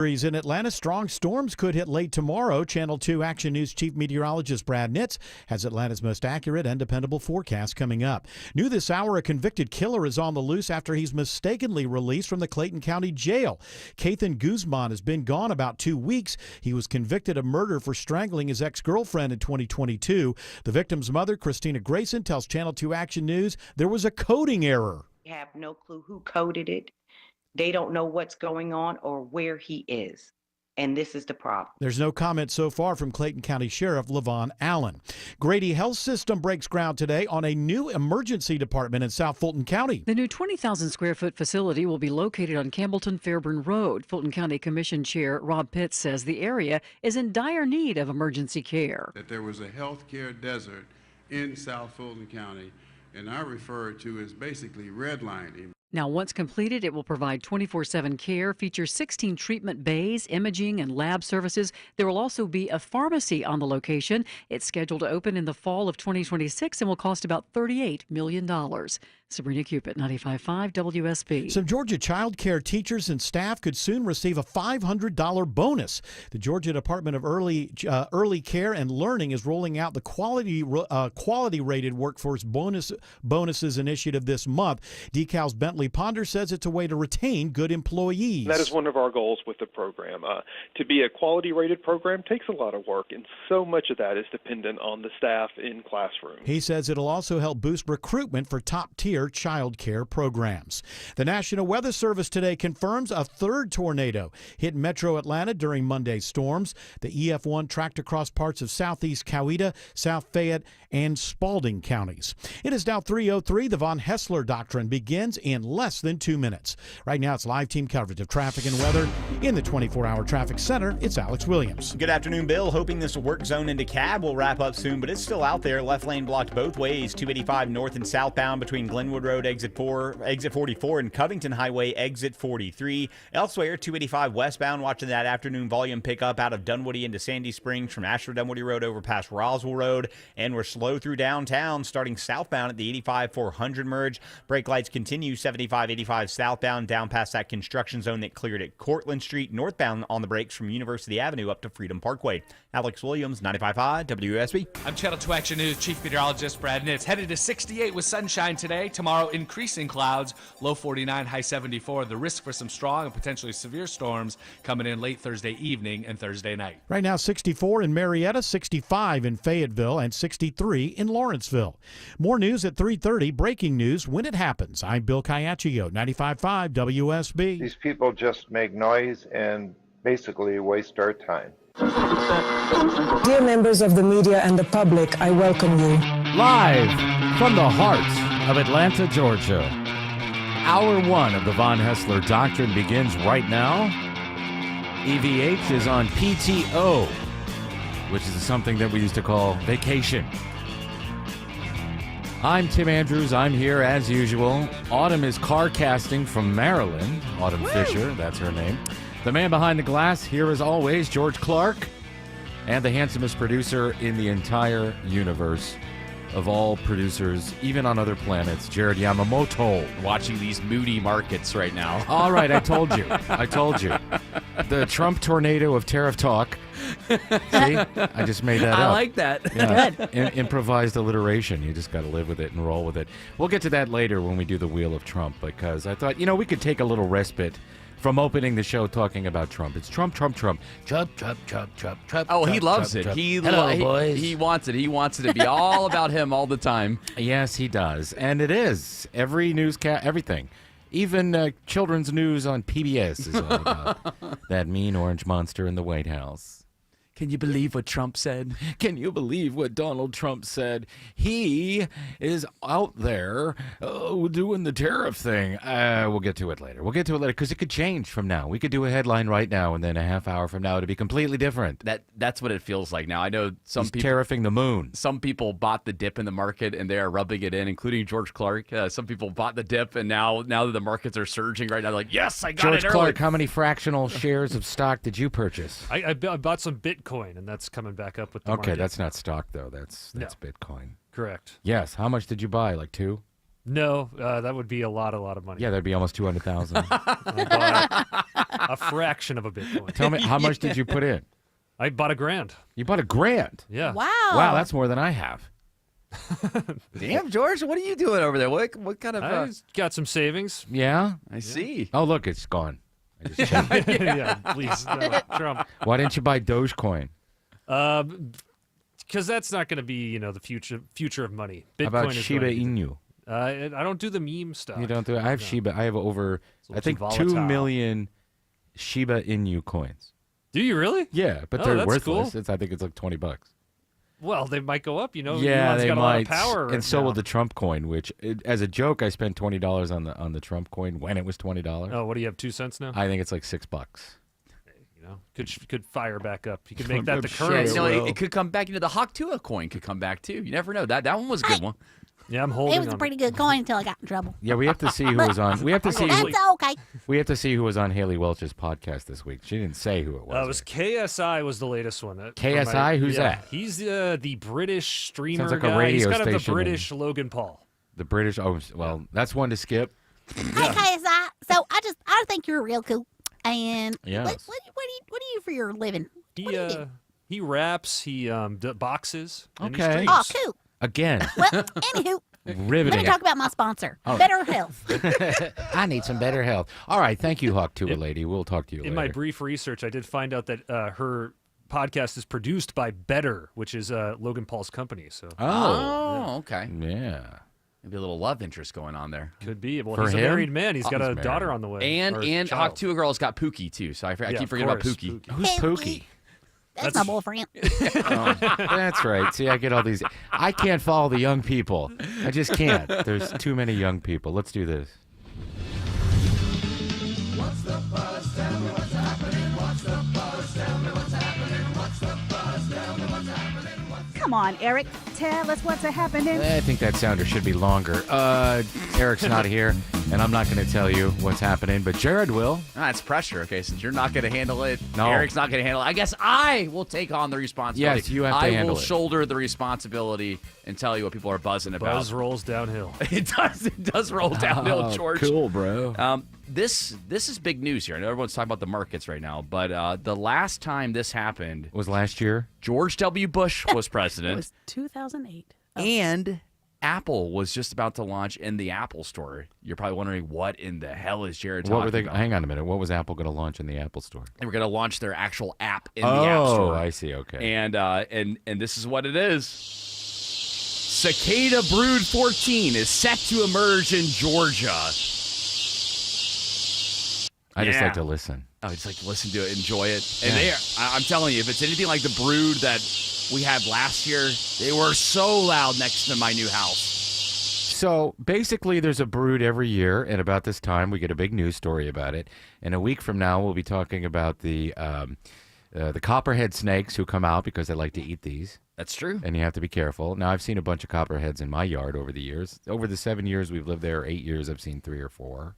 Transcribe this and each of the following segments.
In Atlanta, strong storms could hit late tomorrow. Channel 2 Action News Chief Meteorologist Brad Nitz has Atlanta's most accurate and dependable forecast coming up. New this hour, a convicted killer is on the loose after he's mistakenly released from the Clayton County Jail. Kathan Guzman has been gone about 2 weeks. He was convicted of murder for strangling his ex-girlfriend in 2022. The victim's mother, Christina Grayson, tells Channel 2 Action News there was a coding error. We have no clue who coded it. They don't know what's going on or where he is. And this is the problem. There's no comment so far from Clayton County Sheriff Levon Allen. Grady Health System breaks ground today on a new emergency department in South Fulton County. The new 20,000 square foot facility will be located on Campbellton-Fairburn Road. Fulton County Commission Chair Rob Pitts says the area is in dire need of emergency care. That there was a health care desert in South Fulton County, and I refer to as basically redlining. Now, once completed, it will provide 24/7 care, feature 16 treatment bays, imaging, and lab services. There will also be a pharmacy on the location. It's scheduled to open in the fall of 2026 and will cost about $38 million. Sabrina Cupid, 95.5 WSB. Some Georgia child care teachers and staff could soon receive a $500 bonus. The Georgia Department of Early Care and Learning is rolling out the quality rated workforce bonuses initiative this month. DeKalb's Bentley Ponder says it's a way to retain good employees. That is one of our goals with the program. To be a quality rated program takes a lot of work, and so much of that is dependent on the staff in classrooms. He says it'll also help boost recruitment for top-tier child care programs. The National Weather Service today confirms a third tornado hit metro Atlanta during Monday's storms. The EF1 tracked across parts of southeast Coweta, South Fayette, and Spalding counties. It is now 3:03. The Von Hessler Doctrine begins in less than 2 minutes. Right now, it's live team coverage of traffic and weather. In the 24-hour traffic center, it's Alex Williams. Good afternoon, Bill. Hoping this work zone into Cab will wrap up soon, but it's still out there. Left lane blocked both ways. 285 north and southbound between Glenwood Road, exit 44, and Covington Highway, exit 43. Elsewhere, 285 westbound, watching that afternoon volume pick up out of Dunwoody into Sandy Springs from Ashford Dunwoody Road over past Roswell Road. And we're slow through downtown, starting southbound at the 85-400 merge. Brake lights continue 75-85 southbound down past that construction zone that cleared at Cortlandt Street. Northbound on the brakes from University Avenue up to Freedom Parkway. Alex Williams, 95.5 WSB. I'm Channel 2 Action News Chief Meteorologist Brad Nitz. Headed to 68 with sunshine today. Tomorrow, increasing clouds, low 49, high 74. The risk for some strong and potentially severe storms coming in late Thursday evening and Thursday night. Right now, 64 in Marietta, 65 in Fayetteville, and 63 in Lawrenceville. More news at 3:30. Breaking news when it happens. I'm Bill Caiaccio, 95.5 WSB. These people just make noise and basically waste our time. Dear members of the media and the public, I welcome you. Live from the heart of Atlanta, Georgia. Hour one of the Von Hessler Doctrine begins right now. EVH is on PTO, which is something that we used to call vacation. I'm Tim Andrews. I'm here as usual. Autumn is car casting from Maryland. Autumn Fisher, that's her name. The man behind the glass, here as always, George Clark, and the handsomest producer in the entire universe of all producers, even on other planets, Jared Yamamoto. Watching these moody markets right now. All right, I told you. The Trump tornado of tariff talk. See? I just made that up. I like that. Yeah. Improvised alliteration. You just got to live with it and roll with it. We'll get to that later when we do the Wheel of Trump, because I thought, we could take a little respite from opening the show talking about Trump. It's Trump, Trump, Trump. Trump, Trump, Trump, Trump, Trump. Oh, Trump, he loves Trump, it. Trump. Hello, boys. He wants it. He wants it to be all about him all the time. Yes, he does. And it is. Every newscast, everything. Even children's news on PBS is all about that mean orange monster in the White House. Can you believe what Trump said? Can you believe what Donald Trump said? He is out there doing the tariff thing. We'll get to it later. Because it could change from now. We could do a headline right now, and then a half hour from now it'd be completely different. That's what it feels like now. I know He's tariffing the moon. Some people bought the dip in the market, and they are rubbing it in, including George Clark. Some people bought the dip, and now that the markets are surging right now, they're like, yes, I got George it early. Clark, how many fractional shares of stock did you purchase? I bought some Bitcoin, and that's coming back up with the market. Okay, that's not stock, though. That's Bitcoin. Correct. Yes. How much did you buy? Like 2? No, that would be a lot of money. Yeah, that'd be almost 200,000. A fraction of a Bitcoin. Tell me, how much did you put in? I bought $1,000. You bought $1,000? Yeah. Wow. Wow, that's more than I have. Damn, George, what are you doing over there? What kind of? I got some savings. Yeah? I see. Oh, look, it's gone. I just checked. Yeah, please, no, Trump. Why didn't you buy Dogecoin? Because that's not going to be, the future of money. Bitcoin How about is Shiba going to be- Inu? I don't do the meme stuff. You don't do it? I have Shiba. I have over, a I think, little 2 too volatile. million Shiba Inu coins. Do you really? Yeah, but Oh, they're that's worthless. cool. I think it's like $20. Well, they might go up. Yeah, Elon's they got a might. lot of power. And right so now. will the Trump coin, which, as a joke, I spent $20 on the Trump coin when it was $20. Oh, what do you have? 2 cents now? I think it's like $6. Could fire back up. You could make that I'm the sure currency. It could come back. The Haktua coin could come back too. You never know. That one was a good one. Yeah, I'm holding. It was a pretty good coin until I got in trouble. Yeah, we have to see who was on. We have to see. That's Who, okay. we have to see who was on Haley Welch's podcast this week. She didn't say who it was. It was KSI was the latest one. KSI? Who's that? He's the British streamer Sounds like a guy. radio He's kind of the station British Logan Paul. The British. Oh, well, that's one to skip. Hey, KSI. So I think you're real cool. And Yes. what do you for your living? What do you do? He raps. He boxes. And he Okay. streams. Oh, cool. Again, Well, anywho, let riveting. me talk about my sponsor, Oh. Better Health. I need some better health. All right, thank you, Hawk Tua lady. We'll talk to you In later. my brief research, I did find out that her podcast is produced by Better, which is Logan Paul's company. So Oh, okay. Yeah. Maybe a little love interest going on there. could be. Well, For he's a him? married man. He's got He's a married. daughter on the way. And or Hawk child. Tua Girl's got Pookie too. So I Yeah, keep of forgetting about course, Pookie. Who's Pookie? That's my boyfriend. That's right. See, I get all these. I can't follow the young people. I just can't. There's too many young people. Let's do this. What's the buzz? Tell me what's happening. What's the buzz? Tell me what's happening. What's the buzz? Tell me what's happening. Come on, Eric. Tell us what's happening. I think that sounder should be longer. Eric's not here, and I'm not going to tell you what's happening, but Jared will. That's pressure. Okay, since you're not going to handle it, No. Eric's not going to handle it. I guess I will take on the responsibility. Yes, you have to I handle will it. shoulder the responsibility and tell you what people are buzzing about. Buzz rolls downhill. It does roll downhill, Oh, George. cool, bro. This is big news here. I know everyone's talking about the markets right now, but the last time this happened Was last year? George W. Bush was It president, was 2008. and Apple was just about to launch in the Apple Store. You're probably wondering, what in the hell is Jared What talking were they? about? Hang on a minute. What was Apple going to launch in the Apple Store? They were going to launch their actual app in the App Store. Oh, I see. Okay. And this is what it is. Cicada Brood 14 is set to emerge in Georgia. I just Yeah. like to listen. Oh, just like to listen to it, enjoy it. And I'm telling you, if it's anything like the brood that we had last year, they were so loud next to my new house. So basically, there's a brood every year, and about this time, we get a big news story about it. And a week from now, we'll be talking about the copperhead snakes who come out because they like to eat these. That's true. And you have to be careful. Now, I've seen a bunch of copperheads in my yard over the years. Over the 7 years we've lived there, 8 years, I've seen 3 or 4.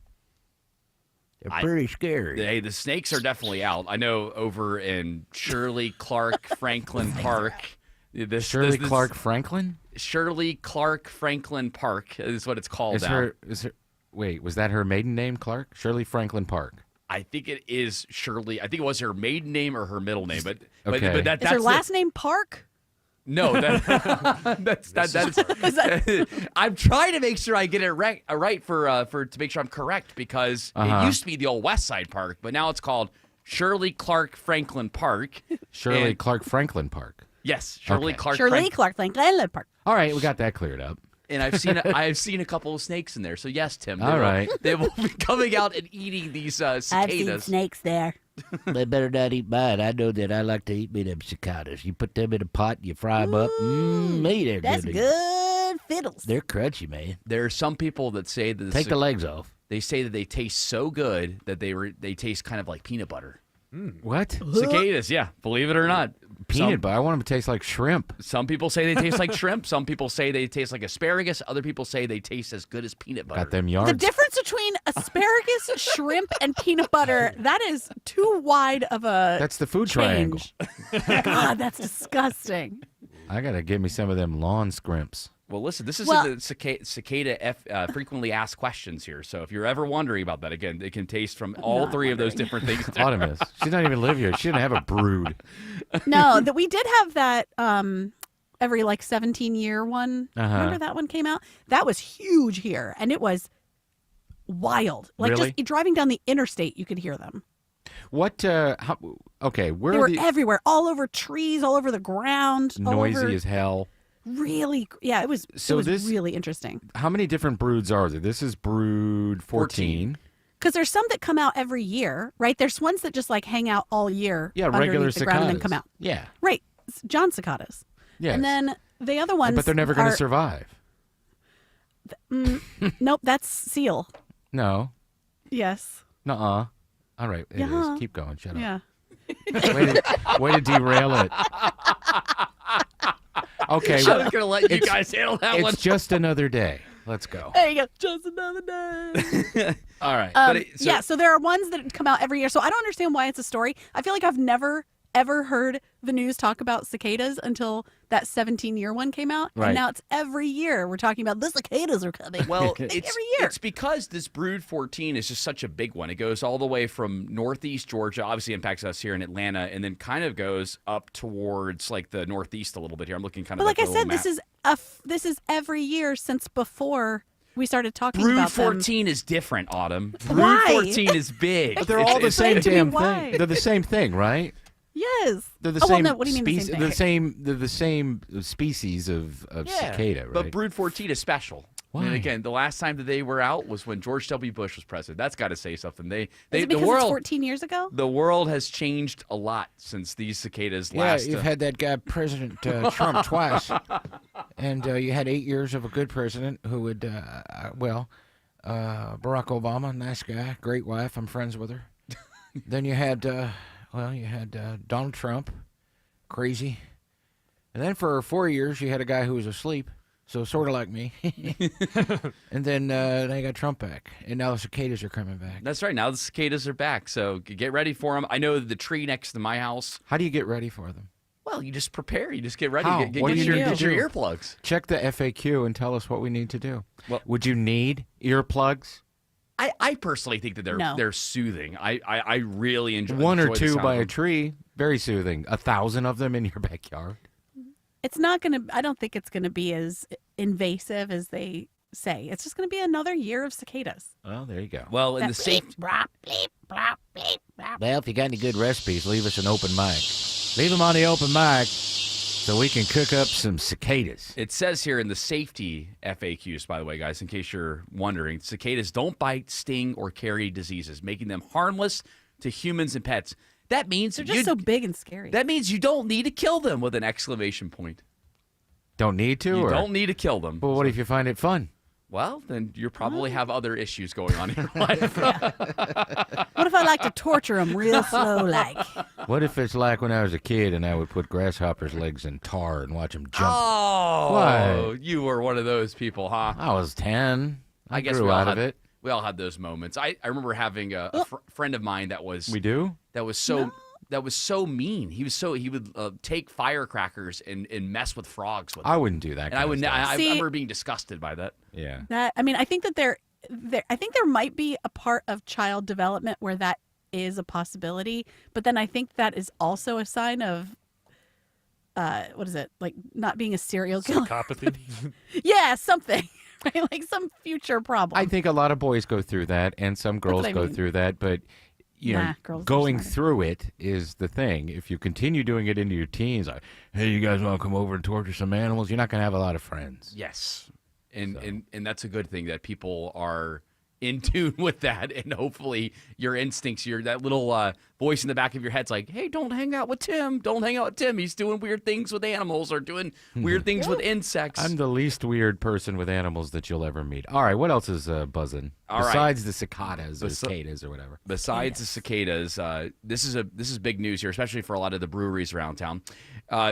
They're pretty scary. Hey, the snakes are definitely out. I know over in Shirley Clark Franklin Park. Shirley Clark Franklin? Shirley Clark Franklin Park is what it's called now. Wait, was that her maiden name, Clark? Shirley Franklin Park. I think it is Shirley. I think it was her maiden name or her middle name, but Okay. but that's Is her last name Park? No, I'm trying to make sure I get it right for to make sure I'm correct, because it used to be the old West Side Park, but now it's called Shirley Clark Franklin Park. Shirley Clark Franklin Park. Yes, Shirley Okay. Clark. Shirley Clark Franklin Park. All right, we got that cleared up. And I've seen a couple of snakes in there. So yes, Tim. They will be coming out and eating these cicadas. I've seen snakes there. They better not eat mine. I know that I like to eat me them cicadas. You put them in a pot, you fry them up. They're That's good. good fiddles. They're crunchy, man. There are some people that say that Take the legs off. They say that they taste so good that they taste kind of like peanut butter. What? Cicadas, yeah. Believe it or not. Peanut butter. I want them to taste like shrimp. Some people say they taste like shrimp. Some people say they taste like asparagus. Other people say they taste as good as peanut butter. Got them yards. The difference between asparagus, shrimp, and peanut butter, that is too wide of a That's the food triangle. change. God, that's disgusting. I got to get me some of them lawn scrimps. Well, listen, this is in the cicada frequently asked questions here. So if you're ever wondering about that, again, it can taste from all three of those different things. Autumn is. She doesn't even live here. She didn't have a brood. No, that we did have that every 17-year one. Remember that one came out? That was huge here, and it was wild. Really? Just driving down the interstate, you could hear them. What? Okay, where They are were the everywhere, all over trees, all over the ground. noisy as hell? Really, yeah, it was. So it was really interesting. How many different broods are there? This is brood 14. Because there's some that come out every year, right? There's ones that just hang out all year. Yeah, underneath regular the ground and then cicadas. come out. Yeah. Right, John cicadas. Yes. And then the other ones, But they're never going are- to survive. Nope, that's seal. No. Yes. Nuh-uh. All right, it Yeah. is. Keep going. Shut up. Yeah. Way to derail it. Okay. I was gonna let you it's- guys handle that it's one. just another day. Let's go. There you go. Just another day. All right. So there are ones that come out every year. So I don't understand why it's a story. I feel like I've never, ever heard the news talk about cicadas until that 17-year one came out. Right. And now it's every year we're talking about the cicadas are coming. Well, every it's year. it's because this brood 14 is just such a big one. It goes all the way from northeast Georgia, obviously impacts us here in Atlanta, and then kind of goes up towards the northeast a little bit here. I'm looking kind But of like I at the said, little this is every year since before we started talking Brood about them. 14 is different, Autumn. Brood Why? 14 is big. But they're all the same Explain to me damn why. thing. They're the same thing, right? Yes. They're the Oh, well, same no, what do you mean the species. same They're thing? the same species of cicada, right? But Brood 14 is special. Why? And again, the last time that they were out was when George W. Bush was president. That's got to say something. Is it because it's 14 years ago? The world has changed a lot since these cicadas Yeah, last. you've had that guy, President Trump, twice. And you had 8 years of a good president who would, Barack Obama, nice guy, great wife. I'm friends with her. Then you had, Donald Trump, crazy. And then for 4 years, you had a guy who was asleep, so sort of like me. And then they got Trump back, and now the cicadas are coming back. That's right. Now the cicadas are back, so get ready for them. I know the tree next to my house. How do you get ready for them? Well, you just prepare. You just get ready. How? Get What do you need to your do? earplugs. Check the FAQ and tell us what we need to do. Well, would you need earplugs? I personally think that they're soothing. I really enjoy One or the two sound by of a them. tree, very soothing. 1,000 of them in your backyard. It's not going to, I don't think it's going to be as invasive as they say. It's just going to be another year of cicadas. Well, there you go. Well, in That the safe. Well, if you got any good recipes, leave us an open mic. Leave them on the open mic so we can cook up some cicadas. It says here in the safety FAQs, by the way, guys, in case you're wondering, cicadas don't bite, sting, or carry diseases, making them harmless to humans and pets. That means They're just so big and scary. That means you don't need to kill them with an exclamation point. Don't need to? You or? don't need to kill them. But what if you find it fun? Well, then you probably have other issues going on in your life. What if I like to torture them real slow, like? What if it's like when I was a kid and I would put grasshoppers' legs in tar and watch them jump? Oh, What? you were one of those people, huh? I was 10. I guess grew we all out had, of it. We all had those moments. I remember having a friend of mine that was We do? that was so mean. He would take firecrackers and mess with frogs with them. I wouldn't do that. And I See- remember being disgusted by that. Yeah. I think that I think there might be a part of child development where that is a possibility, but then I think that is also a sign of what is it, like not being a serial killer? Psychopathy. Yeah, something. Right? Like some future problem. I think a lot of boys go through that, and some girls what I go mean. through that, but you Nah, know, girls are going smarter. through it is the thing. If you continue doing it into your teens, like, hey, you guys want to come over and torture some animals? You're not going to have a lot of friends. Yes. And that's a good thing that people are in tune with that, and hopefully your instincts, that little voice in the back of your head's like, hey, don't hang out with Tim. Don't hang out with Tim. He's doing weird things with animals or doing weird things with insects. I'm the least weird person with animals that you'll ever meet. All right, what else is buzzing? All right. Besides the cicadas or Besi- cicadas or whatever. Besides the cicadas, this is big news here, especially for a lot of the breweries around town.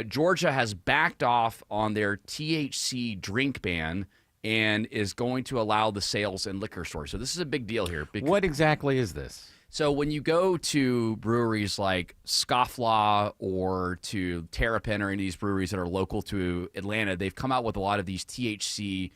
Georgia has backed off on their THC drink ban and is going to allow the sales in liquor stores. So this is a big deal here. What exactly is this? So when you go to breweries like Scofflaw or to Terrapin or any of these breweries that are local to Atlanta, they've come out with a lot of these THC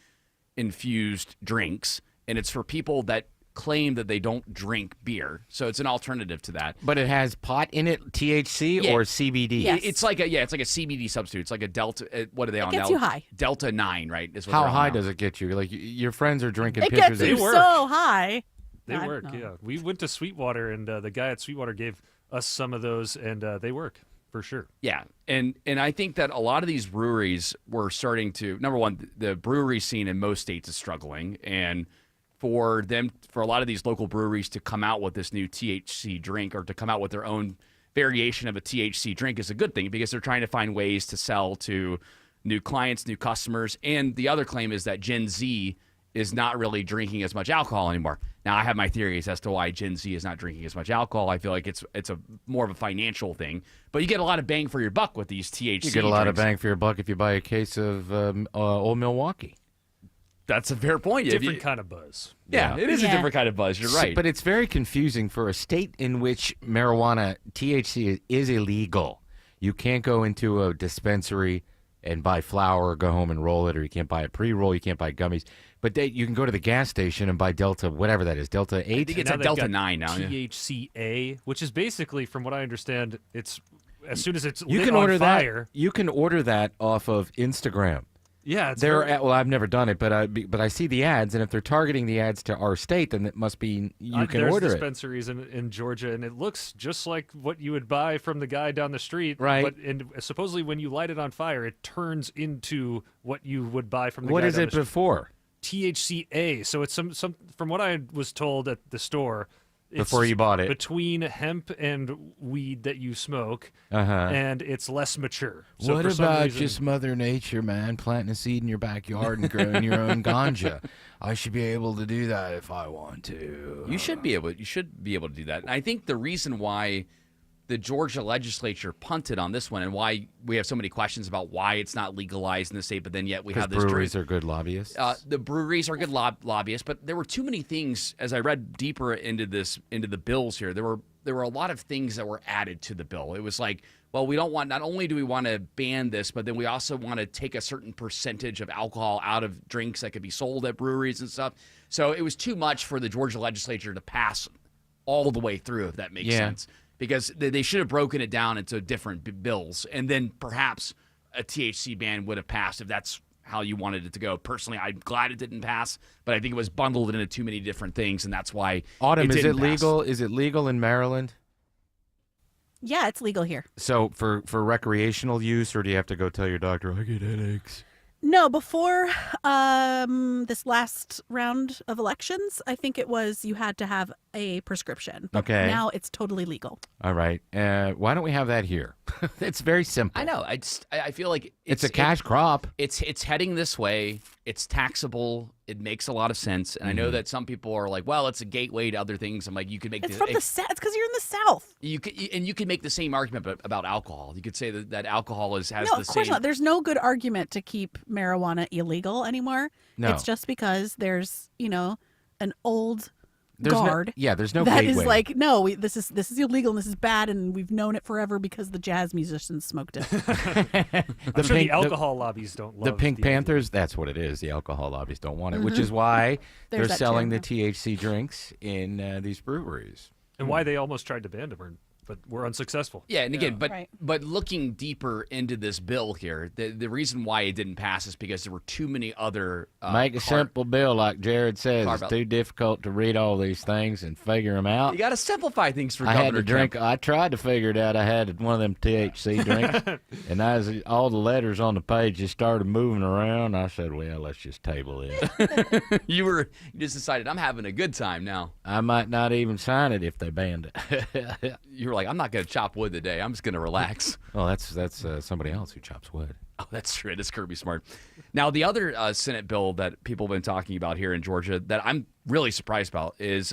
infused drinks, and it's for people that claim that they don't drink beer. So it's an alternative to that. But it has pot in it, THC or CBD? Yes. It's like a CBD substitute. It's like a Delta. What are they on gets now? you high. Delta 9, right? Is what How they're on high now. does it get you? Like your friends are drinking It pictures gets you of so high. They I work, don't know. yeah. We went to Sweetwater, and the guy at Sweetwater gave us some of those, and they work for sure. Yeah, and I think that a lot of these breweries were starting to, number one, the brewery scene in most states is struggling, and for a lot of these local breweries to come out with this new THC drink or to come out with their own variation of a THC drink is a good thing because they're trying to find ways to sell to new clients, new customers, and the other claim is that Gen Z is not really drinking as much alcohol anymore. Now, I have my theories as to why Gen Z is not drinking as much alcohol. I feel like it's a more of a financial thing, but you get a lot of bang for your buck with these THC. You get a lot of drinks. bang for your buck if you buy a case of Old Milwaukee. That's a fair point. Different kind of buzz. Yeah, it is a different kind of buzz. You're right. But it's very confusing for a state in which marijuana, THC, is illegal. You can't go into a dispensary and buy flour or go home and roll it, or you can't buy a pre-roll, you can't buy gummies. But you can go to the gas station and buy Delta, whatever that is, Delta 8? I think it's Now a they've Delta got 9 now. yeah. THCA, which is basically, from what I understand, it's as soon as it's You lit can on order fire. that. You can order that off of Instagram. Yeah, it's They're very- well, I've never done it, but I see the ads, and if they're targeting the ads to our state, then it must be you can there's order it. dispensaries in Georgia, and it looks just like what you would buy from the guy down the street. Right. But and supposedly, when you light it on fire, it turns into what you would buy from the What guy is down it the street. before? THCA. So it's some from what I was told at the store. It's Before you bought it. between hemp and weed that you smoke, Uh-huh. and it's less mature. So What for some about reason- just Mother Nature, man? Planting a seed in your backyard and growing your own ganja. I should be able to do that if I want to. You should be able to do that. And I think the reason why the Georgia legislature punted on this one and why we have so many questions about why it's not legalized in the state, but then yet we have this breweries are good lobbyists. The breweries are good lobbyists, but there were too many things as I read deeper into the bills here. There were a lot of things that were added to the bill. It was like, well, we don't want, not only do we want to ban this, but then we also want to take a certain percentage of alcohol out of drinks that could be sold at breweries and stuff. So it was too much for the Georgia legislature to pass all the way through, if that makes sense. Because they should have broken it down into different bills, and then perhaps a THC ban would have passed if that's how you wanted it to go. Personally, I'm glad it didn't pass, but I think it was bundled into too many different things, and that's why Autumn, is it didn't pass. legal? Is it legal in Maryland? Yeah, it's legal here. So for recreational use, or do you have to go tell your doctor, I get headaches? No, before this last round of elections, I think it was you had to have a prescription. But Okay. now it's totally legal. All right. Why don't we have that here? It's very simple. I know. I feel like It's a cash crop. It's heading this way. It's taxable. It makes a lot of sense, and I know that some people are like, "Well, it's a gateway to other things." I'm like, you could make It's from the South. It's because you're in the South. you could make the same argument about alcohol. You could say that alcohol has No, the of course same. not. There's no good argument to keep marijuana illegal anymore. No. It's just because there's, an old There's no- guard. there's no that is gateway. like, no, this is illegal and this is bad, and we've known it forever because the jazz musicians smoked it. I'm sure the alcohol lobbies don't love the Pink Panthers. That's what it is. The alcohol lobbies don't want it, which is why they're There's that selling too, the THC drinks in these breweries. and why they almost tried to ban them, but were unsuccessful. Yeah, and again, but Right. but looking deeper into this bill here, the reason why it didn't pass is because there were too many other Make a simple bill, like Jared says. carve It's out. too difficult to read all these things and figure them out. You got to simplify things for I Governor had to drink. Kemp. I tried to figure it out. I had one of them THC drinks, and as all the letters on the page just started moving around, I said, "Well, let's just table it." You just decided I'm having a good time now. I might not even sign it if they banned it. You were like, I'm not going to chop wood today. I'm just going to relax. Well, that's somebody else who chops wood. Oh, that's true. It is Kirby Smart. Now, the other Senate bill that people have been talking about here in Georgia that I'm really surprised about is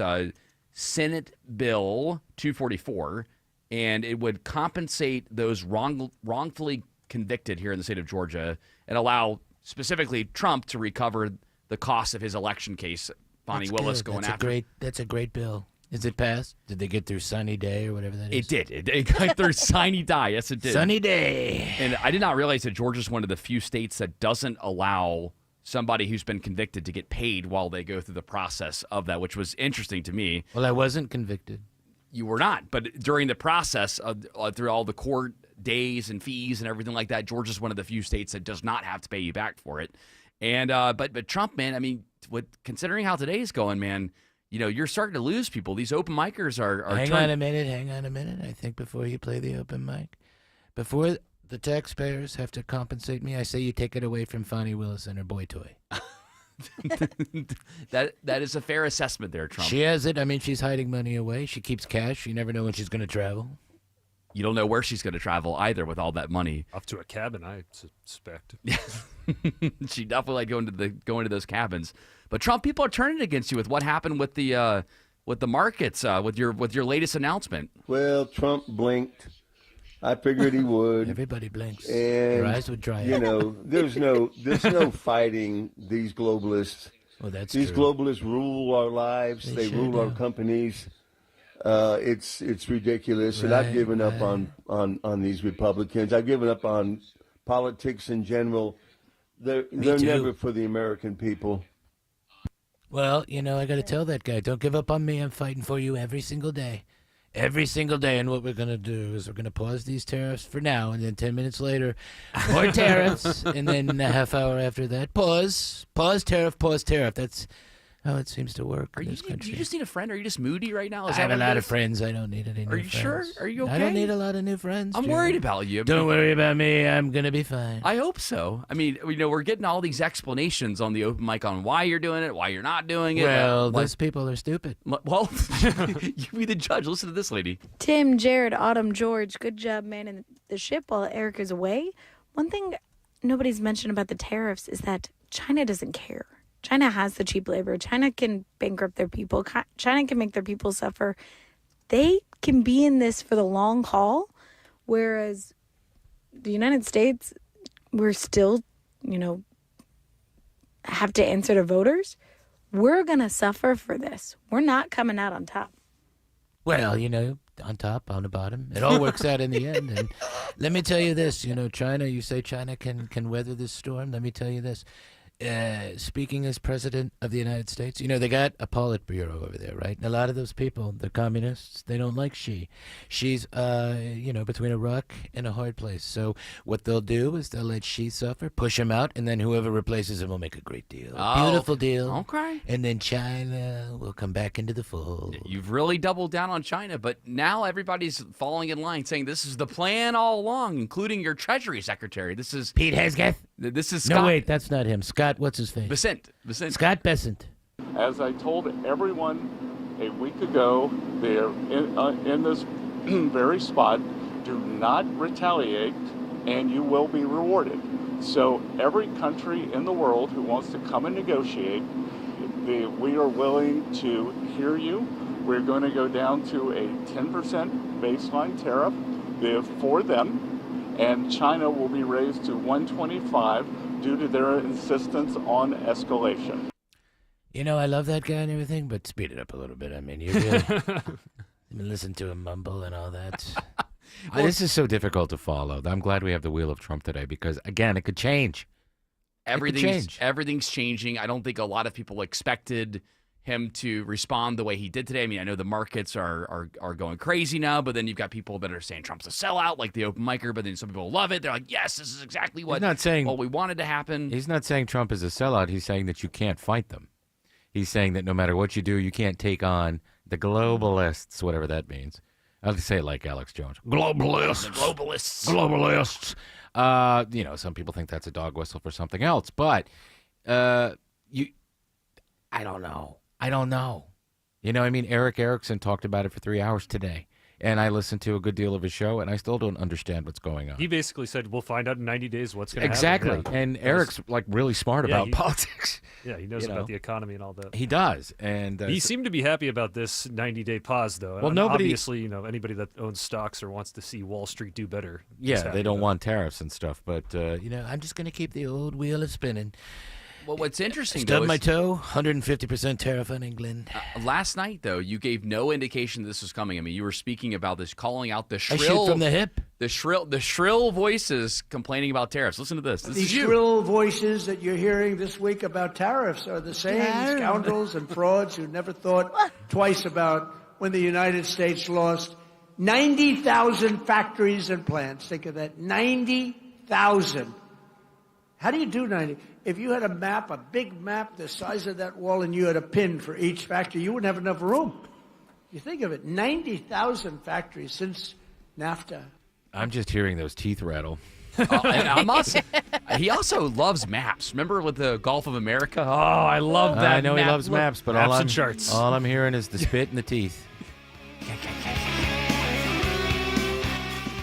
Senate Bill 244, and it would compensate those wrongfully convicted here in the state of Georgia and allow specifically Trump to recover the cost of his election case. Bonnie Willis going after. That's a great bill. Is it passed? Did they get through Sunny Day or whatever that is? It did. It got through Sunny Day. Yes, it did. Sunny Day. And I did not realize that Georgia's one of the few states that doesn't allow somebody who's been convicted to get paid while they go through the process of that, which was interesting to me. Well, I wasn't convicted. You were not, but during the process of through all the court days and fees and everything like that, Georgia's one of the few states that does not have to pay you back for it. And but Trump, man, I mean, considering how today's going, man, you know, you're starting to lose people. These open micers are Hang on a minute. I think before you play the open mic, before the taxpayers have to compensate me, I say you take it away from Fonnie Willis and her boy toy. that is a fair assessment there, Trump. She has it. I mean, she's hiding money away. She keeps cash. You never know when she's going to travel. You don't know where she's going to travel either with all that money. Off to a cabin, I suspect. She definitely like going to those cabins. But Trump, people are turning against you with what happened with the markets, with your latest announcement. Well, Trump blinked. I figured he would. Everybody blinks. And, Their eyes would dry you up. know, there's no fighting these globalists. Well, that's these true. globalists rule our lives. They sure rule our do. companies. It's ridiculous, and I've given up on these Republicans. I've given up on politics in general. They're too. never for the American people. Well, you know, I got to tell that guy, don't give up on me. I'm fighting for you every single day. Every single day. And what we're going to do is we're going to pause these tariffs for now, and then 10 minutes later, more tariffs, and then a half hour after that, pause, tariff, pause, tariff. That's how it seems to work in this Do country. you just need a friend? Are you just moody right now? I have a lot of friends. I don't need any new Are you sure? friends. Are you okay? I don't need a lot of new friends. I'm Jim. worried about you. Don't worry about me. I'm going to be fine. I hope so. I mean, you know, we're getting all these explanations on the open mic on why you're doing it, why you're not doing it. Well, Like- those people are stupid. Well, you be the judge. Listen to this lady. Tim, Jared, Autumn, George, good job manning the ship while Eric is away. One thing nobody's mentioned about the tariffs is that China doesn't care. China has the cheap labor. China can bankrupt their people. China can make their people suffer. They can be in this for the long haul, whereas the United States, we're still, you know, have to answer to voters. We're going to suffer for this. We're not coming out on top. Well, you know, on top, on the bottom. It all works out in the end. And let me tell you this, you know, China, you say China can weather this storm. Let me tell you this. Speaking as president of the United States, you know, they got a Politburo over there, right? And a lot of those people, they're communists. They don't like Xi. She's, you know, between a rock and a hard place. So what they'll do is they'll let Xi suffer, push him out, and then whoever replaces him will make a great deal. Oh, Beautiful deal. okay. And then China will come back into the fold. You've really doubled down on China, but now everybody's falling in line saying this is the plan all along, including your Treasury Secretary. This is Pete Hegseth. This is Scott. No, wait, that's not him. Scott, what's his face? Besant. Scott Bessent. As I told everyone a week ago, they're in this very spot. Do not retaliate, and you will be rewarded. So every country in the world who wants to come and negotiate, we are willing to hear you. We're going to go down to a 10% baseline tariff for them, and China will be raised to 125 due to their insistence on escalation. You know, I love that guy and everything, but speed it up a little bit. I mean, you really listen to him mumble and all that. This is so difficult to follow. I'm glad we have the Wheel of Trump today because, again, it could change. Everything's changing. I don't think a lot of people expected him to respond the way he did today. I mean, I know the markets are going crazy now, but then you've got people that are saying Trump's a sellout, like the open micer, but then some people love it. They're like, yes, this is exactly what we wanted to happen. He's not saying Trump is a sellout. He's saying that you can't fight them. He's saying that no matter what you do, you can't take on the globalists, whatever that means. I'll say it like Alex Jones. Globalists. The Globalists. You know, some people think that's a dog whistle for something else, but I don't know. You know, I mean, Eric Erickson talked about it for 3 hours today, and I listened to a good deal of his show, and I still don't understand what's going on. He basically said, we'll find out in 90 days what's going to Exactly. happen. And Eric's like really smart about politics. Yeah, he knows about the economy and all that. He does. And he seemed to be happy about this 90-day pause, though. Well, And nobody- obviously, you know, anybody that owns stocks or wants to see Wall Street do better. is Yeah, happy they don't about it. want tariffs and stuff, but You know, I'm just going to keep the old wheel spinning. Well, what's interesting, Stub though, my is toe, 150% tariff on England. last night, though, you gave no indication this was coming. I mean, you were speaking about this, calling out the shrill. I shoot from the hip. The shrill voices complaining about tariffs. Listen to this. This These is you. shrill voices that you're hearing this week about tariffs are the same scoundrels and frauds who never thought twice about when the United States lost 90,000 factories and plants. Think of that, 90,000. How do you do 90? If you had a map, a big map the size of that wall, and you had a pin for each factory, you wouldn't have enough room. You think of it, 90,000 factories since NAFTA. I'm just hearing those teeth rattle. He also loves maps. Remember with the Gulf of America? Oh, I love that. I know he loves maps, but maps and charts. all I'm hearing is the spit and the teeth.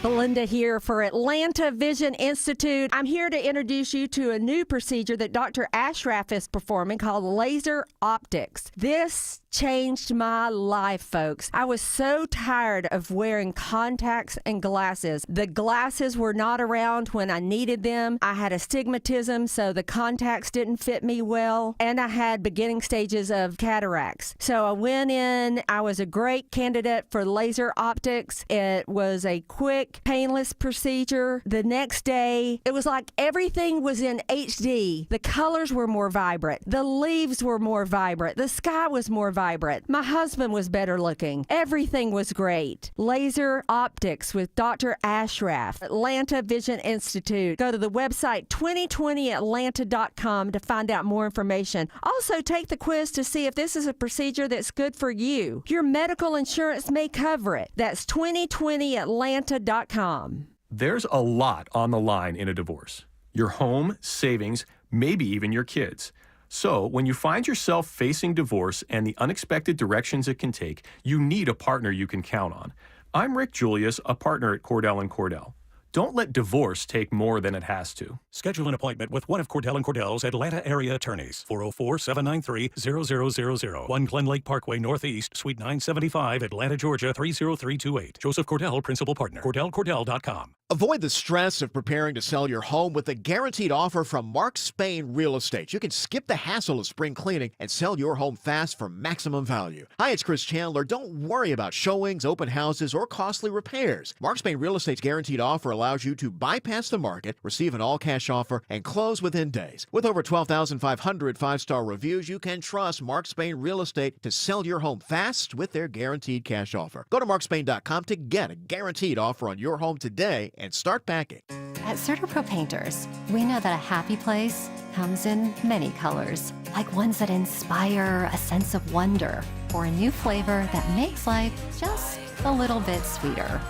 Belinda here for Atlanta Vision Institute. I'm here to introduce you to a new procedure that Dr. Ashraf is performing called laser optics. This changed my life, folks. I was so tired of wearing contacts and glasses. The glasses were not around when I needed them. I had astigmatism, so the contacts didn't fit me well, and I had beginning stages of cataracts. So I went in. I was a great candidate for laser optics. It was a quick, painless procedure. The next day, it was like everything was in HD. The colors were more vibrant. The leaves were more vibrant. The sky was more vibrant. My husband was better looking. Everything was great. Laser optics with Dr. Ashraf, Atlanta Vision Institute. Go to the website 2020atlanta.com to find out more information. Also, take the quiz to see if this is a procedure that's good for you. Your medical insurance may cover it. That's 2020atlanta.com. There's a lot on the line in a divorce. Your home, savings, maybe even your kids. So, when you find yourself facing divorce and the unexpected directions it can take, you need a partner you can count on. I'm Rick Julius, a partner at Cordell & Cordell. Don't let divorce take more than it has to. Schedule an appointment with one of Cordell & Cordell's Atlanta area attorneys. 404-793-0000. 1 Glen Lake Parkway Northeast, Suite 975, Atlanta, Georgia 30328. Joseph Cordell, Principal Partner. CordellCordell.com. Avoid the stress of preparing to sell your home with a guaranteed offer from Mark Spain Real Estate. You can skip the hassle of spring cleaning and sell your home fast for maximum value. Hi, it's Chris Chandler. Don't worry about showings, open houses, or costly repairs. Mark Spain Real Estate's guaranteed offer allows you to bypass the market, receive an all-cash offer, and close within days. With over 12,500 five-star reviews, you can trust Mark Spain Real Estate to sell your home fast with their guaranteed cash offer. Go to markspain.com to get a guaranteed offer on your home today and start packing. At CertaPro Painters, we know that a happy place comes in many colors, like ones that inspire a sense of wonder, or a new flavor that makes life just a little bit sweeter,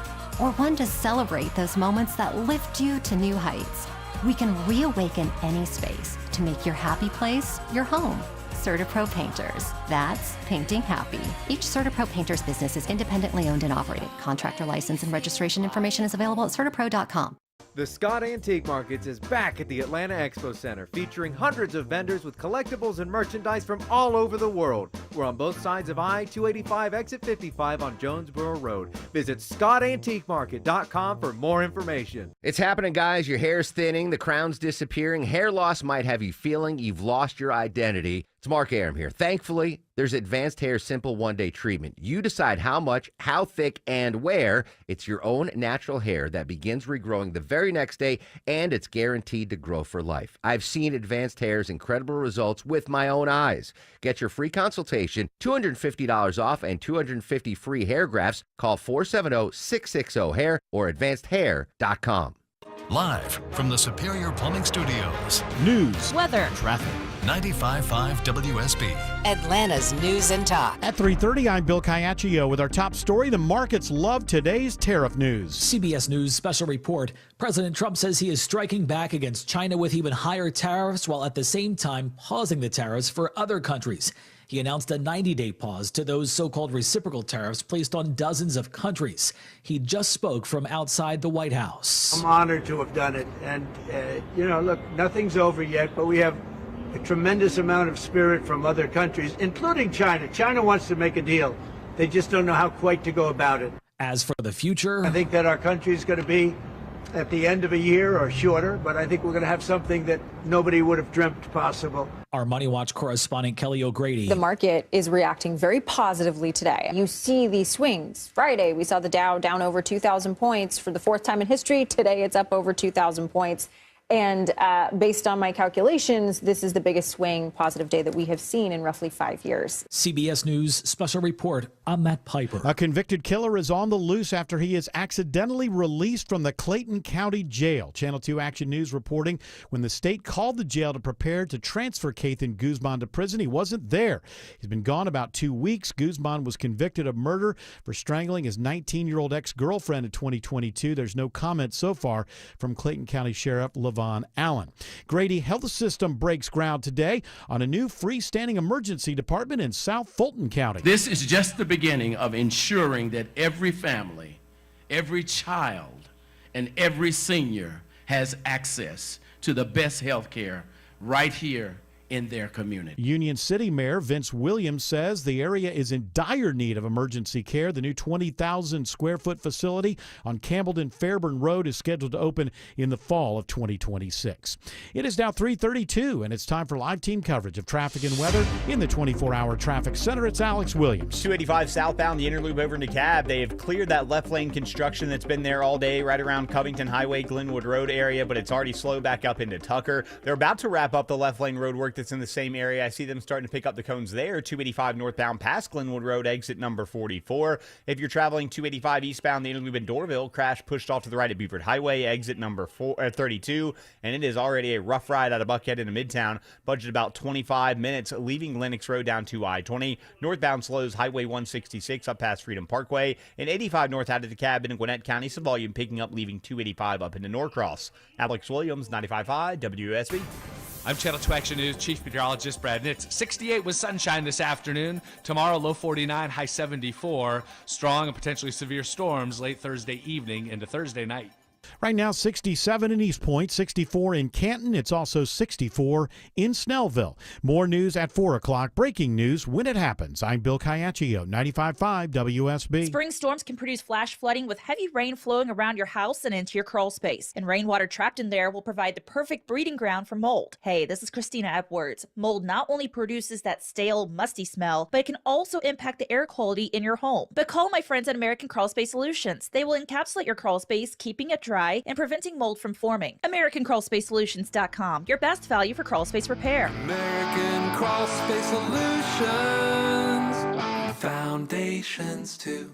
or one to celebrate those moments that lift you to new heights. We can reawaken any space to make your happy place your home. CertaPro Painters. That's painting happy. Each CertaPro Painters business is independently owned and operated. Contractor license and registration information is available at CertaPro.com. The Scott Antique Markets is back at the Atlanta Expo Center, featuring hundreds of vendors with collectibles and merchandise from all over the world. We're on both sides of I-285 exit 55 on Jonesboro Road. Visit ScottAntiqueMarket.com for more information. It's happening, guys. Your hair's thinning, the crown's disappearing, hair loss might have you feeling you've lost your identity. It's Mark Arum here. Thankfully, there's Advanced Hair Simple One-Day Treatment. You decide how much, how thick, and where. It's your own natural hair that begins regrowing the very next day, and it's guaranteed to grow for life. I've seen Advanced Hair's incredible results with my own eyes. Get your free consultation, $250 off, and 250 free hair grafts. Call 470-660-HAIR or AdvancedHair.com. Live from the Superior Plumbing Studios. News, weather, traffic. 95.5 WSB. Atlanta's News and Talk. At 3:30, I'm Bill Caiaccio with our top story. The markets love today's tariff news. CBS News special report. President Trump says he is striking back against China with even higher tariffs, while at the same time pausing the tariffs for other countries. He announced a 90-day pause to those so-called reciprocal tariffs placed on dozens of countries. He just spoke from outside the White House. I'm honored to have done it. And, look, nothing's over yet, but we have a tremendous amount of spirit from other countries, including China. China wants to make a deal. They just don't know how quite to go about it. As for the future, I think that our country is going to be at the end of a year or shorter, but I think we're going to have something that nobody would have dreamt possible. Our Money Watch correspondent Kelly O'Grady. The market is reacting very positively today. You see these swings. Friday, we saw the Dow down over 2,000 points for the fourth time in history. Today, it's up over 2,000 points. And based on my calculations, this is the biggest swing positive day that we have seen in roughly 5 years. CBS News special report. I'm Matt Piper. A convicted killer is on the loose after he is accidentally released from the Clayton County Jail. Channel 2 Action News reporting when the state called the jail to prepare to transfer Kathan Guzman to prison, he wasn't there. He's been gone about 2 weeks. Guzman was convicted of murder for strangling his 19-year-old ex-girlfriend in 2022. There's no comment so far from Clayton County Sheriff Von Allen. Grady Health System breaks ground today on a new freestanding emergency department in South Fulton County. This is just the beginning of ensuring that every family, every child, and every senior has access to the best health care right here in their community. Union City Mayor Vince Williams says the area is in dire need of emergency care. The new 20,000 square foot facility on Campbellton Fairburn Road is scheduled to open in the fall of 2026. It is now 3:32 and it's time for live team coverage of traffic and weather in the 24-hour traffic center. It's Alex Williams. 285 southbound, the inner loop over into Cab. They have cleared that left lane construction that's been there all day right around Covington Highway, Glenwood Road area, but it's already slowed back up into Tucker. They're about to wrap up the left lane road work that's in the same area. I see them starting to pick up the cones there. 285 northbound past Glenwood Road, exit number 44. If you're traveling 285 eastbound, the inner loop in Doraville, crash pushed off to the right at Beaufort Highway, exit number 32. And it is already a rough ride out of Buckhead into Midtown. Budget about 25 minutes, leaving Lennox Road down to I-20. Northbound slows Highway 166 up past Freedom Parkway. And 85 north out of the Cab in Gwinnett County. Some volume picking up, leaving 285 up into Norcross. Alex Williams, 95.5 WSB. I'm Channel 2 Action News Chief Meteorologist Brad Nitz. 68 with sunshine this afternoon. Tomorrow, low 49, high 74. Strong and potentially severe storms late Thursday evening into Thursday night. Right now, 67 in East Point, 64 in Canton. It's also 64 in Snellville. More news at 4 o'clock. Breaking news when it happens. I'm Bill Caiaccio, 95.5 WSB. Spring storms can produce flash flooding with heavy rain flowing around your house and into your crawl space. And rainwater trapped in there will provide the perfect breeding ground for mold. Hey, this is Christina Epwords. Mold not only produces that stale, musty smell, but it can also impact the air quality in your home. But call my friends at American Crawl Space Solutions. They will encapsulate your crawl space, keeping it dry and preventing mold from forming. AmericanCrawlSpaceSolutions.com, your best value for crawl space repair. American Crawl Space Solutions, foundations too.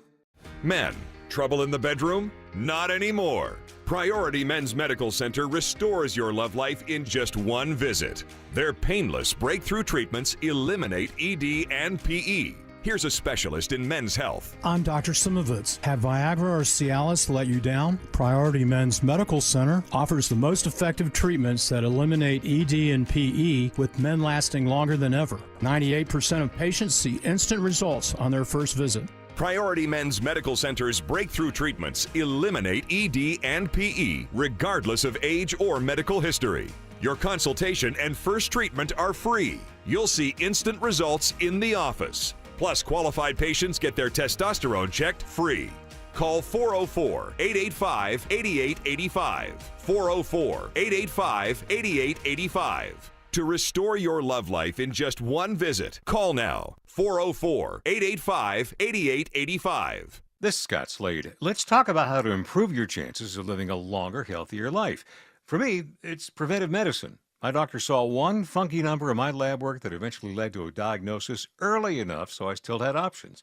Men, trouble in the bedroom? Not anymore. Priority Men's Medical Center restores your love life in just one visit. Their painless breakthrough treatments eliminate ED and PE. Here's a specialist in men's health. I'm Dr. Simovitz. Have Viagra or Cialis let you down? Priority Men's Medical Center offers the most effective treatments that eliminate ED and PE, with men lasting longer than ever. 98% of patients see instant results on their first visit. Priority Men's Medical Center's breakthrough treatments eliminate ED and PE, regardless of age or medical history. Your consultation and first treatment are free. You'll see instant results in the office. Plus, qualified patients get their testosterone checked free. Call 404-885-8885. 404-885-8885. To restore your love life in just one visit, call now. 404-885-8885. This is Scott Slade. Let's talk about how to improve your chances of living a longer, healthier life. For me, it's preventive medicine. My doctor saw one funky number in my lab work that eventually led to a diagnosis early enough so I still had options.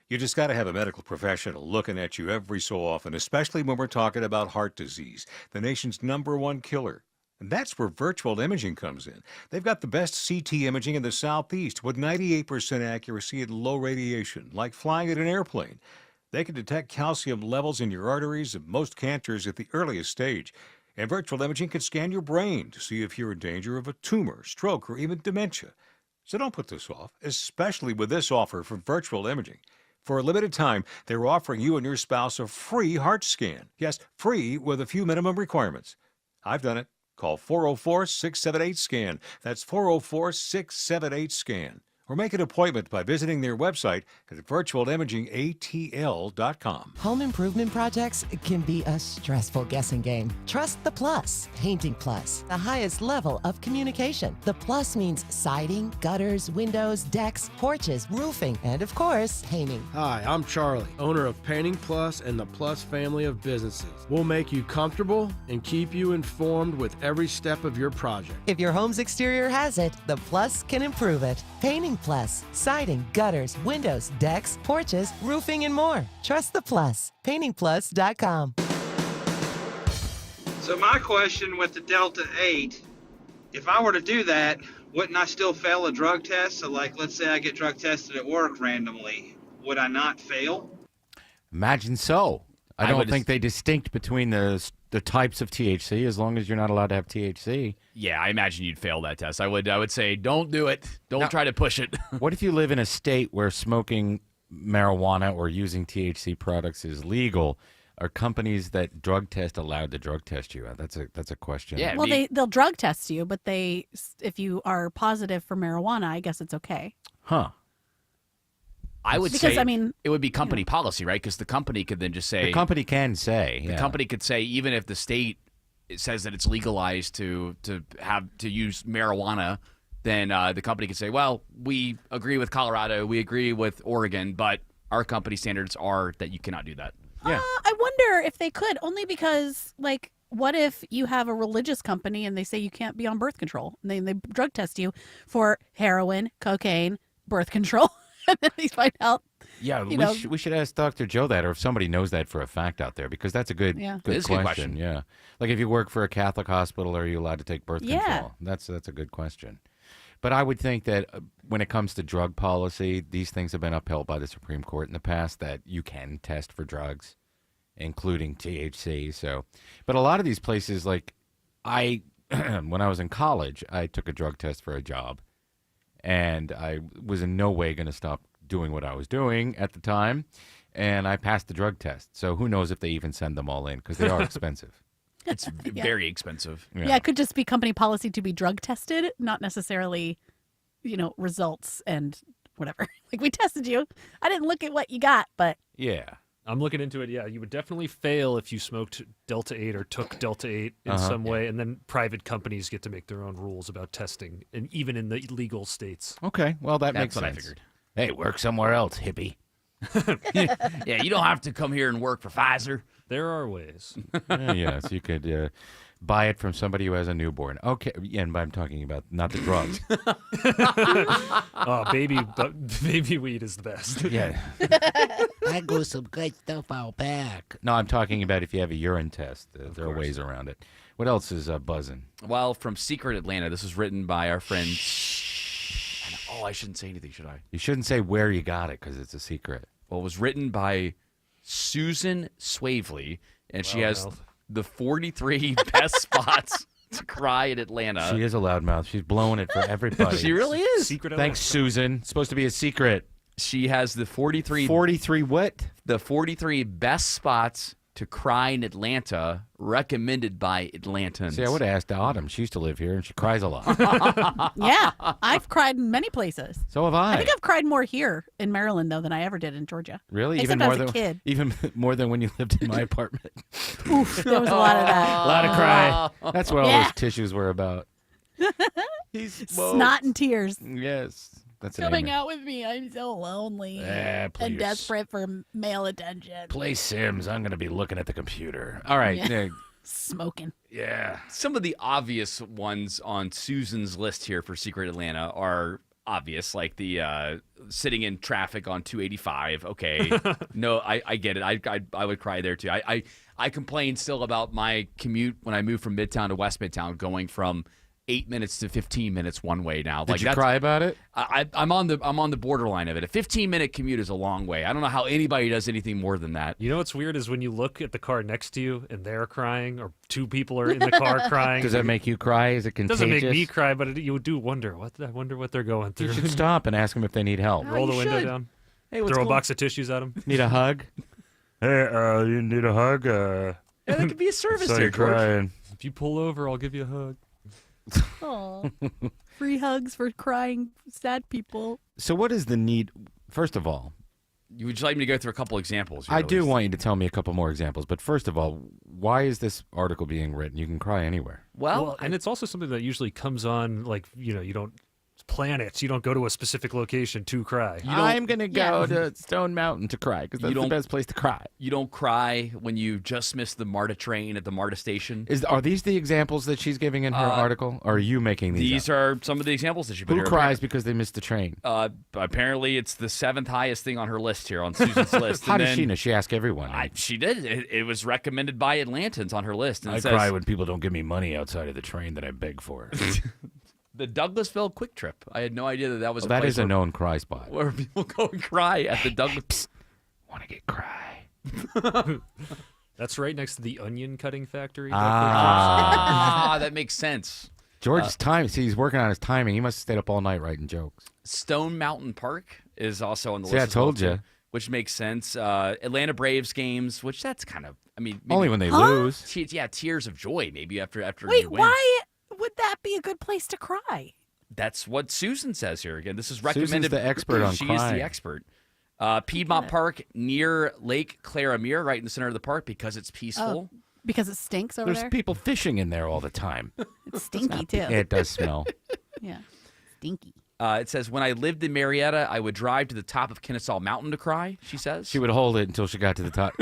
You just got to have a medical professional looking at you every so often, especially when we're talking about heart disease, the nation's #1 killer. And that's where virtual imaging comes in. They've got the best CT imaging in the Southeast with 98% accuracy and low radiation, like flying in an airplane. They can detect calcium levels in your arteries and most cancers at the earliest stage. And virtual imaging can scan your brain to see if you're in danger of a tumor, stroke, or even dementia. So don't put this off, especially with this offer from virtual imaging. For a limited time, they're offering you and your spouse a free heart scan. Yes, free with a few minimum requirements. I've done it. Call 404-678-SCAN. That's 404-678-SCAN. or make an appointment by visiting their website at virtualimagingatl.com. Home improvement projects can be a stressful guessing game. Trust the Plus. Painting Plus, the highest level of communication. The Plus means siding, gutters, windows, decks, porches, roofing, and of course, painting. Hi, I'm Charlie, owner of Painting Plus and the Plus family of businesses. We'll make you comfortable and keep you informed with every step of your project. If your home's exterior has it, the Plus can improve it. Painting Plus, siding, gutters, windows, decks, porches, roofing, and more. Trust the Plus. PaintingPlus.com. So my question with the Delta 8, if I were to do that, wouldn't I still fail a drug test? So like, let's say I get drug tested at work randomly. Would I not fail? Imagine so. I don't think they distinct between the types of THC as long as you're not allowed to have THC. Yeah, I imagine you'd fail that test. I would say don't do it. Don't try to push it. What if you live in a state where smoking marijuana or using THC products is legal? Are companies that drug test allowed to drug test you? That's a question. Yeah. Well, they'll drug test you, but if you are positive for marijuana, I guess it's okay. Huh. I would say it would be company policy, right? Because the company could then just say the company can say the company could say even if the state says that it's legalized to use marijuana, then the company could say, well, we agree with Colorado, we agree with Oregon, but our company standards are that you cannot do that. Yeah. I wonder if they could, only because like, what if you have a religious company and they say you can't be on birth control, and they drug test you for heroin, cocaine, birth control? And then they find out. Yeah, we should ask Dr. Joe that, or if somebody knows that for a fact out there, because that's a good question. Yeah, like if you work for a Catholic hospital, are you allowed to take birth control? That's a good question. But I would think that when it comes to drug policy, these things have been upheld by the Supreme Court in the past, that you can test for drugs, including THC. So, but a lot of these places, like when I was in college, I took a drug test for a job. And I was in no way going to stop doing what I was doing at the time. And I passed the drug test. So who knows if they even send them all in, because they are expensive. It's very expensive. Yeah, it could just be company policy to be drug tested, not necessarily, results and whatever. Like, we tested you. I didn't look at what you got, but. Yeah. I'm looking into it. Yeah, you would definitely fail if you smoked Delta 8 or took Delta 8 in some way, and then private companies get to make their own rules about testing, and even in the legal states. Okay, well, that makes sense. That's what I figured. Hey, work somewhere else, hippie. Yeah, you don't have to come here and work for Pfizer. There are ways. Yes, you could buy it from somebody who has a newborn. Okay, and I'm talking about not the drugs. Oh, baby weed is the best. Yeah. I got some good stuff out back. No, I'm talking about if you have a urine test. There are ways around it. What else is buzzing? Well, from Secret Atlanta, this was written by our friend. I shouldn't say anything, should I? You shouldn't say where you got it, because it's a secret. Well, it was written by Susan Swavely, and she has the 43 best spots to cry in Atlanta. She is a loudmouth. She's blowing it for everybody. She really is. Secret. Thanks, Susan. It's supposed to be a secret. She has the 43... 43 what? The 43 best spots to cry in Atlanta, recommended by Atlantans. See, I would have asked Autumn. She used to live here, and she cries a lot. Yeah, I've cried in many places. So have I. I think I've cried more here in Maryland, though, than I ever did in Georgia. Really? Except even more as a than kid. Even more than when you lived in my apartment. Oof, there was a lot of that. A lot of cry. That's what all those tissues were about. Snot and tears. Yes. That's Coming out with me. I'm so lonely and desperate for male attention. Play Sims. I'm going to be looking at the computer. All right. Yeah. Smoking. Yeah. Some of the obvious ones on Susan's list here for Secret Atlanta are obvious, like the sitting in traffic on 285. Okay. No, I get it. I would cry there, too. I complain still about my commute when I moved from Midtown to West Midtown, going from 8 minutes to 15 minutes one way now. Did you cry about it? I'm on the borderline of it. A 15-minute commute is a long way. I don't know how anybody does anything more than that. You know what's weird is when you look at the car next to you and they're crying, or two people are in the car crying. Does that make you cry? Is it contagious? It doesn't make me cry, but you do wonder. I wonder what they're going through. You should stop and ask them if they need help. Roll the window down. Hey, throw a box of tissues at them. Need a hug? Hey, you need a hug? Yeah, that could be a service so there, George. Crying. If you pull over, I'll give you a hug. Oh, free hugs for crying sad people. So what is the need? First of all, would you like me to go through a couple examples? I do want you to tell me a couple more examples. But first of all, why is this article being written? You can cry anywhere. Well, and it's also something that usually comes on, like, you don't plan it. You don't go to a specific location to cry. I'm going to go to Stone Mountain to cry because that's the best place to cry. You don't cry when you just missed the MARTA train at the MARTA station. Are these the examples that she's giving in her article? Or are you making these These are some of the examples that she put Who here. cries because they missed the train? Apparently, it's the 7th highest thing on her list here, on Susan's list. How does she know? She asked everyone. She did. It was recommended by Atlantans on her list. And I cry when people don't give me money outside of the train that I beg for. The Douglasville Quick Trip. I had no idea that was that is a known cry spot. Where people go and cry at the Douglas. Want to get cry. That's right next to the onion cutting factory. That makes sense. George's time. See, he's working on his timing. He must have stayed up all night writing jokes. Stone Mountain Park is also on the See, list. I told you. Which makes sense. Atlanta Braves games, which that's kind of, maybe only when they lose. Tears of joy, maybe after Wait, you win. why would that be a good place to cry? That's what Susan says here. Again, this is recommended. Susan's the expert on She is crying. the expert. Piedmont Park near Lake Claramere, right in the center of the park, because it's peaceful. Because it stinks over There's there? people fishing in there all the time. It's stinky, too. It does smell. Yeah, stinky. It says, when I lived in Marietta, I would drive to the top of Kennesaw Mountain to cry, she says. She would hold it until she got to the top.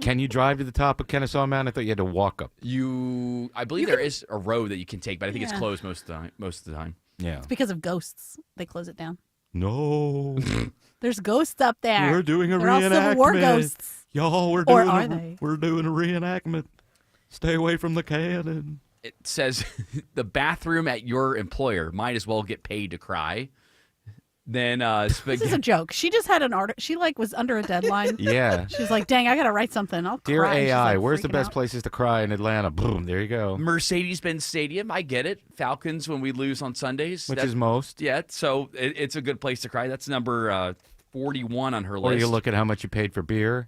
Can you drive to the top of Kennesaw Mountain? I thought you had to walk up. I believe there is a road that you can take, but I think it's Yeah. closed most of the time. Yeah. It's because of ghosts. They close it down. No. There's ghosts up there. We're doing a They're all Civil War reenactment. ghosts. Y'all, we're Or doing are they? we're doing a reenactment. Stay away from the cannon. It says, the bathroom at your employer might as well get paid to cry. Then This is a joke. She just had an article. She was under a deadline. Yeah. She's like, dang, I got to write something. I'll Dear cry. And she's, AI, like, where's the freaking best out. places to cry in Atlanta? Boom, there you go. Mercedes-Benz Stadium, I get it. Falcons when we lose on Sundays. Which is most. Yeah, so it's a good place to cry. That's number 41 on her Or list. you look at how much you paid for beer.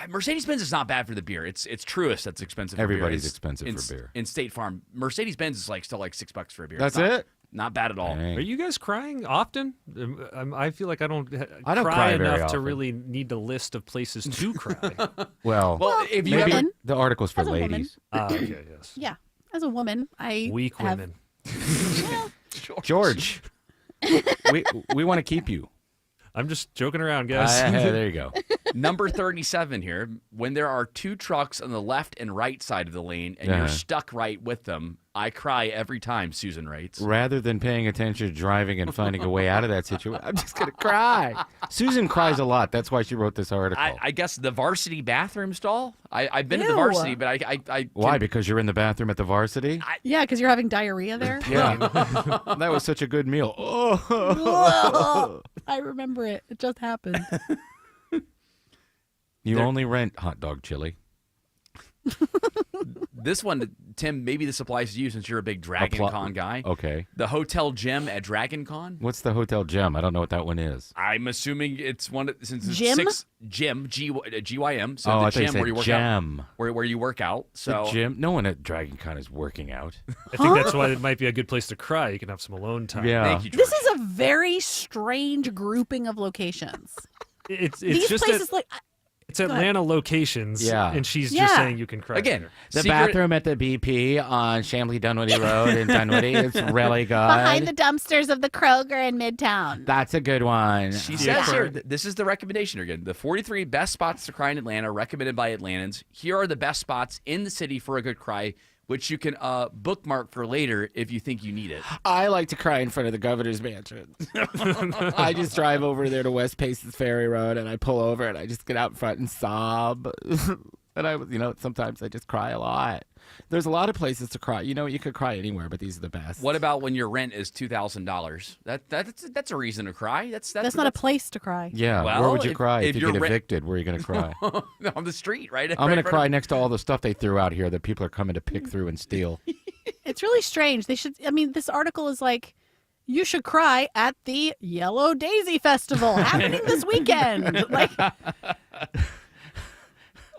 Mercedes-Benz is not bad for the beer. It's Truist that's expensive for Everybody's beer. expensive for beer. In State Farm, Mercedes-Benz is still like $6 for a beer. That's It's not- it? Not bad at all. Are you guys crying often? I feel like I don't cry cry very enough to often. really need a list of places to cry. Well, if you maybe ever- the article's for As a woman. ladies. Okay, yes. Yeah. As a woman, I Weak have, women. George, we want to keep you. I'm just joking around, guys. There you go. Number 37 here. When there are two trucks on the left and right side of the lane and Uh-huh. you're stuck right with them, I cry every time, Susan writes. Rather than paying attention to driving and finding a way out of that situation, I'm just going to cry. Susan cries a lot. That's why she wrote this article. I guess the varsity bathroom stall. I've been to the Ew. varsity, but I Why? Because you're in the bathroom at the varsity? Yeah, because you're having diarrhea there. Yeah. That was such a good meal. Whoa. I remember it. It just happened. You only rent hot dog chili. This one, Tim, maybe this applies to you since you're a big Dragon Con guy. Okay. The Hotel Gym at Dragon Con. What's the Hotel Gym? I don't know what that one is. I'm assuming it's one since it's Gym? Gym GYM. So Oh, the I thought you gym said where you work gem. out. Where you work out. So The gym? No one at Dragon Con is working out. I think that's why it might be a good place to cry. You can have some alone time. Yeah. Thank you, George. This is a very strange grouping of locations. It's These just places, it's Atlanta locations. Yeah. And she's Yeah. just saying you can cry. Again, there. The secret- bathroom at the BP on Chambly Dunwoody Road in Dunwoody is really good. behind the dumpsters of the Kroger in Midtown. That's a good one. She says here, this is the recommendation again. The 43 best spots to cry in Atlanta, recommended by Atlantans. Here are the best spots in the city for a good cry, which you can bookmark for later if you think you need it. I like to cry in front of the governor's mansion. I just drive over there to West Paces Ferry Road and I pull over and I just get out in front and sob. And sometimes I just cry a lot. There's a lot of places to cry. You could cry anywhere, but these are the best. What about when your rent is $2,000? That's a reason to cry. That's not a place to cry. Yeah, Well, where would you if- cry if if you your get rent- evicted? Where are you going to cry? On the street, right? I'm Right going in to front cry of- next to all the stuff they threw out here that people are coming to pick through and steal. It's really strange. This article is like, you should cry at the Yellow Daisy Festival happening this weekend. Like,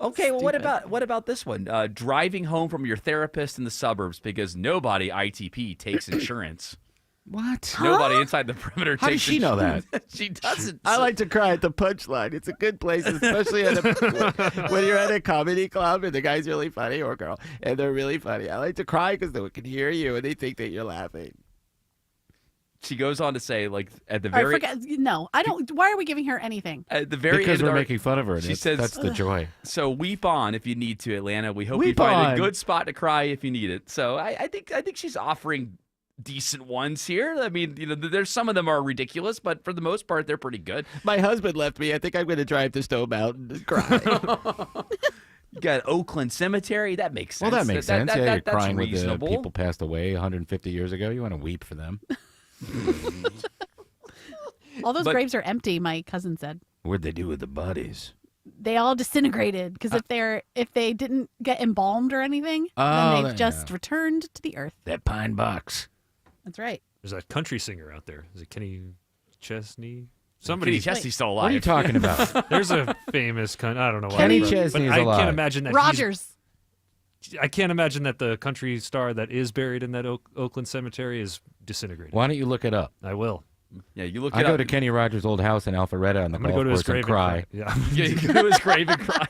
Okay, well, what about this one? Driving home from your therapist in the suburbs because nobody ITP takes insurance. What? Nobody inside the perimeter How takes does she know that? She doesn't. I like to cry at the punchline. It's a good place, especially when you're at a comedy club and the guy's really funny or girl, and they're really funny. I like to cry because they can hear you and they think that you're laughing. She goes on to say, like, at the very... No, I don't. Why are we giving her anything? At the very because end we're making fun of her. She says, that's the joy. So weep on if you need to, Atlanta. We hope you Weep find on. a good spot to cry if you need it. So I think she's offering decent ones here. I mean, there's some of them are ridiculous, but for the most part, they're pretty good. My husband left me. I think I'm going to drive to Stone Mountain and cry. You got Oakland Cemetery. That makes sense. Well, that makes sense. You're that's crying reasonable. with the people passed away 150 years ago. You want to weep for them. All those graves are empty, my cousin said. What'd they do with the bodies? They all disintegrated because if they didn't get embalmed or anything, then they've just returned to the earth. That pine box. That's right. There's that country singer out there. Is it Kenny Chesney? Kenny Chesney's still alive. What are you talking about? There's a famous I don't know why. Kenny Chesney is I alive. can't imagine that Rogers. I can't imagine that the country star that is buried in that Oakland cemetery is disintegrated. Why don't you look it up? I will. Yeah, you look. I go to Kenny Rogers' old house in Alpharetta on the golf course and cry. Yeah, you go to his grave and cry.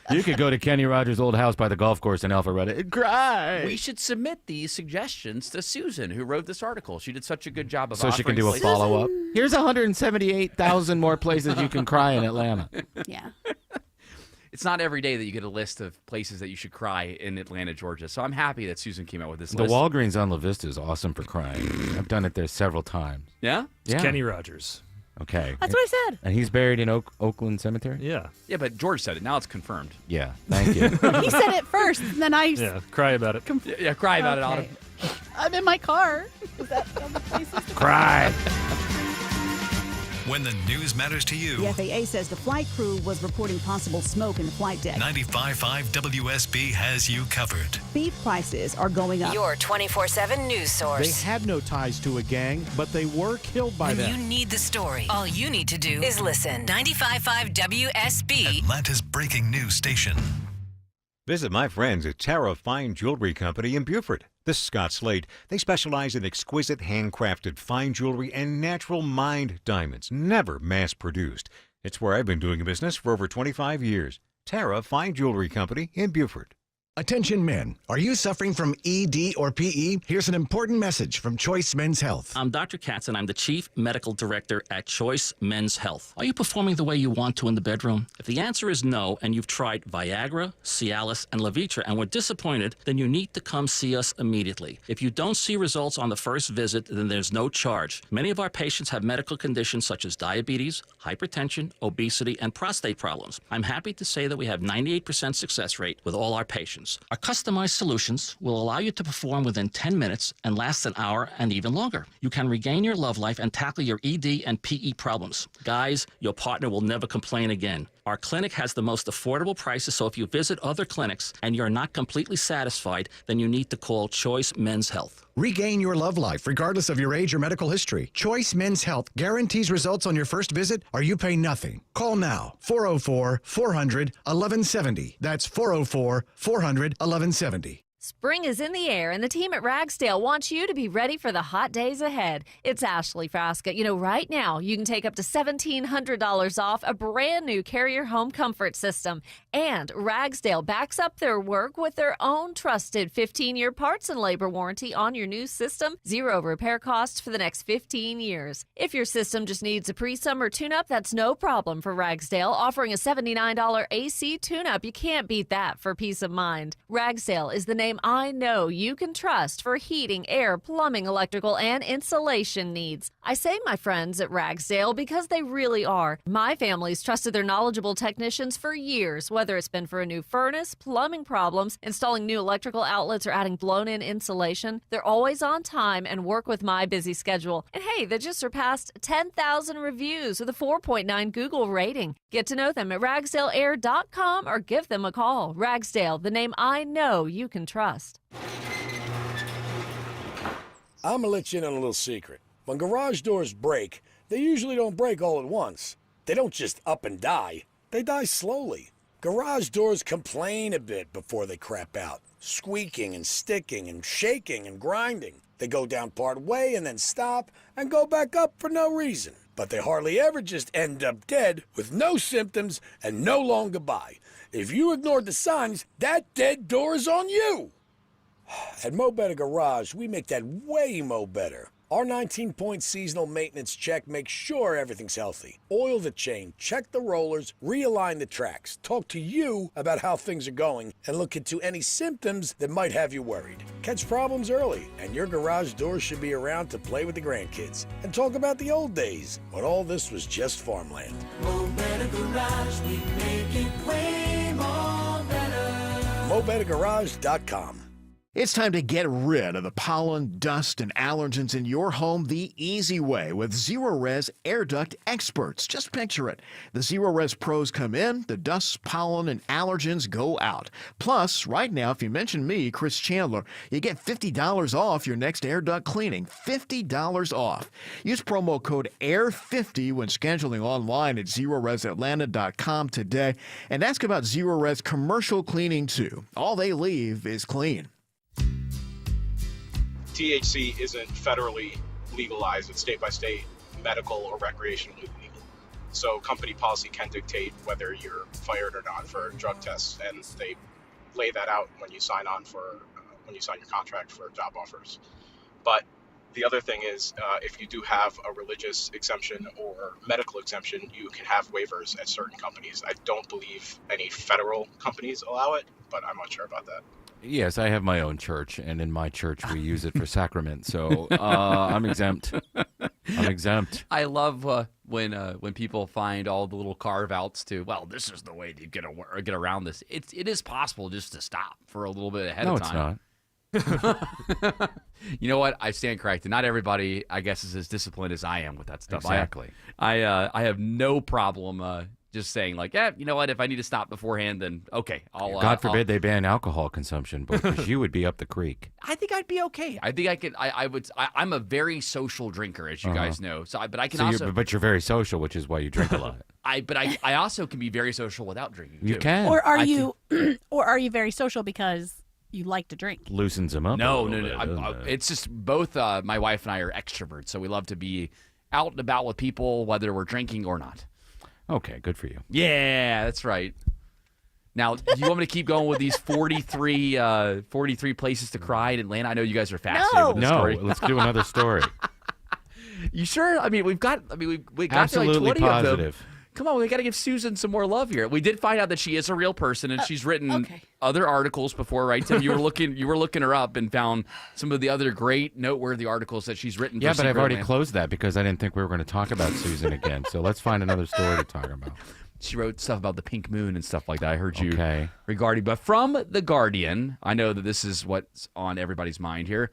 You could go to Kenny Rogers' old house by the golf course in Alpharetta and cry. We should submit these suggestions to Susan, who wrote this article. She did such a good job of So she can do a places. follow-up. Here's 178,000 more places you can cry in Atlanta. Yeah. It's not every day that you get a list of places that you should cry in Atlanta, Georgia. So I'm happy that Susan came out with this The list. Walgreens on La Vista is awesome for crying. I've done it there several times. Yeah? Yeah. Kenny Rogers. Okay. That's what I said. And he's buried in Oakland Cemetery? Yeah. Yeah, but George said it. Now it's confirmed. Yeah. Thank you. He said it first, and then I. Yeah, cry about it. Yeah, cry about it, Okay. Autumn. I'm in my car. Is that one of the places to Cry. When the news matters to you. The FAA says the flight crew was reporting possible smoke in the flight deck. 95.5 WSB has you covered. Beef prices are going up. Your 24/7 news source. They had no ties to a gang, but they were killed by When them. you need the story, all you need to do is listen. 95.5 WSB. Atlanta's breaking news station. Visit my friends at Tara Fine Jewelry Company in Beaufort. This is Scott Slade. They specialize in exquisite handcrafted fine jewelry and natural mined diamonds, never mass-produced. It's where I've been doing business for over 25 years. Tara Fine Jewelry Company in Beaufort. Attention men, are you suffering from ED or PE? Here's an important message from Choice Men's Health. I'm Dr. Katz, and I'm the Chief Medical Director at Choice Men's Health. Are you performing the way you want to in the bedroom? If the answer is no, and you've tried Viagra, Cialis, and Levitra and were disappointed, then you need to come see us immediately. If you don't see results on the first visit, then there's no charge. Many of our patients have medical conditions such as diabetes, hypertension, obesity, and prostate problems. I'm happy to say that we have 98% success rate with all our patients. Our customized solutions will allow you to perform within 10 minutes and last an hour and even longer. You can regain your love life and tackle your ED and PE problems. Guys, your partner will never complain again. Our clinic has the most affordable prices, so if you visit other clinics and you're not completely satisfied, then you need to call Choice Men's Health. Regain your love life regardless of your age or medical history. Choice Men's Health guarantees results on your first visit or you pay nothing. Call now, 404-400-1170. That's 404-400-1170. Spring is in the air, and the team at Ragsdale wants you to be ready for the hot days ahead. It's Ashley Frasca. You know, right now, you can take up to $1,700 off a brand new Carrier home comfort system. And Ragsdale backs up their work with their own trusted 15-year parts and labor warranty on your new system. 0 repair costs for the next 15 years. If your system just needs a pre-summer tune-up, that's no problem for Ragsdale, offering a $79 AC tune-up. You can't beat that for peace of mind. Ragsdale is the name I know you can trust for heating, air, plumbing, electrical, and insulation needs. I say my friends at Ragsdale because they really are. My family's trusted their knowledgeable technicians for years, whether it's been for a new furnace, plumbing problems, installing new electrical outlets, or adding blown-in insulation. They're always on time and work with my busy schedule. And hey, they just surpassed 10,000 reviews with a 4.9 Google rating. Get to know them at ragsdaleair.com or give them a call. Ragsdale, the name I know you can trust. I'm gonna let you in on a little secret. When garage doors break, they usually don't break all at once. They don't just up and die. They die slowly. Garage doors complain a bit before they crap out, squeaking and sticking and shaking and grinding. They go down part way and then stop and go back up for no reason. But they hardly ever just end up dead with no symptoms and no long goodbye. If you ignored the signs, that dead door is on you. At Mo Better Garage, we make that way mo better. Our 19-point seasonal maintenance check makes sure everything's healthy. Oil the chain, check the rollers, realign the tracks, talk to you about how things are going, and look into any symptoms that might have you worried. Catch problems early, and your garage doors should be around to play with the grandkids. And talk about the old days, when all this was just farmland. Mo Better Garage, we make it way more better. MoBetterGarage.com. It's time to get rid of the pollen, dust, and allergens in your home the easy way with Zero-Res Air Duct Experts. Just picture it. The Zero-Res pros come in, the dust, pollen, and allergens go out. Plus, right now, if you mention me, Chris Chandler, you get $50 off your next air duct cleaning. $50 off. Use promo code AIR50 when scheduling online at ZeroResAtlanta.com today and ask about Zero-Res commercial cleaning too. All they leave is clean. THC isn't federally legalized. It's state by state, medical or recreationally legal. So company policy can dictate whether you're fired or not for drug tests, and they lay that out when you sign on when you sign your contract for job offers. But the other thing is, if you do have a religious exemption or medical exemption, you can have waivers at certain companies. I don't believe any federal companies allow it, but I'm not sure about that. Yes, I have my own church, and in my church we use it for sacrament, so I'm exempt. I'm exempt. I love when people find all the little carve-outs to, well, this is the way to get around this. It is possible just to stop for a little bit ahead of time. No, it's not. You know what? I stand corrected. Not everybody, I guess, is as disciplined as I am with that stuff. Exactly. I have no problem just saying, like, yeah, you know what? If I need to stop beforehand, then okay. God forbid they ban alcohol consumption, because you would be up the creek. I think I'd be okay. I think I could. I'm a very social drinker, as you guys know. So, but I can also. But you're very social, which is why you drink a lot. I also can be very social without drinking. You too. can. Or are you? Or are you very social because you like to drink? Loosens them up. No. It's just both. My wife and I are extroverts, so we love to be out and about with people, whether we're drinking or not. Okay, good for you. Yeah, that's right. Now, do you want me to keep going with these 43 places to cry in Atlanta? I know you guys are fascinated with this story. Let's do another story. You sure? I mean, we got absolutely to like 20 positive. Of them. Come on, we got to give Susan some more love here. We did find out that she is a real person, and she's written other articles before, right, Tim? You were looking her up and found some of the other great, noteworthy articles that she's written. Yeah, for but I've already Atlanta. closed that because I didn't think we were going to talk about Susan again. So let's find another story to talk about. She wrote stuff about the pink moon and stuff like that. I heard you regarding, but from The Guardian, I know that this is what's on everybody's mind here.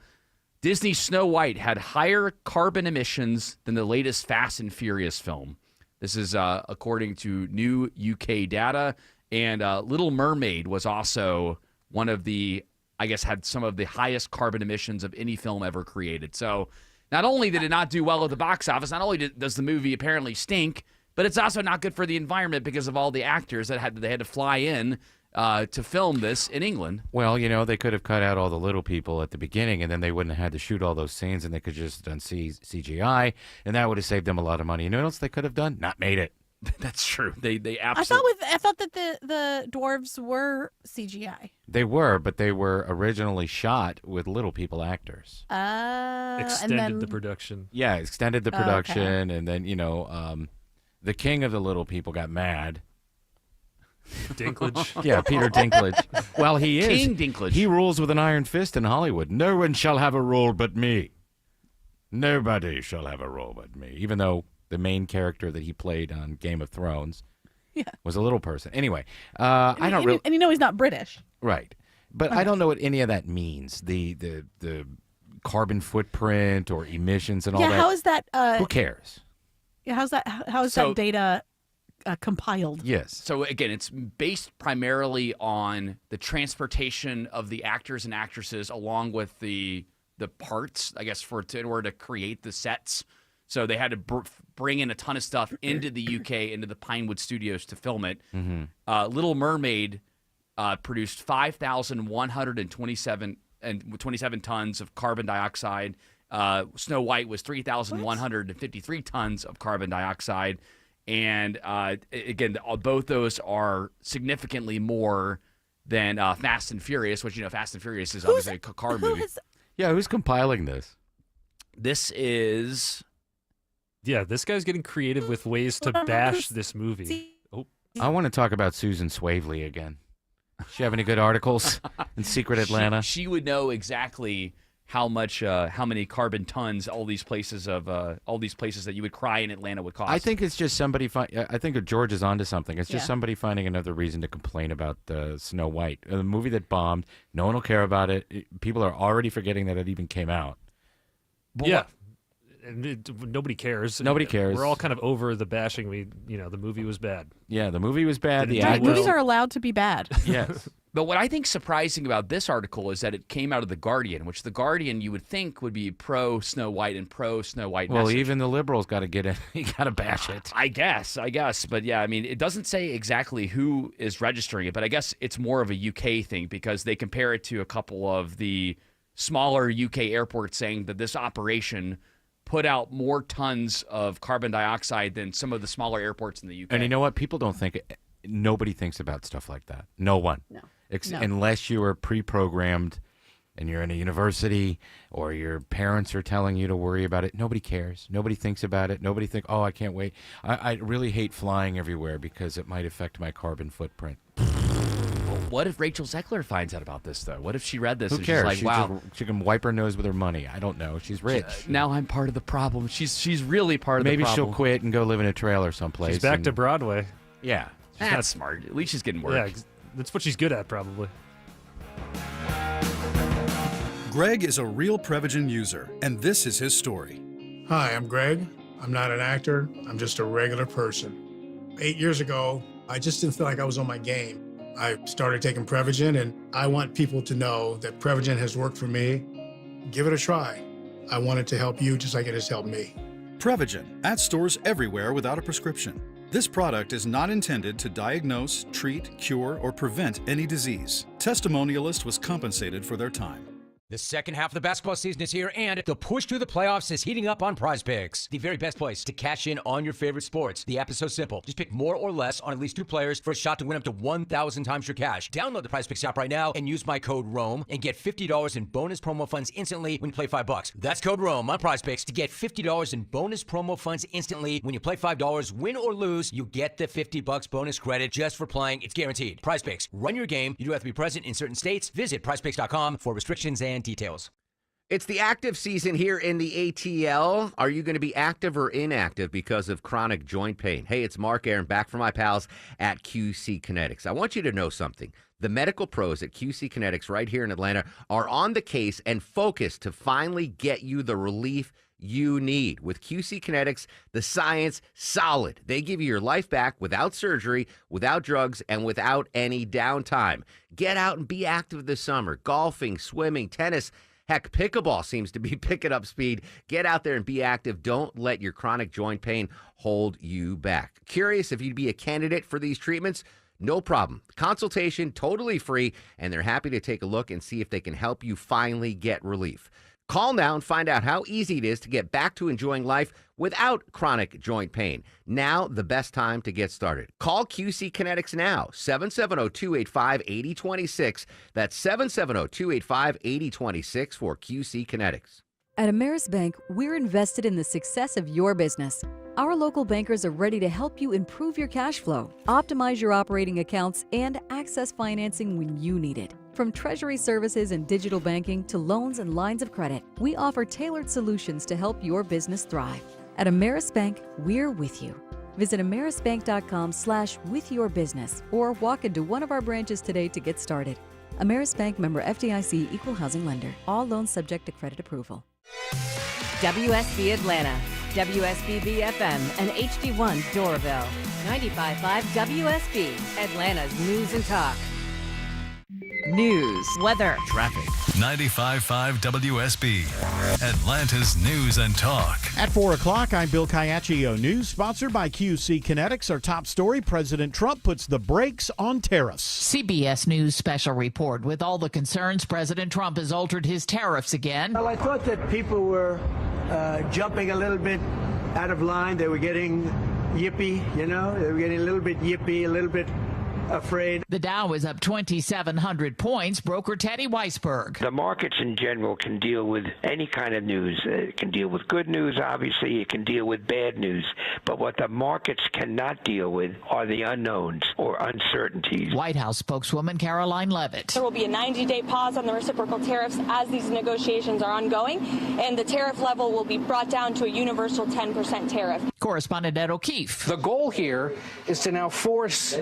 Disney's Snow White had higher carbon emissions than the latest Fast and Furious film. This is according to new UK data. And Little Mermaid was also one of the, I guess, had some of the highest carbon emissions of any film ever created. So not only did it not do well at the box office, not only does the movie apparently stink, but it's also not good for the environment because of all the actors that they had to fly in to film this in England. Well, they could have cut out all the little people at the beginning, and then they wouldn't have had to shoot all those scenes, and they could just done CGI, and that would have saved them a lot of money. You know what else they could have done? Not made it. That's true. They absolutely. I thought that the dwarves were CGI. They were, but they were originally shot with little people actors. Extended the production. Yeah, extended the production, and then the king of the little people got mad. Dinklage. Yeah, Peter Dinklage. Well, he is. King Dinklage. He rules with an iron fist in Hollywood. No one shall have a role but me. Nobody shall have a role but me. Even though the main character that he played on Game of Thrones was a little person. Anyway, I don't really... And he's not British. Right. But I don't know what any of that means. The carbon footprint or emissions and all that. Yeah, how is that... Who cares? Yeah, how is that data... compiled. Yes. So again, it's based primarily on the transportation of the actors and actresses along with the parts, I guess, in order to create the sets. So they had to bring in a ton of stuff into the UK, into the Pinewood Studios to film it. Little Mermaid produced 5,127 tons of carbon dioxide. Snow White was 3,153 tons of carbon dioxide. And again, both those are significantly more than Fast and Furious, which, Fast and Furious is obviously a car movie. Yeah, who's compiling this? This is... Yeah, this guy's getting creative with ways to bash this movie. Oh, I want to talk about Susan Swavely again. Does she have any good articles in Secret Atlanta? She would know exactly how many carbon tons all these places that you would cry in Atlanta would cost. I think it's just somebody. I think George is onto something. It's just somebody finding another reason to complain about Snow White, the movie that bombed. No one will care about it. People are already forgetting that it even came out. But yeah. And nobody cares. Nobody cares. We're all kind of over the bashing. The movie was bad. Yeah, the movie was bad. Movies are allowed to be bad. Yes. But what I think surprising about this article is that it came out of The Guardian, which The Guardian you would think would be pro Snow White and pro Snow White Well, message. even the liberals got to get in. You got to bash it. I guess. But yeah, I mean, it doesn't say exactly who is registering it, but I guess it's more of a UK thing because they compare it to a couple of the smaller UK airports saying that this operation put out more tons of carbon dioxide than some of the smaller airports in the UK. And you know what? People don't think. Nobody thinks about stuff like that. No one. No. Unless you are pre-programmed and you're in a university or your parents are telling you to worry about it. Nobody cares. Nobody thinks about it. Nobody think, oh, I can't wait. I really hate flying everywhere because it might affect my carbon footprint. What if Rachel Zegler finds out about this, though? What if she read this Who and cares? she's like, wow. She can wipe her nose with her money. I don't know. She's rich. Now I'm part of the problem. She's really part of the Maybe problem. she'll quit and go live in a trailer someplace. She's back to Broadway. Yeah. That's smart. At least she's getting work. Yeah, that's what she's good at, probably. Greg is a real Prevagen user, and this is his story. Hi, I'm Greg. I'm not an actor. I'm just a regular person. 8 years ago, I just didn't feel like I was on my game. I started taking Prevagen, and I want people to know that Prevagen has worked for me. Give it a try. I want it to help you just like it has helped me. Prevagen, at stores everywhere without a prescription. This product is not intended to diagnose, treat, cure, or prevent any disease. Testimonialist was compensated for their time. The second half of the basketball season is here, and the push to the playoffs is heating up on PrizePicks, the very best place to cash in on your favorite sports. The app is so simple. Just pick more or less on at least 2 players for a shot to win up to 1,000 times your cash. Download the PrizePicks app right now and use my code ROAM and get $50 in bonus promo funds instantly when you play $5. That's code ROAM on PrizePicks to get $50 in bonus promo funds instantly when you play $5. Win or lose, you get the $50 bonus credit just for playing. It's guaranteed. PrizePicks. Run your game. You do have to be present in certain states. Visit PrizePicks.com for restrictions and details. It's the active season here in the ATL. Are you going to be active or inactive because of chronic joint pain? Hey, it's Mark Aaron back from my pals at QC Kinetics. I want you to know something. The medical pros at QC Kinetics right here in Atlanta are on the case and focused to finally get you the relief you need. With QC Kinetics, the science solid. They give you your life back without surgery, without drugs, and without any downtime. Get out and be active this summer. Golfing, swimming, tennis. Heck, pickleball seems to be picking up speed. Get out there and be active. Don't let your chronic joint pain hold you back. Curious if you'd be a candidate for these treatments? No problem. Consultation totally free, and they're happy to take a look and see if they can help you finally get relief. Call now and find out how easy it is to get back to enjoying life without chronic joint pain. Now, the best time to get started. Call QC Kinetics now, 770-285-8026. That's 770-285-8026 for QC Kinetics. At Ameris Bank, we're invested in the success of your business. Our local bankers are ready to help you improve your cash flow, optimize your operating accounts, and access financing when you need it. From treasury services and digital banking to loans and lines of credit, we offer tailored solutions to help your business thrive. At Ameris Bank, we're with you. Visit amerisbank.com/withyourbusiness or walk into one of our branches today to get started. Ameris Bank, member FDIC, equal housing lender. All loans subject to credit approval. WSB Atlanta, WSBB FM, and HD1 Doraville. 95.5 WSB, Atlanta's News and Talk. news, weather, traffic. 95.5 WSB, Atlanta's News and Talk. At 4 o'clock, I'm Bill Caiaccio. News sponsored by QC Kinetics. Our top story, President Trump puts the brakes on tariffs. CBS News special report. With all the concerns, President Trump has altered his tariffs again. Well, I thought that people were jumping a little bit out of line. They were getting yippy, they were getting a little bit yippy, a little bit afraid. The Dow is up 2,700 points. Broker Teddy Weisberg. The markets in general can deal with any kind of news. It can deal with good news, obviously. It can deal with bad news. But what the markets cannot deal with are the unknowns or uncertainties. White House spokeswoman Caroline Leavitt. There will be a 90-day pause on the reciprocal tariffs as these negotiations are ongoing, and the tariff level will be brought down to a universal 10% tariff. Correspondent Ed O'Keefe. The goal here is to now force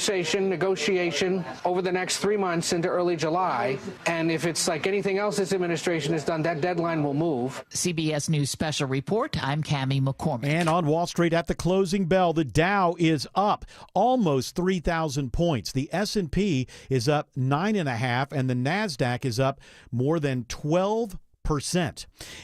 negotiation over the next 3 months into early July. And if it's like anything else this administration has done, that deadline will move. CBS News special report. I'm Cammie McCormick. And on Wall Street at the closing bell, the Dow is up almost 3,000 points. The S&P is up 9.5%, and the NASDAQ is up more than 12%.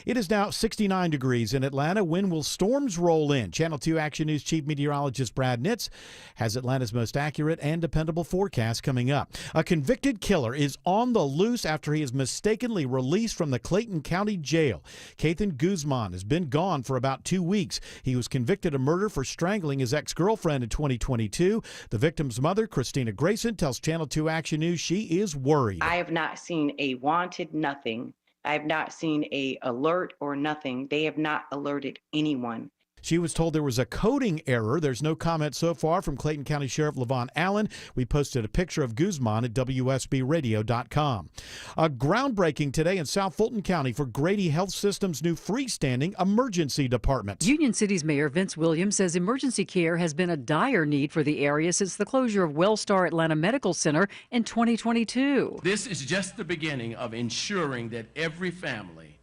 It is now 69 degrees in Atlanta. When will storms roll in? Channel 2 Action News Chief Meteorologist Brad Nitz has Atlanta's most accurate and dependable forecast coming up. A convicted killer is on the loose after he is mistakenly released from the Clayton County Jail. Kathan Guzman has been gone for about 2 weeks. He was convicted of murder for strangling his ex-girlfriend in 2022. The victim's mother, Christina Grayson, tells Channel 2 Action News she is worried. I have not seen a wanted nothing. I have not seen a alert or nothing. They have not alerted anyone. She was told there was a coding error. There's no comment so far from Clayton County Sheriff Levon Allen. We posted a picture of Guzman at WSBradio.com. A groundbreaking today in South Fulton County for Grady Health System's new freestanding emergency department. Union City's Mayor Vince Williams says emergency care has been a dire need for the area since the closure of Wellstar Atlanta Medical Center in 2022. This is just the beginning of ensuring that every family,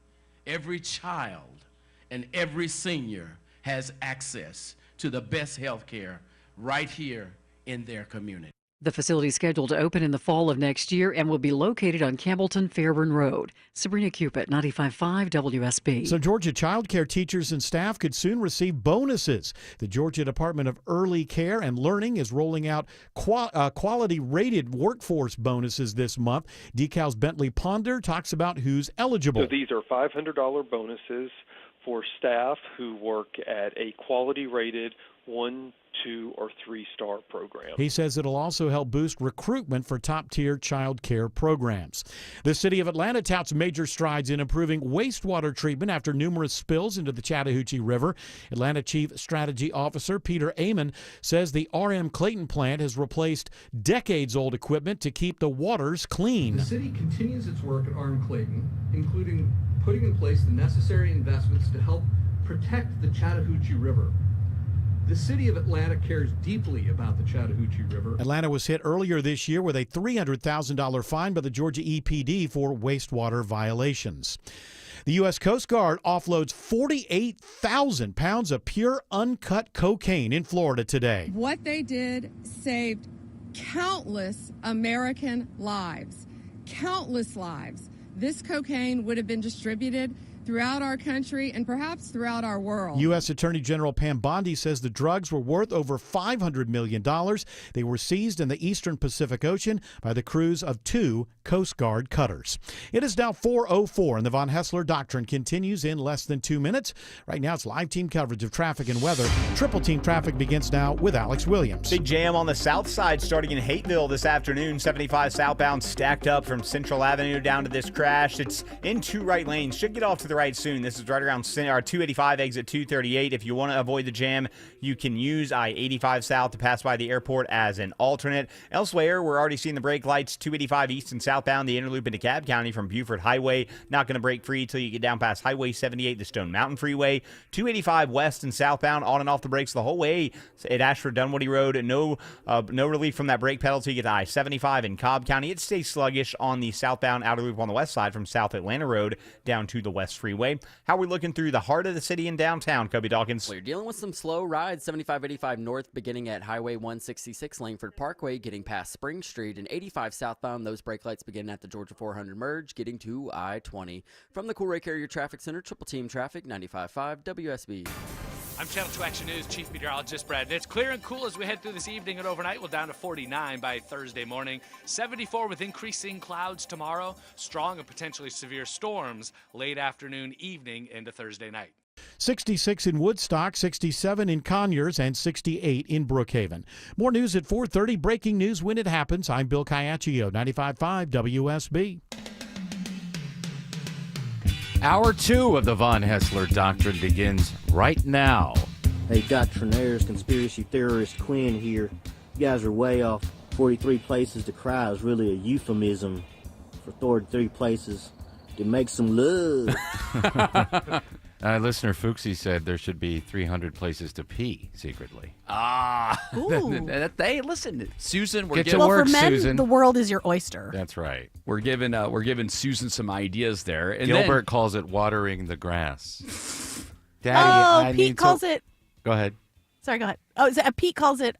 every child, and every senior has access to the best health care right here in their community. The facility is scheduled to open in the fall of next year and will be located on Campbellton Fairburn Road. Sabrina Cupid, 95.5 WSB. So Georgia child care teachers and staff could soon receive bonuses. The Georgia Department of Early Care and Learning is rolling out quality-rated workforce bonuses this month. DeKalb's Bentley Ponder talks about who's eligible. So these are $500 bonuses for staff who work at a quality-rated 1, 2, or 3-star program. He says it'll also help boost recruitment for top-tier child care programs. The city of Atlanta touts major strides in improving wastewater treatment after numerous spills into the Chattahoochee River. Atlanta Chief Strategy Officer Peter Amon says the RM Clayton plant has replaced decades-old equipment to keep the waters clean. The city continues its work at RM Clayton, including putting in place the necessary investments to help protect the Chattahoochee River. The city of Atlanta cares deeply about the Chattahoochee River. Atlanta was hit earlier this year with a $300,000 fine by the Georgia EPD for wastewater violations. The U.S. Coast Guard offloads 48,000 pounds of pure uncut cocaine in Florida today. What they did saved countless American lives. Countless lives. This cocaine would have been distributed throughout our country and perhaps throughout our world. U.S. Attorney General Pam Bondi says the drugs were worth over $500 million. They were seized in the eastern Pacific Ocean by the crews of 2 Coast Guard cutters. It is now 4:04, and the Von Hessler Doctrine continues in less than 2 minutes. Right now, it's live team coverage of traffic and weather. Triple team traffic begins now with Alex Williams. Big jam on the south side starting in Hateville this afternoon. 75 southbound stacked up from Central Avenue down to this crash. It's in 2 right lanes. Should get off to the right soon. This is right around 285 exit 238. If you want to avoid the jam, you can use I-85 south to pass by the airport as an alternate. Elsewhere, we're already seeing the brake lights 285 east and southbound, the inner loop into DeKalb County from Buford Highway. Not going to break free till you get down past Highway 78, the Stone Mountain Freeway. 285 west and southbound, on and off the brakes the whole way at Ashford Dunwoody Road. No relief from that brake pedal till you get to I-75 in Cobb County. It stays sluggish on the southbound outer loop on the west side from South Atlanta Road down to the West Freeway. How are we looking through the heart of the city and downtown, Kobe Dawkins? Well, you're dealing with some slow rides. 7585 north beginning at Highway 166 Langford Parkway, getting past Spring Street, and 85 southbound. Those brake lights begin at the Georgia 400 merge, getting to I-20. From the Coolray Carrier Traffic Center, Triple Team Traffic, 95.5 WSB. I'm Channel 2 Action News Chief Meteorologist Brad. It's clear and cool as we head through this evening and overnight. We'll down to 49 by Thursday morning. 74 with increasing clouds tomorrow. Strong and potentially severe storms late afternoon, evening into Thursday night. 66 in Woodstock, 67 in Conyers, and 68 in Brookhaven. More news at 4:30. Breaking news when it happens. I'm Bill Caiaccio, 95.5 WSB. Hour 2 of the Von Hessler Doctrine begins right now. Hey, Doctrinaires, conspiracy theorist Quinn here. You guys are way off. 43 places to cry is really a euphemism for 43 places to make some love. Listener Fuchsie said there should be 300 places to pee secretly. Hey, listen, Susan, Get to work, for men, Susan. the world is your oyster. That's right. We're giving Susan some ideas there. And Gilbert calls it watering the grass. Daddy, I Pete need calls to... it. Go ahead. Sorry, go ahead. Oh, Pete calls it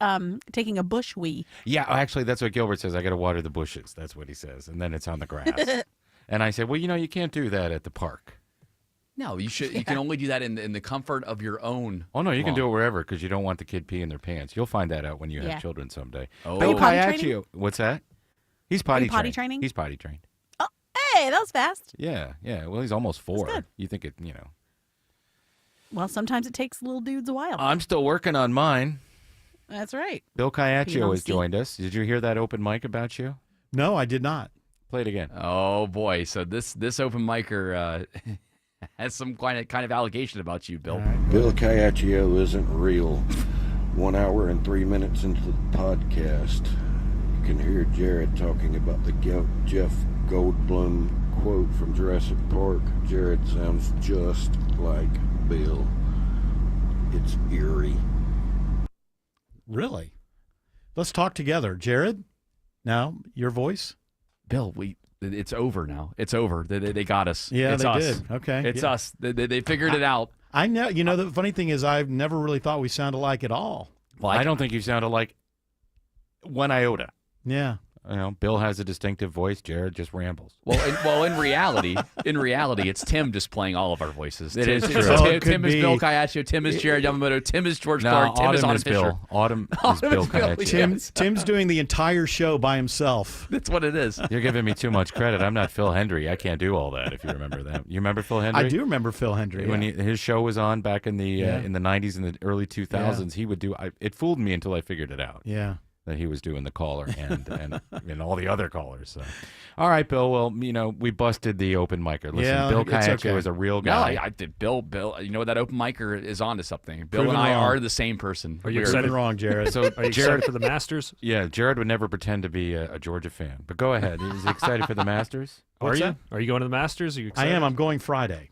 taking a bush wee. Yeah, actually, that's what Gilbert says. I got to water the bushes. That's what he says. And then it's on the grass. And I said, well, you can't do that at the park. No, you should. You can only do that in the comfort of your own. Oh, no, you can do it wherever because you don't want the kid peeing their pants. You'll find that out when you have Yeah. children someday. Oh. Bill Are you potty Caiaccio. training? What's that? He's potty potty trained. training? He's potty trained. Oh, hey, that was fast. Yeah. Well, he's almost 4. good. You think it, Well, sometimes it takes little dudes a while. I'm still working on mine. That's right. Bill Being on Caiaccio the has seat. joined us. Did you hear that open mic about you? No, I did not. Play it again. Oh boy! So this open micer has some kind of allegation about you, Bill. Bill Caiaccio isn't real. 1 hour and 3 minutes into the podcast, you can hear Jared talking about the Jeff Goldblum quote from Jurassic Park. Jared sounds just like Bill. It's eerie. Really? Let's talk together. Jared, now your voice. Bill, it's over now. It's over. They got us. Yeah, it's they us. did. Okay. It's Yeah. us. They figured it out. I know. The funny thing is I've never really thought we sounded alike at all. Well, I don't think you sounded like one iota. Yeah. Bill has a distinctive voice. Jared just rambles. Well, in reality, it's Tim just playing all of our voices. It is It's true. Tim is Bill Caiaccio. Tim is Jared Yamamoto. Tim is George No, Clark. Tim is Autumn Autumn is Fisher. Bill. Autumn is Bill Caiaccio. Tim's doing the entire show by himself. That's what it is. You're giving me too much credit. I'm not Phil Hendry. I can't do all that. If you remember that, you remember Phil Hendry? I do remember Phil Hendry. When yeah. his show was on back in the in the 90s and the early 2000s, he would do. It fooled me until I figured it out. Yeah. That he was doing the caller and all the other callers. So, all right, Bill. Well, we busted the open micer. Listen, Yeah, Bill it's Caiaccio okay. is a real No, guy. I did. Bill. You know what? That open micer is onto something. Bill Proven and I wrong. are the same person. Are you We're- excited? Wrong, Jared. So Are you excited for the Masters? Yeah, Jared would never pretend to be a Georgia fan. But go ahead. Is he excited for the Masters? Are you? that? Are you going to the Masters? Are you I excited? am. I'm going Friday.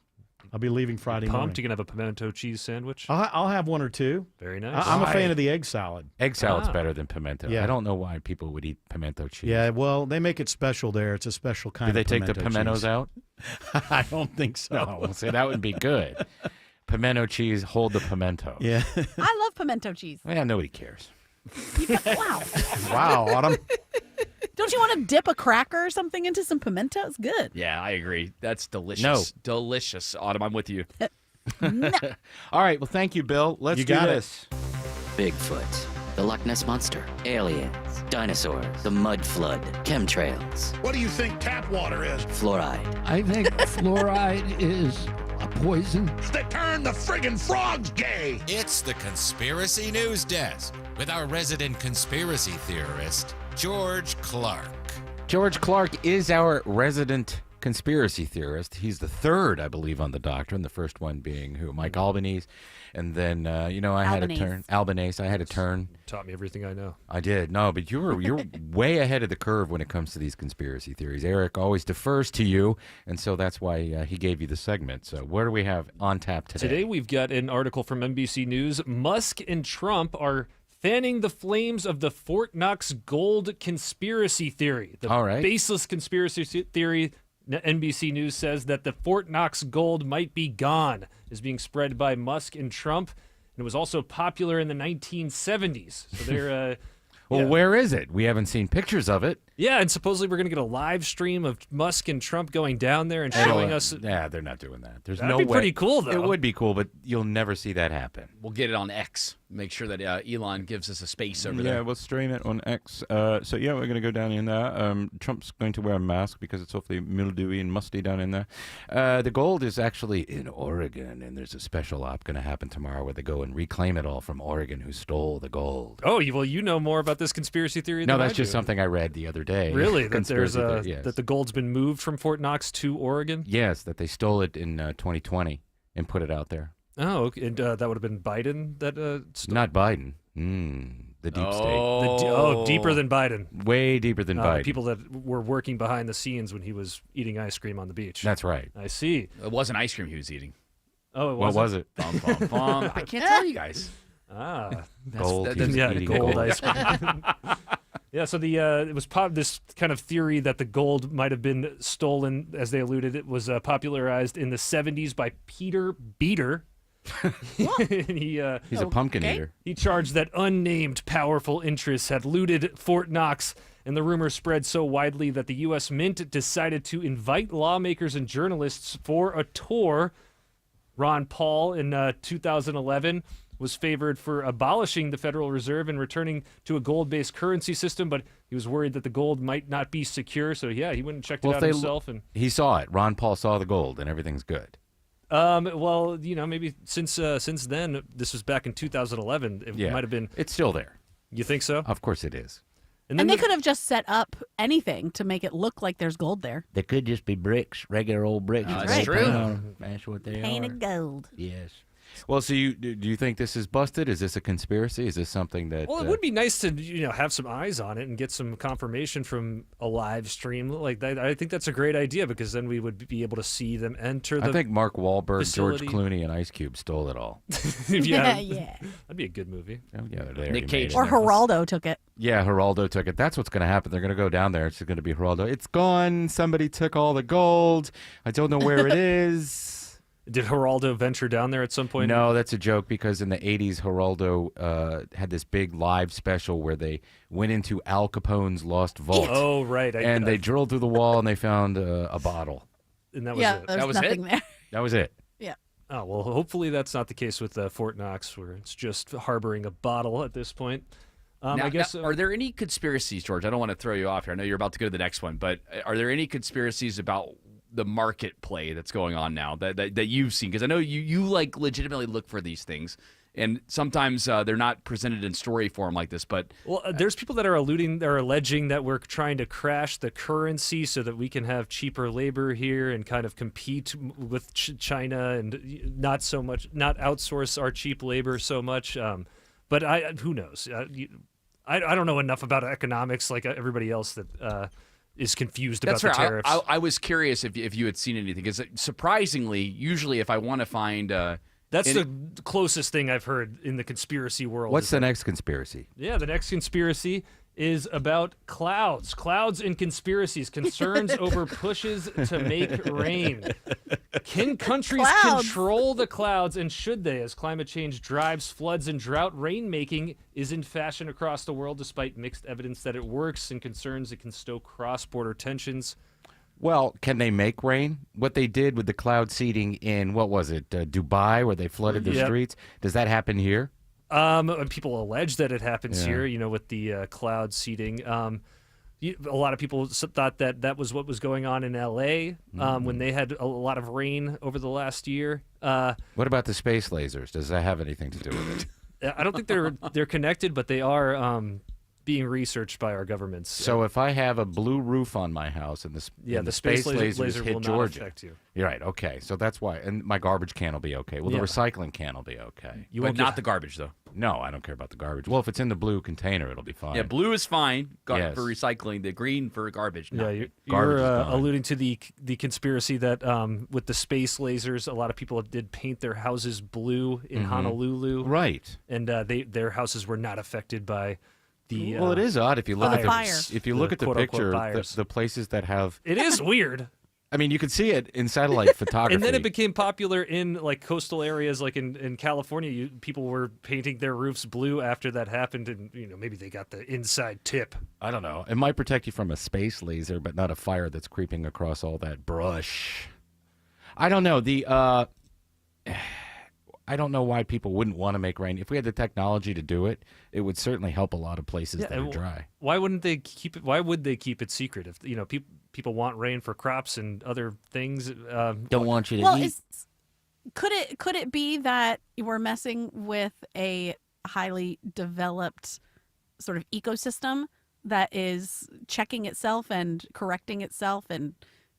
I'll be leaving Friday Pumped? morning. You can have a pimento cheese sandwich. I'll have one or two. Very nice. I'm a fan of the egg salad. Egg salad's Ah. better than pimento. Yeah. I don't know why people would eat pimento cheese. Yeah, well, they make it special there. It's a special kind Do they of take the pimento pimentos cheese. out? I don't think so. No, well, see, that would be good. Pimento cheese, hold the pimento. Yeah. I love pimento cheese. Yeah, nobody cares. Wow. Wow, Autumn. Don't you want to dip a cracker or something into some pimento? It's good. Yeah, I agree. That's delicious. No. Delicious. Autumn, I'm with you. All right, well, thank you, Bill. Let's You do got it. this. Bigfoot, the Loch Ness Monster, aliens, dinosaurs, the mud flood, chemtrails, What do you think tap water is? fluoride. I think fluoride is a poison. They turn the friggin' frogs gay. It's the Conspiracy News Desk with our resident conspiracy theorist, George Clark. George Clark is our resident conspiracy theorist. He's the third, I believe, on the Doctrine. The first one being who? Mike Albanese. And then, I had a turn. Albanese. I had a turn. Taught me everything I know. I did. No, but you're way ahead of the curve when it comes to these conspiracy theories. Eric always defers to you, and so that's why he gave you the segment. So what do we have on tap today? Today we've got an article from NBC News. Musk and Trump are fanning the flames of the Fort Knox gold conspiracy theory. The All right. baseless conspiracy theory NBC News says that the Fort Knox gold might be gone, is being spread by Musk and Trump, and it was also popular in the 1970s. So they're Well, where is it? We haven't seen pictures of it. yeah, and supposedly we're going to get a live stream of Musk and Trump going down there and showing us. Yeah, they're not doing that. There's That'd no be way. pretty cool, though. It would be cool, but you'll never see that happen. We'll get it on X. Make sure that Elon gives us a space over Yeah, there. we'll stream it on X. So yeah, we're going to go down in there. Trump's going to wear a mask because it's awfully mildewy and musty down in there. The gold is actually in Oregon, and there's a special op going to happen tomorrow where they go and reclaim it all from Oregon, who stole the gold. Oh, well, you know more about this conspiracy theory No, than that's I just do. something I read the other day. Really? That there's Conspiracy theory, yes. that the gold's been moved from Fort Knox to Oregon? Yes, that they stole it in 2020 and put it out there. Oh, okay. And that would have been Biden that stole. Not Biden. The deep state. Deeper than Biden. Way deeper than Biden. People that were working behind the scenes when he was eating ice cream on the beach. That's right. I see. It wasn't ice cream he was eating. Oh, it What wasn't? was it? Bum, bum, bum. I can't tell you guys. Gold. That's- He was Yeah, eating gold gold. ice cream. Yeah, so it was this kind of theory that the gold might have been stolen, as they alluded. It was popularized in the 70s by Peter Beater. And He's a pumpkin eater. He charged that unnamed powerful interests had looted Fort Knox, and the rumor spread so widely that the U.S. Mint decided to invite lawmakers and journalists for a tour. Ron Paul in 2011 was favored for abolishing the Federal Reserve and returning to a gold-based currency system, but he was worried that the gold might not be secure, so yeah, he went and checked it out himself. And he saw it. Ron Paul saw the gold, and everything's good. well, maybe since then, this was back in 2011, it might have been. It's still there. You think so? Of course it is. And they could have just set up anything to make it look like there's gold there. They could just be bricks, regular old bricks. That's true. That's what they Painted gold. Yes. Well, so do you think this is busted? Is this a conspiracy? Is this something that? Well, it would be nice to have some eyes on it and get some confirmation from a live stream like that. I think that's a great idea because then we would be able to see them enter the. I think Mark Wahlberg, facility. George Clooney, and Ice Cube stole it all. yeah, yeah. That'd be a good movie. Oh, yeah, they Nick already Cage. made it. Or Geraldo took it. Yeah, Geraldo took it. That's what's going to happen. They're going to go down there. It's going to be Geraldo. It's gone. Somebody took all the gold. I don't know where it is. Did Geraldo venture down there at some point? No, that's a joke because in the 80s, Geraldo had this big live special where they went into Al Capone's lost vault. Oh, right. And they drilled through the wall and they found a bottle. And that was Yeah, it. there's That was nothing it? there. That was it. Yeah. Oh, well, hopefully that's not the case with Fort Knox, where it's just harboring a bottle at this point. Now, I guess. are there any conspiracies, George? I don't want to throw you off here. I know you're about to go to the next one, but are there any conspiracies about the market play that's going on now that you've seen? Because I know you like legitimately look for these things, and sometimes they're not presented in story form like this. But there's people that are alleging that we're trying to crash the currency so that we can have cheaper labor here and kind of compete with China and not outsource our cheap labor so much. But who knows? I don't know enough about economics like everybody else that is confused about that's the right. tariffs. I was curious if you had seen anything, because surprisingly, usually if I want to find that's the closest thing I've heard in the conspiracy world. What's the next conspiracy? Yeah, the next conspiracy is about clouds. Clouds and conspiracies. Concerns over pushes to make rain. Can countries control the clouds, and should they, as climate change drives floods and drought? Rainmaking is in fashion across the world, despite mixed evidence that it works, and concerns it can stoke cross-border tensions. Well, can they make rain? What they did with the cloud seeding in, what was it, Dubai, where they flooded the streets? Does that happen here? People allege that it happens here, with the cloud seeding. A lot of people thought that was what was going on in L.A. When they had a lot of rain over the last year. What about the space lasers? Does that have anything to do with it? I don't think they're connected, but they are being researched by our governments. So if I have a blue roof on my house and the space lasers laser hit will Georgia, not affect you. You're right. Okay, so that's why, and my garbage can will be okay. Well, the recycling can will be okay. But not the garbage, though. No, I don't care about the garbage. Well, if it's in the blue container, it'll be fine. Yeah, blue is fine Yes. for recycling. The green for garbage. No. Yeah, Garbage you're is fine. alluding to the conspiracy that with the space lasers, a lot of people did paint their houses blue in Honolulu, right? And their houses were not affected by the. Well, it is odd if you look at fire. if you look at the quote-unquote picture, fires. the places that have It is weird. I mean, you could see it in satellite photography. And then it became popular in like coastal areas, like in California. People were painting their roofs blue after that happened, and maybe they got the inside tip. I don't know. It might protect you from a space laser, but not a fire that's creeping across all that brush. I don't know. I don't know why people wouldn't want to make rain. If we had the technology to do it, it would certainly help a lot of places that are dry. Why wouldn't they keep it? Why would they keep it secret? If people want rain for crops and other things, don't want you to eat. Could it be that we're messing with a highly developed sort of ecosystem that is checking itself and correcting itself and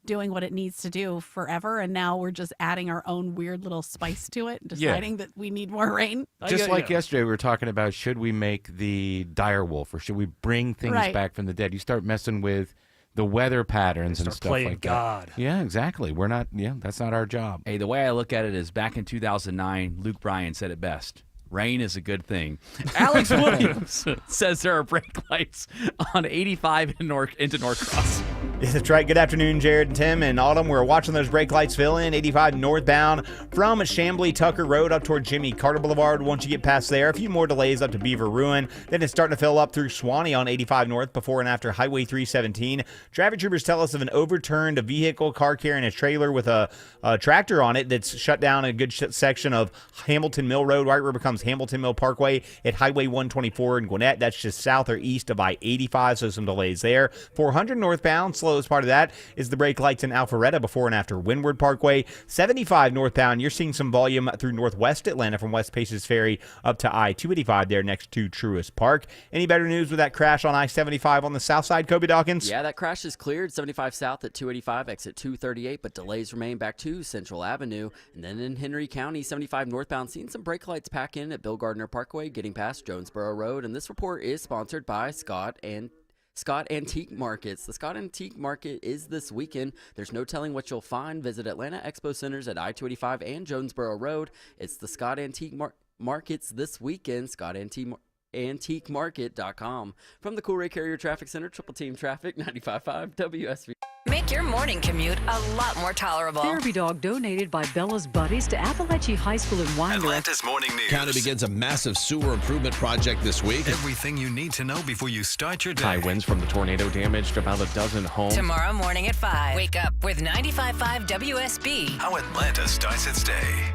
doing what it needs to do forever, and now we're just adding our own weird little spice to it, deciding that we need more rain? Just like yesterday, we were talking about, should we make the dire wolf, or should we bring things back from the dead? You start messing with the weather patterns and stuff like God. that. Yeah, exactly. We're not. Yeah, that's not our job. Hey, the way I look at it is, back in 2009, Luke Bryan said it best. Rain is a good thing. Alex Williams says there are brake lights on 85 into Norcross. Yeah, that's right. Good afternoon, Jared and Tim and Autumn. We're watching those brake lights fill in 85 northbound from Chamblee Tucker Road up toward Jimmy Carter Boulevard. Once you get past there, a few more delays up to Beaver Ruin. Then it's starting to fill up through Swanee on 85 north before and after Highway 317. Traffic troopers tell us of an overturned vehicle, car carrying a trailer with a tractor on it that's shut down a good section of Hamilton Mill Road, right where it becomes Hamilton Mill Parkway at Highway 124 in Gwinnett. That's just south or east of I-85, so some delays there. 400 northbound, slowest part of that is the brake lights in Alpharetta before and after Windward Parkway. 75 northbound, you're seeing some volume through northwest Atlanta from West Paces Ferry up to I-285 there next to Truist Park. Any better news with that crash on I-75 on the south side, Kobe Dawkins? Yeah, that crash is cleared. 75 south at 285, exit 238, but delays remain back to Central Avenue. And then in Henry County, 75 northbound, seeing some brake lights pack in at Bill Gardner Parkway, getting past Jonesboro Road. And this report is sponsored by Scott Antique Markets. The Scott Antique Market is this weekend. There's no telling what you'll find. Visit Atlanta Expo Centers at I-285 and Jonesboro Road. It's the Scott Antique Markets this weekend. ScottAntiqueMarket.com. From the Cool Ray Carrier Traffic Center, Triple Team Traffic, 95.5 WSV. Make your morning commute a lot more tolerable. Therapy dog donated by Bella's Buddies to Appalachia High School in Winder. Atlanta's Morning News. County begins a massive sewer improvement project this week. Everything you need to know before you start your day. High winds from the tornado damaged about a dozen homes. Tomorrow morning at 5. Wake up with 95.5 WSB. How Atlanta starts its day.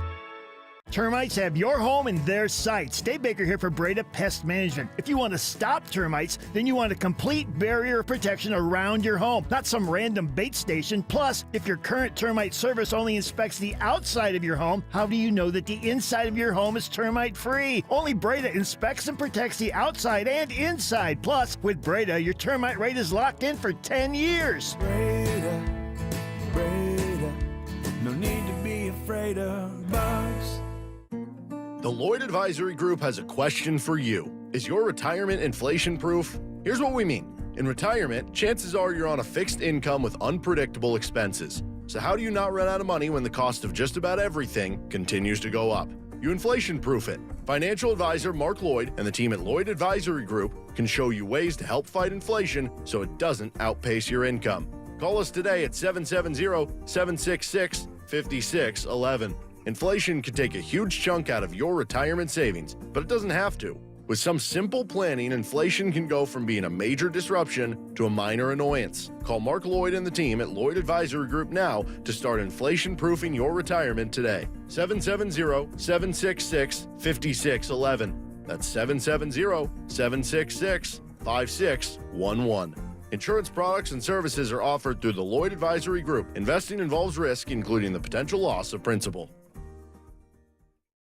Termites have your home in their sights. Dave Baker here for Breda Pest Management. If you want to stop termites, then you want a complete barrier of protection around your home, not some random bait station. Plus, if your current termite service only inspects the outside of your home, how do you know that the inside of your home is termite free? Only Breda inspects and protects the outside and inside. Plus, with Breda, your termite rate is locked in for 10 years. Breda, no need to be afraid of bugs. The Lloyd Advisory Group has a question for you. Is your retirement inflation-proof? Here's what we mean. In retirement, chances are you're on a fixed income with unpredictable expenses. So how do you not run out of money when the cost of just about everything continues to go up? You inflation-proof it. Financial advisor Mark Lloyd and the team at Lloyd Advisory Group can show you ways to help fight inflation so it doesn't outpace your income. Call us today at 770-766-5611. Inflation can take a huge chunk out of your retirement savings, but it doesn't have to. With some simple planning, inflation can go from being a major disruption to a minor annoyance. Call Mark Lloyd and the team at Lloyd Advisory Group now to start inflation-proofing your retirement today. 770-766-5611. That's 770-766-5611. Insurance products and services are offered through the Lloyd Advisory Group. Investing involves risk, including the potential loss of principal.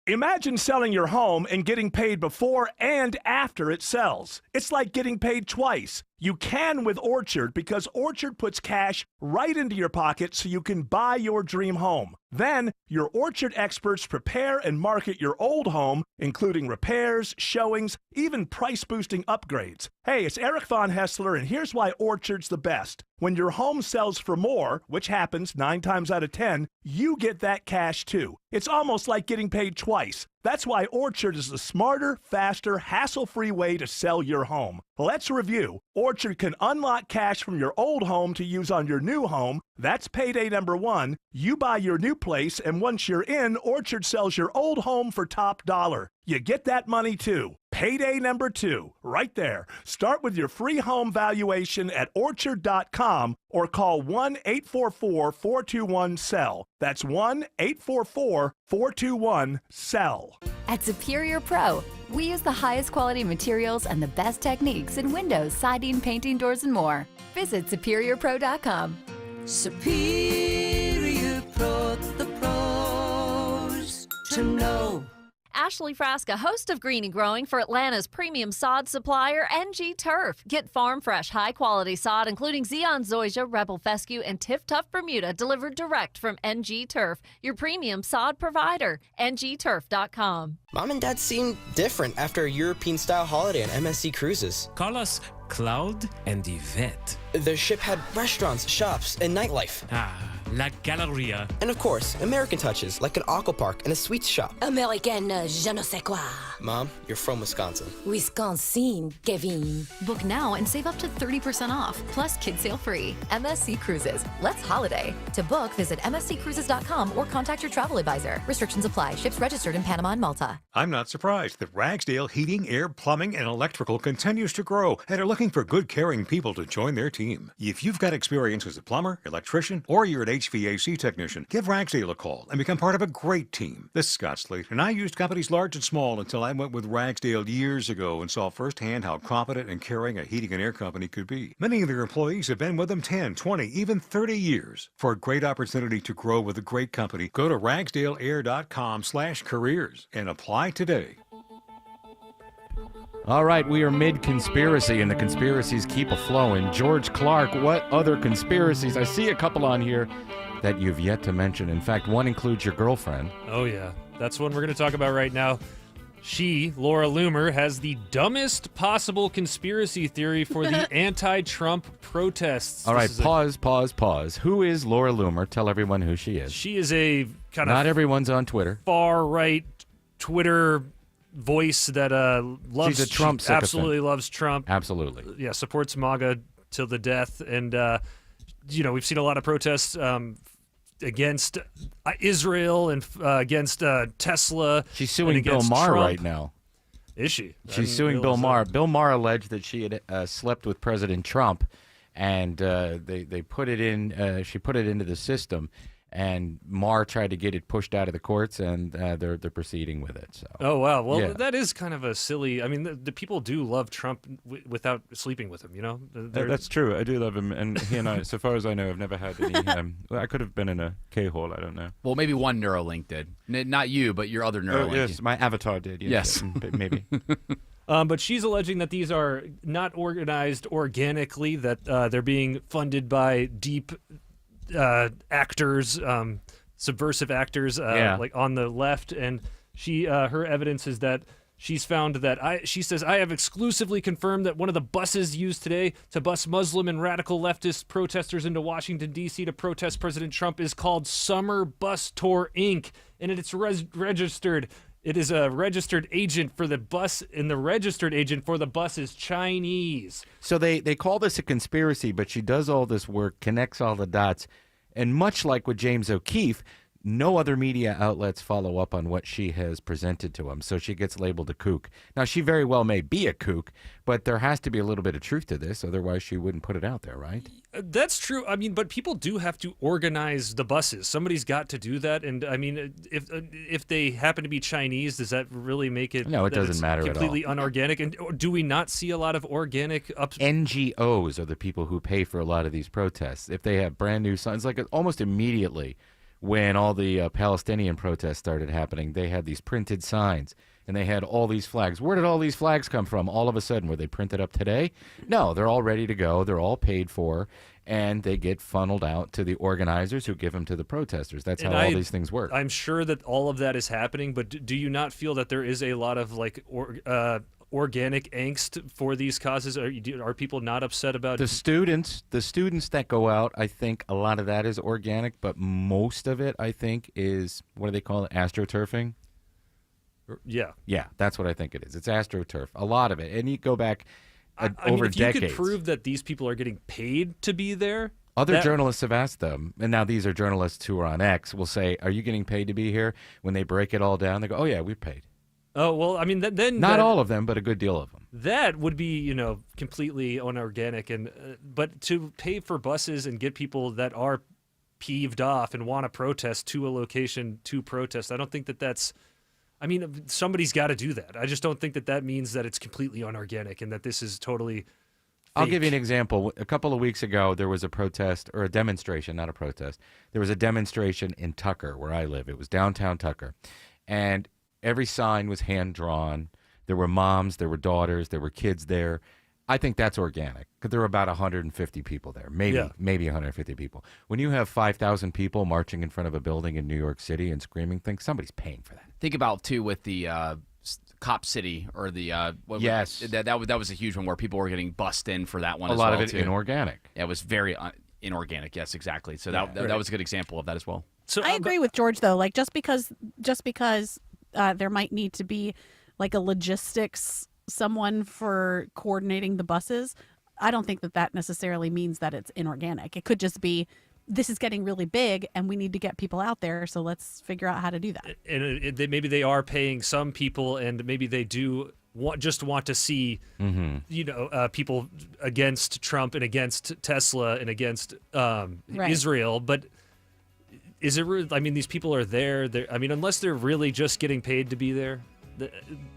Imagine selling your home and getting paid before and after it sells. It's like getting paid twice. You can with Orchard because Orchard puts cash right into your pocket so you can buy your dream home. Then, your Orchard experts prepare and market your old home, including repairs, showings, even price-boosting upgrades. Hey, it's Eric Von Hessler, and here's why Orchard's the best. When your home sells for more, which happens 9 times out of 10, you get that cash too. It's almost like getting paid twice. That's why Orchard is the smarter, faster, hassle-free way to sell your home. Let's review. Orchard can unlock cash from your old home to use on your new home, That's payday number 1. You buy your new place, and once you're in, Orchard sells your old home for top dollar. You get that money too. Payday number 2, right there. Start with your free home valuation at Orchard.com or call 1-844-421-SELL. That's 1-844-421-SELL. At Superior Pro, we use the highest quality materials and the best techniques in windows, siding, painting, doors, and more. Visit SuperiorPro.com. Superior Pro, the pros to know. Ashley Frasca, host of Green and Growing for Atlanta's premium sod supplier, NG Turf. Get farm fresh, high quality sod, including Zeon Zoysia, Rebel Fescue, and Tiff Tough Bermuda, delivered direct from NG Turf, your premium sod provider. NGTurf.com. Mom and Dad seem different after a European-style holiday on MSC Cruises. Call us Cloud and Yvette. The ship had restaurants, shops, and nightlife. La Galleria. And of course, American touches, like an aqua park and a sweets shop. American je ne sais quoi. Mom, you're from Wisconsin. Wisconsin, Kevin. Book now and save up to 30% off, plus kid sale free. MSC Cruises. Let's holiday. To book, visit msccruises.com or contact your travel advisor. Restrictions apply. Ships registered in Panama and Malta. I'm not surprised that Ragsdale Heating, Air, Plumbing, and Electrical continues to grow and are looking for good, caring people to join their team. If you've got experience as a plumber, electrician, or you're an HVAC technician, give Ragsdale a call and become part of a great team. This is Scott Slate, and I used companies large and small until I went with Ragsdale years ago and saw firsthand how competent and caring a heating and air company could be. Many of their employees have been with them 10, 20, even 30 years. For a great opportunity to grow with a great company, go to ragsdaleair.com/careers and apply today. All right, we are mid-conspiracy, and the conspiracies keep a-flowing. George Clark, what other conspiracies? I see a couple on here that you've yet to mention. In fact, one includes your girlfriend. Oh, yeah. That's one we're going to talk about right now. She, Laura Loomer, has the dumbest possible conspiracy theory for the anti-Trump protests. All right, pause. Who is Laura Loomer? Tell everyone who she is. She is a kind of... Not everyone's on Twitter. Far-right Twitter voice that loves... She's a Trump sycophant. Absolutely loves Trump. Absolutely. Yeah, supports MAGA till the death. And, we've seen a lot of protests against Israel and against Tesla. She's suing Bill Maher right now. Is she? She's suing Bill Maher. Bill Maher alleged that she had slept with President Trump, and they put it in. She put it into the system, and Maher tried to get it pushed out of the courts, and they're proceeding with it. So. Oh wow! Well, yeah. That is kind of a silly. I mean, the people do love Trump without sleeping with him. You know, that's true. I do love him, and he and I, so far as I know, have never had any. Well, I could have been in a K-hole. I don't know. Well, maybe one Neuralink did. Not you, but your other Neuralink. Oh, yes, my avatar did. Yes, maybe. But she's alleging that these are not organized organically. That they're being funded by deep actors, subversive actors, like on the left, and she her evidence is that she's found that she says, I have exclusively confirmed that one of the buses used today to bus Muslim and radical leftist protesters into Washington, D.C. to protest President Trump is called Summer Bus Tour, Inc., and it's registered. It is a registered agent for the bus, and the registered agent for the bus is Chinese. So they call this a conspiracy, but she does all this work, connects all the dots, and much like with James O'Keefe, no other media outlets follow up on what she has presented to them, so she gets labeled a kook. Now, she very well may be a kook, but there has to be a little bit of truth to this, otherwise she wouldn't put it out there, right? That's true. I mean, but people do have to organize the buses. Somebody's got to do that, and I mean, if they happen to be Chinese, does that really make it? No, it doesn't matter at all. Completely unorganic, and do we not see a lot of organic NGOs are the people who pay for a lot of these protests. If they have brand new signs, like almost immediately when all the Palestinian protests started happening, they had these printed signs, and they had all these flags. Where did all these flags come from all of a sudden? Were they printed up today? No, they're all ready to go. They're all paid for, and they get funneled out to the organizers who give them to the protesters. That's how all these things work. I'm sure that all of that is happening, but do you not feel that there is a lot of organic angst for these causes? Are people not upset about the students that go out? I think a lot of that is organic, but most of it, I think, is, what do they call it, astroturfing? Yeah, that's what I think it is. It's astroturf, a lot of it, and you go back over decades. If you could prove that these people are getting paid to be there, Other journalists have asked them, and now these are journalists who are on X, will say, are you getting paid to be here? When they break it all down, they go, oh, yeah, we're paid. Oh, well, I mean, then... Not all of them, but a good deal of them. That would be, completely unorganic. But to pay for buses and get people that are peeved off and want to protest to a location to protest, I don't think that's... I mean, somebody's got to do that. I just don't think that means that it's completely unorganic and that this is totally... I'll give you an example. A couple of weeks ago, there was a protest, or a demonstration, not a protest. There was a demonstration in Tucker, where I live. It was downtown Tucker. And every sign was hand-drawn. There were moms, there were daughters, there were kids there. I think that's organic, because there were about 150 people there, maybe 150 people. When you have 5,000 people marching in front of a building in New York City and screaming things, somebody's paying for that. Think about, too, with the Cop City, or the yes, that was a huge one where people were getting bussed in for that one. A as lot well, of it too. Inorganic. Yeah, it was very inorganic. Yes, exactly. So that was a good example of that as well. So I agree with George though. Like just because there might need to be like a logistics someone for coordinating the buses, I don't think that necessarily means that it's inorganic. It could just be, this is getting really big and we need to get people out there, so let's figure out how to do that. And maybe they are paying some people, and maybe they do want to see, people against Trump and against Tesla and against Israel. But is it really, I mean, these people are there. I mean, unless they're really just getting paid to be there.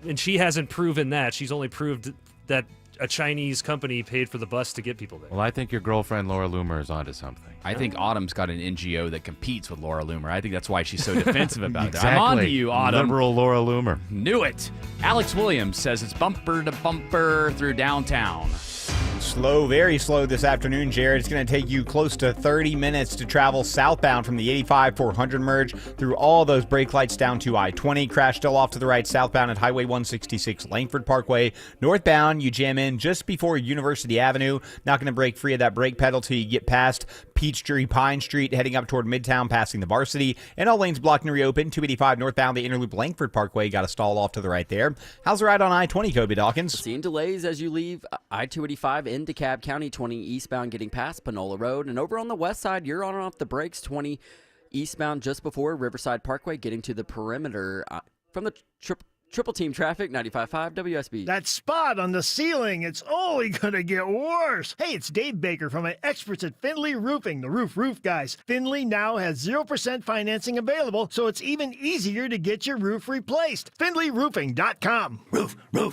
And she hasn't proven that. She's only proved that a Chinese company paid for the bus to get people there. Well, I think your girlfriend Laura Loomer is onto something. I think Autumn's got an NGO that competes with Laura Loomer. I think that's why she's so defensive about exactly. it. I'm on to you, Autumn. Liberal Laura Loomer. Knew it. Alex Williams says it's bumper to bumper through downtown. Slow, very slow this afternoon, Jared. It's going to take you close to 30 minutes to travel southbound from the 85-400 merge through all those brake lights down to I-20. Crash still off to the right southbound at Highway 166 Langford Parkway. Northbound, you jam in just before University Avenue. Not going to break free of that brake pedal till you get past Peachtree Pine Street, heading up toward Midtown, passing the Varsity. And all lanes blocked and reopened. 285 northbound, the Interloop Langford Parkway. Got a stall off to the right there. How's the ride on I-20, Kobe Dawkins? Seeing delays as you leave I-285 in DeKalb County, 20 eastbound getting past Panola Road. And over on the west side, you're on and off the brakes, 20 eastbound just before Riverside Parkway, getting to the perimeter from the Triple Team Traffic, 95.5 WSB. That spot on the ceiling, it's only going to get worse. Hey, it's Dave Baker from my experts at Findlay Roofing, the roof guys. Findlay now has 0% financing available, so it's even easier to get your roof replaced. FindlayRoofing.com. Roof. Whoa!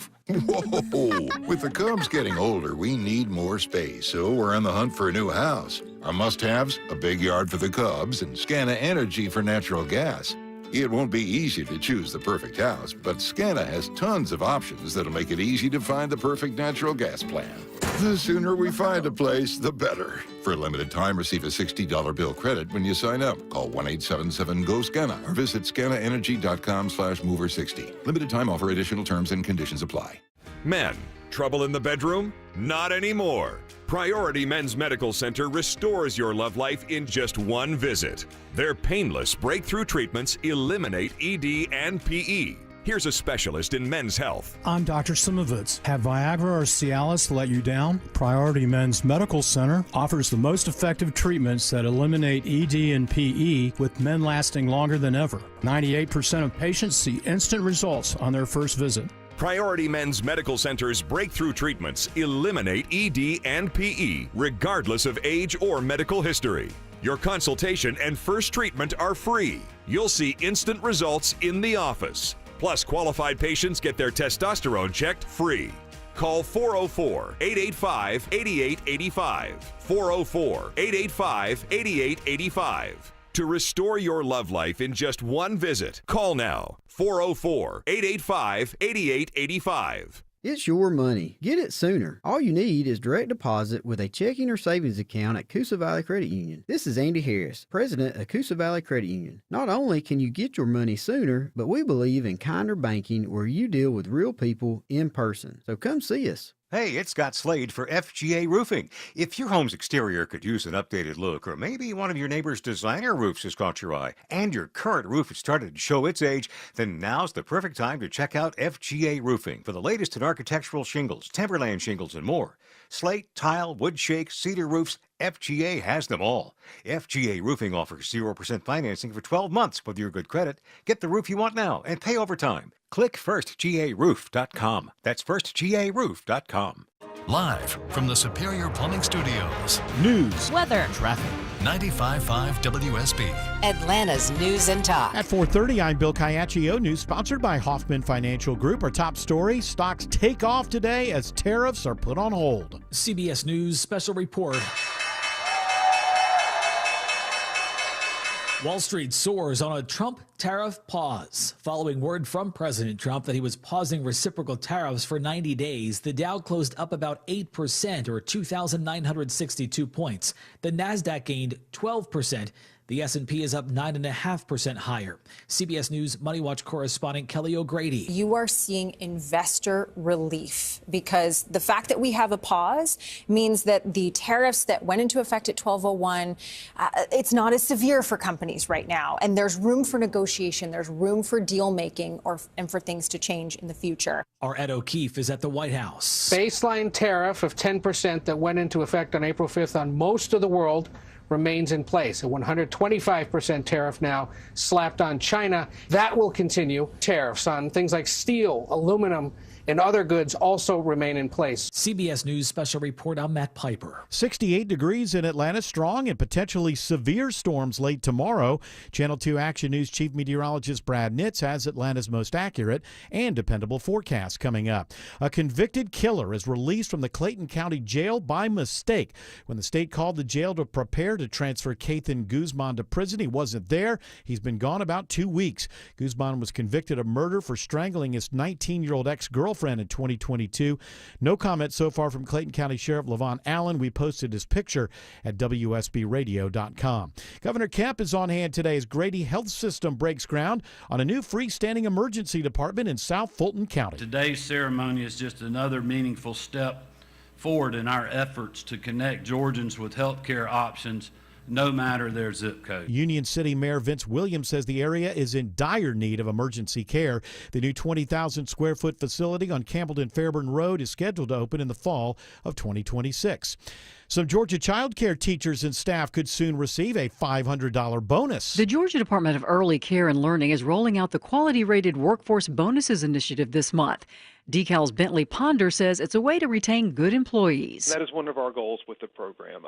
With the Cubs getting older, we need more space, so we're on the hunt for a new house. Our must-haves, a big yard for the Cubs and Scana Energy for natural gas. It won't be easy to choose the perfect house, but Scana has tons of options that'll make it easy to find the perfect natural gas plan. The sooner we find a place, the better. For a limited time, receive a $60 bill credit when you sign up. Call 1-877-GO-SCANA or visit scanaenergy.com/mover60. Limited time offer, additional terms and conditions apply. Men, trouble in the bedroom? Not anymore. Priority Men's Medical Center restores your love life in just one visit. Their painless breakthrough treatments eliminate ED and PE. Here's a specialist in men's health. I'm Dr. Simovitz. Have Viagra or Cialis let you down? Priority Men's Medical Center offers the most effective treatments that eliminate ED and PE, with men lasting longer than ever. 98% of patients see instant results on their first visit. Priority Men's Medical Center's breakthrough treatments eliminate ED and PE, regardless of age or medical history. Your consultation and first treatment are free. You'll see instant results in the office. Plus, qualified patients get their testosterone checked free. Call 404-885-8885. 404-885-8885. To restore your love life in just one visit, call now. 404-885-8885. It's your money. Get it sooner. All you need is direct deposit with a checking or savings account at Coosa Valley Credit Union. This is Andy Harris, president of Coosa Valley Credit Union. Not only can you get your money sooner, but we believe in kinder banking where you deal with real people in person. So come see us. Hey, it's Scott Slade for FGA Roofing. If your home's exterior could use an updated look, or maybe one of your neighbor's designer roofs has caught your eye, and your current roof has started to show its age, then now's the perfect time to check out FGA Roofing for the latest in architectural shingles, timberland shingles, and more. Slate, tile, wood shake, cedar roofs, FGA has them all. FGA Roofing offers 0% financing for 12 months with your good credit. Get the roof you want now and pay over time. Click firstgaroof.com. That's firstgaroof.com. Live from the Superior Plumbing Studios. News, weather, traffic. 95.5 WSB. Atlanta's News and Talk. At 4:30, I'm Bill Caiaccio. News sponsored by Hoffman Financial Group. Our top story, stocks take off today as tariffs are put on hold. CBS News special report. Wall Street soars on a Trump tariff pause. Following word from President Trump that he was pausing reciprocal tariffs for 90 days, the Dow closed up about 8% or 2,962 points. The Nasdaq gained 12%. The S&P is up 9.5% higher. CBS News Money Watch correspondent Kelly O'Grady. You are seeing investor relief because the fact that we have a pause means that the tariffs that went into effect at 12/01, it's not as severe for companies right now. And there's room for negotiation. There's room for deal making and for things to change in the future. Our Ed O'Keefe is at the White House. Baseline tariff of 10% that went into effect on April 5th on most of the world remains in place. A 125% tariff now slapped on China. That will continue. Tariffs on things like steel, aluminum, and other goods also remain in place. CBS News special report. I'm Matt Piper. 68 degrees in Atlanta, strong and potentially severe storms late tomorrow. Channel 2 Action News Chief Meteorologist Brad Nitz has Atlanta's most accurate and dependable forecast coming up. A convicted killer is released from the Clayton County Jail by mistake. When the state called the jail to prepare to transfer Kathan Guzman to prison, he wasn't there. He's been gone about 2 weeks. Guzman was convicted of murder for strangling his 19-year-old ex-girlfriend in 2022. No comment so far from Clayton County Sheriff Levon Allen. We posted his picture at WSBradio.com. Governor Kemp is on hand today as Grady Health System breaks ground on a new freestanding emergency department in South Fulton County. Today's ceremony is just another meaningful step forward in our efforts to connect Georgians with health care options no matter their zip code. Union City Mayor Vince Williams says the area is in dire need of emergency care. The new 20,000 square foot facility on Campbellton Fairburn Road is scheduled to open in the fall of 2026. Some Georgia child care teachers and staff could soon receive a $500 bonus. The Georgia Department of Early Care and Learning is rolling out the Quality Rated Workforce Bonuses Initiative this month. DeKal's Bentley Ponder says it's a way to retain good employees. That is one of our goals with the program.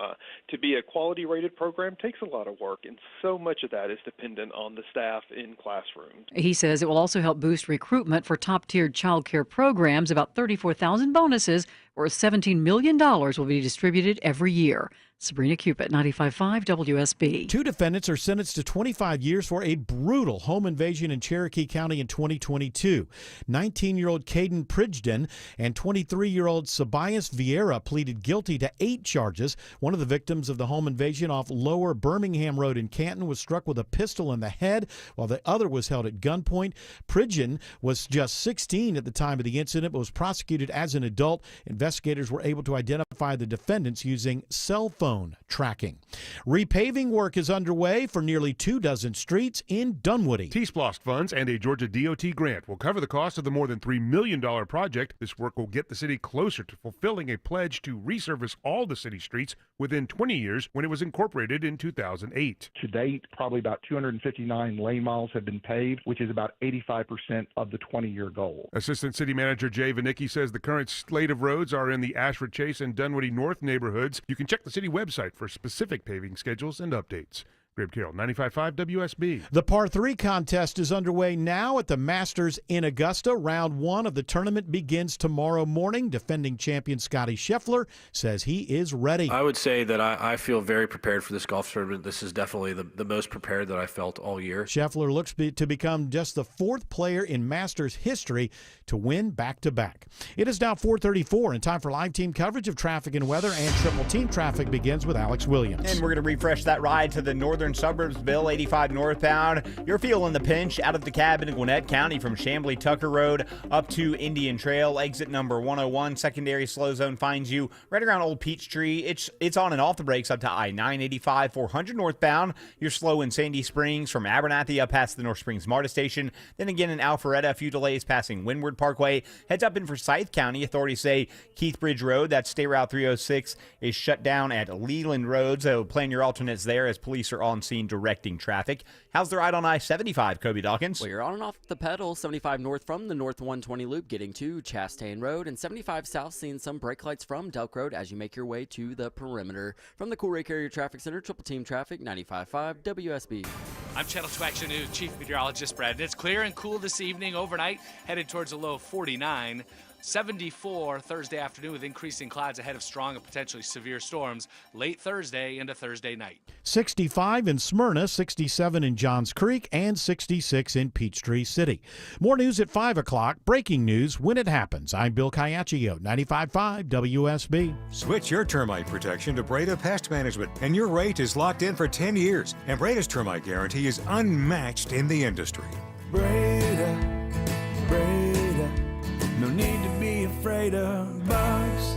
To be a quality rated program takes a lot of work, and so much of that is dependent on the staff in classrooms. He says it will also help boost recruitment for top-tiered child care programs. About 34,000 bonuses worth $17 million will be distributed every year. Sabrina Cupid, 95.5 WSB. 2 defendants are sentenced to 25 years for a brutal home invasion in Cherokee County in 2022. 19-year-old Caden Pridgeton and 23-year-old Sabias Vieira pleaded guilty to 8 charges. One of the victims of the home invasion off Lower Birmingham Road in Canton was struck with a pistol in the head, while the other was held at gunpoint. Pridgeton was just 16 at the time of the incident, but was prosecuted as an adult. Investigators were able to identify the defendants using cell phone tracking. Repaving work is underway for nearly 24 streets in Dunwoody. T-SPLOST funds and a Georgia DOT grant will cover the cost of the more than $3 million project. This work will get the city closer to fulfilling a pledge to resurface all the city streets within 20 years when it was incorporated in 2008. To date, probably about 259 lane miles have been paved, which is about 85% of the 20-year goal. Assistant City Manager Jay Vanicki says the current slate of roads are in the Ashford Chase and Dunwoody North neighborhoods. You can check the city website for specific paving schedules and updates. Grabe Carroll, 95.5 WSB. The Par 3 contest is underway now at the Masters in Augusta. Round 1 of the tournament begins tomorrow morning. Defending champion Scotty Scheffler says he is ready. I would say that I feel very prepared for this golf tournament. This is definitely the most prepared that I felt all year. Scheffler looks to become just the 4th player in Masters history to win back-to-back. It is now 4:34 and time for live team coverage of traffic and weather, and Triple Team traffic begins with Alex Williams. And we're going to refresh that ride to the northern southern Suburbsville, 85 northbound. You're feeling the pinch out of DeKalb in Gwinnett County from Chamblee Tucker Road up to Indian Trail. Exit number 101. Secondary slow zone finds you right around Old Peachtree. It's on and off the brakes up to I-985, 400 northbound. You're slow in Sandy Springs from Abernathy up past the North Springs MARTA station. Then again in Alpharetta, a few delays passing Windward Parkway. Heads up in Forsyth County. Authorities say Keith Bridge Road, that's State Route 306, is shut down at Leland Road. So plan your alternates there as police are on scene directing traffic. How's the ride on I-75, Kobe Dawkins? Well, you're on and off the pedal. 75 north from the North 120 loop getting to Chastain Road, and 75 south seeing some brake lights from Delk Road as you make your way to the perimeter. From the Coolray Carrier Traffic Center, Triple Team Traffic, 95.5 WSB. I'm Channel 2 Action News Chief Meteorologist Brad. It's clear and cool this evening. Overnight, headed towards a low of 49. 74 Thursday afternoon with increasing clouds ahead of strong and potentially severe storms late Thursday into Thursday night. 65 in Smyrna, 67 in Johns Creek, and 66 in Peachtree City. More news at 5 o'clock. Breaking news when it happens. I'm Bill Caiaccio, 95.5 WSB. Switch your termite protection to Breda Pest Management, and your rate is locked in for 10 years. And Breda's termite guarantee is unmatched in the industry. Breda, Breda, no need to be afraid of bugs.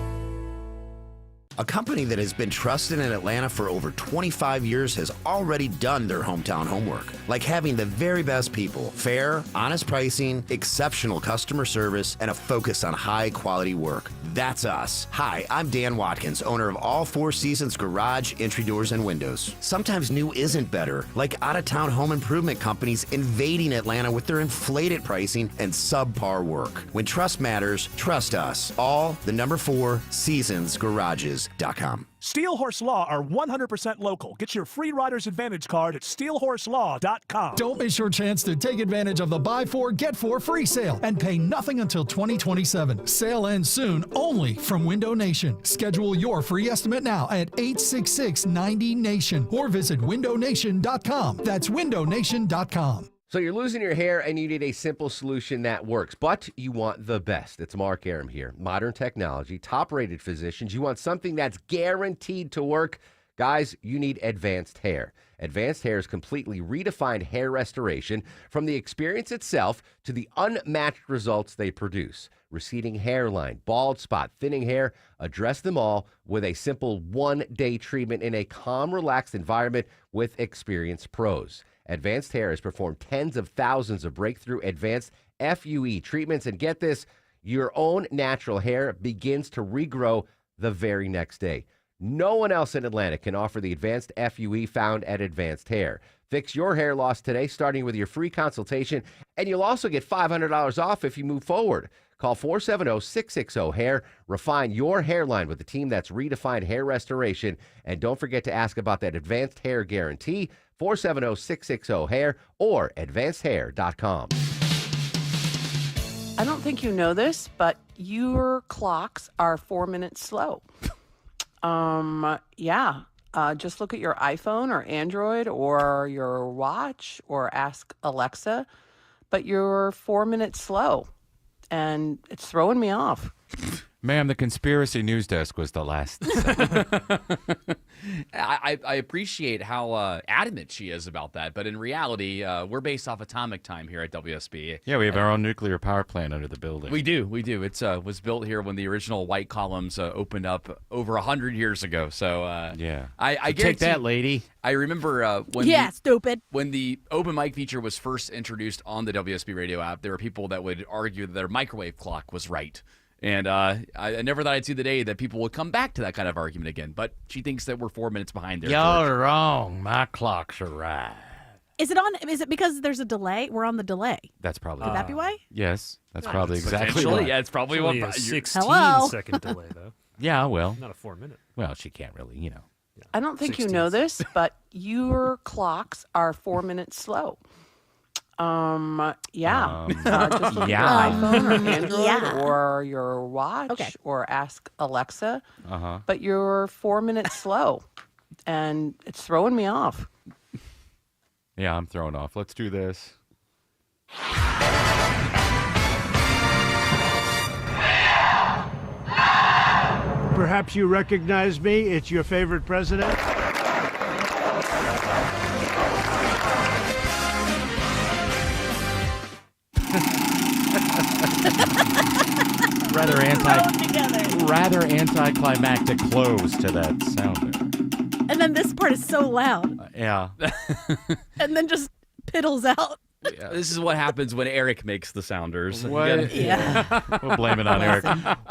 A company that has been trusted in Atlanta for over 25 years has already done their hometown homework, like having the very best people, fair, honest pricing, exceptional customer service, and a focus on high-quality work. That's us. Hi, I'm Dan Watkins, owner of All Four Seasons Garage, Entry Doors, and Windows. Sometimes new isn't better, like out-of-town home improvement companies invading Atlanta with their inflated pricing and subpar work. When trust matters, trust us. All the number 4 Seasons Garages. Steel Horse Law are 100% local. Get your free Rider's Advantage card at steelhorselaw.com. Don't miss your chance to take advantage of the Buy 4, Get 4 free sale and pay nothing until 2027. Sale ends soon only from Window Nation. Schedule your free estimate now at 866-90-NATION or visit windownation.com. That's windownation.com. So you're losing your hair and you need a simple solution that works, but you want the best. It's Mark Arum here. Modern technology, top-rated physicians. You want something that's guaranteed to work. Guys, you need Advanced Hair. Advanced Hair's completely redefined hair restoration, from the experience itself to the unmatched results they produce. Receding hairline, bald spot, thinning hair, address them all with a simple one-day treatment in a calm, relaxed environment with experienced pros. Advanced Hair has performed tens of thousands of breakthrough advanced FUE treatments, and get this, your own natural hair begins to regrow the very next day. No one else in Atlanta can offer the advanced FUE found at Advanced Hair. Fix your hair loss today, starting with your free consultation, and you'll also get $500 off if you move forward. Call 470-660-HAIR. Refine your hairline with a team that's redefined hair restoration. And don't forget to ask about that Advanced Hair Guarantee, 470-660-HAIR or advancedhair.com. I don't think you know this, but your clocks are 4 minutes slow. Just look at your iPhone or Android or your watch or ask Alexa, but you're 4 minutes slow. And it's throwing me off. Ma'am, the conspiracy news desk was the last. I appreciate how adamant she is about that, but in reality, we're based off atomic time here at WSB. Yeah, we have our own nuclear power plant under the building. We do. It was built here when the original white columns opened up over 100 years ago. So yeah, I take that, lady. I remember when the open mic feature was first introduced on the WSB radio app, there were people that would argue that their microwave clock was right. And I never thought I'd see the day that people would come back to that kind of argument again. But she thinks that we're 4 minutes behind there. Y'all are wrong. My clocks are right. Is it because there's a delay? We're on the delay. That's probably. Could that be why? Yes, that's probably exactly why. Yeah, it's probably what. A 16-second delay, though. Yeah, well. Not a 4 minute. Well, she can't really, Yeah. I don't think you know this, but your clocks are 4 minutes slow. Just look at your iPhone or Android or your watch or ask Alexa. But you're 4 minutes slow, and it's throwing me off. Yeah, I'm thrown off. Let's do this. Perhaps you recognize me. It's your favorite president. rather anticlimactic close to that sounder. And then this part is so loud. Yeah. And then just piddles out. Yeah. This is what happens when Eric makes the sounders. What? Yeah. We'll blame it on Eric.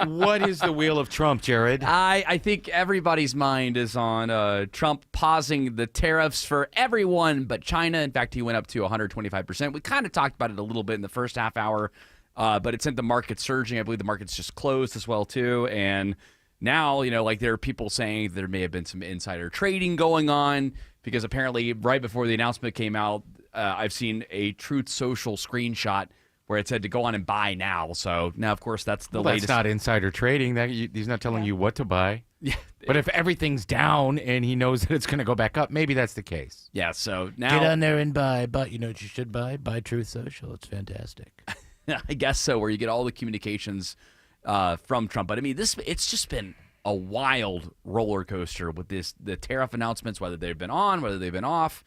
What is the wheel of Trump, Jared? I think everybody's mind is on Trump pausing the tariffs for everyone but China. In fact, he went up to 125%. We kind of talked about it a little bit in the first half hour, but it sent the market surging. I believe the market's just closed as well, too. And now, like there are people saying there may have been some insider trading going on because apparently right before the announcement came out, I've seen a Truth Social screenshot where it said to go on and buy now. So now, of course, that's the latest. That's not insider trading. He's not telling you what to buy. Yeah. But if everything's down and he knows that it's going to go back up, maybe that's the case. Yeah, so now... Get on there and buy. But you know what you should buy? Buy Truth Social. It's fantastic. I guess so, where you get all the communications from Trump. But, I mean, it's just been a wild roller coaster with the tariff announcements, whether they've been on, whether they've been off.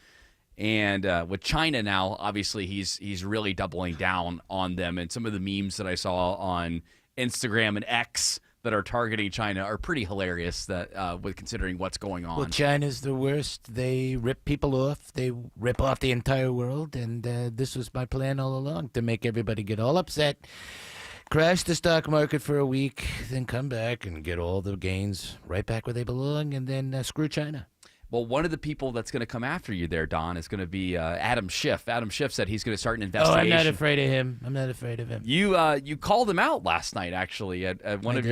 And with China now, obviously he's really doubling down on them. And some of the memes that I saw on Instagram and X that are targeting China are pretty hilarious. That with considering what's going on. Well, China's the worst. They rip people off. They rip off the entire world. And this was my plan all along, to make everybody get all upset, crash the stock market for a week, then come back and get all the gains right back where they belong, and then screw China. Well, one of the people that's going to come after you there, Don, is going to be Adam Schiff. Adam Schiff said he's going to start an investigation. Oh, I'm not afraid of him. I'm not afraid of him. You called him out last night, actually, at one of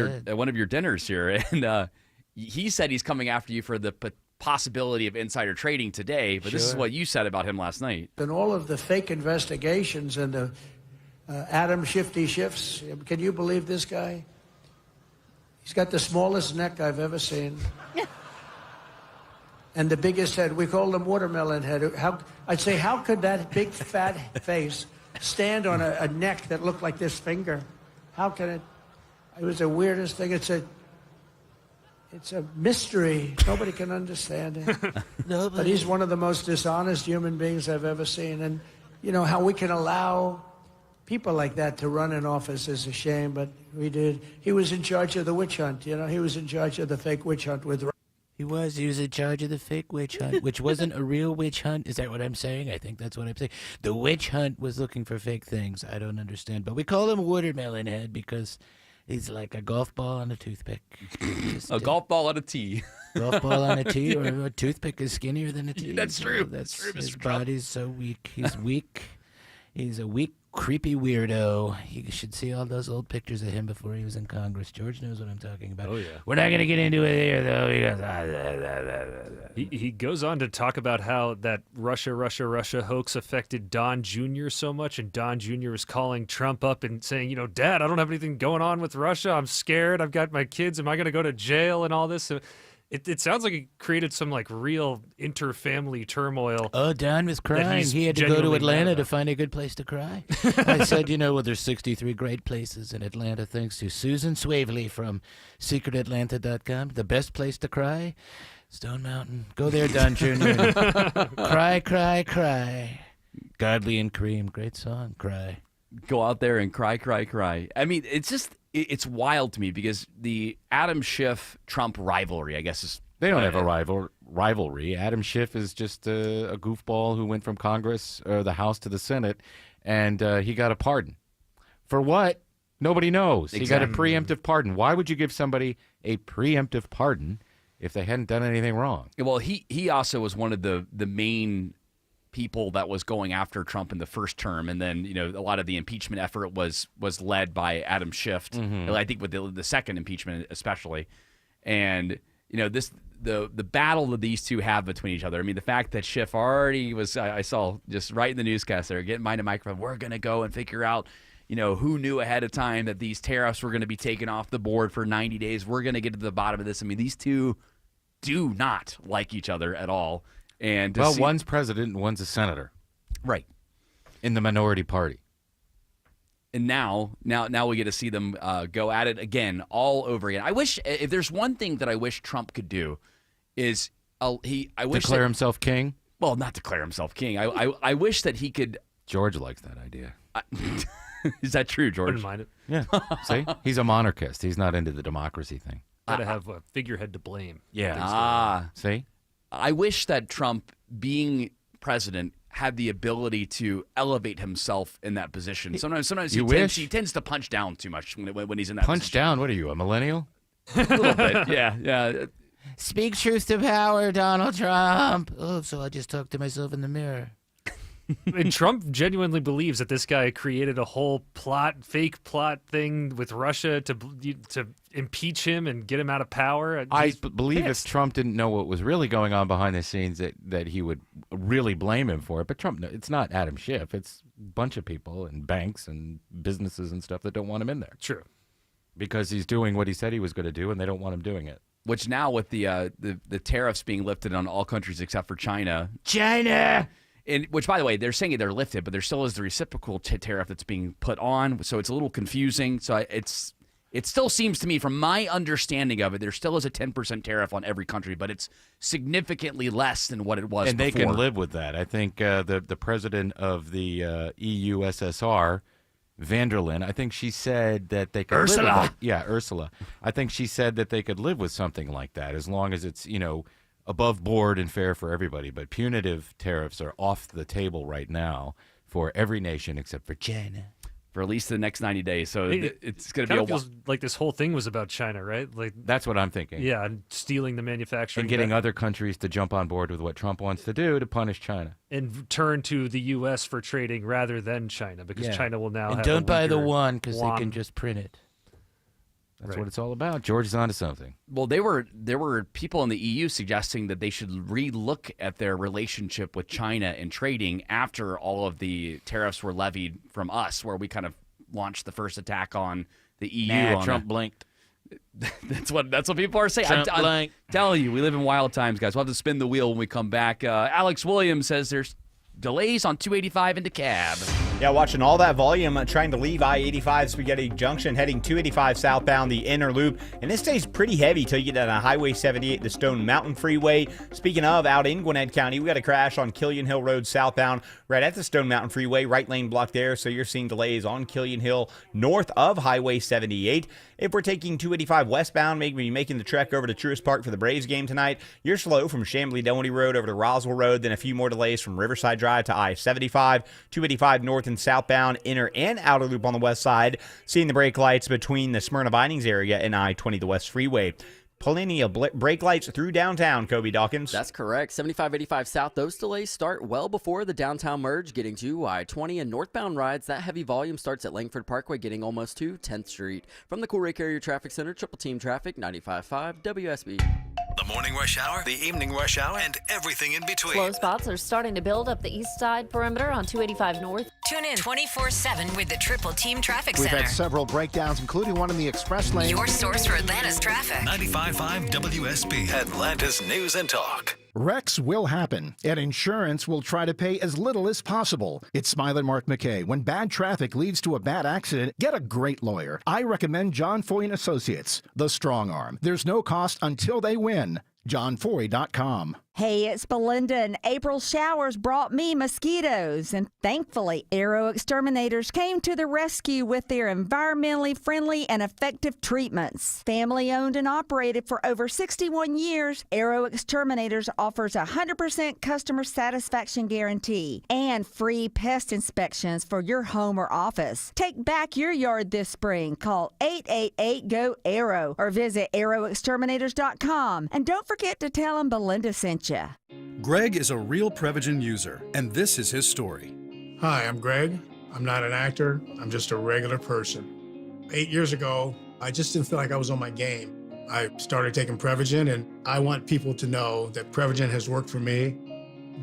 your dinners here, and he said he's coming after you for the possibility of insider trading today. But This is what you said about him last night. And all of the fake investigations and the Adam Shifty Schiffs. Can you believe this guy? He's got the smallest neck I've ever seen. And the biggest head. We called him watermelon head. I'd say, how could that big fat face stand on a neck that looked like this finger? How can it? It was the weirdest thing. It's a mystery. Nobody can understand it. But he's one of the most dishonest human beings I've ever seen. And how we can allow people like that to run an office is a shame, but we did. He was in charge of the witch hunt. He was in charge of the fake witch hunt with. He was in charge of the fake witch hunt, which wasn't a real witch hunt. Is that what I'm saying? I think that's what I'm saying. The witch hunt was looking for fake things. I don't understand. But we call him Watermelon Head because he's like a golf ball on a toothpick. A golf ball on a tee. Golf ball on a tee, or a toothpick is skinnier than a tee. That's true. That's true, his Mr. Trump. body's so weak. He's weak. He's a weak, creepy weirdo. You should see all those old pictures of him before he was in Congress. George knows what I'm talking about. Oh, yeah. We're not going to get into it here, though. He goes on to talk about how that Russia hoax affected Don Jr. so much, and Don Jr. was calling Trump up and saying, Dad, I don't have anything going on with Russia. I'm scared. I've got my kids. Am I going to go to jail and all this? So it sounds like it created some real inter-family turmoil. Oh, Don was crying. He had to go to Atlanta to find a good place to cry. I said, there's 63 great places in Atlanta thanks to Susan Swavely from SecretAtlanta.com. The best place to cry? Stone Mountain. Go there, Don Jr. Cry, cry, cry. Godley and Cream. Great song. Cry. Go out there and cry, cry, cry. I mean, it's wild to me because the Adam Schiff-Trump rivalry, I guess, is... They don't have a rivalry. Adam Schiff is just a goofball who went from Congress or the House to the Senate, and he got a pardon. For what? Nobody knows. Exactly. He got a preemptive pardon. Why would you give somebody a preemptive pardon if they hadn't done anything wrong? Well, he also was one of the main people that was going after Trump in the first term, and then a lot of the impeachment effort was led by Adam Schiff. Mm-hmm. I think with the second impeachment especially, and the battle that these two have between each other. I mean, the fact that Schiff already was, I saw just right in the newscast there, getting behind a microphone, we're going to go and figure out, who knew ahead of time that these tariffs were going to be taken off the board for 90 days. We're going to get to the bottom of this. I mean, these two do not like each other at all. And one's president and one's a senator. Right. In the minority party. And now we get to see them go at it again, all over again. I wish, if there's one thing that I wish Trump could do, I wish declare himself king. Well, not declare himself king. I wish that he could George likes that idea. Is that true, George? Wouldn't mind it. Yeah. See? He's a monarchist. He's not into the democracy thing. Gotta have a figurehead to blame. Yeah. See? I wish that Trump, being president, had the ability to elevate himself in that position. Sometimes he tends to punch down too much when he's in that Punch position. down? What are you, a millennial? A little bit, yeah. Speak truth to power, Donald Trump. Oh, so I just talked to myself in the mirror. And Trump genuinely believes that this guy created a whole fake plot thing with Russia to impeach him and get him out of power. I believe if Trump didn't know what was really going on behind the scenes, that he would really blame him for it. But Trump, it's not Adam Schiff. It's a bunch of people and banks and businesses and stuff that don't want him in there. True. Because he's doing what he said he was going to do, and they don't want him doing it. Which now with the tariffs being lifted on all countries except for China. And which, by the way, they're saying they're lifted, but there still is the reciprocal tariff that's being put on. So it's a little confusing. So it still seems to me, from my understanding of it, there still is a 10% tariff on every country, but it's significantly less than what it was and before. They can live with that. I think the president of the EU SSR, van der Leyen, I think she said that they could live with that. Ursula. I think she said that they could live with something like that as long as it's, above board and fair for everybody. But punitive tariffs are off the table right now for every nation except for China. For at least the next 90 days. So it's going to be a feels like this whole thing was about China, right? Like that's what I'm thinking. Yeah, and stealing the manufacturing. And getting other countries to jump on board with what Trump wants to do to punish China. And turn to the U.S. for trading rather than China, because China will now have don't buy the weaker one because they yuan. can just print it. That's what it's all about. George is onto something. Well, there were people in the EU suggesting that they should relook at their relationship with China and trading after all of the tariffs were levied from us, where we kind of launched the first attack on the EU. Trump blinked. That's what people are saying. I'm telling you, we live in wild times, guys. We'll have to spin the wheel when we come back. Alex Williams says there's delays on 285 into Cab. Yeah, watching all that volume, trying to leave I-85 Spaghetti Junction, heading 285 southbound, the inner loop. And this stays pretty heavy till you get on Highway 78, the Stone Mountain Freeway. Speaking of, out in Gwinnett County, we got a crash on Killian Hill Road southbound, right at the Stone Mountain Freeway, right lane blocked there. So you're seeing delays on Killian Hill north of Highway 78. If we're taking 285 westbound, maybe making the trek over to Truist Park for the Braves game tonight, you're slow from Chamblee-Dunwoody Road over to Roswell Road, then a few more delays from Riverside Drive to I-75, 285 north and southbound, inner and outer loop on the west side, seeing the brake lights between the Smyrna Vinings area and I-20, the West Freeway. Plenty of brake lights through downtown, Kobe Dawkins. That's correct. 75-85 south. Those delays start well before the downtown merge, getting to I-20 and northbound rides. That heavy volume starts at Langford Parkway, getting almost to 10th Street. From the Cool Ray Carrier Traffic Center, Triple Team Traffic, 95.5 WSB. The morning rush hour, the evening rush hour, and everything in between. Slow spots are starting to build up the east side perimeter on 285 north. Tune in 24/7 with the Triple Team Traffic We've Center. had several breakdowns, including one in the express lane. Your source for Atlanta's traffic. 95.5 WSB, Atlanta's news and talk. Wrecks will happen, and insurance will try to pay as little as possible. It's Smiley Mark McKay. When bad traffic leads to a bad accident, get a great lawyer. I recommend John Foy & Associates, the strong arm. There's no cost until they win. JohnFoy.com. Hey, it's Belinda, and April showers brought me mosquitoes, and thankfully, Arrow Exterminators came to the rescue with their environmentally friendly and effective treatments. Family owned and operated for over 61 years, Arrow Exterminators offers a 100% customer satisfaction guarantee and free pest inspections for your home or office. Take back your yard this spring. Call 888-GO-ARROW or visit arrowexterminators.com, and don't forget to tell them Belinda sent you. Greg is a real Prevagen user, and this is his story. Hi, I'm Greg. I'm not an actor. I'm just a regular person. 8 years ago, I just didn't feel like I was on my game. I started taking Prevagen, and I want people to know that Prevagen has worked for me.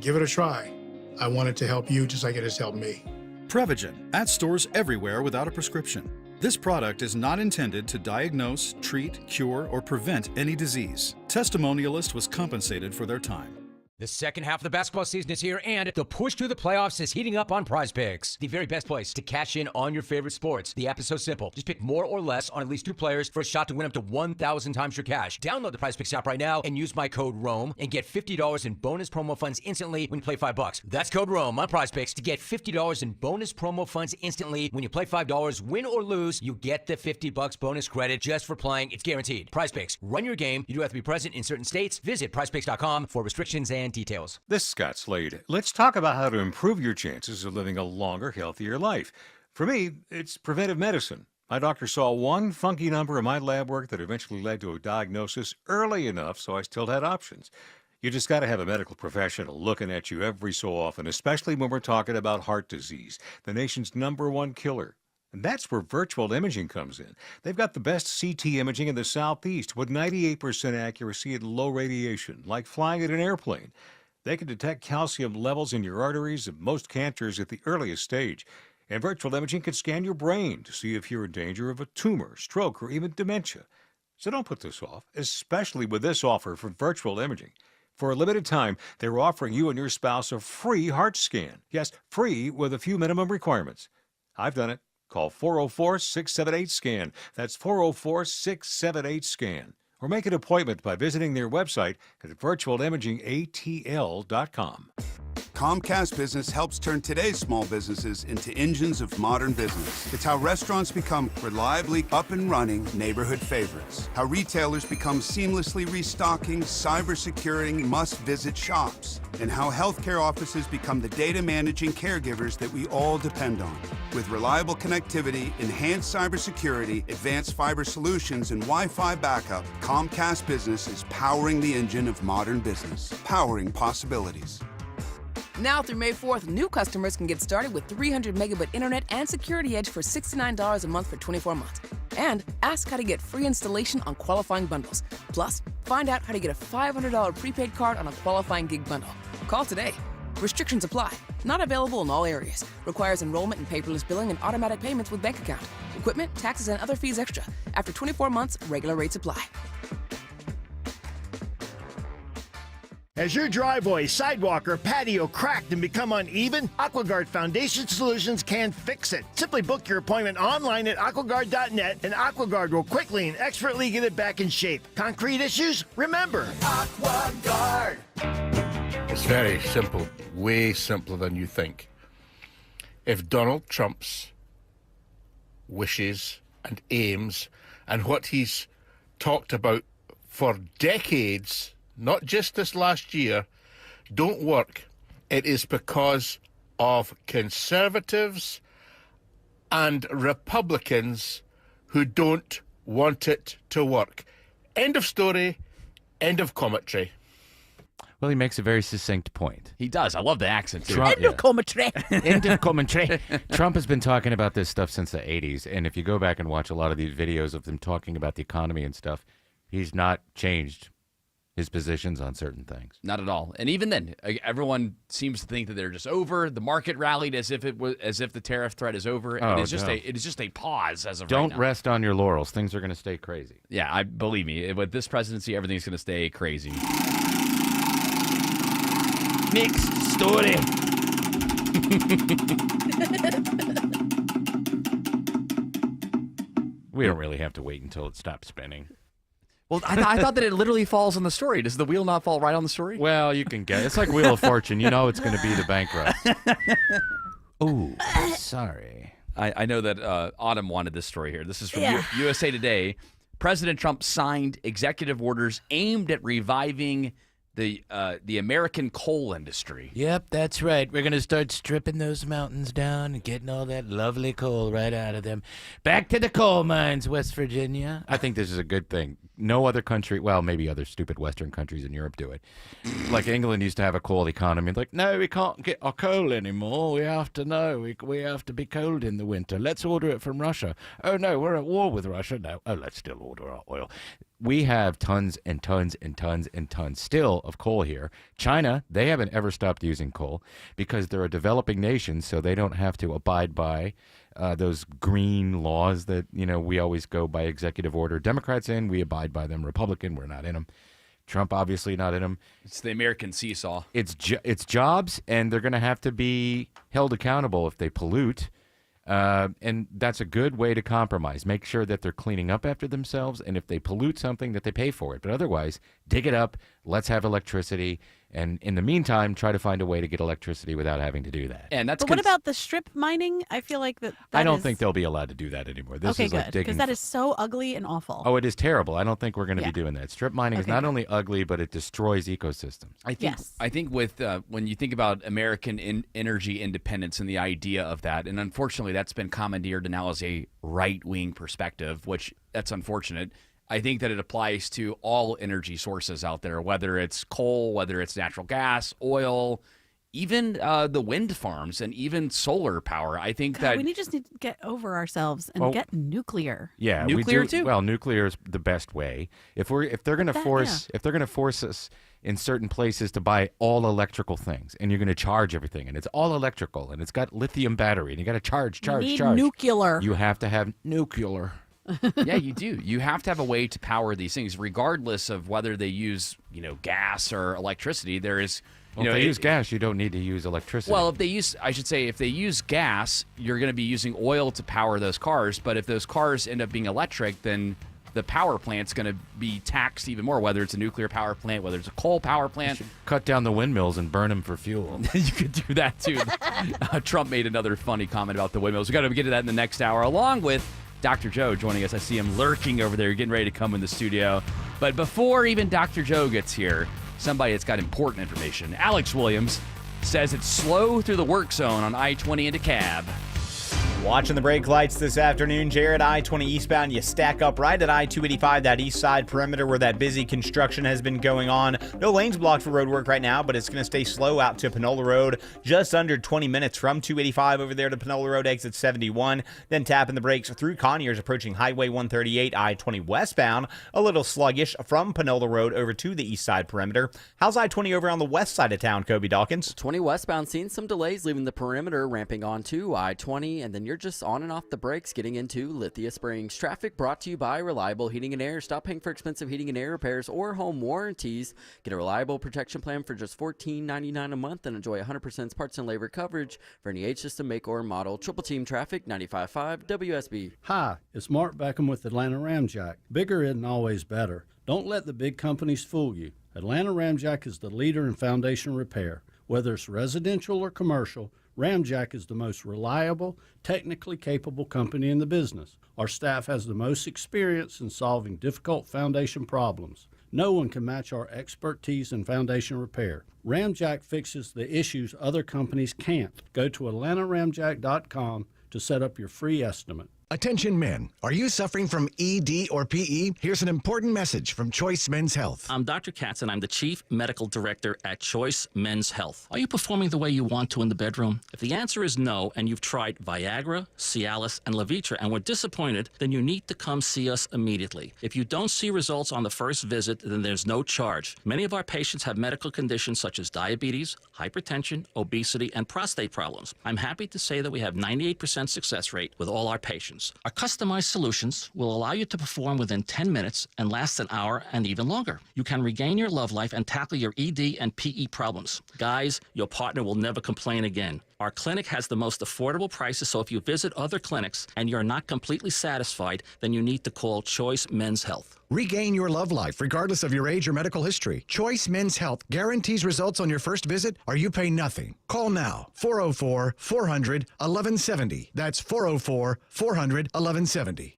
Give it a try. I want it to help you just like it has helped me. Prevagen, at stores everywhere without a prescription. This product is not intended to diagnose, treat, cure, or prevent any disease. Testimonialist was compensated for their time. The second half of the basketball season is here, and the push to the playoffs is heating up on Prize Picks. The very best place to cash in on your favorite sports. The app is so simple. Just pick more or less on at least 2 players for a shot to win up to 1,000 times your cash. Download the Prize Picks app right now and use my code ROAM and get $50 in bonus promo funds instantly when you play $5. That's code ROAM on Prize Picks to get $50 in bonus promo funds instantly when you play $5. Win or lose, you get the $50 bonus credit just for playing. It's guaranteed. Prize Picks. Run your game. You do have to be present in certain states. Visit prizepicks.com for restrictions and details. This is Scott Slade. Let's talk about how to improve your chances of living a longer, healthier life. For me, it's preventive medicine. My doctor saw one funky number in my lab work that eventually led to a diagnosis early enough so I still had options. You just got to have a medical professional looking at you every so often, especially when we're talking about heart disease, the nation's #1 killer. And that's where virtual imaging comes in. They've got the best CT imaging in the Southeast with 98% accuracy and low radiation, like flying in an airplane. They can detect calcium levels in your arteries and most cancers at the earliest stage. And virtual imaging can scan your brain to see if you're in danger of a tumor, stroke, or even dementia. So don't put this off, especially with this offer for virtual imaging. For a limited time, they're offering you and your spouse a free heart scan. Yes, free with a few minimum requirements. I've done it. Call 404-678-SCAN. That's 404-678-SCAN. Or make an appointment by visiting their website at virtualimagingatl.com. Comcast Business helps turn today's small businesses into engines of modern business. It's how restaurants become reliably up and running neighborhood favorites. How retailers become seamlessly restocking, cyber-securing, must-visit shops. And how healthcare offices become the data managing caregivers that we all depend on. With reliable connectivity, enhanced cybersecurity, advanced fiber solutions, and Wi-Fi backup, Comcast Business is powering the engine of modern business, powering possibilities. Now through May 4th, new customers can get started with 300 megabit internet and Security Edge for $69 a month for 24 months. And ask how to get free installation on qualifying bundles. Plus, find out how to get a $500 prepaid card on a qualifying gig bundle. Call today. Restrictions apply. Not available in all areas. Requires enrollment in paperless billing and automatic payments with bank account. Equipment, taxes, and other fees extra. After 24 months, regular rates apply. Has your driveway, sidewalk, or patio cracked and become uneven? AquaGuard Foundation Solutions can fix it. Simply book your appointment online at aquaguard.net and AquaGuard will quickly and expertly get it back in shape. Concrete issues? Remember, AquaGuard. It's very simple, way simpler than you think. If Donald Trump's wishes and aims and what he's talked about for decades, not just this last year, don't work, it is because of conservatives and Republicans who don't want it to work. End of story, end of commentary. Well, he makes a very succinct point. He does. I love the accent, too. Trump, End of commentary. End of commentary. Trump has been talking about this stuff since the 80s, and if you go back and watch a lot of these videos of them talking about the economy and stuff, he's not changed his positions on certain things. Not at all. And even then, everyone seems to think that they're just over. The market rallied as if the tariff threat is over. It is just a pause as of right now. Don't rest on your laurels. Things are going to stay crazy. Yeah, I believe me. With this presidency, everything's going to stay crazy. Next story. We don't really have to wait until it stops spinning. Well, I thought that it literally falls on the story. Does the wheel not fall right on the story? Well, you can get it. It's like Wheel of Fortune. You know it's going to be the bankrupt. Oh, sorry. I know that Autumn wanted this story here. This is from USA Today. President Trump signed executive orders aimed at reviving the American coal industry. Yep, that's right. We're going to start stripping those mountains down and getting all that lovely coal right out of them. Back to the coal mines, West Virginia. I think this is a good thing. No other country, well, maybe other stupid Western countries in Europe do it. Like England used to have a coal economy. Like, no, we can't get our coal anymore. We have to be cold in the winter. Let's order it from Russia. Oh, no, we're at war with Russia. No, let's still order our oil. We have tons and tons and tons and tons still of coal here. China, they haven't ever stopped using coal because they're a developing nation, so they don't have to abide by those green laws that, we always go by executive order. Democrats in, we abide by them. Republican, we're not in them. Trump obviously not in them. It's the American seesaw. It's jobs, and they're going to have to be held accountable if they pollute. And that's a good way to compromise. Make sure that they're cleaning up after themselves, and if they pollute something, that they pay for it. But otherwise, dig it up. Let's have electricity. And in the meantime, try to find a way to get electricity without having to do that. And that's But what about the strip mining? I feel like that I don't think they'll be allowed to do that anymore. This okay, is like good, digging. because that is so ugly and awful. Oh, it is terrible. I don't think we're going to be doing that. Strip mining is Okay, not good. only ugly, but it destroys ecosystems. I think with when you think about American energy independence and the idea of that, and unfortunately that's been commandeered now as a right-wing perspective, which that's unfortunate. I think that it applies to all energy sources out there, whether it's coal, whether it's natural gas, oil, even the wind farms, and even solar power. I think that we just need to get over ourselves and get nuclear. Yeah, nuclear we do, too. Well, nuclear is the best way. If they're going to force us in certain places to buy all electrical things, and you're going to charge everything, and it's all electrical, and it's got lithium battery, and you got to charge. We need nuclear. You have to have nuclear. Yeah, you do. You have to have a way to power these things, regardless of whether they use, gas or electricity. There is, Well, if they use gas, you don't need to use electricity. Well, if they use gas, you're going to be using oil to power those cars. But if those cars end up being electric, then the power plant's going to be taxed even more, whether it's a nuclear power plant, whether it's a coal power plant. Cut down the windmills and burn them for fuel. You could do that, too. Trump made another funny comment about the windmills. We've got to get to that in the next hour, along with Dr. Joe joining us. I see him lurking over there, getting ready to come in the studio. But before even Dr. Joe gets here, somebody that's got important information. Alex Williams says it's slow through the work zone on I-20 into Cab. Watching the brake lights this afternoon, Jared, I-20 eastbound, you stack up right at I-285, that east side perimeter where that busy construction has been going on. No lanes blocked for road work right now, but it's going to stay slow out to Panola Road. Just under 20 minutes from 285 over there to Panola Road, exit 71. Then tapping the brakes through Conyers, approaching Highway 138, I-20 westbound. A little sluggish from Panola Road over to the east side perimeter. How's I-20 over on the west side of town, Kobe Dawkins? 20 westbound, seeing some delays leaving the perimeter, ramping onto I-20, and then you're just on and off the brakes getting into Lithia Springs. Traffic brought to you by Reliable Heating and Air. Stop paying for expensive heating and air repairs or home warranties. Get a reliable protection plan for just $14.99 a month and enjoy 100% parts and labor coverage for any age, system, make, or model. Triple Team Traffic, 95.5 WSB. Hi, it's Mark Beckham with Atlanta Ramjack. Bigger isn't always better. Don't let the big companies fool you. Atlanta Ramjack is the leader in foundation repair. Whether it's residential or commercial, Ramjack is the most reliable, technically capable company in the business. Our staff has the most experience in solving difficult foundation problems. No one can match our expertise in foundation repair. Ramjack fixes the issues other companies can't. Go to AtlantaRamjack.com to set up your free estimate. Attention men, are you suffering from ED or PE? Here's an important message from Choice Men's Health. I'm Dr. Katz, and I'm the Chief Medical Director at Choice Men's Health. Are you performing the way you want to in the bedroom? If the answer is no, and you've tried Viagra, Cialis, and Levitra and were disappointed, then you need to come see us immediately. If you don't see results on the first visit, then there's no charge. Many of our patients have medical conditions such as diabetes, hypertension, obesity, and prostate problems. I'm happy to say that we have 98% success rate with all our patients. Our customized solutions will allow you to perform within 10 minutes and last an hour and even longer. You can regain your love life and tackle your ED and PE problems. Guys, your partner will never complain again. Our clinic has the most affordable prices, so if you visit other clinics and you're not completely satisfied, then you need to call Choice Men's Health. Regain your love life regardless of your age or medical history. Choice Men's Health guarantees results on your first visit or you pay nothing. Call now, 404-400-1170. That's 404-400-1170.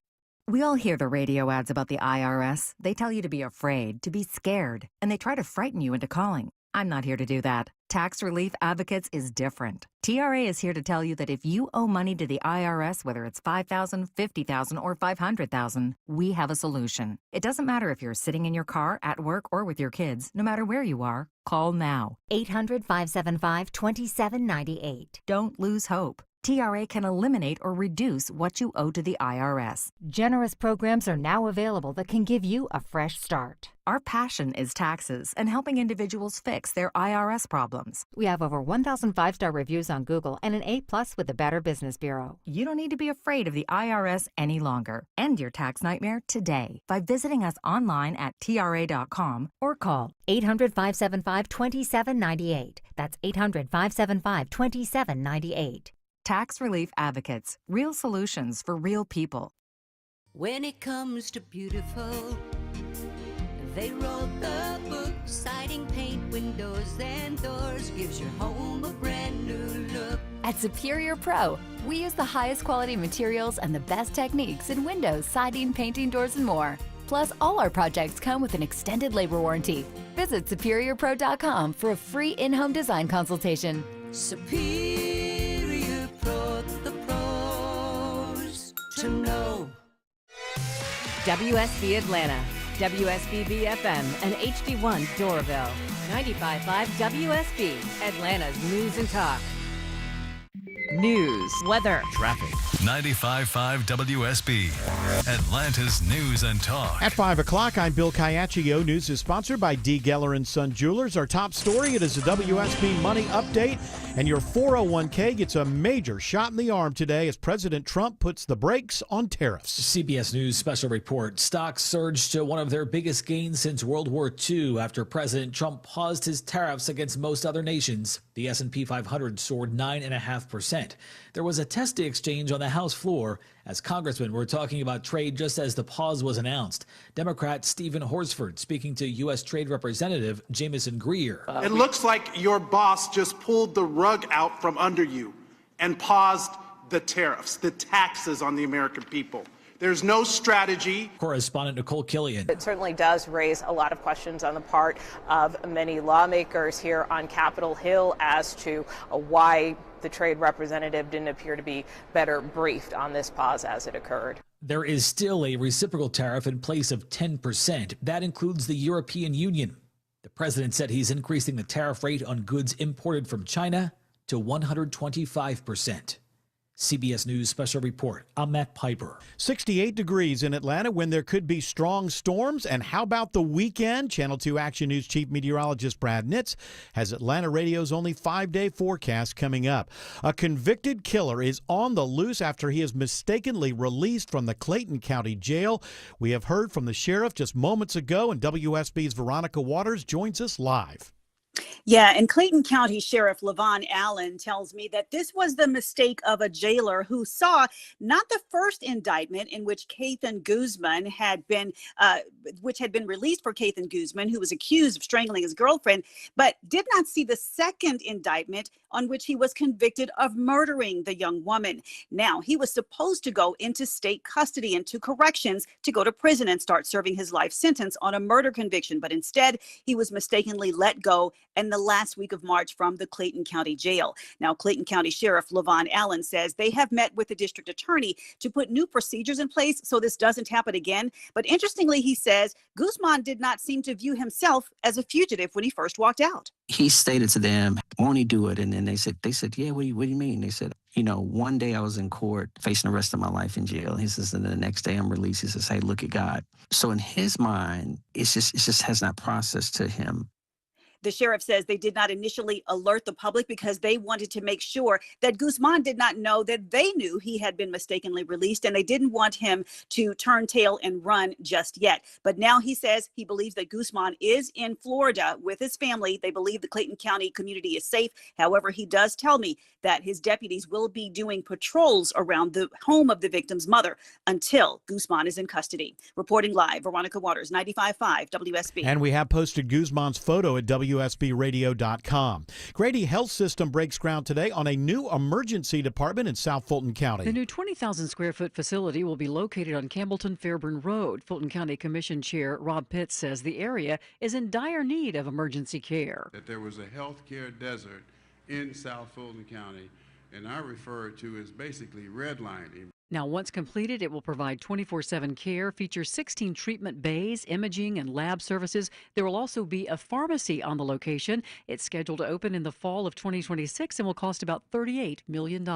We all hear the radio ads about the IRS. They tell you to be afraid, to be scared, and they try to frighten you into calling. I'm not here to do that. Tax Relief Advocates is different. TRA is here to tell you that if you owe money to the IRS, whether it's $5,000, $50,000, or $500,000, we have a solution. It doesn't matter if you're sitting in your car, at work, or with your kids. No matter where you are, call now. 800-575-2798. Don't lose hope. TRA can eliminate or reduce what you owe to the IRS. Generous programs are now available that can give you a fresh start. Our passion is taxes and helping individuals fix their IRS problems. We have over 1,000 5-star reviews on Google and an A+ with the Better Business Bureau. You don't need to be afraid of the IRS any longer. End your tax nightmare today by visiting us online at TRA.com or call 800-575-2798. That's 800-575-2798. Tax Relief Advocates. Real solutions for real people. When it comes to beautiful, they wrote the book. Siding, paint, windows, and doors gives your home a brand new look. At Superior Pro, we use the highest quality materials and the best techniques in windows, siding, painting, doors, and more. Plus, all our projects come with an extended labor warranty. Visit SuperiorPro.com for a free in-home design consultation. Superior Pro, the pros to know. WSB Atlanta, WSBB FM, and HD1 Doraville. 95.5 WSB, Atlanta's news and talk. News, weather, traffic. 95.5 WSB, Atlanta's news and talk. At 5 o'clock, I'm Bill Caiaccio. News is sponsored by D. Geller & Son Jewelers. Our top story, it is a WSB Money Update, and your 401k gets a major shot in the arm today as President Trump puts the brakes on tariffs. CBS News special report. Stocks surged to one of their biggest gains since World War II after President Trump paused his tariffs against most other nations. The S&P 500 soared 9.5%. There was a testy exchange on the House floor as congressmen were talking about trade just as the pause was announced. Democrat Stephen Horsford speaking to U.S. Trade Representative Jamison Greer. It looks like your boss just pulled the rug out from under you and paused the tariffs, the taxes on the American people. There's no strategy. Correspondent Nicole Killian. It certainly does raise a lot of questions on the part of many lawmakers here on Capitol Hill as to why the trade representative didn't appear to be better briefed on this pause as it occurred. There is still a reciprocal tariff in place of 10%. That includes the European Union. The president said he's increasing the tariff rate on goods imported from China to 125%. CBS News special report. I'm Matt Piper. 68 degrees in Atlanta when there could be strong storms. And how about the weekend? Channel 2 Action News Chief Meteorologist Brad Nitz has Atlanta radio's only 5-day forecast coming up. A convicted killer is on the loose after he is mistakenly released from the Clayton County Jail. We have heard from the sheriff just moments ago, and WSB's Veronica Waters joins us live. Yeah, and Clayton County Sheriff Levon Allen tells me that this was the mistake of a jailer who saw not the first indictment in which Kathan Guzman had been released for Kathan Guzman, who was accused of strangling his girlfriend, but did not see the second indictment on which he was convicted of murdering the young woman. Now, he was supposed to go into state custody and to corrections to go to prison and start serving his life sentence on a murder conviction, but instead he was mistakenly let go in the last week of March from the Clayton County Jail. Now, Clayton County Sheriff Levon Allen says they have met with the district attorney to put new procedures in place so this doesn't happen again. But interestingly, he says Guzman did not seem to view himself as a fugitive when he first walked out. He stated to them, won't he do it? And then they said, yeah, what do you mean? They said, one day I was in court facing the rest of my life in jail. He says, and then the next day I'm released. He says, hey, look at God. So in his mind, it just has not processed to him. The sheriff says they did not initially alert the public because they wanted to make sure that Guzman did not know that they knew he had been mistakenly released, and they didn't want him to turn tail and run just yet. But now he says he believes that Guzman is in Florida with his family. They believe the Clayton County community is safe. However, he does tell me that his deputies will be doing patrols around the home of the victim's mother until Guzman is in custody. Reporting live, Veronica Waters, 95.5 WSB. And we have posted Guzman's photo at WSBradio.com. Grady Health System breaks ground today on a new emergency department in South Fulton County. The new 20,000 square foot facility will be located on Campbellton Fairburn Road. Fulton County Commission Chair Rob Pitts says the area is in dire need of emergency care. That there was a healthcare desert in South Fulton County, and I refer to as basically redlining. Now, once completed, it will provide 24/7 care, feature 16 treatment bays, imaging, and lab services. There will also be a pharmacy on the location. It's scheduled to open in the fall of 2026 and will cost about $38 million.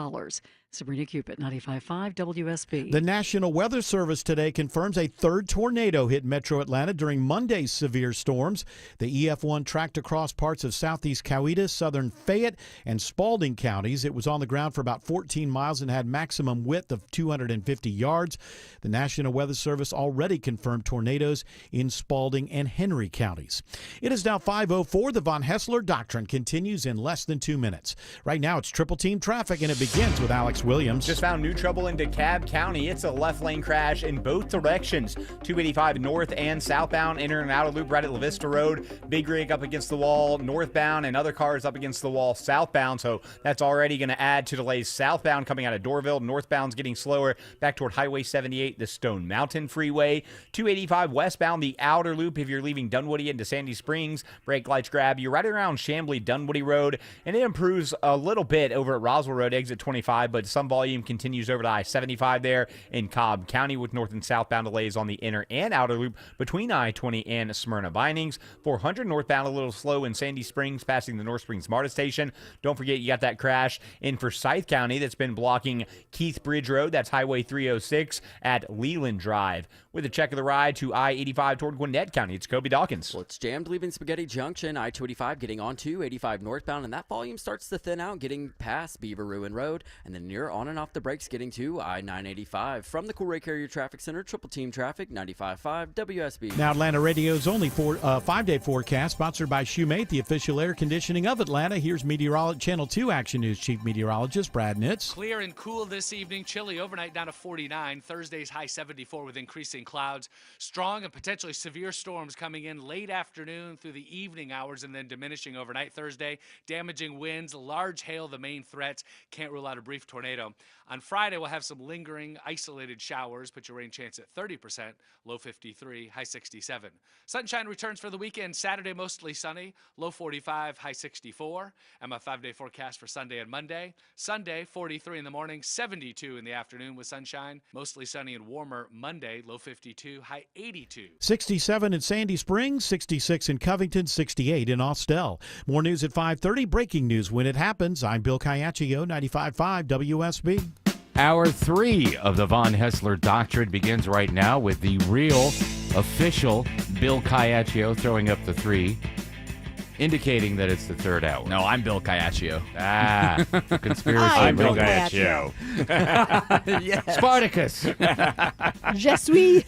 Sabrina Cupid, 95.5 WSB. The National Weather Service today confirms a third tornado hit Metro Atlanta during Monday's severe storms. The EF1 tracked across parts of southeast Coweta, southern Fayette, and Spalding counties. It was on the ground for about 14 miles and had maximum width of 250 yards. The National Weather Service already confirmed tornadoes in Spalding and Henry counties. It is now 5:04. The Von Hessler Doctrine continues in less than 2 minutes. Right now, it's triple team traffic, and it begins with Alex Williams. Just found new trouble in DeKalb County. It's a left lane crash in both directions. 285 north and southbound, inner and outer loop right at La Vista Road. Big rig up against the wall northbound and other cars up against the wall southbound. So that's already going to add to delays southbound coming out of Dorville. Northbound's getting slower back toward Highway 78, the Stone Mountain Freeway. 285 westbound, the outer loop if you're leaving Dunwoody into Sandy Springs. Brake lights grab you right around Chamblee Dunwoody Road. And it improves a little bit over at Roswell Road, exit 25, but some volume continues over to I-75 there in Cobb County with north and southbound delays on the inner and outer loop between I-20 and Smyrna Vinings. 400 northbound a little slow in Sandy Springs passing the North Springs MARTA station. Don't forget you got that crash in Forsyth County that's been blocking Keith Bridge Road. That's Highway 306 at Leland Drive. With a check of the ride to I-85 toward Gwinnett County, it's Kobe Dawkins. Well, it's jammed leaving Spaghetti Junction, I-285 getting onto 85 northbound, and that volume starts to thin out getting past Beaver Ruin Road, and then you're on and off the brakes getting to I-985. From the Coolray Carrier Traffic Center, triple team traffic, 95.5 WSB. Now Atlanta Radio's only 5-day forecast, sponsored by Shoemate, the official air conditioning of Atlanta. Here's Channel 2 Action News Chief Meteorologist Brad Nitz. Clear and cool this evening. Chilly overnight down to 49. Thursday's high 74 with increasing clouds. Strong and potentially severe storms coming in late afternoon through the evening hours and then diminishing overnight Thursday. Damaging winds, large hail, the main threats. Can't rule out a brief tornado. On Friday, we'll have some lingering, isolated showers. Put your rain chance at 30%, low 53, high 67. Sunshine returns for the weekend. Saturday, mostly sunny, low 45, high 64. And my 5-day forecast for Sunday and Monday. Sunday, 43 in the morning, 72 in the afternoon with sunshine. Mostly sunny and warmer Monday, low 52, high 82. 67 in Sandy Springs, 66 in Covington, 68 in Austell. More news at 5:30. Breaking news when it happens. I'm Bill Caiaccio, 95.5 WSB. Hour 3 of the Von Hessler Doctrine begins right now with the real, official Bill Caiaccio throwing up the 3, indicating that it's the third hour. No, I'm Bill Caiaccio. Conspiracy. I'm Bill Caiaccio. Yes. Spartacus. Je suis.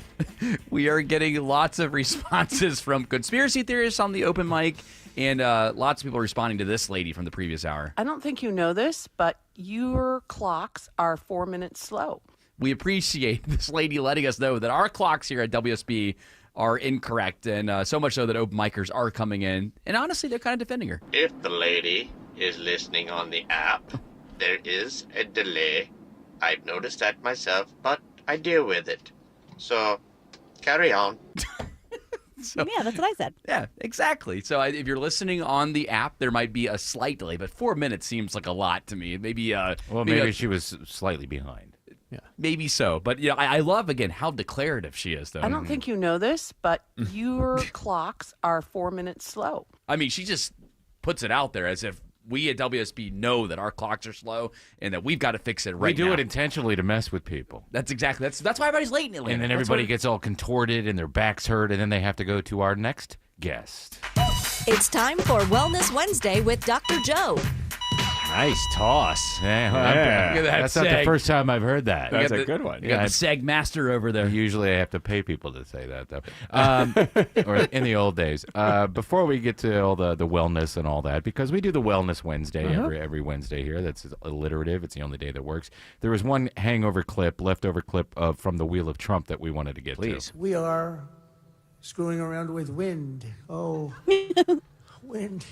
We are getting lots of responses from conspiracy theorists on the open mic, and lots of people responding to this lady from the previous hour. I don't think you know this, but your clocks are 4 minutes slow. We appreciate this lady letting us know that our clocks here at WSB are incorrect, and so much so that open micers are coming in, and honestly, they're kind of defending her. If the lady is listening on the app, there is a delay. I've noticed that myself, but I deal with it. So, carry on. Yeah, that's what I said. Yeah, exactly. So if you're listening on the app, there might be a slight delay, but 4 minutes seems like a lot to me. Maybe maybe she was slightly behind. Yeah, maybe so. But I love again how declarative she is, though. I don't think you know this, but your clocks are 4 minutes slow. I mean, she just puts it out there as if we at WSB know that our clocks are slow and that we've got to fix it right now. We do it intentionally to mess with people. That's exactly. That's why everybody's late in Atlanta. And then everybody gets all contorted and their backs hurt, and then they have to go to our next guest. It's time for Wellness Wednesday with Dr. Joe. Nice toss. Yeah. Look at that That's seg. not the first time I've heard that. That's a good one. You got the seg master over there. Usually I have to pay people to say that, though. Or in the old days. Before we get to all the wellness and all that, because we do the Wellness Wednesday every Wednesday here. That's alliterative. It's the only day that works. There was one leftover clip from the Wheel of Trump that we wanted to get to. We are screwing around with wind. Oh, wind.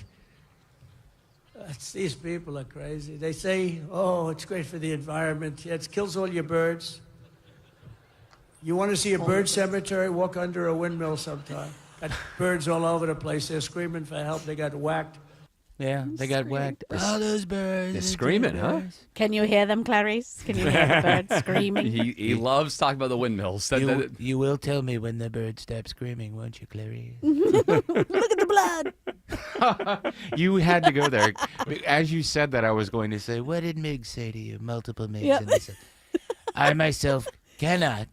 These people are crazy. They say, oh, it's great for the environment. Yeah, it kills all your birds. You want to see a bird cemetery? Walk under a windmill sometime. Got birds all over the place. They're screaming for help. They got whacked. Yeah, they got whacked. All those birds. They're screaming, huh? Can you hear them, Clarice? Can you hear the birds screaming? He loves talking about the windmills. You will tell me when the birds stop screaming, won't you, Clarice? Look at the blood. You had to go there. As you said that, I was going to say, What did Mig say to you? Multiple Migs. Yep. And they said, I myself cannot.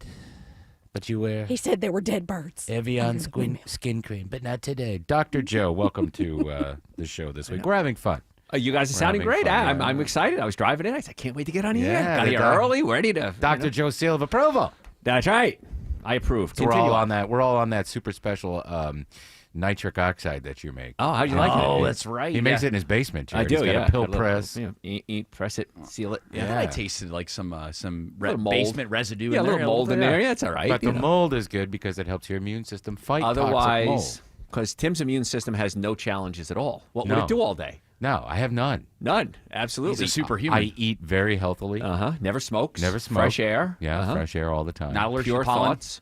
But you wear He said they were dead birds. Evian skin cream, but not today. Dr. Joe, welcome to the show this week. We're having fun. You guys are We're sounding having great. fun, I'm excited. I was driving in. I said, I can't wait to get on here. Yeah, Got the here doc- early, ready to. Dr. Joe seal of approval. That's right. I approve. So we're all Continue on that. We're all on that super special nitric oxide that you make. Oh, how'd you like it? Oh, That's right. He makes yeah. it in his basement. I Jared. do. He's got Yeah. a pill Got little- press. Eat, press it, seal it. Yeah, I tasted like some Little mold. basement residue. Yeah, in a there. little mold in there. Yeah, that's all right. But you the know. mold is good because it helps your immune system fight toxic mold. Otherwise, because Tim's immune system has no challenges at all. What would No. it do all day? No, I have none. None. Absolutely. He's a superhuman. I eat very healthily. Never smokes. Never smoke. Fresh air. Yeah, fresh air all the time. Not allergic Pure to pollen. thoughts.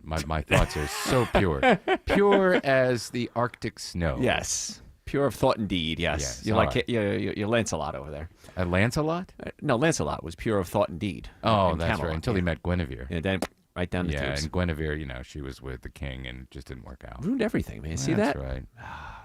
My thoughts are so pure. Pure as the Arctic snow. Yes. Pure of thought and deed. Yes. Yes, You're all like right. you're Lancelot over there. Lancelot? No, Lancelot was pure of thought and deed. Oh, in that's Camelot, right. Until he met Guinevere. And then right down the Yeah, tubes. and Guinevere, she was with the king and it just didn't work out. Ruined everything, man. See That's that? right.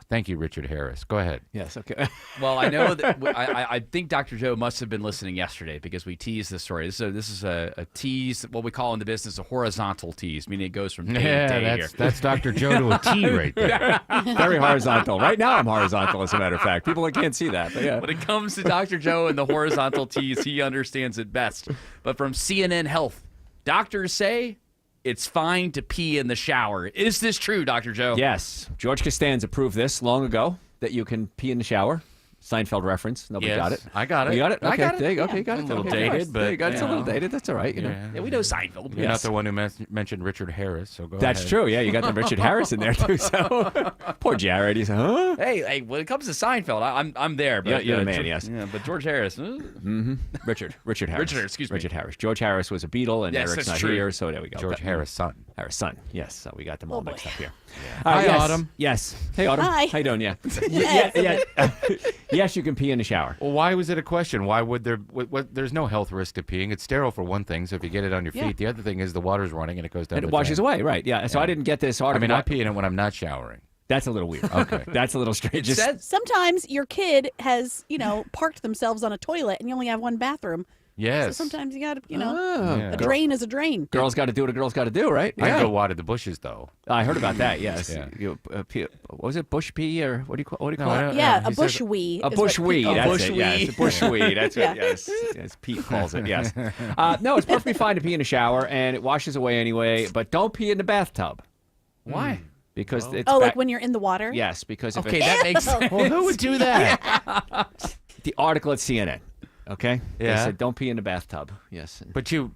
Thank you, Richard Harris. Go ahead. Yes. Okay. Well, I know that I think Dr. Joe must have been listening yesterday because we teased this story. This is a tease, what we call in the business a horizontal tease, meaning it goes from day to day here. That's Dr. Joe to a T right there. Very horizontal. Right now I'm horizontal, as a matter of fact. People can't see that. But yeah. When it comes to Dr. Joe and the horizontal tease, he understands it best. But from CNN Health, doctors say it's fine to pee in the shower. Is this true, Dr. Joe? Yes. George Costanza proved this long ago, that you can pee in the shower. Seinfeld reference. Nobody Yes, got it. I got it. You got it? I Okay. got it. There you go. Okay, you got it. A little Okay, dated, there you but, go. It's a you little know. dated. That's all right. You know. Yeah, we know Seinfeld. You're not Yes. the one who mentioned Richard Harris, so go That's ahead. true. Yeah, you got the Richard Harris in there too. So poor Jared. He's huh? Hey, when it comes to Seinfeld, I'm there. But, You're the man, yes. Yeah, but George Harris. Mm-hmm. Richard Harris. Excuse me. Richard Harris. George Harris was a Beatle, and Yes, Eric's that's not true. here, so there we go. George Harris' son. Harris' son. Yes, so we got them all mixed up here. Hi, yes. Autumn. Yes. Hey, Autumn. Hi. How you doing? Yeah. Yes. Yes, you can pee in the shower. Well, why was it a question? Why would there? There's no health risk to peeing. It's sterile for one thing, so if you get it on your Yeah. feet, the other thing is the water's running and it goes down. And the it washes drain. away, right? Yeah. So I didn't get this. I Autumn, mean, I pee in it when I'm not showering. That's a little weird. Okay. That's a little strange. Just, Sometimes your kid has, parked themselves on a toilet and you only have one bathroom. Yes. So sometimes you got to, Yeah. a drain is a drain. girls got to do what a girl's got to do, right? I can go water the bushes though. I heard about that. Yes. Yeah. What was it? Bush pee or what do you call it? Yeah, a bushwee. A is bush what weed. people- That's it. Yes. A bush weed. That's Yeah. it. Yes. Yes. Pete calls it. Yes. No, it's perfectly fine to pee in a shower, and it washes away anyway. But don't pee in the bathtub. Why? Because it's like when you're in the water? Yes, because if Okay, it, that makes sense. Well, who would do that? the article at CNN. Okay. Yeah. They said don't pee in the bathtub. Yes. But you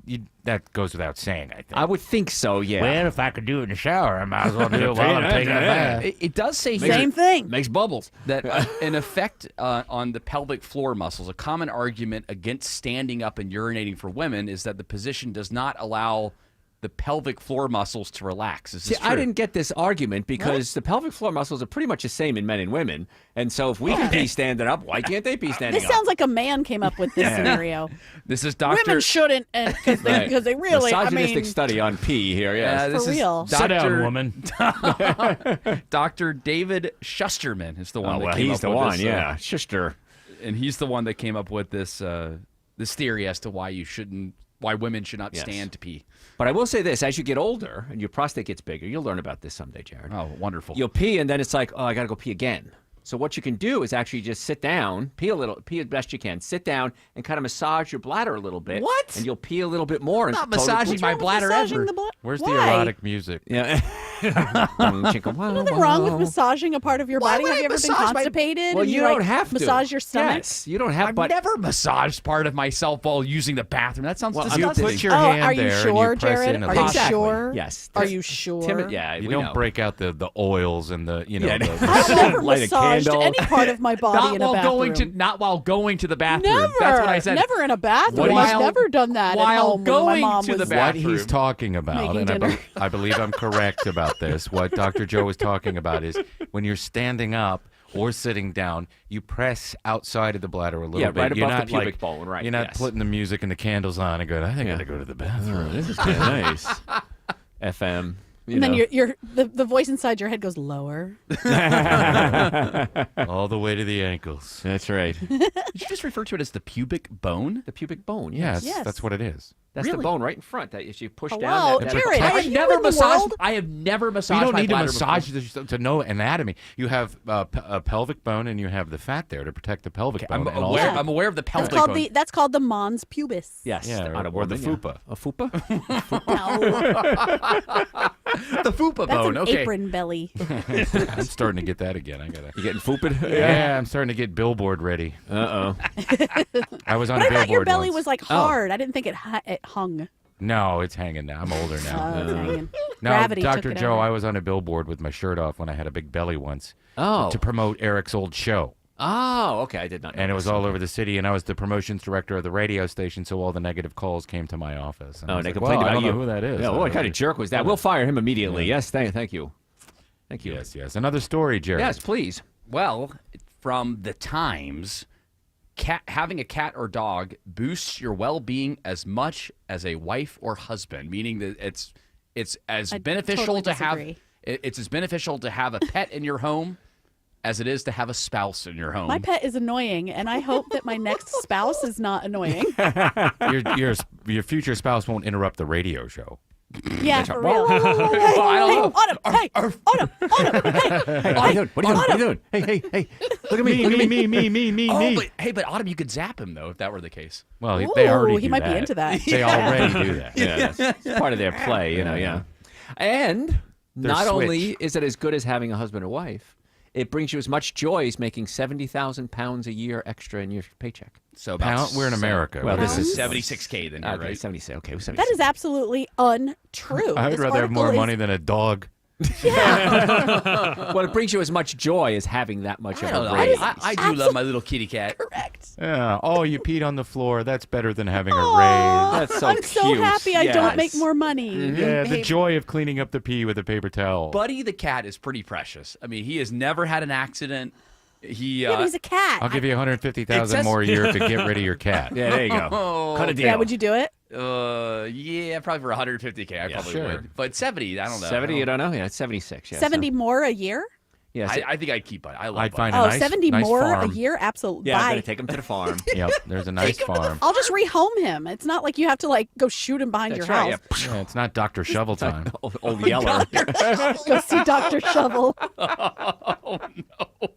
that goes without saying, I think. I would think so. Yeah. Well, if I could do it in the shower, I might as well do it while I'm taking a bath. It does say here Same thing. Makes bubbles. that an effect on the pelvic floor muscles, a common argument against standing up and urinating for women is that the position does not allow the pelvic floor muscles to relax. Is this See, true? I didn't get this argument because the pelvic floor muscles are pretty much the same in men and women. And so if we can pee standing up, why can't they pee standing This up? sounds like a man came up with this scenario. This is Dr. Women shouldn't, because they really, Misogynistic study on pee here, yes. this For is real. Sit down, woman. Dr. David Shusterman is the one that well, came he's up the with one, this. yeah. Schuster. And he's the one that came up with this this theory as to why women should not Yes. stand to pee. But I will say this, as you get older and your prostate gets bigger, you'll learn about this someday, Jared. Oh, wonderful. You'll pee and then it's like, oh, I got to go pee again. So what you can do is actually just sit down, pee as best you can, sit down and kind of massage your bladder a little bit. What? And you'll pee a little bit more. I'm not and massaging my bladder ever. Where's the Why? erotic music? Yeah. Nothing wrong with massaging a part of your Why body. would Have I you ever been massage my- constipated? Well, and you like, don't have to. massage your stomach. Yes, you don't have I've but never massaged part of myself while using the bathroom. That sounds Well, You disgusting. put your Oh, hand are you there sure, and you press Jared? in a Are you little- sure? Yes. Are you sure? Timid, yeah, You we don't know. break out the oils and the Yeah. I've never Light a massaged candle. any part of my body Not in a while bathroom. going to the bathroom. Never. That's what I said. Never in a bathroom. While- I've never done that at while home when going my mom to was the What bathroom. he's talking about, Making and dinner. I believe I'm correct about this, what Dr. Joe is talking about is when you're standing up or sitting down, you press outside of the bladder a little Yeah, bit. right You're above not the pubic like, bone, right, You're not yes. putting the music and the candles on and going, I think I gotta go to the bathroom. This is kind of nice. FM. And then the voice inside your head goes lower. All the way to the ankles. That's right. Did you just refer to it as the pubic bone? The pubic bone, Yes, Yes. that's what it is. That's the Really? bone right in front that if you push Hello, down. That Jared, I are have you never in the massaged. world? I have never You massaged don't my need to bladder massage before. to know anatomy. You have a pelvic bone and you have the fat there to protect the pelvic bone. I'm and aware. also- I'm aware of the That's pelvic called bone. that's called the mons pubis. Yes, Yeah, on a or the woman, fupa. A fupa? The fupa That's bone. an Okay. apron belly. I'm starting to get that again. I gotta. You getting fupa? Yeah, I'm starting to get billboard ready. Uh-oh. I was on But a I thought your billboard belly once. was like hard. I didn't think it hung. No, it's hanging now. I'm older now. It's hanging. Now, Gravity took Dr. it Joe, out. I was on a billboard with my shirt off when I had a big belly once. Oh. To promote Eric's old show. Oh, okay. I did not know. And it was this. all over the city, and I was the promotions director of the radio station, so all the negative calls came to my office. And I Oh, was they like, complained well, about I don't you. know who that is. Yeah, what kind of jerk was that? We'll fire him immediately. Yeah. Yes, thank you. Thank you. Yes, yes. Another story, Jerry. Yes, please. Well, from the Times, having a cat or dog boosts your well-being as much as a wife or husband, meaning that it's as I beneficial totally to have disagree. it's as beneficial to have a pet in your home as it is to have a spouse in your home. My pet is annoying, and I hope that my next spouse is not annoying. Your future spouse won't interrupt the radio show. Yeah, for real. Hey, I don't know. Autumn, hey, Autumn, Hey, what are you doing? What are you doing? Hey. Look at me. Me. But Autumn, you could zap him though if that were the case. Well, they already Ooh, he do might be that. into that. They already do that. Yeah, it's part of their play, yeah. And They're not only switch. is it as good as having a husband or wife, it brings you as much joy as making 70,000 pounds a year extra in your paycheck. So about We're in America. Well, this is 76K then, okay, right? 76. Okay, 76. That is absolutely untrue. I would This rather have more article money than a dog. Well, it brings you as much joy as having that much I of don't a know. raise. I do love my little kitty cat. Correct. Yeah. Oh, you peed on the floor. That's better than having a Aw, raise. That's so I'm so cute. happy I don't Yes. make more money. Yeah, the joy of cleaning up the pee with a paper towel. Buddy the cat is pretty precious. I mean, he has never had an accident. Yeah, but he's a cat. I'll give you It $150,000 says- more a year to get rid of your cat. Yeah, there you go. Cut a deal. Yeah, would you do it? Yeah, probably for 150K. I probably sure. would. But 70, I don't know. 70, you don't know? Yeah, it's 76. Yeah, 70 more a year? Yeah, I think I'd keep Buddy. I love I'd Buddy. find a Oh, nice, 70 nice more farm. a year? Absolutely. yeah, I'm Bye. going to take him to the farm. Yep, there's a nice farm. I'll just rehome him. It's not like you have to like go shoot him behind That's your right, house. Yeah, it's not Dr. Shovel time. Old Yeller. Go see Dr. Shovel. Oh, no.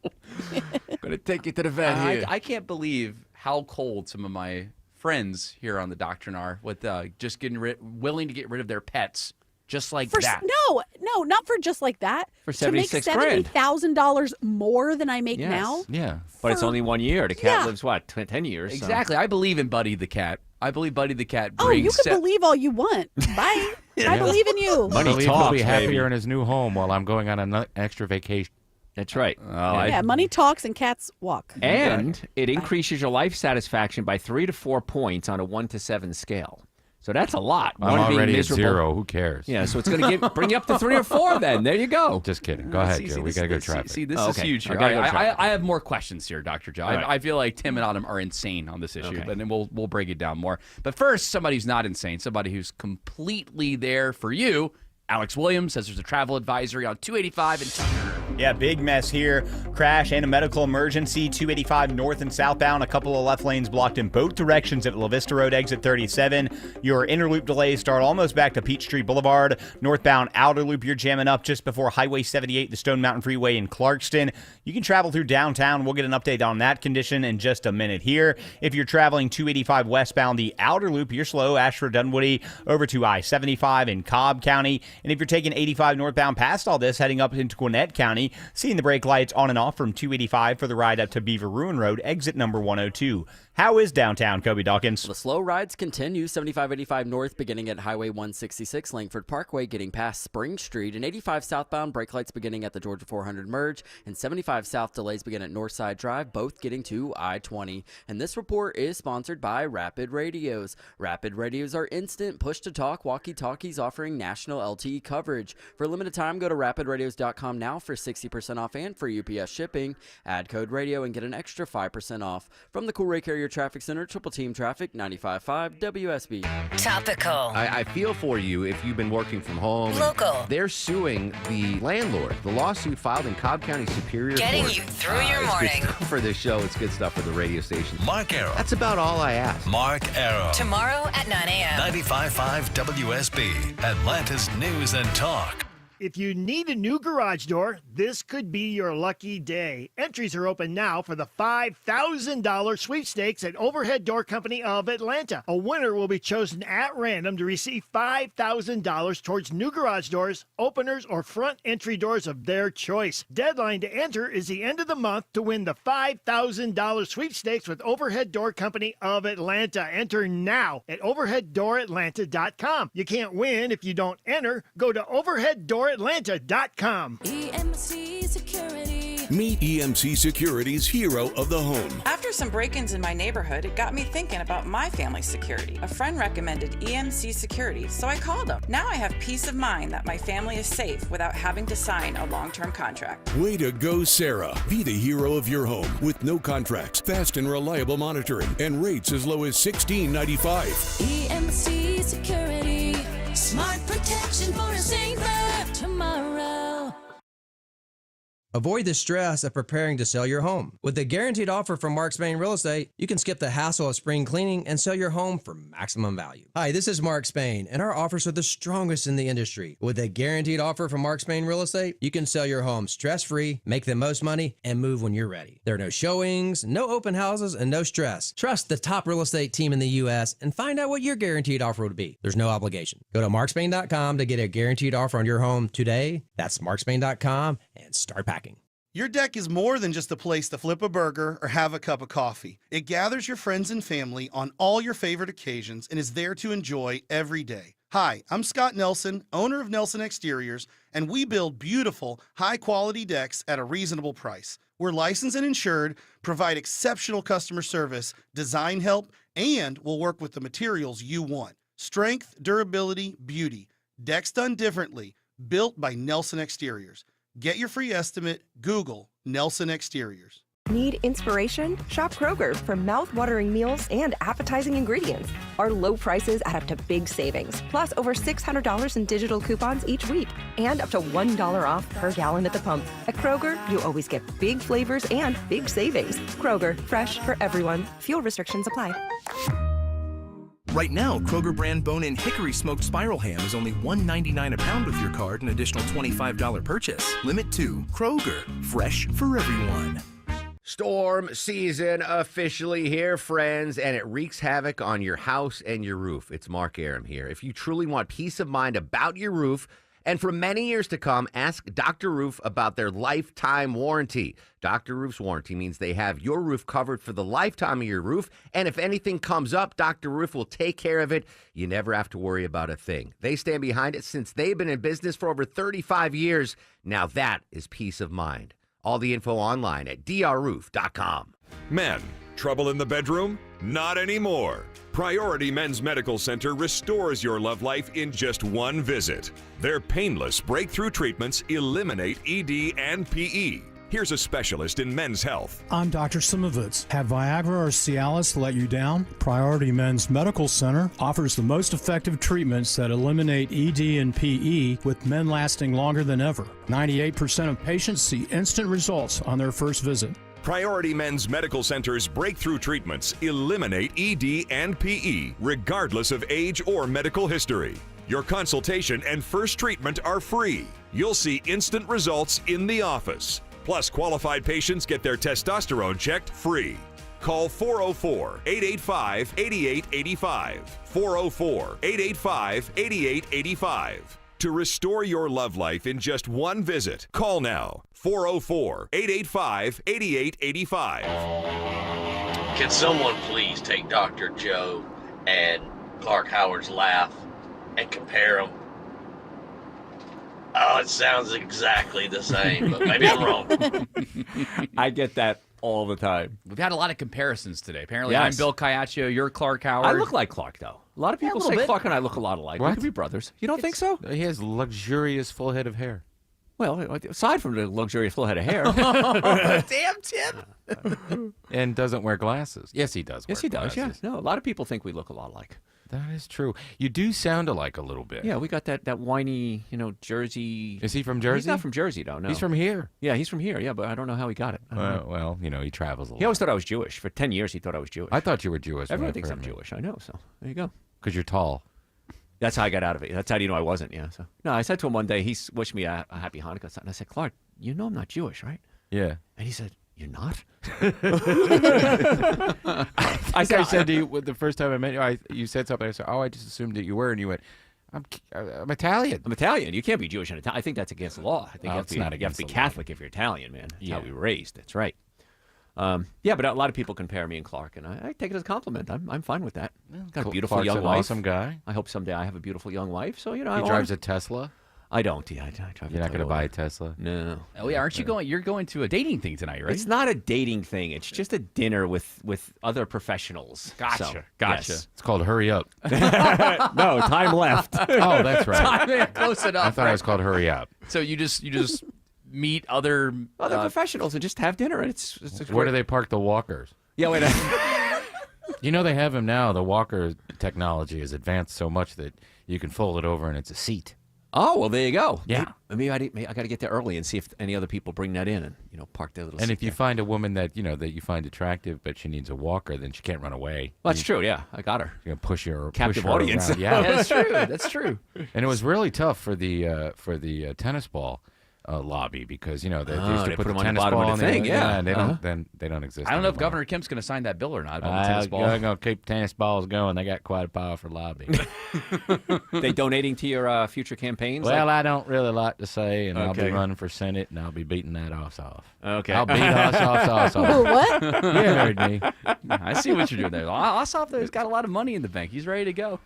Going to take you to the vet here. I can't believe how cold some of my friends here on the Doctrine are with just willing to get rid of their pets just like that. No, not for just like that. For to make $76 grand. $70,000 more than I make Yes. now. Yeah. But it's only 1 year. The cat Yeah. lives, what, 10 years? so- Exactly. I believe in Buddy the cat. I believe Buddy the cat Oh, brings you can believe all you want. Bye. I believe in you. Money I believe he'll talks, be happier baby. in his new home while I'm going on an extra vacation. That's right. Yeah, money talks and cats walk. And it increases your life satisfaction by 3 to 4 points on a 1 to 7 scale. So that's a lot. I'm One being already at miserable. 0. Who cares? Yeah, so it's going to bring you up to 3 or 4 then. There you go. Just kidding. Go ahead, Joe. We got to go traffic. See, this Oh, is okay. huge I here. gotta go traffic. I have more questions here, Dr. Joe. All right. I feel like Tim and Autumn are insane on this issue, Okay. but then we'll break it down more. But first, somebody who's not insane, somebody who's completely there for you. Alex Williams says there's a travel advisory on 285 and Tucker. Yeah, big mess here. Crash and a medical emergency. 285 north and southbound. A couple of left lanes blocked in both directions at La Vista Road, exit 37. Your inner loop delays start almost back to Peachtree Boulevard. Northbound outer loop, you're jamming up just before Highway 78, the Stone Mountain Freeway in Clarkston. You can travel through downtown. We'll get an update on that condition in just a minute here. If you're traveling 285 westbound, the outer loop, you're slow. Ashford, Dunwoody, over to I-75 in Cobb County. And if you're taking 85 northbound past all this, heading up into Gwinnett County, seeing the brake lights on and off from 285 for the ride up to Beaver Ruin Road, exit number 102. How is downtown, Kobe Dawkins? The slow rides continue. 7585 north beginning at Highway 166, Langford Parkway getting past Spring Street, and 85 southbound brake lights beginning at the Georgia 400 merge, and 75 south delays begin at Northside Drive, both getting to I-20. And this report is sponsored by Rapid Radios. Rapid Radios are instant push-to-talk walkie-talkies offering national LTE coverage. For a limited time, go to rapidradios.com now for 60% off and free UPS shipping. Add code radio and get an extra 5% off. From the Cool Ray Carrier Traffic Center, Triple Team Traffic, 95.5 WSB. Topical. I feel for you if you've been working from home. Local. They're suing the landlord. The lawsuit filed in Cobb County Superior Getting Court. you through your It's morning. good stuff for this show. It's good stuff for the radio station. Mark Arrow. That's about all I ask. Mark Arrow. Tomorrow at 9 a.m. 95.5 WSB, Atlanta's News and Talk. If you need a new garage door, this could be your lucky day. Entries are open now for the $5,000 sweepstakes at Overhead Door Company of Atlanta. A winner will be chosen at random to receive $5,000 towards new garage doors, openers, or front entry doors of their choice. Deadline to enter is the end of the month to win the $5,000 sweepstakes with Overhead Door Company of Atlanta. Enter now at overheaddooratlanta.com. You can't win if you don't enter. Go to overheaddooratlanta.com. EMC Security. Meet EMC Security's hero of the home. After some break-ins in my neighborhood, it got me thinking about my family's security. A friend recommended EMC Security, so I called them. Now I have peace of mind that my family is safe without having to sign a long-term contract. Way to go, Sarah. Be the hero of your home with no contracts, fast and reliable monitoring, and rates as low as $16.95. EMC Security. Smart protection for a safer tomorrow. Avoid the stress of preparing to sell your home. With a guaranteed offer from Mark Spain Real Estate, you can skip the hassle of spring cleaning and sell your home for maximum value. Hi, this is Mark Spain, and our offers are the strongest in the industry. With a guaranteed offer from Mark Spain Real Estate, you can sell your home stress-free, make the most money, and move when you're ready. There are no showings, no open houses, and no stress. Trust the top real estate team in the U.S. and find out what your guaranteed offer would be. There's no obligation. Go to markspain.com to get a guaranteed offer on your home today. That's markspain.com and start packing. Your deck is more than just a place to flip a burger or have a cup of coffee. It gathers your friends and family on all your favorite occasions and is there to enjoy every day. Hi, I'm Scott Nelson, owner of Nelson Exteriors, and we build beautiful, high-quality decks at a reasonable price. We're licensed and insured, provide exceptional customer service, design help, and we'll work with the materials you want. Strength, durability, beauty. Decks done differently. Built by Nelson Exteriors. Get your free estimate. Google Nelson Exteriors. Need inspiration? Shop Kroger for mouth-watering meals and appetizing ingredients. Our low prices add up to big savings, plus over $600 in digital coupons each week, and up to $1 off per gallon at the pump. At Kroger, you always get big flavors and big savings. Kroger, fresh for everyone. Fuel restrictions apply. Right now, Kroger brand bone-in hickory smoked spiral ham is only $1.99 a pound with your card, an additional $25 purchase. Limit 2. Kroger, fresh for everyone. Storm season officially here, friends, and it wreaks havoc on your house and your roof. It's Mark Aram here. If you truly want peace of mind about your roof, and for many years to come, ask Dr. Roof about their lifetime warranty. Dr. Roof's warranty means they have your roof covered for the lifetime of your roof, and if anything comes up, Dr. Roof will take care of it. You never have to worry about a thing. They stand behind it since they've been in business for over 35 years. Now that is peace of mind. All the info online at drroof.com. Men, trouble in the bedroom? Not anymore. Priority Men's Medical Center restores your love life in just one visit. Their painless breakthrough treatments eliminate ED and PE. Here's a specialist in men's health. I'm Dr. Simovitz. Have Viagra or Cialis let you down? Priority Men's Medical Center offers the most effective treatments that eliminate ED and PE, with men lasting longer than ever. 98% of patients see instant results on their first visit. Priority Men's Medical Center's breakthrough treatments eliminate ED and PE, regardless of age or medical history. Your consultation and first treatment are free. You'll see instant results in the office. Plus, qualified patients get their testosterone checked free. Call 404-885-8885. 404-885-8885. To restore your love life in just one visit, call now. 404-885-8885. Can someone please take Dr. Joe and Clark Howard's laugh and compare them? Oh, it sounds exactly the same, but maybe I'm wrong. I get that all the time. We've had a lot of comparisons today. Apparently, Yes. I'm Bill Caiaccio, you're Clark Howard. I look like Clark, though. A lot of people say Clark and I look a lot alike. We What? could be brothers. You don't think so? He has luxurious full head of hair. Well, aside from the luxurious full head of hair. Damn, Tim. And doesn't wear glasses. Yes, he does. Yes, he does. Yeah. No, a lot of people think we look a lot alike. That is true. You do sound alike a little bit. Yeah, we got that whiny, Jersey. Is he from Jersey? He's not from Jersey, though. No, He's from here. Yeah, he's from here. Yeah, but I don't know how he got it. Well, he travels a lot. He always thought I was Jewish. For 10 years, he thought I was Jewish. I thought you were Jewish. Everyone thinks I'm Jewish. I know. So there you go. Because you're tall. That's how I got out of it. That's how you know I wasn't. Yeah. So no, I said to him one day. He wished me a happy Hanukkah, and I said, Clark, you know I'm not Jewish, right? Yeah. And he said, "You're not." I said to you the first time I met you, you said something. I said, "Oh, I just assumed that you were," and you went, "I'm Italian." I'm Italian. You can't be Jewish and Italian. I think that's against the law. I think it's not you have to be against the law. Catholic if you're Italian, man. That's how we were raised. That's right. Yeah, but a lot of people compare me and Clark, and I take it as a compliment. I'm fine with that. Got a beautiful Clark's young an wife. Awesome guy. I hope someday I have a beautiful young wife. So He drives a Tesla. I don't. Yeah, I drive. You're not going to buy a Tesla. No. Oh yeah, aren't you going? You're going to a dating thing tonight, right? It's not a dating thing. It's just a dinner with other professionals. Gotcha. So, Gotcha. yes. It's called Hurry Up. No, time left. Oh, that's right. Close enough. I thought it was called Hurry Up. So you just meet other professionals and just have dinner. And it's Where do they park the walkers? Yeah, wait. You know they have them now. The walker technology has advanced so much that you can fold it over and it's a seat. Oh, well, there you go. Yeah. Maybe I got to get there early and see if any other people bring that in and park their little. And seat if you there. find a woman that you find attractive, but she needs a walker, then she can't run away. Well, that's true. Yeah, I got her. You're gonna push her. Captive push her audience. around. Yeah, That's true. That's true. And it was really tough for the tennis ball lobby because they used to they put put the 'em on the tennis bottom ball of the on thing, yeah. and they don't exist. I don't know if anymore. Governor Kemp's going to sign that bill or not about the tennis ball. I'm gonna keep tennis balls going. They got quite a powerful lobby. They donating to your future campaigns? Well, I don't really like to say, and I'll be Okay. running for Senate, and I'll be beating that ass off. Okay. I'll beat off. What? You heard me. I see what you're doing there. Ossoff there's got a lot of money in the bank. He's ready to go.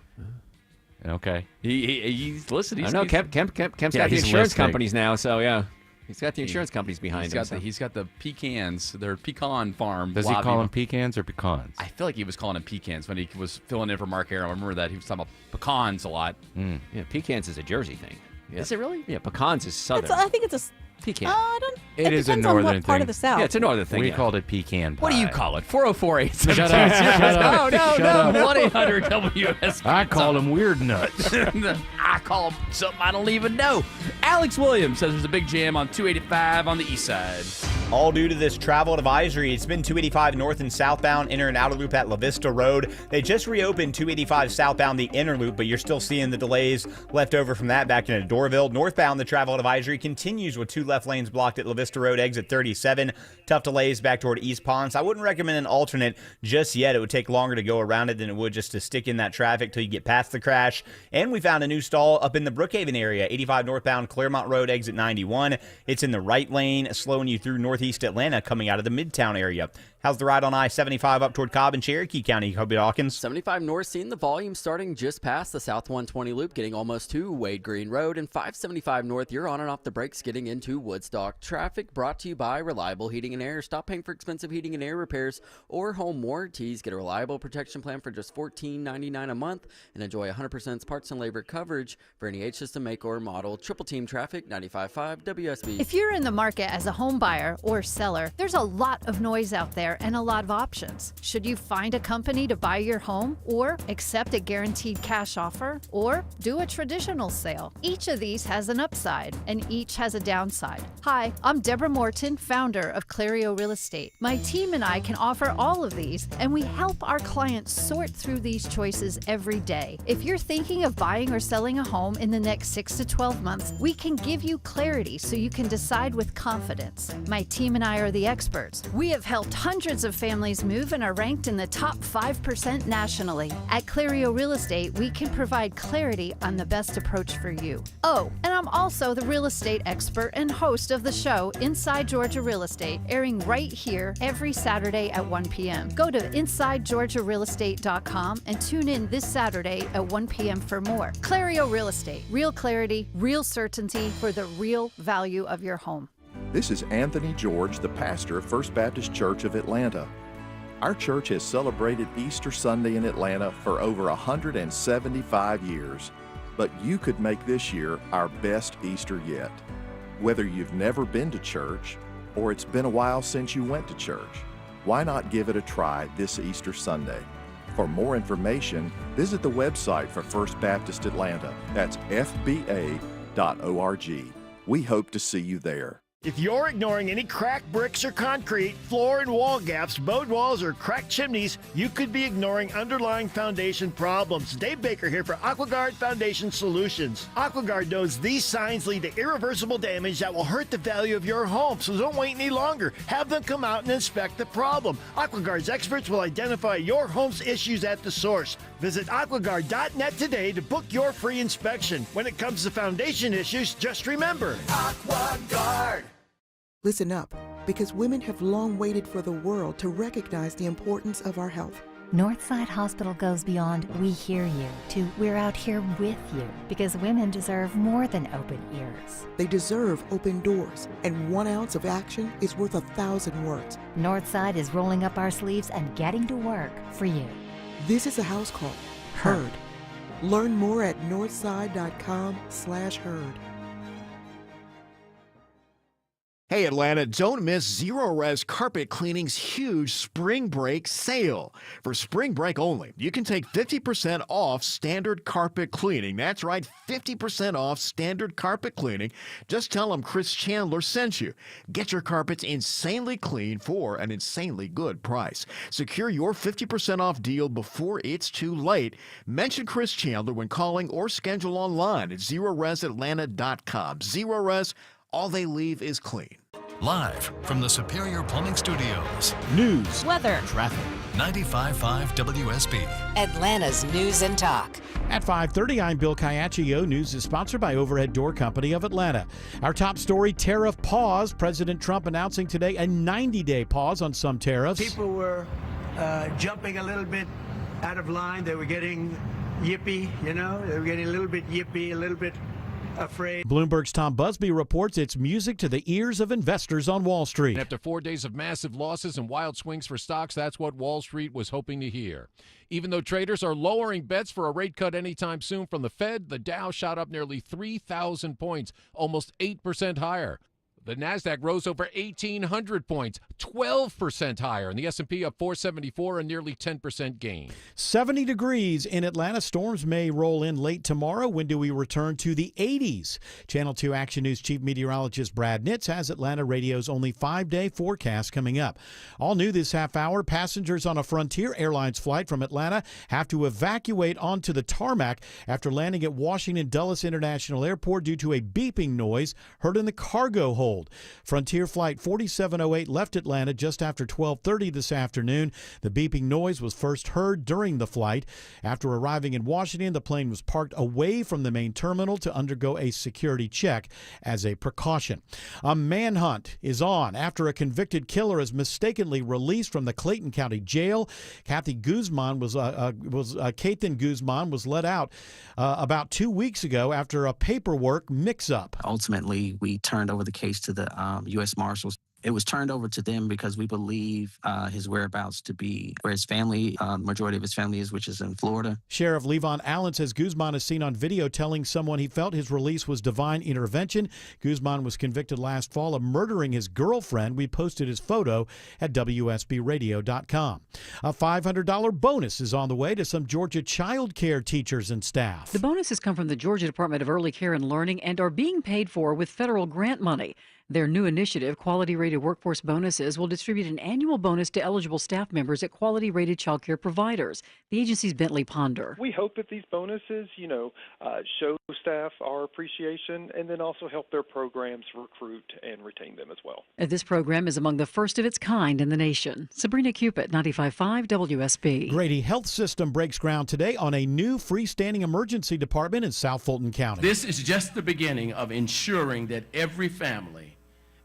Okay. He's listening. I know Kemp's Yeah, got the he's insurance listening. companies now, so yeah. He's got the insurance companies behind He's him. got the he's got the pecans. Their pecan farm. Does he lobby. call them pecans or pecans? I feel like he was calling them pecans when he was filling in for Mark Aram. I remember that he was talking about pecans a lot. Yeah, pecans is a Jersey thing. Yeah. Is it really? Yeah, pecans is southern. I think it's a pecan. I don't. It is a depends on northern what part thing. of the South. Yeah, it's a northern thing. We yeah. called it pecan pie. What do you call it? 404-8. Shut up. Shut up. No. 1-800-WSB. I call them weird nuts. I call them something I don't even know. Alex Williams says there's a big jam on 285 on the east side. All due to this travel advisory. It's been 285 north and southbound, inner and outer loop at La Vista Road. They just reopened 285 southbound, the inner loop, but you're still seeing the delays left over from that back into Dorville. Northbound, the travel advisory continues with 2 left lanes blocked at La Vista Road, exit 37. Tough delays back toward East Ponce. I wouldn't recommend an alternate just yet. It would take longer to go around it than it would just to stick in that traffic till you get past the crash. And we found a new stall up in the Brookhaven area, 85 northbound, Claremont Road, exit 91. It's in the right lane, slowing you through northeast Atlanta coming out of the Midtown area. How's the ride on I-75 up toward Cobb and Cherokee County, Kobe Dawkins? 75 north, seeing the volume starting just past the South 120 loop, getting almost to Wade Green Road, and 575 north, you're on and off the brakes getting into Woodstock. Traffic brought to you by Reliable Heating and Air. Stop paying for expensive heating and air repairs or home warranties. Get a reliable protection plan for just $14.99 a month and enjoy 100% parts and labor coverage for any H system, make, or model. Triple Team Traffic, 95.5 WSB. If you're in the market as a home buyer or seller, there's a lot of noise out there and a lot of options. Should you find a company to buy your home or accept a guaranteed cash offer or do a traditional sale? Each of these has an upside and each has a downside. Hi, I'm Deborah Morton, founder of Clario Real Estate. My team and I can offer all of these and we help our clients sort through these choices every day. If you're thinking of buying or selling a home in the next 6 to 12 months, we can give you clarity so you can decide with confidence. My team and I are the experts. We have helped hundreds of families move and are ranked in the top 5% nationally. At Clario Real Estate, we can provide clarity on the best approach for you. Oh, and I'm also the real estate expert and host of the show Inside Georgia Real Estate, airing right here every Saturday at 1 p.m. Go to InsideGeorgiaRealEstate.com and tune in this Saturday at 1 p.m. for more. Clario Real Estate, real clarity, real certainty for the real value of your home. This is Anthony George, the pastor of First Baptist Church of Atlanta. Our church has celebrated Easter Sunday in Atlanta for over 175 years, but you could make this year our best Easter yet. Whether you've never been to church or it's been a while since you went to church, why not give it a try this Easter Sunday? For more information, visit the website for First Baptist Atlanta. That's fba.org. We hope to see you there. If you're ignoring any cracked bricks or concrete, floor and wall gaps, bowed walls, or cracked chimneys, you could be ignoring underlying foundation problems. Dave Baker here for AquaGuard Foundation Solutions. AquaGuard knows these signs lead to irreversible damage that will hurt the value of your home, so don't wait any longer. Have them come out and inspect the problem. AquaGuard's experts will identify your home's issues at the source. Visit aquaguard.net today to book your free inspection. When it comes to foundation issues, just remember, AquaGuard. Listen up, because women have long waited for the world to recognize the importance of our health. Northside Hospital goes beyond "we hear you" to "we're out here with you," because women deserve more than open ears. They deserve open doors, and 1 ounce of action is worth 1,000 words. Northside is rolling up our sleeves and getting to work for you. This is a house call. Heard. Learn more at northside.com/heard. Hey Atlanta, don't miss Zero Res Carpet Cleaning's huge spring break sale. For spring break only, you can take 50% off standard carpet cleaning. That's right, 50% off standard carpet cleaning. Just tell them Chris Chandler sent you. Get your carpets insanely clean for an insanely good price. Secure your 50% off deal before it's too late. Mention Chris Chandler when calling or schedule online at ZeroResAtlanta.com. Zero Res, all they leave is clean. Live from the Superior Plumbing Studios. News, weather, traffic. 95.5 WSB. Atlanta's News and Talk. At 5:30, I'm Bill Caiaccio. News is sponsored by Overhead Door Company of Atlanta. Our top story, tariff pause. President Trump announcing today a 90-day pause on some tariffs. People were jumping a little bit out of line. They were getting yippy, They were getting a little bit yippy, a little bit afraid. Bloomberg's Tom Busby reports it's music to the ears of investors on Wall Street. After 4 days of massive losses and wild swings for stocks, that's what Wall Street was hoping to hear. Even though traders are lowering bets for a rate cut anytime soon from the Fed, the Dow shot up nearly 3,000 points, almost 8% higher. The Nasdaq rose over 1,800 points, 12% higher, and the S&P up 474, a nearly 10% gain. 70 degrees in Atlanta. Storms may roll in late tomorrow. When do we return to the 80s? Channel 2 Action News Chief Meteorologist Brad Nitz has Atlanta Radio's only 5-day forecast coming up. All new this half hour, passengers on a Frontier Airlines flight from Atlanta have to evacuate onto the tarmac after landing at Washington Dulles International Airport due to a beeping noise heard in the cargo hold. Frontier Flight 4708 left Atlanta just after 12:30 this afternoon. The beeping noise was first heard during the flight. After arriving in Washington, the plane was parked away from the main terminal to undergo a security check as a precaution. A manhunt is on after a convicted killer is mistakenly released from the Clayton County Jail. Kathy Guzman Kathan Guzman was let out about 2 weeks ago after a paperwork mix-up. Ultimately, we turned over the case to the U.S. Marshals. It was turned over to them because we believe his whereabouts to be where his family, majority of his family is, which is in Florida. Sheriff Levon Allen says Guzman is seen on video telling someone he felt his release was divine intervention. Guzman was convicted last fall of murdering his girlfriend. We posted his photo at WSBradio.com. A $500 bonus is on the way to some Georgia child care teachers and staff. The bonuses come from the Georgia Department of Early Care and Learning and are being paid for with federal grant money. Their new initiative, Quality Rated Workforce Bonuses, will distribute an annual bonus to eligible staff members at Quality Rated Child Care providers. The agency's Bentley Ponder. We hope that these bonuses, show staff our appreciation and then also help their programs recruit and retain them as well. This program is among the first of its kind in the nation. Sabrina Cupid, 95.5 WSB. Grady Health System breaks ground today on a new freestanding emergency department in South Fulton County. This is just the beginning of ensuring that every family,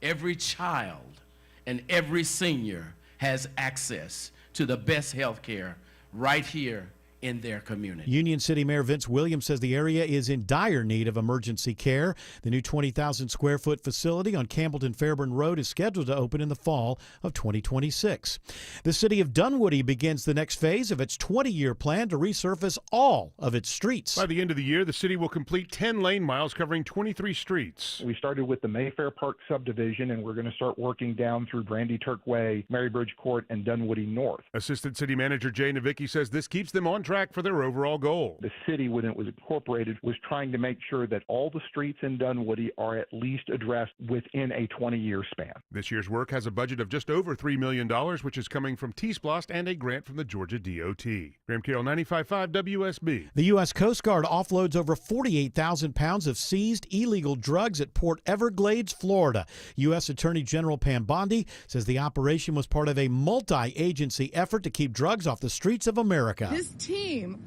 every child, and every senior has access to the best health care right here in their community. Union City Mayor Vince Williams says the area is in dire need of emergency care. The new 20,000 square foot facility on Campbellton Fairburn Road is scheduled to open in the fall of 2026. The city of Dunwoody begins the next phase of its 20-year plan to resurface all of its streets. By the end of the year, the city will complete 10 lane miles covering 23 streets. We started with the Mayfair Park subdivision, and we're going to start working down through Brandy Turk Way, Marybridge Court, and Dunwoody North. Assistant City Manager Jay Nowicki says this keeps them on track for their overall goal. The city, when it was incorporated, was trying to make sure that all the streets in Dunwoody are at least addressed within a 20-year span. This year's work has a budget of just over $3 million, which is coming from T-Splost and a grant from the Georgia DOT. Graham Carroll, 95.5 WSB. The U.S. Coast Guard offloads over 48,000 pounds of seized illegal drugs at Port Everglades, Florida. U.S. Attorney General Pam Bondi says the operation was part of a multi-agency effort to keep drugs off the streets of America. This team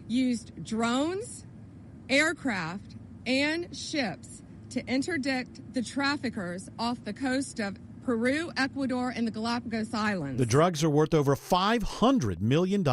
used drones, aircraft, and ships to interdict the traffickers off the coast of Peru, Ecuador, and the Galapagos Islands. The drugs are worth over $500 million.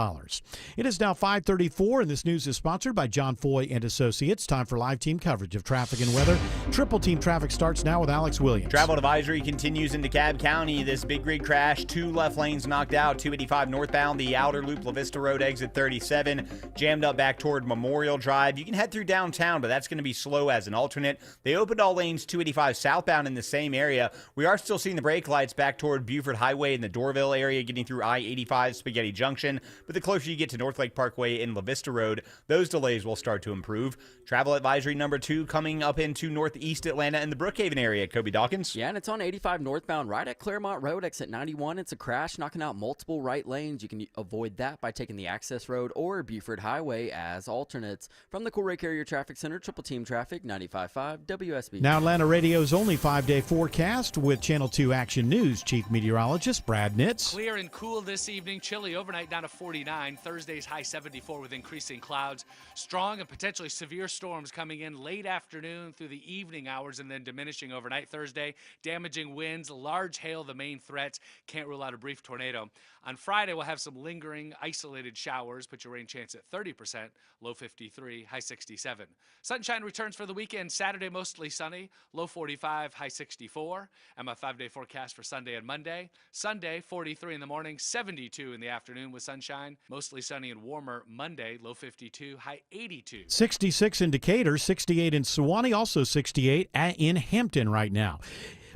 It is now 5:34, and this news is sponsored by John Foy and Associates. Time for live team coverage of traffic and weather. Triple team traffic starts now with Alex Williams. Travel advisory continues into Cobb County. This big rig crash, 2 left lanes knocked out, 285 northbound, the outer loop, La Vista Road, exit 37, jammed up back toward Memorial Drive. You can head through downtown, but that's going to be slow as an alternate. They opened all lanes 285 southbound in the same area. We are still seeing the brake lights back toward Buford Highway in the Dorville area, getting through I-85 Spaghetti Junction. But the closer you get to North Lake Parkway and La Vista Road, those delays will start to improve. Travel advisory number 2 coming up into northeast Atlanta and the Brookhaven area. Kobe Dawkins. Yeah, and it's on 85 northbound right at Claremont Road, exit 91. It's a crash knocking out multiple right lanes. You can avoid that by taking the access road or Buford Highway as alternates. From the Coolray Carrier Traffic Center, Triple Team Traffic, 95.5 WSB. Now Atlanta Radio's only 5-day forecast with Channel 2 Action News Chief Meteorologist Brad Nitz. Clear and cool this evening. Chilly overnight down to 49. Thursday's high 74 with increasing clouds. Strong and potentially severe storms coming in late afternoon through the evening hours and then diminishing overnight Thursday. Damaging winds, large hail, the main threats. Can't rule out a brief tornado. On Friday, we'll have some lingering, isolated showers. Put your rain chance at 30%, low 53, high 67. Sunshine returns for the weekend. Saturday, mostly sunny, low 45, high 64. And my 5-day forecast for Sunday and Monday. Sunday, 43 in the morning, 72 in the afternoon with sunshine. Mostly sunny and warmer Monday, low 52, high 82. 66 in Decatur, 68 in Sewanee, also 68 in Hampton right now.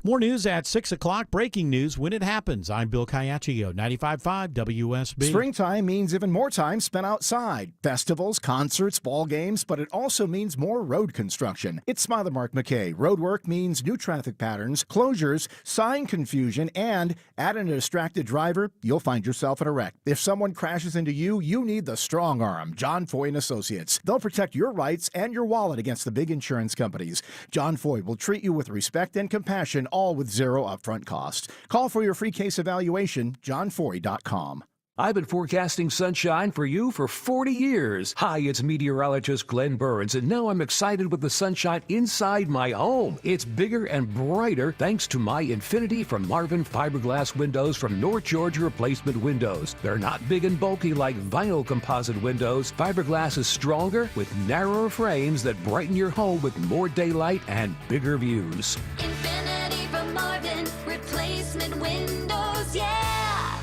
More news at 6 o'clock. Breaking news when it happens. I'm Bill Caiaccio, 95.5 WSB. Springtime means even more time spent outside. Festivals, concerts, ball games, but it also means more road construction. It's Smiler Mark McKay. Road work means new traffic patterns, closures, sign confusion, and add in a distracted driver, you'll find yourself in a wreck. If someone crashes into you, you need the strong arm, John Foy and Associates. They'll protect your rights and your wallet against the big insurance companies. John Foy will treat you with respect and compassion, all with zero upfront cost. Call for your free case evaluation, johnfoy.com. I've been forecasting sunshine for you for 40 years. Hi, it's meteorologist Glenn Burns, and now I'm excited with the sunshine inside my home. It's bigger and brighter thanks to my Infinity from Marvin fiberglass windows from North Georgia Replacement Windows. They're not big and bulky like vinyl composite windows. Fiberglass is stronger with narrower frames that brighten your home with more daylight and bigger views. Infinity from Marvin Replacement Windows, yeah!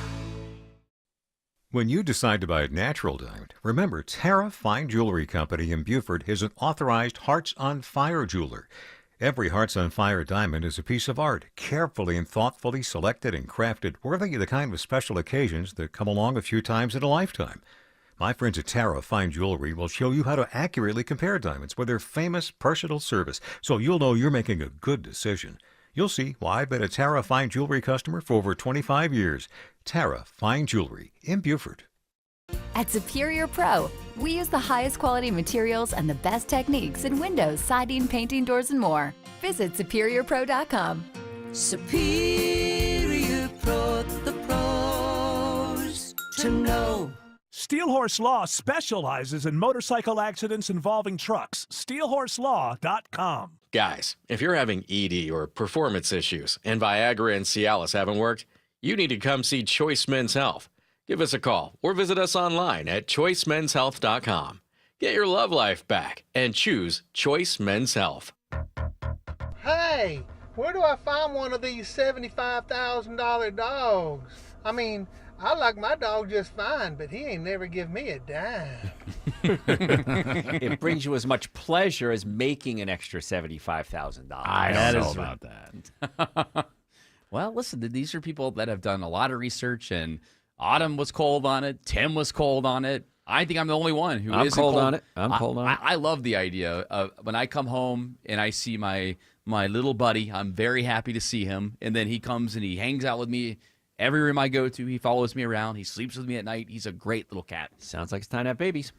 When you decide to buy a natural diamond, remember Tara Fine Jewelry Company in Beaufort is an authorized Hearts on Fire jeweler. Every Hearts on Fire diamond is a piece of art, carefully and thoughtfully selected and crafted, worthy of the kind of special occasions that come along a few times in a lifetime. My friends at Tara Fine Jewelry will show you how to accurately compare diamonds with their famous personal service, so you'll know you're making a good decision. You'll see why I've been a Tara Fine Jewelry customer for over 25 years. Tara Fine Jewelry in Beaufort. At Superior Pro, we use the highest quality materials and the best techniques in windows, siding, painting, doors, and more. Visit SuperiorPro.com. Superior Pro, the pros to know. Steelhorse Law specializes in motorcycle accidents involving trucks. SteelhorseLaw.com. Guys, if you're having ED or performance issues and Viagra and Cialis haven't worked, you need to come see Choice Men's Health. Give us a call or visit us online at choicemenshealth.com. Get your love life back and choose Choice Men's Health. Hey, where do I find one of these $75,000 dogs? I mean, I like my dog just fine, but he ain't never give me a dime. It brings you as much pleasure as making an extra $75,000. I don't know about that. Well, listen, these are people that have done a lot of research, and Autumn was cold on it. Tim was cold on it. I think I'm the only one who I'm isn't cold on it. I'm cold on it. I love the idea of when I come home and I see my little buddy, I'm very happy to see him. And then he comes and he hangs out with me every room I go to. He follows me around. He sleeps with me at night. He's a great little cat. Sounds like it's time to have babies.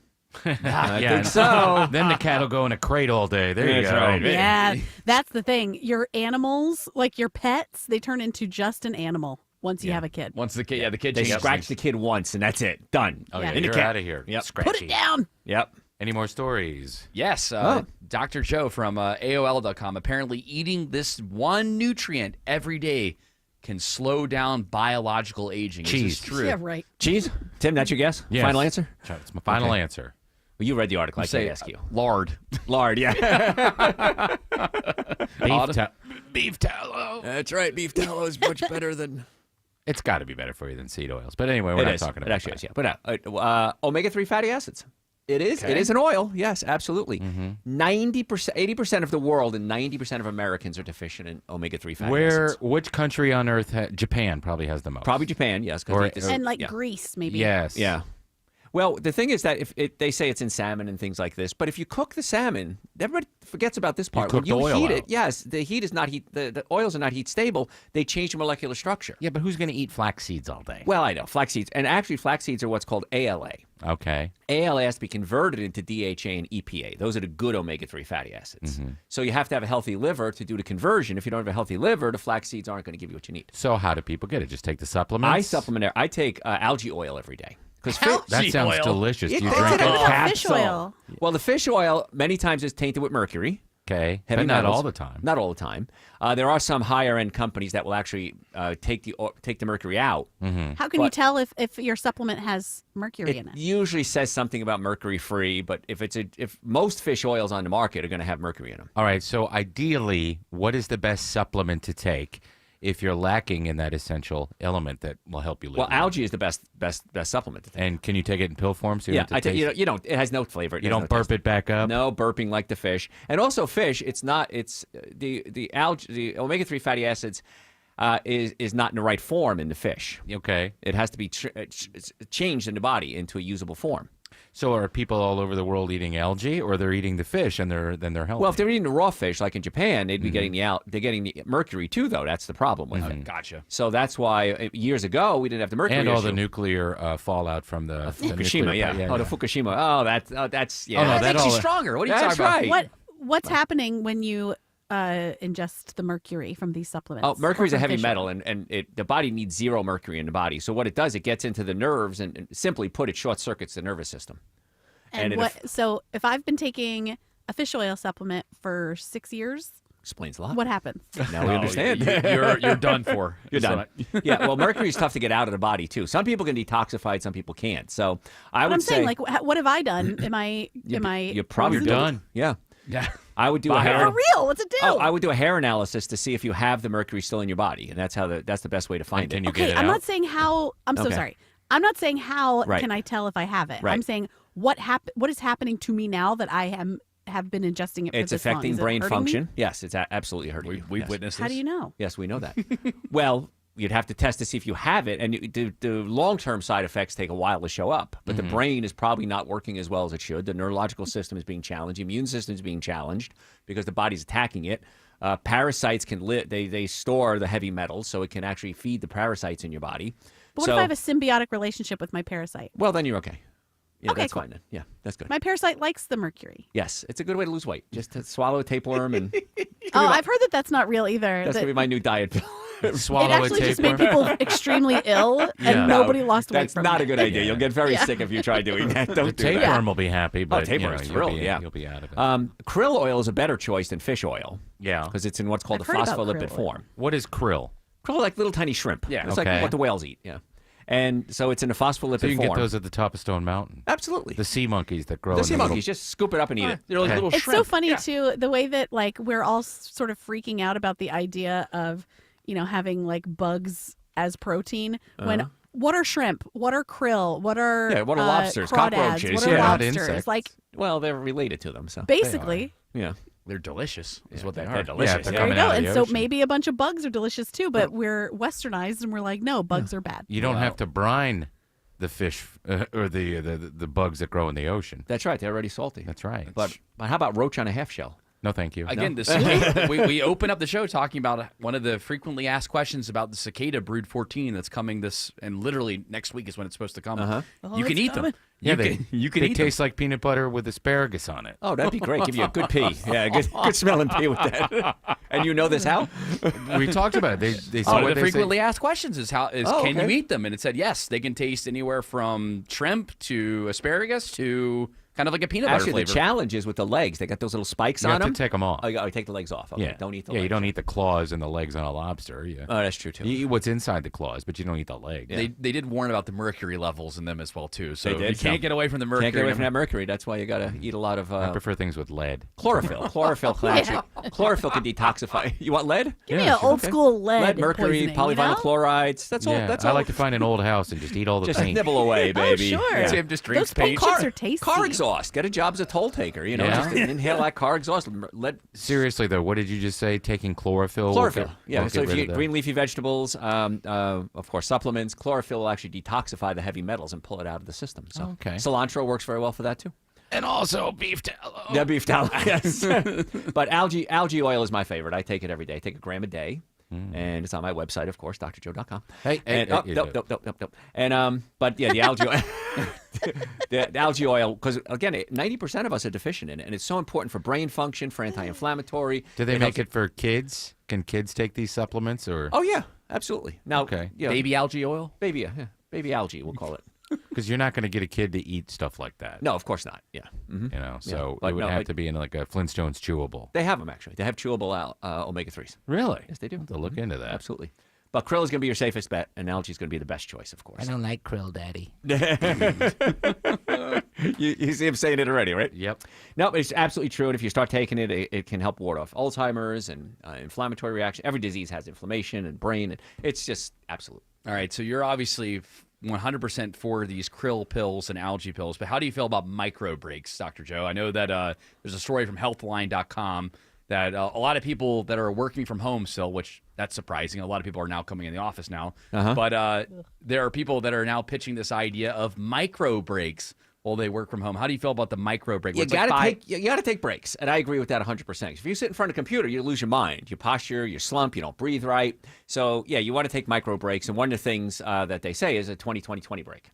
I think so. Then the cat will go in a crate all day. There you go. Right. Yeah, that's the thing. Your animals, like your pets, they turn into just an animal once you have a kid. Once the kid, the kid They changes scratch things. the kid once, and that's it. Done. Oh, yeah, In the you're cat. out of here. Yep. Put it down. Yep. Any more stories? Yes. Oh. Dr. Joe from AOL.com. Apparently, eating this one nutrient every day can slow down biological aging. Is Cheese. this true? Yeah, right. Cheese? Tim, that's your guess? Yes. Final answer? It's my final Okay. answer. Well, you read the article. I Say can't ask you. Lard. Lard, yeah. Beef tallow. That's right. Beef tallow is much better than. It's got to be better for you than seed oils. But anyway, we're It not is. talking It about actually that. is, yeah. But omega-3 fatty acids. It is. Okay. It is an oil. Yes, absolutely. Mm-hmm. 90%, 80% of the world and 90% of Americans are deficient in omega-3 fatty acids. Which country on earth? Japan probably has the most. Probably Japan, yes. 'cause Or- they eat this- And like yeah. Greece, maybe. Yes. Yeah. Well, the thing is that if they say it's in salmon and things like this, but if you cook the salmon, everybody forgets about this part. cook when you the oil heat out. it, yes, the heat is not heat. The oils are not heat stable. They change the molecular structure. Yeah, but who's going to eat flax seeds all day? Well, I know flax seeds, and actually flax seeds are what's called ALA. Okay. ALA has to be converted into DHA and EPA. Those are the good omega-3 fatty acids. Mm-hmm. So you have to have a healthy liver to do the conversion. If you don't have a healthy liver, the flax seeds aren't going to give you what you need. So how do people get it? Just take the supplements? I supplement. I take algae oil every day. That sounds delicious. Do you It's drink in it? a Fish capsule. oil. Well, the fish oil many times is tainted with mercury. Okay, Heavy but not metals. all the time. Not all the time. There are some higher end companies that will actually take the mercury out. Mm-hmm. How can you tell if your supplement has mercury in it? Usually says something about mercury free, but if most fish oils on the market are going to have mercury in them. All right, so ideally, what is the best supplement to take if you're lacking in that essential element that will help you live? Well, longer? algae is the best supplement to take. And can you take it in pill form? So you Yeah, don't have to I taste- you don't. It has no flavor. You don't burp it back up? No burping like the fish. And also fish, it's not. It's the algae, the omega-3 fatty acids. Is not in the right form in the fish. Okay. It has to be changed in the body into a usable form. So are people all over the world eating algae, or they're eating the fish and they're healthy? Well, if they're eating the raw fish, like in Japan, they'd be getting they're getting the mercury too, though. That's the problem with it. Gotcha. So that's why years ago we didn't have the mercury And all issue. the nuclear fallout from the Fukushima, nuclear- yeah. Oh, the Fukushima. Oh, that's yeah. Oh, no, that that makes you all- stronger. What are you That's talking about? right. What's happening when you ingest the mercury from these supplements? Oh, mercury is or a from heavy fish metal, oil? and the body needs zero mercury in the body. So what it does, it gets into the nerves, and simply put, it short circuits the nervous system. And it so if I've been taking a fish oil supplement for 6 years, explains a lot. what happens? Now we understand. You're done for. You're Is done. Yeah, well, mercury is tough to get out of the body, too. Some people can detoxify it, some people can't. So I But would I'm say... saying, like, what have I done? Am I? You're probably frozen? done. Yeah. Yeah. I would do a For hair... real? What's it do? Oh, I would do a hair analysis to see if you have the mercury still in your body, and that's the best way to find it. can you Okay, I'm not saying how. I'm so Okay. sorry. I'm not saying how Right. can I tell if I have it. Right. I'm saying what is happening to me now that I have been ingesting it for It's this long. affecting Is it brain hurting me? function. Yes, it's absolutely hurting you. We've Yes. witnessed How do you know? Yes, we know that. Well, you'd have to test to see if you have it, and the long-term side effects take a while to show up. But the brain is probably not working as well as it should. The neurological system is being challenged. The immune system is being challenged because the body's attacking it. Parasites can live. They store the heavy metals, so it can actually feed the parasites in your body. But what if I have a symbiotic relationship with my parasite? Well, then you're okay. Yeah, Okay, that's cool. fine then. Yeah, that's good. My parasite likes the mercury. Yes, it's a good way to lose weight. Just to swallow a tapeworm and Oh, I've heard that that's not real either. that's that gonna be my new diet pill. it actually just made people extremely ill, and nobody lost weight That's from not it. a good idea. You'll get very Yeah. sick if you try doing that. Don't The do that. tapeworm will be happy, but tapeworm's you'll thrilled. be, Yeah, you'll be out of it. Krill oil is a better choice than fish oil. Yeah, because it's in what's called I've a heard about phospholipid krill oil. form. What is krill? Krill are like little tiny shrimp. Yeah, it's okay. like what the whales eat. Yeah, And so it's in a phospholipid So you can form. get those at the top of Stone Mountain. Absolutely. The sea monkeys that grow. The in sea little- monkeys, just scoop it up and eat it. They're like little It's shrimp. so funny too, the way that like we're all sort of freaking out about the idea of, having like bugs as protein when what are shrimp? What are krill? What are what are lobsters? crawdads? Cockroaches? What are Yeah. lobsters? insects. Like Well, they're related to them. So basically. Yeah. They're delicious, is what they they're are. delicious. they're There you coming go. out of And the so ocean. maybe a bunch of bugs are delicious too, but we're westernized and we're like, no, bugs are bad. You don't have to brine the fish or the bugs that grow in the ocean. That's right. They're already salty. That's right. But how about roach on a half shell? No, thank you. Again, the cicada, we open up the show talking about one of the frequently asked questions about the cicada brood 14 that's coming and literally next week is when it's supposed to come. Oh, You can it's eat them. coming. Yeah, You can they eat them. taste like peanut butter with asparagus on it. Oh, that'd be great. Give you a good pea. Yeah, good smelling pea with that. And you know this how? We talked about it. They One of what the they frequently asked questions is can okay. you eat them? And it said yes, they can taste anywhere from shrimp to asparagus to kind of like a peanut butter Actually, flavor. the challenge is with the legs. They got those little spikes You on have to them. take them off. Oh, you take the legs off. Okay, Yeah, don't eat the yeah. legs. You don't eat the claws and the legs on a lobster. Yeah. Oh, that's true too. You eat what's inside the claws, but you don't eat the leg. They did warn about the mercury levels in them as well too. So They did, you can't so- get away from the mercury. Can't get away from that mercury. That's why you got to eat a lot of I prefer things with lead. chlorophyll. Chlorophyll can actually, chlorophyll can detoxify. You want lead? Give me an old school lead, mercury, poisoning, polyvinyl chlorides. That's all. Yeah, That's I all. like to find an old house and just eat all the just paint. nibble away, baby. Oh, sure. Yeah. Tim just drinks Those paint paint. chips are tasty. Car exhaust. Get a job as a toll taker. You know, Yeah. just inhale that car exhaust. Lead. Seriously though, what did you just say? Taking chlorophyll? Chlorophyll. Will Yeah. get So if rid you of eat the- green leafy vegetables, of course, supplements, chlorophyll will actually detoxify the heavy metals and pull it out of the system. So Okay. cilantro works very well for that too. and also beef tallow. Yeah, beef tallow. Yes. But algae oil is my favorite. I take it every day. I take a gram a day. And it's on my website, of course, drjoe.com. Hey, and, you nope. do it. Nope. And but yeah, the algae oil, the algae oil, because again, 90% of us are deficient in it, and it's so important for brain function, for anti-inflammatory. Do they It make helps- it for kids? Can kids take these supplements or? Oh yeah, absolutely. Now, Okay. you know, Baby algae oil? baby algae, we'll call it. Because you're not going to get a kid to eat stuff like that. No, of course not. Yeah. Mhm. You know, so but it would no, have but- to be in like a Flintstones chewable. They have them actually. They have chewable omega-3s. Really? Yes, they do. I'll have to look into that. Absolutely. But krill is going to be your safest bet, and algae is going to be the best choice, of course. don't like krill, Daddy. You see him saying it already, right? Yep. No, it's absolutely true. And if you start taking it, it can help ward off Alzheimer's and inflammatory reaction. Every disease has inflammation and brain. And it's just absolute. All right, so you're obviously 100% for these krill pills and algae pills, but how do you feel about micro breaks, Dr. Joe? I know that there's a story from healthline.com that a lot of people that are working from home still, which that's surprising. A lot of people are now coming in the office now. But there are people that are now pitching this idea of micro breaks while they work from home. How do you feel about the micro break? You got to take breaks, and I agree with that 100%. If you sit in front of a computer, you lose your mind, your posture, you slump, you don't breathe right. So yeah, you want to take micro breaks, and one of the things that they say is a 20-20-20 break.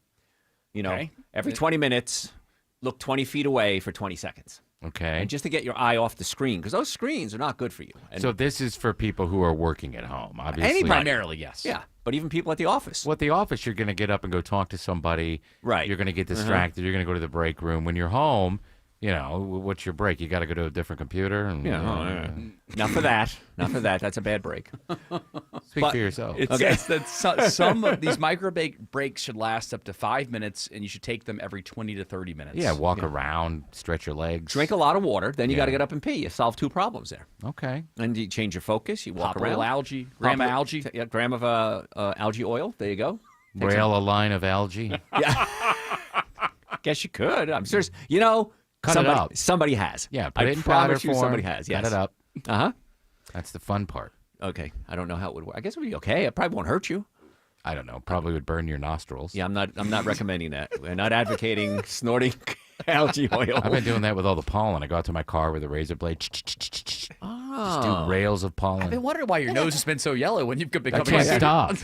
You know, Okay. every 20 minutes, look 20 feet away for 20 seconds. Okay. And just to get your eye off the screen, because those screens are not good for you. And So this is for people who are working at home, obviously. Anybody. Primarily, yes. Yeah, but even people at the office. Well, at the office, you're going to get up and go talk to somebody. Right. You're going to get distracted. You're going to go to the break room. When you're home, you know, what's your break? You got to go to a different computer. And, Not for that. Not for that. That's a bad break. Speak But for yourself. It says that some of these micro breaks should last up to 5 minutes, and you should take them every 20 to 30 minutes. Yeah, walk around, stretch your legs. Drink a lot of water, then you Yeah. got to get up and pee. You solve two problems there. Okay. And you change your focus. You walk Pop a around. little algae, gram of algae. Yeah, gram of algae oil. There you go. Take Rail a line of algae. Guess you could. I'm serious. You know, Cut it somebody, up. somebody has. Yeah, put I it in powder promise you form. somebody has. Yes. Cut it up. Uh-huh. That's the fun part. Okay. I don't know how it would work. I guess it would be okay. It probably won't hurt you. I don't know. Probably would burn your nostrils. Yeah, I'm not recommending that. We're not advocating snorting algae oil. I've been doing that with all the pollen. I go out to my car with a razor blade. Just do rails of pollen. I've been wondering why your nose has been so yellow when you've been I coming can't stop.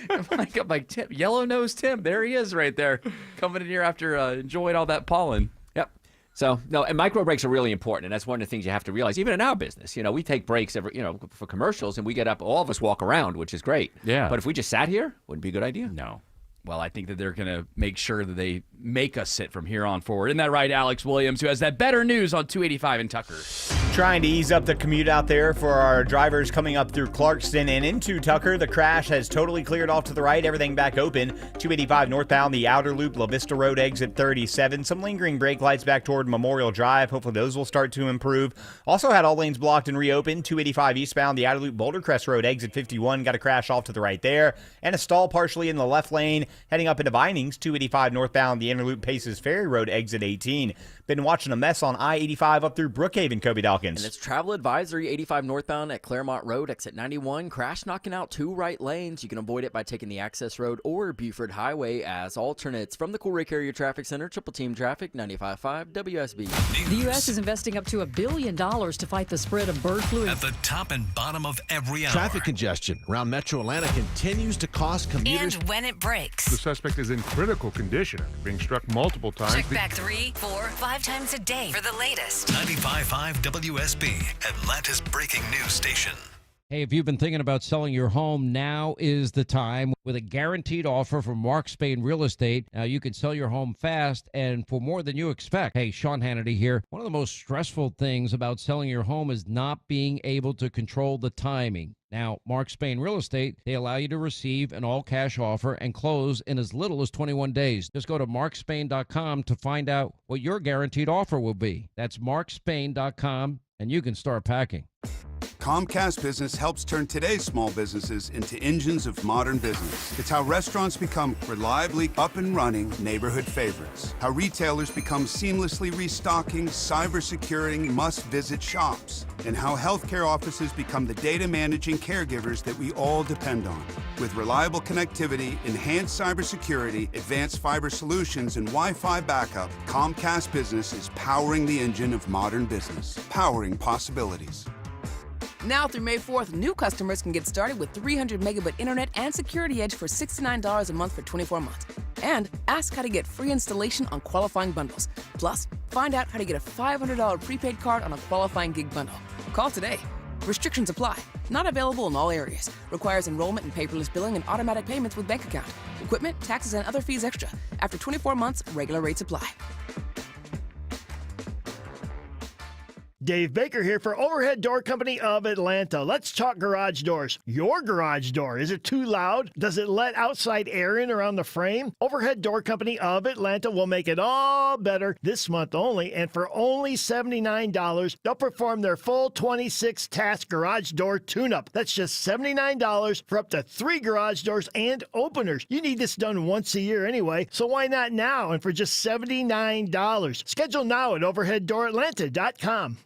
I'm like, Tim, yellow nose Tim. There he is right there, coming in here after enjoying all that pollen. Yep. So, no, and micro breaks are really important, and that's one of the things you have to realize. Even in our business, you know, we take breaks for commercials, and we get up, all of us walk around, which is great. Yeah. But if we just sat here, wouldn't be a good idea. No. Well, I think that they're going to make sure that they make us sit from here on forward. Isn't that right, Alex Williams, who has that better news on 285 and Tucker? Trying to ease up the commute out there for our drivers coming up through Clarkston and into Tucker. The crash has totally cleared off to the right. Everything back open. 285 northbound, the outer loop, La Vista Road exit 37. Some lingering brake lights back toward Memorial Drive. Hopefully those will start to improve. Also had all lanes blocked and reopened. 285 eastbound, the outer loop, Boulder Crest Road exit 51. Got a crash off to the right there. And a stall partially in the left lane. Heading up into Vinings, 285 northbound, the inner loop, Paces Ferry Road exit 18. Been watching a mess on I-85 up through Brookhaven, Kobe Dawkins. And it's travel advisory 85 northbound at Claremont Road, exit 91. Crash knocking out 2 right lanes. You can avoid it by taking the access road or Buford Highway as alternates. From the Cool Carrier Traffic Center, Triple Team Traffic, 95.5 WSB. The U.S. is investing up to $1 billion to fight the spread of bird flu. At the top and bottom of every hour. Traffic congestion around Metro Atlanta continues to cost commuters. And when it breaks. The suspect is in critical condition after being struck multiple times. Check back 3, 4, 5 times a day for the latest. 95.5 WSB, Atlanta's breaking news station. Hey, if you've been thinking about selling your home, now is the time. With a guaranteed offer from Mark Spain Real Estate, now you can sell your home fast and for more than you expect. Hey, Sean Hannity here. One of the most stressful things about selling your home is not being able to control the timing. Now, Mark Spain Real Estate, they allow you to receive an all-cash offer and close in as little as 21 days. Just go to markspain.com to find out what your guaranteed offer will be. That's markspain.com, and you can start packing. Comcast Business helps turn today's small businesses into engines of modern business. It's how restaurants become reliably up and running neighborhood favorites. How retailers become seamlessly restocking, cyber-securing, must-visit shops. And how healthcare offices become the data managing caregivers that we all depend on. With reliable connectivity, enhanced cybersecurity, advanced fiber solutions, and Wi-Fi backup, Comcast Business is powering the engine of modern business. Powering possibilities. Now through May 4th, new customers can get started with 300 megabit internet and Security Edge for $69 a month for 24 months. And ask how to get free installation on qualifying bundles. Plus, find out how to get a $500 prepaid card on a qualifying gig bundle. Call today. Restrictions apply. Not available in all areas. Requires enrollment and paperless billing and automatic payments with bank account. Equipment, taxes, and other fees extra. After 24 months, regular rates apply. Dave Baker here for Overhead Door Company of Atlanta. Let's talk garage doors. Your garage door, is it too loud? Does it let outside air in around the frame? Overhead Door Company of Atlanta will make it all better this month only, and for only $79, they'll perform their full 26-task garage door tune-up. That's just $79 for up to 3 garage doors and openers. You need this done once a year anyway, so why not now and for just $79? Schedule now at overheaddooratlanta.com.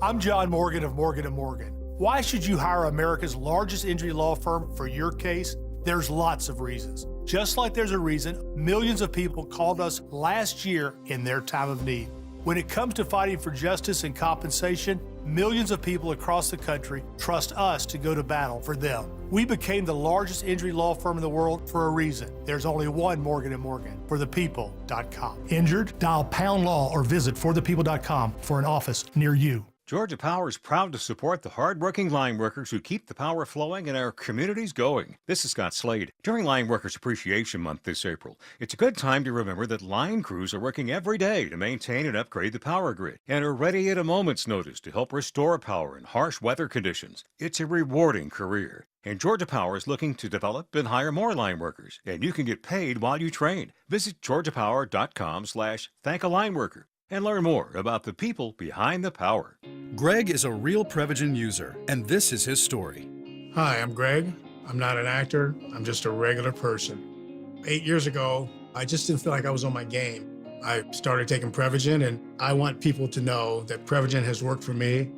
I'm John Morgan of Morgan & Morgan. Why should you hire America's largest injury law firm for your case? There's lots of reasons. Just like there's a reason millions of people called us last year in their time of need. When it comes to fighting for justice and compensation, millions of people across the country trust us to go to battle for them. We became the largest injury law firm in the world for a reason. There's only one Morgan & Morgan, forthepeople.com. Injured? Dial #law or visit forthepeople.com for an office near you. Georgia Power is proud to support the hardworking line workers who keep the power flowing and our communities going. This is Scott Slade. During Line Workers Appreciation Month this April, it's a good time to remember that line crews are working every day to maintain and upgrade the power grid and are ready at a moment's notice to help restore power in harsh weather conditions. It's a rewarding career. And Georgia Power is looking to develop and hire more line workers, and you can get paid while you train. Visit georgiapower.com/thankalineworker and learn more about the people behind the power. Greg is a real Prevagen user, and this is his story. Hi, I'm Greg. I'm not an actor. I'm just a regular person. 8 years ago, I just didn't feel like I was on my game. I started taking Prevagen, and I want people to know that Prevagen has worked for me.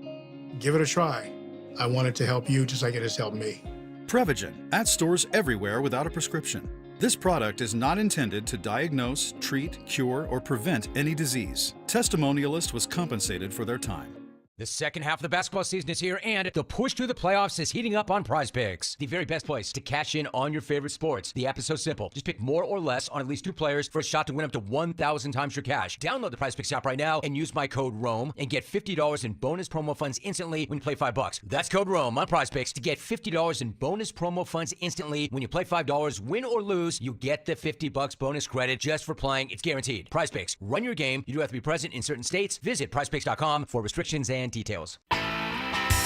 Give it a try. I want it to help you just like it has helped me. Prevagen, at stores everywhere without a prescription. This product is not intended to diagnose, treat, cure, or prevent any disease. Testimonialist was compensated for their time. The second half of the basketball season is here, and the push to the playoffs is heating up on Prize Picks. The very best place to cash in on your favorite sports. The app is so simple. Just pick more or less on at least 2 players for a shot to win up to 1,000 times your cash. Download the Prize Picks app right now and use my code ROAM and get $50 in bonus promo funds instantly when you play $5. That's code ROAM on Prize Picks to get $50 in bonus promo funds instantly when you play $5. Win or lose, you get the $50 bonus credit just for playing. It's guaranteed. Prize Picks. Run your game. You do have to be present in certain states. Visit prizepicks.com for restrictions and and details.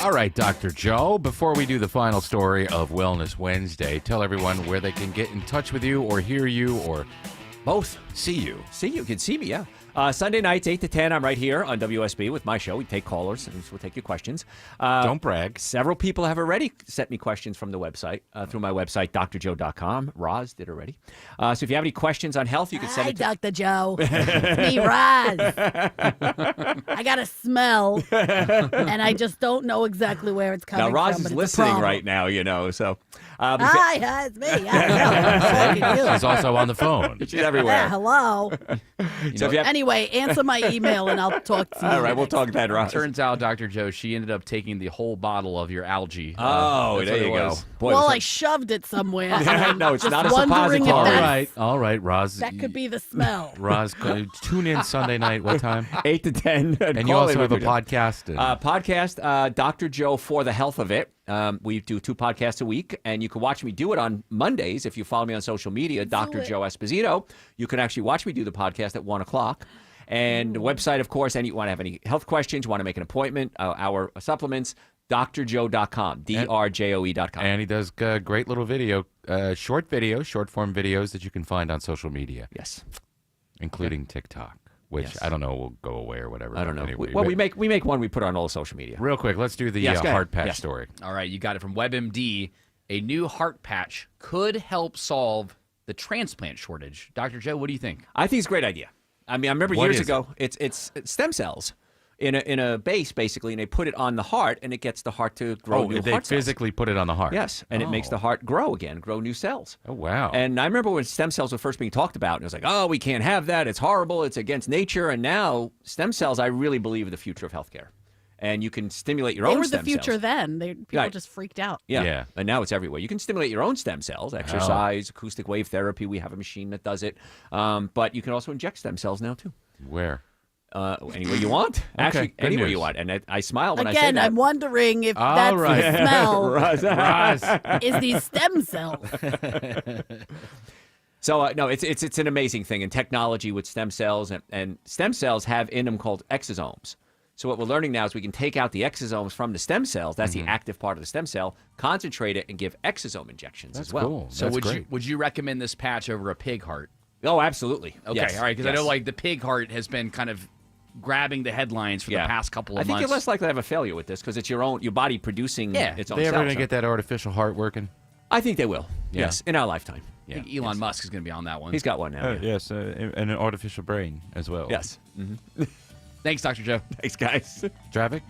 All right, Dr. Joe, before we do the final story of Wellness Wednesday, tell everyone where they can get in touch with you or hear you or both see you. See you. You can see me, yeah. Sunday nights, 8 to 10, I'm right here on WSB with my show. We take callers, and we'll take your questions. Don't brag. Several people have already sent me questions from the website, through my website, drjoe.com. Roz did already. So if you have any questions on health, you can send Hi, it Dr. Joe. It's me, Roz. I got a smell, and I just don't know exactly where it's coming Now, Roz from. is but it's a listening problem. right now, so. Hi, it's me. I know. She's also on the phone. She's everywhere. Yeah, hello. So if you have, Anyway, answer my email, and I'll talk to you. all right, we'll talk then, Roz. Turns out, Dr. Joe, she ended up taking the whole bottle of your algae. Oh, That's there what you it go. was. Boy, Well, it was I shoved it somewhere. No, it's Just not a wondering if suppository. All right, Roz. that could be the smell. Roz, tune in Sunday night. What time? 8 to 10. And you also have a podcast. Dr. Joe for the Health of It. We do 2 podcasts a week, and you can watch me do it on Mondays if you follow me on social media, Dr. Joe Esposito. You can actually watch me do the podcast at 1 o'clock. And the website, of course, and you want to have any health questions, you want to make an appointment, our supplements, drjoe.com, drjoe.com. And he does great little short form videos that you can find on social media. Yes. Including TikTok, which Yes. I don't know will go away or whatever. I don't know. Anyway, We make one, we put on all social media. Real quick, let's do the Yes, go ahead. heart patch Yeah. story. All right, you got it from WebMD. A new heart patch could help solve the transplant shortage. Dr. Joe, what do you think? I think it's a great idea. I mean, I remember What years is ago, it's stem cells in a base, basically, and they put it on the heart, and it gets the heart to grow new they heart cells. physically put it on the heart. Yes, and it makes the heart grow again, grow new cells. Oh, wow. And I remember when stem cells were first being talked about, and it was like, oh, we can't have that. It's horrible. It's against nature. And now stem cells, I really believe, are the future of healthcare. And you can stimulate your They own were the stem future cells. then. People Right. just freaked out. Yeah. And now it's everywhere. You can stimulate your own stem cells, exercise, acoustic wave therapy. We have a machine that does it. But you can also inject stem cells now, too. Where? Anywhere you want. Actually, good anywhere news. you want. And I smile when I say Again, that. I'm wondering if All that's right. the smell Roz. is these stem cells. So no, it's an amazing thing in technology with stem cells, and stem cells have in them called exosomes. So what we're learning now is we can take out the exosomes from the stem cells. That's the active part of the stem cell. Concentrate it and give exosome injections That's as well. cool. So That's great. would you recommend this patch over a pig heart? Oh, absolutely. Okay, Yes. all right, because I Yes. know like the pig heart has been kind of grabbing the headlines for the past couple of I think months. you're less likely to have a failure with this because it's your body producing its own They ever cells. going to get that artificial heart working? I think they will. Yeah. Yes, in our lifetime. I think Elon Musk is going to be on that one. He's got one now. yeah. Yes, and an artificial brain as well. Yes. Thanks, Dr. Joe. Thanks, guys. Traffic?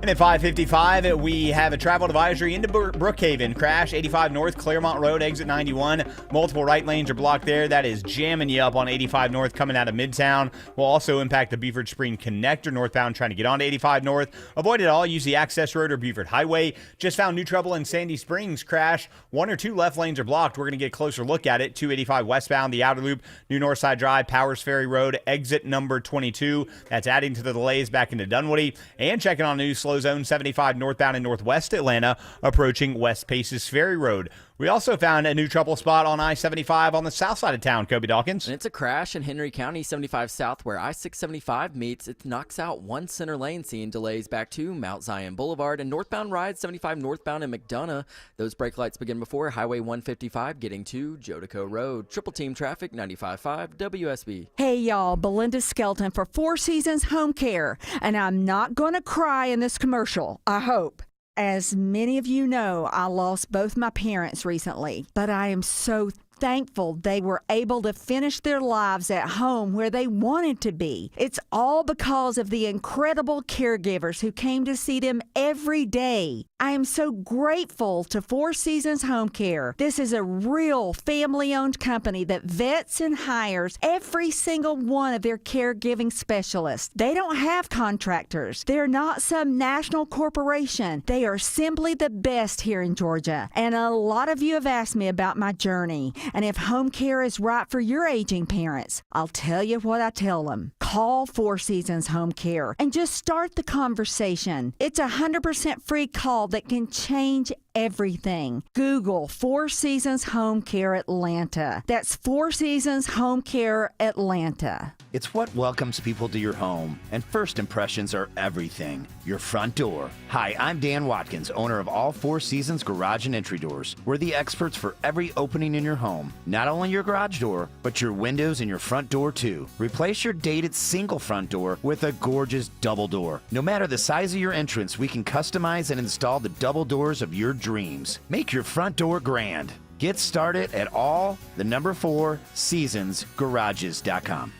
And at 5:55, we have a travel advisory into Brookhaven. Crash 85 North Claremont Road, exit 91. Multiple right lanes are blocked there. That is jamming you up on 85 North coming out of Midtown. Will also impact the Beaufort Spring connector northbound trying to get onto 85 North. Avoid it all. Use the access road or Beaufort Highway. Just found new trouble in Sandy Springs. Crash. 1 or 2 left lanes are blocked. We're going to get a closer look at it. 285 westbound, the outer loop, New Northside Drive, Powers Ferry Road, exit number 22. That's adding to the delays back into Dunwoody. And checking on new slow zone 75 northbound in northwest Atlanta, approaching West Paces Ferry Road. We also found a new trouble spot on I-75 on the south side of town, Kobe Dawkins. And it's a crash in Henry County 75 South where I-675 meets. It knocks out one center lane, seeing delays back to Mount Zion Boulevard. And northbound rides 75 northbound in McDonough. Those brake lights begin before Highway 155 getting to Jodico Road. Triple team traffic 95.5 WSB. Hey y'all, Belinda Skelton for Four Seasons Home Care. And I'm not going to cry in this commercial, I hope. As many of you know, I lost both my parents recently, but I am so thankful they were able to finish their lives at home where they wanted to be. It's all because of the incredible caregivers who came to see them every day. I am so grateful to Four Seasons Home Care. This is a real family-owned company that vets and hires every single one of their caregiving specialists. They don't have contractors. They're not some national corporation. They are simply the best here in Georgia. And a lot of you have asked me about my journey and if home care is right for your aging parents. I'll tell you what I tell them. Call Four Seasons Home Care and just start the conversation. It's a 100% free call that can change everything. Google Four Seasons Home Care Atlanta. That's Four Seasons Home Care Atlanta. It's what welcomes people to your home, and first impressions are everything. Your front door. Hi, I'm Dan Watkins, owner of all Four Seasons Garage and Entry Doors. We're the experts for every opening in your home. Not only your garage door, but your windows and your front door too. Replace your dated single front door with a gorgeous double door. No matter the size of your entrance, we can customize and install the double doors of your dreams. Make your front door grand. Get started at all4seasonsgarages.com.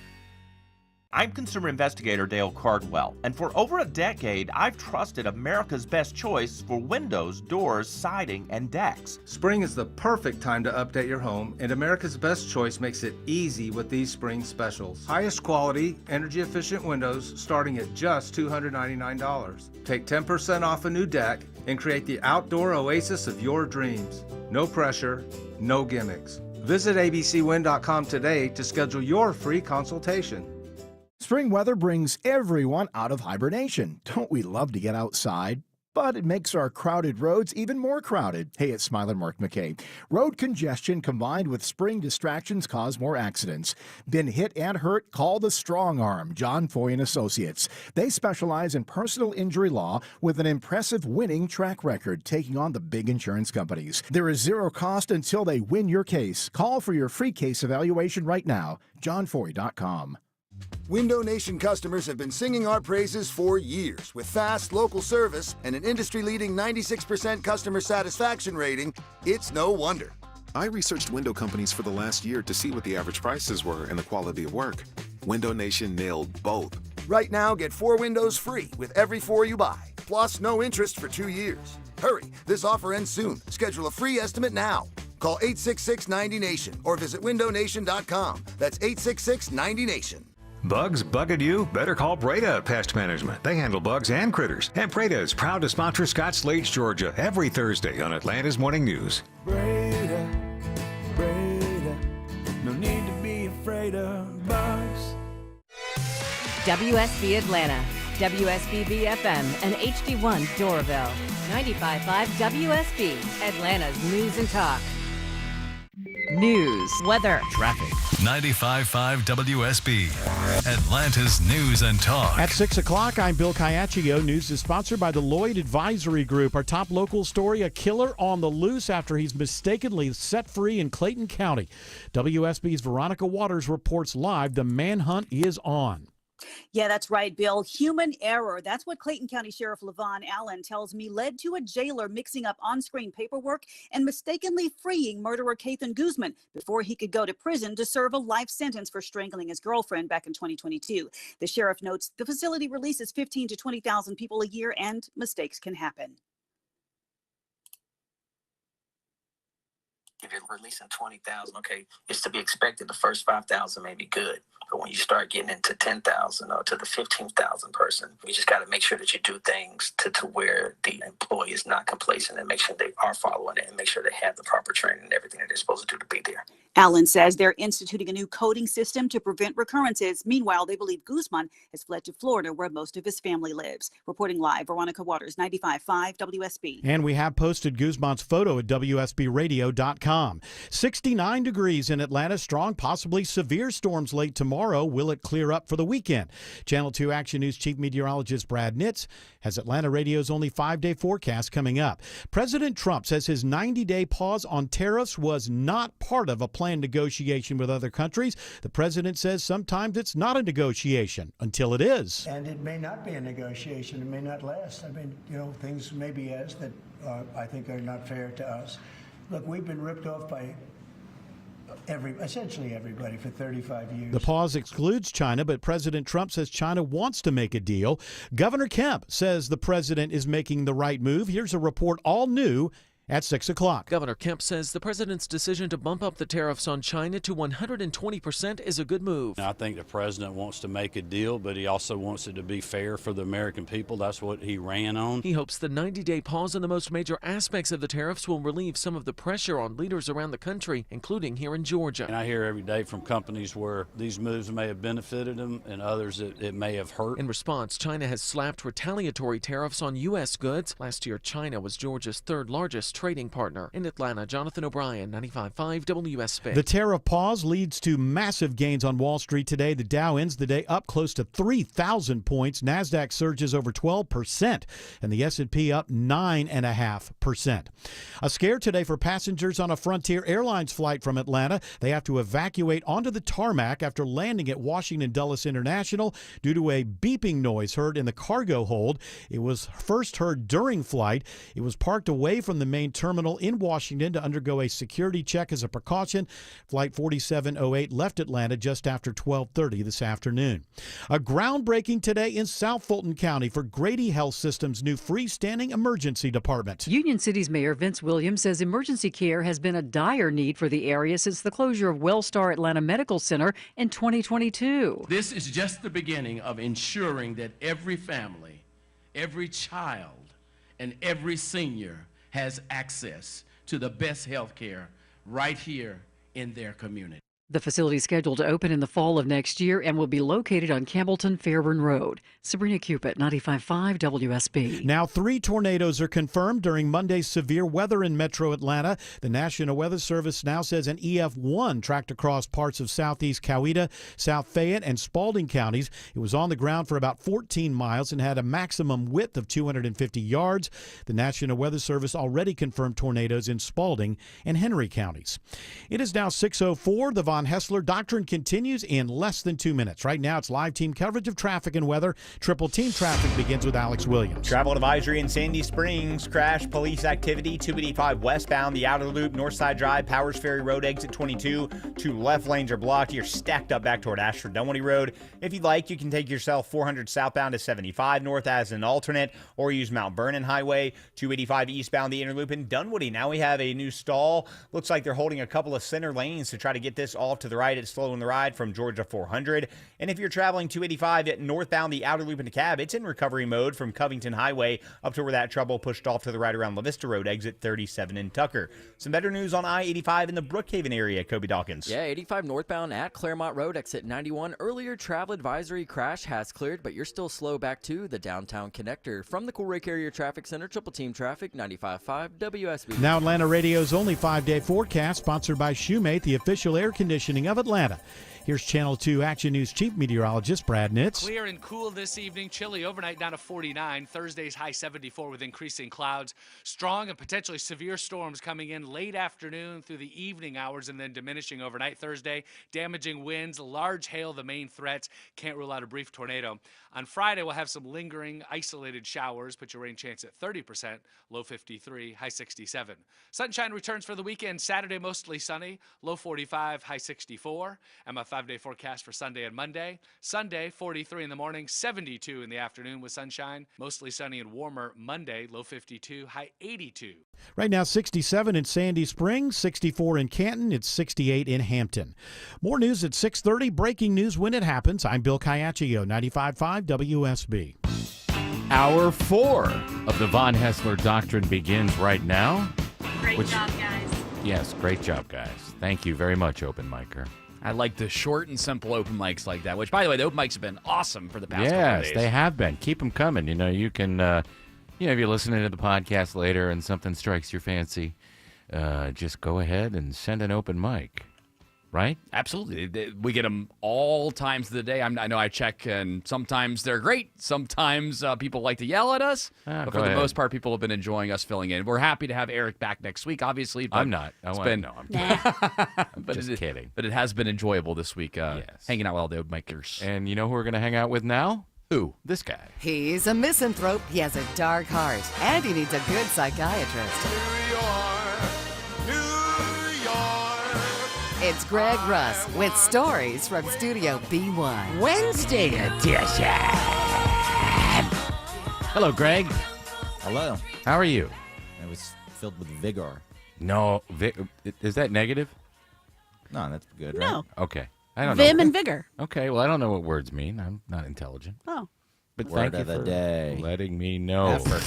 I'm consumer investigator Dale Cardwell, and for over a decade, I've trusted America's best choice for windows, doors, siding, and decks. Spring is the perfect time to update your home, and America's Best Choice makes it easy with these spring specials. Highest quality, energy-efficient windows starting at just $299. Take 10% off a new deck and create the outdoor oasis of your dreams. No pressure, no gimmicks. Visit abcwind.com today to schedule your free consultation. Spring weather brings everyone out of hibernation. Don't we love to get outside? But it makes our crowded roads even more crowded. Hey, it's Smiler Mark McKay. Road congestion combined with spring distractions cause more accidents. Been hit and hurt? Call the Strong Arm, John Foy and Associates. They specialize in personal injury law with an impressive winning track record, taking on the big insurance companies. There is zero cost until they win your case. Call for your free case evaluation right now. JohnFoy.com. Window Nation customers have been singing our praises for years. With fast, local service and an industry-leading 96% customer satisfaction rating, it's no wonder. I researched window companies for the last year to see what the average prices were and the quality of work. Window Nation nailed both. Right now, get 4 windows free with every 4 you buy, plus no interest for 2 years. Hurry, this offer ends soon. Schedule a free estimate now. Call 866-90NATION or visit windownation.com. That's 866-90NATION. Bugs bugging you? Better call Breda Pest Management. They handle bugs and critters. And Breda is proud to sponsor Scott Slade's Georgia every Thursday on Atlanta's Morning News. Breda, no need to be afraid of bugs. WSB Atlanta, WSB FM, and HD1 Doraville. 95.5 WSB, Atlanta's news and talk. News, weather, traffic. 95.5 WSB, Atlanta's news and talk. At 6 o'clock, I'm Bill Caiaccio. News is sponsored by the Lloyd Advisory Group. Our top local story, a killer on the loose after he's mistakenly set free in Clayton County. WSB's Veronica Waters reports live. The manhunt is on. Yeah, that's right, Bill. Human error. That's what Clayton County Sheriff Levon Allen tells me led to a jailer mixing up on-screen paperwork and mistakenly freeing murderer Kathan Guzman before he could go to prison to serve a life sentence for strangling his girlfriend back in 2022. The sheriff notes the facility releases 15,000 to 20,000 people a year and mistakes can happen. If you're releasing 20,000, okay, it's to be expected the first 5,000 may be good. But when you start getting into 10,000 or to the 15,000 person, you just got to make sure that you do things to where the employee is not complacent and make sure they are following it and make sure they have the proper training and everything that they're supposed to do to be there. Allen says they're instituting a new coding system to prevent recurrences. Meanwhile, they believe Guzman has fled to Florida, where most of his family lives. Reporting live, Veronica Waters, 95.5 WSB. And we have posted Guzman's photo at WSBradio.com. 69 degrees in Atlanta. Strong, possibly severe storms late tomorrow. Will it clear up for the weekend? Channel 2 Action News Chief Meteorologist Brad Nitz has Atlanta Radio's only 5-day forecast coming up. President Trump says his 90-day pause on tariffs was not part of a planned negotiation with other countries. The president says sometimes it's not a negotiation until it is. And it may not be a negotiation. It may not last. I mean, things may be as that I think are not fair to us. Look, we've been ripped off by essentially everybody for 35 years. The pause excludes China, but President Trump says China wants to make a deal. Governor Kemp says the president is making the right move. Here's a report all new at 6 o'clock. Governor Kemp says the president's decision to bump up the tariffs on China to 120% is a good move. I think the president wants to make a deal, but he also wants it to be fair for the American people. That's what he ran on. He hopes the 90-day pause on the most major aspects of the tariffs will relieve some of the pressure on leaders around the country, including here in Georgia. And I hear every day from companies where these moves may have benefited them and others it may have hurt. In response, China has slapped retaliatory tariffs on U.S. goods. Last year, China was Georgia's third largest trading partner. In Atlanta, Jonathan O'Brien, 95.5 WSB. The tariff pause leads to massive gains on Wall Street today. The Dow ends the day up close to 3,000 points. NASDAQ surges over 12%, and the S&P up 9.5%. A scare today for passengers on a Frontier Airlines flight from Atlanta. They have to evacuate onto the tarmac after landing at Washington Dulles International due to a beeping noise heard in the cargo hold. It was first heard during flight. It was parked away from the main terminal in Washington to undergo a security check as a precaution. Flight 4708 left Atlanta just after 12:30 this afternoon. A groundbreaking today in South Fulton County for Grady Health System's new freestanding emergency department. Union City's Mayor Vince Williams says emergency care has been a dire need for the area since the closure of Wellstar Atlanta Medical Center in 2022. This is just the beginning of ensuring that every family, every child, and every senior has access to the best health care right here in their community. The facility is scheduled to open in the fall of next year and will be located on Campbellton Fairburn Road. Sabrina Cupid, 95.5 WSB. Now 3 tornadoes are confirmed during Monday's severe weather in metro Atlanta. The National Weather Service now says an EF1 tracked across parts of southeast Coweta, South Fayette, and Spalding counties. It was on the ground for about 14 miles and had a maximum width of 250 yards. The National Weather Service already confirmed tornadoes in Spalding and Henry counties. It is now 6:04. The Von Hessler Doctrine continues in less than 2 minutes. Right now, it's live team coverage of traffic and weather. Triple Team Traffic begins with Alex Williams. Travel advisory in Sandy Springs. Crash, police activity, 285 westbound, the outer loop, Northside Drive, Powers Ferry Road, exit 22. 2 left lanes are blocked. You're stacked up back toward Ashford Dunwoody Road. If you'd like, you can take yourself 400 southbound to 75 north as an alternate, or use Mount Vernon Highway, 285 eastbound, the inner loop in Dunwoody. Now we have a new stall. Looks like they're holding a couple of center lanes to try to get this off to the right. It's slowing the ride from Georgia 400. And if you're traveling 285 at northbound, the outer loop into Cab, it's in recovery mode from Covington Highway up to where that trouble pushed off to the right around La Vista Road, exit 37 in Tucker. Some better news on I-85 in the Brookhaven area, Kobe Dawkins. Yeah, 85 northbound at Claremont Road, exit 91. Earlier travel advisory crash has cleared, but you're still slow back to the downtown connector. From the Coolray Carrier Traffic Center, Triple Team Traffic, 95.5 WSB. Now Atlanta Radio's only 5-day forecast, sponsored by Shoemate, the official air conditioning of Atlanta. Here's Channel 2 Action News Chief Meteorologist Brad Nitz. Clear and cool this evening. Chilly overnight down to 49. Thursday's high 74 with increasing clouds. Strong and potentially severe storms coming in late afternoon through the evening hours and then diminishing overnight Thursday. Damaging winds, large hail, the main threats. Can't rule out a brief tornado. On Friday, we'll have some lingering, isolated showers. Put your rain chance at 30%. Low 53, high 67. Sunshine returns for the weekend. Saturday, mostly sunny. Low 45, high 64. And my 5-day forecast for Sunday and Monday. Sunday, 43 in the morning, 72 in the afternoon with sunshine. Mostly sunny and warmer Monday, low 52, high 82. Right now, 67 in Sandy Springs, 64 in Canton, it's 68 in Hampton. More news at 6:30. Breaking news when it happens. I'm Bill Caiaccio, 95.5 WSB. Hour 4 of the Von Hessler Doctrine begins right now. Great job, guys. Yes, great job, guys. Thank you very much, Open Micer. I like the short and simple open mics like that, which, by the way, the open mics have been awesome for the past couple of days. Yes, they have been. Keep them coming. You know, you can, if you're listening to the podcast later and something strikes your fancy, just go ahead and send an open mic. Right? Absolutely. We get them all times of the day. I know I check, and sometimes they're great. Sometimes people like to yell at us. But for the most part, people have been enjoying us filling in. We're happy to have Eric back next week, obviously. But I'm not. I'm just kidding. But it has been enjoyable this week, hanging out with all the makers. And you know who we're going to hang out with now? Who? This guy. He's a misanthrope. He has a dark heart. And he needs a good psychiatrist. It's Greg Russ with stories from Studio B1. Wednesday edition. Hello, Greg. Hello. How are you? It was filled with vigor. No, is that negative? No, that's good, No. right? Okay. I don't know. Vim and vigor. Okay, well, I don't know what words mean. I'm not intelligent. Oh. But Word thank you of the for day. letting me know. Effort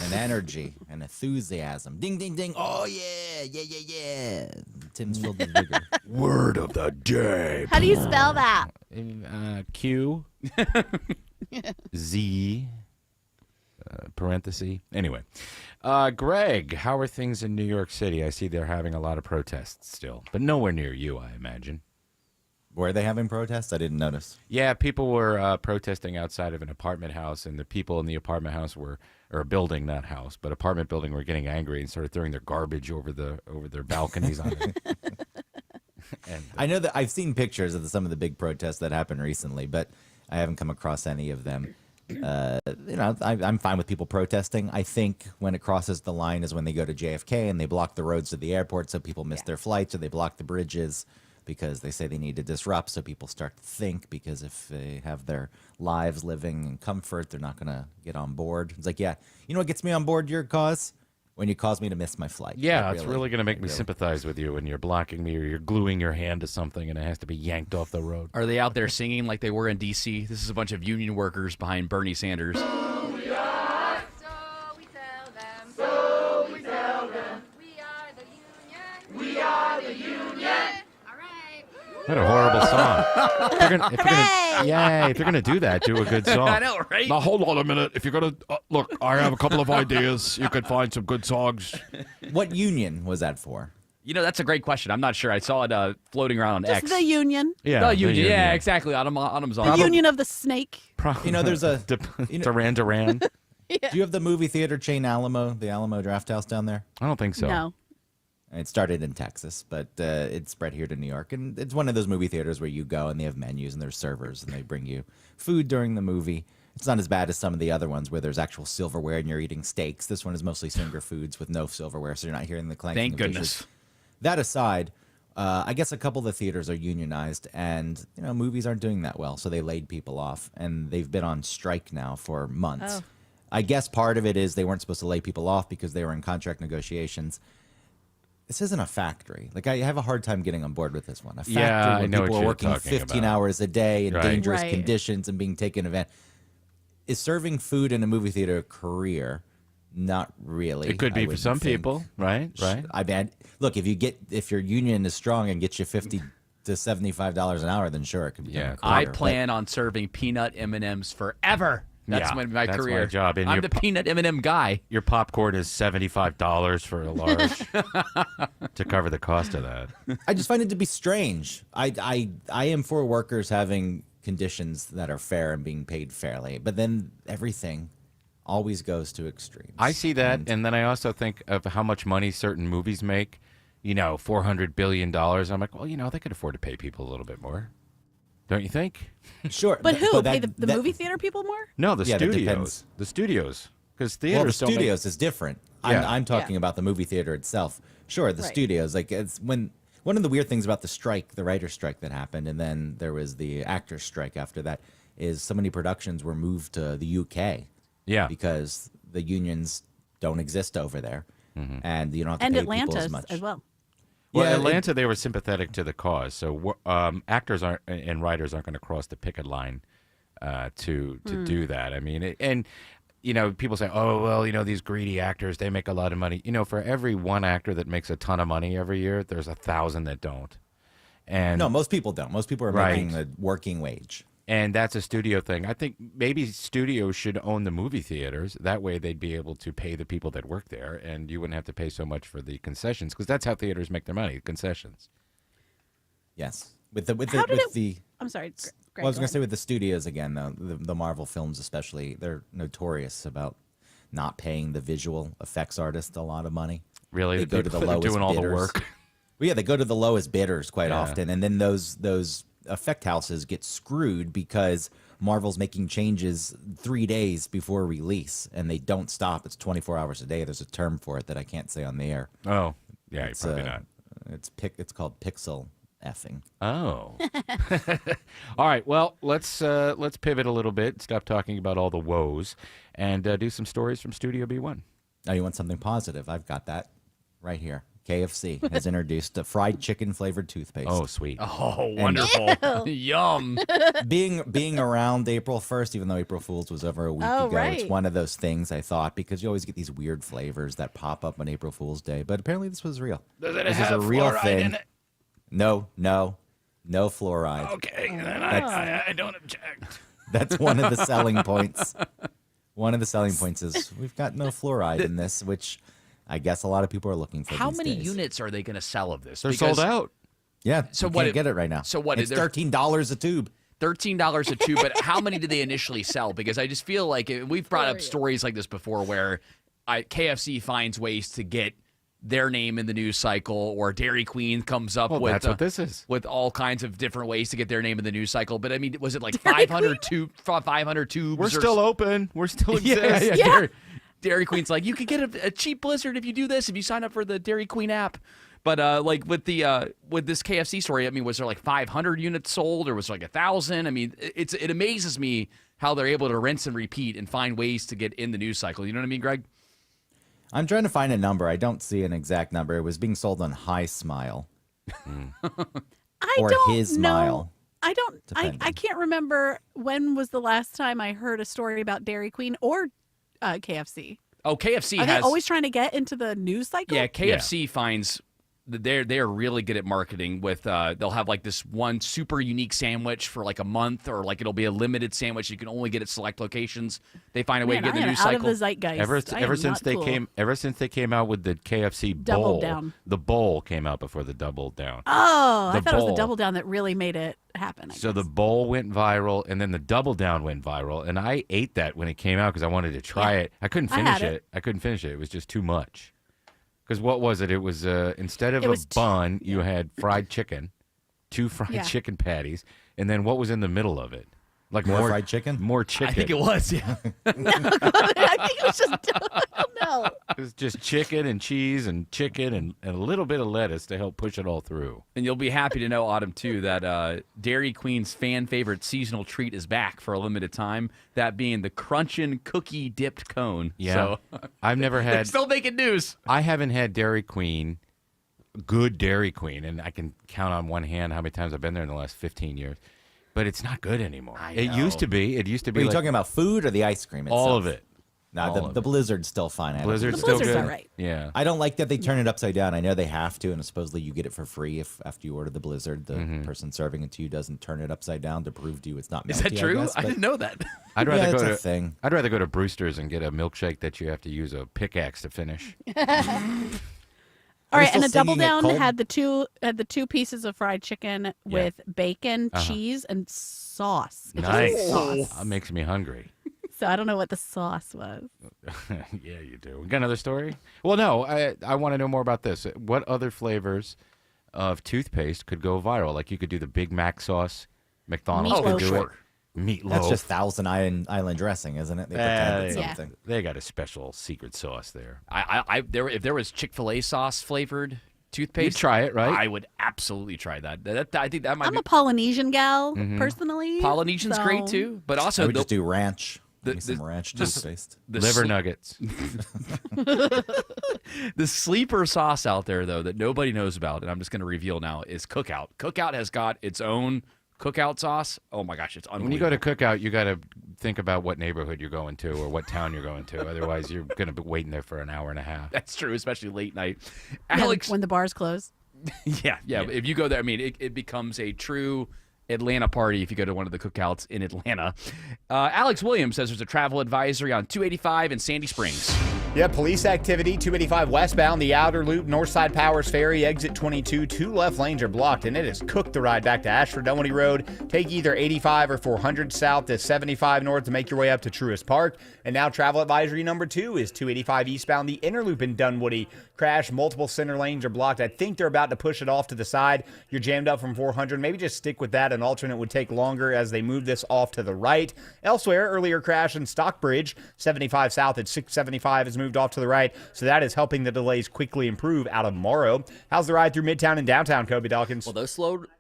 and energy and enthusiasm. Ding, ding, ding. Oh, yeah. Tim's filled with vigor. Word of the day. How do you spell that? Q Z parenthesis. Anyway, Greg, how are things in New York City? I see they're having a lot of protests still, but nowhere near you, I imagine. Were they having protests? I didn't notice. Yeah, people were protesting outside of an apartment house, and the people in the apartment house or building, not house, but apartment building, were getting angry and started throwing their garbage over their balconies on it. And, I know that I've seen pictures of some of the big protests that happened recently, but I haven't come across any of them. I'm fine with people protesting. I think when it crosses the line is when they go to JFK and they block the roads to the airport so people miss their flights, or they block the bridges because they say they need to disrupt, so people start to think, because if they have their lives living in comfort, they're not going to get on board. It's like, yeah, you know what gets me on board your cause? When you cause me to miss my flight. Yeah, it's really going to make me sympathize with you when you're blocking me or you're gluing your hand to something and it has to be yanked off the road. Are they out there singing like they were in D.C.? This is a bunch of union workers behind Bernie Sanders. We are, so we tell them. So we tell them. We are the union. We are the union. All right. What a horrible song. If you're gonna do that, do a good song. I know, right? Now hold on a minute. If you're gonna look, I have a couple of ideas. You could find some good songs. What union was that for? You know, that's a great question. I'm not sure. I saw it floating around on Just X. the union. Yeah, the union. Yeah, exactly. Autumn's on. The union of the snake. You know, there's a Duran Duran. Yeah. Do you have the movie theater chain Alamo, the Alamo Draft House down there? I don't think so. No. It started in Texas, but it spread here to New York. And it's one of those movie theaters where you go and they have menus and there's servers and they bring you food during the movie. It's not as bad as some of the other ones where there's actual silverware and you're eating steaks. This one is mostly finger foods with no silverware, so you're not hearing the clanking. Thank of goodness. dishes. That aside, I guess a couple of the theaters are unionized, and movies aren't doing that well, so they laid people off, and they've been on strike now for months. Oh. I guess part of it is they weren't supposed to lay people off because they were in contract negotiations. This isn't a factory. Like, I have a hard time getting on board with this one. A factory I where know people what are you're working talking 15 about. hours a day in Right. dangerous Right. conditions and being taken advantage. Is serving food in a movie theater a career? Not really. It could I be for wouldn't some think. people, right? Right. I bet. Look, if your union is strong and gets you $50 to $75 an hour, then sure, it could be. Yeah, I plan on serving peanut M&Ms forever. That's my that's career. my job. And I'm your the peanut M&M guy. Your popcorn is $75 for a large to cover the cost of that. I just find it to be strange. I am for workers having conditions that are fair and being paid fairly, but then everything always goes to extremes. I see that, and then I also think of how much money certain movies make. $400 billion. I'm like, well, they could afford to pay people a little bit more. Don't you think? Sure. But who? But Pay that- the that- movie theater people more? No, the Yeah, that studios. depends. The studios. Because Well, the theaters don't make- studios is different. Yeah. I'm talking about the movie theater itself. Sure, the Right. studios. Like, it's when one of the weird things about the strike, the writer's strike that happened, and then there was the actor's strike after that, is so many productions were moved to the UK. Yeah. Because the unions don't exist over there, and you don't have to And pay Atlanta people as much. as well. Well, Yeah, Atlanta, they were sympathetic to the cause. So actors aren't and writers aren't going to cross the picket line to do that. I mean, people say, oh, well, these greedy actors, they make a lot of money. For every one actor that makes a ton of money every year, there's 1,000 that don't. And No, most people don't. Most people are Right. making the working wage. And that's a studio thing. I think maybe studios should own the movie theaters. That way they'd be able to pay the people that work there, and you wouldn't have to pay so much for the concessions, because that's how theaters make their money, concessions. Yes. With the I'm sorry. Greg, Well, I was go going to say ahead. with the studios again, though, the Marvel films especially, they're notorious about not paying the visual effects artists a lot of money. Really? They The go to the people that are lowest doing all the bidders. work? Well, yeah, they go to the lowest bidders quite Yeah. often, and then those effect houses get screwed because Marvel's making changes 3 days before release, and they don't stop. It's 24 hours a day. There's a term for it that I can't say on the air. Oh, yeah, It's, probably not. It's called pixel effing. Oh. All right. Well, let's pivot a little bit. Stop talking about all the woes, and do some stories from Studio B1. Now, you want something positive? I've got that right here. KFC has introduced a fried chicken flavored toothpaste. Oh, sweet. Oh, wonderful. Yum. Being around April 1st, even though April Fool's was over a week Oh, ago, right. it's one of those things I thought, because you always get these weird flavors that pop up on April Fool's Day, but apparently this was real. Does it this have is a real fluoride thing. in it? No fluoride. Okay, then I don't object. That's one of the selling points. One of the selling points is we've got no fluoride in this, which I guess a lot of people are looking for. How these many days. units are they going to sell of this? They're sold out. Yeah, So you what? can't get it right now. So what? It's They're- $13 a tube. $13 a tube, but how many did they initially sell? Because I just feel like we've brought up stories like this before where KFC finds ways to get their name in the news cycle, or Dairy Queen comes up with that's what this is. with all kinds of different ways to get their name in the news cycle. But I mean, was it like 500 tubes? We're or still open. We're still exist. Yeah. Dairy Queen's like, you can get a cheap Blizzard if you do this, if you sign up for the Dairy Queen app. But like with this KFC story, I mean, was there like 500 units sold, or was there like 1,000? I mean, it amazes me how they're able to rinse and repeat and find ways to get in the news cycle. You know what I mean, Greg? I'm trying to find a number. I don't see an exact number. It was being sold on High Smile. I or don't His know. Smile. I can't remember when was the last time I heard a story about Dairy Queen or KFC. Oh, KFC Are has they always trying to get into the news cycle? Yeah, KFC finds that they're really good at marketing with they'll have like this one super unique sandwich for like a month, or like it'll be a limited sandwich you can only get at select locations. They find a way to get in the news out cycle. of the zeitgeist. Ever since they came out with the KFC Double bowl, Down. the bowl came out before the Double Down. Oh, The I thought it was bowl. the double down that really made it happen. So the bowl went viral, and then the Double Down went viral, and I ate that when it came out because I wanted to try it. I couldn't I finish had it. it. I couldn't finish it. It was just too much. Because what was it? It was instead of It a was bun, you had fried chicken, 2 fried Yeah. chicken patties, and then what was in the middle of it? Like More fried chicken? More chicken. I think it was, yeah. I think it was just no. It was just chicken and cheese and chicken and a little bit of lettuce to help push it all through. And you'll be happy to know, Autumn, too, that Dairy Queen's fan favorite seasonal treat is back for a limited time. That being the Crunchin' Cookie Dipped Cone. Yeah. So, I've never they're had. still making news. I haven't had Dairy Queen, good Dairy Queen, and I can count on one hand how many times I've been there in the last 15 years. But it's not good anymore. It used to be. It used to be. Are you like talking about food or the ice cream itself? all of it. No, All of the it. Blizzard's still fine. I don't Blizzard's think- still Blizzard's good. all right. Yeah. I don't like that they turn it upside down. I know they have to, and supposedly you get it for free if after you order the Blizzard, the person serving it to you doesn't turn it upside down to prove to you it's not melty. Is that true? guess, I but- didn't know that. I'd rather Yeah, go it's a to thing. I'd rather go to Brewster's and get a milkshake that you have to use a pickaxe to finish. All Are they right, and the still double singing it down cold? had the two pieces of fried chicken with bacon, cheese, and sauce. It just Nice. said sauce. That makes me hungry. So I don't know what the sauce was. Yeah, you do. We got another story? Well, no. I want to know more about this. What other flavors of toothpaste could go viral? Like you could do the Big Mac sauce. McDonald's Meatloaf. could do Sure. it. Meatloaf. That's just Thousand Island dressing, isn't it? They pretend it's they, something. they got a special secret sauce there. If there was Chick-fil-A sauce flavored toothpaste, You'd try it, right? I would absolutely try that. I think that might I'm be a Polynesian gal, personally. Polynesian's so- great too, but also I would the- just do ranch. the- Give me some the- ranch the- toothpaste. the Liver sl- nuggets. The sleeper sauce out there, though, that nobody knows about, and I'm just going to reveal now, is Cookout. Cookout has got its own Cookout sauce. Oh my gosh, it's unbelievable. When you go to Cookout, you got to think about what neighborhood you're going to or what town you're going to. Otherwise, you're going to be waiting there for an hour and a half. That's true, especially late night. Yeah, Alex, when the bars close. yeah. If you go there, I mean, it becomes a true Atlanta party if you go to one of the cookouts in Atlanta. Alex Williams says there's a travel advisory on 285 in Sandy Springs. Yeah, police activity, 285 westbound, the outer loop, Northside Powers Ferry, exit 22. 2 left lanes are blocked, and it has cooked the ride back to Ashford Dunwoody Road. Take either 85 or 400 south to 75 north to make your way up to Truist Park. And now travel advisory number 2 is 285 eastbound, the inner loop in Dunwoody. Crash, multiple center lanes are blocked. I think they're about to push it off to the side. You're jammed up from 400. Maybe just stick with that. An alternate would take longer as they move this off to the right. Elsewhere, earlier crash in Stockbridge, 75 south at 675 is moved off to the right, so that is helping the delays quickly improve out of Morrow. How's the ride through Midtown and downtown, Kobe Dawkins? Well, those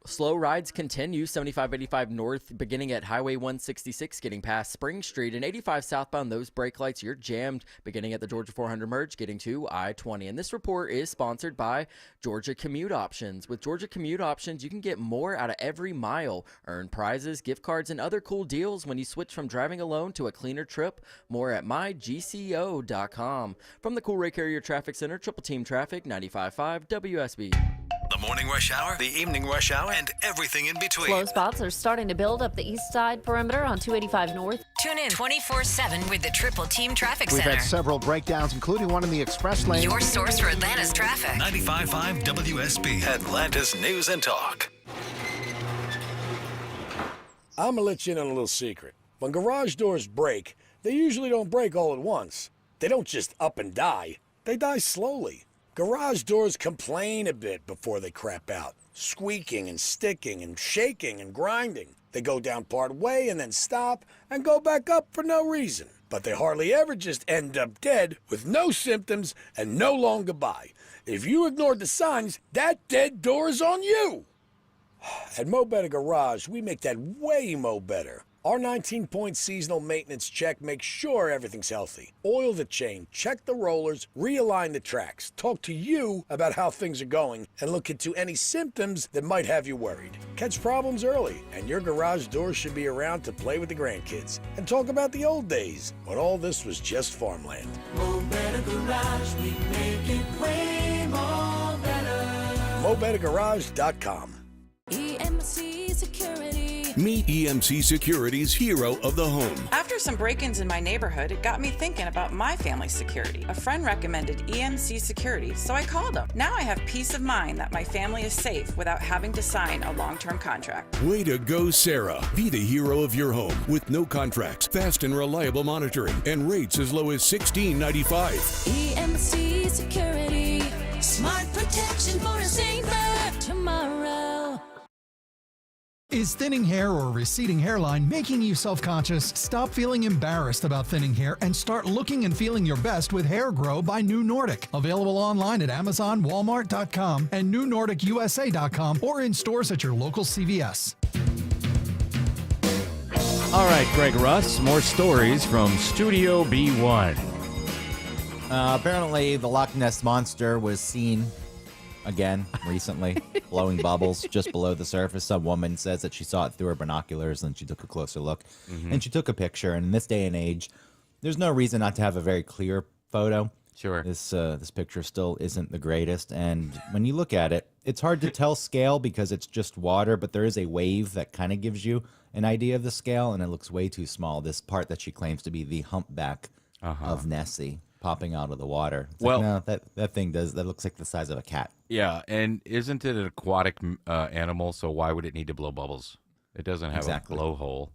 slow rides continue. 75-85 north, beginning at Highway 166, getting past Spring Street, and 85 southbound. Those brake lights, you're jammed, beginning at the Georgia 400 merge, getting to I-20. And this report is sponsored by Georgia Commute Options. With Georgia Commute Options, you can get more out of every mile. Earn prizes, gift cards, and other cool deals when you switch from driving alone to a cleaner trip. More at mygco.com. From the Cool Ray Carrier Traffic Center, Triple Team Traffic, 95.5 WSB. The morning rush hour, the evening rush hour, and everything in between. Slow spots are starting to build up the east side perimeter on 285 North. Tune in 24/7 with the Triple Team Traffic We've Center. had several breakdowns, including one in the express lane. Your source for Atlanta's traffic. 95.5 WSB, Atlanta's News and Talk. I'm gonna let you in on a little secret. When garage doors break, they usually don't break all at once. They don't just up and die. They die slowly. Garage doors complain a bit before they crap out, squeaking and sticking and shaking and grinding. They go down part way and then stop and go back up for no reason. But they hardly ever just end up dead with no symptoms and no long goodbye. If you ignored the signs, that dead door is on you. At Mo Better Garage, we make that way mo better. Our 19-point seasonal maintenance check makes sure everything's healthy. Oil the chain, check the rollers, realign the tracks, talk to you about how things are going, and look into any symptoms that might have you worried. Catch problems early, and your garage door should be around to play with the grandkids. And talk about the old days, when all this was just farmland. Mo Better Garage, we make it way more better. MoBetterGarage.com. EMC Security. Meet EMC Security's hero of the home. After some break-ins in my neighborhood, it got me thinking about my family's security. A friend recommended EMC Security, so I called them. Now I have peace of mind that my family is safe without having to sign a long-term contract. Way to go, Sarah. Be the hero of your home with no contracts, fast and reliable monitoring, and rates as low as $16.95. EMC Security. Smart protection for a safer tomorrow. Is thinning hair or receding hairline making you self-conscious? Stop feeling embarrassed about thinning hair and start looking and feeling your best with Hair Grow by New Nordic. Available online at Amazon, Walmart.com, and NewNordicUSA.com, or in stores at your local CVS. All right, Greg Russ, more stories from Studio B1. Apparently, the Loch Ness Monster was seen again recently, blowing bubbles just below the surface. Some woman says that she saw it through her binoculars, and she took a closer look, and she took a picture. And in this day and age, there's no reason not to have a very clear photo. Sure. This picture still isn't the greatest, and when you look at it, it's hard to tell scale because it's just water, but there is a wave that kind of gives you an idea of the scale, and it looks way too small. This part that she claims to be the humpback of Nessie popping out of the water. It's Well- like, no, that thing that looks like the size of a cat. Yeah, and isn't it an aquatic animal, so why would it need to blow bubbles? It doesn't have Exactly. a blowhole.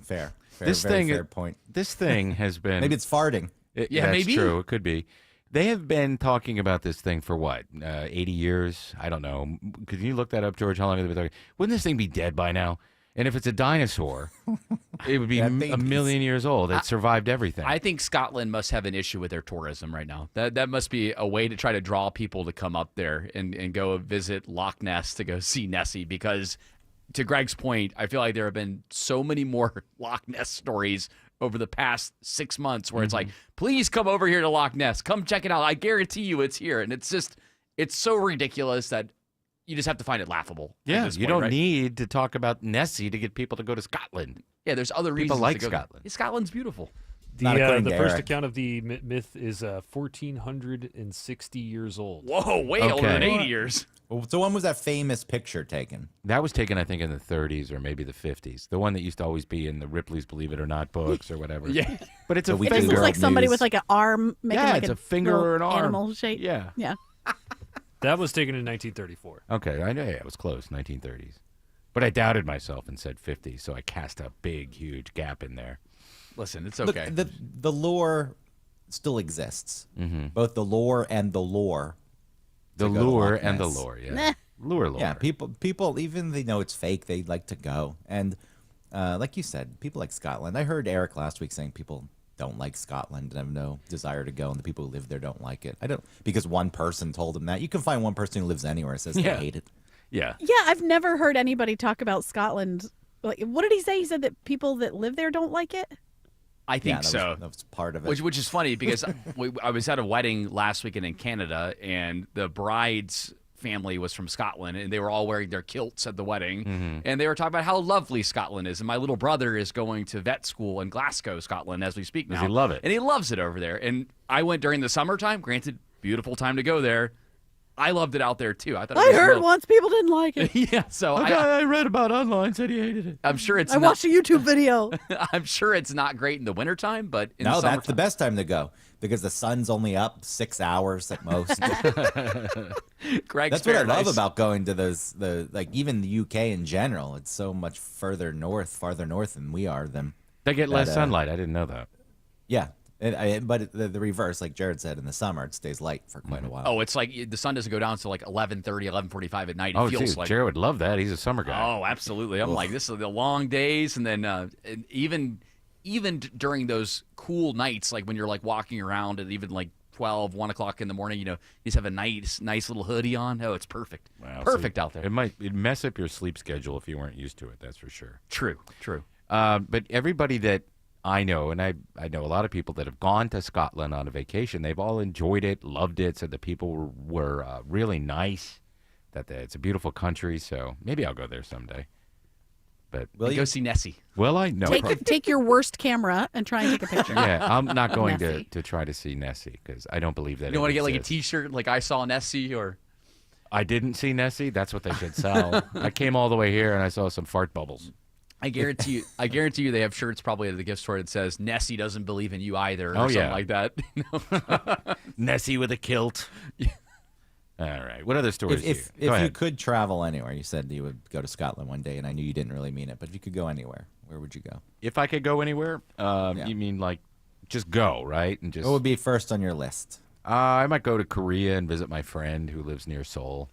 Fair. This Very thing, fair point. This thing has been... Maybe it's farting. Yeah, that's true. It could be. They have been talking about this thing for what, 80 years? I don't know. Could you look that up, George? How long have they been talking? Wouldn't this thing be dead by now? And if it's a dinosaur, it would be a million years old. It survived everything. I think Scotland must have an issue with their tourism right now. That must be a way to try to draw people to come up there and go visit Loch Ness to go see Nessie. Because to Greg's point, I feel like there have been so many more Loch Ness stories over the past 6 months where it's like, please come over here to Loch Ness. Come check it out. I guarantee you it's here. And it's so ridiculous that you just have to find it laughable. at Yeah, this you point, don't right? need to talk about Nessie to get people to go to Scotland. Yeah, there's other reasons People like to go there. Scotland. Yeah, Scotland's beautiful. The first account of the myth is 1,460 years old. Whoa, way older than 80 years. So when was that famous picture taken? That was taken, I think, in the 30s or maybe the 50s. The one that used to always be in the Ripley's Believe It or Not books or whatever. Yeah. But it's The a Weekend It just looks Girl like somebody News. with like an arm making Yeah, like it's a finger little or an arm. animal shape. Yeah. Yeah. That was taken in 1934. Okay, I know. Yeah, it was close, 1930s. But I doubted myself and said 50, so I cast a big, huge gap in there. Listen, it's Look, okay. the lore still exists. Both the lore and the lore. The to go to lure Loch and the Ness. lore, yeah. Nah. Lure. Yeah, people, even they know it's fake, they like to go. And like you said, people like Scotland. I heard Eric last week saying people don't like Scotland and have no desire to go, and the people who live there don't like it. I don't, because one person told him that. You can find one person who lives anywhere and says they hate it. Yeah. Yeah, I've never heard anybody talk about Scotland. Like, what did he say? He said that people that live there don't like it? I think that so. that was part of it. Which is funny because I was at a wedding last weekend in Canada, and the bride's family was from Scotland, and they were all wearing their kilts at the wedding, and they were talking about how lovely Scotland is. And my little brother is going to vet school in Glasgow, Scotland, as we speak now. Does he love it? And he loves it over there. And I went during the summertime. Granted, beautiful time to go there. I loved it out there too. I thought I heard once people didn't like it. Yeah, so A guy I read about online said he hated it. I'm sure it's. I watched a YouTube video. I'm sure it's not great in the wintertime, but in No, the that's the best time to go because the sun's only up 6 hours at most. Greg's That's what I love Paradise. about going to like even the UK in general. It's so much farther north than we are. They get less sunlight. I didn't know that. Yeah, but the reverse, like Jared said, in the summer it stays light for quite a while. Oh, it's like the sun doesn't go down until like 11:30, 11:45 at night. It Oh, feels geez, like Jared would love that. He's a summer guy. Oh, absolutely. I'm like, this is the long days, and then and even during those cool nights, like when you're like walking around at even like 12, 1 o'clock in the morning, you just have a nice little hoodie on. Oh, it's perfect. Wow, Perfect so out there. It'd mess up your sleep schedule if you weren't used to it. That's for sure. True. But everybody that I know, and I know a lot of people that have gone to Scotland on a vacation, they've all enjoyed it, loved it, said the people were really nice, that it's a beautiful country, so maybe I'll go there someday. But Go see Nessie. Will I? No. Take your worst camera and try and take a picture. Yeah, I'm not going Nessie. to try to see Nessie because I don't believe that You don't want to get like a exists. T-shirt like I saw Nessie or. I didn't see Nessie. That's what they should sell. I came all the way here and I saw some fart bubbles. I guarantee you they have shirts probably at the gift store that says Nessie doesn't believe in you either or something like that. Nessie with a kilt. All right. What other stories do you? If you could travel anywhere, you said you would go to Scotland one day, and I knew you didn't really mean it, but if you could go anywhere, where would you go? If I could go anywhere, you mean like just go, right? And just What would be first on your list? I might go to Korea and visit my friend who lives near Seoul.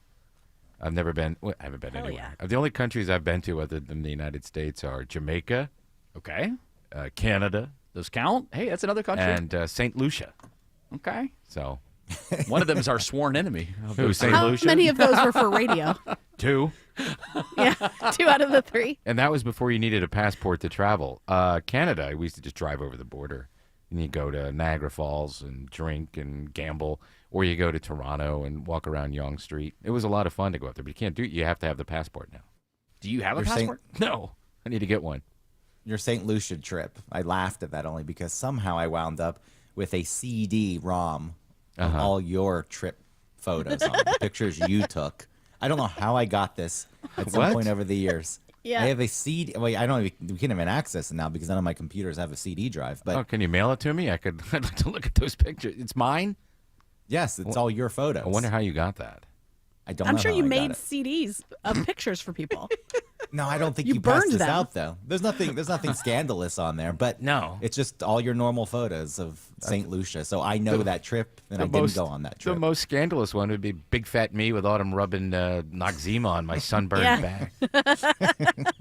I've never been. Well, I haven't been anywhere. The only countries I've been to other than the United States are Jamaica, Canada. Those count? Hey, that's another country. And St. Lucia. Okay. So one of them is our sworn enemy. Who, St. How Lucia? many of those were for radio? 2. Yeah, 2 out of the 3. And that was before you needed a passport to travel. Canada, we used to just drive over the border. And you go to Niagara Falls and drink and gamble, or you go to Toronto and walk around Yonge Street. It was a lot of fun to go up there, but you can't do it. You have to have the passport now. Do you have a You're saying- passport? No, I need to get one. Your St. Lucia trip. I laughed at that only because somehow I wound up with a CD-ROM of all your trip photos on the pictures you took. I don't know how I got this at some What? point over the years. Yeah. I have a CD. Well, I don't. We can't even access it now because none of my computers have a CD drive. But Oh, can you mail it to me? I'd like to look at those pictures. It's mine? yes, it's all your photos. I wonder how you got that. I don't. I'm know sure how you I got made it. CDs of pictures for people. No, I don't think You you, passed burned this them. out though. There's nothing scandalous on there, but No. it's just all your normal photos of St. Lucia. So I know that trip, and I didn't go on that trip. The most scandalous one would be big fat me with Autumn rubbing Noxzema on my sunburned Yeah. back.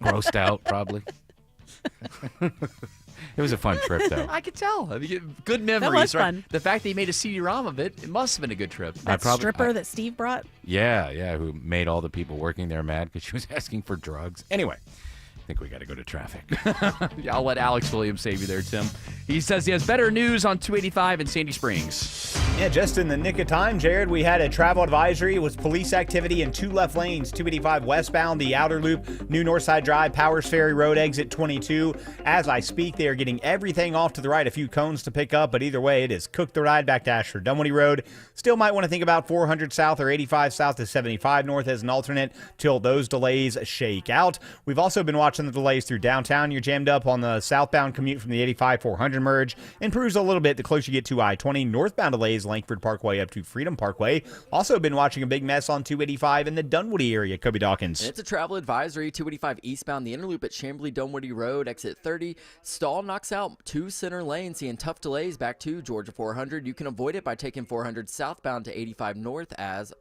Grossed out, probably. It was a fun trip, though. I could tell. I mean, good memories. was right? fun. The fact that he made a CD-ROM of it, it must have been a good trip. That stripper that Steve brought. Yeah, who made all the people working there mad because she was asking for drugs. Anyway, I think we got to go to traffic. Yeah, I'll let Alex Williams save you there, Tim. He says he has better news on 285 in Sandy Springs. Yeah, just in the nick of time, Jared, we had a travel advisory. It was police activity in 2 left lanes, 285 westbound, the outer loop, New Northside Drive, Powers Ferry Road, exit 22. As I speak, they are getting everything off to the right, a few cones to pick up, but either way, it is cook the ride back to Ashford Dunwoody Road. Still might want to think about 400 south or 85 south to 75 north as an alternate till those delays shake out. We've also been watching the delays through downtown. You're jammed up on the southbound commute from the 85-400 merge. Improves a little bit the closer you get to I-20. Northbound delays Langford Parkway up to Freedom Parkway. Also been watching a big mess on 285 in the Dunwoody area. Kobe Dawkins. And it's a travel advisory. 285 eastbound, the inner loop at Chamblee Dunwoody Road, exit 30. Stall knocks out 2 center lanes, seeing tough delays back to Georgia 400. You can avoid it by taking 400 southbound to 85 north as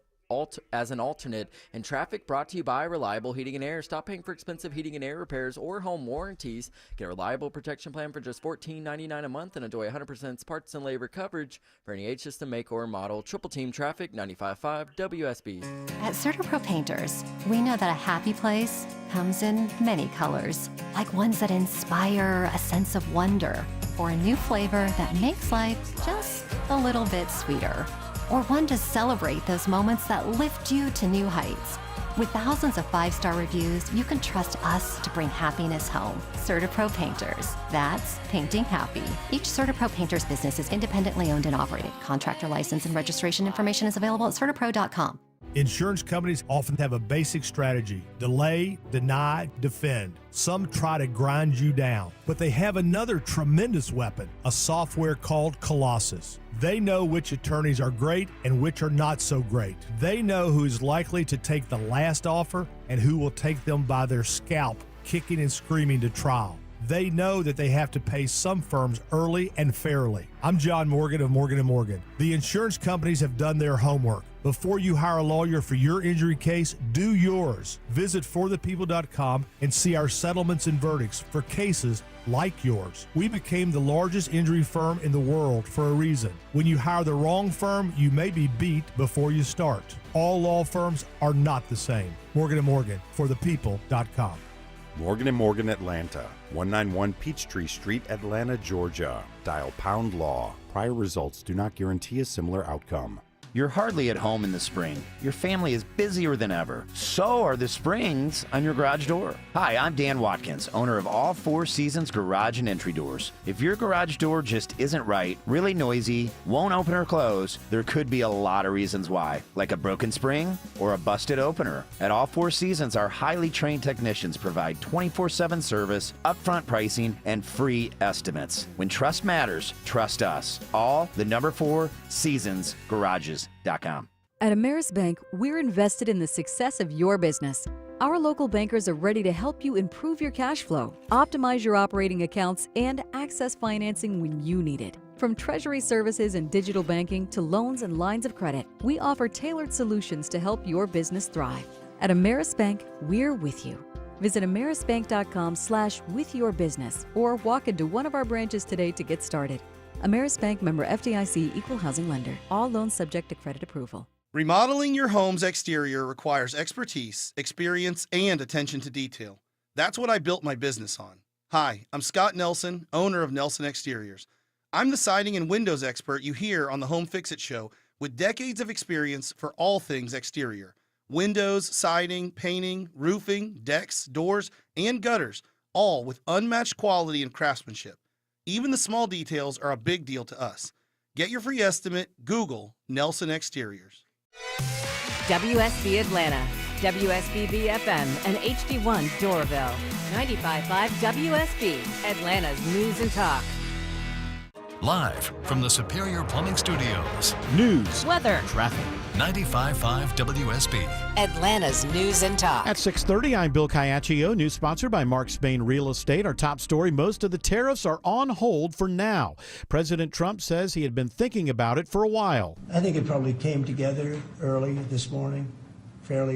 an alternate. And traffic brought to you by Reliable Heating and Air. Stop paying for expensive heating and air repairs or home warranties. Get a reliable protection plan for just $14.99 a month and enjoy 100% parts and labor coverage for any H system, make, or model. Triple Team Traffic, 95.5 WSB. At CertaPro Painters, we know that a happy place comes in many colors, like ones that inspire a sense of wonder, or a new flavor that makes life just a little bit sweeter, or one to celebrate those moments that lift you to new heights. With thousands of 5-star reviews, you can trust us to bring happiness home. CertaPro Painters. That's painting happy. Each CertaPro Painters business is independently owned and operated. Contractor license and registration information is available at CertaPro.com. Insurance companies often have a basic strategy: delay, deny, defend. Some try to grind you down, but they have another tremendous weapon, a software called Colossus. They know which attorneys are great and which are not so great. They know who is likely to take the last offer and who will take them by their scalp, kicking and screaming to trial. They know that they have to pay some firms early and fairly. I'm John Morgan of Morgan & Morgan. The insurance companies have done their homework. Before you hire a lawyer for your injury case, do yours. Visit forthepeople.com and see our settlements and verdicts for cases like yours. We became the largest injury firm in the world for a reason. When you hire the wrong firm, you may be beat before you start. All law firms are not the same. Morgan & Morgan, forthepeople.com. Morgan & Morgan Atlanta, 191 Peachtree Street, Atlanta, Georgia. Dial # law. Prior results do not guarantee a similar outcome. You're hardly at home in the spring. Your family is busier than ever. So are the springs on your garage door. Hi, I'm Dan Watkins, owner of All Four Seasons Garage and Entry Doors. If your garage door just isn't right, really noisy, won't open or close, there could be a lot of reasons why, like a broken spring or a busted opener. At All Four Seasons, our highly trained technicians provide 24/7 service, upfront pricing, and free estimates. When trust matters, trust us. All the number 4 Seasons Garages. At Ameris Bank, we're invested in the success of your business. Our local bankers are ready to help you improve your cash flow, optimize your operating accounts, and access financing when you need it. From treasury services and digital banking to loans and lines of credit, we offer tailored solutions to help your business thrive. At Ameris Bank, we're with you. Visit amerisbank.com/withyourbusiness or walk into one of our branches today to get started. Ameris Bank, member FDIC, equal housing lender. All loans subject to credit approval. Remodeling your home's exterior requires expertise, experience, and attention to detail. That's what I built my business on. Hi, I'm Scott Nelson, owner of Nelson Exteriors. I'm the siding and windows expert you hear on the Home Fix-It show with decades of experience for all things exterior. Windows, siding, painting, roofing, decks, doors, and gutters, all with unmatched quality and craftsmanship. Even the small details are a big deal to us. Get your free estimate. Google Nelson Exteriors. WSB Atlanta, WSBB FM, and HD1 Doraville. 95.5 WSB, Atlanta's News and Talk. Live from the Superior Plumbing Studios. News, weather, traffic. 95.5 WSB. Atlanta's News and Talk. At 6:30, I'm Bill Caiaccio. News sponsored by Mark Spain Real Estate. Our top story: most of the tariffs are on hold for now. President Trump says he had been thinking about it for a while. I think it probably came together fairly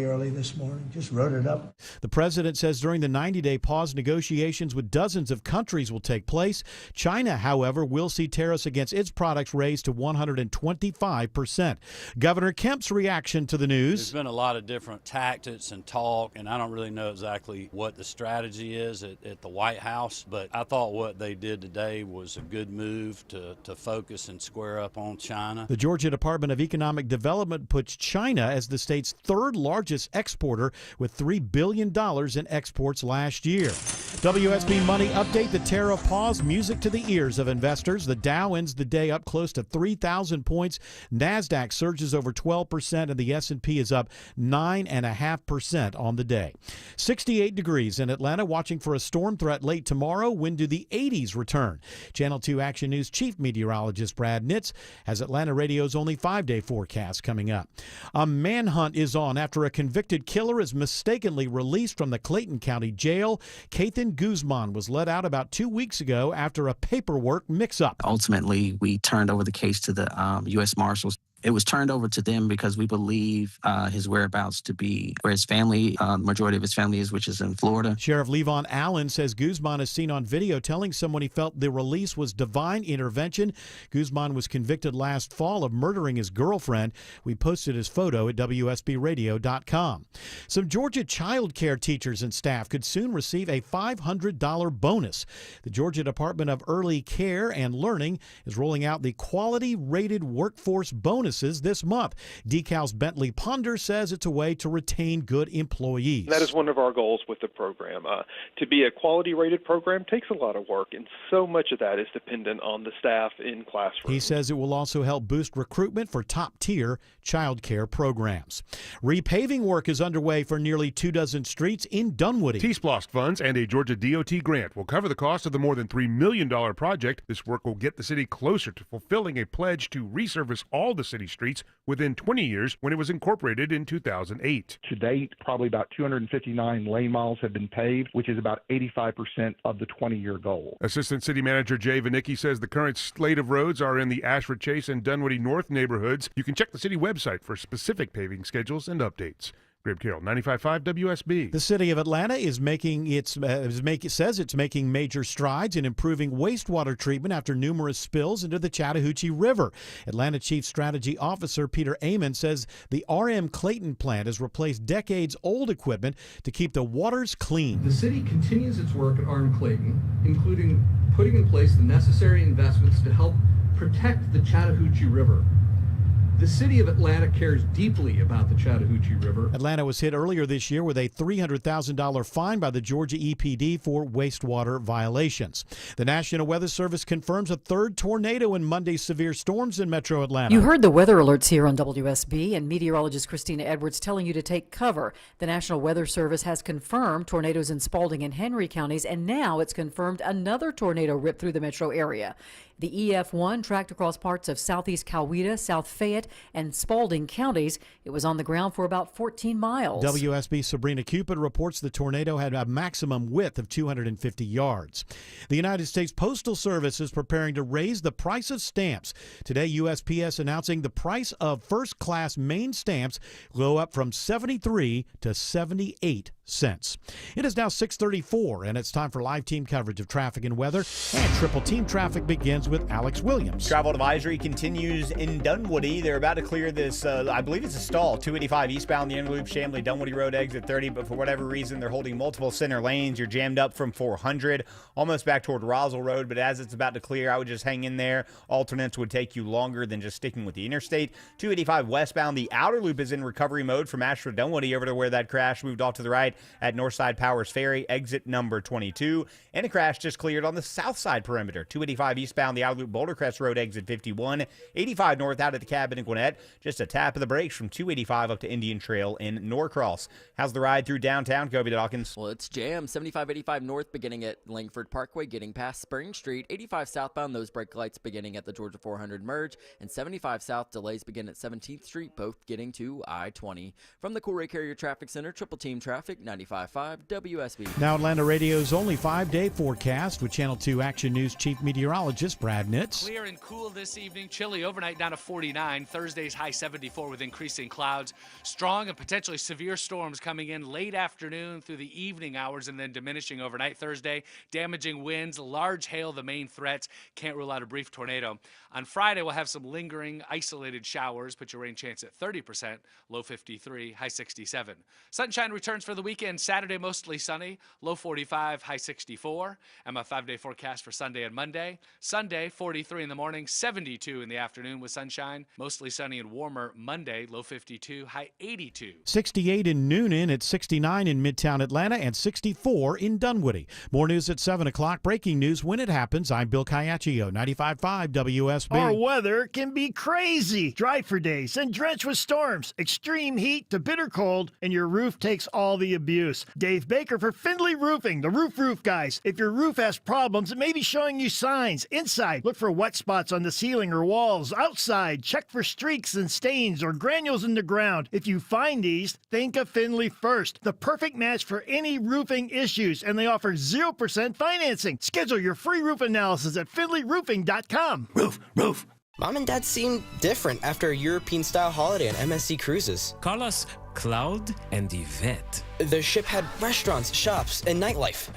early this morning. Just wrote it up. The president says during the 90-day pause, negotiations with dozens of countries will take place. China, however, will see tariffs against its products raised to 125%. Governor Kemp's reaction to the news. There's been a lot of different tactics and talk, and I don't really know exactly what the strategy is at the White House, but I thought what they did today was a good move to focus and square up on China. The Georgia Department of Economic Development puts China as the state's third largest exporter with $3 billion in exports last year. WSB Money Update: the tariff pause, music to the ears of investors. The Dow ends the day up close to 3,000 points. NASDAQ surges over 12%, and the S&P is up 9.5% on the day. 68 degrees in Atlanta, watching for a storm threat late tomorrow. Wind to the 80s return. Channel 2 Action News Chief Meteorologist Brad Nitz has Atlanta Radio's only 5-day forecast coming up. A manhunt is on after a convicted killer is mistakenly released from the Clayton County Jail. Kathan Guzman was let out about 2 weeks ago after a paperwork mix-up. Ultimately, we turned over the case to the U.S. Marshals. It was turned over to them because we believe his whereabouts to be where his family, majority of his family is, which is in Florida. Sheriff Levon Allen says Guzman is seen on video telling someone he felt the release was divine intervention. Guzman was convicted last fall of murdering his girlfriend. We posted his photo at WSBRadio.com. Some Georgia child care teachers and staff could soon receive a $500 bonus. The Georgia Department of Early Care and Learning is rolling out the Quality Rated Workforce Bonus bonuses this month. Decal's Bentley Ponder says it's a way to retain good employees. That is one of our goals with the program. To be a quality-rated program takes a lot of work, and so much of that is dependent on the staff in classrooms. He says it will also help boost recruitment for top-tier child care programs. Repaving work is underway for nearly 24 streets in Dunwoody. T-SPLOST funds and a Georgia DOT grant will cover the cost of the more than $3 million project. This work will get the city closer to fulfilling a pledge to resurface all the city streets within 20 years when it was incorporated in 2008. To date, probably about 259 lane miles have been paved, which is about 85% of the 20-year goal. Assistant City Manager Jay Vanicki says the current slate of roads are in the Ashford Chase and Dunwoody North neighborhoods. You can check the city website for specific paving schedules and updates. Grib Carroll, 95.5 WSB. The city of Atlanta is says it's making major strides in improving wastewater treatment after numerous spills into the Chattahoochee River. Atlanta Chief Strategy Officer Peter Amon says the RM Clayton plant has replaced decades-old equipment to keep the waters clean. The city continues its work at RM Clayton, including putting in place the necessary investments to help protect the Chattahoochee River. The city of Atlanta cares deeply about the Chattahoochee River. Atlanta was hit earlier this year with a $300,000 fine by the Georgia EPD for wastewater violations. The National Weather Service confirms a third tornado in Monday's severe storms in metro Atlanta. You heard the weather alerts here on WSB, and meteorologist Christina Edwards telling you to take cover. The National Weather Service has confirmed tornadoes in Spalding and Henry counties, and now it's confirmed another tornado ripped through the metro area. The EF1 tracked across parts of southeast Coweta, South Fayette, and Spalding counties. It was on the ground for about 14 miles. WSB Sabrina Cupid reports the tornado had a maximum width of 250 yards. The United States Postal Service is preparing to raise the price of stamps. Today, USPS announcing the price of first-class main stamps go up from 73 to 78 cents. It is now 6:34, and it's time for live team coverage of traffic and weather. And Triple Team Traffic begins with Alex Williams. Travel advisory continues in Dunwoody. They're about to clear this, I believe it's a stall, 285 eastbound, the inner loop, Chamblee, Dunwoody Road, exit 30, but for whatever reason, they're holding multiple center lanes. You're jammed up from 400, almost back toward Roswell Road, but as it's about to clear, I would just hang in there. Alternates would take you longer than just sticking with the interstate. 285 westbound, the outer loop is in recovery mode from Ashford Dunwoody over to where that crash moved off to the right at Northside Powers Ferry, exit number 22. And a crash just cleared on the south side perimeter. 285 eastbound, the outer loop, Boulder Crest Road, exit 51. 85 north out at the cabin in Gwinnett. Just a tap of the brakes from 285 up to Indian Trail in Norcross. How's the ride through downtown, Kobe Dawkins? Well, it's jammed. 75-85 north beginning at Langford Parkway, getting past Spring Street. 85 southbound, those brake lights beginning at the Georgia 400 merge. And 75 south, delays begin at 17th Street, both getting to I-20. From the Cool Ray Carrier Traffic Center, Triple Team Traffic, 95.5 WSB. Now Atlanta Radio's only 5-day forecast with Channel 2 Action News Chief Meteorologist Brad Nitz. Clear and cool this evening. Chilly overnight down to 49. Thursday's high 74 with increasing clouds. Strong and potentially severe storms coming in late afternoon through the evening hours and then diminishing overnight Thursday. Damaging winds, large hail, the main threats. Can't rule out a brief tornado. On Friday, we'll have some lingering isolated showers. Put your rain chance at 30%. Low 53, high 67. Sunshine returns for the weekend. Saturday, mostly sunny. Low 45, high 64. And my 5-day forecast for Sunday and Monday. Sunday, 43 in the morning, 72 in the afternoon with sunshine. Mostly sunny and warmer Monday, low 52, high 82. 68 in Noonan, at 69 in Midtown Atlanta, and 64 in Dunwoody. More news at 7 o'clock. Breaking news when it happens. I'm Bill Caiaccio, 95.5 WSB. Our weather can be crazy. Dry for days and drenched with storms. Extreme heat to bitter cold, and your roof takes all the abuse. Dave Baker for Findlay Roofing, the roof guys. If your roof has problems, it may be showing you signs. Inside, look for wet spots on the ceiling or walls. Outside, check for streaks and stains or granules in the ground. If you find these, think of Findlay first. The perfect match for any roofing issues, and they offer 0% financing. Schedule your free roof analysis at findlayroofing.com. Roof. Mom and Dad seem different after a European-style holiday on MSC Cruises. Call us Cloud and Yvette. The ship had restaurants, shops, and nightlife.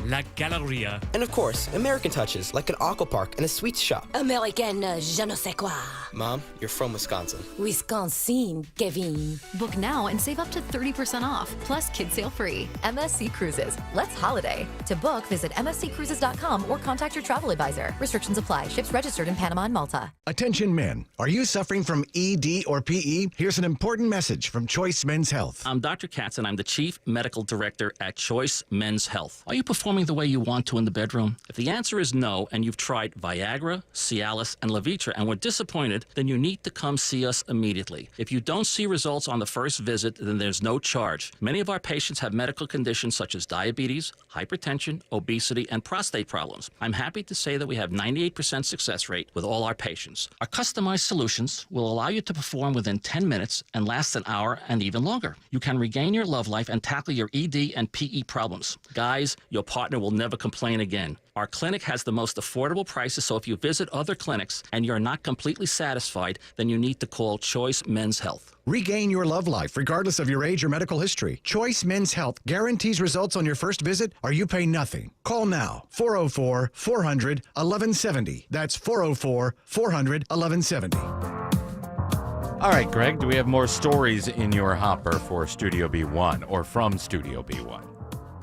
La Galleria. And of course, American touches like an aqua park and a sweets shop. American je ne sais quoi. Mom, you're from Wisconsin. Wisconsin, Kevin. Book now and save up to 30% off, plus kids sale free. MSC Cruises. Let's holiday. To book, visit msccruises.com or contact your travel advisor. Restrictions apply. Ships registered in Panama and Malta. Attention men. Are you suffering from ED or PE? Here's an important message from Choice Men's Health. I'm Dr. Katz, and I'm the Chief Medical Director at Choice Men's Health. Are you performing the way you want to in the bedroom? If the answer is no, and you've tried Viagra, Cialis, and Levitra and were disappointed, then you need to come see us immediately. If you don't see results on the first visit, then there's no charge. Many of our patients have medical conditions such as diabetes, hypertension, obesity, and prostate problems. I'm happy to say that we have 98% success rate with all our patients. Our customized solutions will allow you to perform within 10 minutes and last an hour and even longer. You can regain your love life and tackle your ED and PE problems. Guys, your partner will never complain again. Our clinic has the most affordable prices, so if you visit other clinics and you're not completely satisfied, then you need to call Choice Men's Health. Regain your love life regardless of your age or medical history. Choice Men's Health guarantees results on your first visit or you pay nothing. Call now. 404-400-1170. That's 404-400-1170. All right, Greg, do we have more stories in your hopper for Studio B1 or from Studio B1?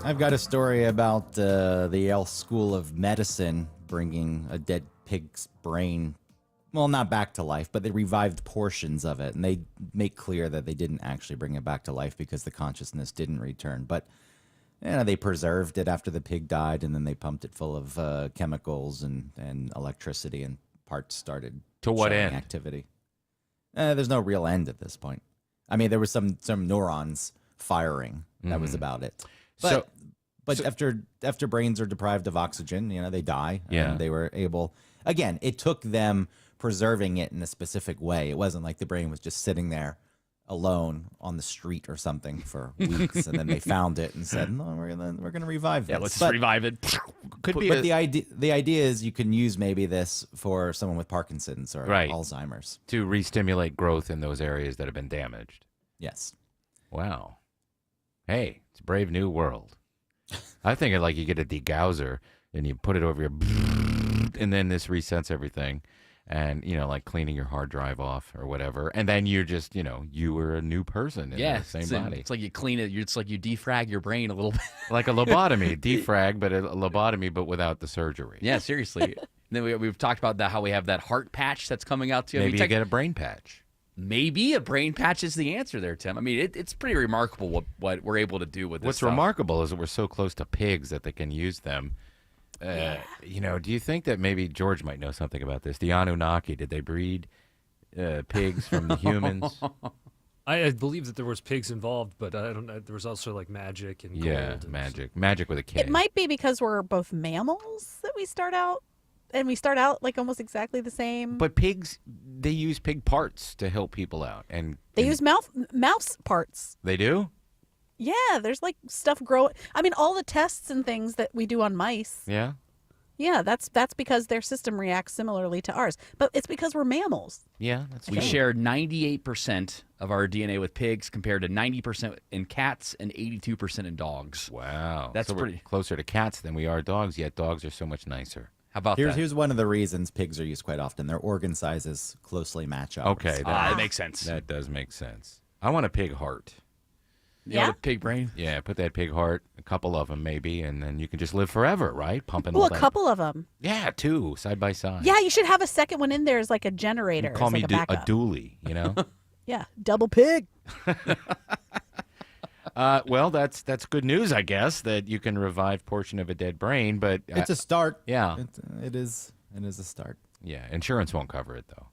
I've got a story about the Yale School of Medicine bringing a dead pig's brain, well, not back to life, but they revived portions of it. And they make clear that they didn't actually bring it back to life because the consciousness didn't return. But they preserved it after the pig died, and then they pumped it full of chemicals and electricity, and parts started to what showing end? Activity. There's no real end at this point. I mean, there was some neurons firing. That was about it. But after brains are deprived of oxygen, they die. Yeah. And they were able. Again, it took them preserving it in a specific way. It wasn't like the brain was just sitting there alone on the street or something for weeks, and then they found it and said, "No, we're gonna revive this." Yeah, let's just revive it. But the idea is you can use maybe this for someone with Parkinson's or Alzheimer's to re-stimulate growth in those areas that have been damaged. Yes. Wow. Hey, it's a brave new world. I think like you get a degausser and you put it over your, and then this resets everything, and like cleaning your hard drive off or whatever, and then you're just you were a new person in the same body. It's like you clean it. It's like you defrag your brain a little bit, like a lobotomy, defrag, but a lobotomy, but without the surgery. Yeah, seriously. Then we've talked about how we have that heart patch that's coming out too. Maybe you get a brain patch. Maybe a brain patch is the answer there, Tim. I mean, it's pretty remarkable what we're able to do with this. What's remarkable is that we're so close to pigs that they can use them. Do you think that maybe George might know something about this? The Anunnaki, did they breed pigs from the humans? I believe that there was pigs involved, but I don't know. There was also like magic and gold. Magic with a K. It might be because we're both mammals that we start out. And we start out like almost exactly the same. But pigs, they use pig parts to help people out, and they use mouse parts. They do? Yeah, there's like stuff growing. I mean, all the tests and things that we do on mice. Yeah. Yeah, that's because their system reacts similarly to ours. But it's because we're mammals. Yeah, that's we true. share 98% of our DNA with pigs compared to 90% in cats and 82% in dogs. Wow. That's so pretty we're closer to cats than we are dogs, yet dogs are so much nicer. How about that? Here's one of the reasons pigs are used quite often. Their organ sizes closely match up. Okay, that makes sense. That does make sense. I want a pig heart. You know, the pig brain? Yeah, put that pig heart, a couple of them maybe, and then you can just live forever, right? Pumping Well, all a that. couple of them. Yeah, two, side by side. Yeah, you should have a second one in there as like a generator. Call as me like a a backup. dually, Yeah, double pig. Well, that's good news, I guess, that you can revive portion of a dead brain, but It's a start. Yeah, it is a start. Yeah, insurance won't cover it though.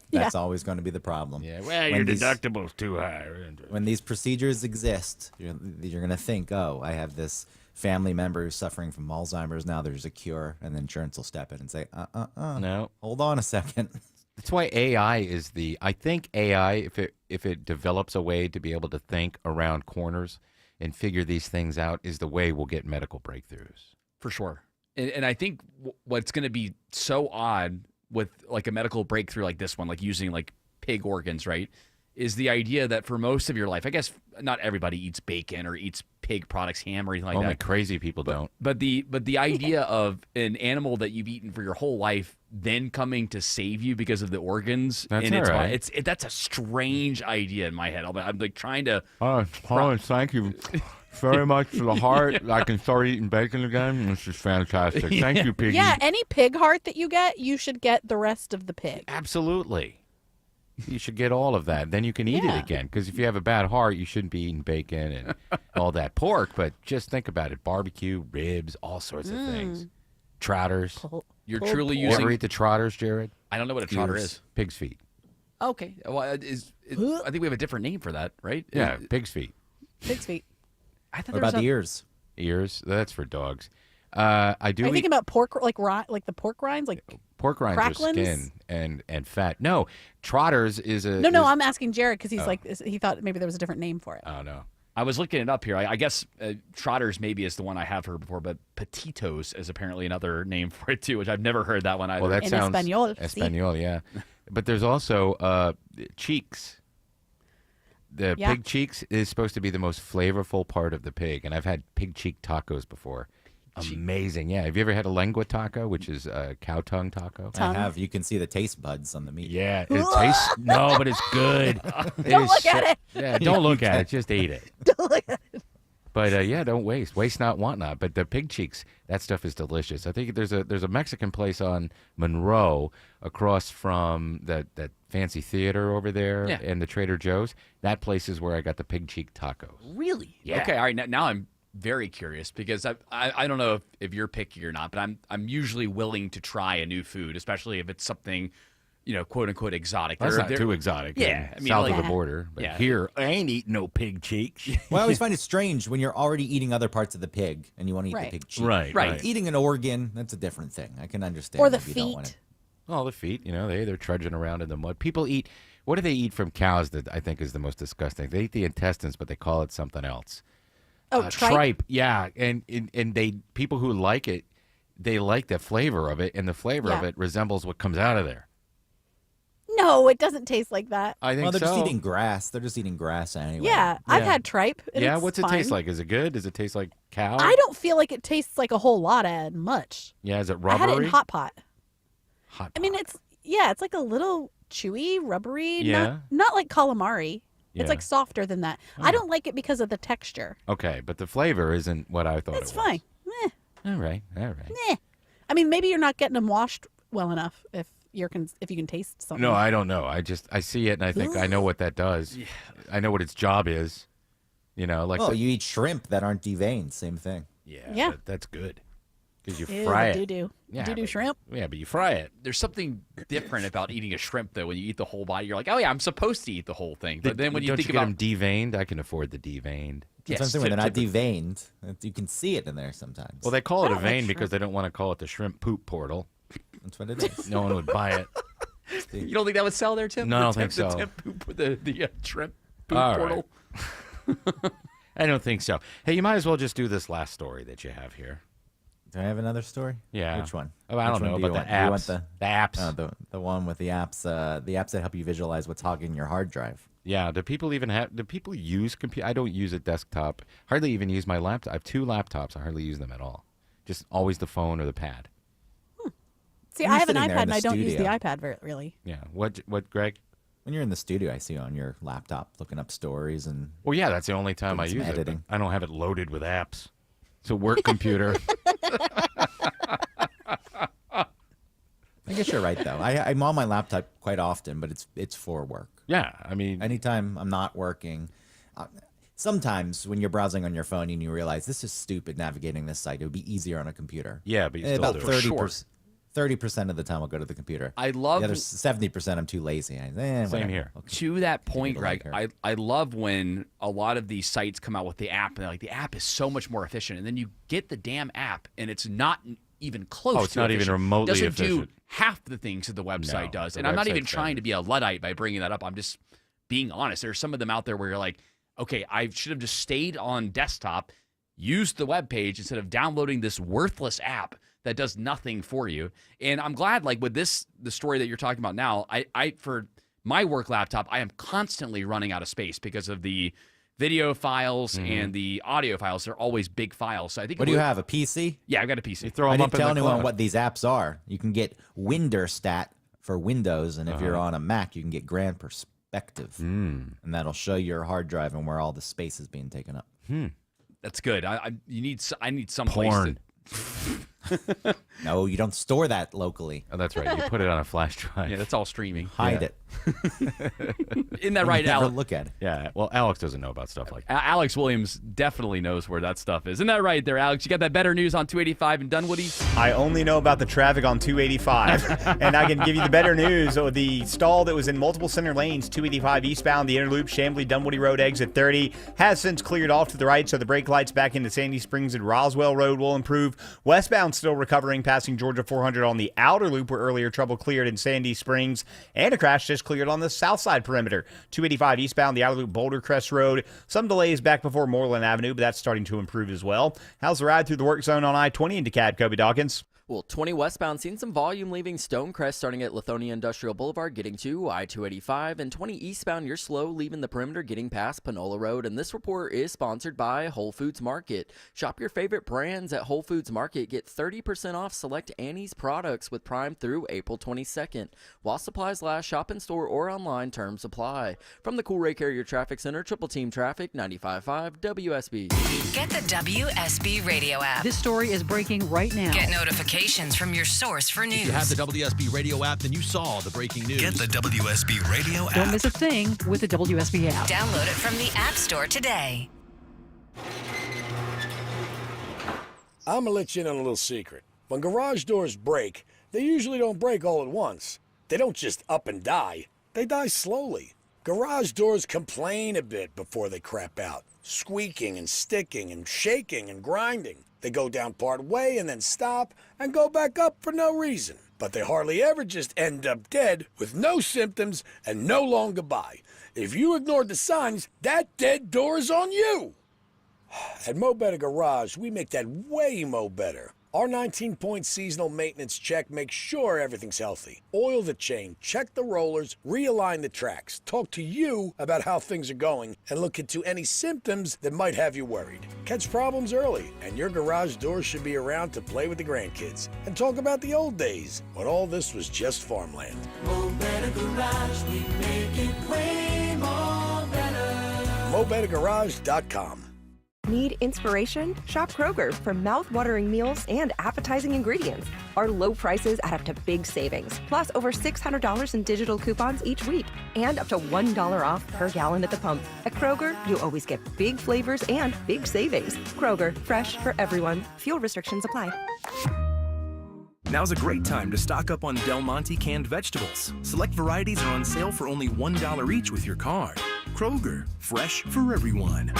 That's always going to be the problem. Yeah, well, your deductible's too high. When these procedures exist, you're going to think, oh, I have this family member who's suffering from Alzheimer's. Now there's a cure, and then insurance will step in and say, no, hold on a second. That's why AI is I think AI, if it develops a way to be able to think around corners and figure these things out, is the way we'll get medical breakthroughs. For sure. And I think what's going to be so odd with like a medical breakthrough like this one, like using like pig organs, right, is the idea that for most of your life, I guess not everybody eats bacon or eats pig products, ham or anything like Only that. crazy people don't. But the idea of an animal that you've eaten for your whole life then coming to save you because of the organs That's in its all body, right. that's a strange idea in my head. I'm like trying to. Oh, thank you very much for the heart. I can start eating bacon again. This is fantastic. Thank you, Piggy. Yeah, any pig heart that you get, you should get the rest of the pig. Absolutely. You should get all of that. Then you can eat it again. Because if you have a bad heart, you shouldn't be eating bacon and all that pork. But just think about it. Barbecue, ribs, all sorts of things. Trotters. You're truly You using. ever eat the trotters, Jared? I don't know what a trotter is. Pig's feet. Okay. Well, I think we have a different name for that, right? Yeah, pig's feet. Pig's feet. I thought What there was about the a- ears? Ears. That's for dogs. I do Are you eat thinking about pork, like the pork rinds, like pork rinds cracklins? are skin and fat. No, trotters is a. No, is- I'm asking Jared because he's Oh. like he thought maybe there was a different name for it. Oh no. I was looking it up here. I guess trotters maybe is the one I have heard before, but petitos is apparently another name for it too, which I've never heard that one either. Well, that In sounds Espanol, sí. Espanol, yeah. But there's also cheeks. The Yeah. pig cheeks is supposed to be the most flavorful part of the pig, and I've had pig cheek tacos before. Amazing, yeah. Have you ever had a lengua taco, which is a cow tongue taco? I have. You can see the taste buds on the meat. Yeah, it tastes no, but it's good. Don't look at it. Yeah, don't look at it. Just eat it. Don't look at it. But yeah, don't waste. Waste not, want not. But the pig cheeks, that stuff is delicious. I think there's a Mexican place on Monroe across from that fancy theater over there Yeah. and the Trader Joe's. That place is where I got the pig cheek tacos. Really? Yeah. Okay. All right. Now I'm very curious because I don't know if you're picky or not, but I'm usually willing to try a new food, especially if it's something, quote unquote exotic. That's They're- not they're- too exotic. Yeah. I mean, south like, of the border. But yeah. here, I ain't eating no pig cheeks. Well, I always find it strange when you're already eating other parts of the pig and you want to eat Right. the pig cheek. Right. Eating an organ, that's a different thing. I can understand. Or the if you don't want feet. it. Oh, the feet, they're trudging around in the mud. People eat, what do they eat from cows that I think is the most disgusting? They eat the intestines, but they call it something else. Oh, tripe? Yeah, and they people who like it, they like the flavor of it, and the flavor of Yeah. it resembles what comes out of there. No, it doesn't taste like that. I think Well, they're so. just eating grass. They're just eating grass anyway. Yeah, I've Yeah. had tripe. And Yeah, it's what's it fine. taste like? Is it good? Does it taste like cow? I don't feel like it tastes like a whole lot of much. Yeah, is it I rubbery? had it in hot pot. Hot I mean, it's like a little chewy, rubbery. Yeah. Not like calamari. Yeah. It's like softer than that. I don't like it because of the texture. Okay, but the flavor isn't what I thought It's it was. fine. All right. Eh. I mean, maybe you're not getting them washed well enough if you can taste something. No, I don't know. I see it and I think I know what that does. I know what its job is. Like Well, the- you eat shrimp that aren't deveined. Same thing. Yeah. that's good. Because you Ew, fry the it. doo-doo. Yeah, Doo-doo but- shrimp. Yeah, but you fry it. There's something different about eating a shrimp, though. When you eat the whole body, you're like, oh yeah, I'm supposed to eat the whole thing. But then when you Don't think get about them deveined, I can afford the deveined. That's what I'm saying, when they're not deveined, you can see it in there sometimes. Well, they call it I a don't like vein because shrimp. they don't want to call it the shrimp poop portal. That's what it is. No one would buy it. you don't think that would sell there, Tim? No, I don't The think Tim- so. The Tim poop, the shrimp poop All portal. right. I don't think so. Hey, you might as well just do this last story that you have here. Do I have another story? Yeah. Which one? Oh, I Which don't one know do about you want? the Do you apps. want The apps. the one with the apps that help you visualize what's hogging your hard drive. Yeah. Do people use computer? I don't use a desktop. Hardly even use my laptop. I have 2 laptops. I hardly use them at all. Just always the phone or the pad. See, When I you're have an sitting there iPad in and the I don't use the studio. iPad really. Yeah. What, Greg? When you're in the studio, I see you on your laptop looking up stories and. Well, yeah, that's the only time I Doing use some it. but editing. I don't have it loaded with apps. It's a work computer. I guess you're right though. I'm on my laptop quite often, but it's for work. Yeah, I mean, anytime I'm not working. Sometimes when you're browsing on your phone and you realize this is stupid navigating this site, it would be easier on a computer. Yeah, but you still about do it. 30% of the time I'll go to the computer. I love the other 70%. I'm too lazy. Whatever. here. Okay. To that point, People like Greg, I love when a lot of these sites come out with the app and they're like, the app is so much more efficient. And then you get the damn app and it's not even close Oh, it's to not even efficient. remotely Doesn't do efficient. half the things that the website No, does. the And I'm not even website's trying better. to be a Luddite by bringing that up. I'm just being honest. There's some of them out there where you're like, okay, I should have just stayed on desktop, used the web page instead of downloading this worthless app that does nothing for you. And I'm glad, like with the story that you're talking about now, I for my work laptop, I am constantly running out of space because of the video files and the audio files. They're always big files. So I think. What do you have? A PC? Yeah, I've got a PC. I didn't tell anyone what these apps are. You can get Winderstat for Windows, and if you're on a Mac, you can get Grand Perspective, and that'll show your hard drive and where all the space is being taken up. That's good. I need some Porn. place to. No, you don't store that locally. Oh, that's right. You put it on a flash drive. Yeah, that's all streaming. Hide it. Isn't that right, Never Alex? look at it. Yeah. Well, Alex doesn't know about stuff like that. Alex Williams definitely knows where that stuff is. Isn't that right there, Alex? You got that better news on 285 in Dunwoody? I only know about the traffic on 285, and I can give you the better news. The stall that was in multiple center lanes, 285 eastbound, the inner loop, Chamblee, Dunwoody Road, exit 30, has since cleared off to the right, so the brake lights back into Sandy Springs and Roswell Road will improve. Westbound still recovering, passing Georgia 400 on the outer loop, where earlier trouble cleared in Sandy Springs, and a crash just cleared on the south side perimeter. 285 eastbound, the outer loop, Boulder Crest Road. Some delays back before Moreland Avenue, but that's starting to improve as well. How's the ride through the work zone on I-20 in DeKalb, Kobe Dawkins? Well, 20 westbound seeing some volume leaving Stonecrest starting at Lithonia Industrial Boulevard getting to I-285, and 20 eastbound you're slow leaving the perimeter getting past Panola Road. And this report is sponsored by Whole Foods Market. Shop your favorite brands at Whole Foods Market. Get 30% off select Annie's products with Prime through April 22nd. While supplies last, shop in store or online, terms apply. From the Cool Ray Carrier Traffic Center, Triple Team Traffic, 95.5 WSB. Get the WSB radio app. This story is breaking right now. Get notifications from your source for news. If you have the WSB radio app, then you saw the breaking news. Get the WSB radio app. Don't miss a thing with the WSB app. Download it from the App Store today. I'm going to let you in on a little secret. When garage doors break, they usually don't break all at once. They don't just up and die. They die slowly. Garage doors complain a bit before they crap out, squeaking and sticking and shaking and grinding. They go down part way and then stop and go back up for no reason. But they hardly ever just end up dead with no symptoms and no long goodbye. If you ignored the signs, that dead door is on you. At Mo Better Garage, we make that way mo better. Our 19-point seasonal maintenance check makes sure everything's healthy. Oil the chain, check the rollers, realign the tracks, talk to you about how things are going, and look into any symptoms that might have you worried. Catch problems early, and your garage door should be around to play with the grandkids and talk about the old days when all this was just farmland. Mo Better Garage, we make it way more better. MoBetterGarage.com. Need inspiration? Shop Kroger for mouth-watering meals and appetizing ingredients. Our low prices add up to big savings, plus over $600 in digital coupons each week, and up to $1 off per gallon at the pump. At Kroger, you always get big flavors and big savings. Kroger, fresh for everyone. Fuel restrictions apply. Now's a great time to stock up on Del Monte canned vegetables. Select varieties are on sale for only $1 each with your card. Kroger, fresh for everyone.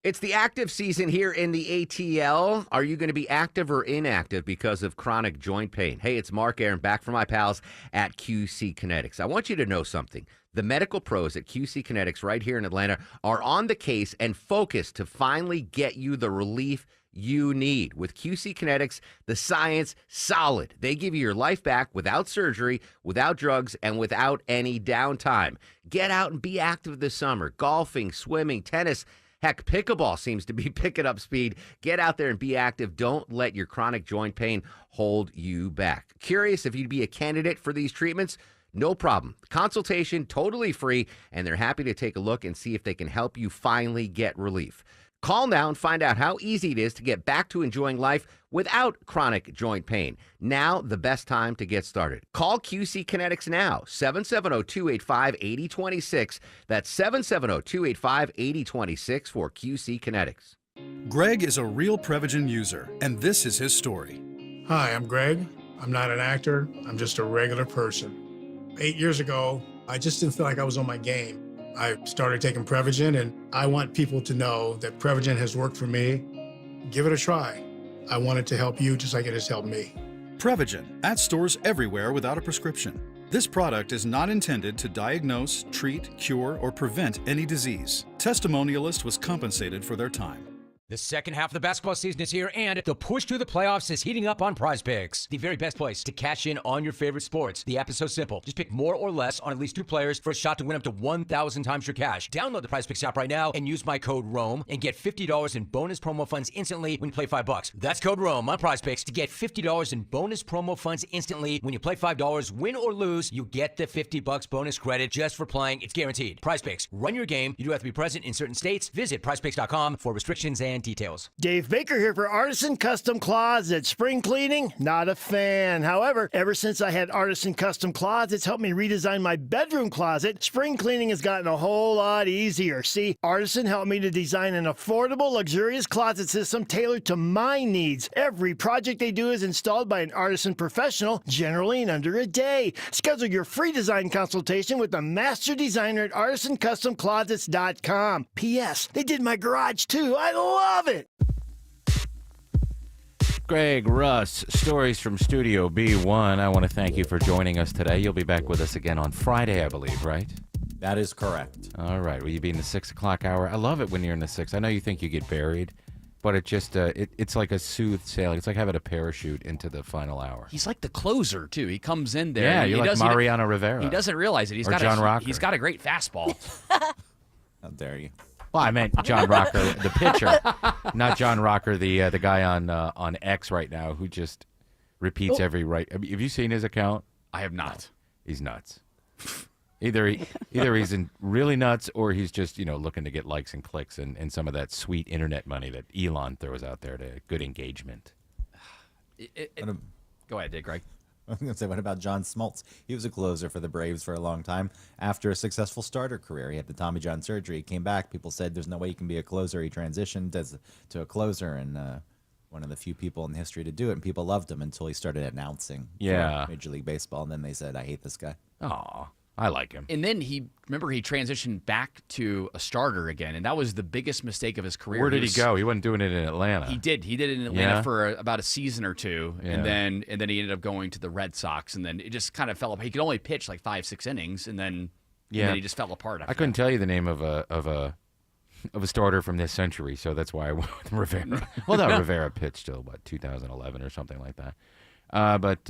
It's the active season here in the ATL. Are you going to be active or inactive because of chronic joint pain? Hey, it's Mark Aaron back from my pals at QC Kinetics. I want you to know something. The medical pros at QC Kinetics right here in Atlanta are on the case and focused to finally get you the relief you need. With QC Kinetics, the science solid. They give you your life back without surgery, without drugs, and without any downtime. Get out and be active this summer. Golfing, swimming, tennis. Heck, pickleball seems to be picking up speed. Get out there and be active. Don't let your chronic joint pain hold you back. Curious if you'd be a candidate for these treatments? No problem. Consultation totally free, and they're happy to take a look and see if they can help you finally get relief. Call now and find out how easy it is to get back to enjoying life without chronic joint pain. Now, the best time to get started. Call QC Kinetics now, 770-285-8026. That's 770-285-8026 for QC Kinetics. Greg is a real Prevagen user, and this is his story. Hi, I'm Greg. I'm not an actor. I'm just a regular person. 8 years ago, I just didn't feel like I was on my game. I started taking Prevagen, and I want people to know that Prevagen has worked for me. Give it a try. I want it to help you just like it has helped me. Prevagen, at stores everywhere without a prescription. This product is not intended to diagnose, treat, cure, or prevent any disease. Testimonialist was compensated for their time. The second half of the basketball season is here, and the push to the playoffs is heating up on Prize Picks. The very best place to cash in on your favorite sports. The app is so simple. Just pick more or less on at least 2 players for a shot to win up to 1,000 times your cash. Download the Prize Picks app right now and use my code ROAM and get $50 in bonus promo funds instantly when you play $5. That's code ROAM on Prize Picks to get $50 in bonus promo funds instantly when you play $5. Win or lose, you get the $50 bonus credit just for playing. It's guaranteed. Prize Picks. Run your game. You do have to be present in certain states. Visit prizepicks.com for restrictions and details. Dave Baker here for Artisan Custom Closets. Spring cleaning? Not a fan. However, ever since I had Artisan Custom Closets help me redesign my bedroom closet, spring cleaning has gotten a whole lot easier. See, Artisan helped me to design an affordable, luxurious closet system tailored to my needs. Every project they do is installed by an Artisan professional, generally in under a day. Schedule your free design consultation with the master designer at artisancustomclosets.com. P.S. They did my garage too. I love it. Greg, Russ, stories from Studio B1. I want to thank you for joining us today. You'll be back with us again on Friday, I believe, right? That is correct. All right. Will you be in the 6 o'clock hour? I love it when you're in the 6. I know you think you get buried, but it just it's like a soothed sailing. It's like having a parachute into the final hour. He's like the closer too. He comes in there. Yeah, and you're like Mariano Rivera. He doesn't realize it. Or John Rocker. He's got a great fastball. How dare you? Well, I meant John Rocker, the pitcher, not John Rocker, the guy on X right now who just repeats every right. Have you seen his account? I have not. No, he's nuts. Either he's really nuts, or he's just looking to get likes and clicks and some of that sweet internet money that Elon throws out there to good engagement. Go ahead, Dick, Greg. I was going to say, what about John Smoltz? He was a closer for the Braves for a long time. After a successful starter career, he had the Tommy John surgery. He came back. People said there's no way you can be a closer. He transitioned to a closer, and one of the few people in history to do it. And people loved him until he started announcing for Major League Baseball. And then they said, I hate this guy. Aw, I like him. And then he transitioned back to a starter again, and that was the biggest mistake of his career. Where did he go? He wasn't doing it in Atlanta. He did it in Atlanta for about a season or two, Yeah. and then he ended up going to the Red Sox, and then it just kind of fell apart. He could only pitch like 5-6 innings, and then he just fell apart. I couldn't tell you the name of a starter from this century, so that's why I went with Rivera. Well, no, Rivera pitched till 2011 or something like that. But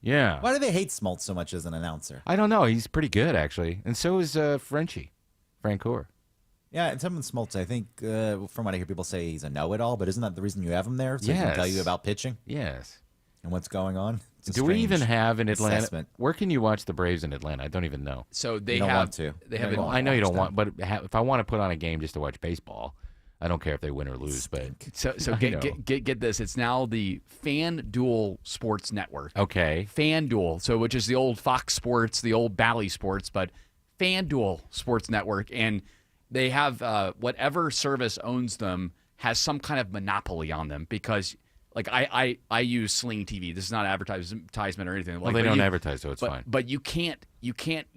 yeah. Why do they hate Smoltz so much as an announcer? I don't know. He's pretty good, actually. And so is Frenchie, Francoeur. Yeah, and some of Smoltz, I think, from what I hear people say, he's a know-it-all, but isn't that the reason you have him there? So he can tell you about pitching? Yes. And what's going on? Do we even have in Atlanta? assessment. Where can you watch the Braves in Atlanta? I don't even know. So they You don't have want to. they have You an- don't I know you don't watch want, but if I want to put on a game just to watch baseball, I don't care if they win or lose. But So I know. get this. It's now the FanDuel Sports Network. Okay. FanDuel, which is the old Fox Sports, the old Bally Sports, but FanDuel Sports Network, and they have whatever service owns them has some kind of monopoly on them because. Like I use Sling TV. This is not advertisement or anything. Well, they don't advertise, so it's fine. But you can't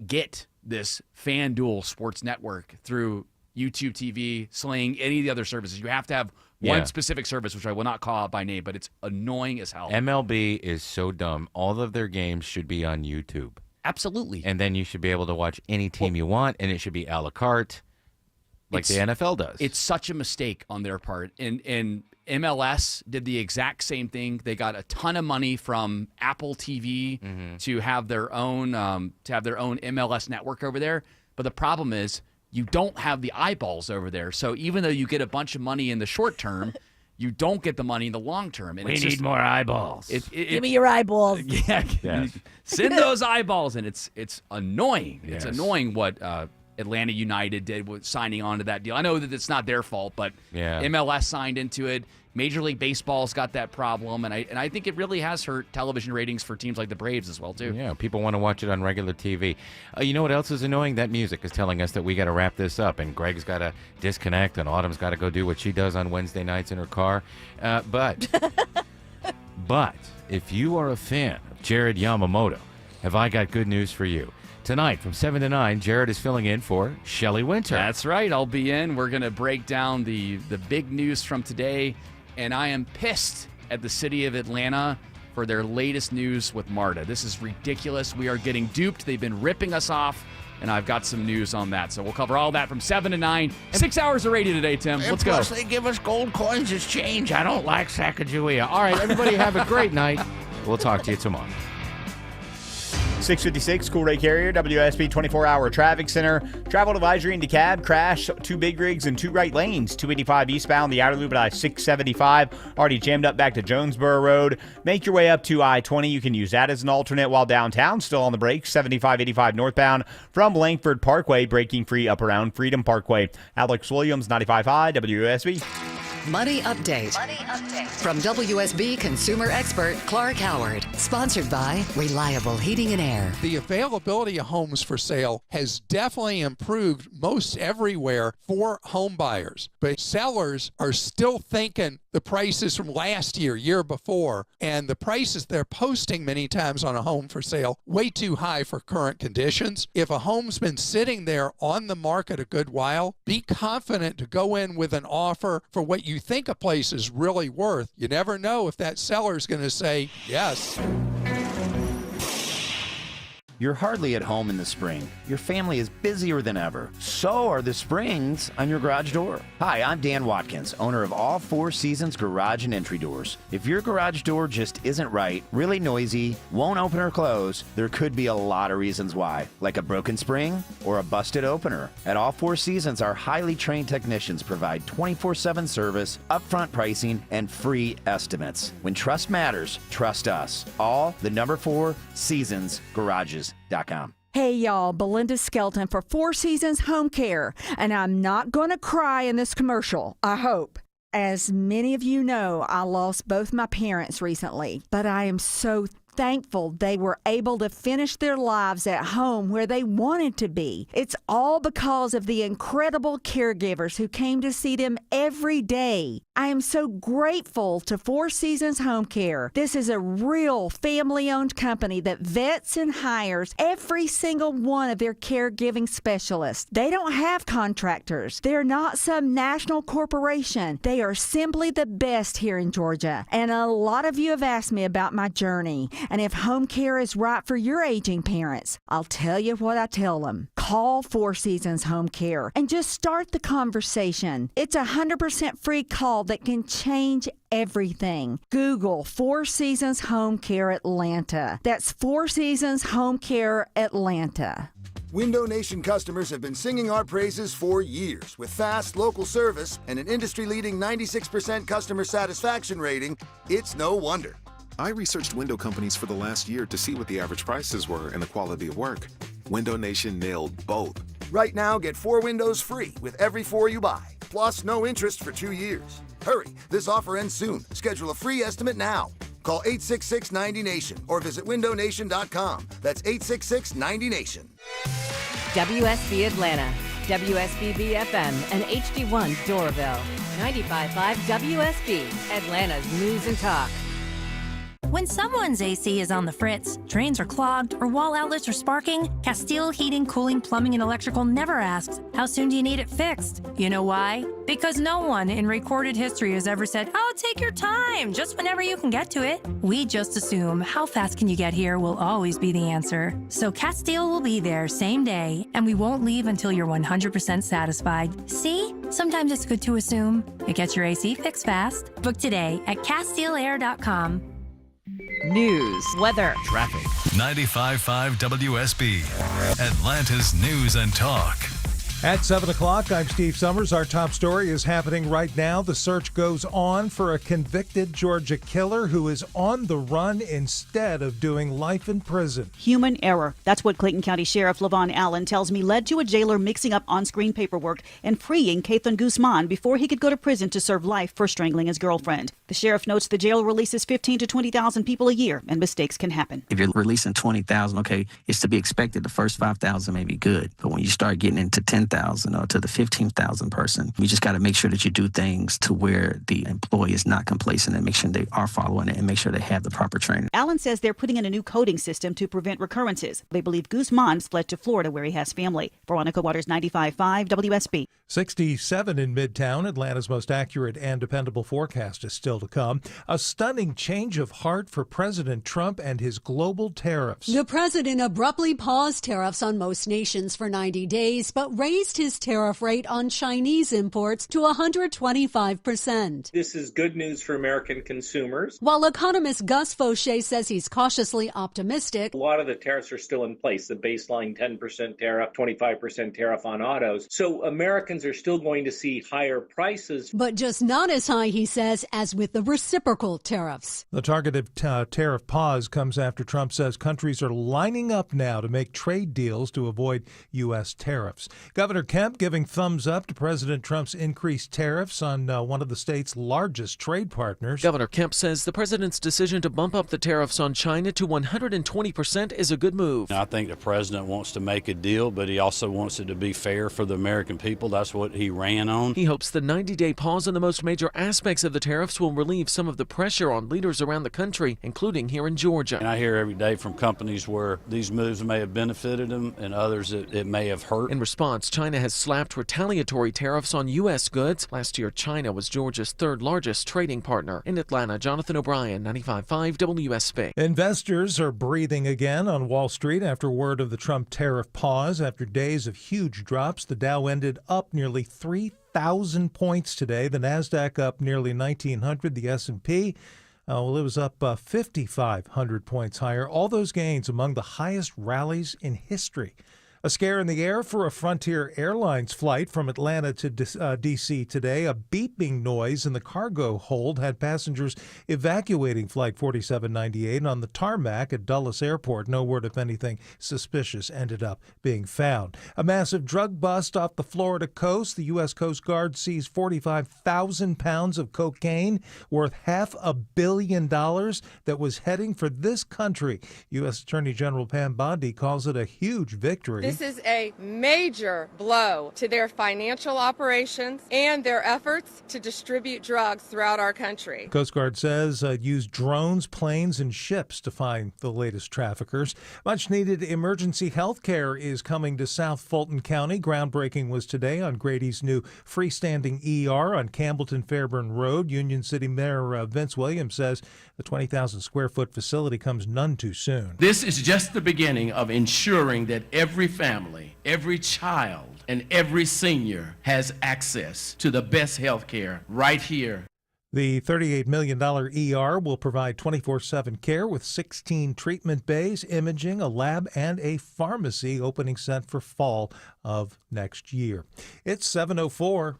get this FanDuel Sports Network through YouTube TV, Sling, any of the other services. You have to have one specific service, which I will not call out by name, but it's annoying as hell. MLB is so dumb. All of their games should be on YouTube. Absolutely. And then you should be able to watch any team you want, and it should be a la carte, like the NFL does. It's such a mistake on their part. And MLS did the exact same thing. They got a ton of money from Apple TV to have their own MLS network over there. But the problem is you don't have the eyeballs over there. So even though you get a bunch of money in the short term, you don't get the money in the long term. And We it's need just, more eyeballs. Give me your eyeballs. Yeah, Yes. send those eyeballs, and it's annoying. Yes. It's annoying what Atlanta United did with signing on to that deal. I know that it's not their fault, but MLS signed into it. Major League Baseball's got that problem, and I think it really has hurt television ratings for teams like the Braves as well too. Yeah, people want to watch it on regular TV. You know what else is annoying? That music is telling us that we got to wrap this up, and Greg's got to disconnect, and Autumn's got to go do what she does on Wednesday nights in her car. But if you are a fan of Jared Yamamoto, have I got good news for you. Tonight from 7 to 9, Jared is filling in for Shelley Winter. That's right. I'll be in. We're going to break down the big news from today, and I am pissed at the city of Atlanta for their latest news with MARTA. This is ridiculous. We are getting duped. They've been ripping us off, and I've got some news on that. So we'll cover all that from 7 to 9. 6 hours of radio today, Tim. Let's go. Plus, they give us gold coins as change. I don't like Sacagawea. All right, everybody have a great night. We'll talk to you tomorrow. 656, Cool Ray Carrier, WSB 24-hour traffic center. Travel advisory in DeKalb. Crash 2 big rigs in 2 right lanes. 285 eastbound, the outer loop at I-675. Already jammed up back to Jonesboro Road. Make your way up to I-20. You can use that as an alternate while downtown. Still on the brakes. 75-85 northbound from Langford Parkway. Braking free up around Freedom Parkway. Alex Williams, 95.5 WSB. Money Update. From WSB consumer expert Clark Howard. Sponsored by Reliable Heating and Air. The availability of homes for sale has definitely improved most everywhere for home buyers. But sellers are still thinking the prices from last year before, and the prices they're posting many times on a home for sale way too high for current conditions. If a home's been sitting there on the market a good while, be confident to go in with an offer for what you think a place is really worth. You never know if that seller's going to say yes. You're hardly at home in the spring. Your family is busier than ever. So are the springs on your garage door. Hi, I'm Dan Watkins, owner of All 4 Seasons Garage and Entry Doors. If your garage door just isn't right, really noisy, won't open or close, there could be a lot of reasons why, like a broken spring or a busted opener. At All 4 Seasons, our highly trained technicians provide 24/7 service, upfront pricing, and free estimates. When trust matters, trust us. All the number 4 Seasons Garages.com. Hey y'all, Belinda Skelton for 4 Seasons Home Care, and I'm not gonna cry in this commercial, I hope. As many of you know, I lost both my parents recently, but I am so thankful they were able to finish their lives at home where they wanted to be. It's all because of the incredible caregivers who came to see them every day. I am so grateful to 4 Seasons Home Care. This is a real family-owned company that vets and hires every single one of their caregiving specialists. They don't have contractors. They're not some national corporation. They are simply the best here in Georgia. And a lot of you have asked me about my journey and if home care is right for your aging parents. I'll tell you what I tell them. Call 4 Seasons Home Care and just start the conversation. It's a 100% free call that can change everything. Google 4 Seasons Home Care Atlanta. That's 4 Seasons Home Care Atlanta. Window Nation customers have been singing our praises for years. With fast local service and an industry-leading 96% customer satisfaction rating, it's no wonder. I researched window companies for the last year to see what the average prices were and the quality of work. Window Nation nailed both. Right now, get 4 windows free with every 4 you buy, plus no interest for 2 years. Hurry, this offer ends soon. Schedule a free estimate now. Call 866-90NATION or visit windownation.com. That's 866-90NATION. WSB Atlanta, WSB BFM, and HD1 Doraville. 95.5 WSB, Atlanta's News and Talk. When someone's AC is on the fritz, drains are clogged, or wall outlets are sparking, Castile Heating, Cooling, Plumbing, and Electrical never asks, how soon do you need it fixed? You know why? Because no one in recorded history has ever said, oh, take your time, just whenever you can get to it. We just assume, how fast can you get here will always be the answer. So Castile will be there same day, and we won't leave until you're 100% satisfied. See? Sometimes it's good to assume. It gets your AC fixed fast. Book today at CastileAir.com. News, weather, traffic. 95.5 WSB, Atlanta's News and Talk. At 7 o'clock, I'm Steve Summers. Our top story is happening right now. The search goes on for a convicted Georgia killer who is on the run instead of doing life in prison. Human error. That's what Clayton County Sheriff Levon Allen tells me led to a jailer mixing up on-screen paperwork and freeing Kathan Guzman before he could go to prison to serve life for strangling his girlfriend. The sheriff notes the jail releases 15 to 20,000 people a year, and mistakes can happen. If you're releasing 20,000, okay, it's to be expected the first 5,000 may be good. But when you start getting into 10,000 or to the 15,000 person, you just got to make sure that you do things to where the employee is not complacent and make sure they are following it and make sure they have the proper training. Allen says they're putting in a new coding system to prevent recurrences. They believe Guzman fled to Florida where he has family. Veronica Waters, 95.5 WSB. 67 in Midtown. Atlanta's most accurate and dependable forecast is still to come. A stunning change of heart for President Trump and his global tariffs. The president abruptly paused tariffs on most nations for 90 days, but raised his tariff rate on Chinese imports to 125%. This is good news for American consumers. While economist Gus Fauché says he's cautiously optimistic, A lot of the tariffs are still in place, the baseline 10% tariff, 25% tariff on autos. So Americans are still going to see higher prices. but just not as high, he says, as with the reciprocal tariffs. The targeted tariff pause comes after Trump says countries are lining up now to make trade deals to avoid U.S. tariffs. Governor Kemp giving thumbs up to President Trump's increased tariffs on one of the state's largest trade partners. Governor Kemp says the president's decision to bump up the tariffs on China to 120% is a good move. I think the president wants to make a deal, but he also wants it to be fair for the American people. That's what he ran on. He hopes the 90-day pause on the most major aspects of the tariffs will relieve some of the pressure on leaders around the country, including here in Georgia. And I hear every day from companies where these moves may have benefited them and others it may have hurt. In response, China has slapped retaliatory tariffs on U.S. goods. Last year, China was Georgia's third largest trading partner. In Atlanta, Jonathan O'Brien, 95.5 WSB. Investors are breathing again on Wall Street after word of the Trump tariff pause. After days of huge drops, the Dow ended up nearly 3,000 points today. The Nasdaq up nearly 1,900. The S&P, it was up 5,500 points higher. All those gains among the highest rallies in history. A scare in the air for a Frontier Airlines flight from Atlanta to D.C. today. A beeping noise in the cargo hold had passengers evacuating Flight 4798 on the tarmac at Dulles Airport. No word if anything suspicious ended up being found. A massive drug bust off the Florida coast. The U.S. Coast Guard seized 45,000 pounds of cocaine worth $500 million that was heading for this country. U.S. Attorney General Pam Bondi calls it a huge victory. This is a major blow to their financial operations and their efforts to distribute drugs throughout our country. Coast Guard says used drones, planes, and ships to find the latest traffickers. Much needed emergency health care is coming to South Fulton County. Groundbreaking was today on Grady's new freestanding ER on Campbellton Fairburn Road. Union City Mayor Vince Williams says the 20,000 square foot facility comes none too soon. This is just the beginning of ensuring that every family, every child, and every senior has access to the best health care right here. The $38 million ER will provide 24/7 care with 16 treatment bays, imaging, a lab, and a pharmacy, opening set for fall of next year. It's 7:04.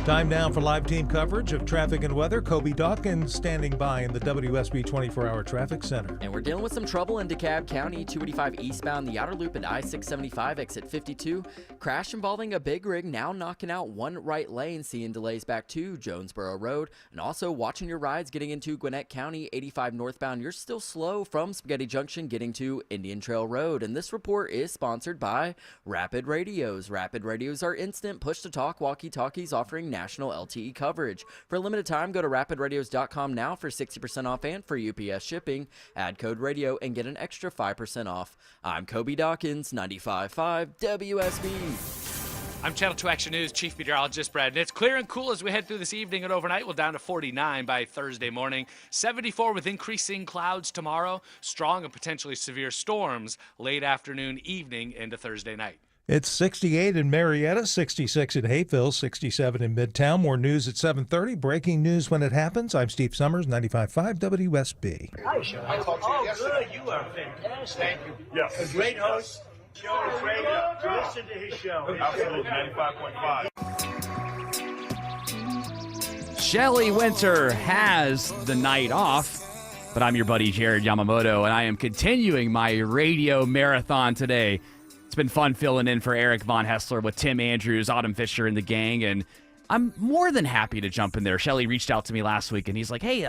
Time now for live team coverage of traffic and weather. Kobe Dawkins standing by in the WSB 24-hour traffic center. And we're dealing with some trouble in DeKalb County, 285 eastbound, the outer loop and I-675 exit 52. Crash involving a big rig now knocking out one right lane, seeing delays back to Jonesboro Road. And also watching your rides getting into Gwinnett County, 85 northbound. You're still slow from Spaghetti Junction getting to Indian Trail Road. And this report is sponsored by Rapid Radios. Rapid Radios are instant push-to-talk walkie-talkies offering national LTE coverage. For a limited time, go to rapidradios.com now for 60% off and for UPS shipping. Add code radio and get an extra 5% off. I'm Kobe Dawkins, 95.5 WSB. I'm Channel 2 Action News Chief Meteorologist Brad. And it's clear and cool as we head through this evening and overnight. We'll down to 49 by Thursday morning. 74 with increasing clouds tomorrow. Strong and potentially severe storms late afternoon, evening into Thursday night. It's 68 in Marietta, 66 in Hayville, 67 in Midtown. More news at 7:30. Breaking news when it happens. I'm Steve Summers, 95.5 WSB. Hi, Sean. I talked to you yesterday. Good. You are fantastic. Thank you. Yes. A great host. Show is radio. Listen to his show. Absolutely. 95.5. Shelley Winter has the night off, but I'm your buddy Jared Yamamoto, and I am continuing my radio marathon today. It's been fun filling in for Eric Von Hessler with Tim Andrews, Autumn Fisher, and the gang, and I'm more than happy to jump in there. Shelley reached out to me last week, and he's like, hey,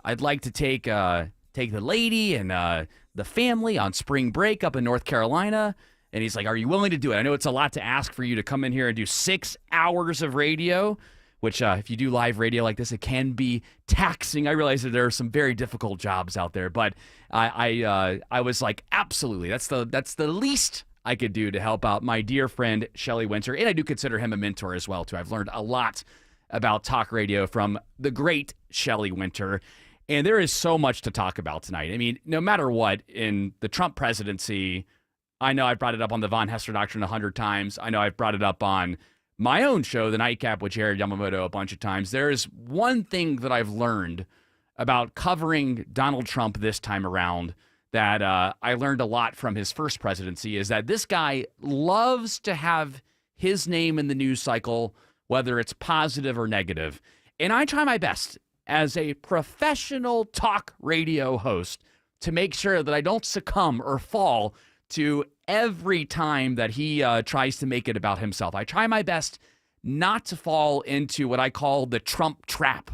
I'd like to take the lady and the family on spring break up in North Carolina. And he's like, are you willing to do it? I know it's a lot to ask for you to come in here and do 6 hours of radio, which if you do live radio like this, it can be taxing. I realize that there are some very difficult jobs out there, but I was like, absolutely. That's the least I could do to help out my dear friend Shelley Winter. And I do consider him a mentor as well, too. I've learned a lot about talk radio from the great Shelley Winter. And there is so much to talk about tonight. I mean, no matter what, in the Trump presidency, I know I've brought it up on the Von Hester Doctrine 100 times. I know I've brought it up on my own show, The Nightcap with Jared Yamamoto, a bunch of times. There is one thing that I've learned about covering Donald Trump this time around that I learned a lot from his first presidency, is that this guy loves to have his name in the news cycle, whether it's positive or negative. And I try my best as a professional talk radio host to make sure that I don't succumb or fall to every time that he tries to make it about himself. I try my best not to fall into what I call the Trump trap,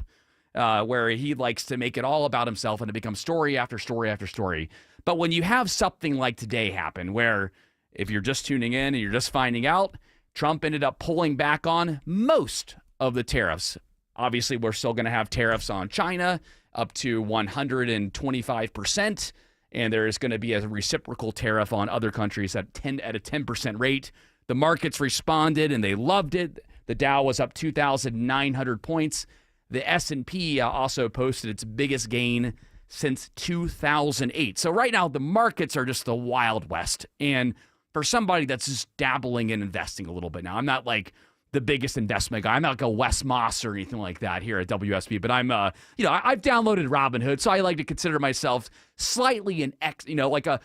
where he likes to make it all about himself and it becomes story after story after story. But when you have something like today happen, where if you're just tuning in and you're just finding out, Trump ended up pulling back on most of the tariffs. Obviously, we're still going to have tariffs on China up to 125%, and there is going to be a reciprocal tariff on other countries at a 10% rate. The markets responded, and they loved it. The Dow was up 2,900 points. The S&P also posted its biggest gain since 2008. So right now, the markets are just the Wild West. And for somebody that's just dabbling in investing a little bit now, I'm not like the biggest investment guy. I'm not like a Wes Moss or anything like that here at WSB, but I'm, I've downloaded Robinhood, so I like to consider myself slightly like a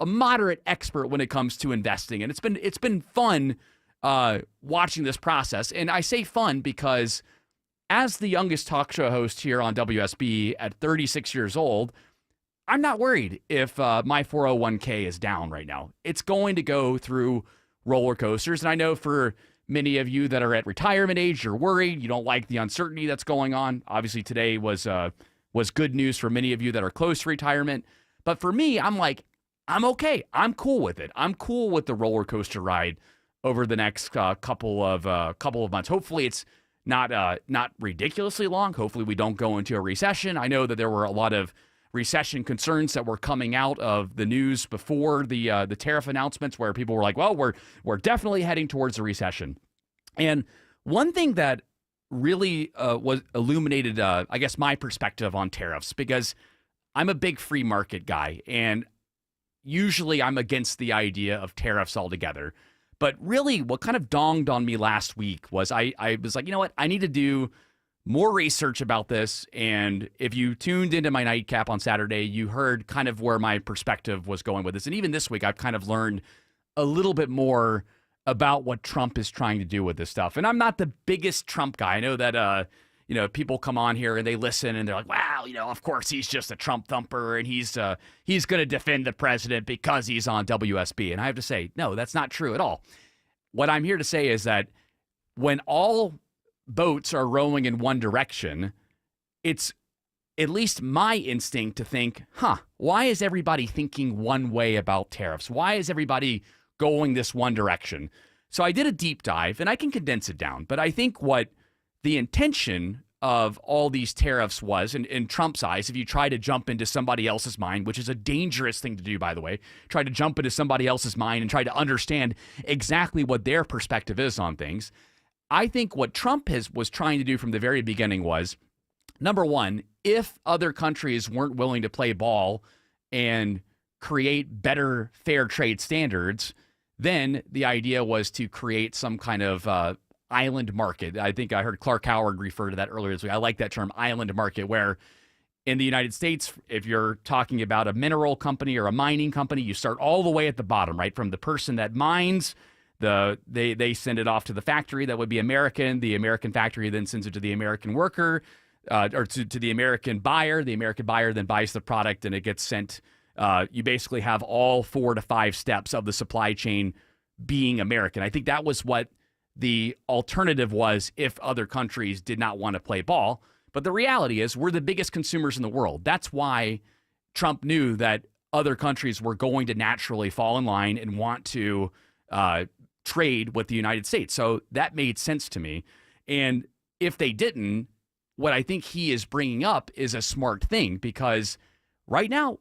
moderate expert when it comes to investing. And it's been fun watching this process. And I say fun because as the youngest talk show host here on WSB at 36 years old, I'm not worried if my 401k is down right now. It's going to go through roller coasters. And I know for many of you that are at retirement age, you're worried. You don't like the uncertainty that's going on. Obviously, today was good news for many of you that are close to retirement. But for me, I'm like, I'm okay. I'm cool with it. I'm cool with the roller coaster ride over the next couple of months. Hopefully, it's not ridiculously long. Hopefully, we don't go into a recession. I know that there were a lot of recession concerns that were coming out of the news before the tariff announcements, where people were like, well, we're definitely heading towards a recession. And one thing that really was illuminated, I guess, my perspective on tariffs, because I'm a big free market guy, and usually I'm against the idea of tariffs altogether. But really, what kind of dawned on me last week was I was like, you know what? I need to do more research about this. And if you tuned into my nightcap on Saturday, you heard kind of where my perspective was going with this. And even this week, I've kind of learned a little bit more about what Trump is trying to do with this stuff. And I'm not the biggest Trump guy. I know that, people come on here and they listen and they're like, wow, of course he's just a Trump thumper and he's going to defend the president because he's on WSB. And I have to say, no, that's not true at all. What I'm here to say is that when all boats are rowing in one direction, it's at least my instinct to think, why is everybody thinking one way about tariffs? Why is everybody going this one direction? So I did a deep dive, and I can condense it down. But I think what the intention of all these tariffs was, in Trump's eyes, if you try to jump into somebody else's mind, which is a dangerous thing to do, by the way, try to jump into somebody else's mind and try to understand exactly what their perspective is on things. I think what Trump was trying to do from the very beginning was, number one, if other countries weren't willing to play ball and create better fair trade standards, then the idea was to create some kind of island market. I think I heard Clark Howard refer to that earlier this week. I like that term, island market, where in the United States, if you're talking about a mineral company or a mining company, you start all the way at the bottom, right? From the person that mines, they send it off to the factory that would be American. The American factory then sends it to the American worker or to the American buyer. The American buyer then buys the product and it gets sent. You basically have all 4 to 5 steps of the supply chain being American. I think that was what the alternative was if other countries did not want to play ball. But the reality is we're the biggest consumers in the world. That's why Trump knew that other countries were going to naturally fall in line and want to trade with the United States. So that made sense to me. And if they didn't, what I think he is bringing up is a smart thing, because right now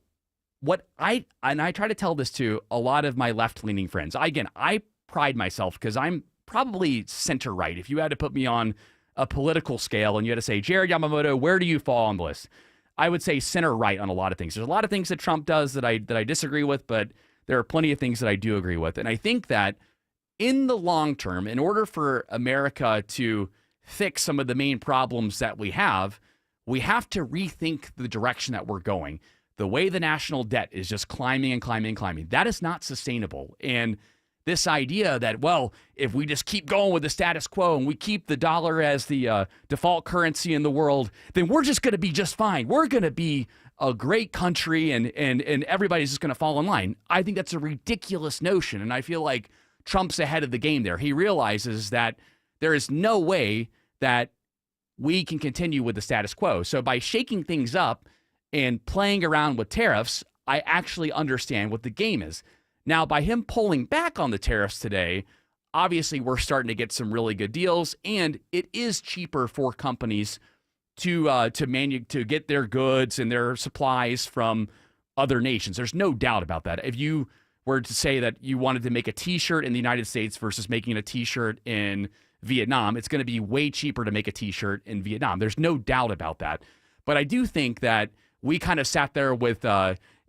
I try to tell this to a lot of my left-leaning friends. I pride myself because I'm probably center-right. If you had to put me on a political scale and you had to say, Jared Yamamoto, where do you fall on the list? I would say center-right on a lot of things. There's a lot of things that Trump does that I disagree with, but there are plenty of things that I do agree with. And I think that in the long term, in order for America to fix some of the main problems that we have to rethink the direction that we're going. The way the national debt is just climbing and climbing and climbing, that is not sustainable. And this idea that, well, if we just keep going with the status quo and we keep the dollar as the default currency in the world, then we're just going to be just fine. We're going to be a great country and everybody's just going to fall in line. I think that's a ridiculous notion. And I feel like Trump's ahead of the game there. He realizes that there is no way that we can continue with the status quo. So by shaking things up and playing around with tariffs, I actually understand what the game is. Now, by him pulling back on the tariffs today, obviously we're starting to get some really good deals, and it is cheaper for companies to get their goods and their supplies from other nations. There's no doubt about that. If you were to say that you wanted to make a T-shirt in the United States versus making a T-shirt in Vietnam, it's going to be way cheaper to make a T-shirt in Vietnam. There's no doubt about that. But I do think that we kind of sat there with,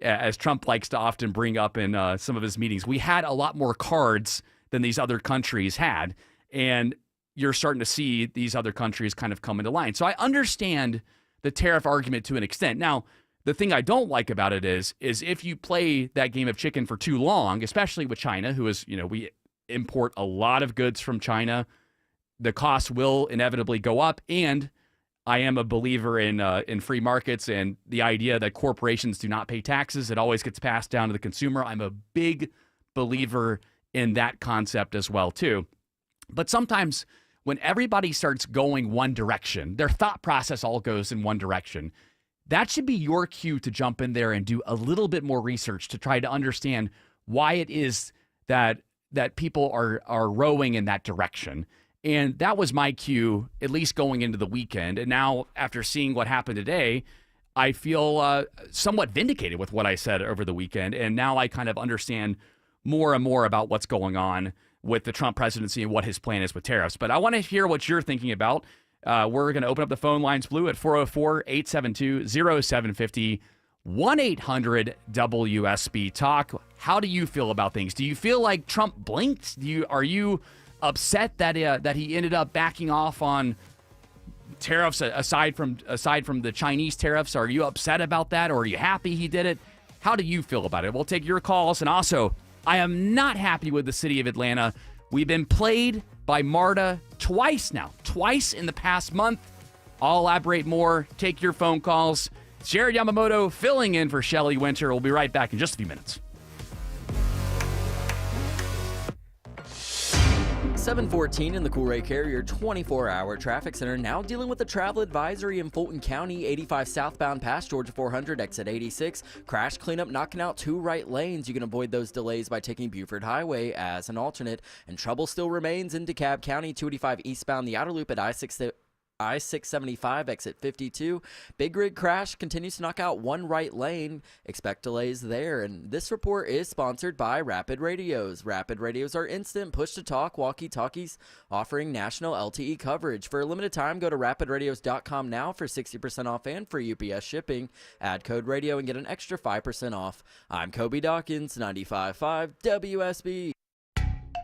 as Trump likes to often bring up in some of his meetings, we had a lot more cards than these other countries had. And you're starting to see these other countries kind of come into line. So I understand the tariff argument to an extent. Now, the thing I don't like about it is if you play that game of chicken for too long, especially with China, who is, we import a lot of goods from China, the cost will inevitably go up. And I am a believer in free markets and the idea that corporations do not pay taxes. It always gets passed down to the consumer. I'm a big believer in that concept as well, too. But sometimes when everybody starts going one direction, their thought process all goes in one direction. That should be your cue to jump in there and do a little bit more research to try to understand why it is that people are rowing in that direction. And that was my cue, at least going into the weekend. And now, after seeing what happened today, I feel somewhat vindicated with what I said over the weekend. And now I kind of understand more and more about what's going on with the Trump presidency and what his plan is with tariffs. But I want to hear what you're thinking about. We're going to open up the phone lines, Blue, at 404-872-0750, 1-800-WSB-TALK. How do you feel about things? Do you feel like Trump blinked? Are you upset that he ended up backing off on tariffs aside from the Chinese tariffs? Are you upset about that, or are you happy he did it? How do you feel about it? We'll take your calls. And also, I am not happy with the city of Atlanta. We've been played by MARTA twice in the past month. I'll elaborate more. Take your phone calls. It's Jared Yamamoto filling in for Shelley Winter. We'll be right back in just a few minutes. 714 in the Cool-Ray Carrier 24-hour traffic center, now dealing with a travel advisory in Fulton County. 85 southbound past Georgia 400, exit 86. Crash cleanup knocking out 2 right lanes. You can avoid those delays by taking Buford Highway as an alternate. And trouble still remains in DeKalb County. 285 eastbound, the outer loop at I-675, exit 52. Big rig crash continues to knock out 1 right lane. Expect delays there. And this report is sponsored by Rapid Radios. Rapid Radios are instant push-to-talk walkie-talkies offering national LTE coverage. For a limited time, go to rapidradios.com now for 60% off and free UPS shipping. Add code radio and get an extra 5% off. I'm Kobe Dawkins, 95.5 WSB.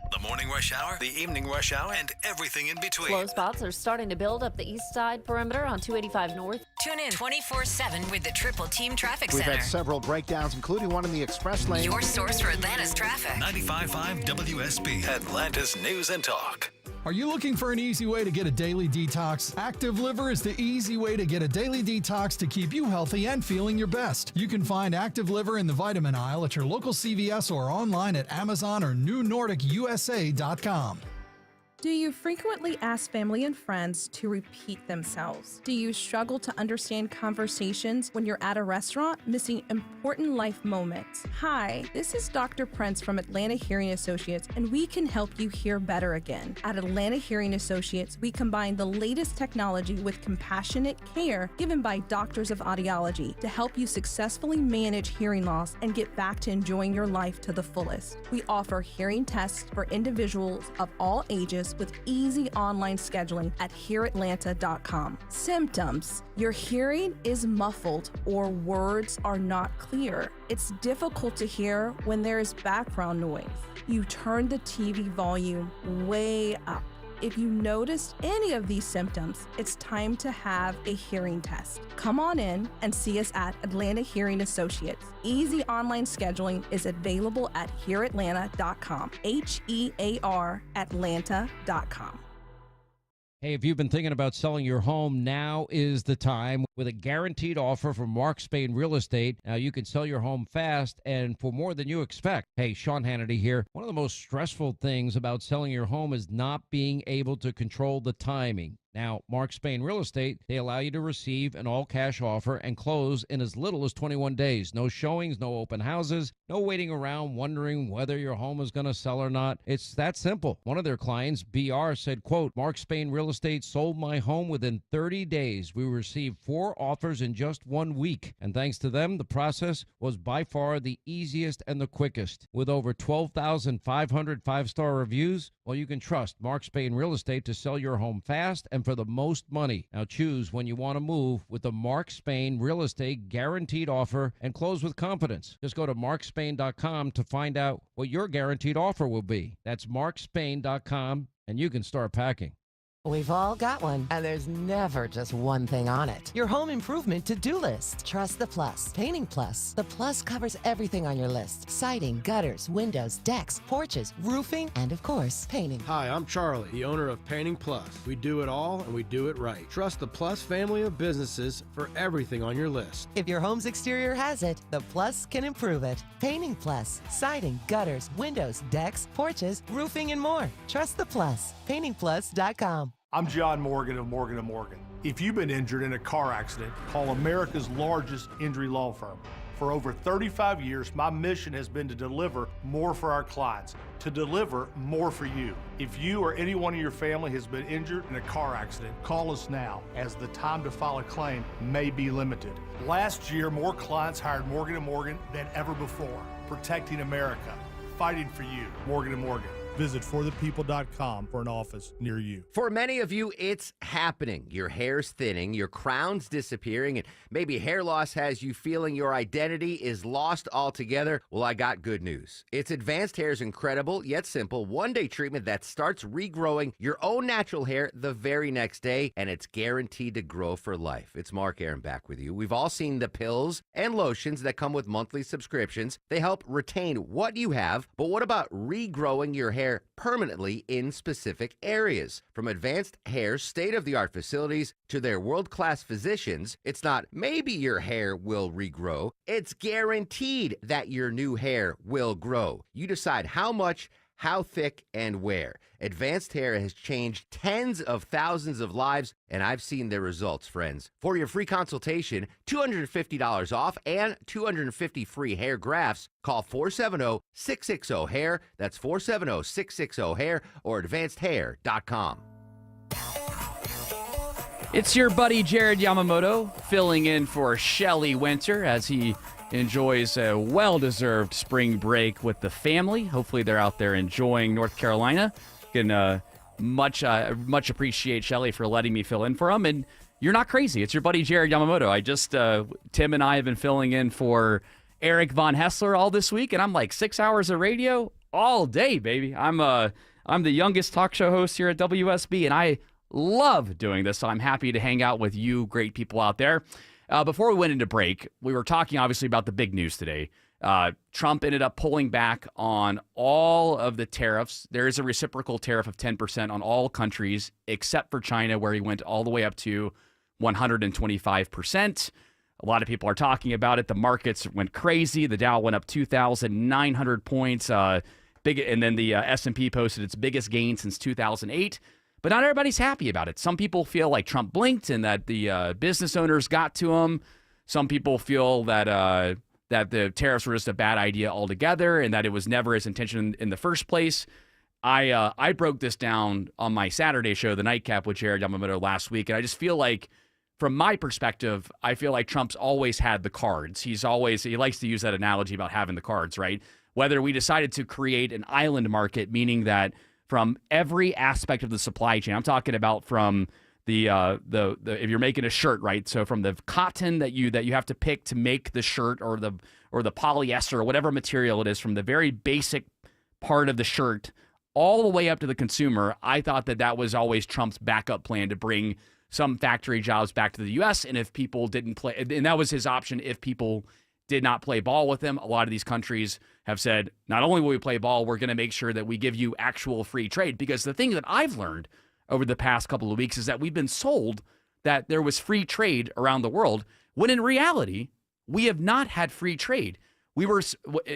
The morning rush hour, the evening rush hour, and everything in between. Slow spots are starting to build up the east side perimeter on 285 North. Tune in 24/7 with the Triple Team Traffic We've Center. had several breakdowns, including one in the express lane. Your source for Atlanta's traffic. 95.5 WSB, Atlanta's News and Talk. Are you looking for an easy way to get a daily detox? Active Liver is the easy way to get a daily detox to keep you healthy and feeling your best. You can find Active Liver in the vitamin aisle at your local CVS or online at Amazon or NewNordicUSA.com. Do you frequently ask family and friends to repeat themselves? Do you struggle to understand conversations when you're at a restaurant, missing important life moments? Hi, this is Dr. Prince from Atlanta Hearing Associates, and we can help you hear better again. At Atlanta Hearing Associates, we combine the latest technology with compassionate care given by doctors of audiology to help you successfully manage hearing loss and get back to enjoying your life to the fullest. We offer hearing tests for individuals of all ages with easy online scheduling at hearatlanta.com. Symptoms: your hearing is muffled or words are not clear. It's difficult to hear when there is background noise. You turn the TV volume way up. If you noticed any of these symptoms, it's time to have a hearing test. Come on in and see us at Atlanta Hearing Associates. Easy online scheduling is available at hearatlanta.com. HEAR Atlanta.com. Hey, if you've been thinking about selling your home, now is the time. With a guaranteed offer from Mark Spain Real Estate, now you can sell your home fast and for more than you expect. Hey, Sean Hannity here. One of the most stressful things about selling your home is not being able to control the timing. Now, Mark Spain Real Estate, they allow you to receive an all-cash offer and close in as little as 21 days. No showings, no open houses, no waiting around wondering whether your home is going to sell or not. It's that simple. One of their clients, BR, said, quote, Mark Spain Real Estate sold my home within 30 days. We received 4 offers in just 1 week. And thanks to them, the process was by far the easiest and the quickest. With over 12,500 5-star reviews, well, you can trust Mark Spain Real Estate to sell your home fast and for the most money. Now choose when you want to move with the Mark Spain Real Estate guaranteed offer and close with confidence. Just go to markspain.com to find out what your guaranteed offer will be. That's markspain.com, and you can start packing. We've all got one, and there's never just one thing on it. Your home improvement to-do list. Trust the Plus. Painting Plus. The Plus covers everything on your list. Siding, gutters, windows, decks, porches, roofing, and of course, painting. Hi, I'm Charlie, the owner of Painting Plus. We do it all, and we do it right. Trust the Plus family of businesses for everything on your list. If your home's exterior has it, the Plus can improve it. Painting Plus. Siding, gutters, windows, decks, porches, roofing, and more. Trust the Plus. PaintingPlus.com. I'm John Morgan of Morgan & Morgan. If you've been injured in a car accident, call America's largest injury law firm. For over 35 years, my mission has been to deliver more for our clients, to deliver more for you. If you or anyone in your family has been injured in a car accident, call us now, as the time to file a claim may be limited. Last year, more clients hired Morgan & Morgan than ever before, protecting America, fighting for you. Morgan & Morgan. Visit forthepeople.com for an office near you. For many of you, it's happening. Your hair's thinning, your crown's disappearing, and maybe hair loss has you feeling your identity is lost altogether. Well, I got good news. It's Advanced Hair's incredible yet simple one-day treatment that starts regrowing your own natural hair the very next day, and it's guaranteed to grow for life. It's Mark Aaron back with you. We've all seen the pills and lotions that come with monthly subscriptions. They help retain what you have, but what about regrowing your hair permanently in specific areas? From Advanced Hair's state-of-the-art facilities to their world-class physicians, it's not maybe your hair will regrow. It's guaranteed that your new hair will grow. You decide how much, how thick, and where. Advanced Hair has changed tens of thousands of lives, and I've seen their results, friends. For your free consultation, $250 off, and 250 free hair grafts, call 470-660-HAIR. That's 470-660-HAIR or advancedhair.com. It's your buddy Jared Yamamoto filling in for Shelley Winter as he enjoys a well-deserved spring break with the family. Hopefully they're out there enjoying North Carolina. Can much appreciate Shelley for letting me fill in for him. And you're not crazy. It's your buddy Jared Yamamoto. Tim and I have been filling in for Eric Von Hessler all this week, and I'm like 6 hours of radio all day, baby. I'm the youngest talk show host here at WSB, and I love doing this, so I'm happy to hang out with you great people out there. Before we went into break, we were talking obviously about the big news today. Trump ended up pulling back on all of the tariffs. There is a reciprocal tariff of 10% on all countries except for China, where he went all the way up to 125%. A lot of people are talking about it. The markets went crazy. The Dow went up 2,900 points. and then the S&P posted its biggest gain since 2008. But not everybody's happy about it. Some people feel like Trump blinked and that the business owners got to him. Some people feel that that the tariffs were just a bad idea altogether and that it was never his intention in the first place. I broke this down on my Saturday show, The Nightcap, with Jared Yamamoto last week, and I just feel like, from my perspective, I feel like Trump's always had the cards. He likes to use that analogy about having the cards, right? Whether we decided to create an island market, meaning that from every aspect of the supply chain, I'm talking about from the if you're making a shirt, right? So from the cotton that you have to pick to make the shirt, or the polyester or whatever material it is, from the very basic part of the shirt all the way up to the consumer, I thought that was always Trump's backup plan to bring some factory jobs back to the U.S. And if people didn't play, and that was his option, if people did not play ball with him. A lot of these countries have said, not only will we play ball, we're going to make sure that we give you actual free trade. Because the thing that I've learned over the past couple of weeks is that we've been sold that there was free trade around the world, when in reality, we have not had free trade. We were,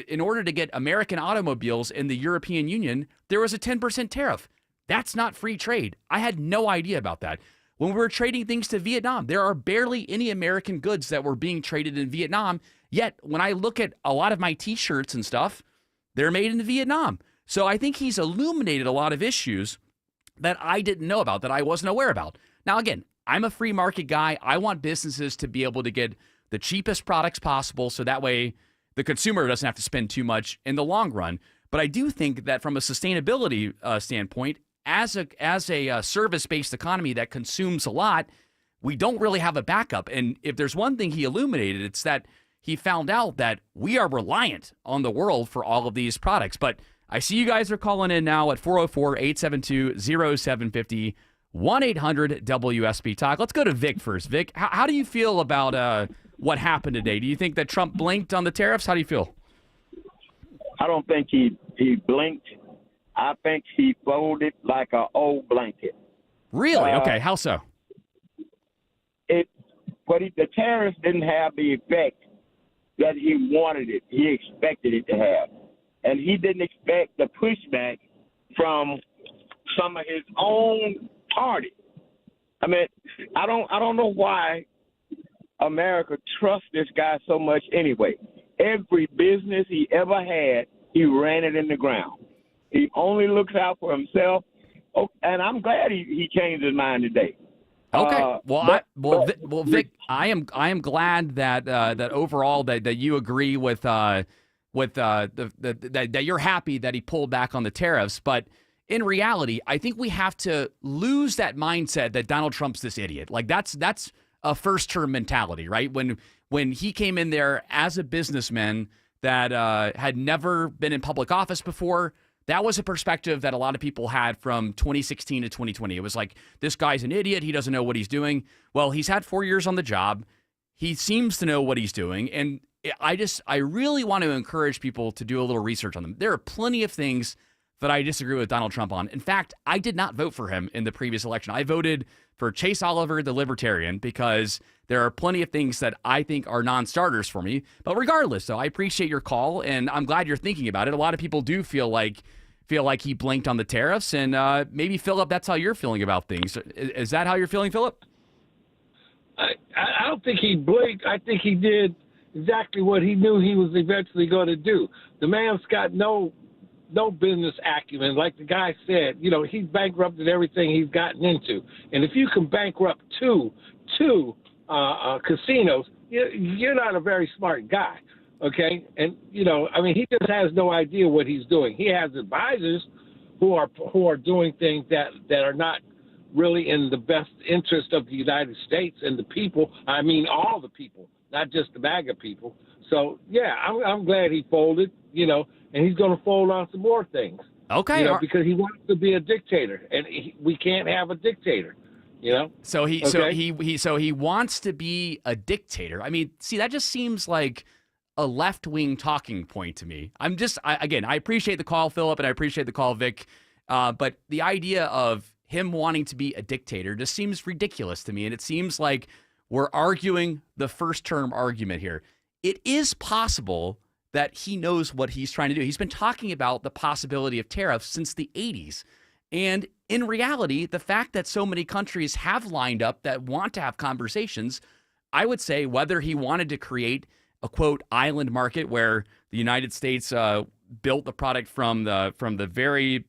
in order to get American automobiles in the European Union, there was a 10% tariff. That's not free trade. I had no idea about that. When we were trading things to Vietnam, there are barely any American goods that were being traded in Vietnam. Yet, when I look at a lot of my T-shirts and stuff, they're made in Vietnam. So I think he's illuminated a lot of issues that I didn't know about, that I wasn't aware about. Now, again, I'm a free market guy. I want businesses to be able to get the cheapest products possible, so that way the consumer doesn't have to spend too much in the long run. But I do think that from a sustainability standpoint, as a service-based economy that consumes a lot, we don't really have a backup. And if there's one thing he illuminated, it's that he found out that we are reliant on the world for all of these products. But I see you guys are calling in now at 404-872-0750, 1-800-WSB Talk. Let's go to Vic first. Vic, how do you feel about what happened today? Do you think that Trump blinked on the tariffs? How do you feel? I don't think he blinked. I think he folded like an old blanket. Really? Okay. How so? The tariffs didn't have the effect that he wanted it. He expected it to have. And he didn't expect the pushback from some of his own party. I mean, I don't know why America trusts this guy so much anyway. Every business he ever had, he ran it in the ground. He only looks out for himself. Oh, and I'm glad he changed his mind today. Okay. Vic, I am glad that that overall that you agree with that you're happy that he pulled back on the tariffs. But in reality, I think we have to lose that mindset that Donald Trump's this idiot. Like that's a first-term mentality, right? When he came in there as a businessman that had never been in public office before, that was a perspective that a lot of people had from 2016 to 2020. It was like, this guy's an idiot. He doesn't know what he's doing. Well, he's had 4 years on the job. He seems to know what he's doing. And I really want to encourage people to do a little research on them. There are plenty of things that I disagree with Donald Trump on. In fact, I did not vote for him in the previous election. I voted for Chase Oliver, the Libertarian, because there are plenty of things that I think are non-starters for me. But regardless, though, I appreciate your call, and I'm glad you're thinking about it. A lot of people do feel like he blinked on the tariffs, and maybe, Philip, that's how you're feeling about things. Is that how you're feeling, Philip? I don't think he blinked. I think he did exactly what he knew he was eventually going to do. The man's got no business acumen. Like the guy said, he's bankrupted everything he's gotten into. And if you can bankrupt two casinos, you're not a very smart guy, okay? And, he just has no idea what he's doing. He has advisors who are doing things that are not really in the best interest of the United States and the people. I mean, all the people, not just the MAGA people. So, yeah, I'm glad he folded, and he's going to fold on some more things. Okay. Because he wants to be a dictator, and we can't have a dictator, So he wants to be a dictator. I mean, see, that just seems like a left-wing talking point to me. I appreciate the call, Philip, and I appreciate the call, Vic. But the idea of him wanting to be a dictator just seems ridiculous to me, and it seems like we're arguing the first-term argument here. It is possible that he knows what he's trying to do. He's been talking about the possibility of tariffs since the 80s. And in reality, the fact that so many countries have lined up that want to have conversations, I would say whether he wanted to create a, quote, island market where the United States built the product from the very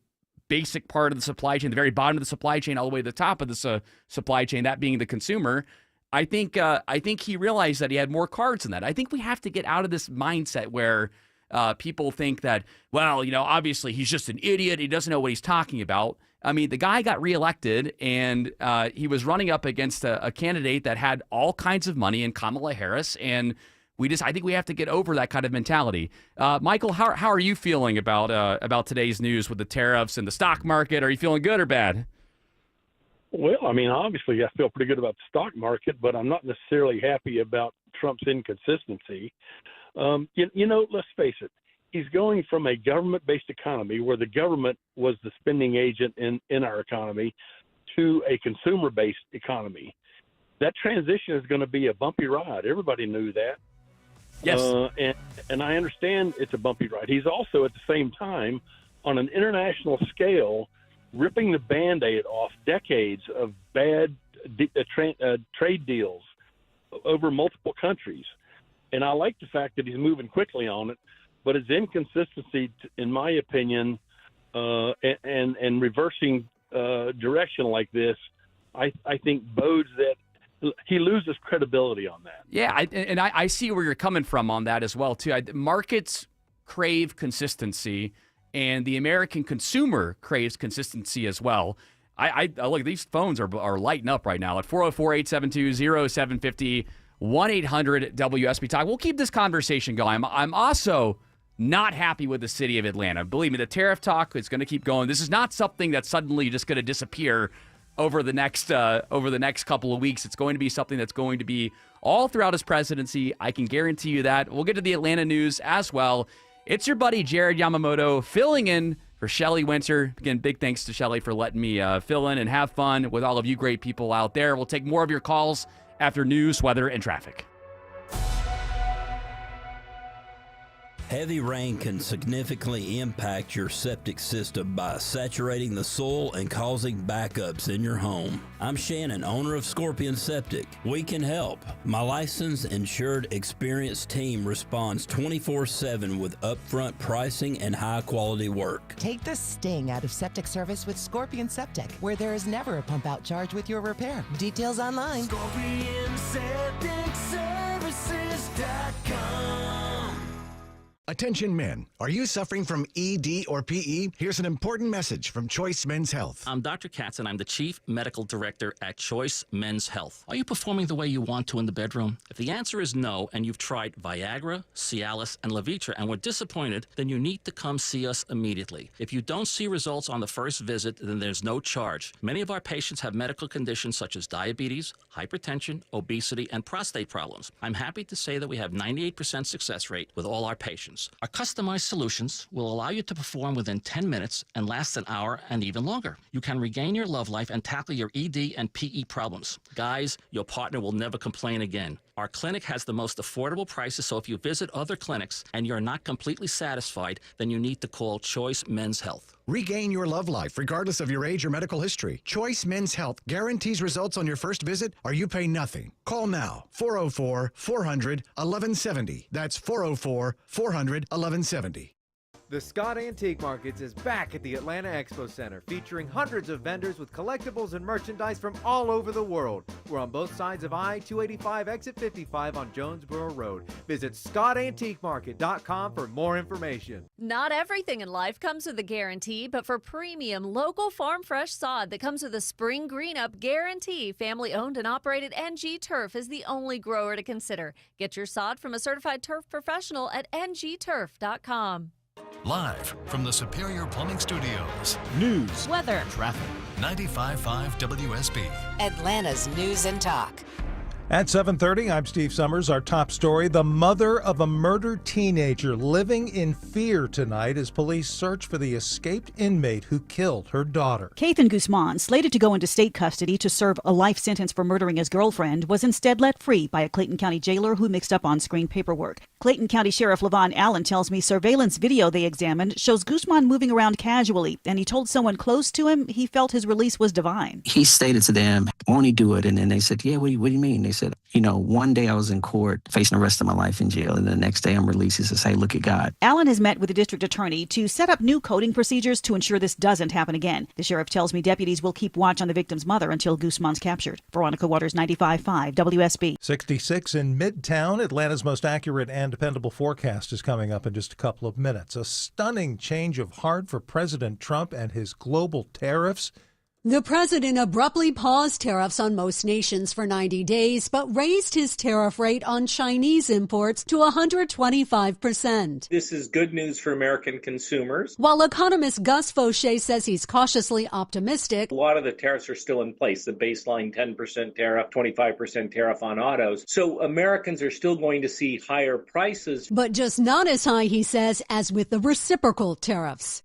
basic part of the supply chain, the very bottom of the supply chain, all the way to the top of the supply chain, that being the consumer, I think he realized that he had more cards than that. I think we have to get out of this mindset where people think that, well, obviously he's just an idiot. He doesn't know what he's talking about. I mean, the guy got reelected, and he was running up against a candidate that had all kinds of money in Kamala Harris, and I think we have to get over that kind of mentality. Michael, how are you feeling about today's news with the tariffs and the stock market? Are you feeling good or bad? Well, I mean, obviously I feel pretty good about the stock market, but I'm not necessarily happy about Trump's inconsistency. Let's face it. He's going from a government-based economy where the government was the spending agent in our economy to a consumer-based economy. That transition is going to be a bumpy ride. Everybody knew that. Yes. And I understand it's a bumpy ride. He's also, at the same time, on an international scale, ripping the Band-Aid off decades of bad trade deals over multiple countries. And I like the fact that he's moving quickly on it, but his inconsistency, in my opinion, and reversing direction like this, I think bodes that he loses credibility on that. Yeah, I see where you're coming from on that as well, too. Markets crave consistency, and the American consumer craves consistency as well. I look, these phones are lighting up right now at 404-872-0750, 1-800-WSB-TALK. We'll keep this conversation going. I'm also not happy with the city of Atlanta. Believe me, the tariff talk is going to keep going. This is not something that's suddenly just going to disappear over the next couple of weeks. It's going to be something that's going to be all throughout his presidency. I can guarantee you that. We'll get to the Atlanta news as well. It's your buddy Jared Yamamoto filling in for Shelly Winter. Again, big thanks to Shelly for letting me fill in and have fun with all of you great people out there. We'll take more of your calls after news, weather, and traffic. Heavy rain can significantly impact your septic system by saturating the soil and causing backups in your home. I'm Shannon, owner of Scorpion Septic. We can help. My licensed, insured, experienced team responds 24/7 with upfront pricing and high-quality work. Take the sting out of septic service with Scorpion Septic, where there is never a pump-out charge with your repair. Details online. ScorpionSepticServices.com. Attention men, are you suffering from ED or PE? Here's an important message from Choice Men's Health. I'm Dr. Katz, and I'm the Chief Medical Director at Choice Men's Health. Are you performing the way you want to in the bedroom? If the answer is no, and you've tried Viagra, Cialis, and Levitra and were disappointed, then you need to come see us immediately. If you don't see results on the first visit, then there's no charge. Many of our patients have medical conditions such as diabetes, hypertension, obesity, and prostate problems. I'm happy to say that we have 98% success rate with all our patients. Our customized solutions will allow you to perform within 10 minutes and last an hour and even longer. You can regain your love life and tackle your ED and PE problems. Guys, your partner will never complain again. Our clinic has the most affordable prices, so if you visit other clinics and you're not completely satisfied, then you need to call Choice Men's Health. Regain your love life regardless of your age or medical history. Choice Men's Health guarantees results on your first visit or you pay nothing. Call now. 404-400-1170. That's 404-400-1170. The Scott Antique Markets is back at the Atlanta Expo Center, featuring hundreds of vendors with collectibles and merchandise from all over the world. We're on both sides of I-285 exit 55 on Jonesboro Road. Visit ScottAntiqueMarket.com for more information. Not everything in life comes with a guarantee, but for premium, local farm fresh sod that comes with a spring green up guarantee, family owned and operated NG Turf is the only grower to consider. Get your sod from a certified turf professional at ngturf.com. Live from the Superior Plumbing Studios. News, weather, traffic. 95.5 WSB. Atlanta's News and Talk. At 7:30, I'm Steve Summers. Our top story, the mother of a murdered teenager living in fear tonight as police search for the escaped inmate who killed her daughter. Kathan Guzman, slated to go into state custody to serve a life sentence for murdering his girlfriend, was instead let free by a Clayton County jailer who mixed up on-screen paperwork. Clayton County Sheriff Levon Allen tells me surveillance video they examined shows Guzman moving around casually, and he told someone close to him he felt his release was divine. He stated to them, won't he do it? And then they said, yeah, what do you mean? They said, one day I was in court facing the rest of my life in jail, and the next day I'm released. He said, say, look at God. Allen has met with the district attorney to set up new coding procedures to ensure this doesn't happen again. The sheriff tells me deputies will keep watch on the victim's mother until Guzman's captured. Veronica Waters, 95.5 WSB. 66 in Midtown. Atlanta's most accurate and dependable forecast is coming up in just a couple of minutes. A stunning change of heart for President Trump and his global tariffs. The president abruptly paused tariffs on most nations for 90 days, but raised his tariff rate on Chinese imports to 125%. This is good news for American consumers. While economist Gus Fauché says he's cautiously optimistic, A lot of the tariffs are still in place, the baseline 10% tariff, 25% tariff on autos. So Americans are still going to see higher prices. but just not as high, he says, as with the reciprocal tariffs.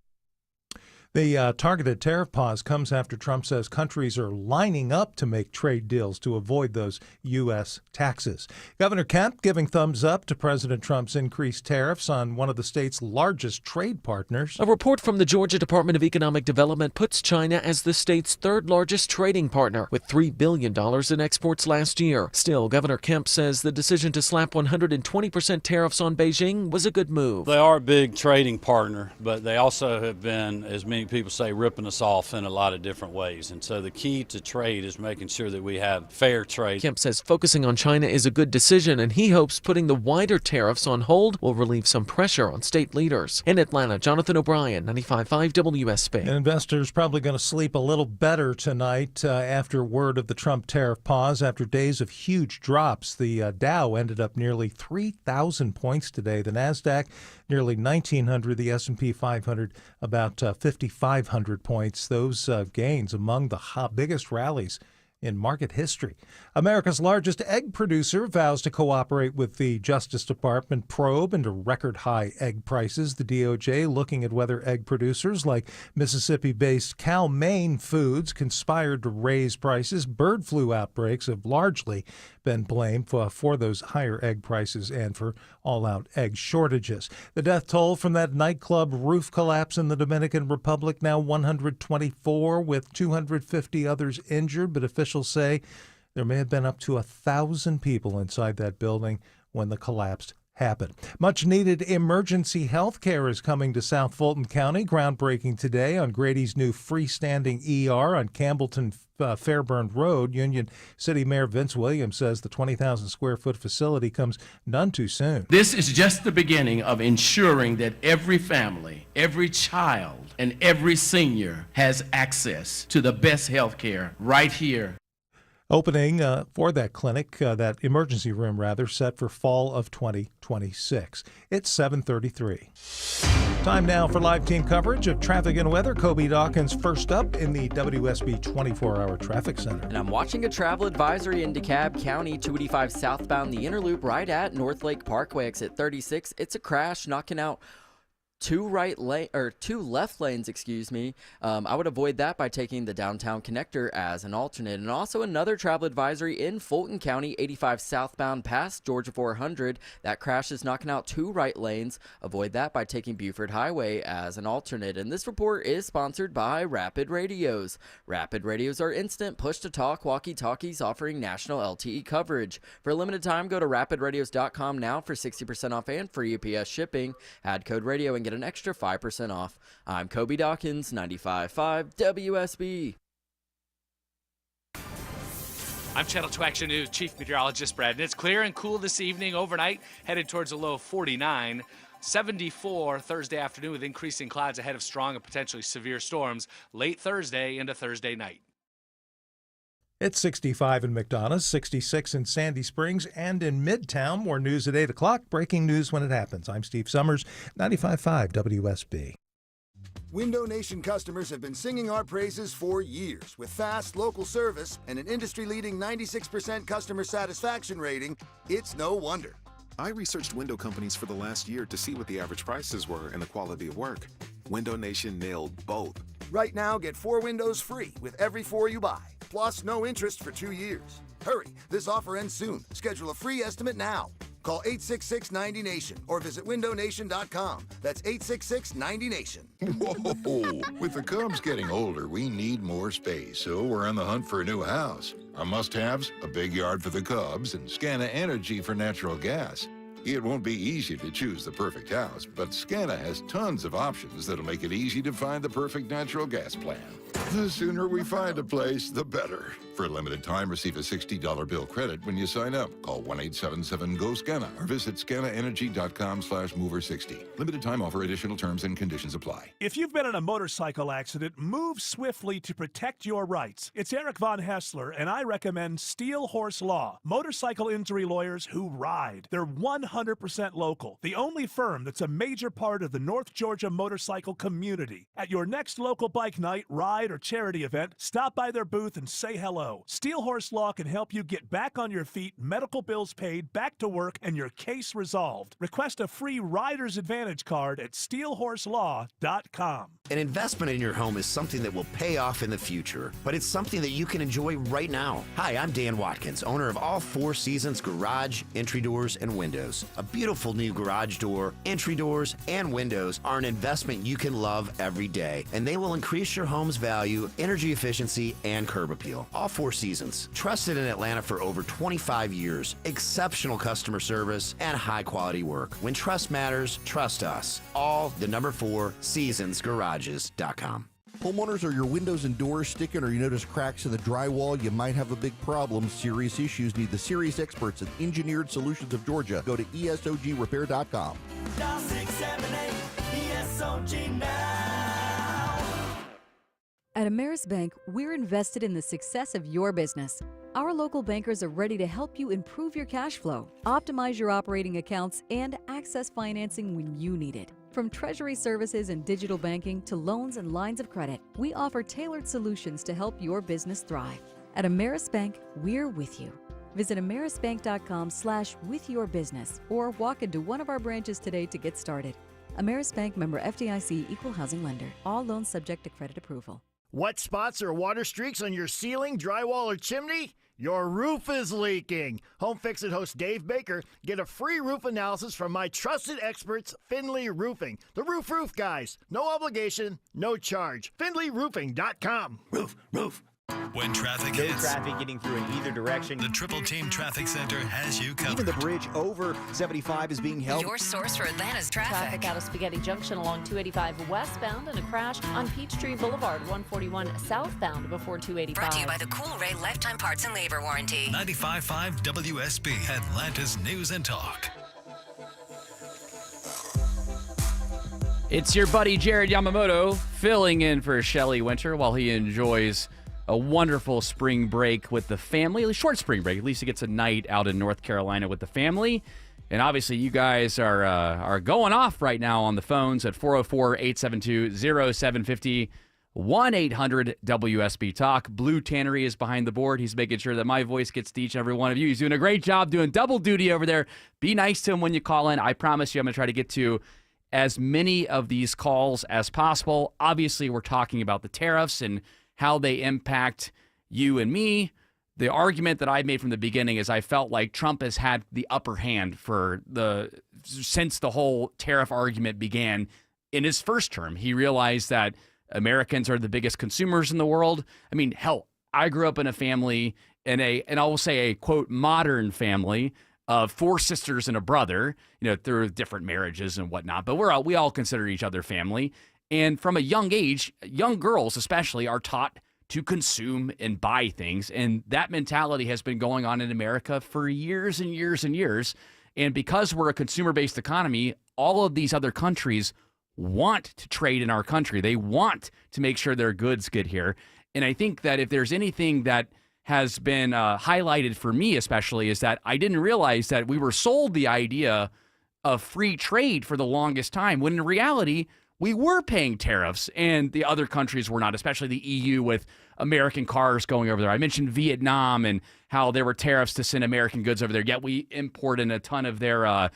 The targeted tariff pause comes after Trump says countries are lining up to make trade deals to avoid those U.S. taxes. Governor Kemp giving thumbs up to President Trump's increased tariffs on one of the state's largest trade partners. A report from the Georgia Department of Economic Development puts China as the state's third largest trading partner, with $3 billion in exports last year. Still, Governor Kemp says the decision to slap 120% tariffs on Beijing was a good move. They are a big trading partner, but they also have been, as many people say, ripping us off in a lot of different ways. And so the key to trade is making sure that we have fair trade. Kemp says focusing on China is a good decision, and he hopes putting the wider tariffs on hold will relieve some pressure on state leaders. In Atlanta, Jonathan O'Brien, 95.5 WSB. And investors probably going to sleep a little better tonight after word of the Trump tariff pause. After days of huge drops, the Dow ended up nearly 3,000 points today. The Nasdaq nearly 1,900. The S&P 500 about 5,500 points. Those gains among the biggest rallies in market history. America's largest egg producer vows to cooperate with the Justice Department probe into record-high egg prices. The DOJ looking at whether egg producers like Mississippi-based Cal-Maine Foods conspired to raise prices. Bird flu outbreaks have largely been blamed for those higher egg prices and for all-out egg shortages. The death toll from that nightclub roof collapse in the Dominican Republic now 124, with 250 others injured, but officials say there may have been up to 1,000 people inside that building when the collapse happened. Much needed emergency health care is coming to South Fulton County. Groundbreaking today on Grady's new freestanding ER on Campbellton Fairburn Road. Union City Mayor Vince Williams says the 20,000 square foot facility comes none too soon. This is just the beginning of ensuring that every family, every child, and every senior has access to the best health care right here. Opening for that clinic, that emergency room rather, set for fall of 2026. It's 7:33. Time now for live team coverage of traffic and weather. Kobe Dawkins first up in the WSB 24-hour traffic center. And I'm watching a travel advisory in DeKalb County, 285 southbound, the inner loop right at North Lake Parkway, exit 36. It's a crash knocking out two left lanes, I would avoid that by taking the downtown connector as an alternate. And also another travel advisory in Fulton County, 85 southbound past Georgia 400. That crash is knocking out two right lanes. Avoid that by taking Buford Highway as an alternate. And this report is sponsored by Rapid Radios. Rapid Radios are instant push-to-talk walkie-talkies offering national LTE coverage. For a limited time, go to rapidradios.com now for 60% off and free UPS shipping. Add code radio and get an extra 5% off. I'm Kobe Dawkins, 95.5 WSB. I'm Channel 2 Action News Chief Meteorologist Brad, and it's clear and cool this evening. Overnight, headed towards a low of 49. 74 Thursday afternoon with increasing clouds ahead of strong and potentially severe storms late Thursday into Thursday night. It's 65 in McDonough, 66 in Sandy Springs, and in Midtown. More news at 8 o'clock. Breaking news when it happens. I'm Steve Summers, 95.5 WSB. Window Nation customers have been singing our praises for years. With fast, local service and an industry-leading 96% customer satisfaction rating, it's no wonder. I researched window companies for the last year to see what the average prices were and the quality of work. Window Nation nailed both. Right now, get 4 windows free with every 4 you buy, plus no interest for 2 years. Hurry, this offer ends soon. Schedule a free estimate now. Call 866-90NATION or visit windownation.com. That's 866-90NATION. Whoa! With the Cubs getting older, we need more space, so we're on the hunt for a new house. Our must-haves, a big yard for the Cubs and Scana Energy for natural gas. It won't be easy to choose the perfect house, but Scana has tons of options that'll make it easy to find the perfect natural gas plan. The sooner we find a place, the better. For a limited time, receive a $60 bill credit when you sign up. Call 1-877-GO-SCANA or visit scanaenergy.com/mover60. Limited time offer, additional terms and conditions apply. If you've been in a motorcycle accident, move swiftly to protect your rights. It's Eric Von Hessler, and I recommend Steel Horse Law, motorcycle injury lawyers who ride. They're 100% local, the only firm that's a major part of the North Georgia motorcycle community. At your next local bike night, ride, or charity event, stop by their booth and say hello. Steel Horse Law can help you get back on your feet, medical bills paid, back to work, and your case resolved. Request a free Rider's Advantage card at steelhorselaw.com. An investment in your home is something that will pay off in the future, but it's something that you can enjoy right now. Hi, I'm Dan Watkins, owner of All Four Seasons Garage, Entry Doors, and Windows. A beautiful new garage door, entry doors, and windows are an investment you can love every day, and they will increase your home's value, energy efficiency, and curb appeal. All Four Seasons, trusted in Atlanta for over 25 years, exceptional customer service, and high-quality work. When trust matters, trust us. All the number 4 SeasonsGarages.com. Homeowners, are your windows and doors sticking or you notice cracks in the drywall? You might have a big problem. Serious issues need the serious experts at Engineered Solutions of Georgia. Go to ESOGrepair.com. Dial 678 ESOG now. At Ameris Bank, we're invested in the success of your business. Our local bankers are ready to help you improve your cash flow, optimize your operating accounts, and access financing when you need it. From treasury services and digital banking to loans and lines of credit, we offer tailored solutions to help your business thrive. At Ameris Bank, we're with you. Visit amerisbank.com/withyourbusiness or walk into one of our branches today to get started. Ameris Bank, member FDIC, equal housing lender. All loans subject to credit approval. Wet spots or water streaks on your ceiling, drywall, or chimney? Your roof is leaking. Home Fix It host Dave Baker. Get a free roof analysis from my trusted experts, Finley Roofing. The roof guys. No obligation, no charge. FinleyRoofing.com. Roof. When traffic no hits, traffic getting through in either direction. The Triple Team Traffic Center has you covered. Even the bridge over 75 is being held. Your source for Atlanta's traffic. Traffic out of Spaghetti Junction along 285 westbound and a crash on Peachtree Boulevard 141 southbound before 285. Brought to you by the Cool Ray Lifetime Parts and Labor Warranty. 95.5 WSB, Atlanta's News and Talk. It's your buddy Jared Yamamoto filling in for Shelley Winter while he enjoys a wonderful spring break with the family, a short spring break. At least he gets a night out in North Carolina with the family. And obviously you guys are going off right now on the phones at 404-872-0750, 1-800-WSB-TALK. Blue Tannery is behind the board. He's making sure that my voice gets to each and every one of you. He's doing a great job doing double duty over there. Be nice to him when you call in. I promise you I'm going to try to get to as many of these calls as possible. Obviously, we're talking about the tariffs and how they impact you and me. The argument that I made from the beginning is I felt like Trump has had the upper hand since the whole tariff argument began in his first term. He realized that Americans are the biggest consumers in the world. I mean, hell, I grew up in a family and I will say a quote modern family of 4 sisters and a brother, through different marriages and whatnot, but we all consider each other family. And from a young age, young girls especially are taught to consume and buy things. And that mentality has been going on in America for years and years and years. And because we're a consumer-based economy, all of these other countries want to trade in our country. They want to make sure their goods get here. And I think that if there's anything that has been highlighted for me especially is that I didn't realize that we were sold the idea of free trade for the longest time, when in reality, we were paying tariffs and the other countries were not, especially the EU with American cars going over there. I mentioned Vietnam and how there were tariffs to send American goods over there, yet we import in a ton of their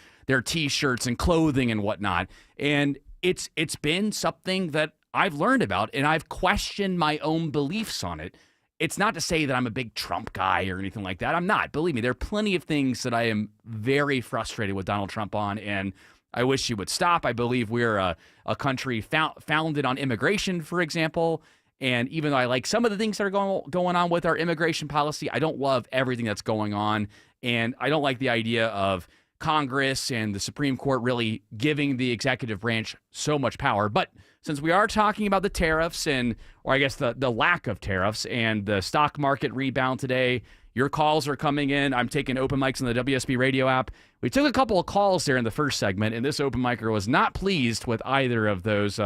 T-shirts and clothing and whatnot. And it's been something that I've learned about, and I've questioned my own beliefs on it. It's not to say that I'm a big Trump guy or anything like that. I'm not. Believe me, there are plenty of things that I am very frustrated with Donald Trump on, and I wish he would stop. I believe we're a country founded on immigration, for example. And even though I like some of the things that are going on with our immigration policy, I don't love everything that's going on. And I don't like the idea of Congress and the Supreme Court really giving the executive branch so much power. But since we are talking about the tariffs or I guess the lack of tariffs and the stock market rebound today, your calls are coming in. I'm taking open mics on the WSB radio app. We took a couple of calls there in the first segment, and this open micer was not pleased with either of those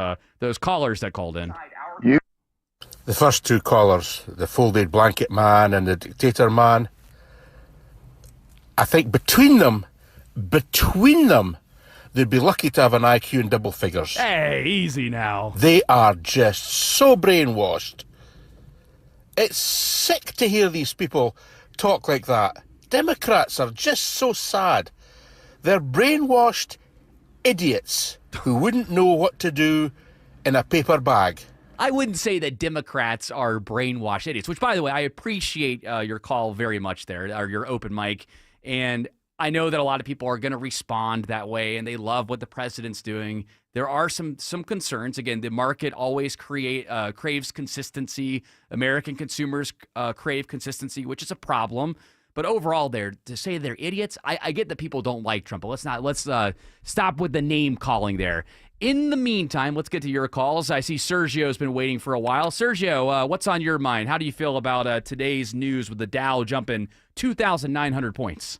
callers that called in. The first two callers, the folded blanket man and the dictator man, I think between them, they'd be lucky to have an IQ in double figures. Hey, easy now. They are just so brainwashed. It's sick to hear these people talk like that. Democrats are just so sad. They're brainwashed idiots who wouldn't know what to do in a paper bag. I wouldn't say that Democrats are brainwashed idiots, which, by the way, I appreciate your call very much there, or your open mic. And I know that a lot of people are going to respond that way, and they love what the president's doing. There are some concerns. Again, the market always craves consistency. American consumers crave consistency, which is a problem. But overall, to say they're idiots, I get that people don't like Trump, but let's stop with the name calling there. In the meantime, let's get to your calls. I see Sergio's been waiting for a while. Sergio, what's on your mind? How do you feel about today's news with the Dow jumping 2,900 points?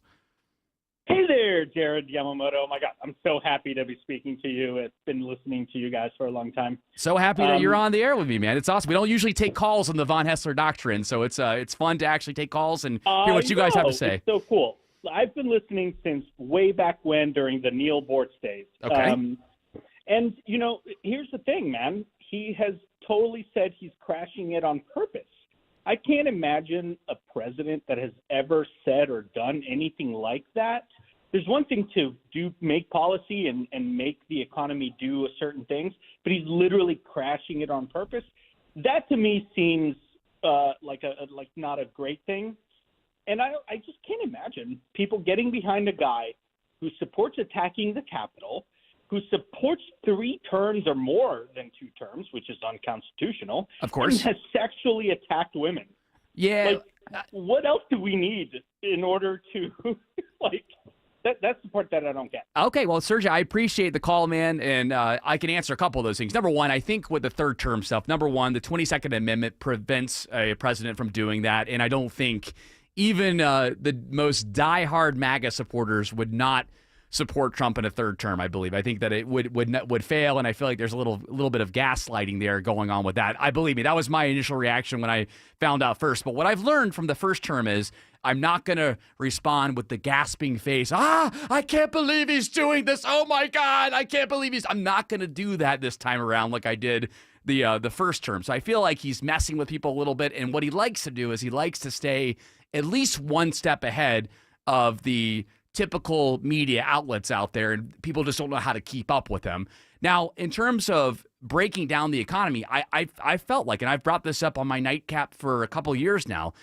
Hey there, Jared Yamamoto. Oh my God, I'm so happy to be speaking to you. I've been listening to you guys for a long time. So happy that you're on the air with me, man. It's awesome. We don't usually take calls on the Von Haessler Doctrine, so it's fun to actually take calls and hear what you guys have to say. It's so cool. I've been listening since way back when during the Neil Bortz days. Okay. And, here's the thing, man. He has totally said he's crashing it on purpose. I can't imagine a president that has ever said or done anything like that. There's one thing to make policy and make the economy do certain things, but he's literally crashing it on purpose. That to me seems like not a great thing. And I just can't imagine people getting behind a guy who supports attacking the Capitol, who supports 3 terms or more than 2 terms, which is unconstitutional. Of course. And has sexually attacked women. Yeah. What else do we need in order to, that's the part that I don't get. Okay, well, Sergio, I appreciate the call, man, and I can answer a couple of those things. Number one, I think with the third term stuff, the 22nd Amendment prevents a president from doing that, and I don't think even the most diehard MAGA supporters would not support Trump in a third term. I believe. I think that it would fail, and I feel like there's a little bit of gaslighting there going on with that. Believe me, that was my initial reaction when I found out first. But what I've learned from the first term is I'm not going to respond with the gasping face. I can't believe he's doing this. Oh my God, I can't believe I'm not going to do that this time around like I did the first term. So I feel like he's messing with people a little bit, and what he likes to do is he likes to stay at least one step ahead of the typical media outlets out there, and people just don't know how to keep up with them. Now, in terms of breaking down the economy, I felt like, and I've brought this up on my nightcap for a couple years now,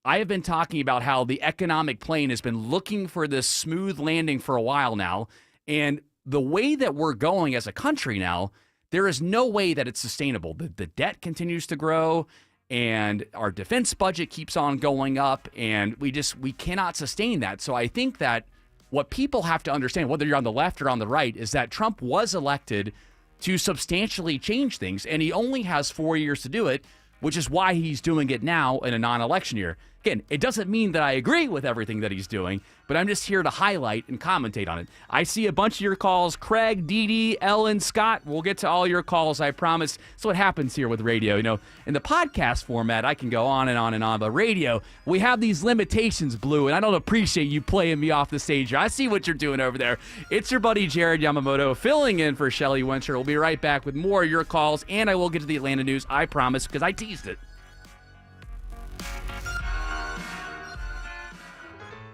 I have been talking about how the economic plane has been looking for this smooth landing for a while now, and the way that we're going as a country now, there is no way that it's sustainable. The debt continues to grow, and our defense budget keeps on going up, and we cannot sustain that. So I think that what people have to understand, whether you're on the left or on the right, is that Trump was elected to substantially change things, and he only has 4 years to do it, which is why he's doing it now in a non-election year. Again, it doesn't mean that I agree with everything that he's doing, but I'm just here to highlight and commentate on it. I see a bunch of your calls. Craig, Dee Dee, Ellen, Scott, we'll get to all your calls, I promise. That's what happens here with radio. You know, in the podcast format, I can go on and on and on, but radio, we have these limitations, Blue, and I don't appreciate you playing me off the stage here. I see what you're doing over there. It's your buddy Jared Yamamoto filling in for Shelly Winter. We'll be right back with more of your calls, and I will get to the Atlanta news, I promise, because I teased it.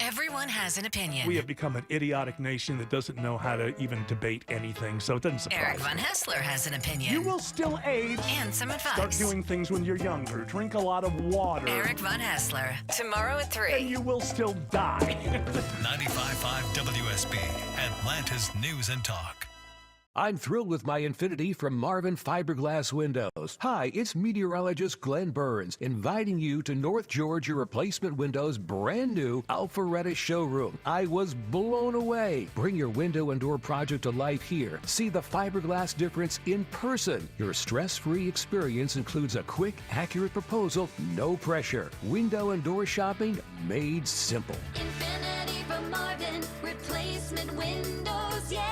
Everyone has an opinion. We have become an idiotic nation that doesn't know how to even debate anything, so it doesn't surprise Eric me. Von Hessler has an opinion. You will still age. And some advice. Start doing things when you're younger. Drink a lot of water. Eric Von Hessler, tomorrow at 3. And you will still die. 95.5 WSB, Atlanta's News and Talk. I'm thrilled with my Infinity from Marvin Fiberglass Windows. Hi, it's meteorologist Glenn Burns inviting you to North Georgia Replacement Windows' brand new Alpharetta showroom. I was blown away. Bring your window and door project to life here. See the fiberglass difference in person. Your stress-free experience includes a quick, accurate proposal, no pressure. Window and door shopping made simple. Infinity from Marvin, replacement windows, yeah!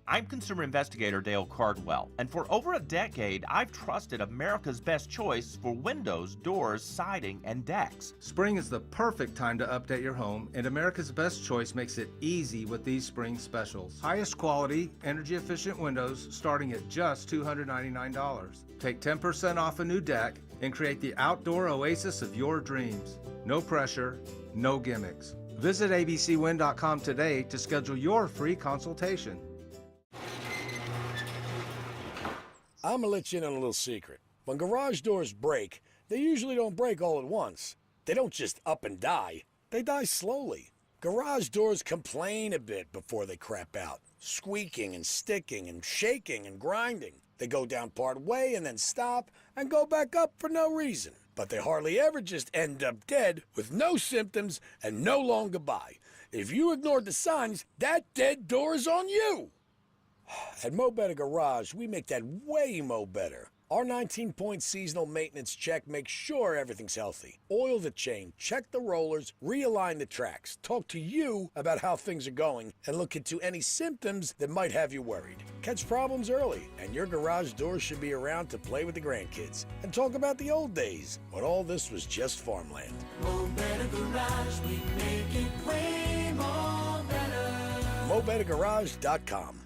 I'm consumer investigator Dale Cardwell, and for over a decade, I've trusted America's best choice for windows, doors, siding, and decks. Spring is the perfect time to update your home, and America's Best Choice makes it easy with these spring specials. Highest quality, energy-efficient windows starting at just $299. Take 10% off a new deck and create the outdoor oasis of your dreams. No pressure, no gimmicks. Visit abcwin.com today to schedule your free consultation. I'm gonna let you in on a little secret. When garage doors break, they usually don't break all at once. They don't just up and die. They die slowly. Garage doors complain a bit before they crap out, squeaking and sticking and shaking and grinding. They go down part way and then stop and go back up for no reason. But they hardly ever just end up dead with no symptoms and no long goodbye. If you ignored the signs, that dead door is on you. At Mo Better Garage, we make that way mo better. Our 19-point seasonal maintenance check makes sure everything's healthy. Oil the chain, check the rollers, realign the tracks, talk to you about how things are going, and look into any symptoms that might have you worried. Catch problems early, and your garage door should be around to play with the grandkids and talk about the old days when all this was just farmland. Mo Better Garage, we make it way more better. MoBetterGarage.com.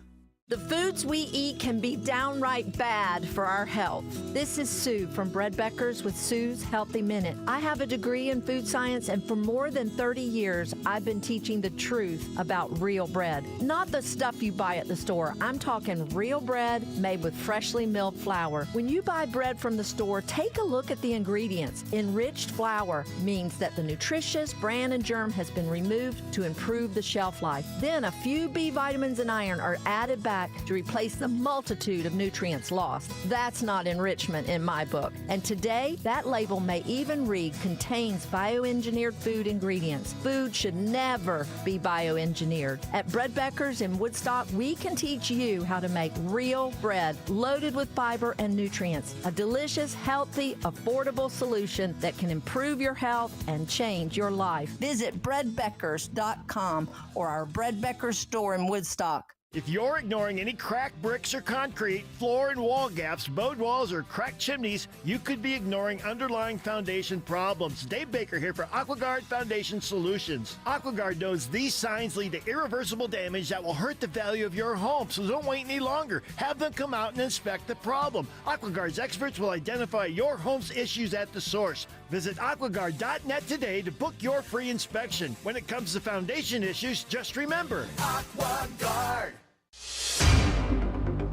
The foods we eat can be downright bad for our health. This is Sue from Bread Beckers with Sue's Healthy Minute. I have a degree in food science, and for more than 30 years, I've been teaching the truth about real bread. Not the stuff you buy at the store. I'm talking real bread made with freshly milled flour. When you buy bread from the store, take a look at the ingredients. Enriched flour means that the nutritious bran and germ has been removed to improve the shelf life. Then a few B vitamins and iron are added back to replace the multitude of nutrients lost. That's not enrichment in my book. And today, that label may even read contains bioengineered food ingredients. Food should never be bioengineered. At Bread Beckers in Woodstock, we can teach you how to make real bread loaded with fiber and nutrients. A delicious, healthy, affordable solution that can improve your health and change your life. Visit breadbeckers.com or our Bread Beckers store in Woodstock. If you're ignoring any cracked bricks or concrete, floor and wall gaps, bowed walls, or cracked chimneys, you could be ignoring underlying foundation problems. Dave Baker here for AquaGuard Foundation Solutions. AquaGuard knows these signs lead to irreversible damage that will hurt the value of your home, so don't wait any longer. Have them come out and inspect the problem. AquaGuard's experts will identify your home's issues at the source. Visit aquaguard.net today to book your free inspection. When it comes to foundation issues, just remember, AquaGuard.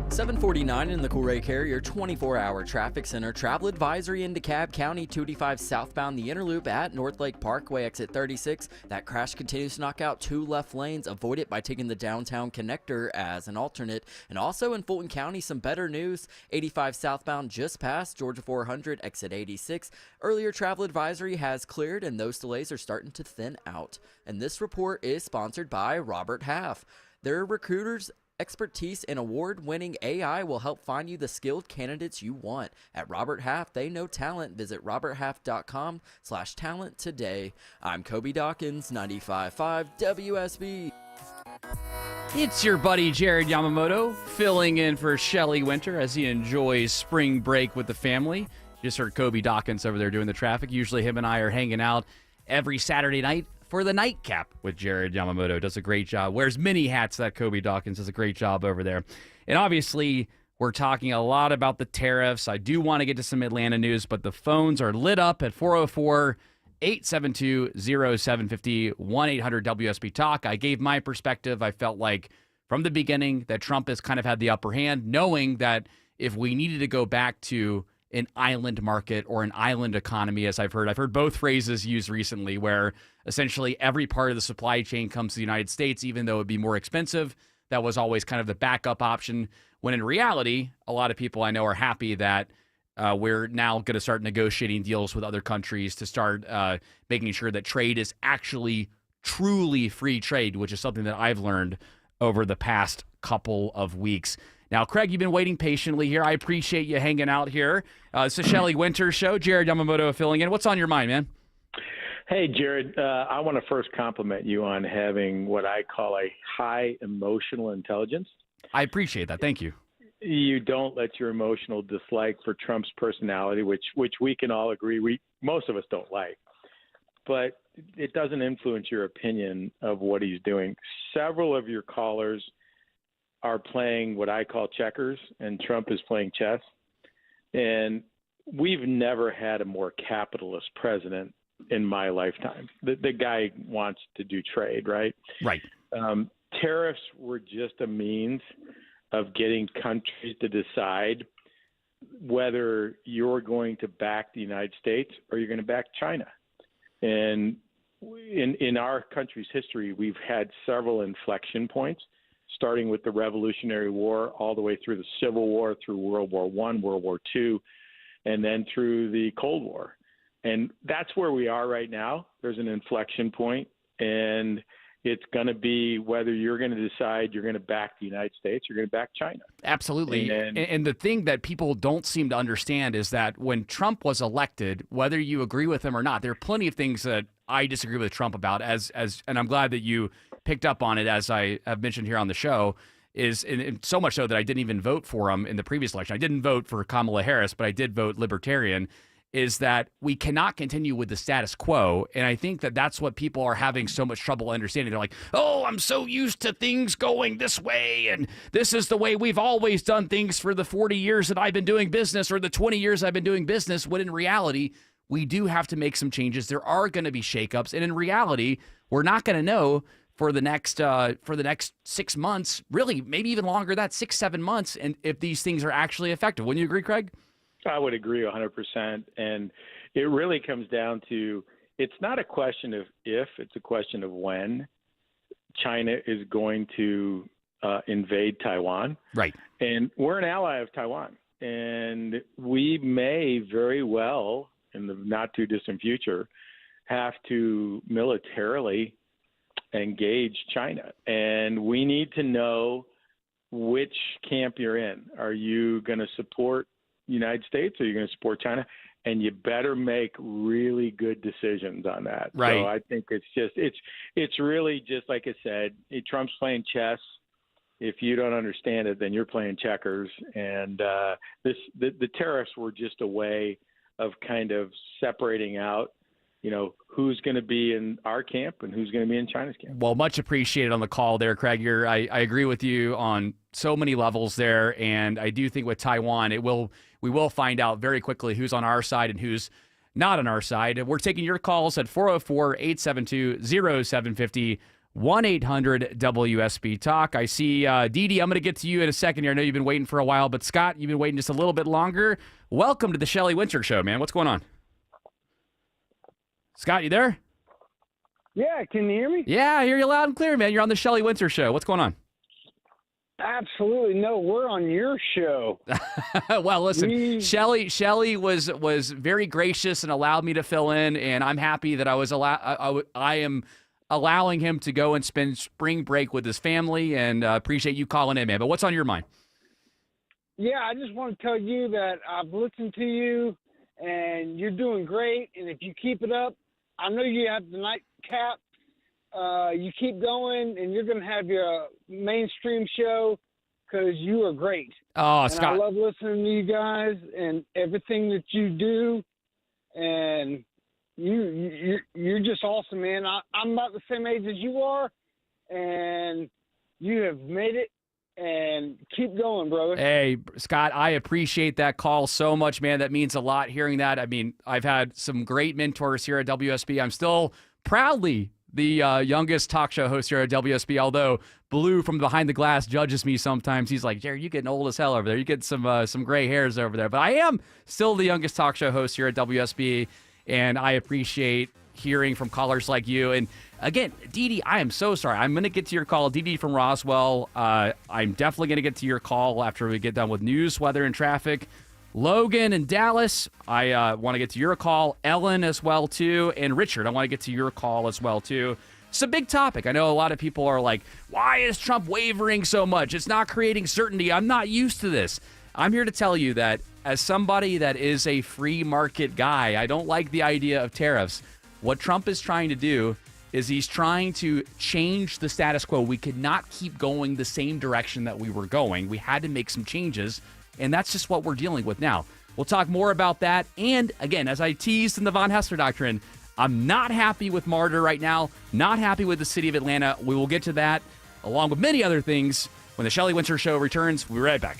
749 in the Coolray Carrier 24-hour traffic center. Travel advisory in DeKalb County, 285 southbound the Interloop at North Lake Parkway, exit 36. That crash continues to knock out 2 left lanes. Avoid it by taking the downtown connector as an alternate. And also in Fulton County, some better news. 85 southbound just past Georgia 400, exit 86. Earlier travel advisory has cleared, and those delays are starting to thin out. And this report is sponsored by Robert Half. Their recruiters Expertise and award-winning AI will help find you the skilled candidates you want. At Robert Half, they know talent. Visit roberthalf.com/talent today. I'm Kobe Dawkins, 95.5 WSB. It's your buddy Jared Yamamoto filling in for Shelley Winter as he enjoys spring break with the family. Just heard Kobe Dawkins over there doing the traffic. Usually him and I are hanging out every Saturday night for the nightcap with Jared Yamamoto. Does a great job. Wears many hats, that Kobe Dawkins. Does a great job over there. And obviously, we're talking a lot about the tariffs. I do want to get to some Atlanta news, but the phones are lit up at 404-872-0750, 1-800-WSB-TALK. I gave my perspective. I felt like from the beginning that Trump has kind of had the upper hand, knowing that if we needed to go back to an island market or an island economy, as I've heard both phrases used recently, where essentially every part of the supply chain comes to the United States, even though it'd be more expensive. That was always kind of the backup option, when in reality, a lot of people I know are happy that we're now going to start negotiating deals with other countries to start making sure that trade is actually truly free trade, which is something that I've learned over the past couple of weeks. Now, Craig, you've been waiting patiently here. I appreciate you hanging out here. It's the Shelley Winter Show. Jared Yamamoto filling in. What's on your mind, man? Hey, Jared, I want to first compliment you on having what I call a high emotional intelligence. I appreciate that. Thank you. You don't let your emotional dislike for Trump's personality, which we can all agree most of us don't like, but it doesn't influence your opinion of what he's doing. Several of your callers are playing what I call checkers, and Trump is playing chess. And we've never had a more capitalist president in my lifetime. The guy wants to do trade, right? Right. Tariffs were just a means of getting countries to decide whether you're going to back the United States or you're going to back China. And in our country's history, we've had several inflection points, starting with the Revolutionary War all the way through the Civil War, through World War I, World War II, and then through the Cold War. And that's where we are right now. There's an inflection point, and it's going to be whether you're going to decide you're going to back the United States or you're going to back China. Absolutely. And the thing that people don't seem to understand is that when Trump was elected, whether you agree with him or not, there are plenty of things that I disagree with Trump about, and I'm glad that you picked up on it, as I have mentioned here on the show, and so much so that I didn't even vote for him in the previous election. I didn't vote for Kamala Harris, but I did vote Libertarian, is that we cannot continue with the status quo. And I think that that's what people are having so much trouble understanding. They're like, oh, I'm so used to things going this way, and this is the way we've always done things for the 40 years that I've been doing business, or the 20 years I've been doing business, when in reality, we do have to make some changes. There are going to be shakeups. And in reality, we're not going to know for the next 6 months, really, maybe even longer, that 6-7 months, and if these things are actually effective. Wouldn't you agree, Craig? I would agree 100%. And it really comes down to, it's not a question of if, it's a question of when China is going to invade Taiwan. Right. And we're an ally of Taiwan. And we may very well, in the not too distant future, have to militarily engage China. And we need to know which camp you're in. Are you going to support the United States or are you going to support China? And you better make really good decisions on that. Right. So I think it's really just like I said, Trump's playing chess. If you don't understand it, then you're playing checkers. And the tariffs were just a way of kind of separating out, who's going to be in our camp and who's going to be in China's camp. Well, much appreciated on the call there, Craig. I agree with you on so many levels there, and I do think with Taiwan, we will find out very quickly who's on our side and who's not on our side. We're taking your calls at 404-872-0750, 1-800-WSB-TALK. I see Dee Dee, I'm going to get to you in a second here. I know you've been waiting for a while, but Scott, you've been waiting just a little bit longer. Welcome to the Shelley Winter Show, man. What's going on? Scott, you there? Yeah, can you hear me? Yeah, I hear you loud and clear, man. You're on the Shelley Winter Show. What's going on? Absolutely. No, we're on your show. Well, listen, Shelley was very gracious and allowed me to fill in, and I'm happy that I was I am allowing him to go and spend spring break with his family, and appreciate you calling in, man. But what's on your mind? Yeah, I just want to tell you that I've listened to you, and you're doing great. And if you keep it up, I know you have the nightcap. You keep going, and you're going to have your mainstream show because you are great. Oh, and Scott. I love listening to you guys and everything that you do. And you're just awesome, man. I'm about the same age as you are, and you have made it. And keep going, brother. Hey, Scott, I appreciate that call so much, man. That means a lot hearing that. I mean, I've had some great mentors here at WSB. I'm still proudly the youngest talk show host here at WSB, although Blue from behind the glass judges me sometimes. He's like, Jerry, you're getting old as hell over there. You get some gray hairs over there. But I am still the youngest talk show host here at WSB, and I appreciate hearing from callers like you. And again, Dee, I am so sorry. I'm going to get to your call. Dee from Roswell. I'm definitely going to get to your call after we get done with news, weather, and traffic. Logan in Dallas, I want to get to your call. Ellen as well, too. And Richard, I want to get to your call as well, too. It's a big topic. I know a lot of people are like, why is Trump wavering so much? It's not creating certainty. I'm not used to this. I'm here to tell you that as somebody that is a free market guy, I don't like the idea of tariffs. What Trump is trying to do is he's trying to change the status quo. We could not keep going the same direction that we were going. We had to make some changes, and that's just what we're dealing with now. We'll talk more about that. And again, as I teased in the Von Haessler Doctrine, I'm not happy with MARTA right now, not happy with the city of Atlanta. We will get to that, along with many other things, when the Shelley Winter Show returns. We'll be right back.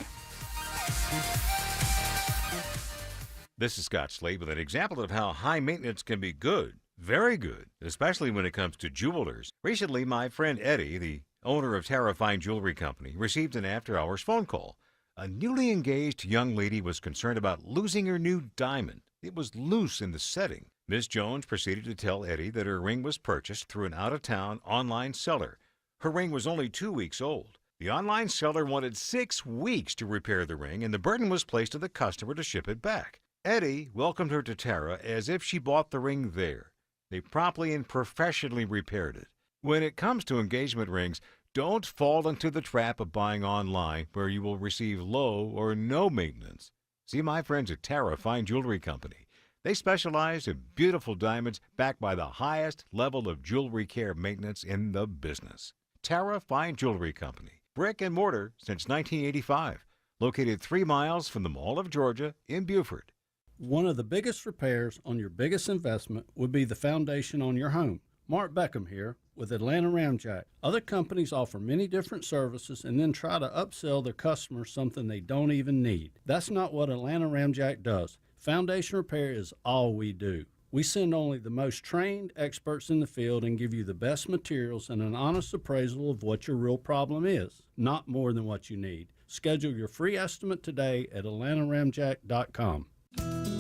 This is Scott Slade with an example of how high maintenance can be good. Very good, especially when it comes to jewelers. Recently, my friend Eddie, the owner of Tara Fine Jewelry Company, received an after-hours phone call. A newly engaged young lady was concerned about losing her new diamond. It was loose in the setting. Ms. Jones proceeded to tell Eddie that her ring was purchased through an out-of-town online seller. Her ring was only 2 weeks old. The online seller wanted 6 weeks to repair the ring, and the burden was placed on the customer to ship it back. Eddie welcomed her to Tara as if she bought the ring there. They promptly and professionally repaired it. When it comes to engagement rings, don't fall into the trap of buying online where you will receive low or no maintenance. See my friends at Tara Fine Jewelry Company. They specialize in beautiful diamonds backed by the highest level of jewelry care maintenance in the business. Tara Fine Jewelry Company, brick and mortar since 1985, located 3 miles from the Mall of Georgia in Beaufort. One of the biggest repairs on your biggest investment would be the foundation on your home. Mark Beckham here with Atlanta Ramjack. Other companies offer many different services and then try to upsell their customers something they don't even need. That's not what Atlanta Ramjack does. Foundation repair is all we do. We send only the most trained experts in the field and give you the best materials and an honest appraisal of what your real problem is, not more than what you need. Schedule your free estimate today at atlantaramjack.com.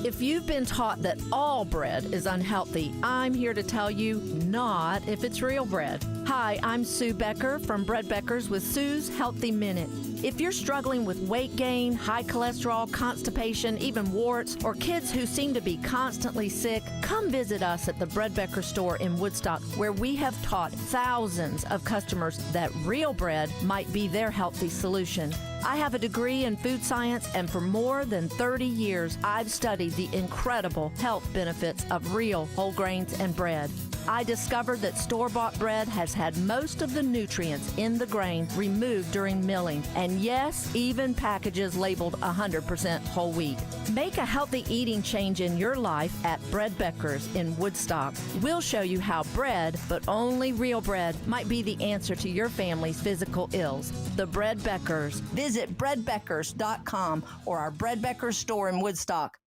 If you've been taught that all bread is unhealthy, I'm here to tell you not if it's real bread. Hi, I'm Sue Becker from Bread Beckers with Sue's Healthy Minute. If you're struggling with weight gain, high cholesterol, constipation, even warts, or kids who seem to be constantly sick, come visit us at the Bread Becker store in Woodstock, where we have taught thousands of customers that real bread might be their healthy solution. I have a degree in food science, and for more than 30 years, I've studied the incredible health benefits of real whole grains and bread. I discovered that store-bought bread has had most of the nutrients in the grain removed during milling, and yes, even packages labeled 100% whole wheat. Make a healthy eating change in your life at Bread Beckers in Woodstock. We'll show you how bread, but only real bread, might be the answer to your family's physical ills. The Bread Beckers. Visit breadbeckers.com or our Bread Beckers store in Woodstock.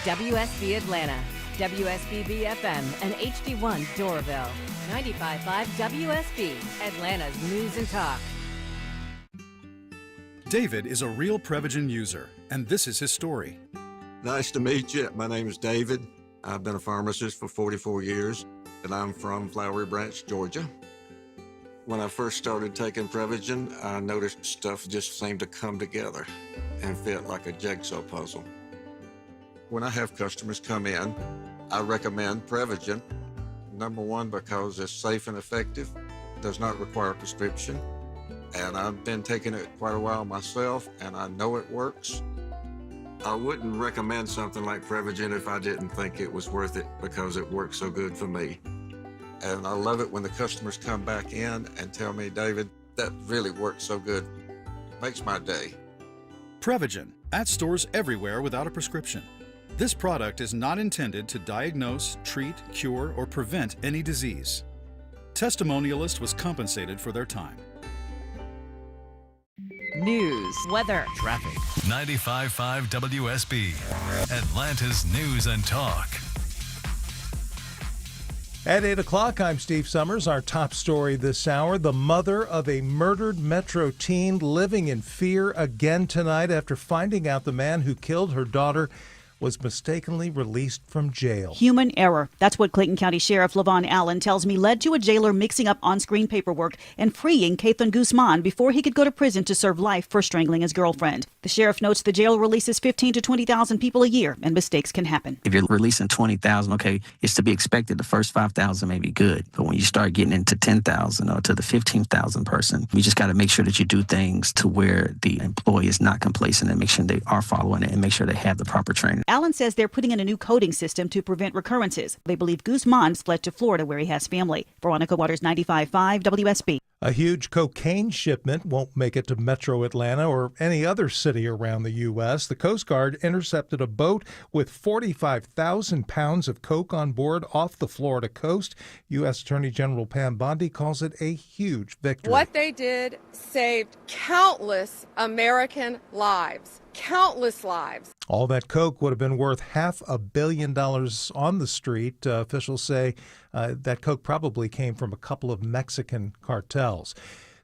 WSB Atlanta, WSB BFM, and HD1 Doraville. 95.5 WSB, Atlanta's News and Talk. David is a real Prevagen user, and this is his story. Nice to meet you. My name is David. I've been a pharmacist for 44 years, and I'm from Flowery Branch, Georgia. When I first started taking Prevagen, I noticed stuff just seemed to come together and fit like a jigsaw puzzle. When I have customers come in, I recommend Prevagen, Number one, because it's safe and effective, does not require a prescription. And I've been taking it quite a while myself, and I know it works. I wouldn't recommend something like Prevagen if I didn't think it was worth it because it works so good for me. And I love it when the customers come back in and tell me, David, that really works so good. Makes my day. Prevagen, at stores everywhere without a prescription. This product is not intended to diagnose, treat, cure, or prevent any disease. Testimonialist was compensated for their time. News, weather, traffic. 95.5 WSB, Atlanta's News and Talk. At 8 o'clock, I'm Steve Summers. Our top story this hour, the mother of a murdered Metro teen living in fear again tonight after finding out the man who killed her daughter was mistakenly released from jail. Human error. That's what Clayton County Sheriff Levon Allen tells me led to a jailer mixing up on-screen paperwork and freeing Kathan Guzman before he could go to prison to serve life for strangling his girlfriend. The sheriff notes the jail releases 15 to 20,000 people a year, and mistakes can happen. If you're releasing 20,000, okay, it's to be expected. The first 5,000 may be good, but when you start getting into 10,000 or to the 15,000 person, you just got to make sure that you do things to where the employee is not complacent and make sure they are following it and make sure they have the proper training. Allen says they're putting in a new coding system to prevent recurrences. They believe Guzman's fled to Florida where he has family. Veronica Waters, 95.5 WSB. A huge cocaine shipment won't make it to Metro Atlanta or any other city around the U.S. The Coast Guard intercepted a boat with 45,000 pounds of coke on board off the Florida coast. U.S. Attorney General Pam Bondi calls it a huge victory. What they did saved countless American lives. Countless lives. All that coke would have been worth $500 million on the street. Officials say that coke probably came from a couple of Mexican cartels.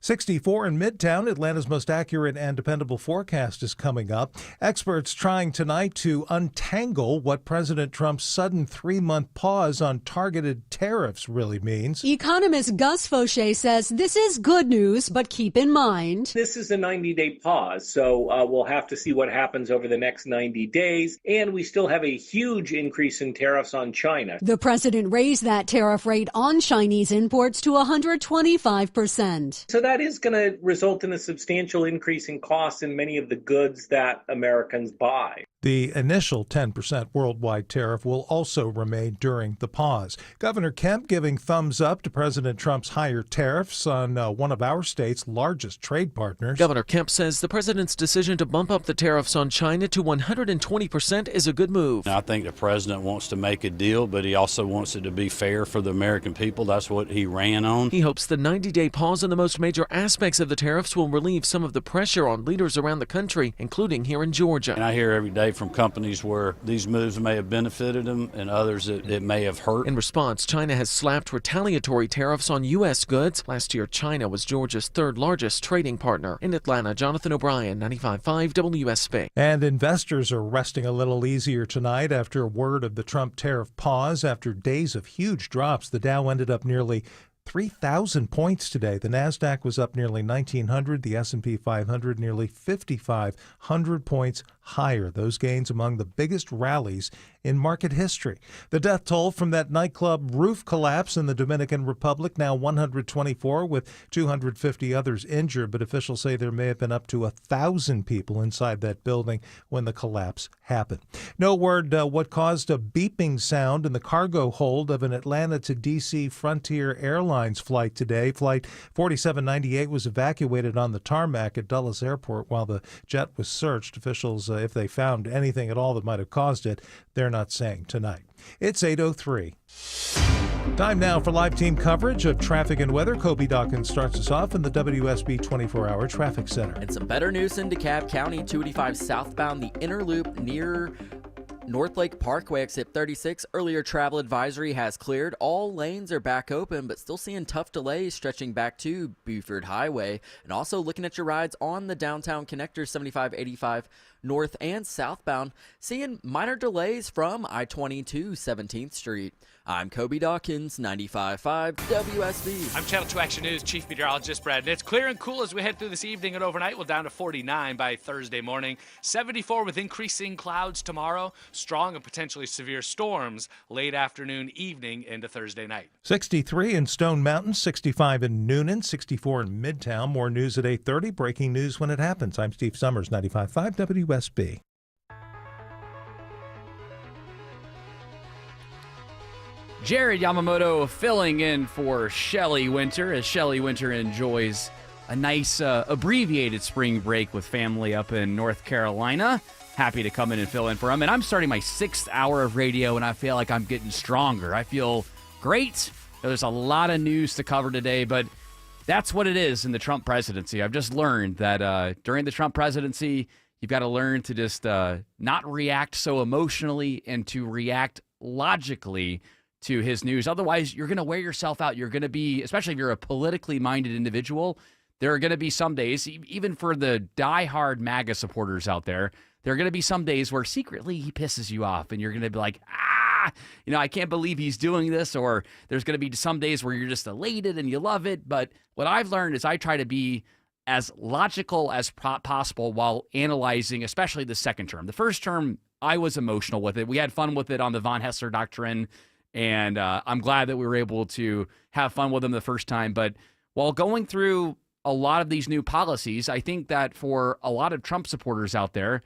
64 in Midtown, Atlanta's most accurate and dependable forecast is coming up. Experts trying tonight to untangle what President Trump's sudden 3-month pause on targeted tariffs really means. Economist Gus Fauché says this is good news, but keep in mind, this is a 90-day pause, so we'll have to see what happens over the next 90 days. And we still have a huge increase in tariffs on China. The president raised that tariff rate on Chinese imports to 125%. So that is going to result in a substantial increase in costs in many of the goods that Americans buy. The initial 10% worldwide tariff will also remain during the pause. Governor Kemp giving thumbs up to President Trump's higher tariffs on one of our state's largest trade partners. Governor Kemp says the president's decision to bump up the tariffs on China to 120% is a good move. I think the president wants to make a deal, but he also wants it to be fair for the American people. That's what he ran on. He hopes the 90-day pause on the most major aspects of the tariffs will relieve some of the pressure on leaders around the country, including here in Georgia. And I hear every day from companies where these moves may have benefited them and others it may have hurt. In response, China has slapped retaliatory tariffs on U.S. goods. Last year, China was Georgia's third largest trading partner. In Atlanta, Jonathan O'Brien, 95.5 WSB. And investors are resting a little easier tonight after word of the Trump tariff pause. After days of huge drops, the Dow ended up nearly 3,000 points today. The Nasdaq was up nearly 1,900. The S&P 500 nearly 5,500 points higher. Those gains among the biggest rallies in market history. The death toll from that nightclub roof collapse in the Dominican Republic, now 124, with 250 others injured. But officials say there may have been up to 1,000 people inside that building when the collapse happened. No word what caused a beeping sound in the cargo hold of an Atlanta to D.C. Frontier Airlines flight today. Flight 4798 was evacuated on the tarmac at Dulles Airport while the jet was searched. Officials, if they found anything at all that might have caused it, they're not saying tonight. It's 8:03. Time now for live team coverage of traffic and weather. Kobe Dawkins starts us off in the WSB 24-hour traffic center. And some better news in DeKalb County, 285 southbound, the inner loop near North Lake Parkway, exit 36. Earlier travel advisory has cleared. All lanes are back open, but still seeing tough delays stretching back to Buford Highway. And also looking at your rides on the downtown connector, 7585 north and southbound, seeing minor delays from I-20 to 17th Street. I'm Kobe Dawkins, 95.5 WSB. I'm Channel 2 Action News Chief Meteorologist Brad Nitz. Clear and cool as we head through this evening and overnight. We'll down to 49 by Thursday morning. 74 with increasing clouds tomorrow. Strong and potentially severe storms late afternoon, evening into Thursday night. 63 in Stone Mountain, 65 in Noonan, 64 in Midtown. More news at 8:30. Breaking news when it happens. I'm Steve Summers, 95.5 WSB. Jared Yamamoto filling in for Shelley Winter as Shelley Winter enjoys a nice abbreviated spring break with family up in North Carolina. Happy to come in and fill in for him. And I'm starting my 6th hour of radio, and I feel like I'm getting stronger. I feel great. There's a lot of news to cover today, but that's what it is in the Trump presidency. I've just learned that during the Trump presidency, you've got to learn to just not react so emotionally and to react logically to his news. Otherwise, you're going to wear yourself out. You're going to be, especially if you're a politically minded individual, there are going to be some days, even for the diehard MAGA supporters out there, there are going to be some days where secretly he pisses you off and you're going to be like, I can't believe he's doing this. Or there's going to be some days where you're just elated and you love it. But what I've learned is I try to be as logical as possible while analyzing, especially the second term. The first term, I was emotional with it. We had fun with it on the Von Hessler Doctrine. And I'm glad that we were able to have fun with them the first time. But while going through a lot of these new policies, I think that for a lot of Trump supporters out there,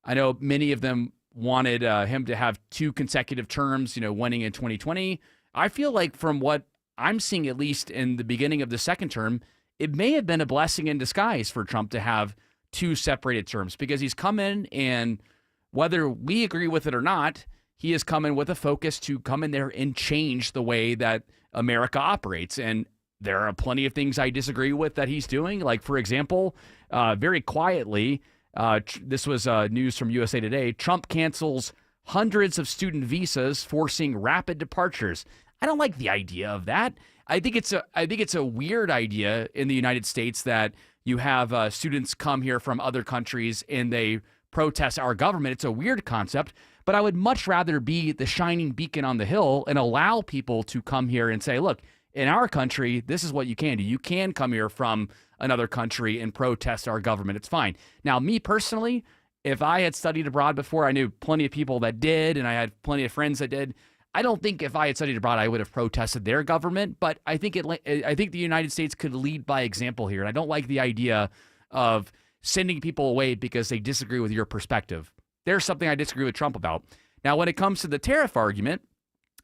I know many of them wanted him to have 2 consecutive terms, winning in 2020. I feel like from what I'm seeing, at least in the beginning of the second term, it may have been a blessing in disguise for Trump to have 2 separated terms, because he's come in and whether we agree with it or not, he has come in with a focus to come in there and change the way that America operates. And there are plenty of things I disagree with that he's doing. Like, for example, very quietly, this was news from USA Today, Trump cancels hundreds of student visas, forcing rapid departures. I don't like the idea of that. I think it's a weird idea in the United States that you have students come here from other countries and they protest our government. It's a weird concept. But I would much rather be the shining beacon on the hill and allow people to come here and say, look, in our country, this is what you can do. You can come here from another country and protest our government. It's fine. Now, me personally, if I had studied abroad before, I knew plenty of people that did, and I had plenty of friends that did. I don't think if I had studied abroad, I would have protested their government. But I think the United States could lead by example here. And I don't like the idea of sending people away because they disagree with your perspective. There's something I disagree with Trump about. Now, when it comes to the tariff argument,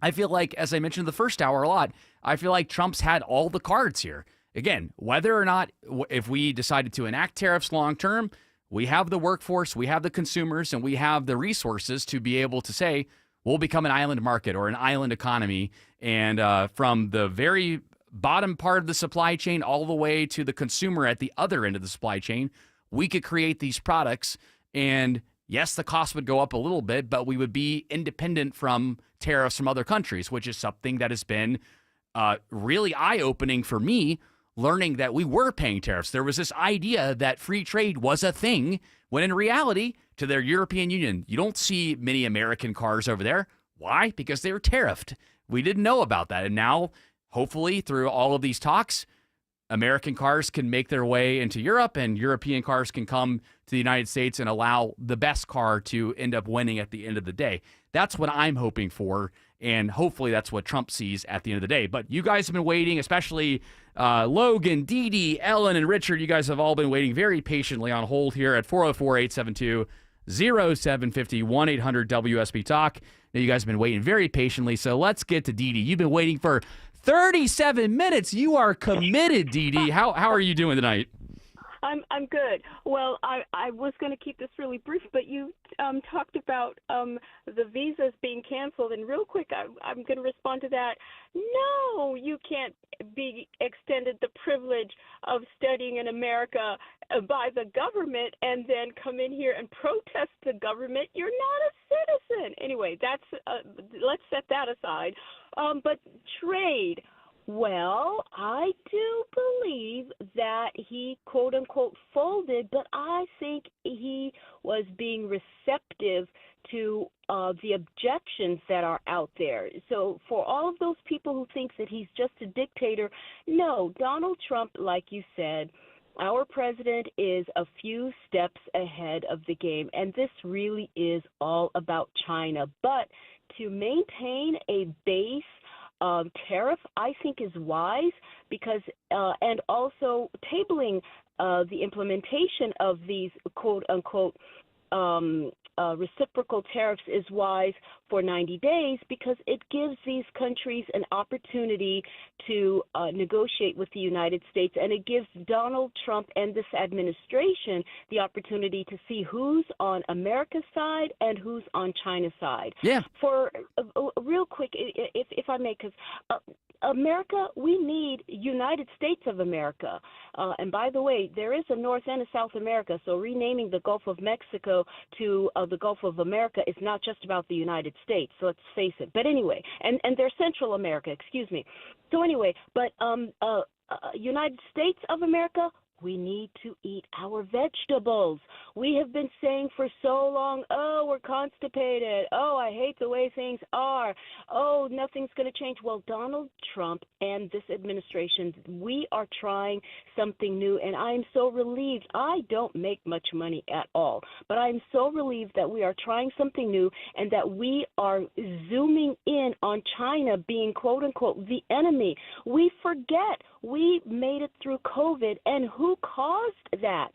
I feel like, as I mentioned the first hour a lot, I feel like Trump's had all the cards here. Again, whether or not, if we decided to enact tariffs long term, we have the workforce, we have the consumers, and we have the resources to be able to say, we'll become an island market or an island economy. And from the very bottom part of the supply chain all the way to the consumer at the other end of the supply chain, we could create these products. And yes, the cost would go up a little bit, but we would be independent from tariffs from other countries, which is something that has been really eye-opening for me, learning that we were paying tariffs. There was this idea that free trade was a thing, when in reality, to their European Union, you don't see many American cars over there. Why? Because they were tariffed. We didn't know about that. And now, hopefully, through all of these talks, American cars can make their way into Europe and European cars can come to the United States and allow the best car to end up winning at the end of the day. That's what I'm hoping for, and hopefully that's what Trump sees at the end of the day. But you guys have been waiting, especially Logan, Dee Dee, Ellen, and Richard. You guys have all been waiting very patiently on hold here at 404-872-0750, 1-800-WSB-TALK. Now, you guys have been waiting very patiently, so let's get to Dee Dee. You've been waiting for 37 minutes. You are committed, Dee Dee. How are you doing tonight? I'm good. Well, I was going to keep this really brief, but you talked about the visas being canceled, and real quick, I'm going to respond to that. No, you can't be extended the privilege of studying in America by the government and then come in here and protest the government. You're not a citizen. Anyway, let's set that aside. But trade. Well, I do believe that he, quote unquote, folded, but I think he was being receptive to the objections that are out there. So for all of those people who think that he's just a dictator, no, Donald Trump, like you said, our president is a few steps ahead of the game, and this really is all about China. But to maintain a base tariff, I think, is wise because, and also tabling the implementation of these quote unquote reciprocal tariffs is wise for 90 days because it gives these countries an opportunity to negotiate with the United States, and it gives Donald Trump and this administration the opportunity to see who's on America's side and who's on China's side. Yeah. For real quick, if I may, because America, we need United States of America. And by the way, there is a North and a South America, so renaming the Gulf of Mexico to the Gulf of America is not just about the United States, so let's face it. But anyway, and there's Central America, excuse me. So anyway, but United States of America, we need to eat our vegetables. We have been saying for so long, oh, we're constipated. Oh, I hate the way things are. Oh, nothing's going to change. Well, Donald Trump and this administration, we are trying something new, and I'm so relieved. I don't make much money at all, but I'm so relieved that we are trying something new and that we are zooming in on China being, quote unquote, the enemy. We forget we made it through COVID, and who caused that?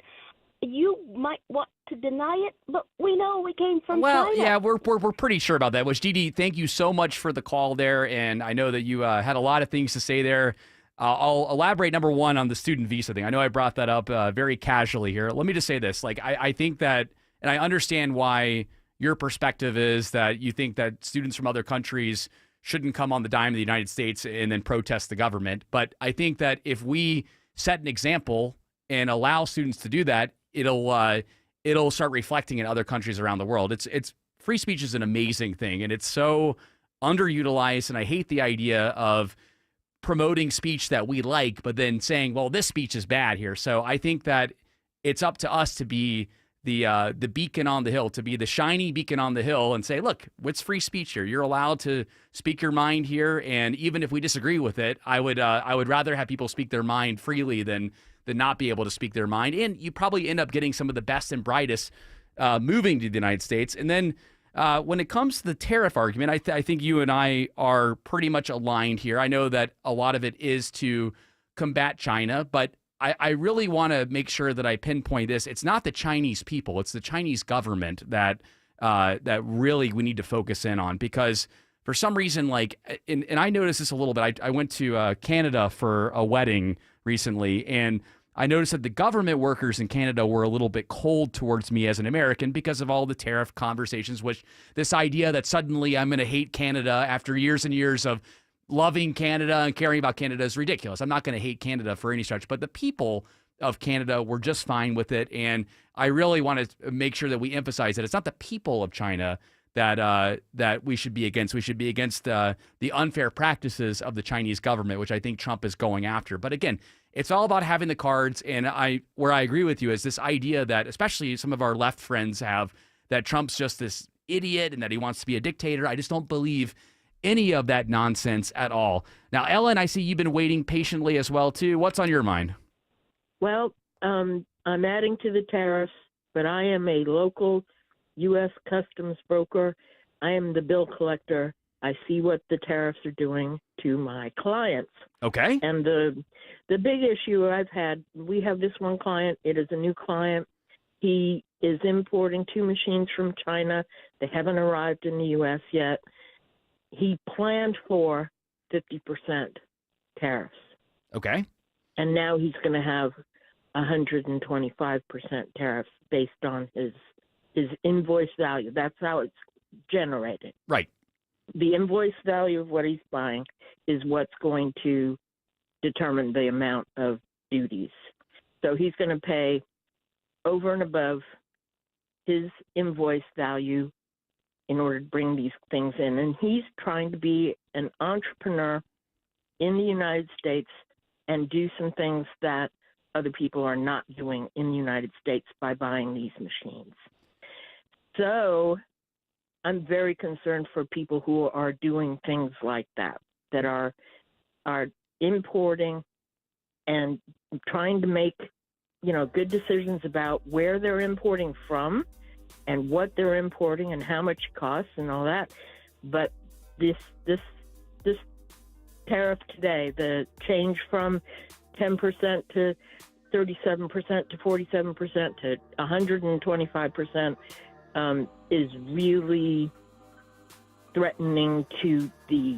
You might want to deny it, but we know we came from China. Yeah, we're pretty sure about that. Which, Dee, thank you so much for the call there, and I know that you had a lot of things to say there. I'll elaborate, number one, on the student visa thing. I know I brought that up very casually here. Let me just say this. Like, I think that, and I understand why your perspective is that you think that students from other countries shouldn't come on the dime of the United States and then protest the government. But I think that if we set an example and allow students to do that, it'll start reflecting in other countries around the world. It's free speech is an amazing thing, and it's so underutilized. And I hate the idea of promoting speech that we like, but then saying, well, this speech is bad here. So I think that it's up to us to be the beacon on the hill, to be the shiny beacon on the hill and say, look, what's free speech here? You're allowed to speak your mind here. And even if we disagree with it, I would rather have people speak their mind freely than not be able to speak their mind. And you probably end up getting some of the best and brightest moving to the United States. And then when it comes to the tariff argument, I think you and I are pretty much aligned here. I know that a lot of it is to combat China, but I really want to make sure that I pinpoint this. It's not the Chinese people. It's the Chinese government that really we need to focus in on, because for some reason, and I noticed this a little bit. I went to Canada for a wedding recently, and I noticed that the government workers in Canada were a little bit cold towards me as an American because of all the tariff conversations, which this idea that suddenly I'm going to hate Canada after years and years of loving Canada and caring about Canada is ridiculous. I'm not going to hate Canada for any stretch, but the people of Canada were just fine with it. And I really want to make sure that we emphasize that it's not the people of China that we should be against. We should be against the unfair practices of the Chinese government, which I think Trump is going after. But again, it's all about having the cards. And where I agree with you is this idea that especially some of our left friends have, that Trump's just this idiot and that he wants to be a dictator. I just don't believe any of that nonsense at all. Now, Ellen, I see you've been waiting patiently as well, too. What's on your mind? Well, I'm adding to the tariffs, but I am a local U.S. customs broker. I am the bill collector. I see what the tariffs are doing to my clients. Okay. And the big issue I've had, we have this one client. It is a new client. He is importing 2 machines from China. They haven't arrived in the U.S. yet. He planned for 50% tariffs. Okay. And now he's going to have 125% tariffs based on his invoice value. That's how it's generated. Right. The invoice value of what he's buying is what's going to determine the amount of duties. So he's going to pay over and above his invoice value in order to bring these things in. And he's trying to be an entrepreneur in the United States and do some things that other people are not doing in the United States by buying these machines. So I'm very concerned for people who are doing things like that are importing and trying to make, good decisions about where they're importing from and what they're importing and how much it costs and all that. But this tariff today, the change from 10% to 37% to 47% to 125%, is really threatening to the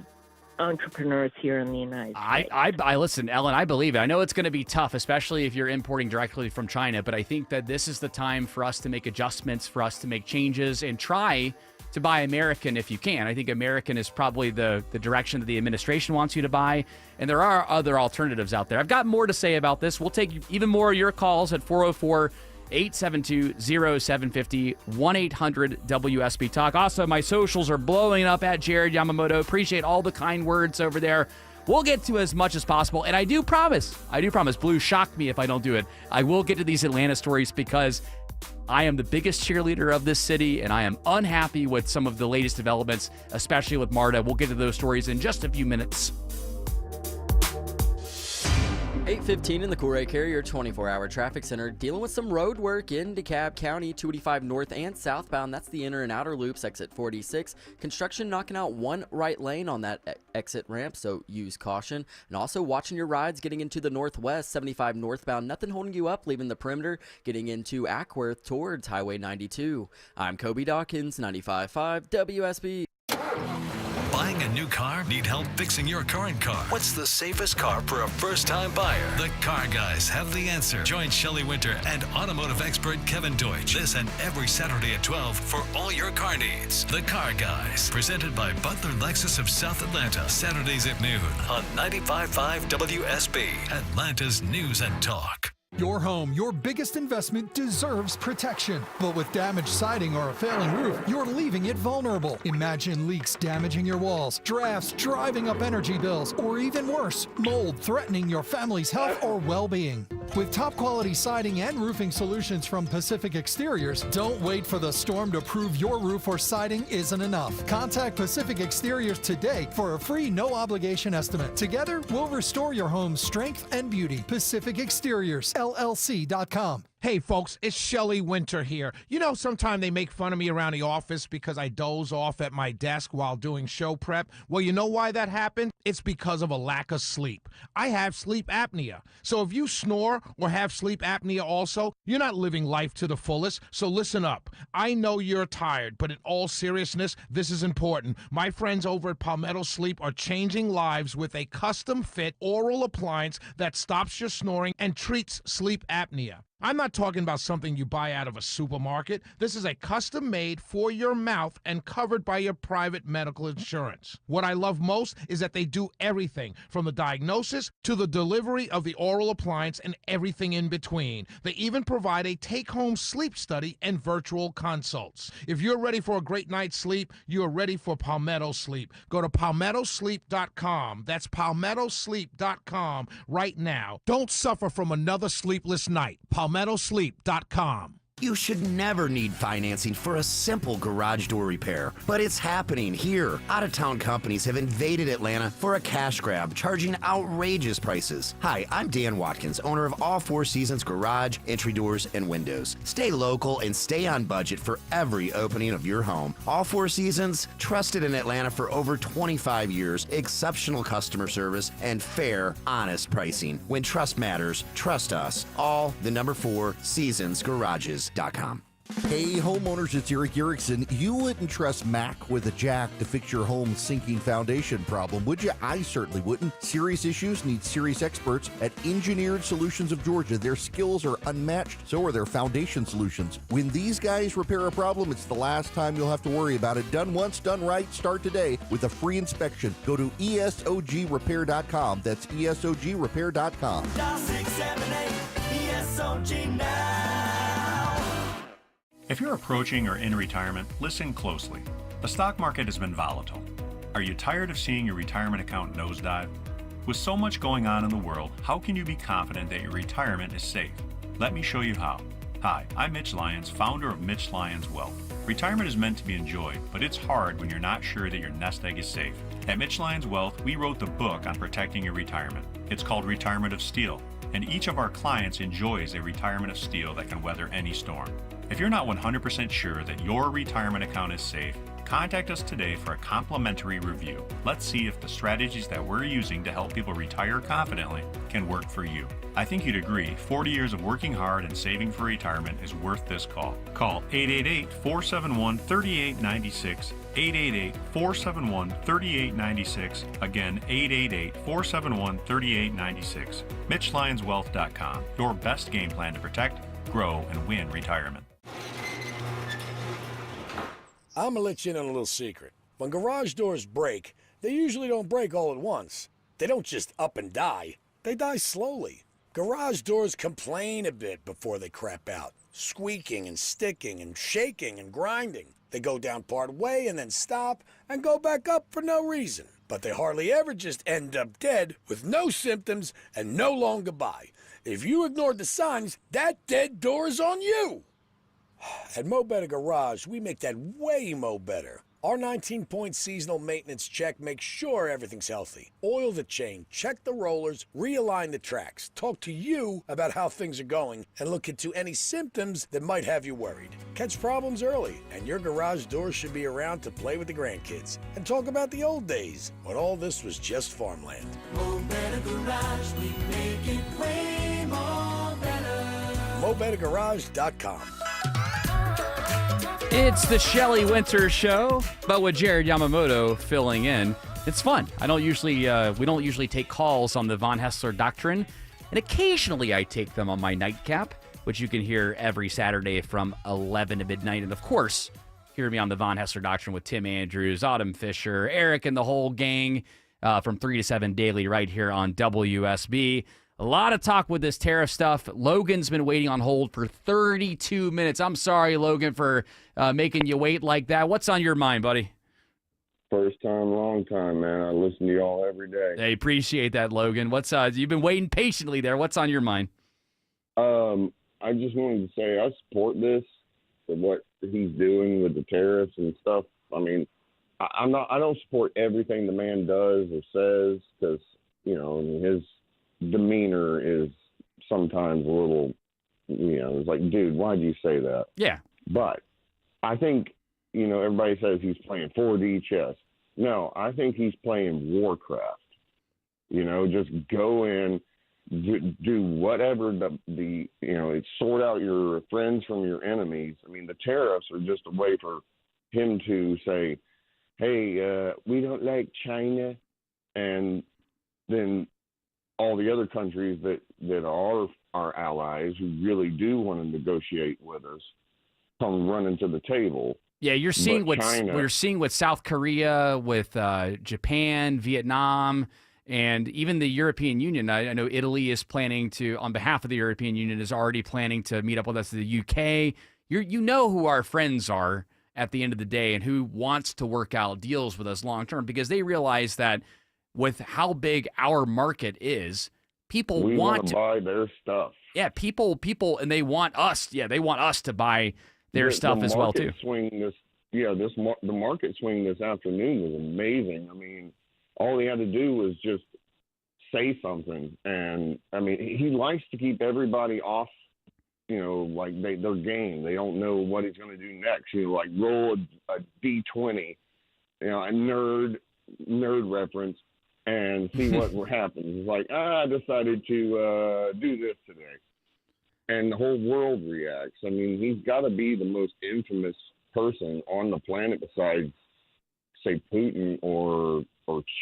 entrepreneurs here in the United States. I listen, Ellen, I believe it. I know it's going to be tough, especially if you're importing directly from China, but I think that this is the time for us to make adjustments, for us to make changes, and try to buy American if you can. I think American is probably the direction that the administration wants you to buy, and there are other alternatives out there. I've got more to say about this. We'll take even more of your calls at 404-872-0750, 1-800-WSB Talk. Also, my socials are blowing up at Jared Yamamoto. Appreciate all the kind words over there. We'll get to as much as possible, and I do promise, Blue, shock me if I don't do it. I will get to these Atlanta stories because I am the biggest cheerleader of this city, and I am unhappy with some of the latest developments, especially with MARTA. We'll get to those stories in just a few minutes. 8:15 in the Cool Ray Carrier 24-hour traffic center, dealing with some road work in DeKalb County, 285 north and southbound. That's the inner and outer loops, exit 46. Construction knocking out one right lane on that exit ramp, so use caution. And also watching your rides getting into the northwest, 75 northbound. Nothing holding you up, leaving the perimeter, getting into Ackworth towards Highway 92. I'm Kobe Dawkins, 95.5 WSB. Buying a new car? Need help fixing your current car? What's the safest car for a first-time buyer? The Car Guys have the answer. Join Shelley Winter and automotive expert Kevin Deutsch this and every Saturday at 12 for all your car needs. The Car Guys, presented by Butler Lexus of South Atlanta, Saturdays at noon on 95.5 WSB, Atlanta's News and Talk. Your home, your biggest investment, deserves protection. But with damaged siding or a failing roof, you're leaving it vulnerable. Imagine leaks damaging your walls, drafts driving up energy bills, or even worse, mold threatening your family's health or well-being. With top quality siding and roofing solutions from Pacific Exteriors, don't wait for the storm to prove your roof or siding isn't enough. Contact Pacific Exteriors today for a free no-obligation estimate. Together, we'll restore your home's strength and beauty. Pacific Exteriors, LLC.com. Hey folks, it's Shelley Winter here. You know, sometimes they make fun of me around the office because I doze off at my desk while doing show prep. Well, you know why that happened? It's because of a lack of sleep. I have sleep apnea. So if you snore or have sleep apnea also, you're not living life to the fullest. So listen up. I know you're tired, but in all seriousness, this is important. My friends over at Palmetto Sleep are changing lives with a custom-fit oral appliance that stops your snoring and treats sleep apnea. I'm not talking about something you buy out of a supermarket. This is a custom-made for your mouth and covered by your private medical insurance. What I love most is that they do everything from the diagnosis to the delivery of the oral appliance and everything in between. They even provide a take-home sleep study and virtual consults. If you're ready for a great night's sleep, you are ready for Palmetto Sleep. Go to palmettosleep.com. That's palmettosleep.com right now. Don't suffer from another sleepless night. palmettosleep.com. You should never need financing for a simple garage door repair, but it's happening here. Out-of-town companies have invaded Atlanta for a cash grab, charging outrageous prices. Hi, I'm Dan Watkins, owner of All Four Seasons Garage, Entry Doors, and Windows. Stay local and stay on budget for every opening of your home. All Four Seasons, trusted in Atlanta for over 25 years, exceptional customer service, and fair, honest pricing. When trust matters, trust us. All the number 4 Seasons Garages.com. Hey homeowners, it's Eric Erickson. You wouldn't trust Mac with a jack to fix your home's sinking foundation problem, would you? I certainly wouldn't. Serious issues need serious experts at Engineered Solutions of Georgia. Their skills are unmatched, so are their foundation solutions. When these guys repair a problem, it's the last time you'll have to worry about it. Done once, done right. Start today with a free inspection. Go to ESOGrepair.com. That's ESOGrepair.com. Dial 678 ESOG now. If you're approaching or in retirement, listen closely. The stock market has been volatile. Are you tired of seeing your retirement account nosedive? With so much going on in the world, how can you be confident that your retirement is safe? Let me show you how. Hi, I'm Mitch Lyons, founder of Mitch Lyons Wealth. Retirement is meant to be enjoyed, but it's hard when you're not sure that your nest egg is safe. At Mitch Lyons Wealth, we wrote the book on protecting your retirement. It's called Retirement of Steel, and each of our clients enjoys a retirement of steel that can weather any storm. If you're not 100% sure that your retirement account is safe, contact us today for a complimentary review. Let's see if the strategies that we're using to help people retire confidently can work for you. I think you'd agree 40 years of working hard and saving for retirement is worth this call. Call 888-471-3896, 888-471-3896, again 888-471-3896. MitchLyonsWealth.com, your best game plan to protect, grow, and win retirement. I'm gonna let you in on a little secret. When garage doors break, they usually don't break all at once. They don't just up and die. They die slowly. Garage doors complain a bit before they crap out, squeaking and sticking and shaking and grinding. They go down part way and then stop and go back up for no reason. But they hardly ever just end up dead with no symptoms and no long goodbye. If you ignored the signs, that dead door is on you. At Mo Better Garage, we make that way mo better. Our 19-point seasonal maintenance check makes sure everything's healthy. Oil the chain, check the rollers, realign the tracks, talk to you about how things are going, and look into any symptoms that might have you worried. Catch problems early, and your garage doors should be around to play with the grandkids and talk about the old days when all this was just farmland. Mo Better Garage, we make it way more better. MoBetterGarage.com. It's the Shelley Winter Show, but with Jared Yamamoto filling in. It's fun. We don't usually take calls on the Von Haessler Doctrine, and occasionally I take them on my nightcap, which you can hear every Saturday from 11 to midnight. And of course, hear me on the Von Haessler Doctrine with Tim Andrews, Autumn Fisher, Eric, and the whole gang from 3 to 7 daily right here on WSB. A lot of talk with this tariff stuff. Logan's been waiting on hold for 32 minutes. I'm sorry, Logan, for making you wait like that. What's on your mind, buddy? First time, long time, man. I listen to y'all every day. I appreciate that, Logan. What's you've been waiting patiently there. What's on your mind? I just wanted to say I support this, what he's doing with the tariffs and stuff. I mean, I don't support everything the man does or says because, his demeanor is sometimes a little, it's like, dude, why'd you say that? Yeah. But I think, everybody says he's playing 4D chess. No, I think he's playing Warcraft. Just go in, do whatever sort out your friends from your enemies. I mean, the tariffs are just a way for him to say, hey, we don't like China, and then all the other countries that are our allies who really do want to negotiate with us come running to the table. Yeah, you're seeing we're seeing with South Korea, with Japan, Vietnam, and even the European Union. I know Italy is planning to, on behalf of the European Union, is already planning to meet up with us in the UK. You know who our friends are at the end of the day and who wants to work out deals with us long term because they realize that with how big our market is, people want to buy their stuff. Yeah, people, and they want us. Yeah, they want us to buy their stuff as well too. The market swing this afternoon was amazing. I mean, all he had to do was just say something, and I mean, he likes to keep everybody off. Like their game. They don't know what he's going to do next. Like roll a D20, a nerd reference. And see what happens. It's like, I decided to do this today. And the whole world reacts. I mean, he's got to be the most infamous person on the planet besides, say, Putin or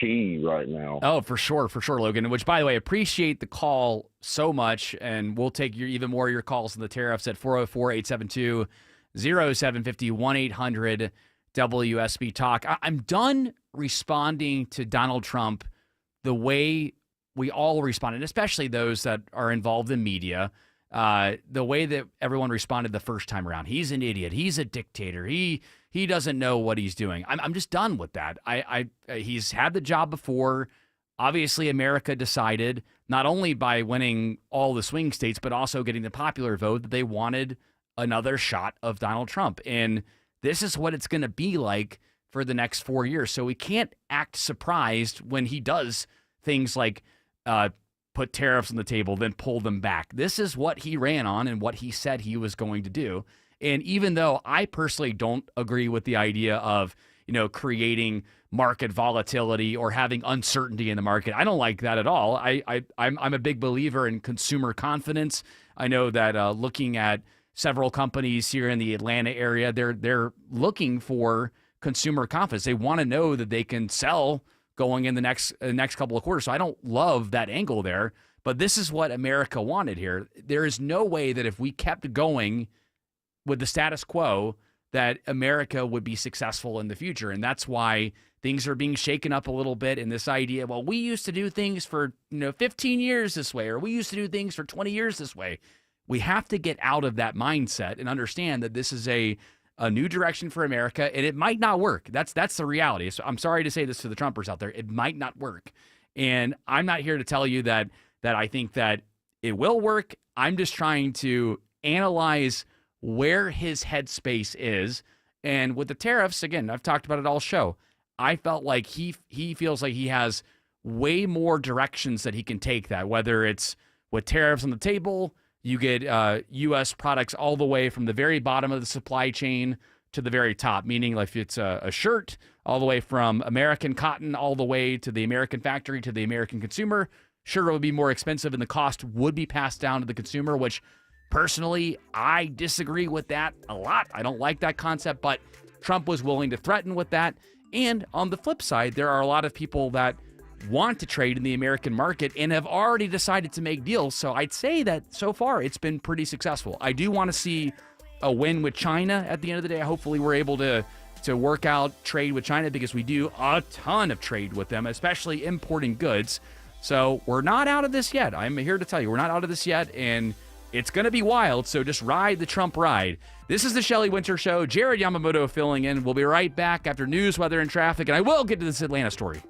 Xi right now. Oh, for sure, Logan. Which, by the way, appreciate the call so much. And we'll take even more of your calls on the tariffs at 404-872-0750, 1-800-WSB Talk. I'm done responding to Donald Trump the way we all responded, especially those that are involved in media, the way that everyone responded the first time around. He's an idiot. He's a dictator. He doesn't know what he's doing. I'm just done with that. He's had the job before. obviously America decided, not only by winning all the swing states, but also getting the popular vote, that they wanted another shot of Donald Trump. And this is what it's going to be like for the next 4 years. So we can't act surprised when he does things like put tariffs on the table, then pull them back. This is what he ran on and what he said he was going to do. And even though I personally don't agree with the idea of, creating market volatility or having uncertainty in the market, I don't like that at all. I'm a big believer in consumer confidence. I know that looking at several companies here in the Atlanta area, they're looking for consumer confidence. They want to know that they can sell going in the next couple of quarters. So I don't love that angle there, but this is what America wanted here. There is no way that if we kept going with the status quo, that America would be successful in the future. And that's why things are being shaken up a little bit. And this idea, well, we used to do things for 15 years this way, or we used to do things for 20 years this way. We have to get out of that mindset and understand that this is a new direction for America, and it might not work. That's the reality. So I'm sorry to say this to the Trumpers out there. It might not work. And I'm not here to tell you that I think that it will work. I'm just trying to analyze where his headspace is. And with the tariffs, again, I've talked about it all show. I felt like he feels like he has way more directions that he can take that, whether it's with tariffs on the table, you get U.S. products all the way from the very bottom of the supply chain to the very top, meaning like if it's a shirt, all the way from American cotton all the way to the American factory to the American consumer. Sure, it would be more expensive and the cost would be passed down to the consumer, which personally, I disagree with that a lot. I don't like that concept, but Trump was willing to threaten with that. And on the flip side, there are a lot of people that want to trade in the American market and have already decided to make deals. So I'd say that so far it's been pretty successful. I do want to see a win with China at the end of the day. Hopefully we're able to work out trade with China, because we do a ton of trade with them, especially importing goods. So we're not out of this yet. I'm here to tell you, we're not out of this yet, and it's going to be wild, so just ride the Trump ride. This is the Shelley Winter Show. Jared Yamamoto filling in. We'll be right back after news, weather, and traffic, and I will get to this Atlanta story.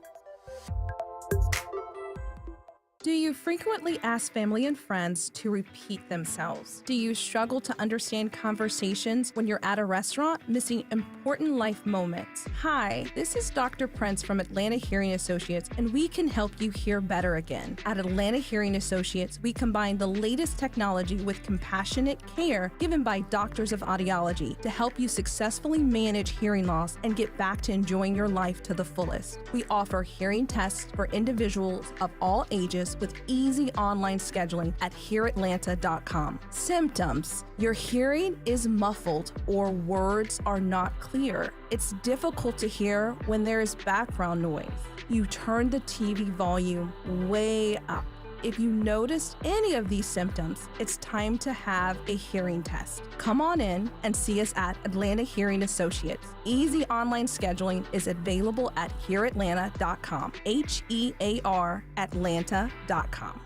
Do you frequently ask family and friends to repeat themselves? Do you struggle to understand conversations when you're at a restaurant, missing important life moments? Hi, this is Dr. Prince from Atlanta Hearing Associates, and we can help you hear better again. At Atlanta Hearing Associates, we combine the latest technology with compassionate care given by doctors of audiology to help you successfully manage hearing loss and get back to enjoying your life to the fullest. We offer hearing tests for individuals of all ages with easy online scheduling at hearatlanta.com. Symptoms: your hearing is muffled or words are not clear. It's difficult to hear when there is background noise. You turn the TV volume way up. If you noticed any of these symptoms, it's time to have a hearing test. Come on in and see us at Atlanta Hearing Associates. Easy online scheduling is available at hearatlanta.com. HEAR Atlanta.com.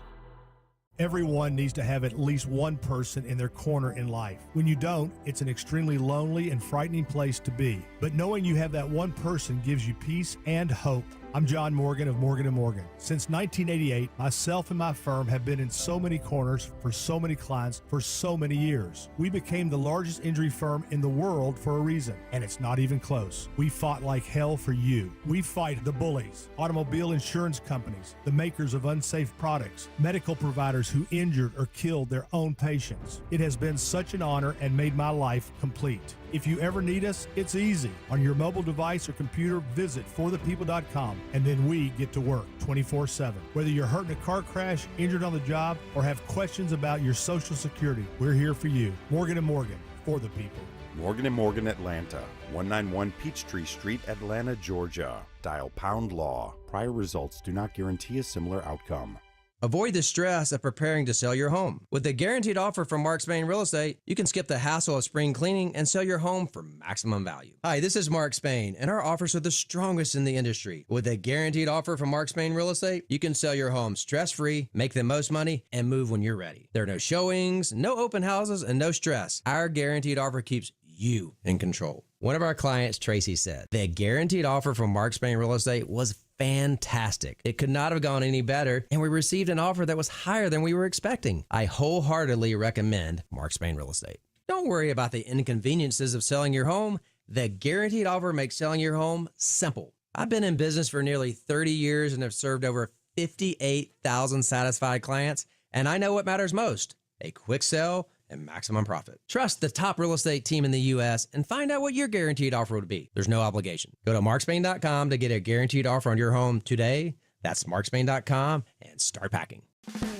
Everyone needs to have at least one person in their corner in life. When you don't, it's an extremely lonely and frightening place to be. But knowing you have that one person gives you peace and hope. I'm John Morgan of Morgan & Morgan. Since 1988, myself and my firm have been in so many corners for so many clients for so many years. We became the largest injury firm in the world for a reason, and it's not even close. We fought like hell for you. We fight the bullies, automobile insurance companies, the makers of unsafe products, medical providers who injured or killed their own patients. It has been such an honor and made my life complete. If you ever need us, it's easy. On your mobile device or computer, visit forthepeople.com, and then we get to work 24/7. Whether you're hurt in a car crash, injured on the job, or have questions about your Social Security, we're here for you. Morgan & Morgan, for the people. Morgan & Morgan Atlanta, 191 Peachtree Street, Atlanta, Georgia. Dial #law. Prior results do not guarantee a similar outcome. Avoid the stress of preparing to sell your home. With a guaranteed offer from Mark Spain Real Estate, you can skip the hassle of spring cleaning and sell your home for maximum value. Hi, this is Mark Spain, and our offers are the strongest in the industry. With a guaranteed offer from Mark Spain Real Estate, you can sell your home stress-free, make the most money, and move when you're ready. There are no showings, no open houses, and no stress. Our guaranteed offer keeps you in control. One of our clients, Tracy, said, the guaranteed offer from Mark Spain Real Estate was fantastic. It could not have gone any better, and we received an offer that was higher than we were expecting. I wholeheartedly recommend Mark Spain Real Estate. Don't worry about the inconveniences of selling your home. The Guaranteed Offer makes selling your home simple. I've been in business for nearly 30 years and have served over 58,000 satisfied clients, and I know what matters most: a quick sell and maximum profit. Trust the top real estate team in the U.S. and find out what your guaranteed offer would be. There's no obligation. Go to markspain.com to get a guaranteed offer on your home today. That's markspain.com and start packing.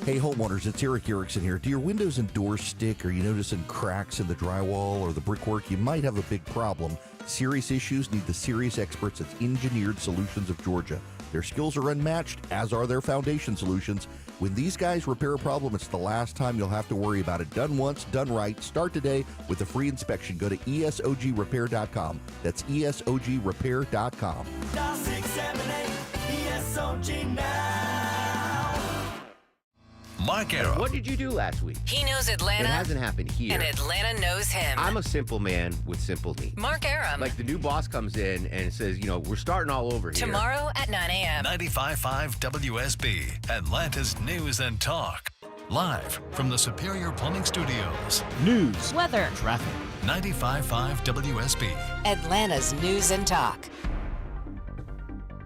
Hey homeowners, it's Eric Erickson here. Do your windows and doors stick? Are you noticing cracks in the drywall or the brickwork? You might have a big problem. Serious issues need the serious experts at Engineered Solutions of Georgia. Their skills are unmatched, as are their foundation solutions. When these guys repair a problem, it's the last time you'll have to worry about it. Done once, done right. Start today with a free inspection. Go to ESOGrepair.com. That's ESOGrepair.com. Dial 678 ESOG now. Mark Arum. What did you do last week? He knows Atlanta. It hasn't happened here. And Atlanta knows him. I'm a simple man with simple needs. Mark Arum. Like the new boss comes in and says, we're starting all over here. Tomorrow at 9 a.m. 95.5 WSB, Atlanta's News and Talk. Live from the Superior Plumbing Studios. News. Weather. Traffic. 95.5 WSB. Atlanta's News and Talk.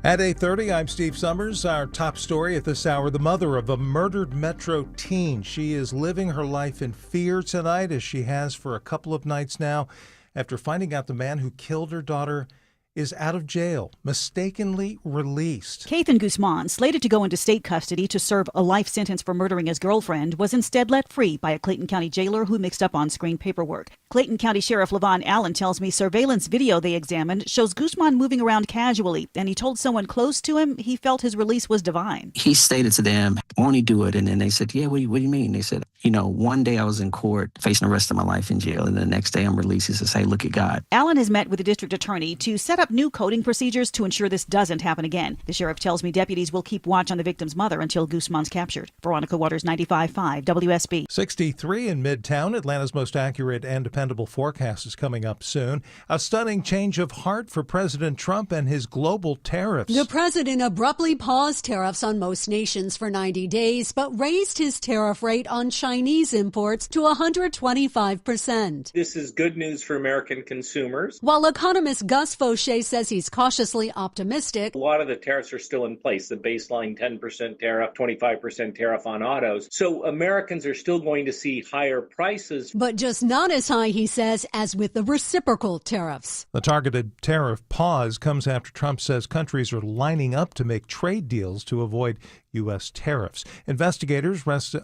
At 8:30, I'm Steve Summers. Our top story at this hour: the mother of a murdered Metro teen. She is living her life in fear tonight, as she has for a couple of nights now, after finding out the man who killed her daughter is out of jail, mistakenly released. Kathan Guzman, slated to go into state custody to serve a life sentence for murdering his girlfriend, was instead let free by a Clayton County jailer who mixed up on-screen paperwork. Clayton County Sheriff Levon Allen tells me surveillance video they examined shows Guzman moving around casually, and he told someone close to him he felt his release was divine. He stated to them, won't he do it? And then they said, yeah, what do you mean? They said, one day I was in court facing the rest of my life in jail, and the next day I'm released. He says, hey, look at God. Allen has met with the district attorney to set up new coding procedures to ensure this doesn't happen again. The sheriff tells me deputies will keep watch on the victim's mother until Guzman's captured. Veronica Waters, 95.5 WSB. 63 in Midtown. Atlanta's most accurate and dependable forecast is coming up soon. A stunning change of heart for President Trump and his global tariffs. The president abruptly paused tariffs on most nations for 90 days, but raised his tariff rate on Chinese imports to 125%. This is good news for American consumers. While economist Gus Fauché says he's cautiously optimistic, a lot of the tariffs are still in place, the baseline 10% tariff, 25% tariff on autos. So Americans are still going to see higher prices. But just not as high, he says, as with the reciprocal tariffs. The targeted tariff pause comes after Trump says countries are lining up to make trade deals to avoid U.S. tariffs. Investors resting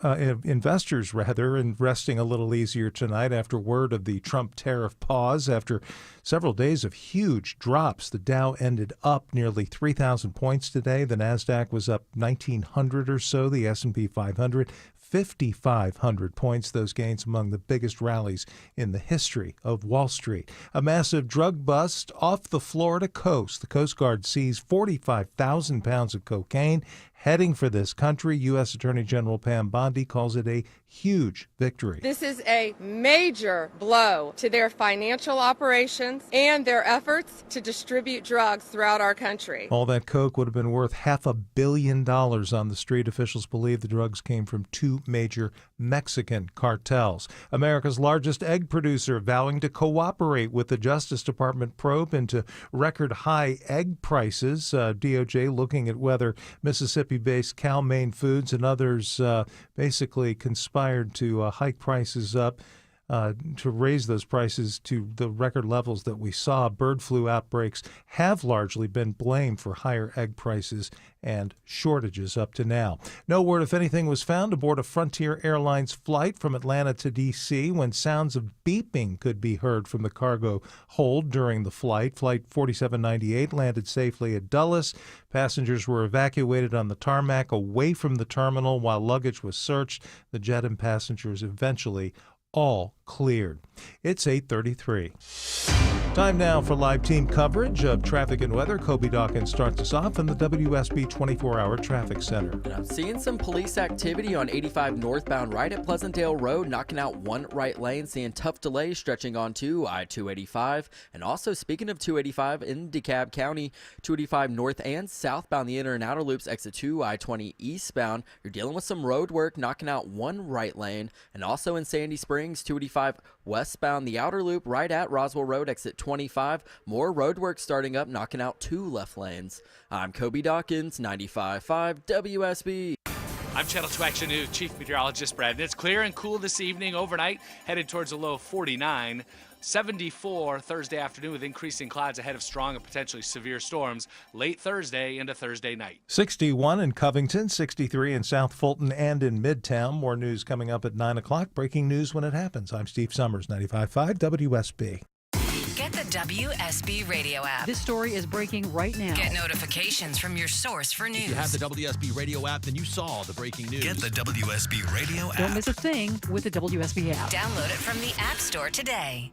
a little easier tonight after word of the Trump tariff pause. After several days of huge drops, the Dow ended up nearly 3,000 points today. The Nasdaq was up 1,900 or so. The S&P 500 5,500 points. Those gains among the biggest rallies in the history of Wall Street. A massive drug bust off the Florida coast. The Coast Guard seized 45,000 pounds of cocaine heading for this country. U.S. Attorney General Pam Bondi calls it a huge victory. This is a major blow to their financial operations and their efforts to distribute drugs throughout our country. All that coke would have been worth $500 million on the street. Officials believe the drugs came from two major Mexican cartels. America's largest egg producer vowing to cooperate with the Justice Department probe into record high egg prices. DOJ looking at whether Mississippi-based Cal-Maine Foods and others basically conspired to hike prices up, to raise those prices to the record levels that we saw. Bird flu outbreaks have largely been blamed for higher egg prices and shortages up to now. No word if anything was found aboard a Frontier Airlines flight from Atlanta to D.C. when sounds of beeping could be heard from the cargo hold during the flight. Flight 4798 landed safely at Dulles. Passengers were evacuated on the tarmac away from the terminal while luggage was searched. The jet and passengers eventually all cleared. It's 8:33. Time now for live team coverage of traffic and weather. Kobe Dawkins starts us off in the WSB 24-hour traffic center. And I'm seeing some police activity on 85 northbound right at Pleasantdale Road, knocking out one right lane, seeing tough delays stretching onto I-285. And also, speaking of 285 in DeKalb County, 285 north and southbound, the inner and outer loops, exit 2, I-20 eastbound. You're dealing with some road work, knocking out one right lane. And also in Sandy Springs, 285 westbound, the outer loop right at Roswell Road, exit 25. More road work starting up, knocking out two left lanes. I'm Kobe Dawkins, 95.5 WSB. I'm Channel 2 Action News Chief Meteorologist Brad. It's clear and cool this evening, overnight, headed towards a low of 49. 74 Thursday afternoon with increasing clouds ahead of strong and potentially severe storms late Thursday into Thursday night. 61 in Covington, 63 in South Fulton and in Midtown. More news coming up at 9 o'clock. Breaking news when it happens. I'm Steve Summers, 95.5 WSB. Get the WSB radio app. This story is breaking right now. Get notifications from your source for news. If you have the WSB radio app, then you saw the breaking news. Get the WSB radio app. Don't miss a thing with the WSB app. Download it from the App Store today.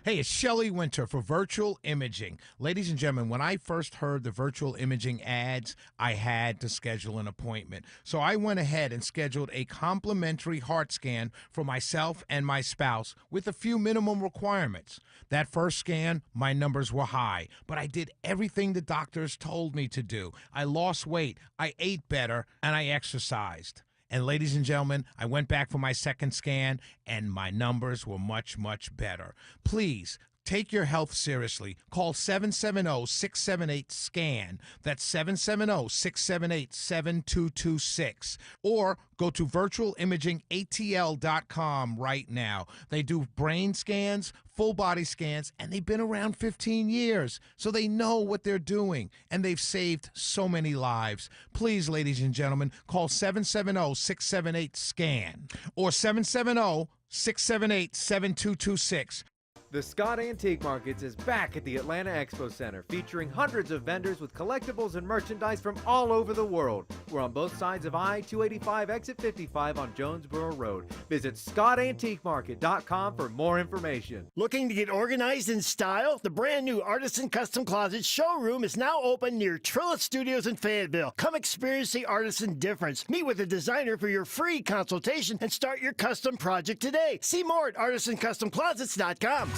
Hey, it's Shelley Winter for Virtual Imaging. Ladies and gentlemen, when I first heard the virtual imaging ads, I had to schedule an appointment. So I went ahead and scheduled a complimentary heart scan for myself and my spouse with a few minimum requirements. That first scan, my numbers were high, but I did everything the doctors told me to do. I lost weight, I ate better, and I exercised. And ladies and gentlemen, I went back for my second scan, and my numbers were much, much better. Please, take your health seriously. Call 770-678-SCAN. That's 770-678-7226. Or go to virtualimagingatl.com right now. They do brain scans, full body scans, and they've been around 15 years. So they know what they're doing, and they've saved so many lives. Please, ladies and gentlemen, call 770-678-SCAN or 770-678-7226. The Scott Antique Markets is back at the Atlanta Expo Center, featuring hundreds of vendors with collectibles and merchandise from all over the world. We're on both sides of I-285, exit 55 on Jonesboro Road. Visit ScottAntiqueMarket.com for more information. Looking to get organized in style? The brand new Artisan Custom Closet showroom is now open near Trillet Studios in Fayetteville. Come experience the Artisan difference. Meet with a designer for your free consultation and start your custom project today. See more at ArtisanCustomClosets.com.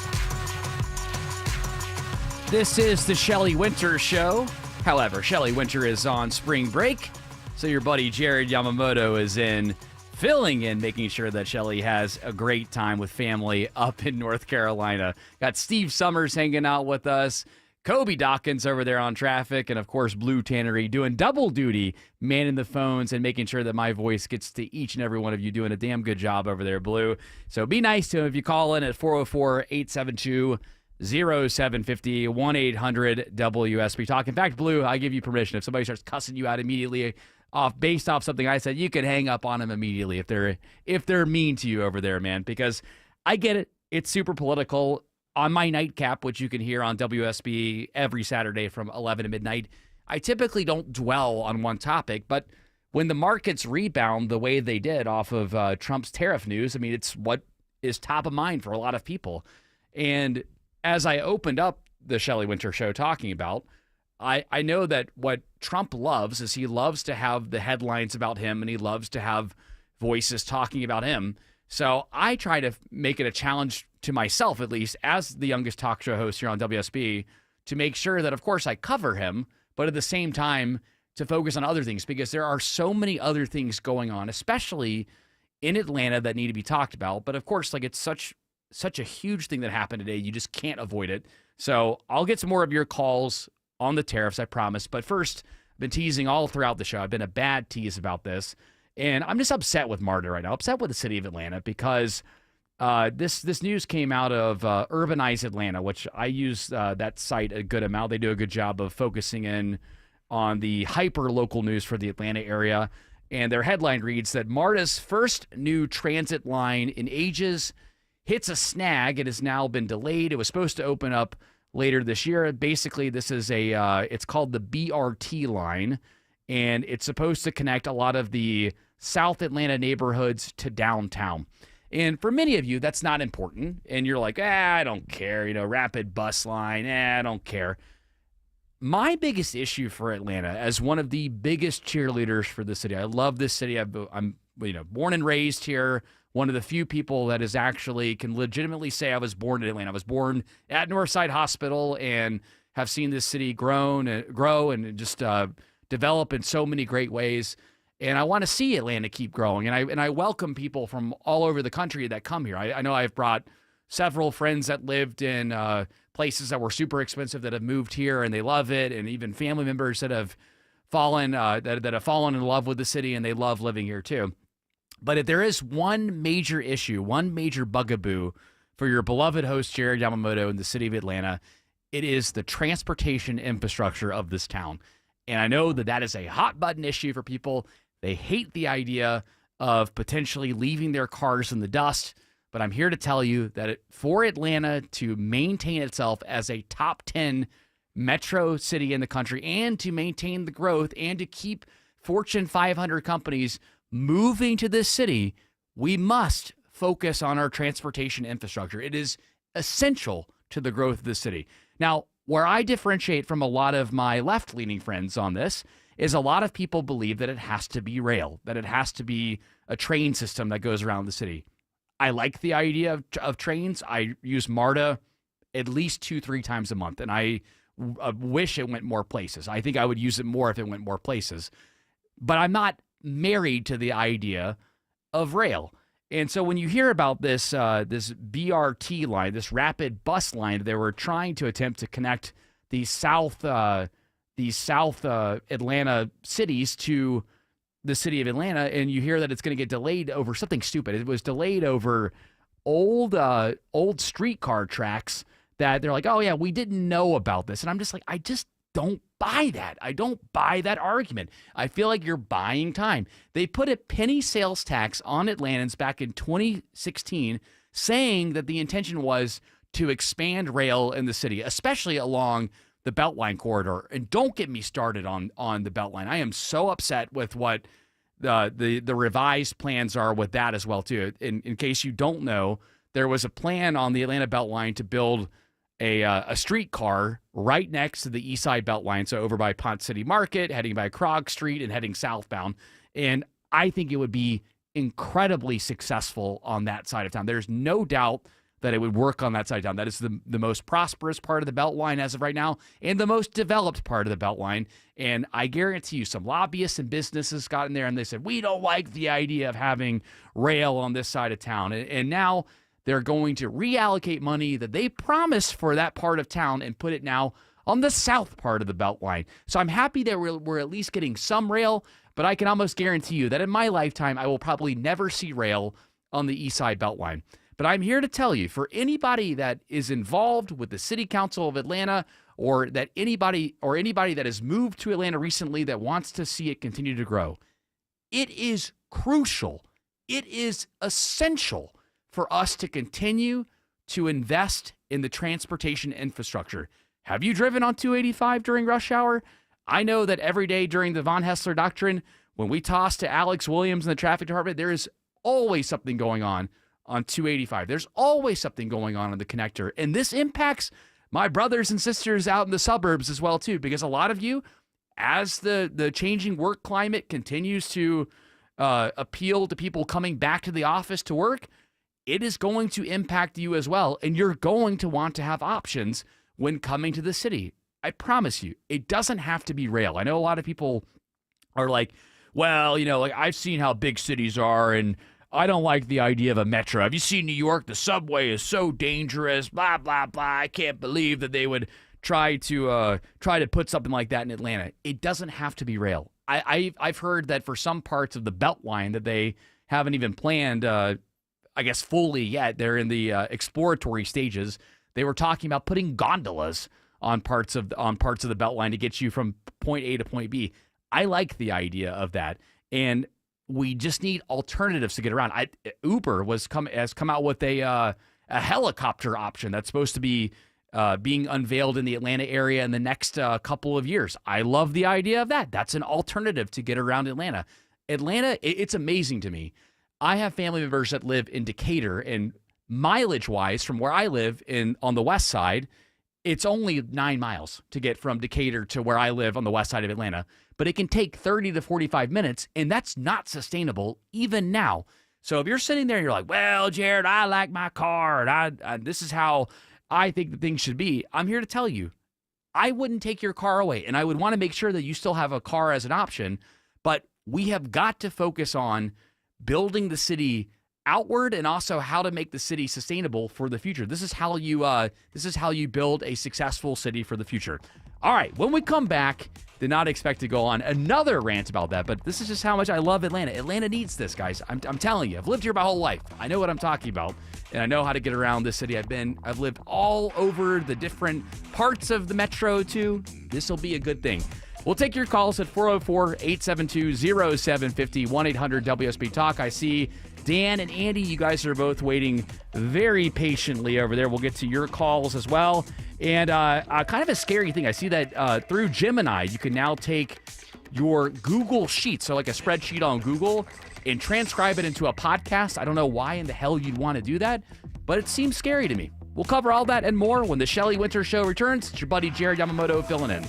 This is the Shelley Winter Show. However, Shelley Winter is on spring break, so your buddy Jared Yamamoto is filling in, making sure that Shelley has a great time with family up in North Carolina. Got Steve Summers hanging out with us, Kobe Dawkins over there on traffic, and of course Blue Tannery doing double duty, manning the phones and making sure that my voice gets to each and every one of you, doing a damn good job over there, Blue. So be nice to him if you call in at 404-872-0750, 1-800-WSB Talk. In fact, Blue, I give you permission. If somebody starts cussing you out immediately based off something I said, you can hang up on them immediately if they're mean to you over there, man, because I get it. It's super political. On my nightcap, which you can hear on WSB every Saturday from 11 to midnight, I typically don't dwell on one topic, but when the markets rebound the way they did off of Trump's tariff news, I mean, it's what is top of mind for a lot of people. And as I opened up the Shelley Winter Show talking about, I know that what Trump loves is he loves to have the headlines about him, and he loves to have voices talking about him. So I try to make it a challenge to myself, at least, as the youngest talk show host here on WSB, to make sure that, of course, I cover him, but at the same time, to focus on other things, because there are so many other things going on, especially in Atlanta, that need to be talked about. But of course, like, it's such a huge thing that happened today. You just can't avoid it. So I'll get some more of your calls on the tariffs, I promise. But first, I've been teasing all throughout the show. I've been a bad tease about this. And I'm just upset with MARTA right now, upset with the city of Atlanta, because this news came out of Urbanize Atlanta, which I use that site a good amount. They do a good job of focusing in on the hyper-local news for the Atlanta area. And their headline reads that MARTA's first new transit line in ages hits a snag. It has now been delayed. It was supposed to open up later this year. Basically, this is it's called the BRT line, and it's supposed to connect a lot of the South Atlanta neighborhoods to downtown. And for many of you, that's not important. And you're like, I don't care. Rapid bus line, I don't care. My biggest issue for Atlanta, as one of the biggest cheerleaders for the city, I love this city. I'm born and raised here. One of the few people that is actually can legitimately say I was born in Atlanta. I was born at Northside Hospital and have seen this city grow and just develop in so many great ways. And I want to see Atlanta keep growing. And I welcome people from all over the country that come here. I know I've brought several friends that lived in places that were super expensive that have moved here and they love it, and even family members that have fallen in love with the city and they love living here too. But if there is one major issue, one major bugaboo for your beloved host Jared Yamamoto in the city of Atlanta, it is the transportation infrastructure of this town. And I know that is a hot button issue for people. They hate the idea of potentially leaving their cars in the dust. But I'm here to tell you that for Atlanta to maintain itself as a top 10 metro city in the country and to maintain the growth and to keep Fortune 500 companies moving to this city, we must focus on our transportation infrastructure. It is essential to the growth of the city. Now, where I differentiate from a lot of my left-leaning friends on this is a lot of people believe that it has to be rail, that it has to be a train system that goes around the city. I like the idea of trains. I use MARTA at least 2-3 times a month, and I wish it went more places. I think I would use it more if it went more places. But I'm not married to the idea of rail. And so when you hear about this BRT line, this rapid bus line, they were trying to attempt to connect these South Atlanta cities to the city of Atlanta, and you hear that it's going to get delayed over something stupid. It was delayed over old streetcar tracks that they're like, oh yeah, we didn't know about this. And I'm just like, I just don't buy that. I don't buy that argument. I feel like you're buying time. They put a penny sales tax on Atlantans back in 2016, saying that the intention was to expand rail in the city, especially along the Beltline corridor. And don't get me started on the Beltline. I am so upset with what the revised plans are with that as well too. In case you don't know, there was a plan on the Atlanta Beltline to build a streetcar right next to the East Side Beltline, so over by Ponce City Market, heading by Krog Street and heading southbound. And I think it would be incredibly successful on that side of town. There's no doubt that it would work on that side of town. That is the most prosperous part of the Beltline as of right now, and the most developed part of the Beltline. And I guarantee you some lobbyists and businesses got in there and they said, we don't like the idea of having rail on this side of town. And now they're going to reallocate money that they promised for that part of town and put it now on the south part of the Beltline. So I'm happy that we're at least getting some rail, but I can almost guarantee you that in my lifetime, I will probably never see rail on the East Side Beltline. But I'm here to tell you, for anybody that is involved with the City Council of Atlanta, or that anybody that has moved to Atlanta recently that wants to see it continue to grow, it is crucial. It is essential for us to continue to invest in the transportation infrastructure. Have you driven on 285 during rush hour? I know that every day during the Von Hessler Doctrine, when we toss to Alex Williams in the traffic department, there is always something going on 285. There's always something going on the connector. And this impacts my brothers and sisters out in the suburbs as well, too, because a lot of you, as the changing work climate continues to appeal to people coming back to the office to work, it is going to impact you as well. And you're going to want to have options when coming to the city. I promise you, it doesn't have to be rail. I know a lot of people are like, well, like I've seen how big cities are and I don't like the idea of a metro. Have you seen New York? The subway is so dangerous, blah, blah, blah. I can't believe that they would try to put something like that in Atlanta. It doesn't have to be rail. I've heard that for some parts of the Beltline that they haven't even planned, I guess, fully yet. They're in the exploratory stages. They were talking about putting gondolas on parts of the Beltline to get you from point A to point B. I like the idea of that, and we just need alternatives to get around. Uber has come out with a helicopter option that's supposed to be being unveiled in the Atlanta area in the next couple of years. I love the idea of that. That's an alternative to get around Atlanta. It's amazing to me. I have family members that live in Decatur, and mileage-wise, from where I live on the west side, it's only 9 miles to get from Decatur to where I live on the west side of Atlanta. But it can take 30 to 45 minutes, and that's not sustainable even now. So if you're sitting there and you're like, well, Jared, I like my car, and this is how I think the things should be, I'm here to tell you, I wouldn't take your car away, and I would want to make sure that you still have a car as an option. But we have got to focus on building the city outward and also how to make the city sustainable for the future. This is how you build a successful city for the future. All right, when we come back, did not expect to go on another rant about that, but this is just how much I love Atlanta. Atlanta needs this, guys. I'm telling you, I've lived here my whole life. I know what I'm talking about, and I know how to get around this city. I've lived all over the different parts of the metro too. This will be a good thing. We'll take your calls at 404-872-0750, 1-800-WSB-TALK. I see Dan and Andy, you guys are both waiting very patiently over there. We'll get to your calls as well. And kind of a scary thing, I see that through Gemini, you can now take your Google Sheets, so like a spreadsheet on Google, and transcribe it into a podcast. I don't know why in the hell you'd want to do that, but it seems scary to me. We'll cover all that and more when the Shelley Winter Show returns. It's your buddy Jared Yamamoto filling in.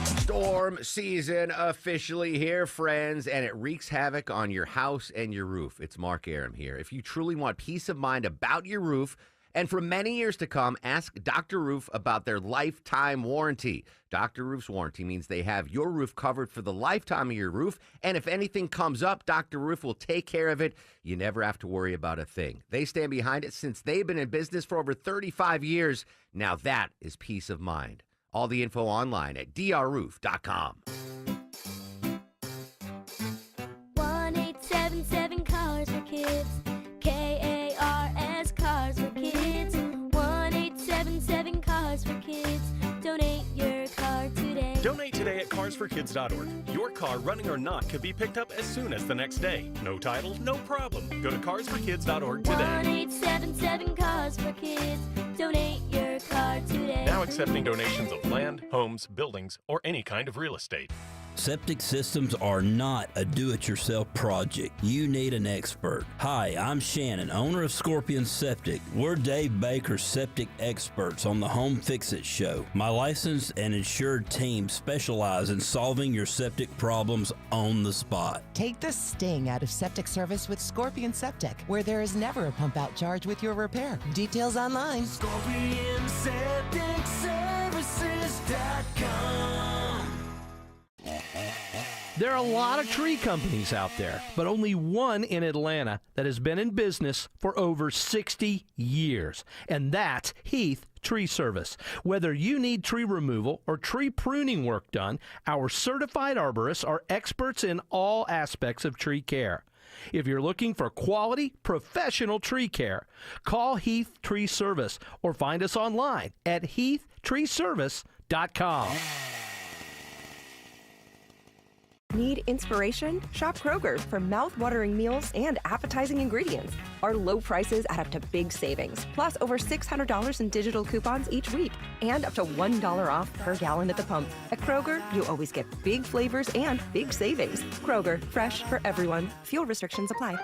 Storm season officially here, friends, and it wreaks havoc on your house and your roof. It's Mark Aram here. If you truly want peace of mind about your roof, and for many years to come, ask Dr. Roof about their lifetime warranty. Dr. Roof's warranty means they have your roof covered for the lifetime of your roof, and if anything comes up, Dr. Roof will take care of it. You never have to worry about a thing. They stand behind it since they've been in business for over 35 years. Now that is peace of mind. All the info online at drroof.com. 1-877 Cars for Kids. KARS Cars for Kids. 1-877 Cars for Kids. Donate your car today. Donate today at carsforkids.org. Your car, running or not, could be picked up as soon as the next day. No title, no problem. Go to carsforkids.org today. 1-877 Cars for Kids. Donate your car today. Now accepting donations of land, homes, buildings, or any kind of real estate. Septic systems are not a do-it-yourself project. You need an expert. Hi, I'm Shannon, owner of Scorpion Septic. We're Dave Baker's septic experts on the Home Fix-It Show. My licensed and insured team specialize in solving your septic problems on the spot. Take the sting out of septic service with Scorpion Septic, where there is never a pump-out charge with your repair. Details online. ScorpionSepticServices.com. There are a lot of tree companies out there, but only one in Atlanta that has been in business for over 60 years, and that's Heath Tree Service. Whether you need tree removal or tree pruning work done, our certified arborists are experts in all aspects of tree care. If you're looking for quality, professional tree care, call Heath Tree Service or find us online at heathtreeservice.com. Need inspiration? Shop Kroger for mouth-watering meals and appetizing ingredients. Our low prices add up to big savings, plus over $600 in digital coupons each week, and up to $1 off per gallon at the pump. At Kroger, you always get big flavors and big savings. Kroger, fresh for everyone. Fuel restrictions apply.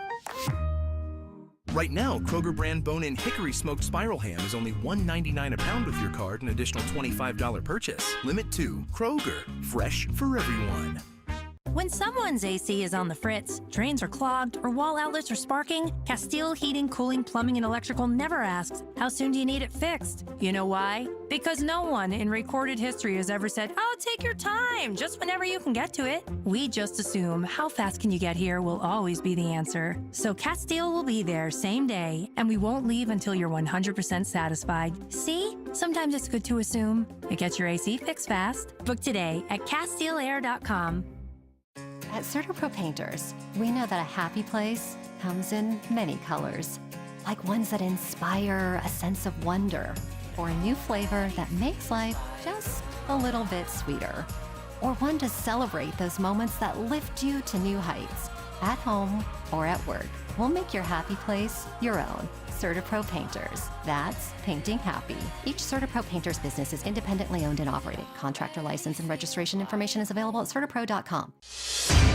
Right now, Kroger brand bone-in hickory smoked spiral ham is only $1.99 a pound with your card, an additional $25 purchase. Limit 2. Kroger, fresh for everyone. When someone's AC is on the fritz, drains are clogged, or wall outlets are sparking, Castile Heating, Cooling, Plumbing, and Electrical never asks, how soon do you need it fixed? You know why? Because no one in recorded history has ever said, oh, take your time, just whenever you can get to it. We just assume how fast can you get here will always be the answer. So Castile will be there same day, and we won't leave until you're 100% satisfied. See? Sometimes it's good to assume. It gets your AC fixed fast. Book today at CastileAir.com. At CertaPro Painters, we know that a happy place comes in many colors, like ones that inspire a sense of wonder, or a new flavor that makes life just a little bit sweeter, or one to celebrate those moments that lift you to new heights, at home or at work. We'll make your happy place your own. CertaPro Painters. That's painting happy. Each CertaPro Painters business is independently owned and operated. Contractor license and registration information is available at CertaPro.com.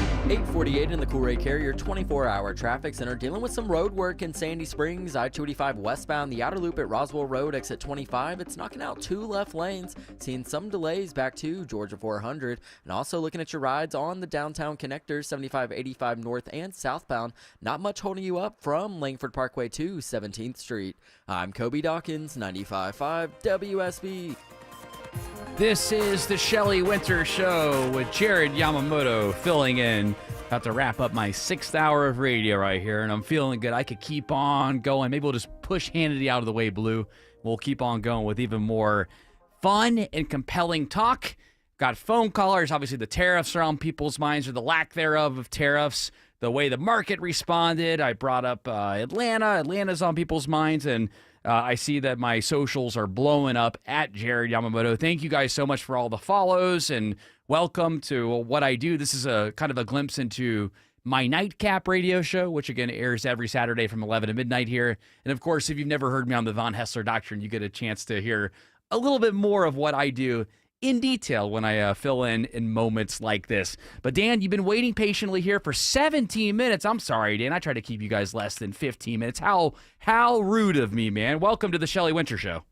848 in the Cool Ray Carrier 24-hour traffic center, dealing with some road work in Sandy Springs. I-285 westbound, the outer loop at Roswell Road, exit 25. It's knocking out 2 left lanes. Seeing some delays back to Georgia 400. And also looking at your rides on the downtown connectors, 75, 85 north and southbound. Not much holding you up from Langford Parkway to 17th Street. I'm Kobe Dawkins, 95.5 WSB. This is the Shelley Winter Show with Jared Yamamoto filling in. About to wrap up my 6th hour of radio right here, and I'm feeling good. I could keep on going. Maybe we'll just push Hannity out of the way, Blue. We'll keep on going with even more fun and compelling talk. Got phone callers. Obviously, the tariffs are on people's minds, or the lack thereof of tariffs. The way the market responded. I brought up Atlanta. Atlanta's on people's minds, and I see that my socials are blowing up at Jared Yamamoto. Thank you guys so much for all the follows, and welcome to what I do. This is a kind of a glimpse into my nightcap radio show, which again airs every Saturday from 11 to midnight here. And of course, if you've never heard me on the Von Hessler Doctrine, you get a chance to hear a little bit more of what I do in detail when I fill in moments like this. But Dan, you've been waiting patiently here for 17 minutes. I'm sorry, Dan. I try to keep you guys less than 15 minutes. How rude of me, man. Welcome to the Shelley Winter Show.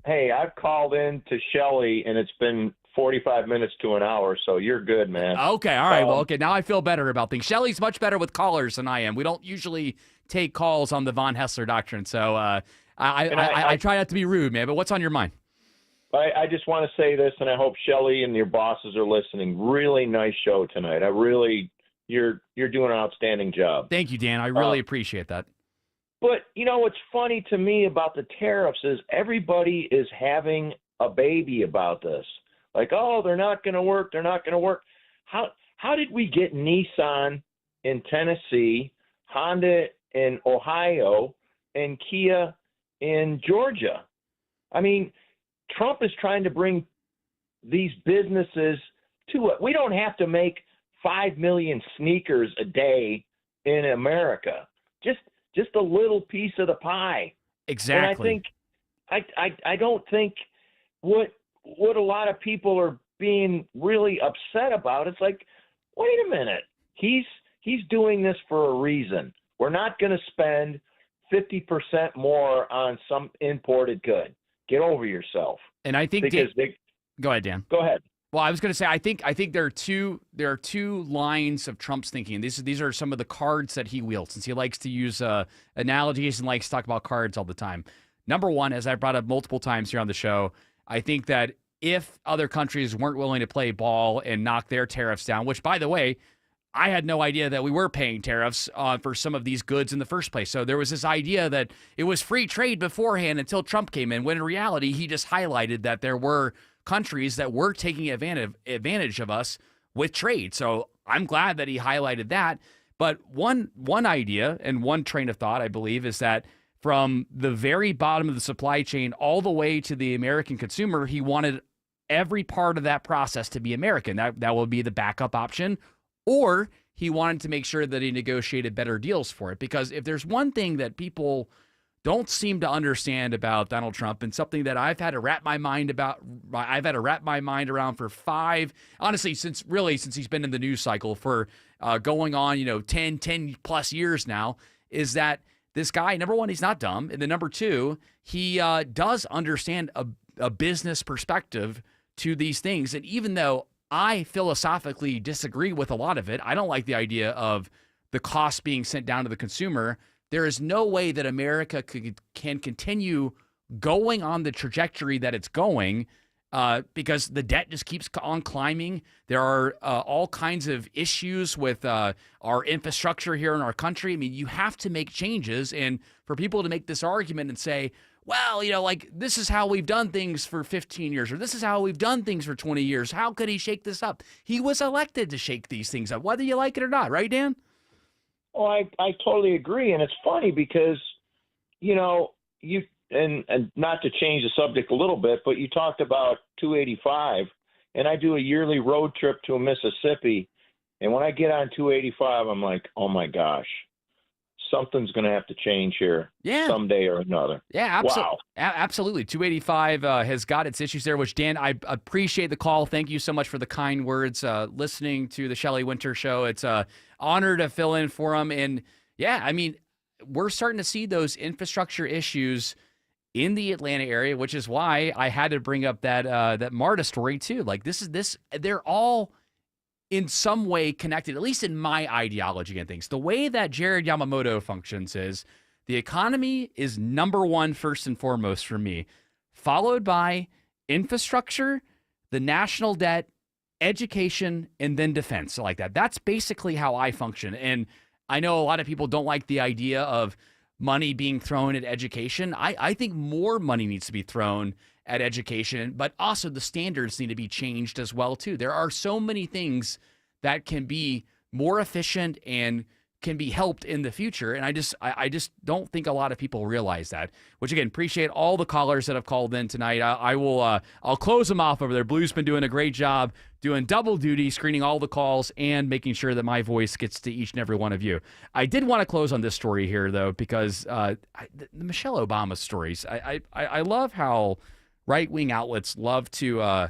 Hey, I've called in to Shelley, and it's been 45 minutes to an hour, so you're good, man. Okay, all right. Well, okay, now I feel better about things. Shelley's much better with callers than I am. We don't usually take calls on the Von Hessler Doctrine, so I try not to be rude, man. But what's on your mind? I just want to say this, and I hope Shelley and your bosses are listening. Really nice show tonight. You're doing an outstanding job. Thank you, Dan. I really appreciate that. But, you know, what's funny to me about the tariffs is everybody is having a baby about this. Like, oh, they're not going to work. They're not going to work. How did we get Nissan in Tennessee, Honda in Ohio, and Kia in Georgia? I mean, Trump is trying to bring these businesses to it. We don't have to make 5 million sneakers a day in America. Just a little piece of the pie. Exactly. And I don't think what a lot of people are being really upset about. It's like, wait a minute. He's doing this for a reason. We're not going to spend 50% more on some imported good. Get over yourself. And I think go ahead, Dan. Go ahead. Well, I was going to say I think there are two lines of Trump's thinking. These are some of the cards that he wields, since he likes to use analogies and likes to talk about cards all the time. Number one, as I brought up multiple times here on the show, I think that if other countries weren't willing to play ball and knock their tariffs down, which, by the way, I had no idea that we were paying tariffs for some of these goods in the first place. So there was this idea that it was free trade beforehand until Trump came in, when in reality, he just highlighted that there were countries that were taking advantage of us with trade. So I'm glad that he highlighted that. But one idea and one train of thought, I believe, is that from the very bottom of the supply chain all the way to the American consumer, he wanted every part of that process to be American. That will be the backup option. Or he wanted to make sure that he negotiated better deals for it. Because if there's one thing that people don't seem to understand about Donald Trump, and something that I've had to wrap my mind around for honestly, since he's been in the news cycle for going on, 10 plus years now, is that this guy, number one, he's not dumb. And then number two, he does understand a business perspective to these things. And even though I philosophically disagree with a lot of it, I don't like the idea of the cost being sent down to the consumer. There is no way that America can continue going on the trajectory that it's going because the debt just keeps on climbing. There are all kinds of issues with our infrastructure here in our country. I mean, you have to make changes. And for people to make this argument and say, well, this is how we've done things for 15 years, or this is how we've done things for 20 years. How could he shake this up? He was elected to shake these things up, whether you like it or not. Right, Dan? Oh, I totally agree. And it's funny because, and not to change the subject a little bit, but you talked about 285, and I do a yearly road trip to Mississippi. And when I get on 285, I'm like, oh my gosh, something's going to have to change here someday or another. Yeah, Wow. Absolutely. 285 has got its issues there, which, Dan, I appreciate the call. Thank you so much for the kind words. Listening to the Shelley Winter Show, it's an honor to fill in for him. And, yeah, I mean, we're starting to see those infrastructure issues in the Atlanta area, which is why I had to bring up that MARTA story, too. Like, they're all in some way connected, at least in my ideology and things. The way that Jared Yamamoto functions is the economy is number one, first and foremost for me, followed by infrastructure, the national debt, education, and then defense, like that. That's basically how I function. And I know a lot of people don't like the idea of money being thrown at education. I think more money needs to be thrown at education, but also the standards need to be changed as well, too. There are so many things that can be more efficient and can be helped in the future. And I just don't think a lot of people realize that, which, again, appreciate all the callers that have called in tonight. I'll close them off over there. Blue's been doing a great job doing double duty, screening all the calls and making sure that my voice gets to each and every one of you. I did want to close on this story here, though, because the Michelle Obama stories, I love how right-wing outlets love to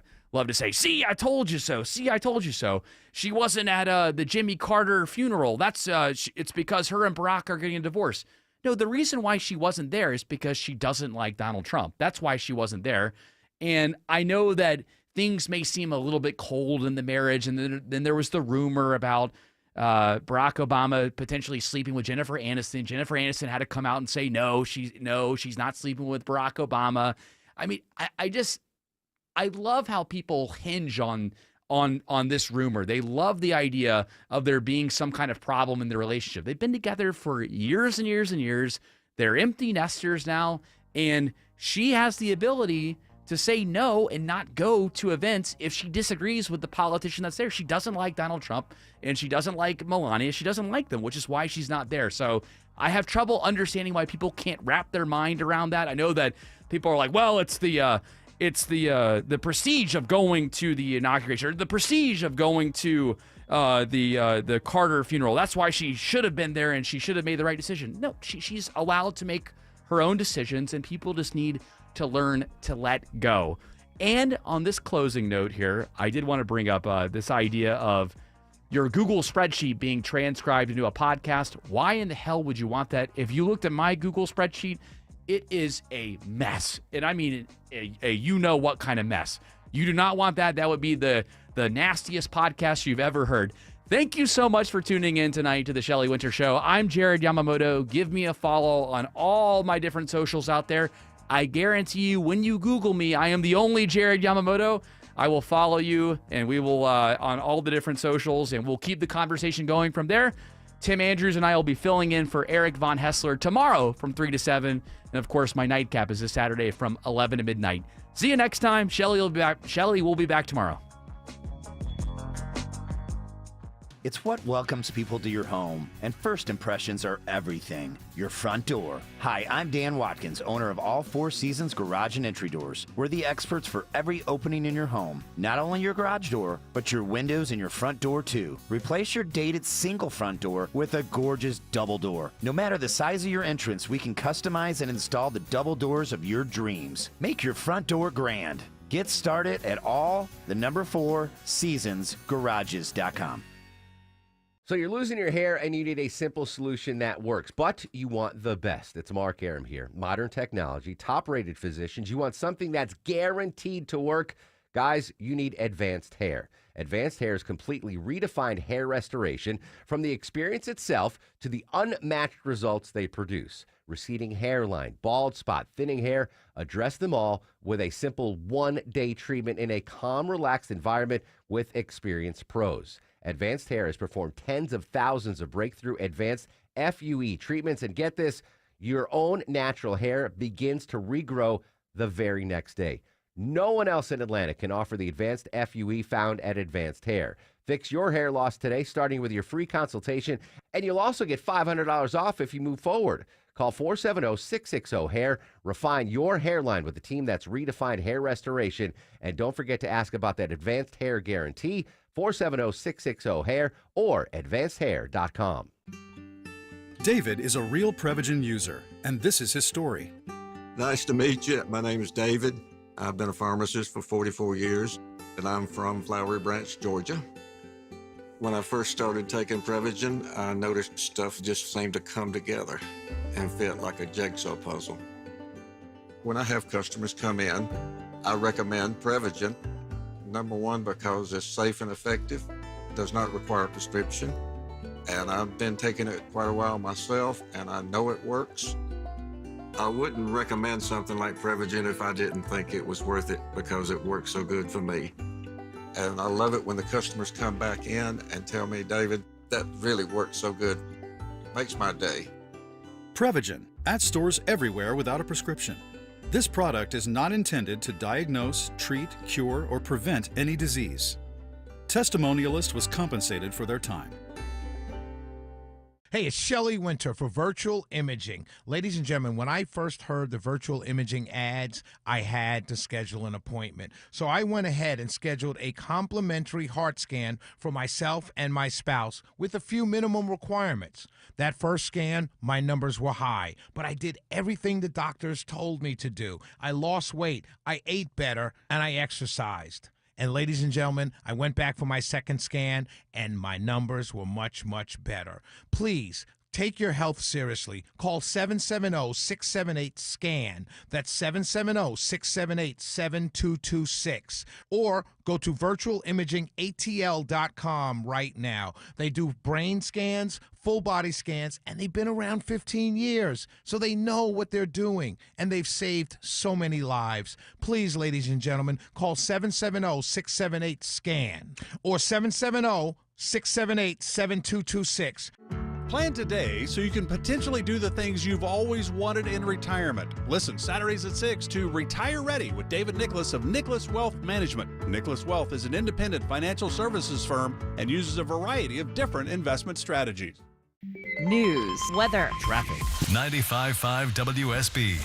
say, see, I told you so. See, I told you so. She wasn't at the Jimmy Carter funeral. That's it's because her and Barack are getting a divorce. No, the reason why she wasn't there is because she doesn't like Donald Trump. That's why she wasn't there. And I know that things may seem a little bit cold in the marriage, and then there was the rumor about Barack Obama potentially sleeping with Jennifer Aniston. Jennifer Aniston had to come out and say, no, she's not sleeping with Barack Obama. I mean, I love how people hinge on this rumor. They love the idea of there being some kind of problem in the relationship. They've been together for years and years and years. They're empty nesters now, and she has the ability to say no and not go to events if she disagrees with the politician that's there. She doesn't like Donald Trump, and she doesn't like Melania. She doesn't like them, which is why she's not there. So I have trouble understanding why people can't wrap their mind around that. I know that people are like, well, it's the prestige of going to the inauguration, or the prestige of going to the Carter funeral. That's why she should have been there, and she should have made the right decision. No, she's allowed to make her own decisions, and people just need to learn to let go. And on this closing note here, I did want to bring up this idea of your Google spreadsheet being transcribed into a podcast. Why in the hell would you want that? If you looked at my Google spreadsheet, it is a mess. And I mean a you know what kind of mess. You do not want that. That would be the nastiest podcast you've ever heard. Thank you so much for tuning in tonight to the Shelley Winter Show. I'm Jared Yamamoto. Give me a follow on all my different socials out there. I guarantee you, when you Google me, I am the only Jared Yamamoto. I will follow you, and we will on all the different socials, and we'll keep the conversation going from there. Tim Andrews and I will be filling in for Eric Von Hessler tomorrow from 3 to 7. And, of course, my nightcap is this Saturday from 11 to midnight. See you next time. Shelley will be back. Shelley will be back tomorrow. It's what welcomes people to your home, and first impressions are everything. Your front door. Hi, I'm Dan Watkins, owner of All Four Seasons Garage and Entry Doors. We're the experts for every opening in your home. Not only your garage door, but your windows and your front door too. Replace your dated single front door with a gorgeous double door. No matter the size of your entrance, we can customize and install the double doors of your dreams. Make your front door grand. Get started at all4seasonsgarages.com. So you're losing your hair and you need a simple solution that works, but you want the best. It's Mark Aram here. Modern technology, top-rated physicians. You want something that's guaranteed to work. Guys, you need Advanced Hair. Advanced Hair's completely redefined hair restoration, from the experience itself to the unmatched results they produce. Receding hairline, bald spot, thinning hair, address them all with a simple one-day treatment in a calm, relaxed environment with experienced pros. Advanced Hair has performed tens of thousands of breakthrough advanced FUE treatments, and get this, your own natural hair begins to regrow the very next day. No one else in Atlanta can offer the advanced FUE found at Advanced Hair. Fix your hair loss today, starting with your free consultation, and you'll also get $500 off if you move forward. Call 470-660-HAIR. Refine your hairline with the team that's redefined hair restoration. And don't forget to ask about that Advanced Hair Guarantee, 470-660-HAIR or advancedhair.com. David is a real Prevagen user, and this is his story. Nice to meet you. My name is David. I've been a pharmacist for 44 years, and I'm from Flowery Branch, Georgia. When I first started taking Prevagen, I noticed stuff just seemed to come together and fit like a jigsaw puzzle. When I have customers come in, I recommend Prevagen. Number one, because it's safe and effective, does not require a prescription, and I've been taking it quite a while myself, and I know it works. I wouldn't recommend something like Prevagen if I didn't think it was worth it because it works so good for me. And I love it when the customers come back in and tell me, David, that really works so good. Makes my day. Prevagen, at stores everywhere without a prescription. This product is not intended to diagnose, treat, cure, or prevent any disease. Testimonialist was compensated for their time. Hey, it's Shelley Winter for Virtual Imaging. Ladies and gentlemen, when I first heard the virtual imaging ads, I had to schedule an appointment. So I went ahead and scheduled a complimentary heart scan for myself and my spouse with a few minimum requirements. That first scan, my numbers were high, but I did everything the doctors told me to do. I lost weight, I ate better, and I exercised. And ladies and gentlemen, I went back for my second scan, and my numbers were much, much better. Please, take your health seriously. Call 770-678-SCAN. That's 770-678-7226. Or go to virtualimagingatl.com right now. They do brain scans, full body scans, and they've been around 15 years. So they know what they're doing, and they've saved so many lives. Please, ladies and gentlemen, call 770-678-SCAN or 770-678-7226. Plan today so you can potentially do the things you've always wanted in retirement. Listen Saturdays at 6 to Retire Ready with David Nicholas of Nicholas Wealth Management. Nicholas Wealth is an independent financial services firm and uses a variety of different investment strategies. News, weather, traffic. 95.5 WSB,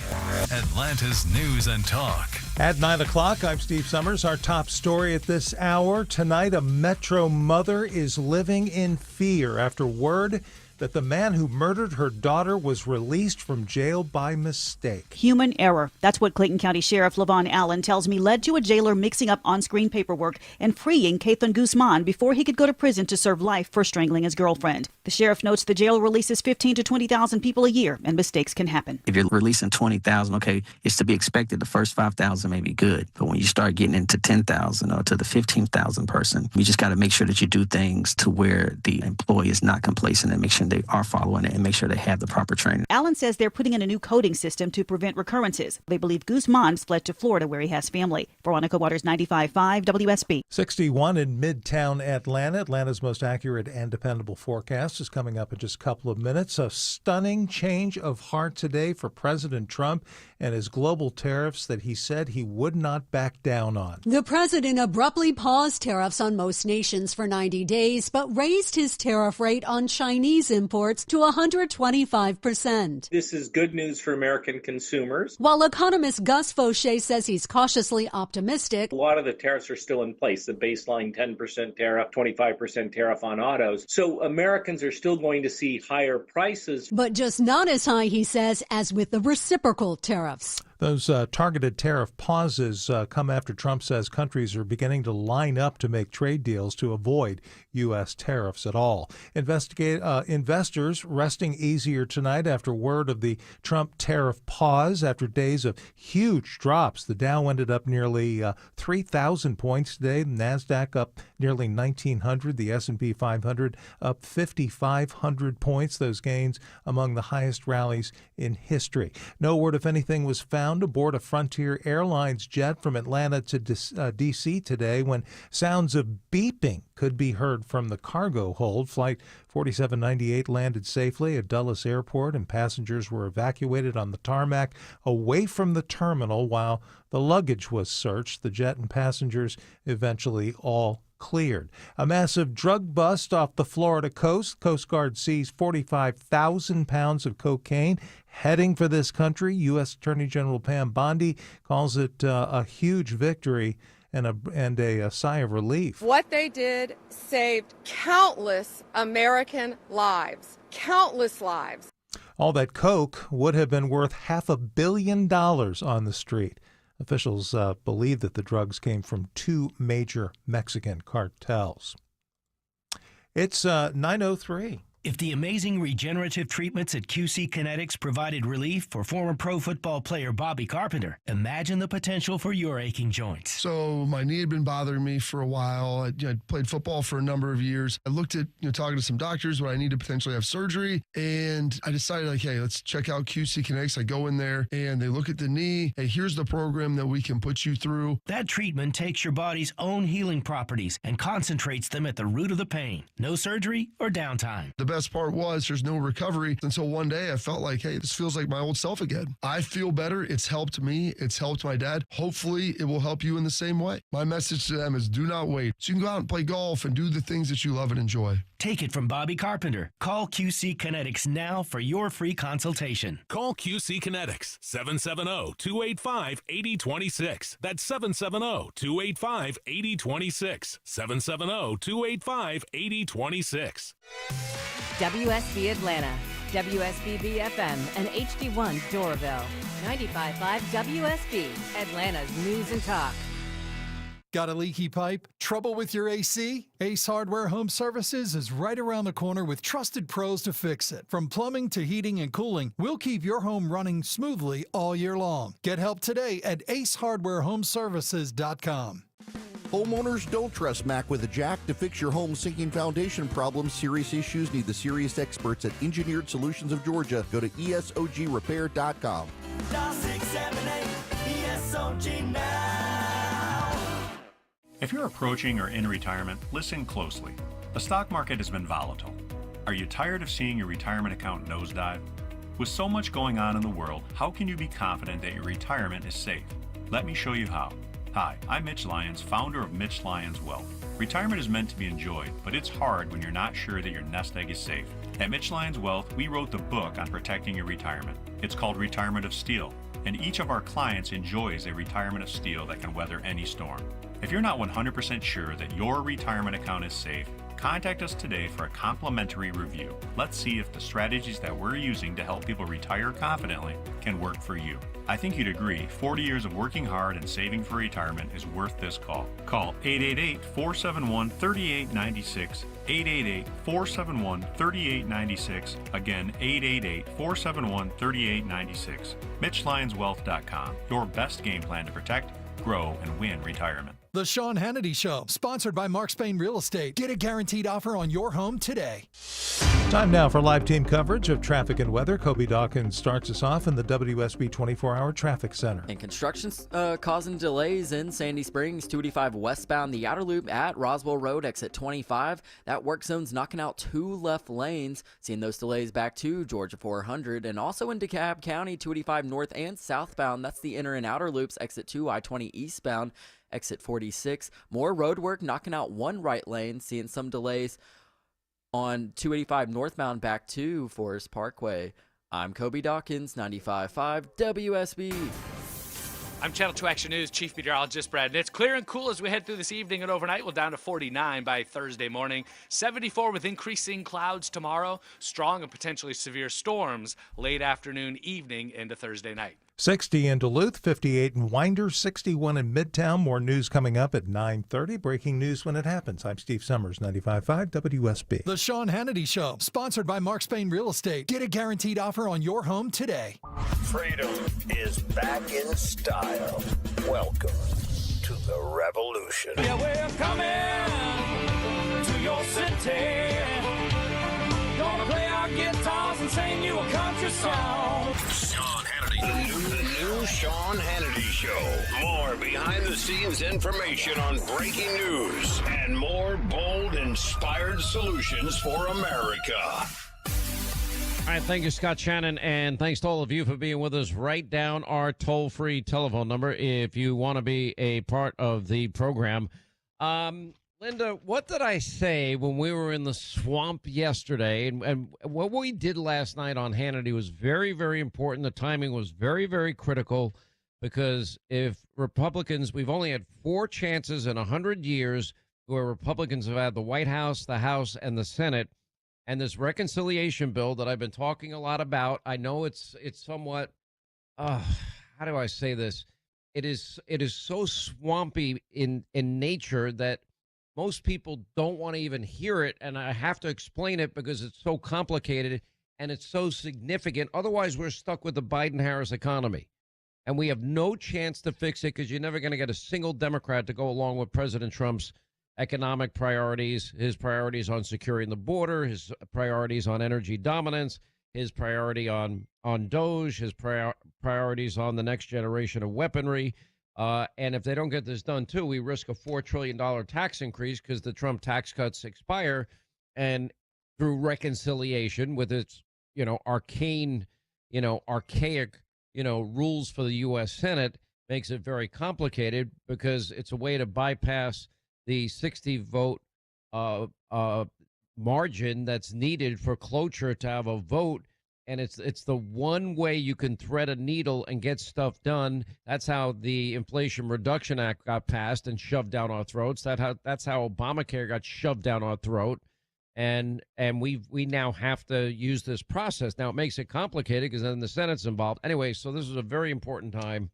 Atlanta's News and Talk. At 9 o'clock, I'm Steve Summers. Our top story at this hour. Tonight, a Metro mother is living in fear after word that the man who murdered her daughter was released from jail by mistake. Human error. That's what Clayton County Sheriff Levon Allen tells me led to a jailer mixing up on-screen paperwork and freeing Kathan Guzman before he could go to prison to serve life for strangling his girlfriend. The sheriff notes the jail releases 15 to 20,000 people a year, and mistakes can happen. If you're releasing 20,000, okay, it's to be expected the first 5,000 may be good. But when you start getting into 10,000 or to the 15,000 person, you just got to make sure that you do things to where the employee is not complacent and make sure they are following it and make sure they have the proper training. Allen says they're putting in a new coding system to prevent recurrences. They believe Guzman fled to Florida where he has family. Veronica Waters, 95.5 WSB. 61 in Midtown Atlanta. Atlanta's most accurate and dependable forecast is coming up in just a couple of minutes. A stunning change of heart today for President Trump and his global tariffs that he said he would not back down on. The president abruptly paused tariffs on most nations for 90 days, but raised his tariff rate on Chinese imports to 125%. This is good news for American consumers. While economist Gus Fauché says he's cautiously optimistic, A lot of the tariffs are still in place, the baseline 10% tariff, 25% tariff on autos. So Americans are still going to see higher prices. but just not as high, he says, as with the reciprocal tariffs. Those targeted tariff pauses come after Trump says countries are beginning to line up to make trade deals to avoid U.S. tariffs at all. Investors resting easier tonight after word of the Trump tariff pause after days of huge drops. The Dow ended up nearly 3,000 points today. The NASDAQ up nearly 1,900. The S&P 500 up 5,500 points. Those gains among the highest rallies in history. No word if anything was found aboard a Frontier Airlines jet from Atlanta to D.C. today when sounds of beeping could be heard from the cargo hold. Flight 4798 landed safely at Dulles Airport, and passengers were evacuated on the tarmac away from the terminal while the luggage was searched. The jet and passengers eventually all cleared. A massive drug bust off the Florida coast. Coast Guard seized 45,000 pounds of cocaine heading for this country. U.S. Attorney General Pam Bondi calls it a huge victory and a sigh of relief. What they did saved countless American lives. countless lives. All that coke would have been worth $500 million on the street. Officials believe that the drugs came from 2 major Mexican cartels. It's 9:03. If the amazing regenerative treatments at QC Kinetics provided relief for former pro football player Bobby Carpenter, imagine the potential for your aching joints. So my knee had been bothering me for a while. I'd played football for a number of years. I looked at, talking to some doctors when I need to potentially have surgery, and I decided, like, hey, let's check out QC Kinetics. I go in there, and they look at the knee. Hey, here's the program that we can put you through. That treatment takes your body's own healing properties and concentrates them at the root of the pain. No surgery or downtime. The best part was there's no recovery until one day I felt like, hey, this feels like my old self again. I feel better. It's helped me. It's helped my dad. Hopefully it will help you in the same way. My message to them is do not wait. So you can go out and play golf and do the things that you love and enjoy. Take it from Bobby Carpenter. Call QC Kinetics now for your free consultation. Call QC Kinetics, 770-285-8026. That's 770-285-8026. 770-285-8026. WSB Atlanta, WSB FM, and HD1 Doraville. 95.5 WSB, Atlanta's News and Talk. Got a leaky pipe? Trouble with your AC? Ace Hardware Home Services is right around the corner with trusted pros to fix it. From plumbing to heating and cooling, we'll keep your home running smoothly all year long. Get help today at acehardwarehomeservices.com. Homeowners, don't trust Mac with a jack to fix your home sinking foundation problems. Serious issues need the serious experts at Engineered Solutions of Georgia. Go to ESOGrepair.com. Dial 678 ESOG now. If you're approaching or in retirement, listen closely. The stock market has been volatile. Are you tired of seeing your retirement account nosedive? With so much going on in the world, how can you be confident that your retirement is safe? Let me show you how. Hi, I'm Mitch Lyons, founder of Mitch Lyons Wealth. Retirement is meant to be enjoyed, but it's hard when you're not sure that your nest egg is safe. At Mitch Lyons Wealth, we wrote the book on protecting your retirement. It's called Retirement of Steel, and each of our clients enjoys a retirement of steel that can weather any storm. If you're not 100% sure that your retirement account is safe, contact us today for a complimentary review. Let's see if the strategies that we're using to help people retire confidently can work for you. I think you'd agree 40 years of working hard and saving for retirement is worth this call. Call 888-471-3896, 888-471-3896, again 888-471-3896. MitchLyonsWealth.com, your best game plan to protect, grow, and win retirement. The Sean Hannity Show, sponsored by Mark Spain Real Estate. Get a guaranteed offer on your home today. Time now for live team coverage of traffic and weather. Kobe Dawkins starts us off in the WSB 24-hour traffic center. And construction's causing delays in Sandy Springs, 285 westbound, the outer loop at Roswell Road, exit 25. That work zone's knocking out 2 left lanes. Seeing those delays back to Georgia 400. And also in DeKalb County, 285 north and southbound. That's the inner and outer loops, exit 2, I-20 eastbound. Exit 46. More road work knocking out 1 right lane. Seeing some delays on 285 northbound back to Forest Parkway. I'm Kobe Dawkins, 95.5 WSB. I'm Channel 2 Action News Chief Meteorologist Brad. And it's clear and cool as we head through this evening and overnight. We'll down to 49 by Thursday morning. 74 with increasing clouds tomorrow. Strong and potentially severe storms late afternoon, evening into Thursday night. 60 in Duluth, 58 in Winder, 61 in Midtown. More news coming up at 9:30. Breaking news when it happens. I'm Steve Summers, 95.5 WSB. The Sean Hannity Show, sponsored by Mark Spain Real Estate. Get a guaranteed offer on your home today. Freedom is back in style. Welcome to the revolution. Yeah, we're coming to your city. Gonna play our guitars and sing you a country song. Sean Hannity. The new Sean Hannity Show. More behind-the-scenes information on breaking news and more bold, inspired solutions for America. All right, thank you, Scott Shannon, and thanks to all of you for being with us. Write down our toll-free telephone number if you want to be a part of the program. Linda, what did I say when we were in the swamp yesterday? And what we did last night on Hannity was very, very important. The timing was very, very critical because if Republicans, we've only had 4 chances in 100 years where Republicans have had the White House, the House, and the Senate. And this reconciliation bill that I've been talking a lot about, I know it's somewhat, how do I say this? It is so swampy in nature that most people don't want to even hear it, and I have to explain it because it's so complicated and it's so significant. Otherwise, we're stuck with the Biden-Harris economy, and we have no chance to fix it because you're never going to get a single Democrat to go along with President Trump's economic priorities, his priorities on securing the border, his priorities on energy dominance, his priority on DOGE, his priorities on the next generation of weaponry. And if they don't get this done, too, we risk a $4 trillion tax increase because the Trump tax cuts expire. And through reconciliation with its, arcaic, rules for the U.S. Senate makes it very complicated because it's a way to bypass the 60-vote margin that's needed for cloture to have a vote. And it's the one way you can thread a needle and get stuff done. That's how the Inflation Reduction Act got passed and shoved down our throats. That's how Obamacare got shoved down our throat. And we now have to use this process. Now, it makes it complicated because then the Senate's involved. Anyway, so this is a very important time.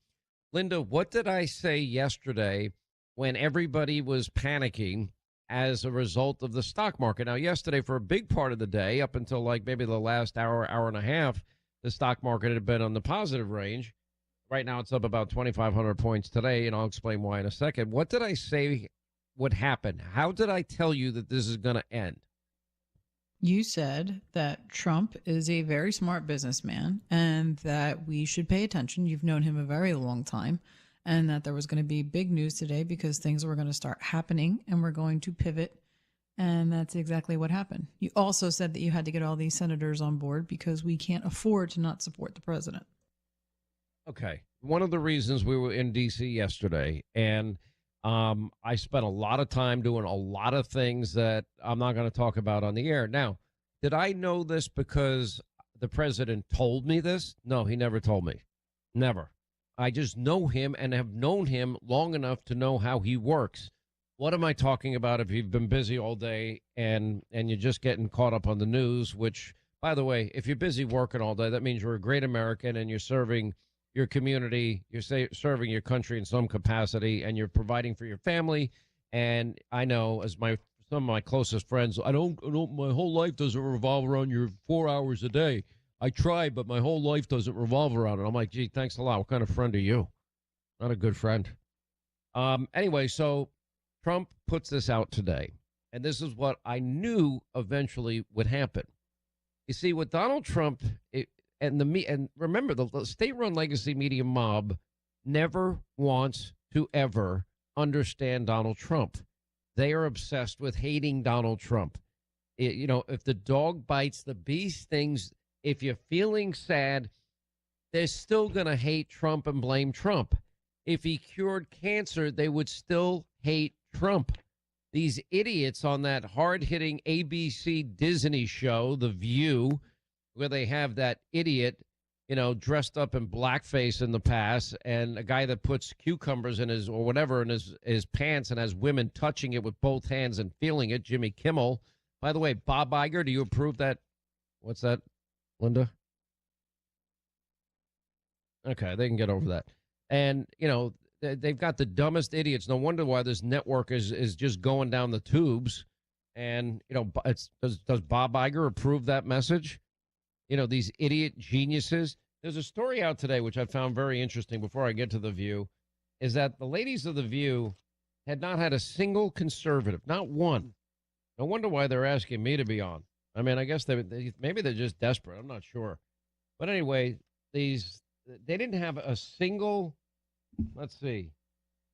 Linda, what did I say yesterday when everybody was panicking as a result of the stock market? Now, yesterday, for a big part of the day, up until like maybe the last hour and a half, the stock market had been on the positive range. Right now, it's up about 2,500 points today, and I'll explain why in a second. What did I say would happen? How did I tell you that this is going to end? You said that Trump is a very smart businessman and that we should pay attention. You've known him a very long time. And that there was going to be big news today because things were going to start happening and we're going to pivot. And that's exactly what happened. You also said that you had to get all these senators on board because we can't afford to not support the president. Okay. One of the reasons we were in D.C. yesterday, and I spent a lot of time doing a lot of things that I'm not going to talk about on the air. Now, did I know this because the president told me this? No, he never told me. Never. I just know him and have known him long enough to know how he works. What am I talking about if you've been busy all day and you're just getting caught up on the news, which, by the way, if you're busy working all day, that means you're a great American and you're serving your community, you're serving your country in some capacity, and you're providing for your family. And I know, as some of my closest friends, I don't my whole life doesn't revolve around your 4 hours a day. I try, but my whole life doesn't revolve around it. I'm like, gee, thanks a lot. What kind of friend are you? Not a good friend. Anyway, so Trump puts this out today, and this is what I knew eventually would happen. You see, with Donald Trump and remember, the state-run legacy media mob never wants to ever understand Donald Trump. They are obsessed with hating Donald Trump. If the dog bites, the bee stings. If you're feeling sad, they're still going to hate Trump and blame Trump. If he cured cancer, they would still hate Trump. These idiots on that hard-hitting ABC Disney show, The View, where they have that idiot, dressed up in blackface in the past, and a guy that puts cucumbers in his pants and has women touching it with both hands and feeling it, Jimmy Kimmel. By the way, Bob Iger, do you approve that? What's that? Linda? Okay, they can get over that. And, they've got the dumbest idiots. No wonder why this network is just going down the tubes. And, does Bob Iger approve that message? These idiot geniuses. There's a story out today, which I found very interesting before I get to The View, is that the ladies of The View had not had a single conservative, not one. No wonder why they're asking me to be on. I mean, I guess maybe they're just desperate. I'm not sure. But anyway, they didn't have a single, let's see,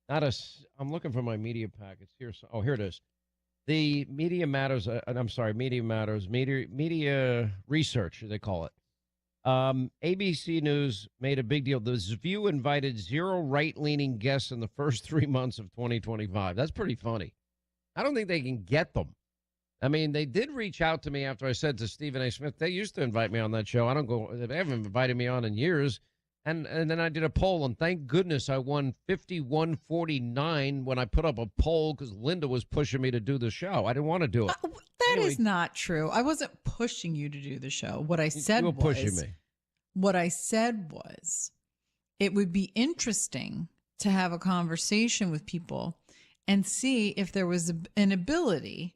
I'm looking for my media packets here. Oh, here it is. The Media Matters, Media Research, they call it. ABC News made a big deal. The View invited 0 right-leaning guests in the first 3 months of 2025. That's pretty funny. I don't think they can get them. I mean, they did reach out to me after I said to Stephen A. Smith, they used to invite me on that show. They haven't invited me on in years. And then I did a poll, and thank goodness I won 51-49 when I put up a poll because Linda was pushing me to do the show. I didn't want to do it. That is not true. I wasn't pushing you to do the show. What I said You were was pushing me. What I said was it would be interesting to have a conversation with people and see if there was an ability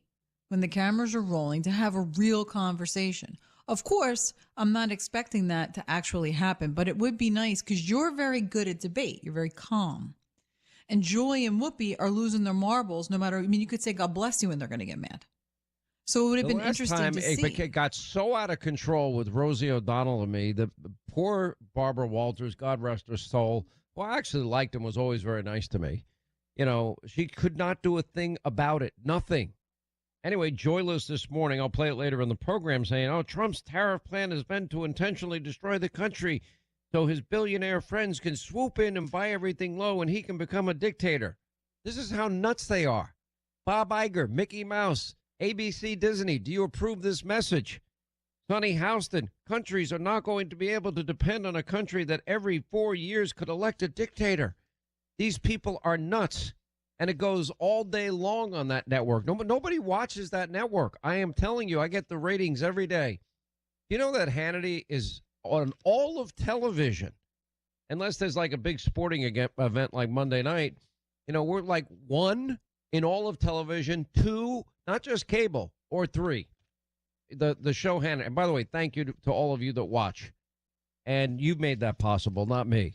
when the cameras are rolling to have a real conversation. Of course, I'm not expecting that to actually happen, but it would be nice because you're very good at debate. You're very calm. And Joy and Whoopi are losing their marbles no matter, I mean, you could say God bless you and they're going to get mad. So it would have been interesting to see. It got so out of control with Rosie O'Donnell and me. The poor Barbara Walters, God rest her soul, who I actually liked and was always very nice to me. You know, she could not do a thing about it. Nothing. Anyway, Joyless this morning, I'll play it later in the program, saying, oh, Trump's tariff plan has been to intentionally destroy the country so his billionaire friends can swoop in and buy everything low and he can become a dictator. This is how nuts they are. Bob Iger, Mickey Mouse, ABC Disney, do you approve this message? Sonny Houston, countries are not going to be able to depend on a country that every 4 years could elect a dictator. These people are nuts. And it goes all day long on that network. Nobody watches that network. I am telling you, I get the ratings every day. You know that Hannity is on all of television, unless there's like a big sporting event like Monday night. You know, we're like 1 in all of television, 2, not just cable, or 3. The show Hannity. And by the way, thank you to all of you that watch. And you've made that possible, not me.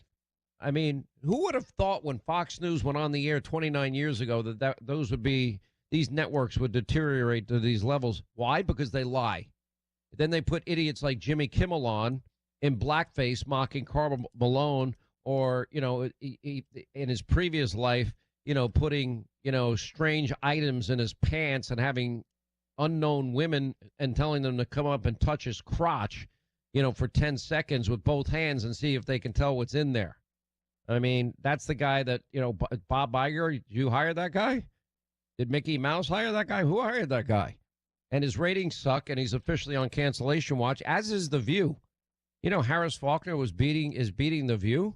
I mean, who would have thought when Fox News went on the air 29 years ago that these networks would deteriorate to these levels? Why? Because they lie. Then they put idiots like Jimmy Kimmel on in blackface mocking Karl Malone, or, you know, he, in his previous life, you know, putting, you know, strange items in his pants and having unknown women and telling them to come up and touch his crotch, you know, for 10 seconds with both hands and see if they can tell what's in there. I mean, that's the guy that, you know, Bob Iger, did you hire that guy? Did Mickey Mouse hire that guy? Who hired that guy? And his ratings suck, and he's officially on cancellation watch, as is The View. You know, Harris Faulkner is beating The View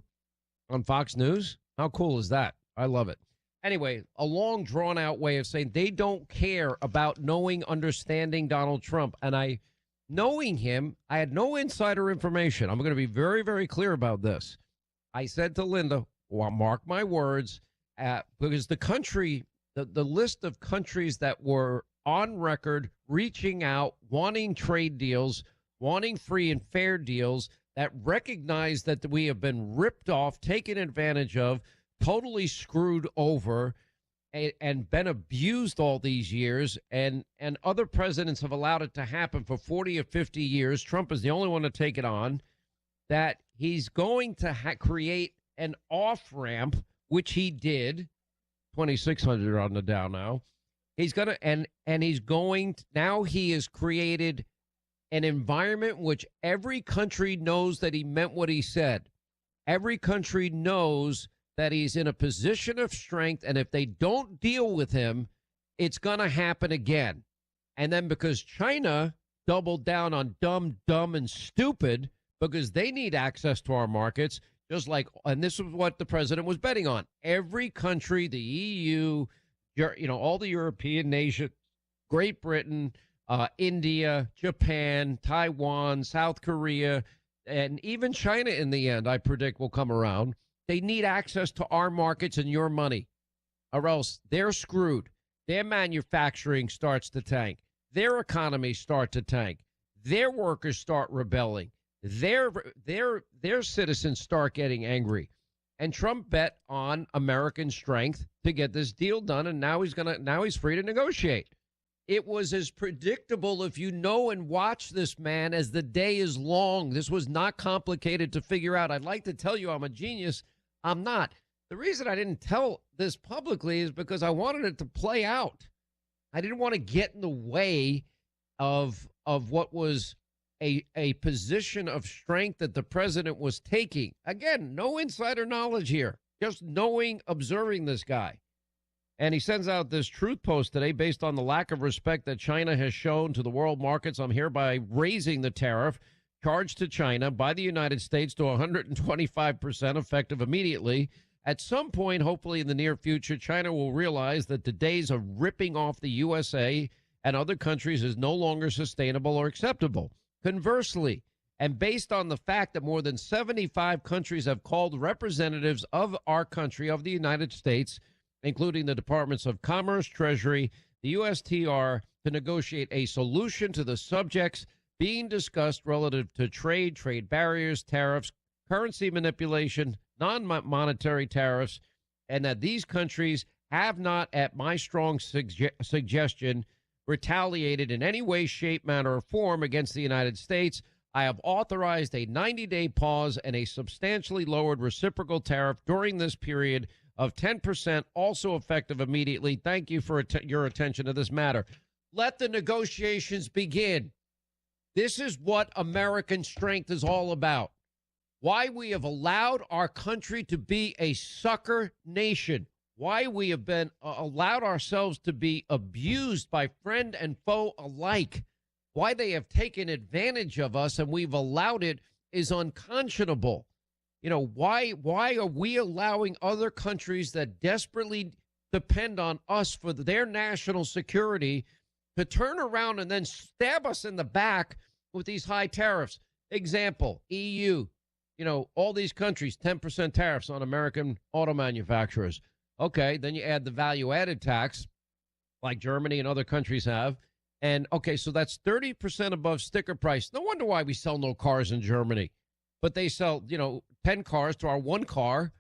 on Fox News. How cool is that? I love it. Anyway, a long, drawn-out way of saying they don't care about understanding Donald Trump. And knowing him, I had no insider information. I'm going to be very, very clear about this. I said to Linda, well, mark my words, because the country, the list of countries that were on record reaching out, wanting trade deals, wanting free and fair deals, that recognize that we have been ripped off, taken advantage of, totally screwed over, and been abused all these years, and other presidents have allowed it to happen for 40 or 50 years. Trump is the only one to take it on. That he's going to create an off-ramp, which he did, 2,600 on the Dow now. He's going to, and he's going to, now he has created an environment which every country knows that he meant what he said. Every country knows that he's in a position of strength, and if they don't deal with him, it's going to happen again. And then because China doubled down on dumb, and stupid, because they need access to our markets, just like, and this is what the president was betting on. Every country, the EU, you know, all the European nations, Great Britain, India, Japan, Taiwan, South Korea, and even China in the end, I predict, will come around. They need access to our markets and your money, or else they're screwed. Their manufacturing starts to tank. Their economies start to tank. Their workers start rebelling. Their citizens start getting angry. And Trump bet on American strength to get this deal done, and now he's free to negotiate. It was as predictable, if you know and watch this man, as the day is long. This was not complicated to figure out. I'd like to tell you I'm a genius. I'm not. The reason I didn't tell this publicly is because I wanted it to play out. I didn't want to get in the way of what was a position of strength that the president was taking. Again, no insider knowledge here, just knowing, observing this guy. And he sends out this truth post today based on the lack of respect that China has shown to the world markets. I'm hereby raising the tariff charged to China by the United States to 125%, effective immediately. At some point, hopefully in the near future, China will realize that the days of ripping off the USA and other countries is no longer sustainable or acceptable. Conversely, and based on the fact that more than 75 countries have called representatives of our country, of the United States, including the Departments of Commerce, Treasury, the USTR, to negotiate a solution to the subjects being discussed relative to trade barriers, tariffs, currency manipulation, non-monetary tariffs, and that these countries have not, at my strong suggestion, retaliated in any way, shape, manner, or form against the United States. I have authorized a 90-day pause and a substantially lowered reciprocal tariff during this period of 10%, also effective immediately. Thank you for your attention to this matter. Let the negotiations begin. This is what American strength is all about. Why we have allowed our country to be a sucker nation. Why we have been allowed ourselves to be abused by friend and foe alike. Why they have taken advantage of us and we've allowed it is unconscionable. You know, why are we allowing other countries that desperately depend on us for their national security to turn around and then stab us in the back with these high tariffs? Example, EU, you know, all these countries, 10% tariffs on American auto manufacturers. Okay, then you add the value-added tax, like Germany and other countries have. And, okay, so that's 30% above sticker price. No wonder why we sell no cars in Germany. But they sell, 10 cars to our one car.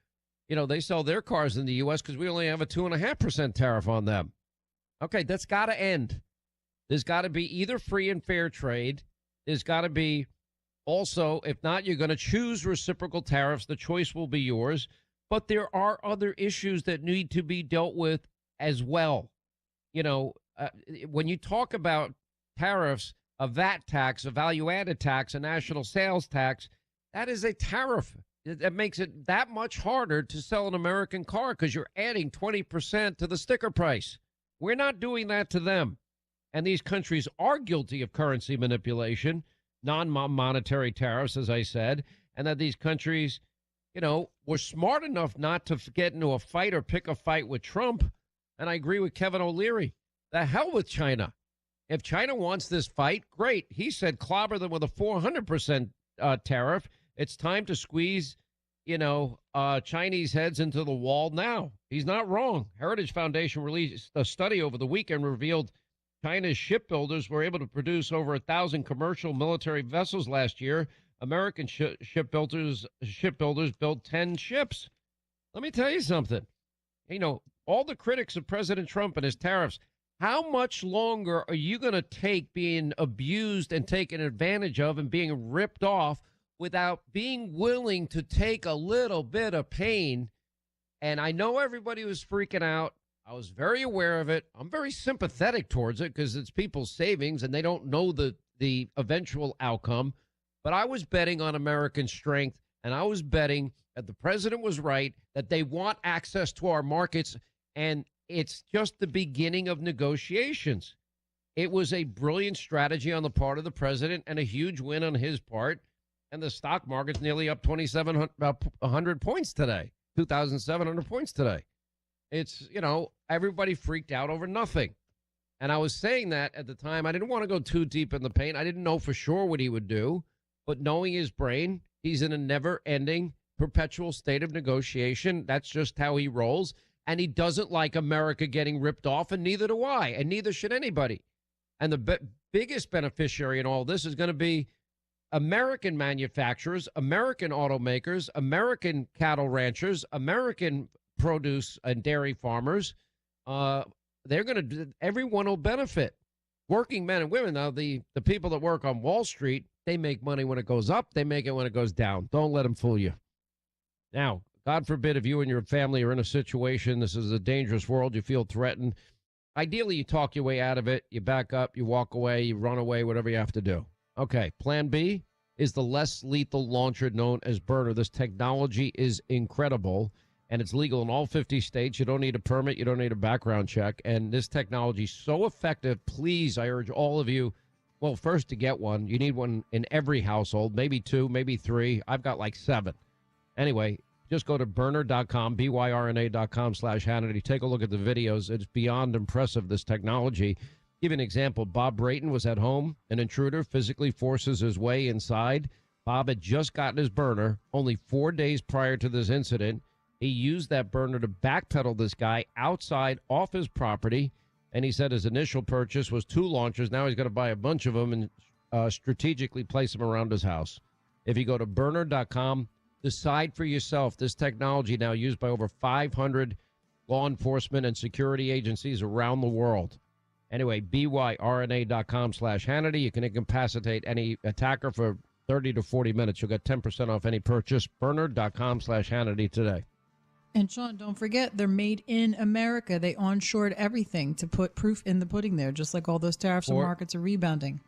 They sell their cars in the U.S. because we only have a 2.5% tariff on them. Okay, that's got to end. There's got to be either free and fair trade. There's got to be also, if not, you're going to choose reciprocal tariffs. The choice will be yours. But there are other issues that need to be dealt with as well. When you talk about tariffs, a VAT tax, a value-added tax, a national sales tax, that is a tariff. That makes it that much harder to sell an American car because you're adding 20% to the sticker price. We're not doing that to them. And these countries are guilty of currency manipulation, non-monetary tariffs, as I said, and that these countries, were smart enough not to get into a fight or pick a fight with Trump. And I agree with Kevin O'Leary. The hell with China. If China wants this fight, great. He said clobber them with a 400% tariff. It's time to squeeze, Chinese heads into the wall now. He's not wrong. Heritage Foundation released a study over the weekend revealed China's shipbuilders were able to produce over 1,000 commercial military vessels last year. American shipbuilders built 10 ships. Let me tell you something. All the critics of President Trump and his tariffs, how much longer are you going to take being abused and taken advantage of and being ripped off without being willing to take a little bit of pain? And I know everybody was freaking out. I was very aware of it. I'm very sympathetic towards it because it's people's savings and they don't know the eventual outcome. But I was betting on American strength, and I was betting that the president was right, that they want access to our markets, and it's just the beginning of negotiations. It was a brilliant strategy on the part of the president and a huge win on his part, and the stock market's nearly up 2,700 points today, 2,700 points today. It's, everybody freaked out over nothing. And I was saying that at the time. I didn't want to go too deep in the paint. I didn't know for sure what he would do. But knowing his brain, he's in a never-ending, perpetual state of negotiation. That's just how he rolls. And he doesn't like America getting ripped off, and neither do I, and neither should anybody. And the biggest beneficiary in all this is going to be American manufacturers, American automakers, American cattle ranchers, American produce and dairy farmers. Everyone will benefit. Working men and women. Now, the people that work on Wall Street, they make money when it goes up. They make it when it goes down. Don't let them fool you. Now, God forbid if you and your family are in a situation, this is a dangerous world, you feel threatened. Ideally, you talk your way out of it. You back up, you walk away, you run away, whatever you have to do. Okay, plan B is the less lethal launcher known as Burner. This technology is incredible, and it's legal in all 50 states. You don't need a permit. You don't need a background check. And this technology is so effective. Please, I urge all of you, well, first to get one. You need one in every household, maybe 2, maybe 3. I've got like 7. Anyway, just go to Byrna.com, BYRNA.com/Hannity. Take a look at the videos. It's beyond impressive, this technology. Give an example. Bob Brayton was at home. An intruder physically forces his way inside. Bob had just gotten his burner only 4 days prior to this incident. He used that burner to backpedal this guy outside off his property. And he said his initial purchase was 2 launchers. Now he's going to buy a bunch of them and strategically place them around his house. If you go to Byrna.com, decide for yourself. This technology now used by over 500 law enforcement and security agencies around the world. Anyway, byrna.com/Hannity. You can incapacitate any attacker for 30 to 40 minutes. You'll get 10% off any purchase. Byrna.com/Hannity today. And Sean, don't forget, they're made in America. They onshored everything to put proof in the pudding there, just like all those tariffs and markets are rebounding.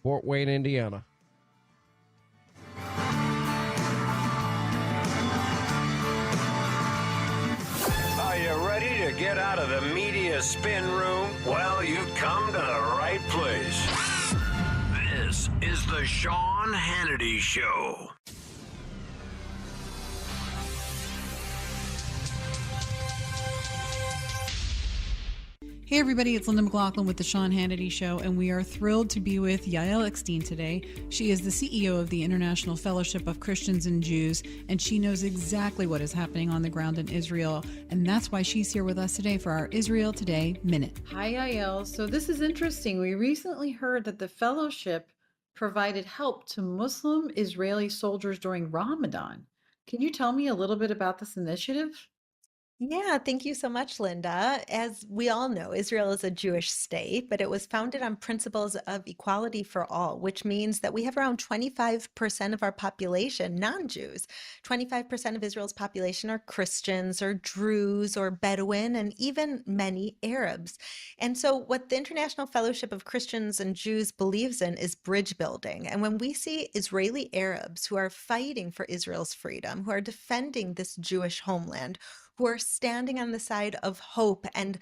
Fort Wayne, Indiana. Are you ready to get out of the media spin room? Well, you've come to the right place. This is the Sean Hannity Show. Hey everybody, it's Linda McLaughlin with the Sean Hannity Show, and we are thrilled to be with Yael Eckstein today. She is the CEO of the International Fellowship of Christians and Jews, and she knows exactly what is happening on the ground in Israel, and that's why she's here with us today for our Israel Today Minute. Hi Yael. So this is interesting. We recently heard that the fellowship provided help to Muslim Israeli soldiers during Ramadan. Can you tell me a little bit about this initiative? Yeah, thank you so much, Linda. As we all know, Israel is a Jewish state, but it was founded on principles of equality for all, which means that we have around 25% of our population, non-Jews. 25% of Israel's population are Christians or Druze or Bedouin, and even many Arabs. And so what the International Fellowship of Christians and Jews believes in is bridge building. And when we see Israeli Arabs who are fighting for Israel's freedom, who are defending this Jewish homeland, who are standing on the side of hope and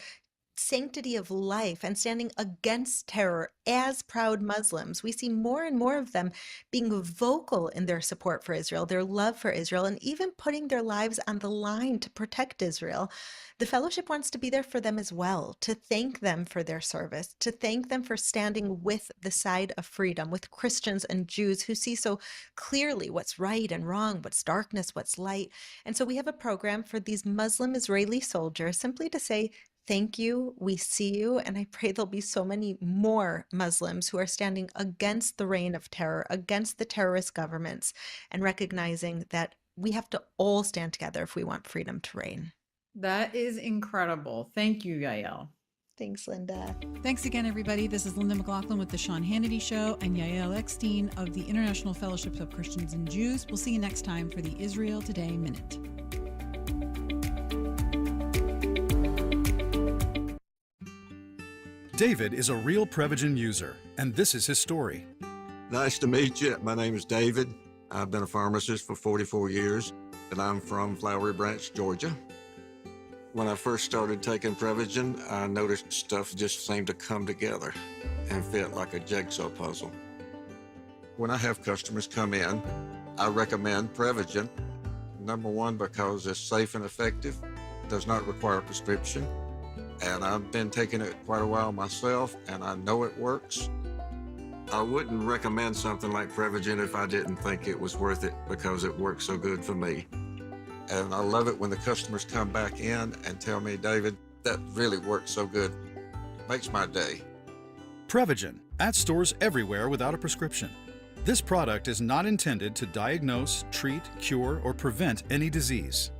sanctity of life and standing against terror as proud Muslims, we see more and more of them being vocal in their support for Israel, their love for Israel, and even putting their lives on the line to protect Israel. The fellowship wants to be there for them as well, to thank them for their service, to thank them for standing with the side of freedom, with Christians and Jews who see so clearly what's right and wrong, what's darkness, what's light. And so we have a program for these Muslim Israeli soldiers simply to say, thank you, we see you, and I pray there'll be so many more Muslims who are standing against the reign of terror, against the terrorist governments, and recognizing that we have to all stand together if we want freedom to reign. That is incredible. Thank you, Yael. Thanks, Linda. Thanks again, everybody. This is Linda McLaughlin with the Sean Hannity Show and Yael Eckstein of the International Fellowship of Christians and Jews. We'll see you next time for the Israel Today Minute. David is a real Prevagen user, and this is his story. Nice to meet you. My name is David. I've been a pharmacist for 44 years, and I'm from Flowery Branch, Georgia. When I first started taking Prevagen, I noticed stuff just seemed to come together and fit like a jigsaw puzzle. When I have customers come in, I recommend Prevagen. Number one, because it's safe and effective, does not require a prescription. And I've been taking it quite a while myself, and I know it works. I wouldn't recommend something like Prevagen if I didn't think it was worth it, because it works so good for me. And I love it when the customers come back in and tell me, David, that really works so good. Makes my day. Prevagen, at stores everywhere without a prescription. This product is not intended to diagnose, treat, cure, or prevent any disease.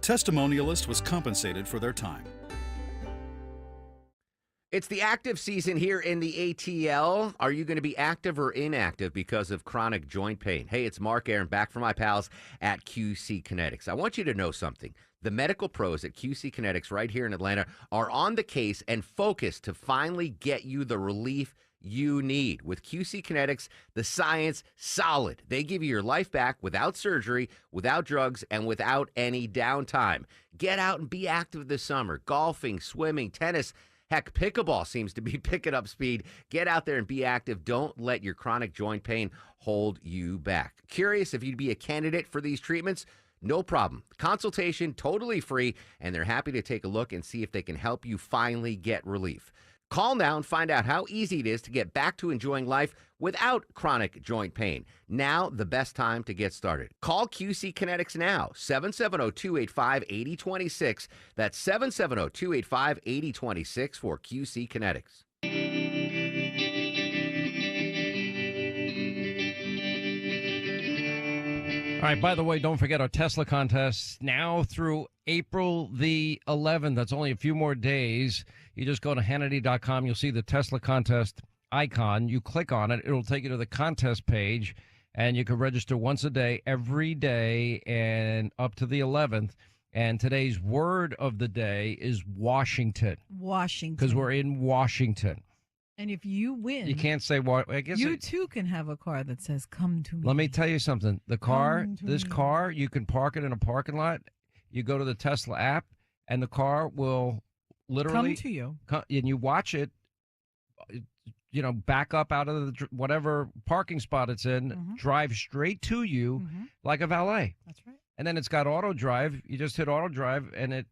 Testimonialist was compensated for their time. It's the active season here in the ATL. Are you going to be active or inactive because of chronic joint pain? Hey, it's Mark Aaron back from my pals at QC Kinetics. I want you to know something. The medical pros at QC Kinetics right here in Atlanta are on the case and focused to finally get you the relief you need. With QC Kinetics, the science solid. They give you your life back without surgery, without drugs, and without any downtime. Get out and be active this summer. Golfing, swimming, tennis. Heck, pickleball seems to be picking up speed. Get out there and be active. Don't let your chronic joint pain hold you back. Curious if you'd be a candidate for these treatments? No problem. Consultation totally free, and they're happy to take a look and see if they can help you finally get relief. Call now and find out how easy it is to get back to enjoying life without chronic joint pain. Now, the best time to get started. Call QC Kinetics now, 770-285-8026. That's 770-285-8026 for QC Kinetics. All right, by the way, don't forget our Tesla contest now through April the 11th. That's only a few more days. You just go to Hannity.com. You'll see the Tesla contest icon. You click on it. It'll take you to the contest page, and you can register once a day, every day, and up to the 11th. And today's word of the day is Washington. Washington. Because we're in Washington. And if you win, You can't say what. I guess you too can have a car that says "Come to me." Let me tell you something. The car, Come to this me. car, you can park it in a parking lot. You go to the Tesla app, and the car will literally Come to you. And you watch it. Back up out of the whatever parking spot it's in, drive straight to you like a valet. That's right. And then it's got auto drive. You just hit auto drive, and it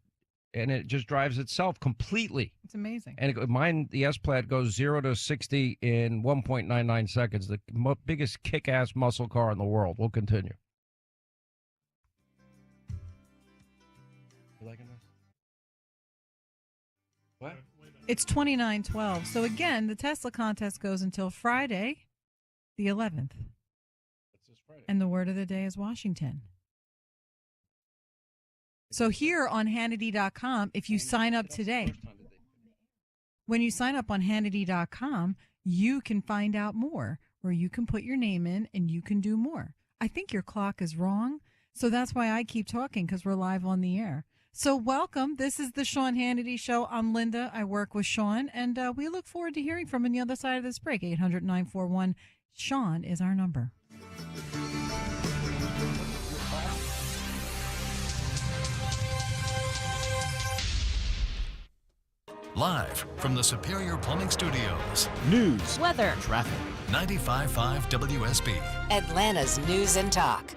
just drives itself completely. It's amazing. And mine, the S-Plaid, goes 0 to 60 in 1.99 seconds. The biggest kick-ass muscle car in the world. We'll continue. You liking this? What? It's 29/12. So again, the Tesla contest goes until Friday, the 11th. What's this Friday? And the word of the day is Washington. So here on Hannity.com, if you sign up today, when you sign up on Hannity.com, you can find out more, where you can put your name in and you can do more. I think your clock is wrong, so that's why I keep talking, because we're live on the air. So welcome. This is the Sean Hannity Show. I'm Linda. I work with Sean, and we look forward to hearing from him on the other side of this break. 800-941-SEAN is our number. Live from the Superior Plumbing Studios. News, weather, Traffic. 95.5 WSB. Atlanta's News and Talk.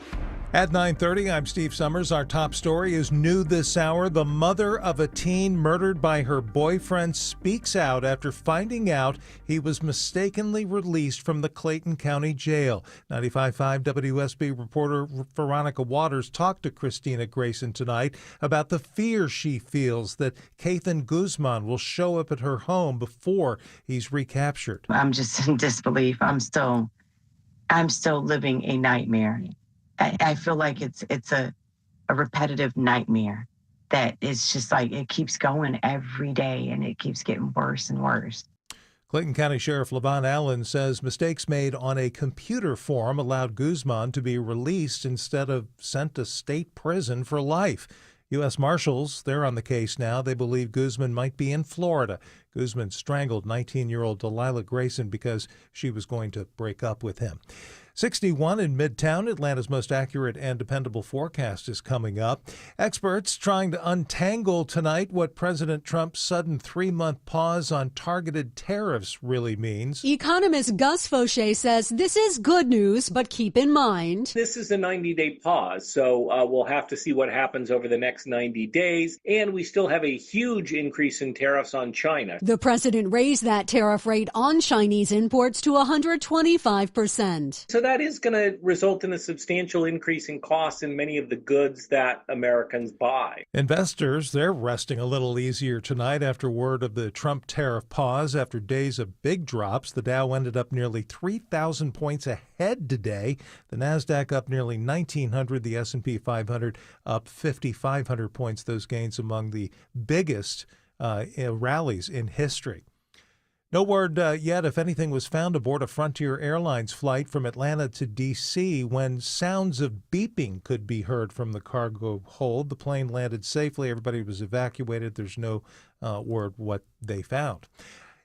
At 9:30, I'm Steve Summers. Our top story is new this hour. The mother of a teen murdered by her boyfriend speaks out after finding out he was mistakenly released from the Clayton County Jail. 95.5 WSB reporter Veronica Waters talked to Christina Grayson tonight about the fear she feels that Kathan Guzman will show up at her home before he's recaptured. I'm just in disbelief. I'm still living a nightmare. I feel like it's a repetitive nightmare that is just like it keeps going every day and it keeps getting worse and worse. Clayton County Sheriff Levon Allen says mistakes made on a computer form allowed Guzman to be released instead of sent to state prison for life. U.S. Marshals, they're on the case now. They believe Guzman might be in Florida. Guzman strangled 19-year-old Delilah Grayson because she was going to break up with him. 61 in Midtown, Atlanta's most accurate and dependable forecast is coming up. Experts trying to untangle tonight what President Trump's sudden 3-month pause on targeted tariffs really means. Economist Gus Fauché says this is good news, but keep in mind, this is a 90-day pause, so we'll have to see what happens over the next 90 days. And we still have a huge increase in tariffs on China. The president raised that tariff rate on Chinese imports to 125%. So that is going to result in a substantial increase in costs in many of the goods that Americans buy. Investors, they're resting a little easier tonight after word of the Trump tariff pause. After days of big drops, the Dow ended up nearly 3,000 points ahead today. The Nasdaq up nearly 1,900, the S&P 500 up 5,500 points. Those gains among the biggest rallies in history. No word yet if anything was found aboard a Frontier Airlines flight from Atlanta to D.C. when sounds of beeping could be heard from the cargo hold. The plane landed safely. Everybody was evacuated. There's no word what they found.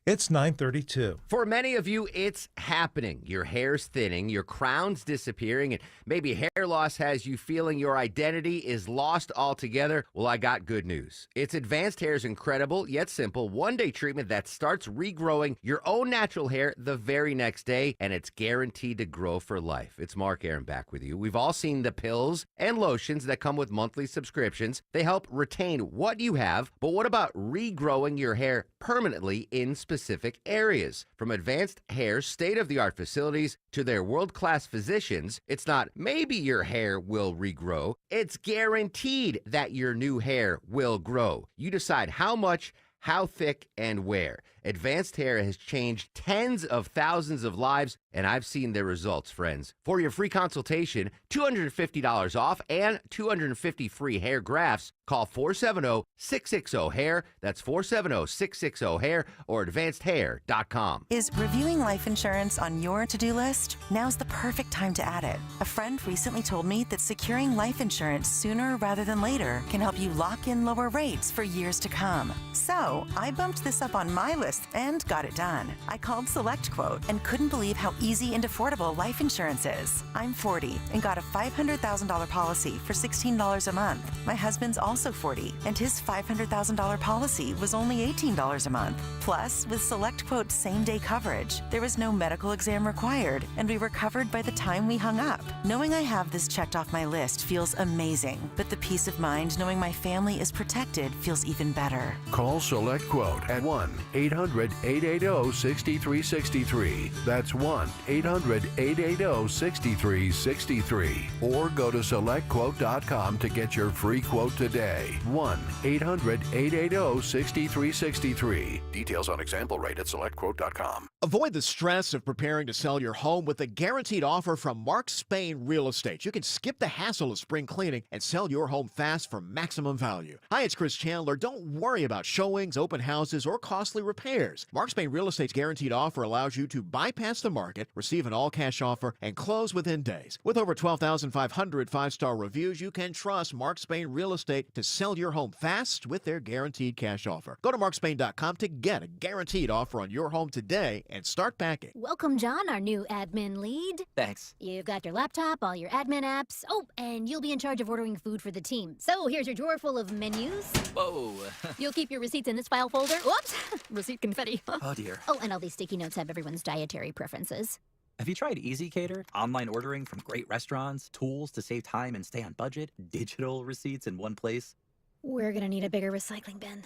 It's 9:32. For many of you, it's happening. Your hair's thinning, your crown's disappearing, and maybe hair loss has you feeling your identity is lost altogether. Well, I got good news. It's Advanced Hair's incredible yet simple one-day treatment that starts regrowing your own natural hair the very next day, and it's guaranteed to grow for life. It's Mark Aaron back with you. We've all seen the pills and lotions that come with monthly subscriptions. They help retain what you have, but what about regrowing your hair permanently in space? specific areas. From Advanced Hair's state-of-the-art facilities to their world-class physicians, it's not maybe your hair will regrow. It's guaranteed that your new hair will grow. You decide how much, how thick, and where. Advanced Hair has changed tens of thousands of lives, and I've seen their results, friends. For your free consultation, $250 off and 250 free hair grafts, call 470-660-HAIR. That's 470-660-HAIR or advancedhair.com. Is reviewing life insurance on your to-do list? Now's the perfect time to add it. A friend recently told me that securing life insurance sooner rather than later can help you lock in lower rates for years to come. So I bumped this up on my list and got it done. I called SelectQuote and couldn't believe how easy and affordable life insurance is. I'm 40 and got a $500,000 policy for $16 a month. My husband's also 40 and his $500,000 policy was only $18 a month. Plus, with SelectQuote's same-day coverage, there was no medical exam required and we were covered by the time we hung up. Knowing I have this checked off my list feels amazing, but the peace of mind knowing my family is protected feels even better. Call SelectQuote at 1-800-880-6363. That's 1-800-880-6363. Or go to SelectQuote.com to get your free quote today. 1-800-880-6363. Details on example rate at SelectQuote.com. Avoid the stress of preparing to sell your home with a guaranteed offer from Mark Spain Real Estate. You can skip the hassle of spring cleaning and sell your home fast for maximum value. Hi, it's Chris Chandler. Don't worry about showings, open houses, or costly repairs. Mark Spain Real Estate's guaranteed offer allows you to bypass the market, receive an all-cash offer, and close within days. With over 12,500 five-star reviews, you can trust Mark Spain Real Estate to sell your home fast with their guaranteed cash offer. Go to markspain.com to get a guaranteed offer on your home today and start packing. Welcome, John, our new admin lead. Thanks. You've got your laptop, all your admin apps. Oh, and you'll be in charge of ordering food for the team. So here's your drawer full of menus. Whoa. You'll keep your receipts in this file folder. Whoops! Receipt confetti. Oh, dear. Oh, and all these sticky notes have everyone's dietary preferences. Have you tried EasyCater? Online ordering from great restaurants, tools to save time and stay on budget, digital receipts in one place. We're gonna need a bigger recycling bin.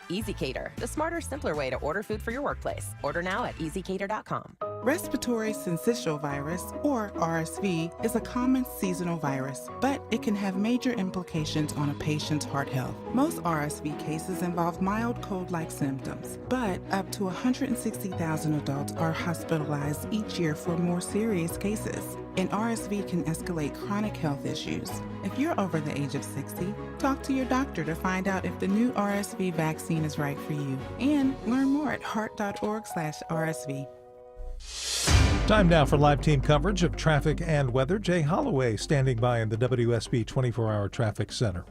EasyCater, the smarter, simpler way to order food for your workplace. Order now at easycater.com. Respiratory syncytial virus, or RSV, is a common seasonal virus, but it can have major implications on a patient's heart health. Most RSV cases involve mild cold-like symptoms, but up to 160,000 adults are hospitalized each year for more serious cases. And RSV can escalate chronic health issues. If you're over the age of 60, talk to your doctor to find out if the new RSV vaccine is right for you. And learn more at heart.org/RSV. Time now for live team coverage of traffic and weather. Jay Holloway standing by in the WSB 24-hour traffic center.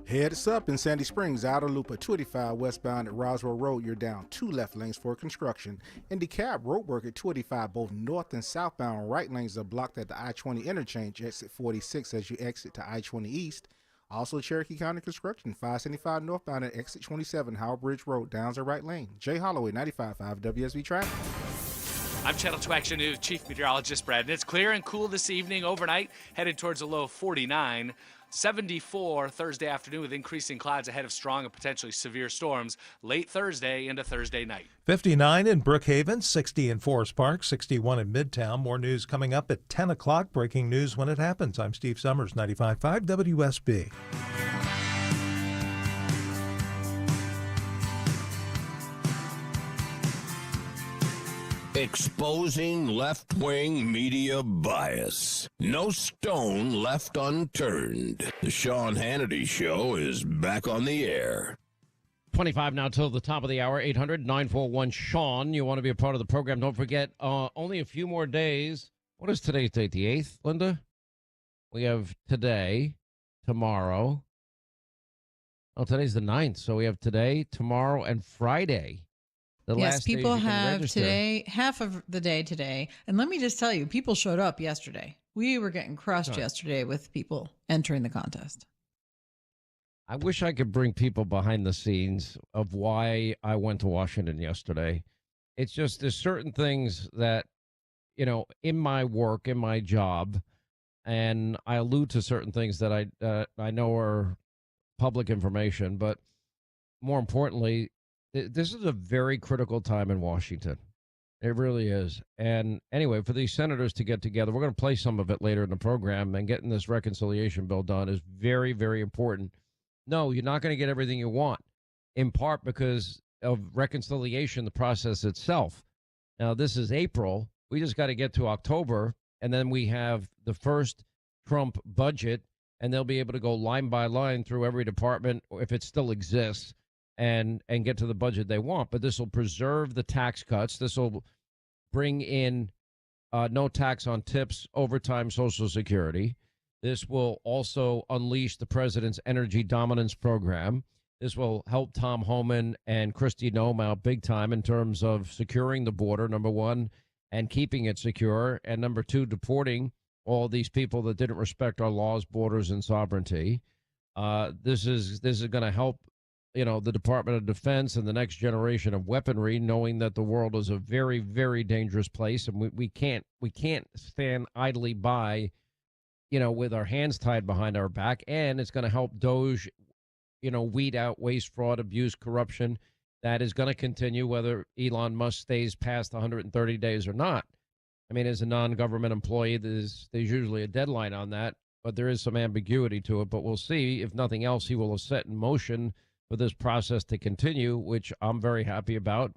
Heads up in Sandy Springs, Outer Loop at 25 westbound at Roswell Road. You're down 2 left lanes for construction. In DeKalb, roadwork at 25, both north and southbound right lanes are blocked at the I-20 interchange, exit 46 as you exit to I-20 East. Also, Cherokee County construction, 575 northbound at exit 27, Howard Bridge Road, downs are right lane. Jay Holloway, 95.5 WSB Traffic. I'm Channel 2 Action News Chief Meteorologist Brad, and it's clear and cool this evening, overnight, headed towards a low of 49. 74 Thursday afternoon with increasing clouds ahead of strong and potentially severe storms late Thursday into Thursday night. 59 in Brookhaven, 60 in Forest Park, 61 in Midtown. More news coming up at 10 o'clock. Breaking news when it happens. I'm Steve Summers, 95.5 WSB. Exposing left-wing media bias. No stone left unturned. The Sean Hannity Show is back on the air. 25 now till the top of the hour, 800-941-SEAN. You want to be a part of the program. Don't forget, only a few more days. What is today's date? The 8th, Linda? We have today, tomorrow. Oh, today's the 9th. So we have today, tomorrow, and Friday. Yes, people have today, half of the day today. And let me just tell you, people showed up yesterday. We were getting crushed yesterday with people entering the contest. I wish I could bring people behind the scenes of why I went to Washington yesterday. It's just there's certain things that, you know, in my work, in my job, and I allude to certain things that I know are public information, but more importantly, This is a very critical time in Washington. It really is. And anyway, for these senators to get together, we're going to play some of it later in the program, and getting this reconciliation bill done is very, very important. No, you're not going to get everything you want, in part because of reconciliation, the process itself. Now, this is April. We just got to get to October, and then we have the first Trump budget, and they'll be able to go line by line through every department, if it still exists, and get to the budget they want. But this will preserve the tax cuts. This will bring in no tax on tips, overtime, Social Security. This will also unleash the president's energy dominance program. This will help Tom Homan and Kristi Noem out big time in terms of securing the border, number one, and keeping it secure, and number two, deporting all these people that didn't respect our laws, borders, and sovereignty. This is going to help, the Department of Defense and the next generation of weaponry, knowing that the world is a very, very dangerous place, and we can't stand idly by, with our hands tied behind our back. And it's going to help DOJ, weed out waste, fraud, abuse, corruption. That is going to continue whether Elon Musk stays past 130 days or not. I mean, as a non-government employee, there's usually a deadline on that, but there is some ambiguity to it. But we'll see. If nothing else, he will have set in motion for this process to continue, which I'm very happy about.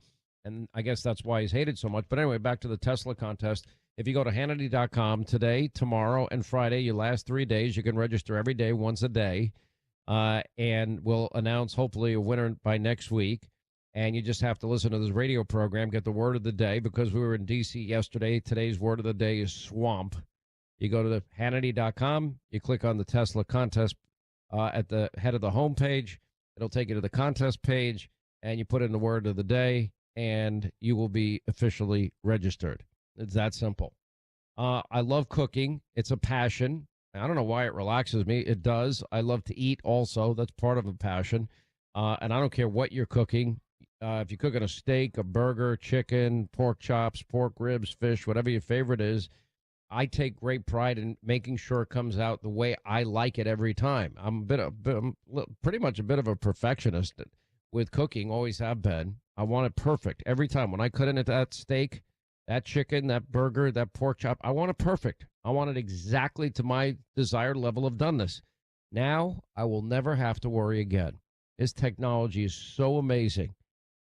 And I guess that's why he's hated so much. But anyway, back to the Tesla contest. If you go to Hannity.com today, tomorrow, and Friday, your last 3 days, you can register every day, once a day. And we'll announce, hopefully, a winner by next week. And you just have to listen to this radio program, get the word of the day. Because we were in D.C. yesterday, today's word of the day is swamp. You go to the Hannity.com, you click on the Tesla contest at the head of the homepage. It'll take you to the contest page, and you put in the word of the day, and you will be officially registered. It's that simple. I love cooking. It's a passion. I don't know why it relaxes me. It does. I love to eat also. That's part of a passion. And I don't care what you're cooking. If you're cooking a steak, a burger, chicken, pork chops, pork ribs, fish, whatever your favorite is, I take great pride in making sure it comes out the way I like it every time. I'm pretty much a bit of a perfectionist with cooking, always have been. I want it perfect every time. When I cut into that steak, that chicken, that burger, that pork chop, I want it perfect. I want it exactly to my desired level of doneness. Now, I will never have to worry again. This technology is so amazing.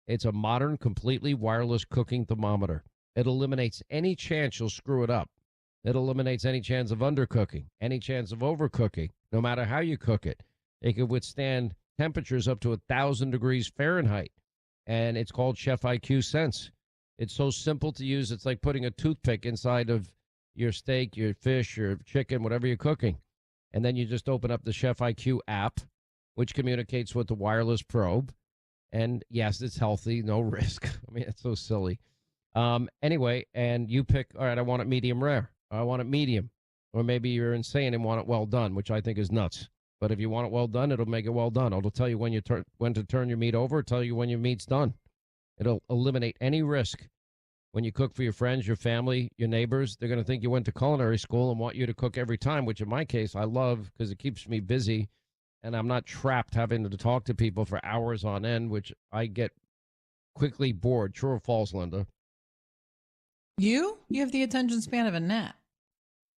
It's a modern, completely wireless cooking thermometer. It eliminates any chance you'll screw it up. It eliminates any chance of undercooking, any chance of overcooking, no matter how you cook it. It can withstand temperatures up to 1,000 degrees Fahrenheit, and it's called Chef IQ Sense. It's so simple to use. It's like putting a toothpick inside of your steak, your fish, your chicken, whatever you're cooking. And then you just open up the Chef IQ app, which communicates with the wireless probe. And yes, it's healthy, no risk. I mean, it's so silly. Anyway, and you pick, all right, I want it medium rare. I want it medium. Or maybe you're insane and want it well done, which I think is nuts. But if you want it well done, it'll make it well done. It'll tell you when to turn your meat over, tell you when your meat's done. It'll eliminate any risk. When you cook for your friends, your family, your neighbors, they're going to think you went to culinary school and want you to cook every time, which in my case, I love because it keeps me busy and I'm not trapped having to talk to people for hours on end, which I get quickly bored. True or false, Linda? You have the attention span of a gnat.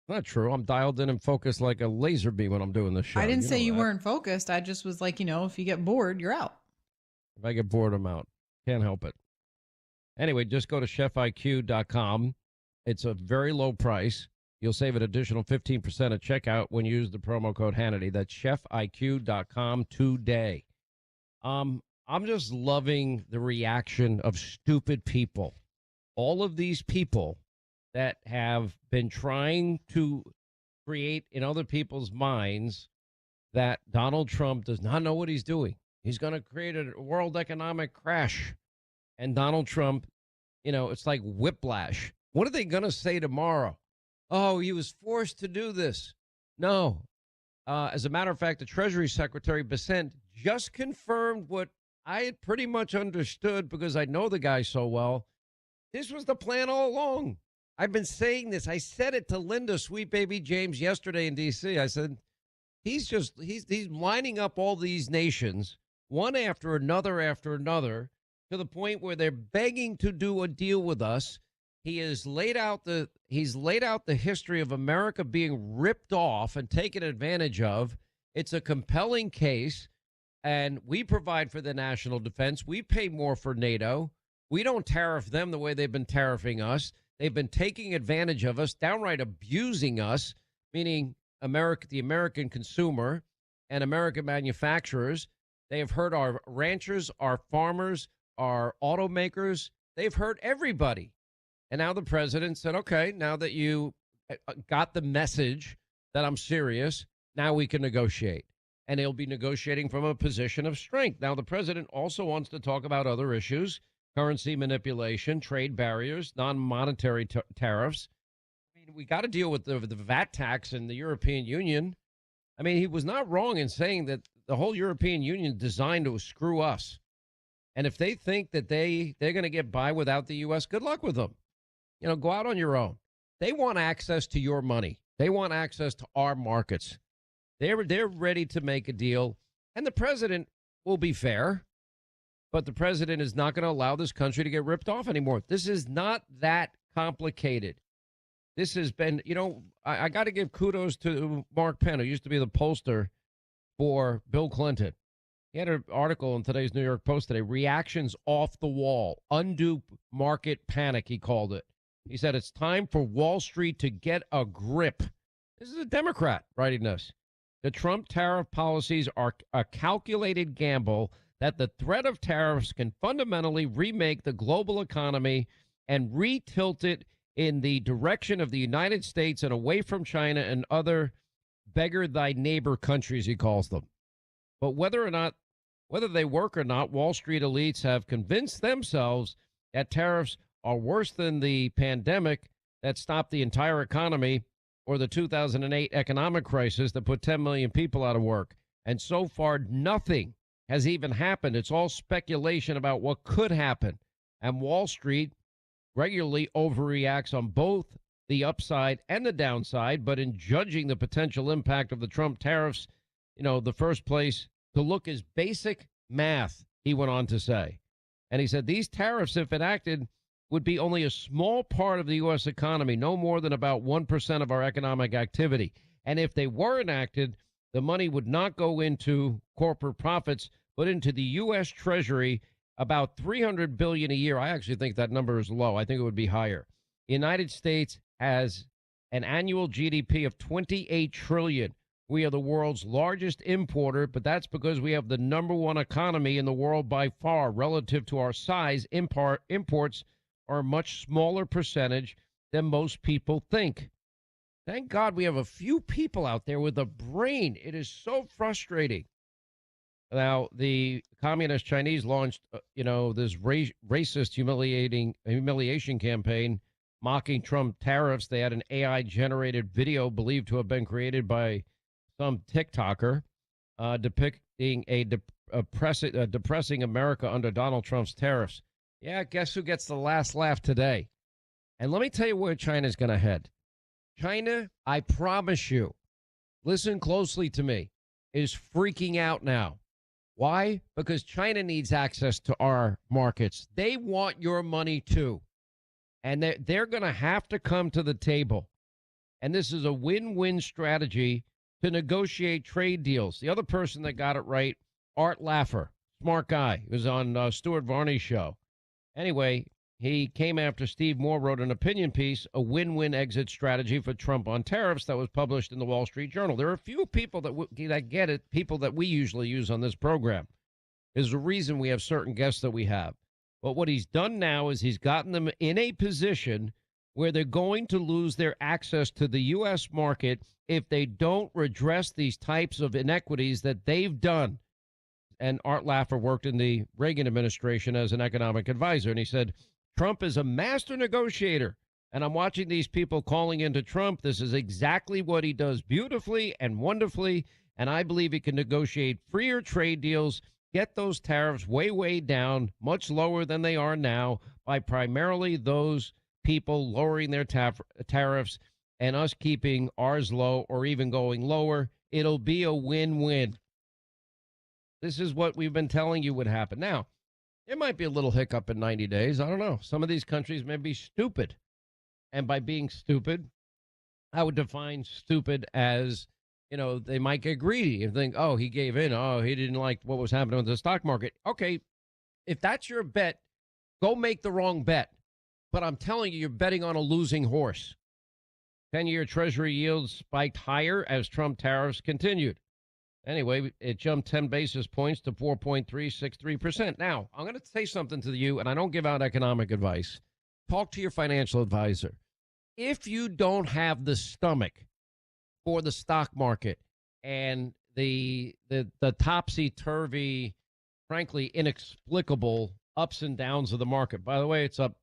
Not true. I'm dialed in and focused like a laser beam when I'm doing this show. I didn't say you that. weren't focused. I just was like, if you get bored, you're out. If I get bored, I'm out. Can't help it. Anyway, just go to chefiq.com. It's a very low price. You'll save an additional 15% at checkout when you use the promo code Hannity. That's chefiq.com today. I'm just loving the reaction of stupid people. All of these people that have been trying to create in other people's minds that Donald Trump does not know what he's doing. He's going to create a world economic crash. And Donald Trump, it's like whiplash. What are they going to say tomorrow? Oh, he was forced to do this. No. As a matter of fact, the Treasury Secretary Bessent just confirmed what I had pretty much understood because I know the guy so well. This was the plan all along. I've been saying this. I said it to Linda, Sweet Baby James, yesterday in D.C. I said, he's lining up all these nations, one after another, to the point where they're begging to do a deal with us. He's laid out the history of America being ripped off and taken advantage of. It's a compelling case, and we provide for the national defense. We pay more for NATO. We don't tariff them the way they've been tariffing us. They've been taking advantage of us, downright abusing us, meaning the American consumer and American manufacturers. They have hurt our ranchers, our farmers, our automakers. They've hurt everybody. And now the president said, okay, now that you got the message that I'm serious, now we can negotiate. And he'll be negotiating from a position of strength. Now, the president also wants to talk about other issues: currency manipulation, trade barriers, non-monetary tariffs. I mean, we got to deal with the VAT tax in the European Union. I mean, he was not wrong in saying that the whole European Union is designed to screw us. And if they think that they're going to get by without the U.S., good luck with them. Go out on your own. They want access to your money. They want access to our markets. They're ready to make a deal. And the president will be fair, but the president is not going to allow this country to get ripped off anymore. This is not that complicated. This has been, I got to give kudos to Mark Penn, who used to be the pollster for Bill Clinton. He had an article in today's New York Post today, "Reactions Off the Wall, Undue Market Panic," he called it. He said, it's time for Wall Street to get a grip. This is a Democrat writing this. The Trump tariff policies are a calculated gamble that the threat of tariffs can fundamentally remake the global economy and retilt it in the direction of the United States and away from China and other beggar thy neighbor countries, he calls them. But whether they work or not, Wall Street elites have convinced themselves that tariffs are worse than the pandemic that stopped the entire economy or the 2008 economic crisis that put 10 million people out of work. And so far, nothing has even happened. It's all speculation about what could happen. And Wall Street regularly overreacts on both the upside and the downside. But in judging the potential impact of the Trump tariffs, the first place to look is basic math, he went on to say. And he said these tariffs, if enacted, would be only a small part of the U.S. economy, no more than about 1% of our economic activity. And if they were enacted, the money would not go into corporate profits, but into the U.S. Treasury, about $300 billion a year. I actually think that number is low. I think it would be higher. The United States has an annual GDP of $28 trillion. We are the world's largest importer, but that's because we have the number one economy in the world by far. Relative to our size, imports are a much smaller percentage than most people think. Thank God we have a few people out there with a brain. It is so frustrating. Now, the communist Chinese launched, this racist, humiliation campaign mocking Trump tariffs. They had an AI-generated video believed to have been created by some TikToker depicting a depressing America under Donald Trump's tariffs. Yeah, guess who gets the last laugh today? And let me tell you where China's going to head. China, I promise you, listen closely to me, is freaking out now. Why? Because China needs access to our markets. They want your money too. And they're going to have to come to the table. And this is a win-win strategy to negotiate trade deals. The other person that got it right, Art Laffer, smart guy, he was on Stuart Varney's show. Anyway, he came after Steve Moore wrote an opinion piece, a win-win exit strategy for Trump on tariffs, that was published in the Wall Street Journal. There are a few people that get it, people that we usually use on this program. There's a reason we have certain guests that we have. But what he's done now is he's gotten them in a position where they're going to lose their access to the U.S. market if they don't redress these types of inequities that they've done. And Art Laffer worked in the Reagan administration as an economic advisor. And he said, Trump is a master negotiator. And I'm watching these people calling into Trump. This is exactly what he does beautifully and wonderfully. And I believe he can negotiate freer trade deals, get those tariffs way, way down, much lower than they are now, by primarily those people lowering their tariffs and us keeping ours low or even going lower. It'll be a win-win. This is what we've been telling you would happen. Now, It might be a little hiccup in 90 days. I don't know. Some of these countries may be stupid. And by being stupid, I would define stupid as, they might get greedy and think, oh, he gave in. Oh, he didn't like what was happening with the stock market. Okay, if that's your bet, go make the wrong bet. But I'm telling you, you're betting on a losing horse. 10-year Treasury yields spiked higher as Trump tariffs continued. Anyway, it jumped 10 basis points to 4.363%. Now, I'm going to say something to you, and I don't give out economic advice. Talk to your financial advisor. If you don't have the stomach for the stock market and the topsy-turvy, frankly, inexplicable ups and downs of the market. By the way, it's up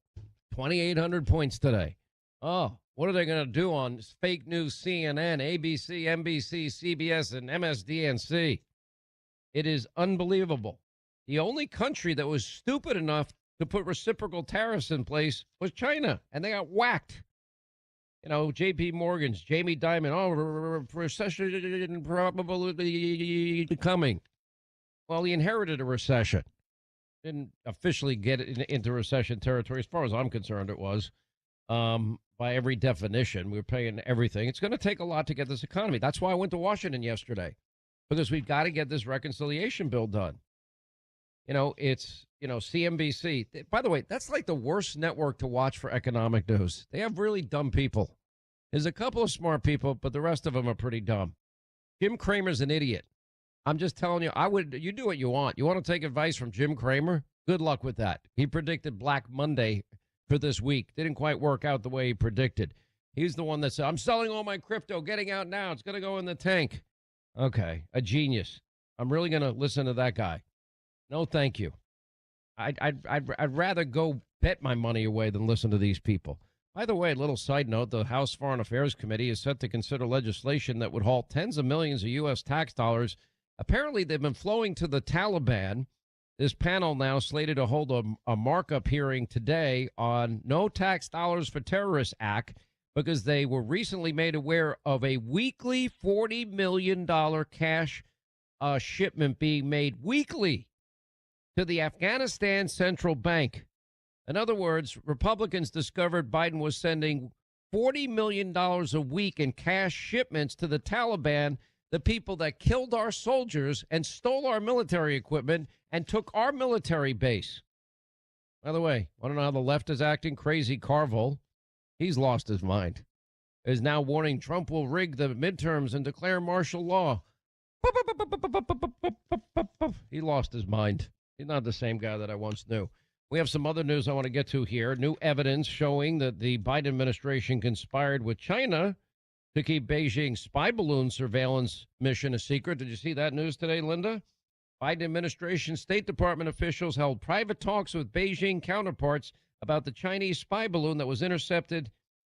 2,800 points today. Oh, what are they going to do on fake news CNN, ABC, NBC, CBS, and MSDNC? It is unbelievable. The only country that was stupid enough to put reciprocal tariffs in place was China, and they got whacked. J.P. Morgan's, Jamie Dimon, recession probably coming. Well, he inherited a recession. Didn't officially get into recession territory. As far as I'm concerned, it was. By every definition, we're paying everything. It's going to take a lot to get this economy. That's why I went to Washington yesterday, because we've got to get this reconciliation bill done. It's, CNBC. By the way, that's like the worst network to watch for economic news. They have really dumb people. There's a couple of smart people, but the rest of them are pretty dumb. Jim Cramer's an idiot. I'm just telling you, you do what you want. You want to take advice from Jim Cramer? Good luck with that. He predicted Black Monday for this week. Didn't quite work out the way he predicted. He's the one that said, I'm selling all my crypto, getting out now. It's going to go in the tank. Okay, a genius. I'm really going to listen to that guy. No, thank you. I'd rather go bet my money away than listen to these people. By the way, a little side note, the House Foreign Affairs Committee is set to consider legislation that would halt tens of millions of U.S. tax dollars. Apparently, they've been flowing to the Taliban. This panel now slated to hold a markup hearing today on No Tax Dollars for Terrorists Act, because they were recently made aware of a weekly $40 million cash shipment being made weekly to the Afghanistan Central Bank. In other words, Republicans discovered Biden was sending $40 million a week in cash shipments to the Taliban, the people that killed our soldiers and stole our military equipment and took our military base. By the way, want to know how the left is acting? Crazy Carville, he's lost his mind, is now warning Trump will rig the midterms and declare martial law. He lost his mind. He's not the same guy that I once knew. We have some other news I want to get to here. New evidence showing that the Biden administration conspired with China to keep Beijing's spy balloon surveillance mission a secret. Did you see that news today, Linda? Biden administration State Department officials held private talks with Beijing counterparts about the Chinese spy balloon that was intercepted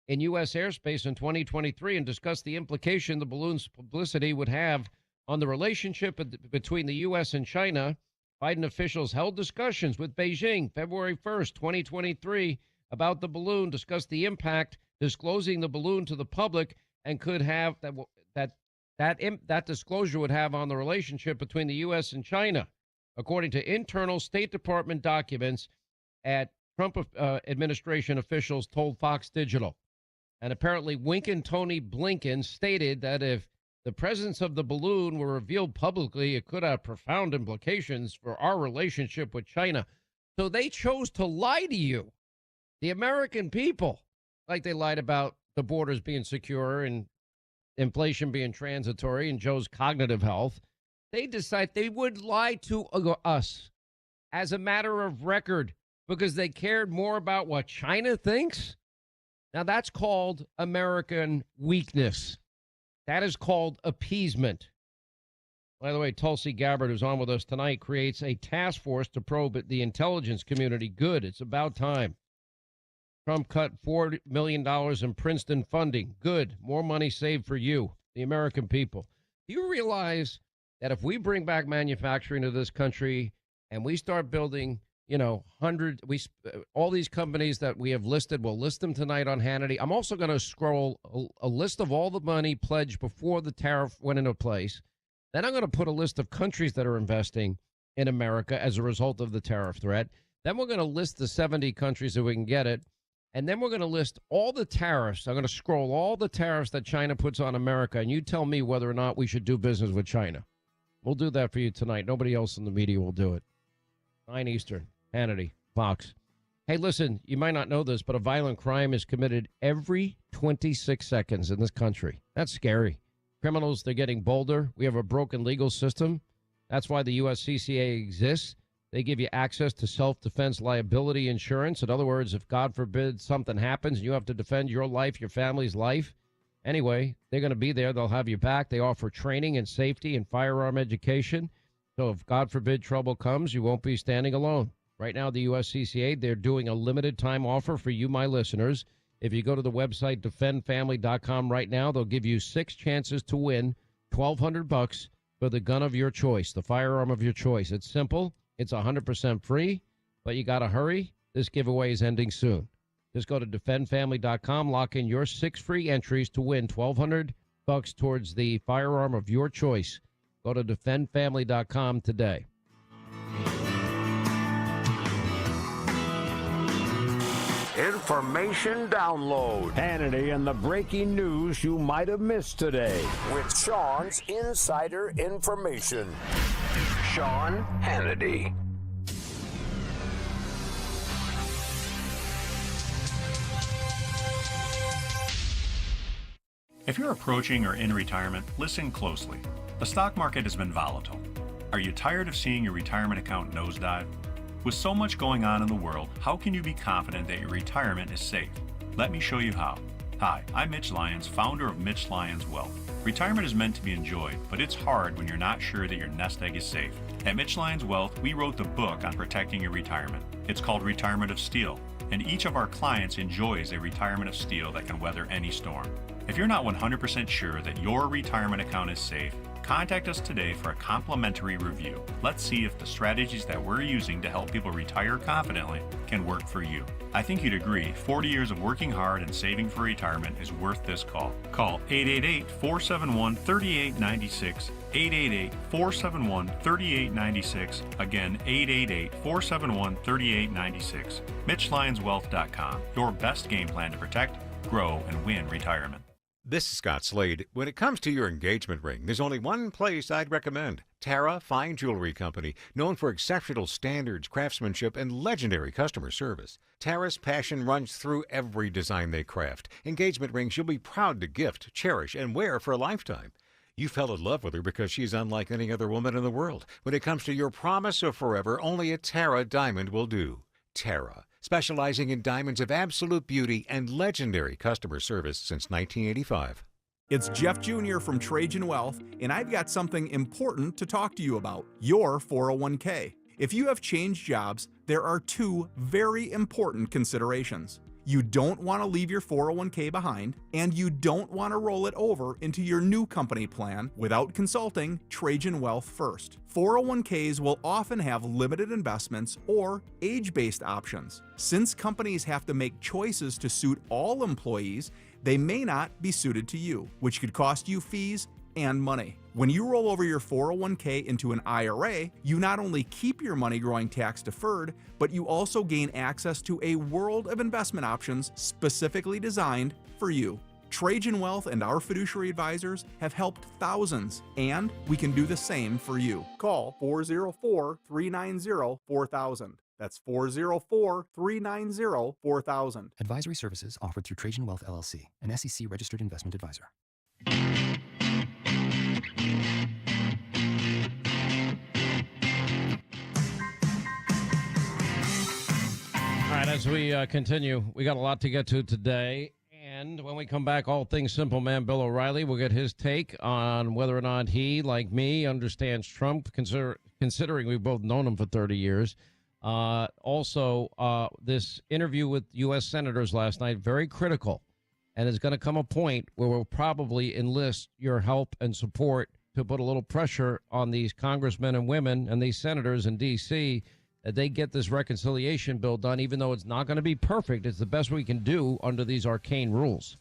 in U.S. airspace in 2023 and discussed the implication the balloon's publicity would have on the relationship between the U.S. and China. Biden officials held discussions with Beijing February 1st, 2023, about the balloon, discussed the impact disclosing the balloon to the public and could have that disclosure would have on the relationship between the U.S. and China, according to internal State Department documents at Trump administration officials told Fox Digital. And apparently Wink and Tony Blinken stated that if the presence of the balloon were revealed publicly, it could have profound implications for our relationship with China. So they chose to lie to you, the American people, like they lied about the borders being secure and inflation being transitory and Joe's cognitive health. They decide they would lie to us as a matter of record because they cared more about what China thinks. Now that's called American weakness. That is called appeasement. By the way, Tulsi Gabbard, who's on with us tonight, creates a task force to probe the intelligence community. Good. It's about time. Trump cut $4 million in Princeton funding. Good. More money saved for you, the American people. Do you realize that if we bring back manufacturing to this country and we start building, all these companies that we have listed, we'll list them tonight on Hannity. I'm also going to scroll a list of all the money pledged before the tariff went into place. Then I'm going to put a list of countries that are investing. in America as a result of the tariff threat. Then we're going to list the 70 countries that we can get it. And then we're going to list all the tariffs. I'm going to scroll all the tariffs that China puts on America, and you tell me whether or not we should do business with China. We'll do that for you tonight. Nobody else in the media will do it. 9 Eastern, Hannity, Fox. Hey, listen, you might not know this, but a violent crime is committed every 26 seconds in this country. That's scary. Criminals, they're getting bolder. We have a broken legal system. That's why the USCCA exists. They give you access to self-defense liability insurance. In other words, if God forbid something happens and you have to defend your life, your family's life, anyway, they're going to be there. They'll have you back. They offer training and safety and firearm education. So if God forbid trouble comes, you won't be standing alone. Right now, the USCCA, they're doing a limited time offer for you, my listeners. If you go to the website defendfamily.com right now, they'll give you 6 chances to win $1,200 for the gun of your choice, the firearm of your choice. It's simple. It's 100% free, but you got to hurry. This giveaway is ending soon. Just go to defendfamily.com, lock in your 6 free entries to win $1,200 towards the firearm of your choice. Go to defendfamily.com today. Information download. Hannity and the breaking news you might have missed today. With Sean's insider information. Sean Hannity. If you're approaching or in retirement, listen closely. The stock market has been volatile. Are you tired of seeing your retirement account nosedive? With so much going on in the world, how can you be confident that your retirement is safe? Let me show you how. Hi, I'm Mitch Lyons, founder of Mitch Lyons Wealth. Retirement is meant to be enjoyed, but it's hard when you're not sure that your nest egg is safe. At Mitch Lyons Wealth, we wrote the book on protecting your retirement. It's called Retirement of Steel, and each of our clients enjoys a retirement of steel that can weather any storm. If you're not 100% sure that your retirement account is safe, contact us today for a complimentary review. Let's see if the strategies that we're using to help people retire confidently can work for you. I think you'd agree 40 years of working hard and saving for retirement is worth this call. Call 888-471-3896, 888-471-3896, again 888-471-3896. MitchLyonsWealth.com, your best game plan to protect, grow, and win retirement. This is Scott Slade. When it comes to your engagement ring, there's only one place I'd recommend. Tara Fine Jewelry Company, known for exceptional standards, craftsmanship, and legendary customer service. Tara's passion runs through every design they craft. Engagement rings you'll be proud to gift, cherish, and wear for a lifetime. You fell in love with her because she's unlike any other woman in the world. When it comes to your promise of forever, only a Tara diamond will do. Tara, specializing in diamonds of absolute beauty and legendary customer service since 1985. It's Jeff Jr. from Trajan Wealth, and I've got something important to talk to you about, your 401k. If you have changed jobs, there are 2 very important considerations. You don't want to leave your 401k behind, and you don't want to roll it over into your new company plan without consulting Trajan Wealth first. 401ks will often have limited investments or age-based options. Since companies have to make choices to suit all employees, they may not be suited to you, which could cost you fees and money. When you roll over your 401k into an IRA, you not only keep your money growing tax deferred, but you also gain access to a world of investment options specifically designed for you. Trajan Wealth and our fiduciary advisors have helped thousands, and we can do the same for you. Call 404-390-4000. That's 404-390-4000. Advisory services offered through Trajan Wealth LLC, an SEC registered investment advisor. All right, as we continue, we got a lot to get to today. And when we come back, all things Simple Man Bill O'Reilly will get his take on whether or not he, like me, understands Trump, considering we've both known him for 30 years. Also, this interview with U.S. senators last night, very critical. And there's going to come a point where we'll probably enlist your help and support to put a little pressure on these congressmen and women and these senators in D.C. that they get this reconciliation bill done, even though it's not going to be perfect. It's the best we can do under these arcane rules.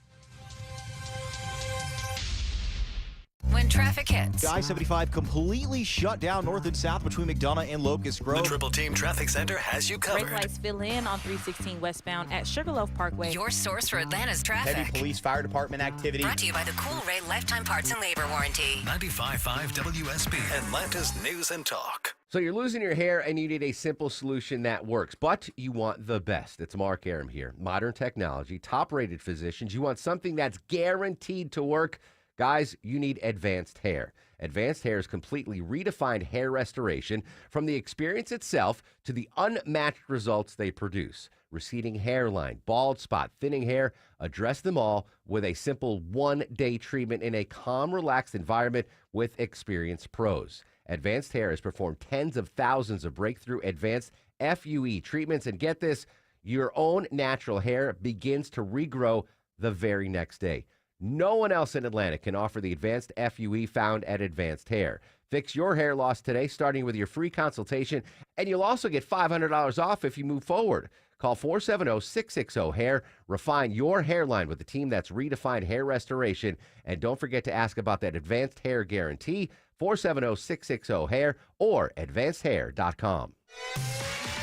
when traffic hits. I-75 completely shut down north and south between McDonough and Locust Grove. The Triple Team Traffic Center has you covered. Brake lights fill in on 316 westbound at Sugarloaf Parkway. Your source for Atlanta's traffic. Heavy police fire department activity. Brought to you by the Cool Ray Lifetime Parts and Labor Warranty. 95.5 WSB, Atlanta's News and Talk. So you're losing your hair and you need a simple solution that works, but you want the best. It's Mark Aram here. Modern technology, top-rated physicians. You want something that's guaranteed to work. Guys, you need Advanced Hair. Advanced Hair's completely redefined hair restoration, from the experience itself to the unmatched results they produce. Receding hairline, bald spot, thinning hair, address them all with a simple one-day treatment in a calm, relaxed environment with experienced pros. Advanced Hair has performed tens of thousands of breakthrough advanced FUE treatments, and get this, your own natural hair begins to regrow the very next day. No one else in Atlanta can offer the advanced FUE found at Advanced Hair. Fix your hair loss today, starting with your free consultation, and you'll also get $500 off if you move forward. Call 470-660-HAIR. Refine your hairline with a team that's redefined hair restoration. And don't forget to ask about that Advanced Hair Guarantee, 470-660-HAIR or advancedhair.com.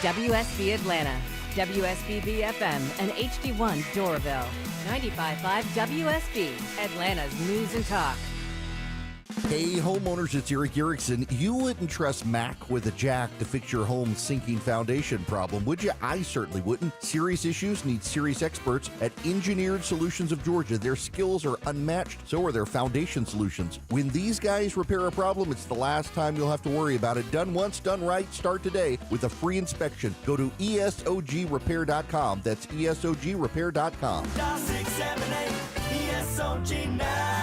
WSB Atlanta, WSB FM, and HD1 Doraville. 95.5 WSB, Atlanta's News and Talk. Hey homeowners, it's Eric Erickson. You wouldn't trust Mac with a jack to fix your home's sinking foundation problem, would you? I certainly wouldn't. Serious issues need serious experts at Engineered Solutions of Georgia. Their skills are unmatched, so are their foundation solutions. When these guys repair a problem, it's the last time you'll have to worry about it. Done once, done right. Start today with a free inspection. Go to ESOGrepair.com. That's ESOGrepair.com. Dial 678 ESOG now.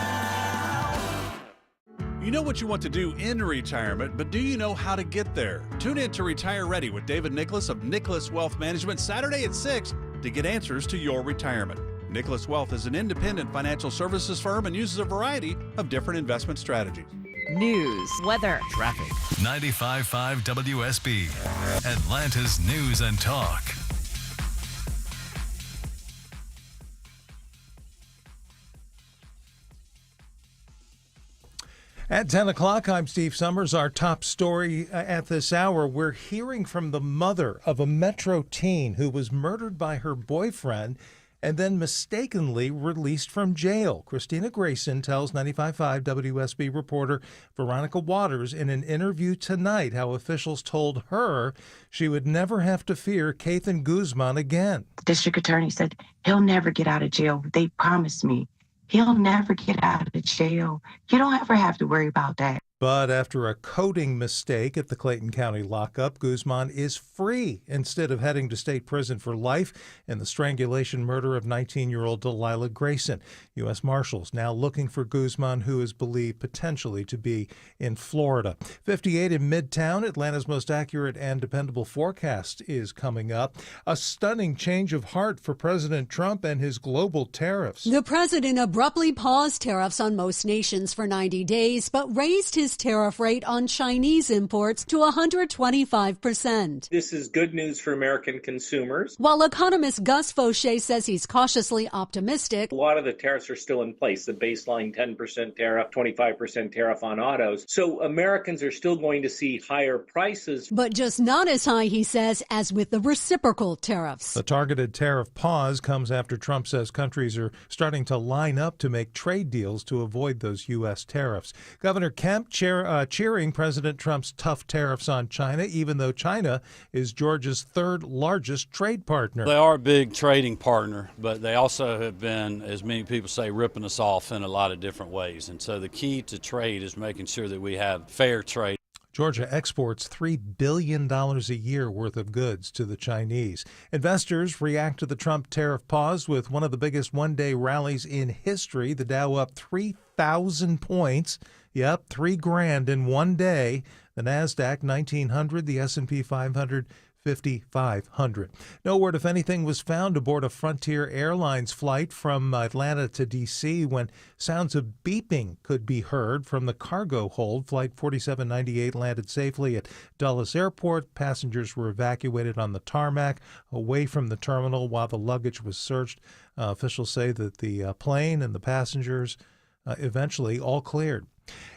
You know what you want to do in retirement, but do you know how to get there? Tune in to Retire Ready with David Nicholas of Nicholas Wealth Management Saturday at 6 to get answers to your retirement. Nicholas Wealth is an independent financial services firm and uses a variety of different investment strategies. News, weather, traffic. 95.5 WSB, Atlanta's News and Talk. At 10 o'clock, I'm Steve Summers. Our top story at this hour, we're hearing from the mother of a Metro teen who was murdered by her boyfriend and then mistakenly released from jail. Christina Grayson tells 95.5 WSB reporter Veronica Waters in an interview tonight how officials told her she would never have to fear Kathan Guzman again. District attorney said he'll never get out of jail. They promised me. He'll never get out of jail. You don't ever have to worry about that. But after a coding mistake at the Clayton County lockup, Guzman is free instead of heading to state prison for life in the strangulation murder of 19-year-old Delilah Grayson. U.S. Marshals now looking for Guzman, who is believed potentially to be in Florida. 58 in Midtown, Atlanta's most accurate and dependable forecast is coming up. A stunning change of heart for President Trump and his global tariffs. The president abruptly paused tariffs on most nations for 90 days, but raised his tariff rate on Chinese imports to 125%. This is good news for American consumers. While economist Gus Fauché says he's cautiously optimistic, A lot of the tariffs are still in place, the baseline 10% tariff, 25% tariff on autos. So Americans are still going to see higher prices. but just not as high, he says, as with the reciprocal tariffs. The targeted tariff pause comes after Trump says countries are starting to line up to make trade deals to avoid those U.S. tariffs. Governor Kemp cheering President Trump's tough tariffs on China, even though China is Georgia's third largest trade partner. They are a big trading partner, but they also have been, as many people say, ripping us off in a lot of different ways. And so the key to trade is making sure that we have fair trade. Georgia exports $3 billion a year worth of goods to the Chinese. Investors react to the Trump tariff pause with one of the biggest one-day rallies in history. The Dow up 3,000 points. Yep, $3,000 in one day. The NASDAQ 1,900, the S&P 500 5,500. No word, if anything, was found aboard a Frontier Airlines flight from Atlanta to D.C. when sounds of beeping could be heard from the cargo hold. Flight 4798 landed safely at Dulles Airport. Passengers were evacuated on the tarmac away from the terminal while the luggage was searched. Officials say that the plane and the passengers eventually all cleared.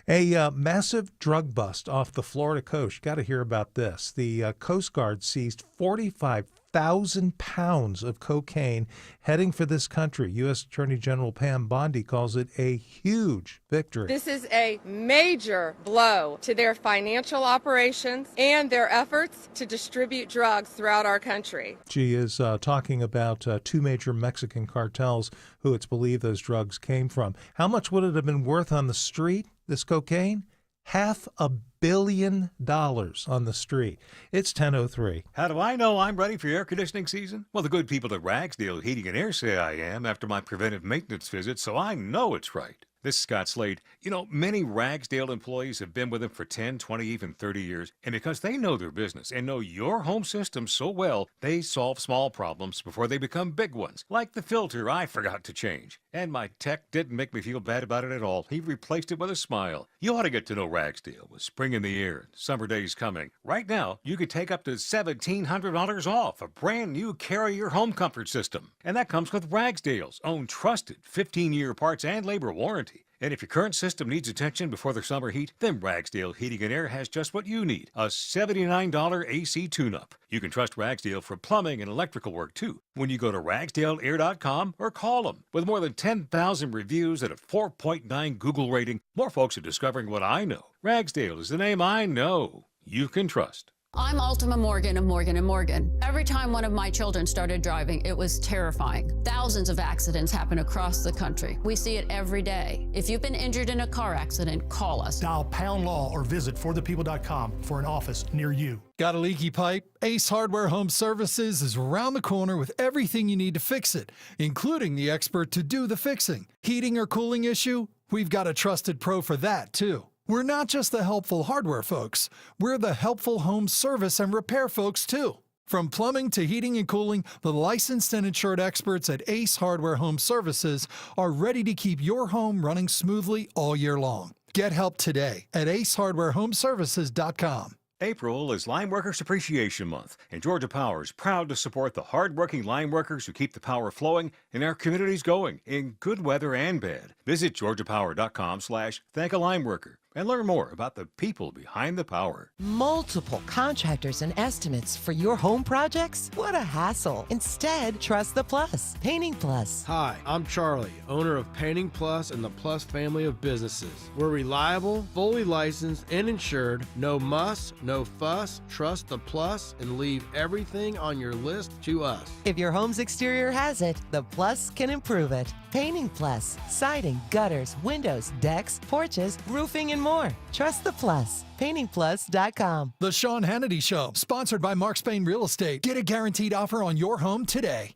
A massive drug bust off the Florida coast. You got to hear about this. The Coast Guard seized 45,000 pounds of cocaine heading for this country. U.S. Attorney General Pam Bondi calls it a huge victory. This is a major blow to their financial operations and their efforts to distribute drugs throughout our country. She is talking about two major Mexican cartels who it's believed those drugs came from. How much would it have been worth on the street, this cocaine? $500 million on the street. It's 10:03. How do I know I'm ready for air conditioning season? Well, the good people at Ragsdale Heating and Air say I am after my preventive maintenance visit, so I know it's right. This is Scott Slade. You know, many Ragsdale employees have been with them for 10, 20, even 30 years. And because they know their business and know your home system so well, they solve small problems before they become big ones. Like the filter I forgot to change. And my tech didn't make me feel bad about it at all. He replaced it with a smile. You ought to get to know Ragsdale with spring in the air and summer days coming. Right now, you could take up to $1,700 off a brand new Carrier home comfort system. And that comes with Ragsdale's own trusted 15-year parts and labor warranty. And if your current system needs attention before the summer heat, then Ragsdale Heating and Air has just what you need, a $79 AC tune-up. You can trust Ragsdale for plumbing and electrical work, too, when you go to ragsdaleair.com or call them. With more than 10,000 reviews and a 4.9 Google rating, more folks are discovering what I know. Ragsdale is the name I know you can trust. I'm Ultima Morgan of Morgan & Morgan. Every time one of my children started driving, it was terrifying. Thousands of accidents happen across the country. We see it every day. If you've been injured in a car accident, call us. Dial pound law or visit forthepeople.com for an office near you. Got a leaky pipe? Ace Hardware Home Services is around the corner with everything you need to fix it, including the expert to do the fixing. Heating or cooling issue? We've got a trusted pro for that, too. We're not just the helpful hardware folks. We're the helpful home service and repair folks, too. From plumbing to heating and cooling, the licensed and insured experts at Ace Hardware Home Services are ready to keep your home running smoothly all year long. Get help today at acehardwarehomeservices.com. April is Line Workers Appreciation Month, and Georgia Power is proud to support the hard-working line workers who keep the power flowing and our communities going in good weather and bad. Visit georgiapower.com/thank-a-line-worker and learn more about the people behind the power. Multiple contractors and estimates for your home projects? What a hassle. Instead, trust the Plus. Painting Plus. Hi, I'm Charlie, owner of Painting Plus and the Plus family of businesses. We're reliable, fully licensed, and insured. No muss, no fuss. Trust the Plus and leave everything on your list to us. If your home's exterior has it, the Plus can improve it. Painting Plus. Siding, gutters, windows, decks, porches, roofing, and more. Trust the Plus. PaintingPlus.com. The Sean Hannity Show, sponsored by Mark Spain Real Estate. Get a guaranteed offer on your home today.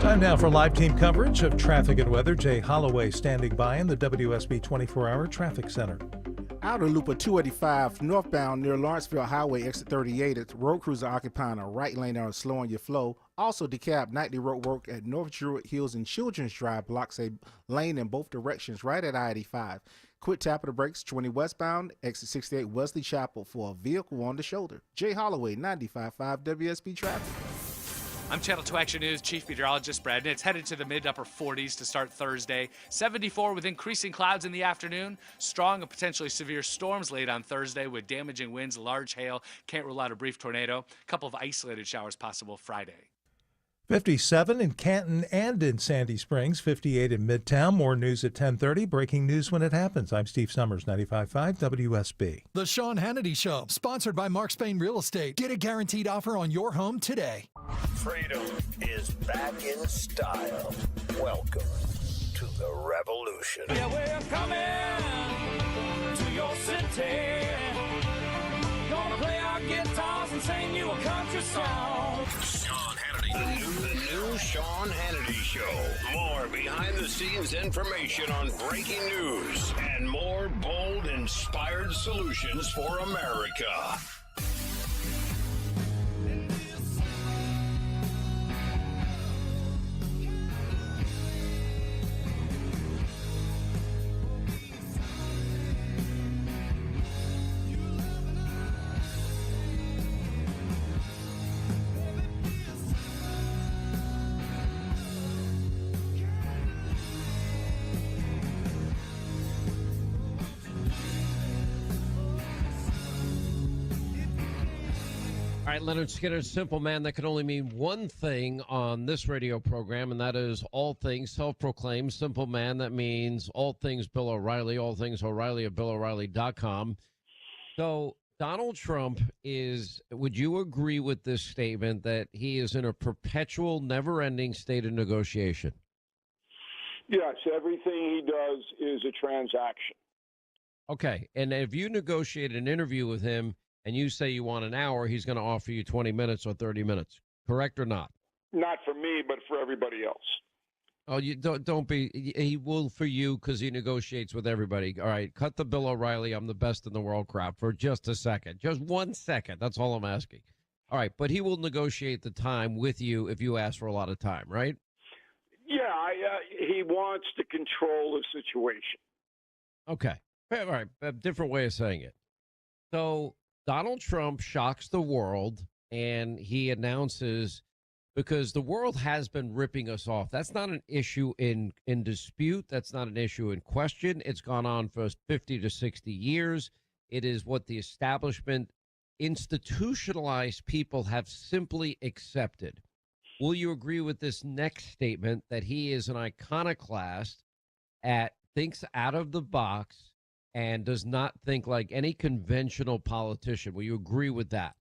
Time now for live team coverage of traffic and weather. Jay Holloway standing by in the WSB 24-hour traffic center. Outer loop of 285 northbound near Lawrenceville Highway, exit 38. It's road crews are occupying a right lane and are slowing your flow. Also, DeKalb nightly road work at North Druid Hills and Children's Drive blocks a lane in both directions right at I-85. Quit tapping the brakes, 20 westbound, exit 68 Wesley Chapel for a vehicle on the shoulder. Jay Holloway, 95.5 WSB Traffic. I'm Channel 2 Action News Chief Meteorologist Brad Nitz. Headed to the mid-upper 40s to start Thursday. 74 with increasing clouds in the afternoon. Strong and potentially severe storms late on Thursday with damaging winds, large hail. Can't rule out a brief tornado. A couple of isolated showers possible Friday. 57 in Canton and in Sandy Springs, 58 in Midtown. More news at 10:30. Breaking news when it happens. I'm Steve Summers, 95.5 WSB. The Sean Hannity Show, sponsored by Mark Spain Real Estate. Get a guaranteed offer on your home today. Freedom is back in style. Welcome to the revolution. Yeah, we're coming to your city. Gonna play our guitars and sing you a country song. Sean Hannity. The new Sean Hannity Show. More behind-the-scenes information on breaking news and more bold, inspired solutions for America. right, Leonard Skinner, simple man that can only mean one thing on this radio program, and that is all things self-proclaimed simple man. That means all things Bill O'Reilly, all things O'Reilly at BillO'Reilly.com. So Donald Trump is, would you agree with this statement that he is in a perpetual, never-ending state of negotiation? Yes, everything he does is a transaction. Okay, and if you negotiate an interview with him and you say you want an hour, he's going to offer you 20 minutes or 30 minutes, correct or not? Not for me, but for everybody else. Oh, you don't be. He will for you because he negotiates with everybody. All right, cut the Bill O'Reilly, I'm the best in the world crap for just a second. Just 1 second. That's all I'm asking. All right, but he will negotiate the time with you if you ask for a lot of time, right? Yeah, he wants to control the situation. Okay. All right, a different way of saying it. So Donald Trump shocks the world, and he announces, because the world has been ripping us off. That's not an issue in dispute. That's not an issue in question. It's gone on for 50 to 60 years. It is what the establishment, institutionalized people have simply accepted. Will you agree with this next statement that he is an iconoclast, thinks out of the box, and does not think like any conventional politician? Will you agree with that?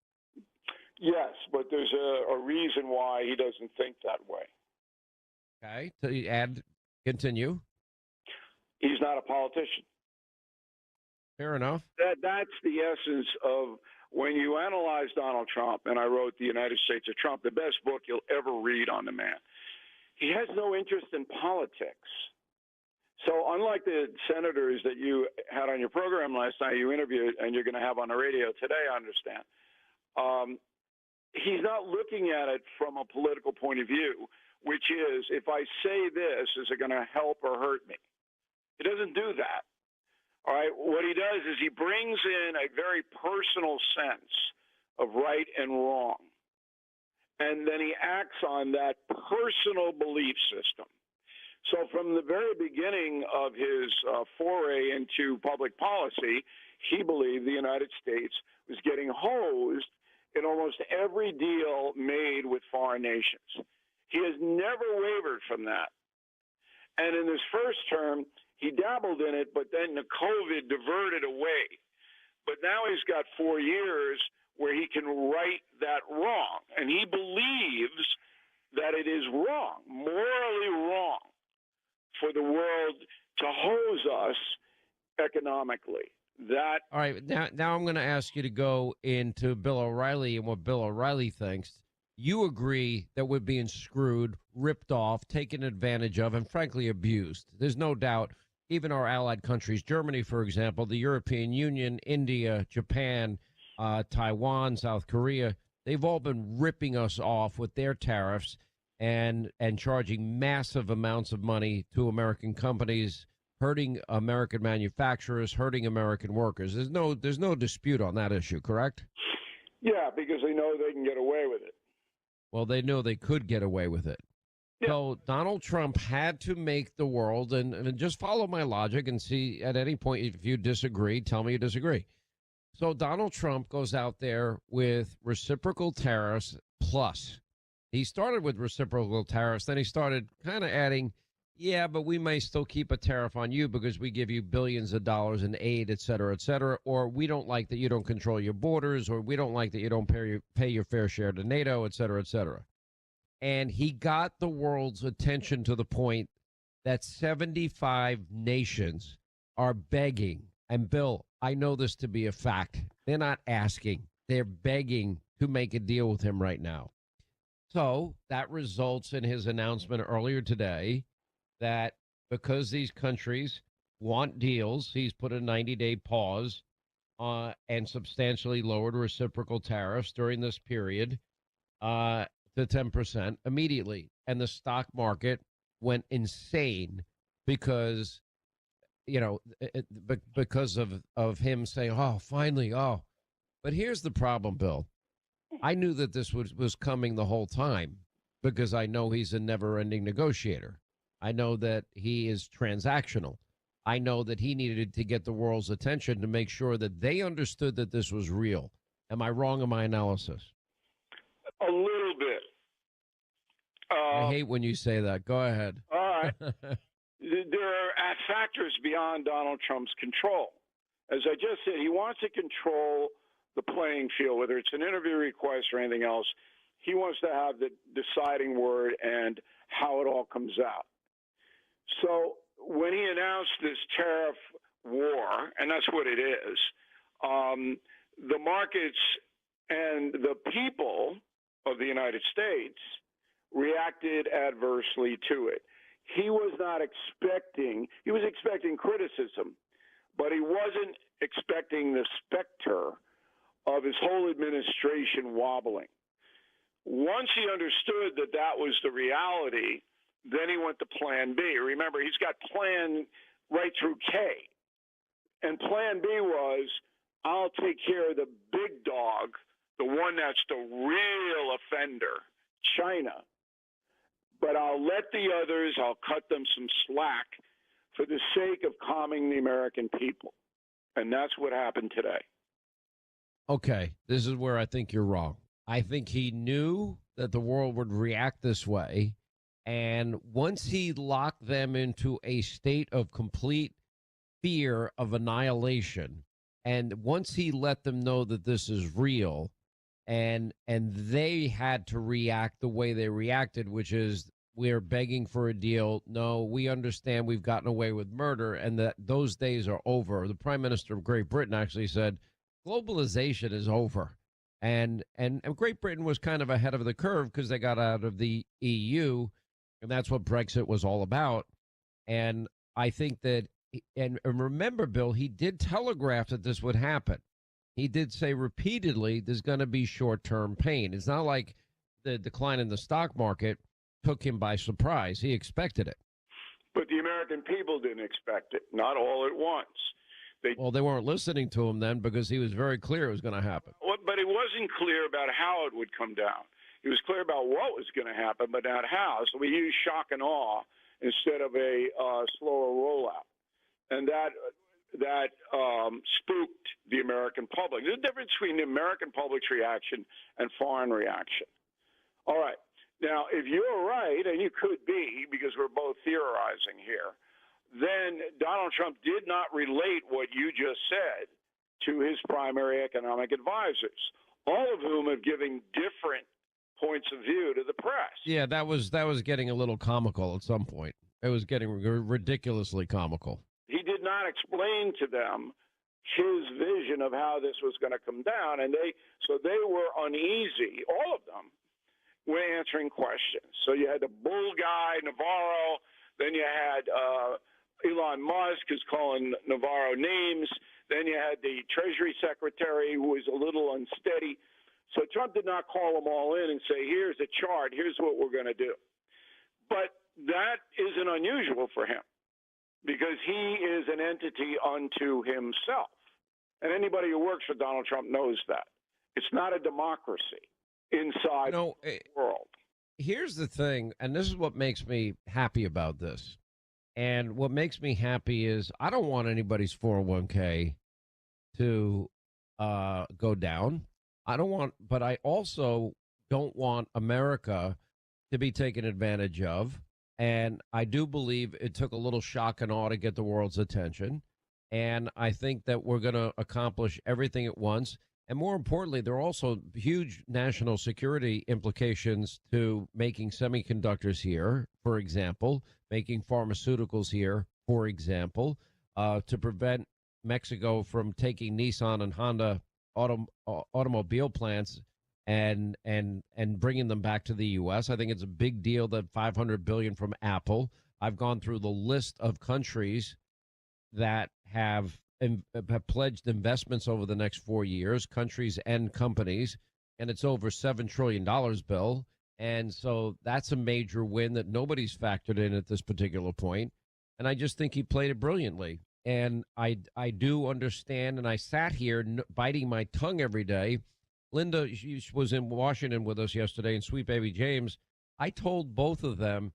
Yes, but there's a reason why he doesn't think that way. Okay, so continue. He's not a politician. Fair enough. That's the essence of when you analyze Donald Trump, and I wrote The United States of Trump, the best book you'll ever read on the man. He has no interest in politics. So unlike the senators that you had on your program last night, you interviewed, and you're going to have on the radio today, I understand, he's not looking at it from a political point of view, which is, if I say this, is it going to help or hurt me? He doesn't do that. All right. What he does is he brings in a very personal sense of right and wrong, and then he acts on that personal belief system. So from the very beginning of his foray into public policy, he believed the United States was getting hosed in almost every deal made with foreign nations. He has never wavered from that. And in his first term, he dabbled in it, but then the COVID diverted away. But now he's got 4 years where he can right that wrong. And he believes that it is wrong, morally wrong, for the world to hose us economically. All right, now I'm going to ask you to go into Bill O'Reilly and what Bill O'Reilly thinks. You agree that we're being screwed, ripped off, taken advantage of, and frankly abused. There's no doubt. Even our allied countries, Germany, for example, the European Union, India, Japan, Taiwan, South Korea, they've all been ripping us off with their tariffs and charging massive amounts of money to American companies, hurting American manufacturers, hurting American workers. There's no dispute on that issue, correct? Yeah, because they know they can get away with it. Well, they know they could get away with it. Yeah. So Donald Trump had to make the world, and just follow my logic and see at any point if you disagree, tell me you disagree. So Donald Trump goes out there with reciprocal tariffs plus. He started with reciprocal tariffs, then he started kind of adding, yeah, but we may still keep a tariff on you because we give you billions of dollars in aid, et cetera, or we don't like that you don't control your borders, or we don't like that you don't pay your fair share to NATO, et cetera, et cetera. And he got the world's attention to the point that 75 nations are begging. And Bill, I know this to be a fact. They're not asking. They're begging to make a deal with him right now. So that results in his announcement earlier today that because these countries want deals, he's put a 90-day pause and substantially lowered reciprocal tariffs during this period to 10% immediately. And the stock market went insane because, because of him saying, oh, finally, oh. But here's the problem, Bill. I knew that this was coming the whole time because I know he's a never-ending negotiator. I know that he is transactional. I know that he needed to get the world's attention to make sure that they understood that this was real. Am I wrong in my analysis? A little bit. I hate when you say that. Go ahead. All right. There are factors beyond Donald Trump's control. As I just said, he wants to control the playing field, whether it's an interview request or anything else. He wants to have the deciding word and how it all comes out. So when he announced this tariff war, and that's what it is, the markets and the people of the United States reacted adversely to it. He was expecting criticism, but he wasn't expecting the specter of his whole administration wobbling. Once he understood that that was the reality, then he went to Plan B. Remember, he's got Plan right through K. And Plan B was, I'll take care of the big dog, the one that's the real offender, China. But I'll let the others, I'll cut them some slack for the sake of calming the American people. And that's what happened today. Okay, this is where I think you're wrong. I think he knew that the world would react this way. And once he locked them into a state of complete fear of annihilation, and once he let them know that this is real, and they had to react the way they reacted, which is, we're begging for a deal. No, we understand we've gotten away with murder and that those days are over. The Prime Minister of Great Britain actually said, globalization is over. And Great Britain was kind of ahead of the curve because they got out of the EU, and that's what Brexit was all about. And I think that, and remember, Bill, he did telegraph that this would happen. He did say repeatedly there's going to be short-term pain. It's not like the decline in the stock market took him by surprise. He expected it. But the American people didn't expect it, not all at once. Well, they weren't listening to him then because he was very clear it was going to happen. Well, but he wasn't clear about how it would come down. He was clear about what was going to happen, but not how. So we used shock and awe instead of a slower rollout. And that spooked the American public. There's a difference between the American public's reaction and foreign reaction. All right. Now, if you're right, and you could be, because we're both theorizing here, then Donald Trump did not relate what you just said to his primary economic advisors, all of whom have given different points of view to the press. Yeah, that was getting a little comical at some point. It was getting ridiculously comical. He did not explain to them his vision of how this was going to come down, and they were uneasy, all of them, when answering questions. So you had the bull guy, Navarro, then you had Elon Musk, who's calling Navarro names. Then you had the Treasury Secretary, who was a little unsteady. So Trump did not call them all in and say, here's a chart, here's what we're going to do. But that isn't unusual for him because he is an entity unto himself. And anybody who works for Donald Trump knows that. It's not a democracy inside the world. Here's the thing, and this is what makes me happy about this. And what makes me happy is I don't want anybody's 401k to go down. But I also don't want America to be taken advantage of. And I do believe it took a little shock and awe to get the world's attention. And I think that we're going to accomplish everything at once. And more importantly, there are also huge national security implications to making semiconductors here, for example, making pharmaceuticals here, for example, to prevent Mexico from taking Nissan and Honda automobile plants and bringing them back to the U.S. I think it's a big deal that $500 billion from Apple. I've gone through the list of countries that have pledged investments over the next 4 years, countries and companies, and it's over $7 trillion, Bill. And so that's a major win that nobody's factored in at this particular point. And I just think he played it brilliantly. And I do understand, and I sat here biting my tongue every day. Linda, she was in Washington with us yesterday, and Sweet Baby James, I told both of them,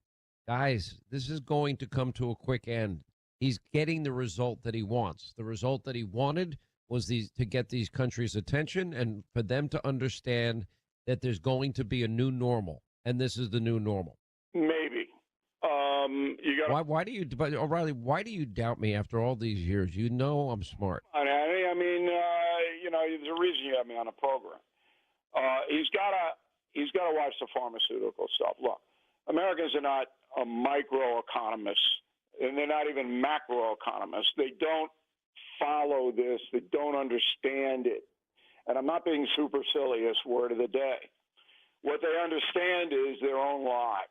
guys, this is going to come to a quick end. He's getting the result that he wants. The result that he wanted was to get these countries' attention and for them to understand that there's going to be a new normal, and this is the new normal? Maybe. You got. Why do you, but O'Reilly? Why do you doubt me after all these years? You know I'm smart. I mean, there's a reason you have me on a program. He's got to watch the pharmaceutical stuff. Look, Americans are not a microeconomists, and they're not even macroeconomists. They don't follow this. They don't understand it. And I'm not being supercilious. Word of the day. What they understand is their own lives.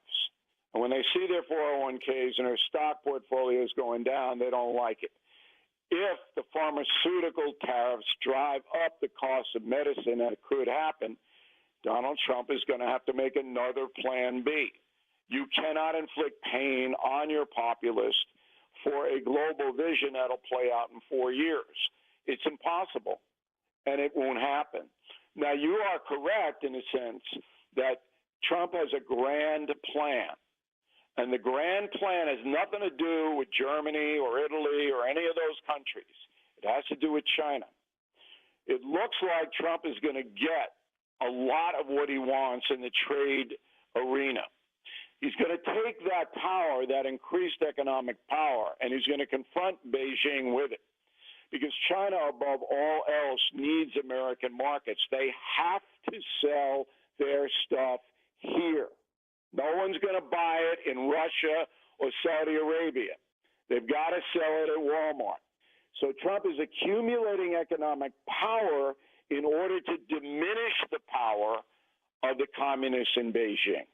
And when they see their 401ks and their stock portfolios going down, they don't like it. If the pharmaceutical tariffs drive up the cost of medicine, and it could happen, Donald Trump is going to have to make another plan B. You cannot inflict pain on your populace for a global vision that'll play out in 4 years. It's impossible, and it won't happen. Now, you are correct in a sense that Trump has a grand plan. And the grand plan has nothing to do with Germany or Italy or any of those countries. It has to do with China. It looks like Trump is going to get a lot of what he wants in the trade arena. He's going to take that power, that increased economic power, and he's going to confront Beijing with it. Because China, above all else, needs American markets. They have to sell their stuff here. No one's going to buy it in Russia or Saudi Arabia. They've got to sell it at Walmart. So Trump is accumulating economic power in order to diminish the power of the communists in Beijing.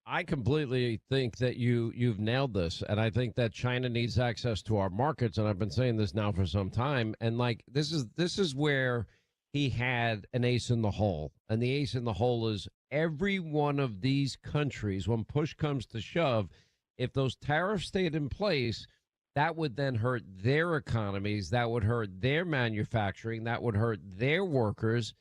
I completely think that you've nailed this, and I think that China needs access to our markets, and I've been saying this now for some time. And this is where he had an ace in the hole, and the ace in the hole is every one of these countries, when push comes to shove, if those tariffs stayed in place, that would then hurt their economies, that would hurt their manufacturing, that would hurt their workers.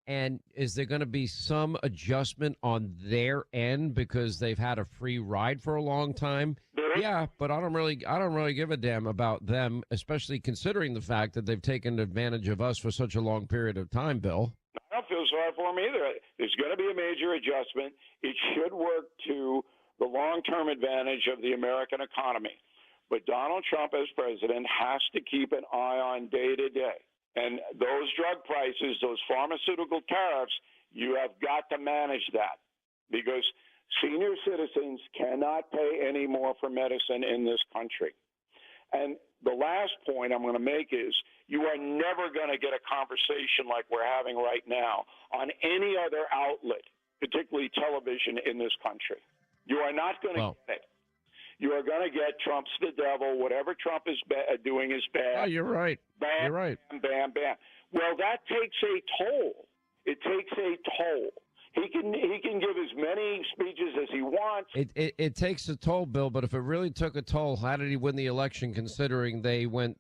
And is there going to be some adjustment on their end because they've had a free ride for a long time? Yeah, but I don't really give a damn about them, especially considering the fact that they've taken advantage of us for such a long period of time, Bill. I don't feel sorry for them either. There's going to be a major adjustment. It should work to the long-term advantage of the American economy. But Donald Trump, as president, has to keep an eye on day to day. And those drug prices, those pharmaceutical tariffs, you have got to manage that because senior citizens cannot pay any more for medicine in this country. And the last point I'm going to make is you are never going to get a conversation like we're having right now on any other outlet, particularly television in this country. You are not going to get it. You are going to get Trump's the devil. Whatever Trump is doing is bad. Oh, you're right. Bam, you're right. Bam, bam, bam. Well, that takes a toll. It takes a toll. He can give as many speeches as he wants. It takes a toll, Bill, but if it really took a toll, how did he win the election considering they went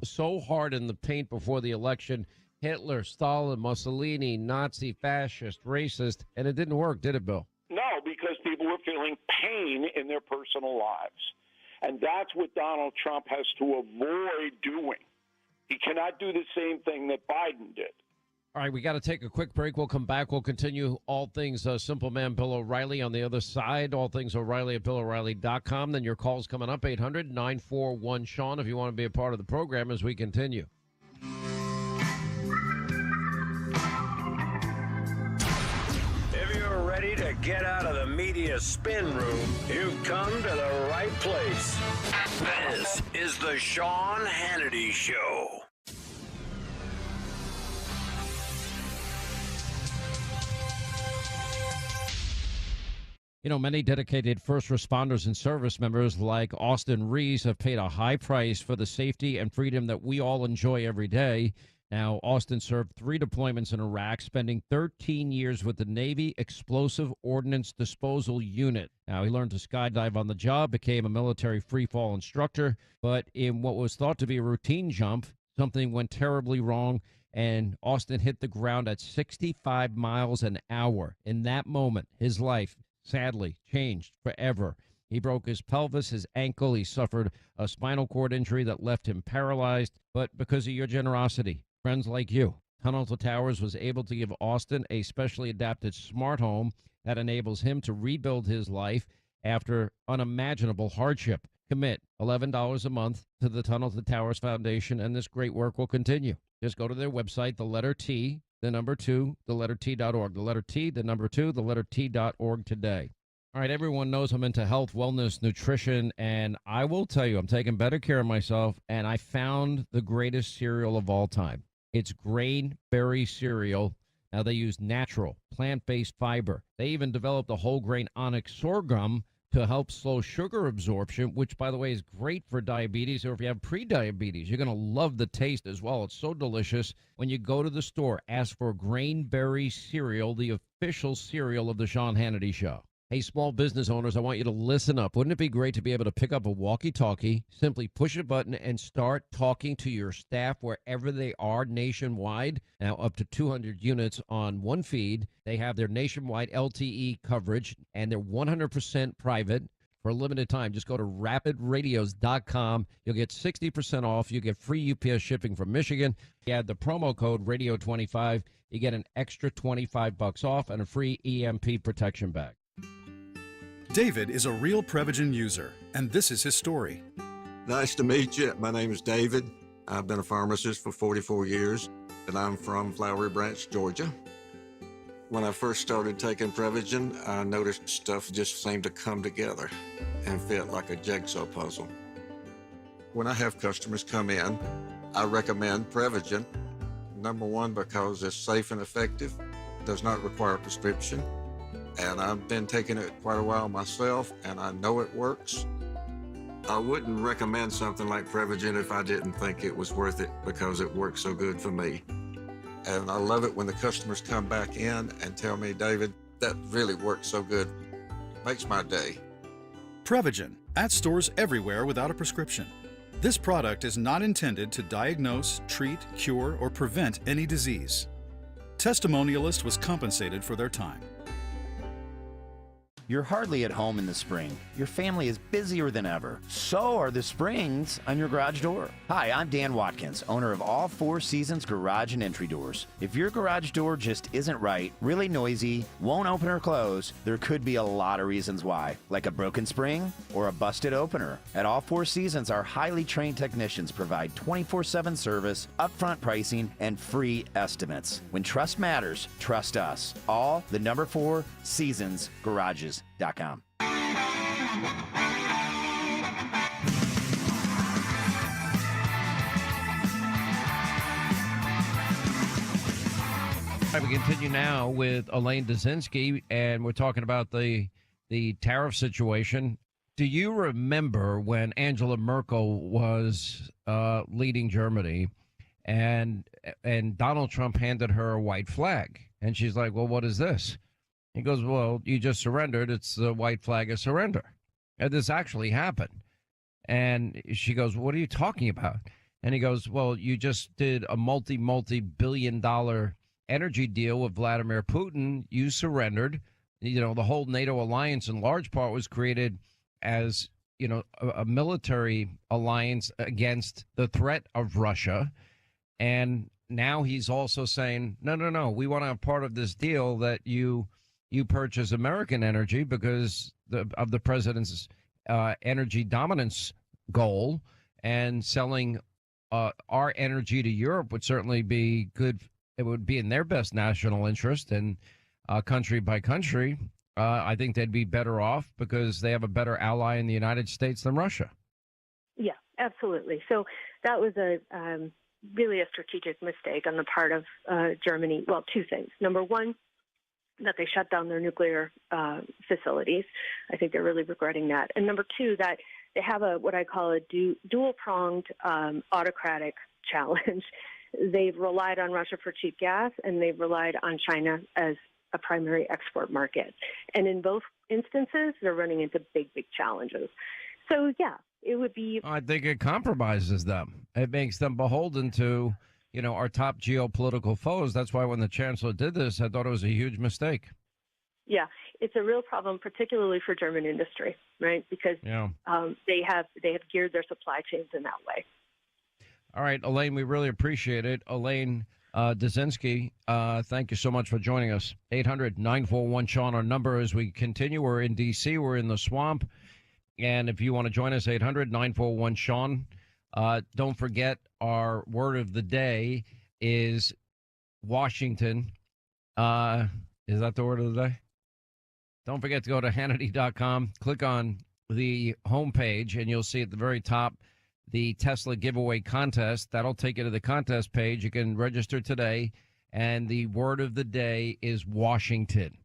so hard in the paint before the election? Hitler, Stalin, Mussolini, Nazi, fascist, racist, and it didn't work, did it, Bill? No, because people were feeling pain in their personal lives. And that's what Donald Trump has to avoid doing. He cannot do the same thing that Biden did. All right, we got to take a quick break. We'll come back. We'll continue all things Simple Man Bill O'Reilly on the other side. All things O'Reilly at BillO'Reilly.com. Then your call's coming up, 800-941-SEAN, if you want to be a part of the program as we continue. If you're ready to get out of the media spin room, you've come to the right place. This is the Sean Hannity Show. You know, many dedicated first responders and service members like Austin Rees have paid a high price for the safety and freedom that we all enjoy every day. Now, Austin served 3 deployments in Iraq, spending 13 years with the Navy Explosive Ordnance Disposal Unit. Now, he learned to skydive on the job, became a military freefall instructor, but in what was thought to be a routine jump, something went terribly wrong, and Austin hit the ground at 65 miles an hour. In that moment, his life sadly changed forever. He broke his pelvis, his ankle. He suffered a spinal cord injury that left him paralyzed. But because of your generosity, friends like you, Tunnel to Towers was able to give Austin a specially adapted smart home that enables him to rebuild his life after unimaginable hardship. Commit $11 a month to the Tunnel to Towers Foundation, and this great work will continue. Just go to their website, the letter T, the number 2, the letter T.org. The letter T, the number 2, the letter T.org today. All right, everyone knows I'm into health, wellness, nutrition, and I will tell you, I'm taking better care of myself, and I found the greatest cereal of all time. It's Grain Berry cereal. Now, they use natural, plant-based fiber. They even developed a whole grain onyx sorghum to help slow sugar absorption, which, by the way, is great for diabetes, or if you have pre-diabetes. You're going to love the taste as well. It's so delicious. When you go to the store, ask for Grain Berry cereal, the official cereal of the Sean Hannity Show. Hey, small business owners, I want you to listen up. Wouldn't it be great to be able to pick up a walkie-talkie, simply push a button, and start talking to your staff wherever they are nationwide? Now, up to 200 units on one feed. They have their nationwide LTE coverage, and they're 100% private for a limited time. Just go to rapidradios.com. You'll get 60% off. You get free UPS shipping from Michigan. You add the promo code radio25. You get an extra $25 off and a free EMP protection bag. David is a real Prevagen user, and this is his story. Nice to meet you. My name is David. I've been a pharmacist for 44 years, and I'm from Flowery Branch, Georgia. When I first started taking Prevagen, I noticed stuff just seemed to come together and fit like a jigsaw puzzle. When I have customers come in, I recommend Prevagen. Number one, because it's safe and effective, does not require a prescription. And I've been taking it quite a while myself, and I know it works. I wouldn't recommend something like Prevagen if I didn't think it was worth it, because it works so good for me. And I love it when the customers come back in and tell me, David, that really works so good. Makes my day. Prevagen, at stores everywhere without a prescription. This product is not intended to diagnose, treat, cure, or prevent any disease. Testimonialist was compensated for their time. You're hardly at home in the spring. Your family is busier than ever. So are the springs on your garage door. Hi, I'm Dan Watkins, owner of All Four Seasons Garage and Entry Doors. If your garage door just isn't right, really noisy, won't open or close, there could be a lot of reasons why, like a broken spring or a busted opener. At All Four Seasons, our highly trained technicians provide 24/7 service, upfront pricing, and free estimates. When trust matters, trust us. All the number 4 Seasons Garages.com. We continue now with Elaine Dzinski, and we're talking about the tariff situation. Do you remember when Angela Merkel was leading Germany, and Donald Trump handed her a white flag, and she's like, "Well, what is this?" He goes, "Well, you just surrendered. It's the white flag of surrender." And this actually happened. And she goes, "What are you talking about?" And he goes, "Well, you just did a multi-billion-dollar energy deal with Vladimir Putin. You surrendered. You know, the whole NATO alliance in large part was created as, you know, a military alliance against the threat of Russia. And now he's also saying, no, we want to have part of this deal that you purchase American energy because of the president's energy dominance goal, and selling our energy to Europe would certainly be good. It would be in their best national interest, and country by country, I think they'd be better off because they have a better ally in the United States than Russia." Yeah, absolutely. So that was really a strategic mistake on the part of Germany. Well, two things. Number one, that they shut down their nuclear facilities. I think they're really regretting that. And number two, that they have what I call a dual-pronged autocratic challenge. They've relied on Russia for cheap gas, and they've relied on China as a primary export market. And in both instances, they're running into big, big challenges. So, yeah, it would be... I think it compromises them. It makes them beholden to, you know, our top geopolitical foes. That's why when the chancellor did this, I thought it was a huge mistake. Yeah, it's a real problem, particularly for German industry, right? Because they have geared their supply chains in that way. All right, Elaine, we really appreciate it. Elaine Dazinski, thank you so much for joining us. 800-941-SEAN, our number as we continue. We're in D.C., we're in the swamp. And if you want to join us, 800-941-SEAN. Don't forget, our word of the day is Washington. Is that the word of the day? Don't forget to go to Hannity.com, click on the homepage, and you'll see at the very top the Tesla giveaway contest. That'll take you to the contest page. You can register today, and the word of the day is Washington.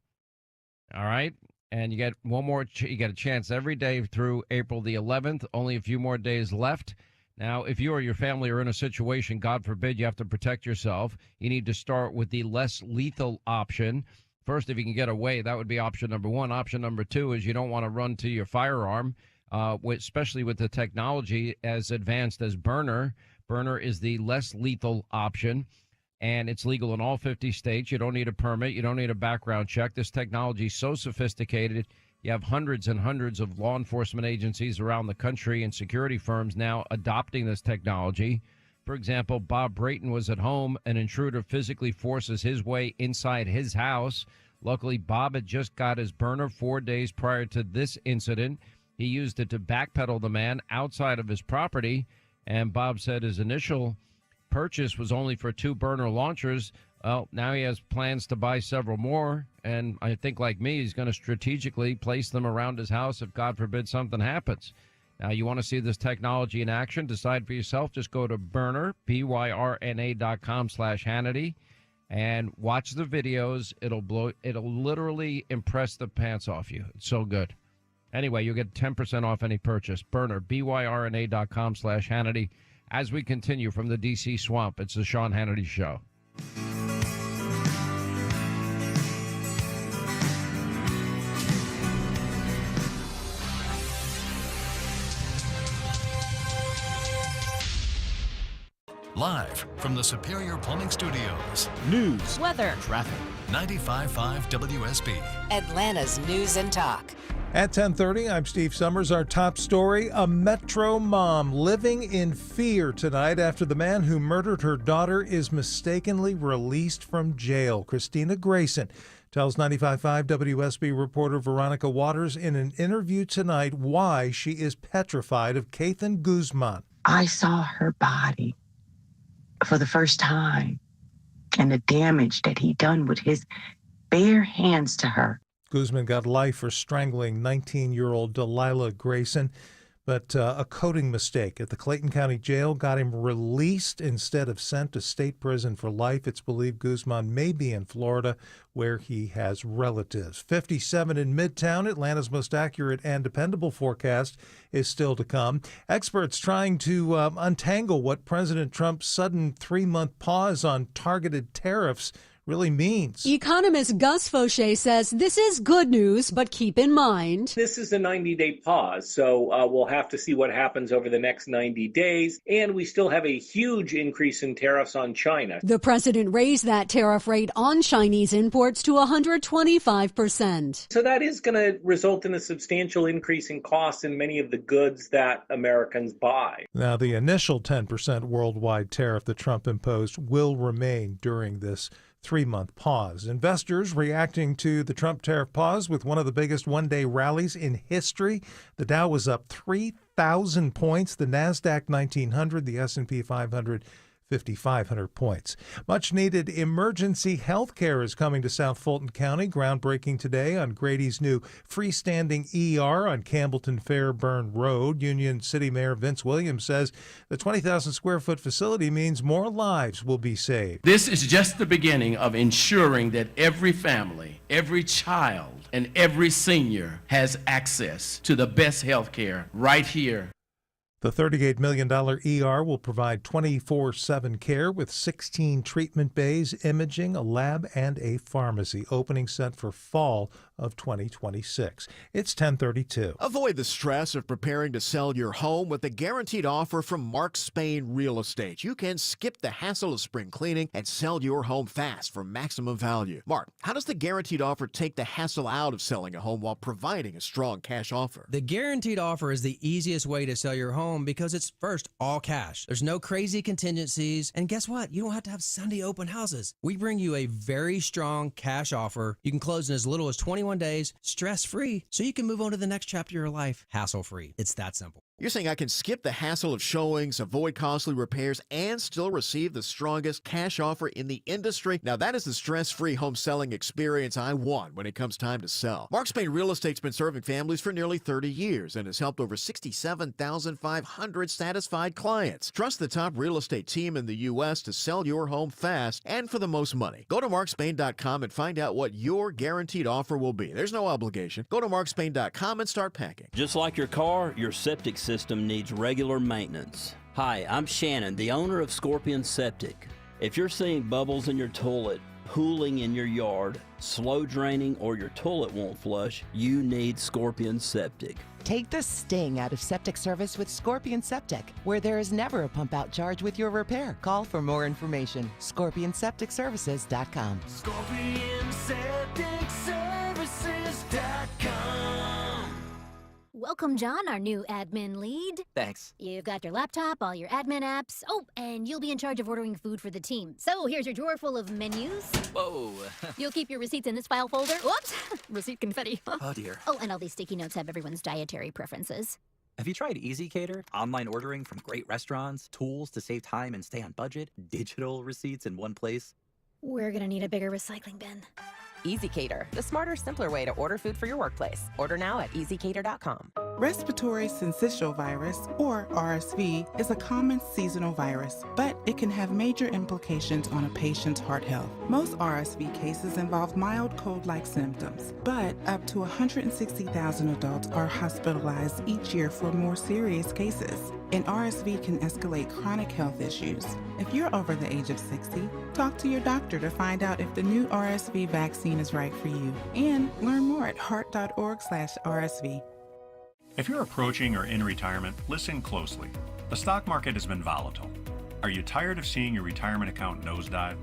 All right? And you get one more. You get a chance every day through April the 11th. Only a few more days left. Now, if you or your family are in a situation, God forbid, you have to protect yourself, you need to start with the less lethal option. First, if you can get away, that would be option number one. Option number two is you don't want to run to your firearm, especially with the technology as advanced as Burner. Burner is the less lethal option, and it's legal in all 50 states. You don't need a permit. You don't need a background check. This technology is so sophisticated. You have hundreds and hundreds of law enforcement agencies around the country and security firms now adopting this technology. For example, Bob Brayton was at home. An intruder physically forces his way inside his house. Luckily, Bob had just got his Burner 4 days prior to this incident. He used it to backpedal the man outside of his property. And Bob said his initial purchase was only for 2 Burner launchers. Well, now he has plans to buy several more. And I think, like me, he's going to strategically place them around his house if, God forbid, something happens. Now, you want to see this technology in action? Decide for yourself. Just go to Burner, BYRNA.com/Hannity, and watch the videos. It'll literally impress the pants off you. It's so good. Anyway, you'll get 10% off any purchase. Burner, BYRNA.com/Hannity. As we continue from the D.C. swamp, it's the Sean Hannity Show. Live from the Superior Plumbing Studios. News, weather, traffic. 95.5 WSB. Atlanta's News and Talk. At 10:30, I'm Steve Summers. Our top story, a Metro mom living in fear tonight after the man who murdered her daughter is mistakenly released from jail. Christina Grayson tells 95.5 WSB reporter Veronica Waters in an interview tonight why she is petrified of Kathan Guzman. I saw her body for the first time and the damage that he done with his bare hands to her. Guzman got life for strangling 19-year-old Delilah Grayson, but a coding mistake at the Clayton County Jail got him released instead of sent to state prison for life. It's believed Guzman may be in Florida, where he has relatives. 57 in Midtown. Atlanta's most accurate and dependable forecast is still to come. Experts trying to untangle what President Trump's sudden 3-month pause on targeted tariffs really means. Economist Gus Fauché says this is good news, but keep in mind, this is a 90-day pause, so we'll have to see what happens over the next 90 days, and we still have a huge increase in tariffs on China. The president raised that tariff rate on Chinese imports to 125%. So that is going to result in a substantial increase in costs in many of the goods that Americans buy. Now, the initial 10% worldwide tariff that Trump imposed will remain during this 3-month pause. Investors reacting to the Trump tariff pause with one of the biggest one-day rallies in history. The Dow was up 3,000 points, the NASDAQ 1,900, the S&P 500 5,500 points. Much needed emergency health care is coming to South Fulton County. Groundbreaking today on Grady's new freestanding ER on Campbellton Fairburn Road. Union City Mayor Vince Williams says the 20,000 square foot facility means more lives will be saved. This is just the beginning of ensuring that every family, every child, and every senior has access to the best health care right here. The $38 million ER will provide 24/7 care with 16 treatment bays, imaging, a lab, and a pharmacy. Opening set for fall of 2026. It's 10:32. Avoid the stress of preparing to sell your home with the guaranteed offer from Mark Spain Real Estate. You can skip the hassle of spring cleaning and sell your home fast for maximum value. Mark, how does the guaranteed offer take the hassle out of selling a home while providing a strong cash offer? The guaranteed offer is the easiest way to sell your home because it's first all cash. There's no crazy contingencies, and guess what? You don't have to have Sunday open houses. We bring you a very strong cash offer. You can close in as little as 21 days, stress-free, so you can move on to the next chapter of your life, hassle-free. It's that simple. You're saying I can skip the hassle of showings, avoid costly repairs, and still receive the strongest cash offer in the industry? Now that is the stress-free home selling experience I want when it comes time to sell. Mark Spain Real Estate's been serving families for nearly 30 years and has helped over 67,500 satisfied clients. Trust the top real estate team in the U.S. to sell your home fast and for the most money. Go to markspain.com and find out what your guaranteed offer will be. There's no obligation. Go to markspain.com and start packing. Just like your car, your septic system needs regular maintenance. Hi, I'm Shannon, the owner of Scorpion Septic. If you're seeing bubbles in your toilet, pooling in your yard, slow draining, or your toilet won't flush, you need Scorpion Septic. Take the sting out of septic service with Scorpion Septic, where there is never a pump out charge with your repair. Call for more information. ScorpionSepticServices.com. ScorpionSepticServices.com. Welcome, John, our new admin lead. Thanks. You've got your laptop, all your admin apps. Oh, and you'll be in charge of ordering food for the team. So here's your drawer full of menus. Whoa. You'll keep your receipts in this file folder. Whoops! Receipt confetti. Oh, dear. Oh, and all these sticky notes have everyone's dietary preferences. Have you tried EasyCater? Online ordering from great restaurants, tools to save time and stay on budget, digital receipts in one place. We're gonna need a bigger recycling bin. EasyCater, the smarter, simpler way to order food for your workplace. Order now at easycater.com. Respiratory syncytial virus, or RSV, is a common seasonal virus, but it can have major implications on a patient's heart health. Most RSV cases involve mild cold-like symptoms, but up to 160,000 adults are hospitalized each year for more serious cases. And RSV can escalate chronic health issues. If you're over the age of 60, talk to your doctor to find out if the new RSV vaccine is right for you. And learn more at heart.org/RSV. If you're approaching or in retirement, listen closely. The stock market has been volatile. Are you tired of seeing your retirement account nosedive?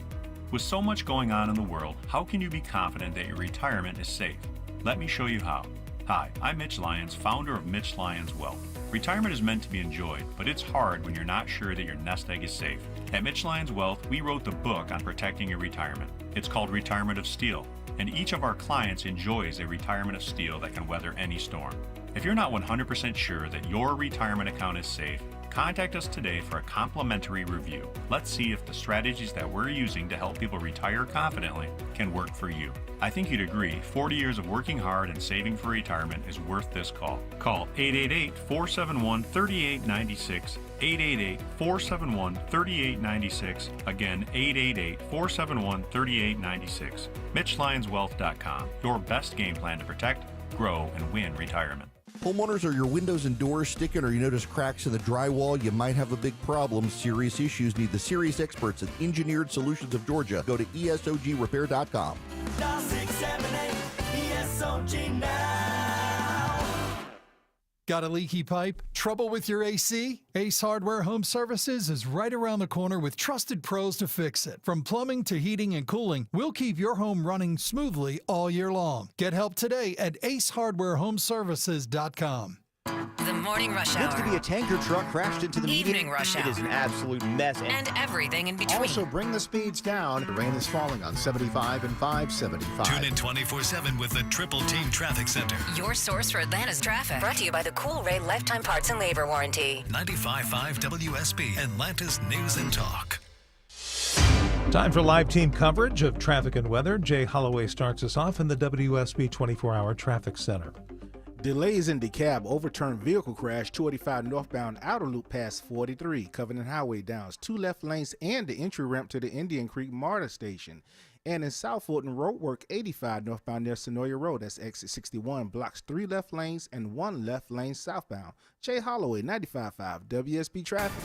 With so much going on in the world, how can you be confident that your retirement is safe? Let me show you how. Hi, I'm Mitch Lyons, founder of Mitch Lyons Wealth. Retirement is meant to be enjoyed, but it's hard when you're not sure that your nest egg is safe. At Mitch Lyons Wealth, we wrote the book on protecting your retirement. It's called Retirement of Steel, and each of our clients enjoys a retirement of steel that can weather any storm. If you're not 100% sure that your retirement account is safe, contact us today for a complimentary review. Let's see if the strategies that we're using to help people retire confidently can work for you. I think you'd agree 40 years of working hard and saving for retirement is worth this call. Call 888-471-3896, 888-471-3896, again 888-471-3896. MitchLyonsWealth.com, your best game plan to protect, grow, and win retirement. Homeowners, are your windows and doors sticking, or you notice cracks in the drywall? You might have a big problem. Serious issues need the serious experts at Engineered Solutions of Georgia. Go to ESOGrepair.com. Dial 678 ESOG now. Got a leaky pipe? Trouble with your AC? Ace Hardware Home Services is right around the corner with trusted pros to fix it. From plumbing to heating and cooling, we'll keep your home running smoothly all year long. Get help today at acehardwarehomeservices.com. The morning rush hour. Looks to be a tanker truck crashed into the Evening median. rush It is hour. an absolute mess. And everything in between. Also, bring the speeds down. The rain is falling on 75 and 575. Tune in 24/7 with the Triple Team Traffic Center. Your source for Atlanta's traffic. Brought to you by the Cool Ray Lifetime Parts and Labor Warranty. 95.5 WSB, Atlanta's News and Talk. Time for live team coverage of traffic and weather. Jay Holloway starts us off in the WSB 24-hour traffic center. Delays in DeKalb, overturned vehicle crash, 285 northbound outer loop past 43. Covenant Highway downs 2 left lanes and the entry ramp to the Indian Creek MARTA station. And in South Fulton, roadwork 85 northbound near Sonoya Road, that's exit 61, blocks 3 left lanes and 1 left lane southbound. Jay Holloway, 95.5 WSB Traffic.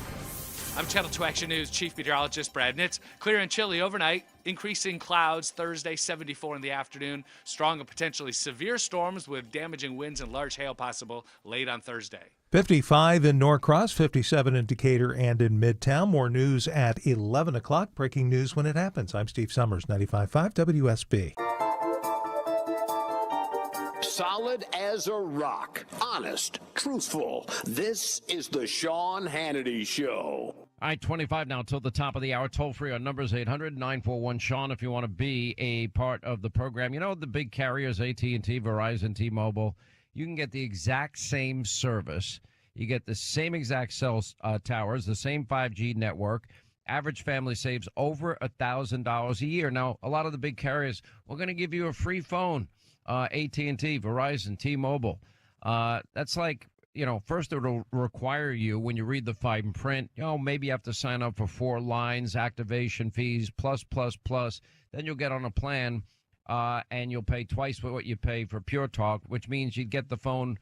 I'm Channel 2 Action News Chief Meteorologist Brad Nitz. Clear and chilly overnight, increasing clouds Thursday, 74 in the afternoon. Strong and potentially severe storms with damaging winds and large hail possible late on Thursday. 55 in Norcross, 57 in Decatur and in Midtown. More news at 11 o'clock. Breaking news when it happens. I'm Steve Summers, 95.5 WSB. Solid as a rock. Honest. Truthful. This is the Sean Hannity Show. All right, 25 now till the top of the hour. Toll free on numbers 800-941-SEAN if you want to be a part of the program. You know, the big carriers, AT&T, Verizon, T-Mobile, you can get the exact same service. You get the same exact cell towers, the same 5G network. Average family saves over $1,000 a year. Now, a lot of the big carriers, we're going to give you a free phone. AT&T, Verizon, T-Mobile. That's like, you know, first it'll require you when you read the fine print, you know, maybe you have to sign up for 4 lines, activation fees, plus. Then you'll get on a plan and you'll pay twice what you pay for Pure Talk, which means you'd get the phone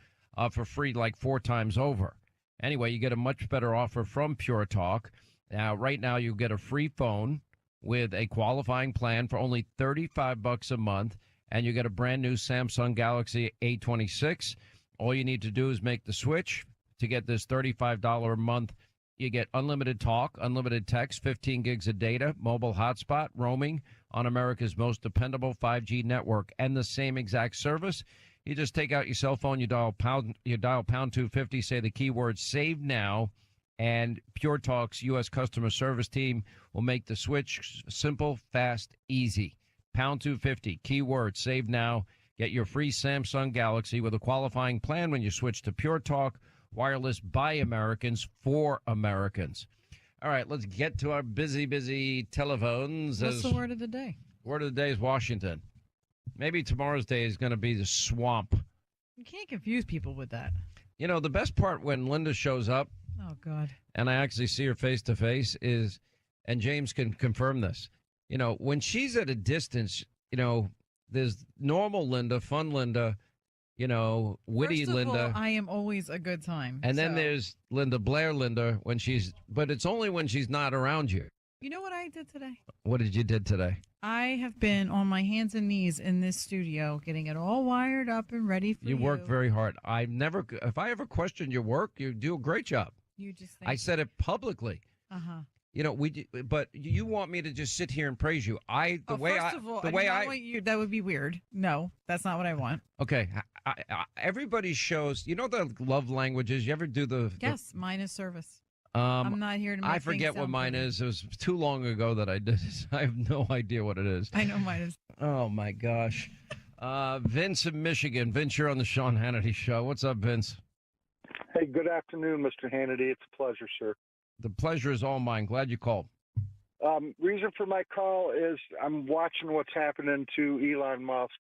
for free like 4 times over. Anyway, you get a much better offer from Pure Talk. Now, right now, you get a free phone with a qualifying plan for only $35 a month. And you get a brand new Samsung Galaxy A26. All you need to do is make the switch to get this $35 a month. You get unlimited talk, unlimited text, 15 gigs of data, mobile hotspot, roaming on America's most dependable 5G network, and the same exact service. You just take out your cell phone, you dial pound 250, say the keyword "save now," and Pure Talk's U.S. customer service team will make the switch simple, fast, easy. Pound 250, keyword, save now. Get your free Samsung Galaxy with a qualifying plan when you switch to Pure Talk, wireless by Americans for Americans. All right, let's get to our busy telephones. What's the word of the day? Word of the day is Washington. Maybe tomorrow's day is going to be the swamp. You can't confuse people with that. You know, the best part when Linda shows up, Oh, God. and I actually see her face to face, is, and James can confirm this, you know, when she's at a distance, you know, there's normal Linda, fun Linda, you know, witty First of Linda. all, I am always a good time. And then so- there's Linda Blair Linda when she's, but it's only when she's not around you. You know what I did today? What did you did today? I have been on my hands and knees in this studio, getting it all wired up and ready for you. You work very hard. If I ever questioned your work, you do a great job. You just I said it publicly. Uh-huh. You know, but you want me to just sit here and praise you. First of all, that would be weird. No, that's not what I want. Okay, everybody shows. You know the love languages. You ever do the? Yes, mine is service. I'm not here to make I forget things what sound mine pretty. is. It was too long ago that I did it. I have no idea what it is. I know mine is. Oh my gosh, Vince in Michigan. Vince, you're on the Sean Hannity Show. What's up, Vince? Hey, good afternoon, Mr. Hannity. It's a pleasure, sir. The pleasure is all mine. Glad you called. Reason for my call is I'm watching what's happening to Elon Musk,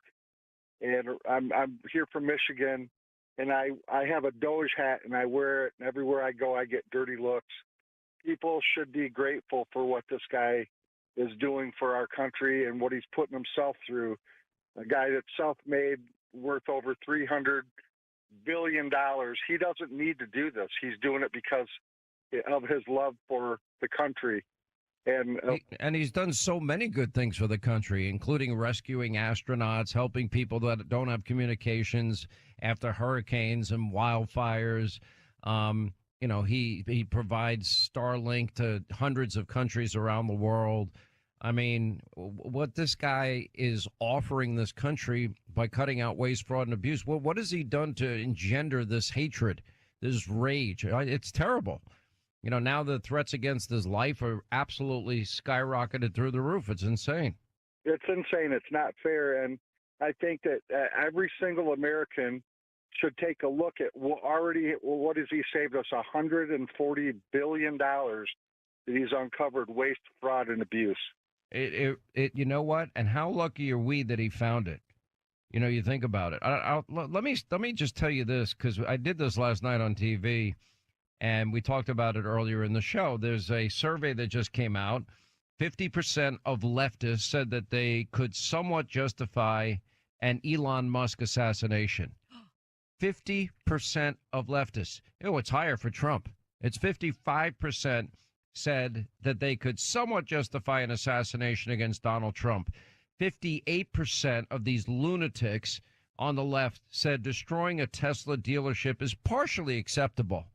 and I'm here from Michigan, and I have a Doge hat, and I wear it, and everywhere I go, I get dirty looks. People should be grateful for what this guy is doing for our country and what he's putting himself through. A guy that's self-made, worth over $300 billion. He doesn't need to do this. He's doing it because of his love for the country. And he's done so many good things for the country, including rescuing astronauts, helping people that don't have communications after hurricanes and wildfires. You know, he provides Starlink to hundreds of countries around the world. I mean, what this guy is offering this country by cutting out waste, fraud, and abuse, what has he done to engender this hatred, this rage? It's terrible. You know, now the threats against his life are absolutely skyrocketed through the roof. It's insane. It's insane. It's not fair. And I think that every single American should take a look at what has he saved us? $140 billion that he's uncovered waste, fraud, and abuse. You know what? And how lucky are we that he found it? You know, you think about it. Let me just tell you this, because I did this last night on TV. And we talked about it earlier in the show. There's a survey that just came out. 50% of leftists said that they could somewhat justify an Elon Musk assassination. 50% of leftists. You know, it's higher for Trump. It's 55% said that they could somewhat justify an assassination against Donald Trump. 58% of these lunatics on the left said destroying a Tesla dealership is partially acceptable.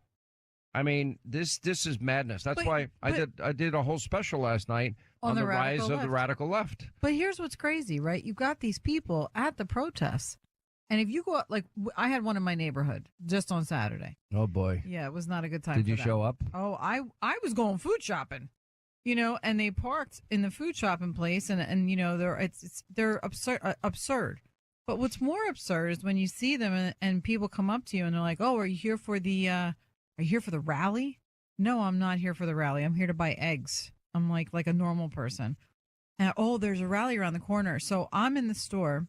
I mean, this is madness. That's why I did a whole special last night on the rise of the radical left. But here's what's crazy, right? You've got these people at the protests. And if you go out, like, I had one in my neighborhood just on Saturday. Oh, boy. Yeah, it was not a good time. Did you that. show up? Oh, I was going food shopping, and they parked in the food shopping place, and they're absurd. But what's more absurd is when you see them and people come up to you and they're like, "Oh, are you here for the rally?" No, I'm not here for the rally. I'm here to buy eggs. I'm like a normal person. And, oh, there's a rally around the corner. So I'm in the store.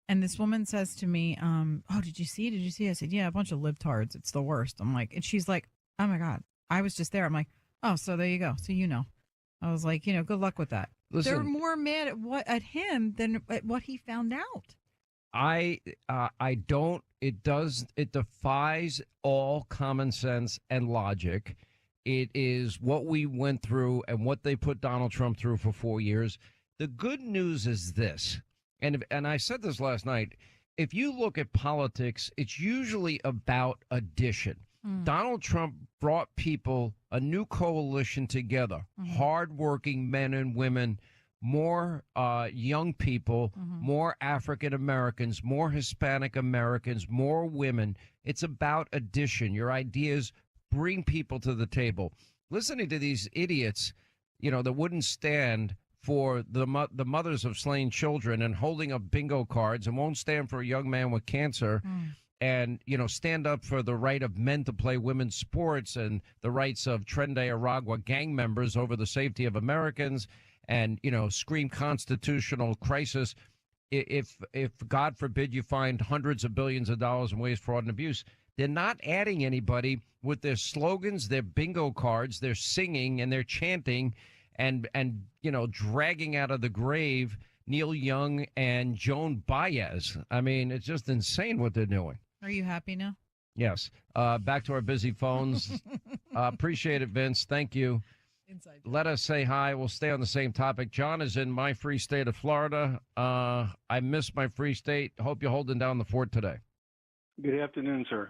And this woman says to me, "Oh, did you see? Did you see?" I said, "Yeah, a bunch of libtards. It's the worst." I'm like, and she's like, "Oh my God, I was just there." I'm like, "Oh, so there you go. So I was like, good luck with that." Listen, they're more mad at him than at what he found out. I don't. It defies all common sense and logic. It is what we went through and what they put Donald Trump through for 4 years. The good news is this. And I said this last night, if you look at politics, it's usually about addition. Donald Trump brought people, a new coalition together, hardworking men and women, more young people, more African Americans, more Hispanic Americans, more women. It's about addition. Your ideas bring people to the table. Listening to these idiots, that wouldn't stand for the mothers of slain children and holding up bingo cards and won't stand for a young man with cancer and, stand up for the right of men to play women's sports and the rights of Tren de Aragua gang members over the safety of Americans and, scream constitutional crisis. If God forbid you find hundreds of billions of dollars in waste, fraud, and abuse, they're not adding anybody with their slogans, their bingo cards, their singing and their chanting and dragging out of the grave Neil Young and Joan Baez. I mean, it's just insane what they're doing. Are you happy now? Yes. Back to our busy phones. Appreciate it, Vince. Thank you. Let us say hi. We'll stay on the same topic. John is in my free state of Florida. I miss my free state. Hope you're holding down the fort today. Good afternoon, sir.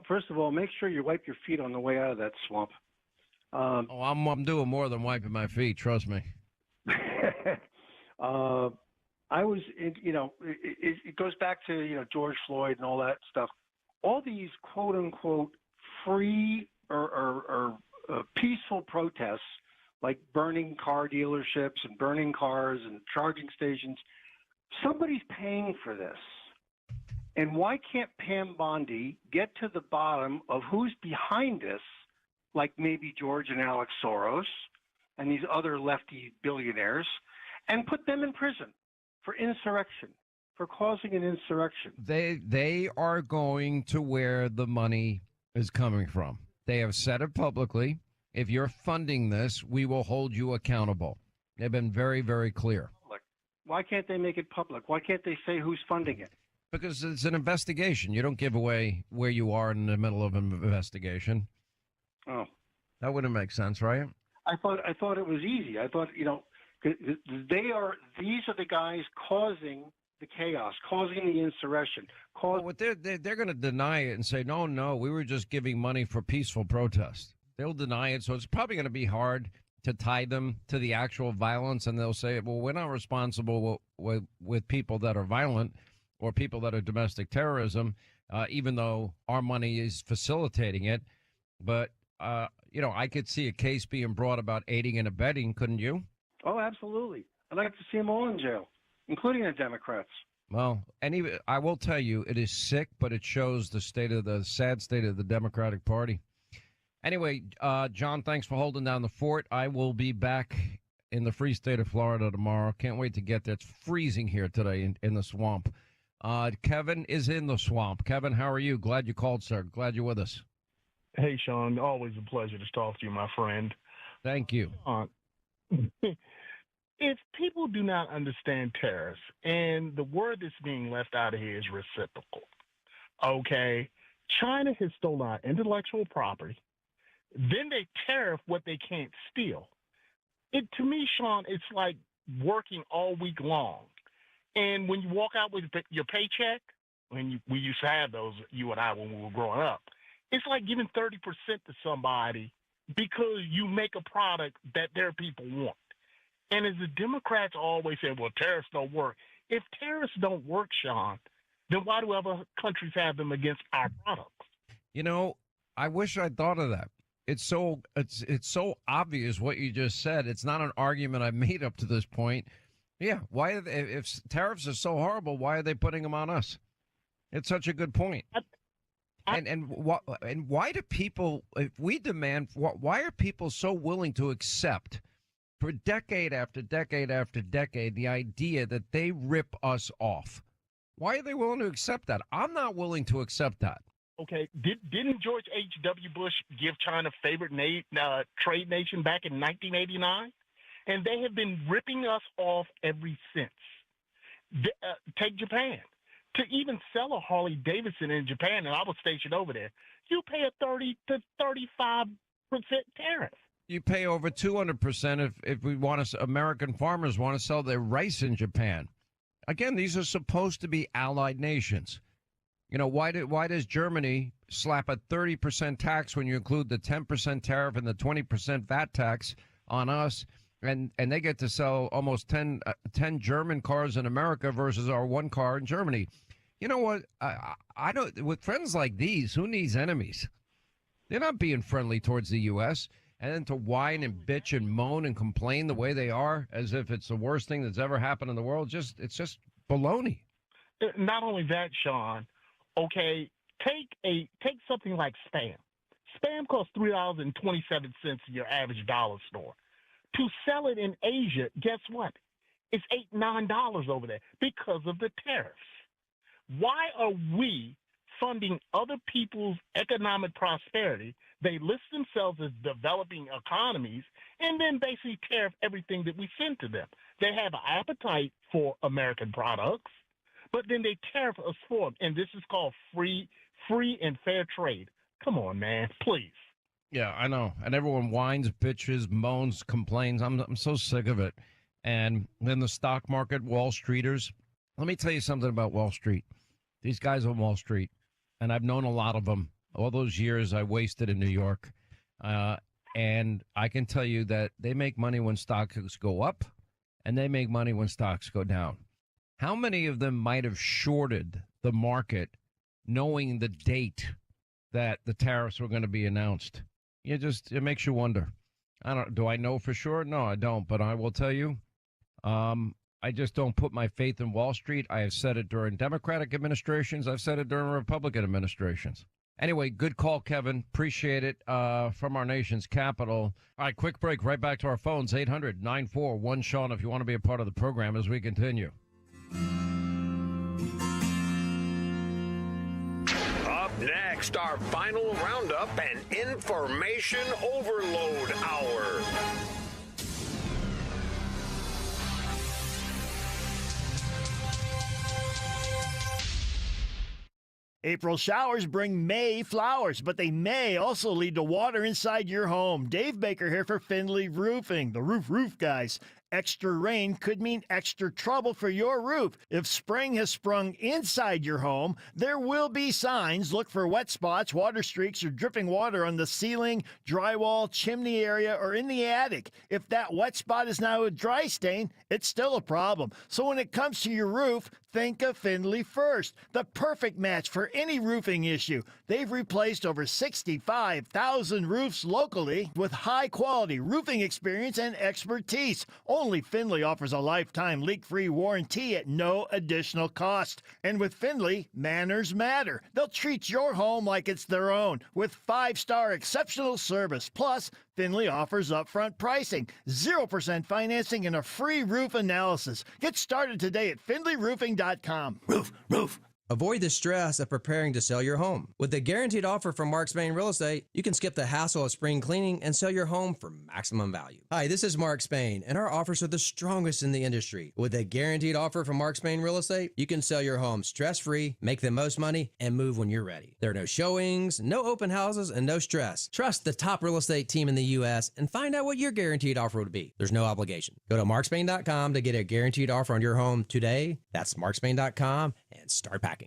First of all, make sure you wipe your feet on the way out of that swamp. I'm doing more than wiping my feet. Trust me. I was, it goes back to, George Floyd and all that stuff. All these quote unquote free or peaceful protests, like burning car dealerships and burning cars and charging stations, somebody's paying for this. And why can't Pam Bondi get to the bottom of who's behind this, like maybe George and Alex Soros and these other lefty billionaires, and put them in prison for insurrection, for causing an insurrection? They are going to where the money is coming from. They have said it publicly. If you're funding this, we will hold you accountable. They've been very, very clear. Why can't they make it public? Why can't they say who's funding it? Because it's an investigation. You don't give away where you are in the middle of an investigation. Oh, that wouldn't make sense, right? I thought it was easy. I thought, these are the guys causing the chaos, causing the insurrection. What they're going to deny it and say, no, we were just giving money for peaceful protest. They'll deny it, so it's probably going to be hard to tie them to the actual violence, and they'll say, well, we're not responsible with people that are violent or people that are domestic terrorism, even though our money is facilitating it. But, I could see a case being brought about aiding and abetting, couldn't you? Oh, absolutely. I'd like to see them all in jail, including the Democrats. Well, I will tell you, it is sick, but it shows the sad state of the Democratic Party. Anyway, John, thanks for holding down the fort. I will be back in the free state of Florida tomorrow. Can't wait to get there. It's freezing here today in the swamp. Kevin is in the swamp. Kevin, how are you? Glad you called, sir. Glad you're with us. Hey, Sean. Always a pleasure to talk to you, my friend. Thank you. If people do not understand tariffs, and the word that's being left out of here is reciprocal, okay? China has stolen our intellectual property. Then they tariff what they can't steal. To me, Sean, it's like working all week long. And when you walk out with your paycheck, we used to have those, you and I, when we were growing up, it's like giving 30% to somebody because you make a product that their people want. And as the Democrats always say, well, tariffs don't work. If tariffs don't work, Sean, then why do other countries have them against our products? You know, I wish I'd thought of that. It's so obvious what you just said. It's not an argument I've made up to this point. Yeah, why if tariffs are so horrible, why are they putting them on us? It's such a good point. And why do people, if we demand, why are people so willing to accept for decade after decade after decade the idea that they rip us off? Why are they willing to accept that? I'm not willing to accept that. Okay, didn't George H.W. Bush give China favorite trade nation back in 1989? And they have been ripping us off ever since. Take Japan. To even sell a Harley Davidson in Japan, and I was stationed over there, you pay a 30 to 35% tariff. You pay over 200% if we want to. American farmers want to sell their rice in Japan. Again, these are supposed to be allied nations. You know, why does Germany slap a 30% tax when you include the 10% tariff and the 20% VAT tax on us? And they get to sell almost 10 German cars in America versus our one car in Germany. You know what? I don't. With friends like these, who needs enemies? They're not being friendly towards the U.S. And then to whine and bitch and moan and complain the way they are, as if it's the worst thing that's ever happened in the world. It's just baloney. Not only that, Sean. Okay, take something like Spam. Spam costs $3.27 in your average dollar store. To sell it in Asia, guess what? It's $8, $9 over there because of the tariffs. Why are we funding other people's economic prosperity? They list themselves as developing economies and then basically tariff everything that we send to them. They have an appetite for American products, but then they tariff us for them. And this is called free and fair trade. Come on, man, please. Yeah, I know. And everyone whines, bitches, moans, complains. I'm so sick of it. And then the stock market, Wall Streeters. Let me tell you something about Wall Street. These guys on Wall Street, and I've known a lot of them. All those years I wasted in New York. And I can tell you that they make money when stocks go up, and they make money when stocks go down. How many of them might have shorted the market knowing the date that the tariffs were going to be announced? It makes you wonder. Do I know for sure? No, I don't. But I will tell you, I just don't put my faith in Wall Street. I have said it during Democratic administrations. I've said it during Republican administrations. Anyway, good call, Kevin. Appreciate it from our nation's capital. All right, quick break. Right back to our phones, 800-941-SEAN, if you want to be a part of the program as we continue. Up next, our final roundup and information overload hour. April showers bring May flowers, but they may also lead to water inside your home. Dave Baker here for Findlay Roofing, the roof guys. Extra rain could mean extra trouble for your roof. If spring has sprung inside your home, there will be signs. Look for wet spots, water streaks, or dripping water on the ceiling, drywall, chimney area, or in the attic. If that wet spot is now a dry stain, it's still a problem. So when it comes to your roof, think of Findlay first. The perfect match for any roofing issue. They've replaced over 65,000 roofs locally with high-quality roofing experience and expertise. Only Findlay offers a lifetime leak-free warranty at no additional cost. And with Findlay, manners matter. They'll treat your home like it's their own with 5-star exceptional service. Plus, Findlay offers upfront pricing, 0% financing, and a free roof analysis. Get started today at FindlayRoofing.com. Roof. Avoid the stress of preparing to sell your home. With a guaranteed offer from Mark Spain Real Estate, you can skip the hassle of spring cleaning and sell your home for maximum value. Hi, this is Mark Spain, and our offers are the strongest in the industry. With a guaranteed offer from Mark Spain Real Estate, you can sell your home stress-free, make the most money, and move when you're ready. There are no showings, no open houses, and no stress. Trust the top real estate team in the U.S. and find out what your guaranteed offer would be. There's no obligation. Go to markspain.com to get a guaranteed offer on your home today. That's markspain.com and start packing.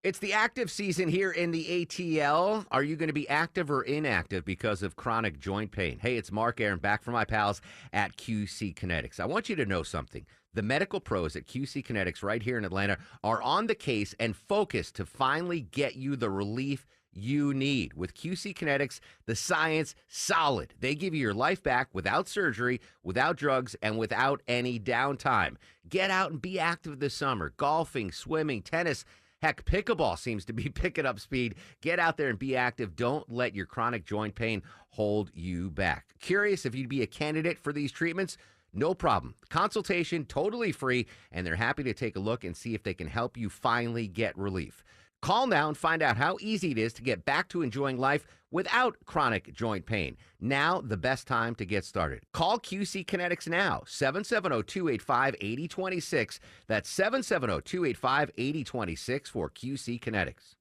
It's the active season here in the ATL. Are you going to be active or inactive because of chronic joint pain? Hey, it's Mark Aaron back from my pals at QC Kinetics. I want you to know something. The medical pros at QC Kinetics right here in Atlanta are on the case and focused to finally get you the relief you need. With QC Kinetics, the science solid. They give you your life back without surgery, without drugs, and without any downtime. Get out and be active this summer. Golfing, swimming, tennis. Heck, pickleball seems to be picking up speed. Get out there and be active. Don't let your chronic joint pain hold you back. Curious if you'd be a candidate for these treatments? No problem. Consultation totally free, and they're happy to take a look and see if they can help you finally get relief. Call now and find out how easy it is to get back to enjoying life without chronic joint pain. Now, the best time to get started. Call QC Kinetics now, 770-285-8026. That's 770-285-8026 for QC Kinetics.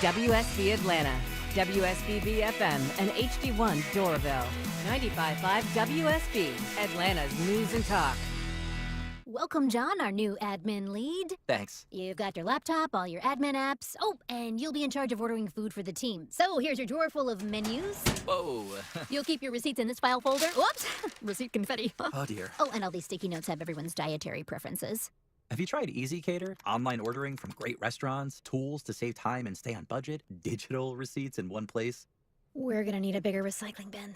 WSB Atlanta, WSBB FM, and HD1 Doraville. 95.5 WSB, Atlanta's News and Talk. Welcome, John, our new admin lead. Thanks. You've got your laptop, all your admin apps. Oh, and you'll be in charge of ordering food for the team. So here's your drawer full of menus. Whoa. You'll keep your receipts in this file folder. Whoops! Receipt confetti. Oh, dear. Oh, and all these sticky notes have everyone's dietary preferences. Have you tried EasyCater? Online ordering from great restaurants, tools to save time and stay on budget, digital receipts in one place. We're gonna need a bigger recycling bin.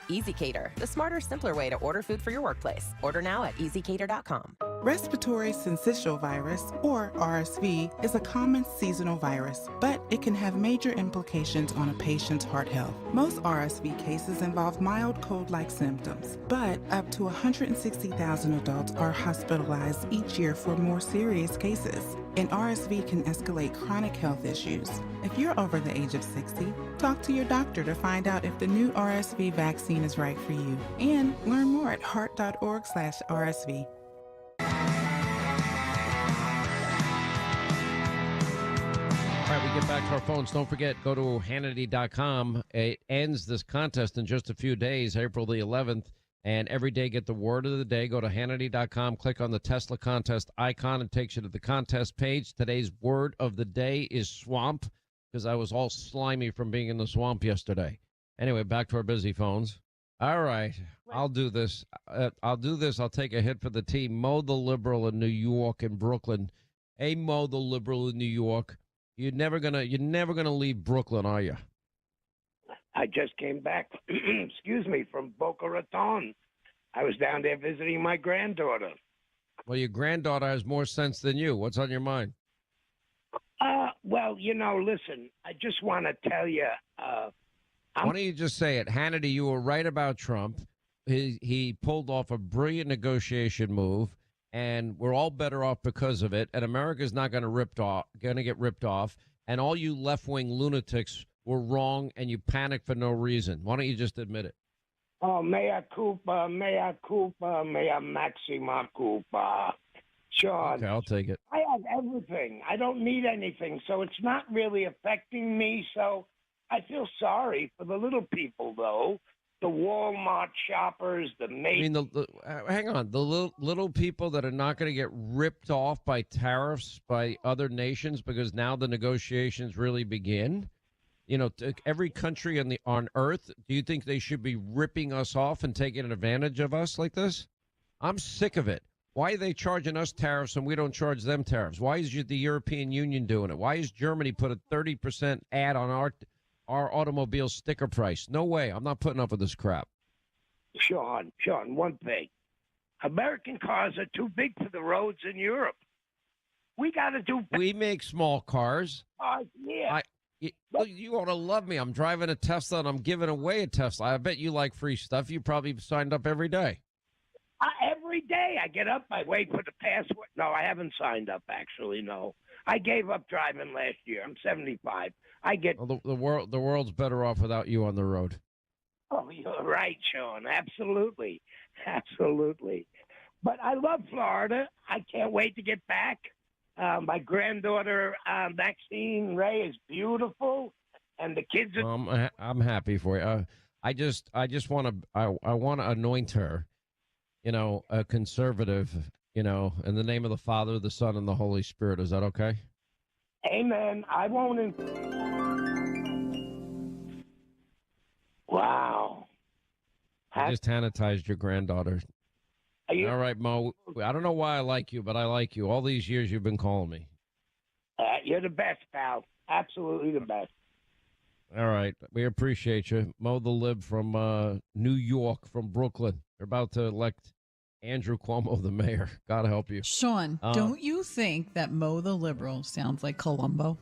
EasyCater, the smarter, simpler way to order food for your workplace. Order now at easycater.com. Respiratory syncytial virus, or RSV, is a common seasonal virus, but it can have major implications on a patient's heart health. Most RSV cases involve mild cold-like symptoms, but up to 160,000 adults are hospitalized each year for more serious cases. And RSV can escalate chronic health issues. If you're over the age of 60, talk to your doctor to find out if the new RSV vaccine is right for you. And learn more at heart.org/RSV. All right, we get back to our phones. Don't forget, go to Hannity.com. It ends this contest in just a few days, April the 11th. And every day, get the word of the day. Go to Hannity.com, click on the Tesla contest icon. It takes you to the contest page. Today's word of the day is swamp, because I was all slimy from being in the swamp yesterday. Anyway, back to our busy phones. All right, I'll do this. I'll take a hit for the team. Mo the liberal in New York and Brooklyn. Hey, Mo the liberal in New York. You're never gonna leave Brooklyn, are you? I just came back, excuse me, from Boca Raton. I was down there visiting my granddaughter. Well, your granddaughter has more sense than you. What's on your mind? Well, listen, I just want to tell you. Why don't you just say it? Hannity, you were right about Trump. He pulled off a brilliant negotiation move, and we're all better off because of it. And America's not going to get ripped off. And all you left-wing lunatics were wrong, and you panicked for no reason. Why don't you just admit it? Oh, mea culpa, mea maxima culpa. Sean. Okay, I'll take it. I have everything. I don't need anything, so it's not really affecting me. So I feel sorry for the little people, though. The Walmart shoppers, the hang on. The little people that are not going to get ripped off by tariffs by other nations because now the negotiations really begin. Every country on Earth, do you think they should be ripping us off and taking advantage of us like this? I'm sick of it. Why are they charging us tariffs and we don't charge them tariffs? Why is the European Union doing it? Why is Germany put a 30% ad on our automobile sticker price? No way. I'm not putting up with this crap. Sean, one thing. American cars are too big for the roads in Europe. We got to do... We make small cars. Yeah. You ought to love me. I'm driving a Tesla and I'm giving away a Tesla. I bet you like free stuff. You probably signed up every day. Every day I get up, I wait for the password. No, I haven't signed up, actually, no. I gave up driving last year. I'm 75. I get. Well, the world's better off without you on the road. Oh, you're right, Sean. Absolutely. Absolutely. But I love Florida. I can't wait to get back. My granddaughter, Maxine Ray, is beautiful. And the kids are. I'm happy for you. I just want to I want to anoint her, a conservative, in the name of the Father, the Son, and the Holy Spirit. Is that okay? Amen. I won't. Wow. I just sanitized your granddaughter. All right, Mo. I don't know why I like you, but I like you. All these years you've been calling me. You're the best, pal. Absolutely the best. All right. We appreciate you. Mo the Lib from New York, from Brooklyn. They're about to elect Andrew Cuomo the mayor. God help you. Sean, don't you think that Mo the Liberal sounds like Columbo?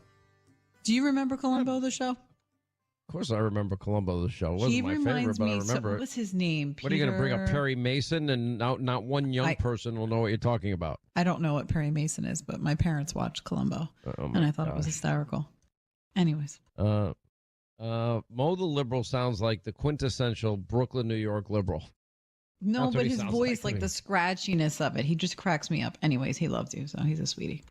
Do you remember Columbo, the show? Of course I remember Columbo the show. It wasn't my favorite, but I remember what was his name? What are you going to bring up, Perry Mason? And not one young person will know what you're talking about. I don't know what Perry Mason is, but my parents watched Columbo, and I thought it was hysterical. Anyways. Mo the Liberal sounds like the quintessential Brooklyn, New York liberal. No, but his voice, like the scratchiness of it, he just cracks me up. Anyways, he loves you, so he's a sweetie.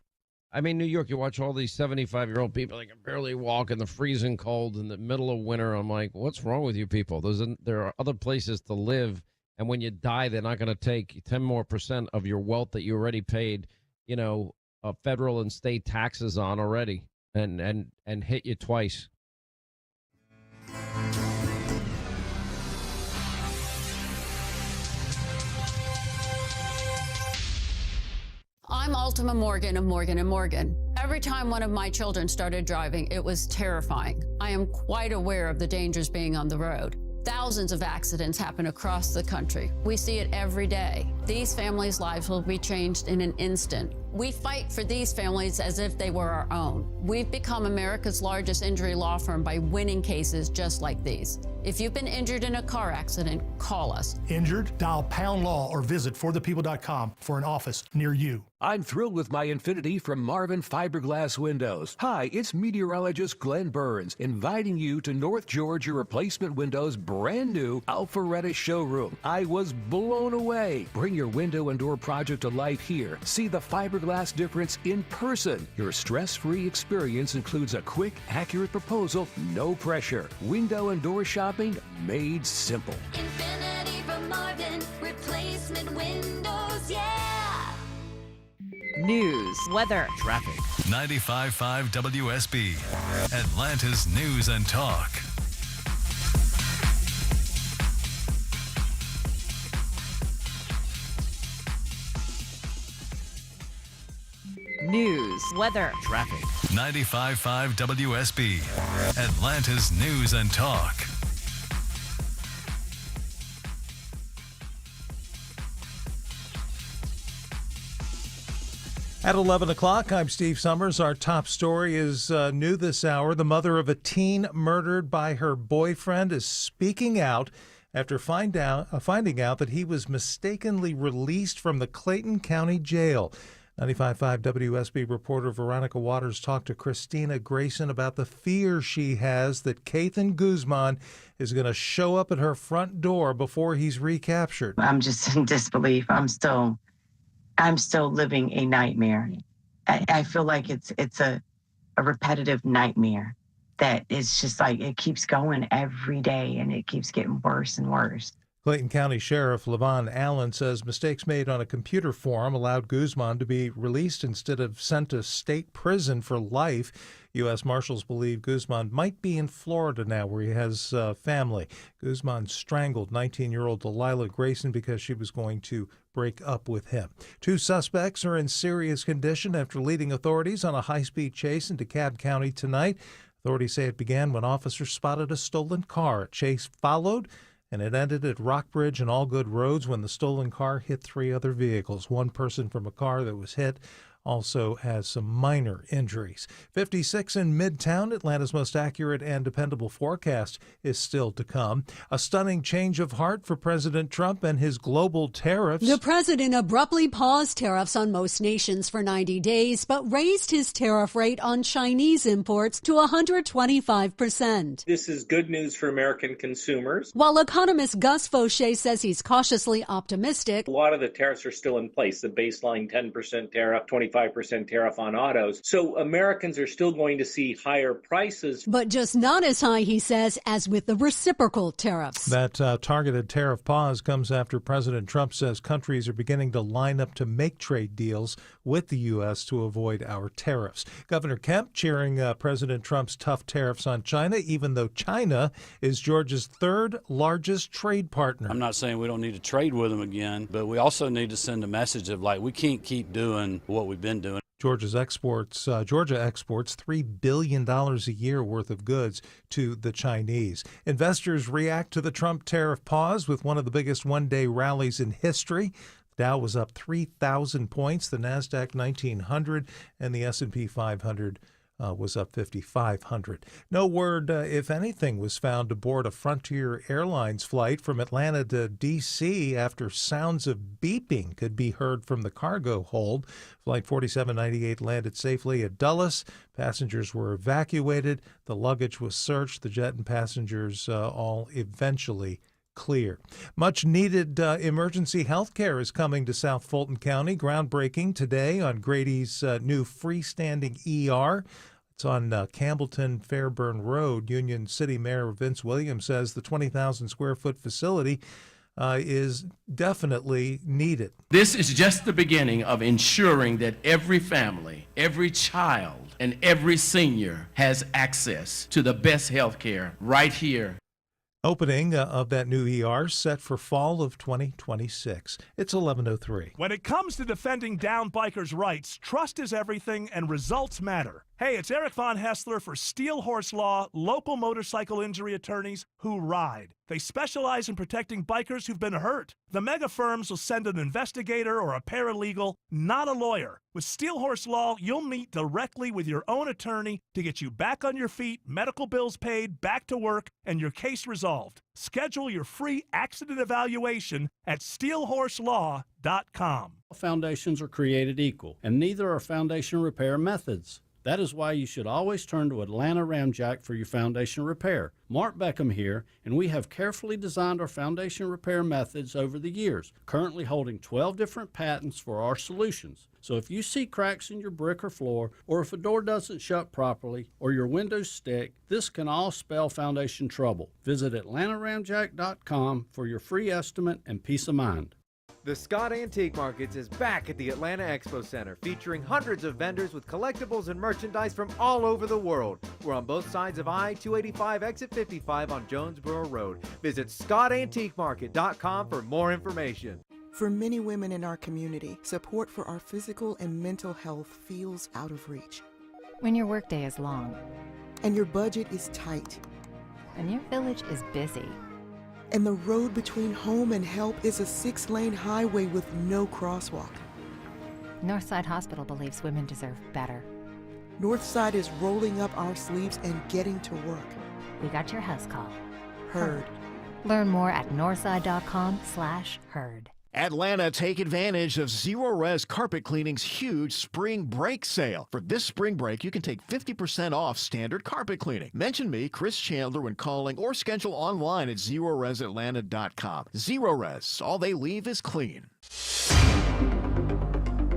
I mean, New York, you watch all these 75-year-old people that can barely walk in the freezing cold in the middle of winter. I'm like, what's wrong with you people? There are other places to live, and when you die, they're not going to take 10% more of your wealth that you already paid, federal and state taxes on already, and hit you twice. I'm Ultima Morgan of Morgan & Morgan. Every time one of my children started driving, it was terrifying. I am quite aware of the dangers being on the road. Thousands of accidents happen across the country. We see it every day. These families' lives will be changed in an instant. We fight for these families as if they were our own. We've become America's largest injury law firm by winning cases just like these. If you've been injured in a car accident, call us. Injured? Dial Pound Law or visit forthepeople.com for an office near you. I'm thrilled with my Infinity from Marvin Fiberglass Windows. Hi, it's meteorologist Glenn Burns inviting you to North Georgia Replacement Windows' brand new Alpharetta showroom. I was blown away. Bring your window and door project to life here. See the fiberglass difference in person. Your stress-free experience includes a quick, accurate proposal, no pressure. Window and door shopping made simple. Infinity from Marvin, replacement windows, yeah. News, weather, traffic. 95.5 WSB, Atlanta's News and Talk. news, weather, traffic. 95.5 WSB, Atlanta's News and Talk. At 11 o'clock, I'm Steve Summers. Our top story is new this hour. The mother of a teen murdered by her boyfriend is speaking out after finding out that he was mistakenly released from the Clayton County Jail. 95.5 WSB reporter Veronica Waters talked to Christina Grayson about the fear she has that Kathan Guzman is going to show up at her front door before he's recaptured. I'm just in disbelief. I'm still living a nightmare. I feel like it's a repetitive nightmare that is just like it keeps going every day and it keeps getting worse and worse. Clayton County Sheriff Levon Allen says mistakes made on a computer form allowed Guzman to be released instead of sent to state prison for life. U.S. Marshals believe Guzman might be in Florida now, where he has family. Guzman strangled 19-year-old Delilah Grayson because she was going to break up with him. Two suspects are in serious condition after leading authorities on a high-speed chase in DeKalb County tonight. Authorities say it began when officers spotted a stolen car. A chase followed, and it ended at Rockbridge and All Good Roads when the stolen car hit three other vehicles. One person from a car that was hit also has some minor injuries. 56 in Midtown. Atlanta's most accurate and dependable forecast is still to come. A stunning change of heart for President Trump and his global tariffs. The president abruptly paused tariffs on most nations for 90 days, but raised his tariff rate on Chinese imports to 125%. This is good news for American consumers. While economist Gus Fauché says he's cautiously optimistic, A lot of the tariffs are still in place, the baseline 10% tariff, 25% tariff on autos. So Americans are still going to see higher prices. but just not as high, he says, as with the reciprocal tariffs. That targeted tariff pause comes after President Trump says countries are beginning to line up to make trade deals with the U.S. to avoid our tariffs. Governor Kemp cheering President Trump's tough tariffs on China, even though China is Georgia's third largest trade partner. I'm not saying we don't need to trade with them again, but we also need to send a message of like, we can't keep doing what we've been doing. Georgia exports $3 billion a year worth of goods to the Chinese. Investors react to the Trump tariff pause with one of the biggest one-day rallies in history. Dow was up 3,000 points, the NASDAQ 1,900, and the S&P 500 was up 5,500. No word, if anything, was found aboard a Frontier Airlines flight from Atlanta to D.C. after sounds of beeping could be heard from the cargo hold. Flight 4798 landed safely at Dulles. Passengers were evacuated. The luggage was searched. The jet and passengers all eventually clear. Much needed emergency health care is coming to South Fulton County. Groundbreaking today on Grady's new freestanding ER. It's on Campbellton Fairburn Road. Union City Mayor Vince Williams says the 20,000 square foot facility is definitely needed. This is just the beginning of ensuring that every family, every child, and every senior has access to the best health care right here. Opening of that new ER set for fall of 2026. It's 11:03. When it comes to defending down bikers' rights, trust is everything and results matter. Hey, it's Eric Von Hessler for Steel Horse Law, local motorcycle injury attorneys who ride. They specialize in protecting bikers who've been hurt. The mega firms will send an investigator or a paralegal, not a lawyer. With Steel Horse Law, you'll meet directly with your own attorney to get you back on your feet, medical bills paid, back to work, and your case resolved. Schedule your free accident evaluation at steelhorselaw.com. Foundations are created equal, and neither are foundation repair methods. That is why you should always turn to Atlanta Ramjack for your foundation repair. Mark Beckham here, and we have carefully designed our foundation repair methods over the years, currently holding 12 different patents for our solutions. So if you see cracks in your brick or floor, or if a door doesn't shut properly, or your windows stick, this can all spell foundation trouble. Visit AtlantaRamjack.com for your free estimate and peace of mind. The Scott Antique Markets is back at the Atlanta Expo Center, featuring hundreds of vendors with collectibles and merchandise from all over the world. We're on both sides of I-285 exit 55 on Jonesboro Road. Visit ScottAntiqueMarket.com for more information. For many women in our community, support for our physical and mental health feels out of reach. When your workday is long, And your budget is tight. and your village is busy, And the road between home and help is a 6-lane highway with no crosswalk. Northside Hospital believes women deserve better. Northside is rolling up our sleeves and getting to work. We got your house call. Heard. Learn more at northside.com/heard. Atlanta, take advantage of Zero Res Carpet Cleaning's huge spring break sale. For this spring break, you can take 50% off standard carpet cleaning. Mention me, Chris Chandler, when calling or schedule online at ZeroResAtlanta.com. Zero Res, all they leave is clean.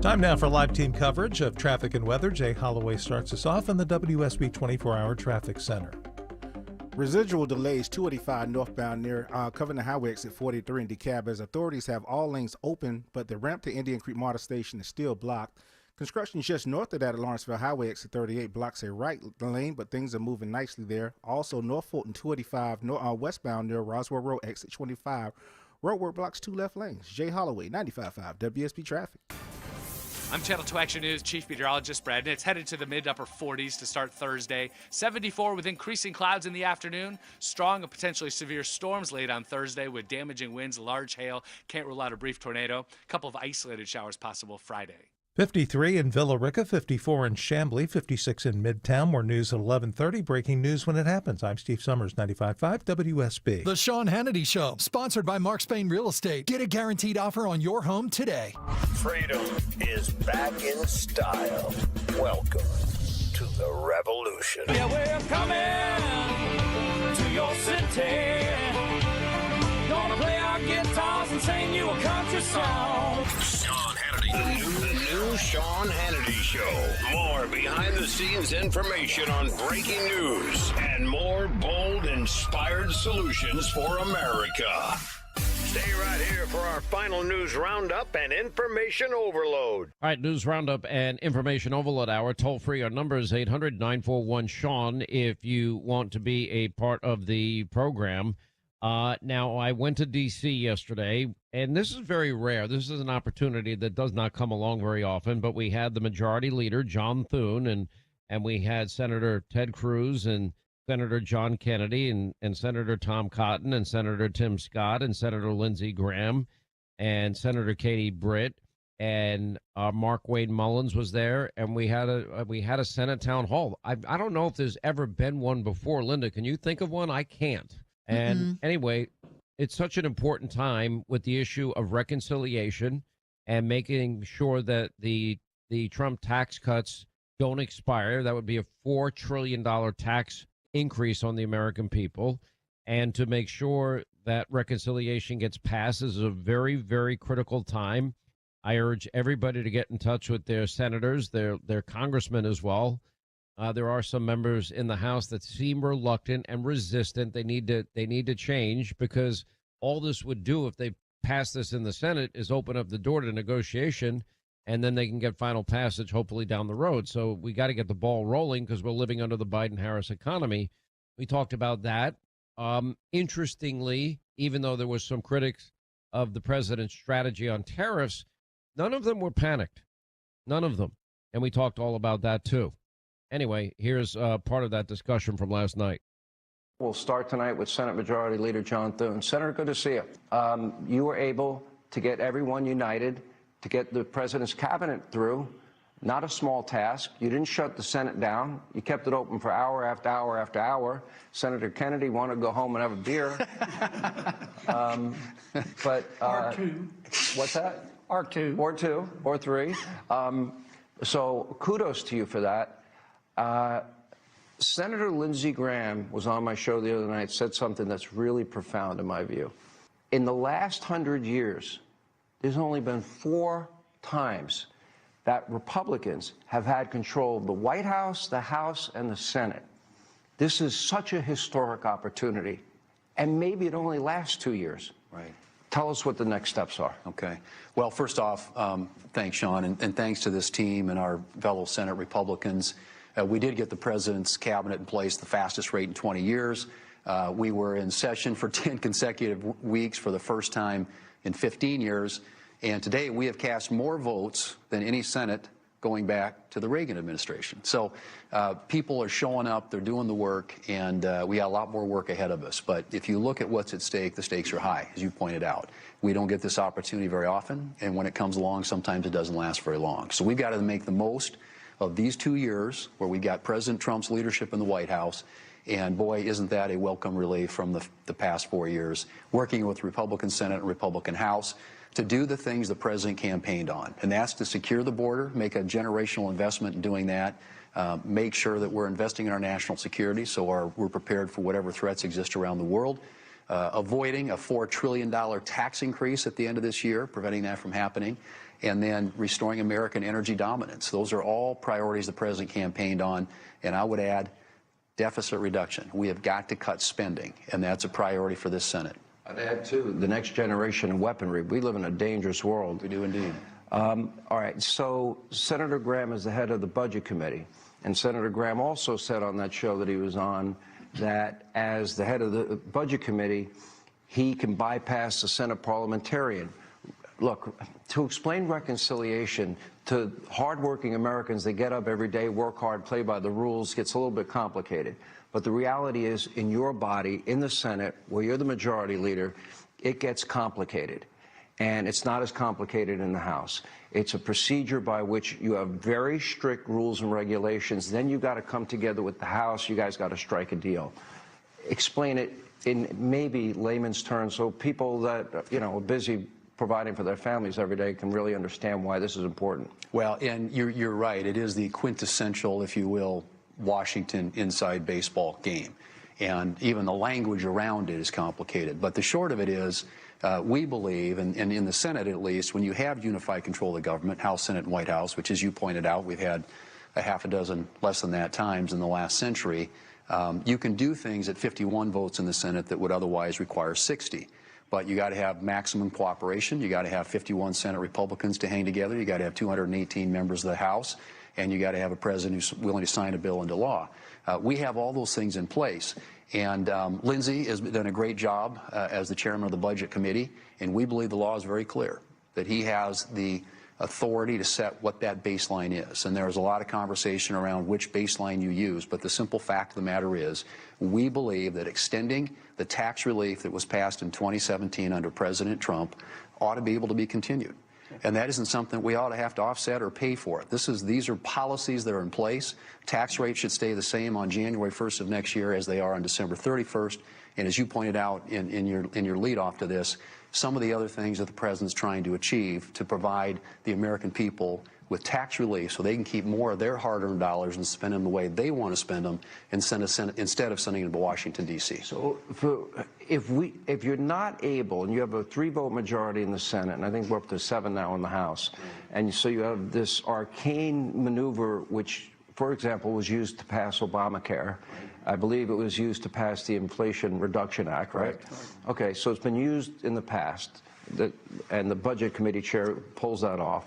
Time now for live team coverage of traffic and weather. Jay Holloway starts us off in the WSB 24-hour traffic center. Residual delays 285 northbound near covering the highway exit 43 in DeKalb as authorities have all lanes open, but the ramp to Indian Creek Marta Station is still blocked. Construction just north of that at Lawrenceville Highway exit 38 blocks a right lane, but things are moving nicely there. Also, North Fulton 285 westbound near Roswell Road exit 25. Roadwork blocks 2 left lanes. Jay Holloway, 95.5 WSB Traffic. I'm Channel 2 Action News Chief Meteorologist Brad, and it's headed to the mid-upper 40s to start Thursday. 74 with increasing clouds in the afternoon. Strong and potentially severe storms late on Thursday with damaging winds, large hail. Can't rule out a brief tornado. A couple of isolated showers possible Friday. 53 in Villa Rica, 54 in Chamblee, 56 in Midtown. More news at 11:30. Breaking news when it happens. I'm Steve Summers, 95.5 WSB. The Sean Hannity Show, sponsored by Mark Spain Real Estate. Get a guaranteed offer on your home today. Freedom is back in style. Welcome to the revolution. Yeah, we're coming to your city. Gonna play our guitars and sing you a country song. Sean Hannity. The new Sean Hannity Show. More behind-the-scenes information on breaking news and more bold, inspired solutions for America. Stay right here for our final news roundup and information overload. All right, news roundup and information overload hour. Toll free. Our number is 800-941-SEAN if you want to be a part of the program. Now, I went to D.C. yesterday, and this is very rare. This is an opportunity that does not come along very often, but we had the majority leader, John Thune, and we had Senator Ted Cruz and Senator John Kennedy and Senator Tom Cotton and Senator Tim Scott and Senator Lindsey Graham and Senator Katie Britt and Mark Wade Mullins was there, and we had a Senate town hall. I don't know if there's ever been one before. Linda, can you think of one? I can't. And anyway, it's such an important time with the issue of reconciliation and making sure that the Trump tax cuts don't expire. That would be a $4 trillion tax increase on the American people. And to make sure that reconciliation gets passed is a very, very critical time. I urge everybody to get in touch with their senators, their congressmen as well. There are some members in the House that seem reluctant and resistant. They need to change, because all this would do if they pass this in the Senate is open up the door to negotiation, and then they can get final passage hopefully down the road. So we got to get the ball rolling because we're living under the Biden-Harris economy. We talked about that. Interestingly, even though there was some critics of the president's strategy on tariffs, none of them were panicked. None of them. And we talked all about that too. Anyway, here's part of that discussion from last night. We'll start tonight with Senate Majority Leader John Thune. Senator, good to see you. You were able to get everyone united, to get the president's cabinet through. Not a small task. You didn't shut the Senate down. You kept it open for hour after hour after hour. Senator Kennedy wanted to go home and have a beer. Or two. What's that? Or two. Or two. Or three. So kudos to you for that. Senator Lindsey Graham was on my show the other night, said something that's really profound in my view. In the last 100 years, there's only been 4 times that Republicans have had control of the White House, the House, and the Senate. This is such a historic opportunity, and maybe it only lasts 2 years. Right. Tell us what the next steps are. Okay. Well, first off, thanks, Sean, and thanks to this team and our fellow Senate Republicans. We did get the president's cabinet in place the fastest rate in 20 years. We were in session for 10 consecutive weeks for the first time in 15 years. And today we have cast more votes than any Senate going back to the Reagan administration. So people are showing up, they're doing the work, and we got a lot more work ahead of us. But if you look at what's at stake, the stakes are high, as you pointed out. We don't get this opportunity very often, and when it comes along, sometimes it doesn't last very long. So we've got to make the most of these 2 years where we got President Trump's leadership in the White House. And boy, isn't that a welcome relief from the past 4 years, working with Republican Senate and Republican House to do the things the president campaigned on. And that's to secure the border, make a generational investment in doing that, make sure that we're investing in our national security so we're prepared for whatever threats exist around the world, avoiding a $4 trillion tax increase at the end of this year, preventing that from happening, and then restoring American energy dominance. Those are all priorities the president campaigned on. And I would add deficit reduction. We have got to cut spending, and that's a priority for this Senate. I'd add, too, the next generation of weaponry. We live in a dangerous world. We do indeed. All right, so Senator Graham is the head of the Budget Committee, and Senator Graham also said on that show that he was on that as the head of the Budget Committee, he can bypass the Senate parliamentarian. Look, to explain reconciliation to hardworking Americans that get up every day, work hard, play by the rules, gets a little bit complicated. But the reality is, in your body, in the Senate, where you're the majority leader, it gets complicated. and it's not as complicated in the House. It's a procedure by which you have very strict rules and regulations. Then you've got to come together with the House. You guys got to strike a deal. Explain it in maybe layman's terms so people that, are busy providing for their families every day can really understand why this is important. Well, and you're right. It is the quintessential, if you will, Washington inside baseball game. And even the language around it is complicated. But the short of it is, we believe, and in the Senate at least, when you have unified control of the government, House, Senate, and White House, which as you pointed out, we've had a half a dozen, less than that, times in the last century, you can do things at 51 votes in the Senate that would otherwise require 60. But you got to have maximum cooperation. You got to have 51 Senate Republicans to hang together. You got to have 218 members of the House, and you got to have a president who's willing to sign a bill into law. We have all those things in place. And Lindsey has done a great job as the chairman of the Budget Committee, and we believe the law is very clear, that he has the authority to set what that baseline is. And there's a lot of conversation around which baseline you use, but the simple fact of the matter is we believe that extending the tax relief that was passed in 2017 under President Trump ought to be able to be continued. And that isn't something we ought to have to offset or pay for. These are policies that are in place. Tax rates should stay the same on January 1st of next year as they are on December 31st. And as you pointed out in your lead off to this, some of the other things that the president's trying to achieve to provide the American people with tax relief so they can keep more of their hard-earned dollars and spend them the way they want to spend them instead of sending them to Washington, D.C. So if you're not able, and you have a 3-vote majority in the Senate, and I think we're up to 7 now in the House, and so you have this arcane maneuver which, for example, was used to pass Obamacare. I believe it was used to pass the Inflation Reduction Act, right? Okay, so it's been used in the past, and the Budget Committee chair pulls that off.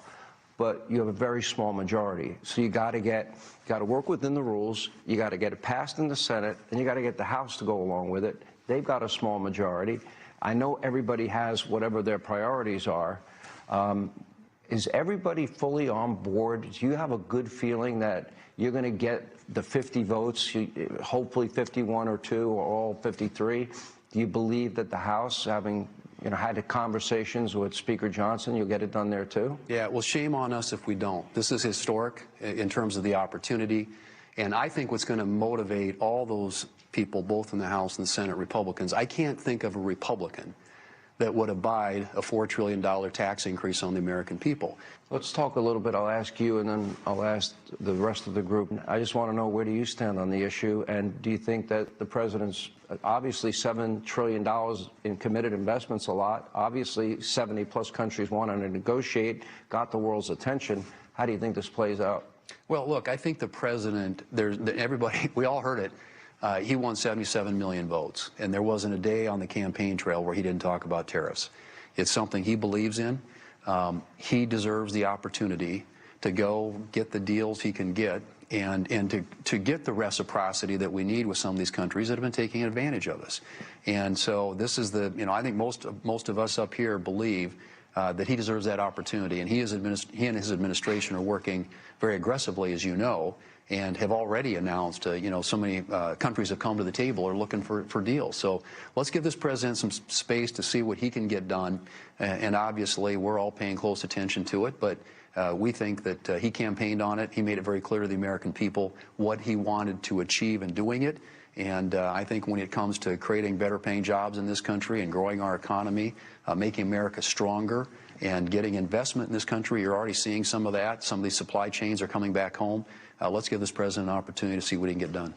But you have a very small majority. So you got to work within the rules. You got to get it passed in the Senate, and you got to get the House to go along with it. They've got a small majority. I know everybody has whatever their priorities are. Is everybody fully on board? Do you have a good feeling that you're going to get the 50 votes, hopefully 51 or 2 or all 53? Do you believe that the House, having had conversations with Speaker Johnson, you'll get it done there too? Yeah, well, shame on us if we don't. This is historic in terms of the opportunity. And I think what's going to motivate all those people, both in the House and the Senate, Republicans, I can't think of a Republican that would abide a $4 trillion tax increase on the American people. Let's talk a little bit. I'll ask you, and then I'll ask the rest of the group. I just want to know, where do you stand on the issue? And do you think that the president's, obviously $7 trillion in committed investments, a lot. Obviously 70-plus countries want to negotiate, got the world's attention. How do you think this plays out? Well, look, I think the president, everybody, we all heard it. He won 77 million votes, and there wasn't a day on the campaign trail where he didn't talk about tariffs. It's something he believes in. He deserves the opportunity to go get the deals he can get and to get the reciprocity that we need with some of these countries that have been taking advantage of us. And so this is I think most of us up here believe that he deserves that opportunity, and he and his administration are working very aggressively, as you know, and have already announced, so many countries have come to the table are looking for deals. So let's give this president some space to see what he can get done. And obviously, we're all paying close attention to it. But we think that he campaigned on it. He made it very clear to the American people what he wanted to achieve in doing it. And I think when it comes to creating better paying jobs in this country and growing our economy, making America stronger, and getting investment in this country, you're already seeing some of that. Some of these supply chains are coming back home. Let's give this president an opportunity to see what he can get done.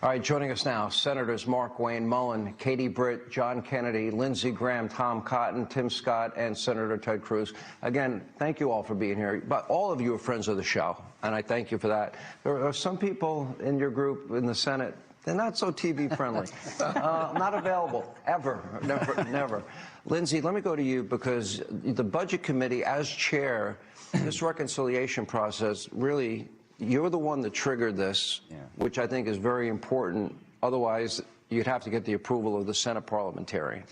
All right, joining us now, Senators Mark Wayne Mullen, Katie Britt, John Kennedy, Lindsey Graham, Tom Cotton, Tim Scott, and Senator Ted Cruz. Again, thank you all for being here. But all of you are friends of the show, and I thank you for that. There are some people in your group in the Senate, they're not so TV friendly. Not available, ever, never. Lindsey, let me go to you, because the Budget Committee, as chair, this reconciliation process, really, you're the one that triggered this, which I think is very important. Otherwise, you'd have to get the approval of the Senate parliamentarian.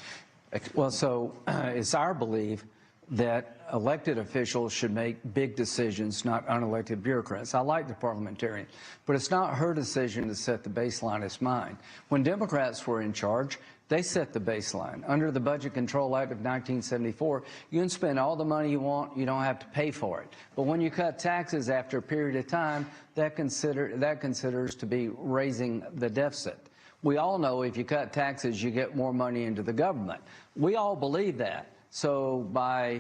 Well, so it's our belief that elected officials should make big decisions, not unelected bureaucrats. I like the parliamentarian, but it's not her decision to set the baseline, it's mine. When Democrats were in charge, They set the baseline. Under the Budget Control Act of 1974, you can spend all the money you want, you don't have to pay for it. But when you cut taxes after a period of time, that considers to be raising the deficit. We all know if you cut taxes, you get more money into the government. We all believe that. So by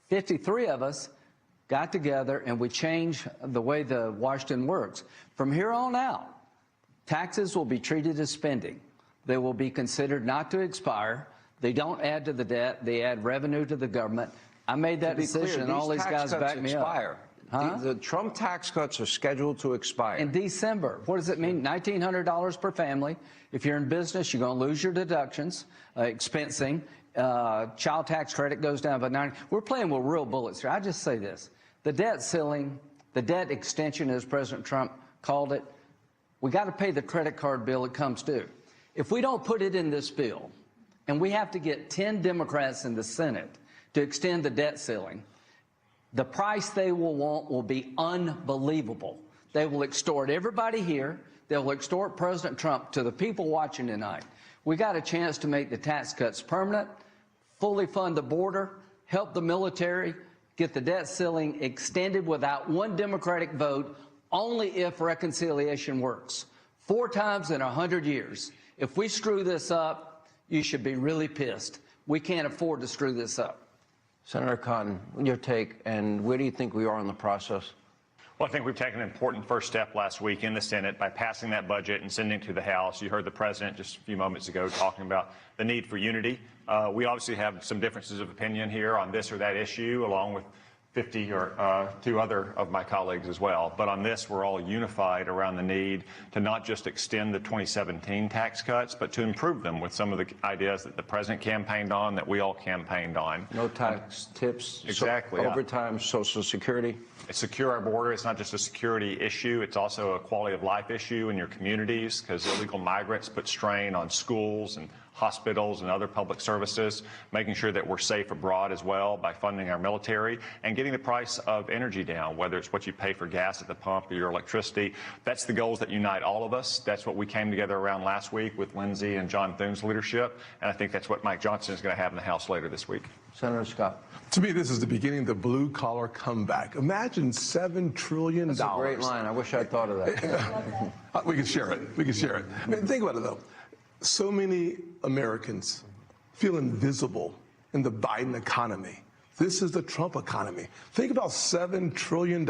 53 of us got together and we changed the way the Washington works. From here on out, taxes will be treated as spending. They will be considered not to expire. They don't add to the debt. They add revenue to the government. I made that decision, and all these guys back me up. Huh? The Trump tax cuts are scheduled to expire. In December. What does it mean? $1,900 per family. If you're in business, you're going to lose your deductions, expensing. Child tax credit goes down by 90. We're playing with real bullets here. I just say this. The debt ceiling, the debt extension, as President Trump called it, we got to pay the credit card bill that comes due. If we don't put it in this bill, and we have to get 10 Democrats in the Senate to extend the debt ceiling, the price they will want will be unbelievable. They will extort everybody here. They will extort President Trump. To the people watching tonight, we got a chance to make the tax cuts permanent, fully fund the border, help the military, get the debt ceiling extended without one Democratic vote, only if reconciliation works. 4 times in 100 years. If we screw this up, you should be really pissed. We can't afford to screw this up. Senator Cotton, your take, and where do you think we are in the process? Well, I think we've taken an important first step last week in the Senate by passing that budget and sending it to the House. You heard the president just a few moments ago talking about the need for unity. We obviously have some differences of opinion here on this or that issue, along with 50 or 2 other of my colleagues as well. But on this, we're all unified around the need to not just extend the 2017 tax cuts, but to improve them with some of the ideas that the president campaigned on, that we all campaigned on. No tax tips. Exactly. Overtime, Social Security. Secure our border. It's not just a security issue. It's also a quality of life issue in your communities, because illegal migrants put strain on schools and hospitals and other public services, making sure that we're safe abroad as well by funding our military and getting the price of energy down, whether it's what you pay for gas at the pump or your electricity. That's the goals that unite all of us. That's what we came together around last week with Lindsey and John Thune's leadership, and I think that's what Mike Johnson is going to have in the House later this week. Senator Scott. To me, this is the beginning of the blue-collar comeback. Imagine $7 trillion. That's a great line. I wish I'd thought of that. We could share it. We could share it. I mean, think about it, though. So many Americans feel invisible in the Biden economy. This is the Trump economy. Think about $7 trillion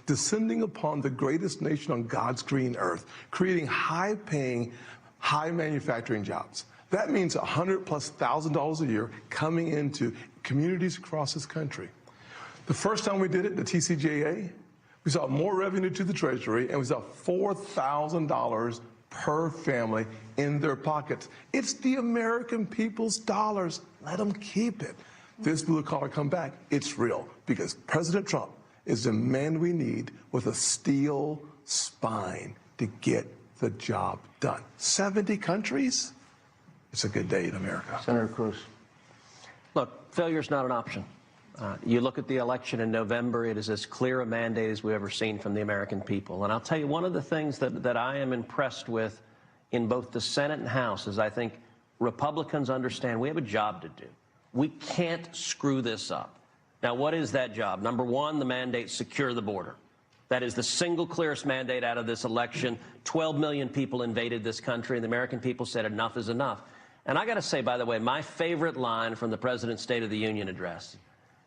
descending upon the greatest nation on God's green earth, creating high-paying, high-manufacturing jobs. That means $100,000+ a year coming into communities across this country. The first time we did it, the TCJA, we saw more revenue to the Treasury, and we saw $4,000 per family in their pockets. It's the American people's dollars. Let them keep it. This blue-collar comeback, it's real, because President Trump is the man we need with a steel spine to get the job done. 70 countries? It's a good day in America. Senator Cruz. Look, failure's not an option. You look at the election in November, it is as clear a mandate as we've ever seen from the American people. And I'll tell you, one of the things that I am impressed with in both the Senate and House is I think Republicans understand we have a job to do. We can't screw this up. Now, what is that job? Number one, the mandate, secure the border. That is the single clearest mandate out of this election. 12 million people invaded this country, and the American people said enough is enough. And I got to say, by the way, my favorite line from the President's State of the Union address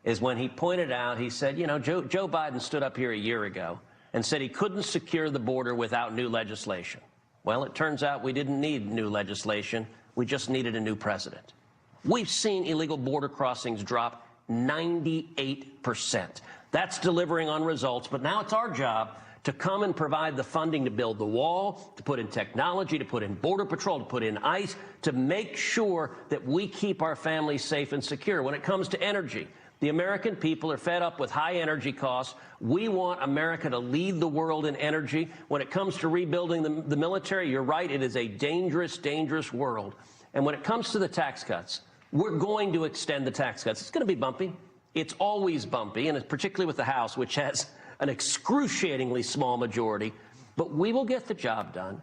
is when he pointed out, he said, you know, Joe Biden stood up here a year ago and said he couldn't secure the border without new legislation. Well, it turns out we didn't need new legislation. We just needed a new president. We've seen illegal border crossings drop 98%. That's delivering on results, but now it's our job to come and provide the funding to build the wall, to put in technology, to put in Border Patrol, to put in ICE, to make sure that we keep our families safe and secure. When it comes to energy, the American people are fed up with high energy costs. We want America to lead the world in energy. When it comes to rebuilding the military, you're right, it is a dangerous, dangerous world. And when it comes to the tax cuts, we're going to extend the tax cuts. It's going to be bumpy. It's always bumpy, and particularly with the House, which has an excruciatingly small majority. But we will get the job done,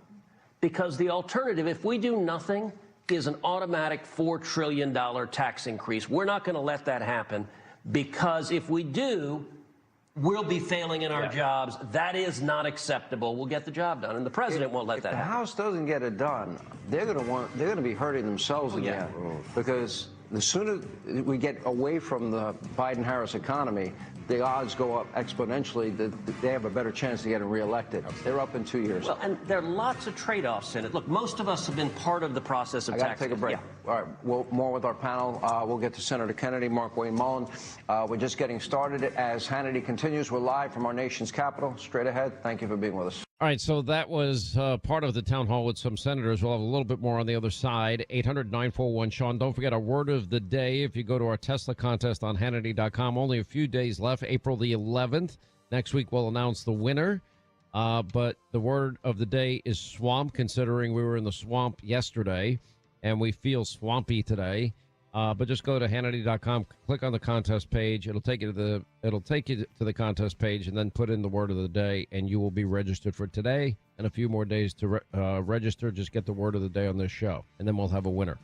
because the alternative, if we do nothing, is an automatic $4 trillion tax increase. We're not going to let that happen, because if we do, we'll be failing in our jobs. That is not acceptable. We'll get the job done, and the president won't let that happen. If the House doesn't get it done, they're going to be hurting themselves again, because the sooner we get away from the Biden-Harris economy, the odds go up exponentially. They have a better chance of getting reelected. They're up in 2 years. Well, and there are lots of trade-offs in it. Look, most of us have been part of the process of I got tax. to take a break. All right, well, more with our panel. We'll get to Senator Kennedy, Markwayne Mullin. We're just getting started. As Hannity continues, we're live from our nation's capital. Straight ahead. Thank you for being with us. All right, so that was part of the town hall with some senators. We'll have a little bit more on the other side. 800-941-SEAN. Don't forget our word of the day. If you go to our Tesla contest on Hannity.com, only a few days left, April the 11th. Next week, we'll announce the winner. But the word of the day is swamp, considering we were in the swamp yesterday, and we feel swampy today. But just go to Hannity.com, click on the contest page. It'll take you to the contest page, and then put in the word of the day, and you will be registered for today and a few more days to register. Just get the word of the day on this show, and then we'll have a winner.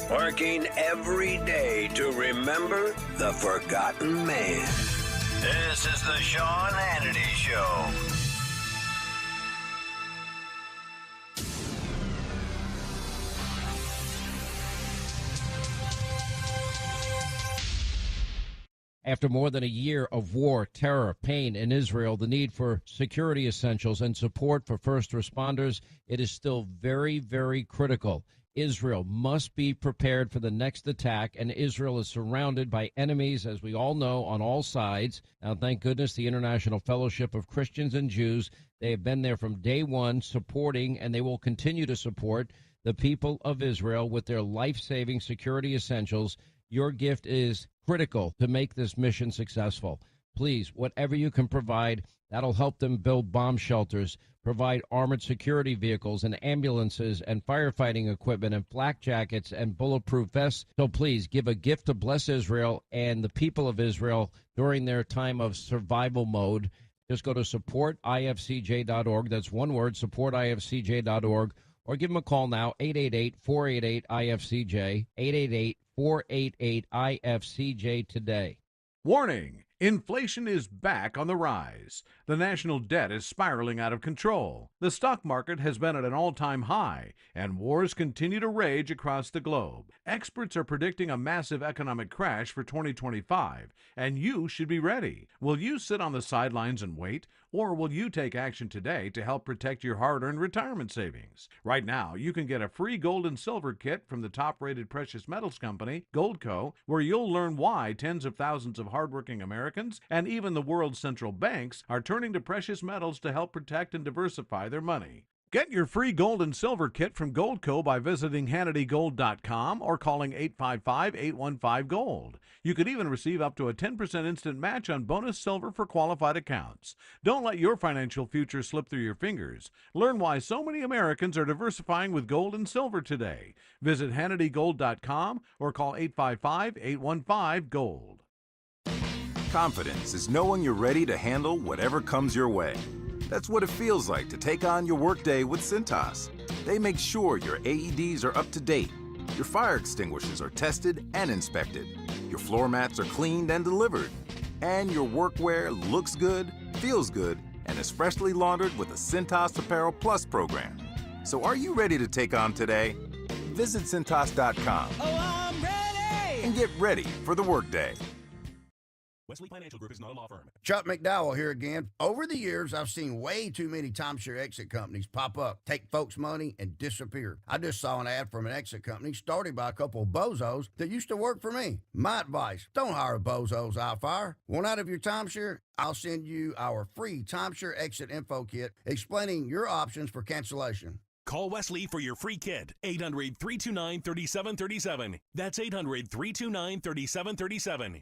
Working every day to remember the forgotten man. This is the Sean Hannity Show. After more than a year of war, terror, pain in Israel, the need for security essentials and support for first responders, it is still very, very critical. Israel must be prepared for the next attack, and Israel is surrounded by enemies, as we all know, on all sides. Now, thank goodness, the International Fellowship of Christians and Jews, they have been there from day one supporting, and they will continue to support the people of Israel with their life-saving security essentials. Your gift is critical to make this mission successful. Please, whatever you can provide, that'll help them build bomb shelters, provide armored security vehicles and ambulances and firefighting equipment and flak jackets and bulletproof vests. So please give a gift to bless Israel and the people of Israel during their time of survival mode. Just go to supportifcj.org. That's one word, supportifcj.org. Or give them a call now, 888-488-IFCJ, 888-488-IFCJ today. Warning! Inflation is back on the rise. The national debt is spiraling out of control. The stock market has been at an all-time high, and wars continue to rage across the globe. Experts are predicting a massive economic crash for 2025, and you should be ready. Will you sit on the sidelines and wait, or will you take action today to help protect your hard-earned retirement savings? Right now, you can get a free gold and silver kit from the top-rated precious metals company, Goldco, where you'll learn why tens of thousands of hardworking Americans and even the world's central banks are turning to precious metals to help protect and diversify their money. Get your free gold and silver kit from Goldco by visiting HannityGold.com or calling 855-815-GOLD. You could even receive up to a 10% instant match on bonus silver for qualified accounts. Don't let your financial future slip through your fingers. Learn why so many Americans are diversifying with gold and silver today. Visit HannityGold.com or call 855-815-GOLD. Confidence is knowing you're ready to handle whatever comes your way. That's what it feels like to take on your workday with Cintas. They make sure your AEDs are up to date, your fire extinguishers are tested and inspected, your floor mats are cleaned and delivered, and your workwear looks good, feels good, and is freshly laundered with the Cintas Apparel Plus program. So are you ready to take on today? Visit Cintas.com and get ready for the workday. Wesley Financial Group is not a law firm. Chuck McDowell here again. Over the years, I've seen way too many timeshare exit companies pop up, take folks' money, and disappear. I just saw an ad from an exit company started by a couple of bozos that used to work for me. My advice, don't hire bozos I'll fire. Want out of your timeshare? I'll send you our free timeshare exit info kit explaining your options for cancellation. Call Wesley for your free kit. 800-329-3737. That's 800-329-3737.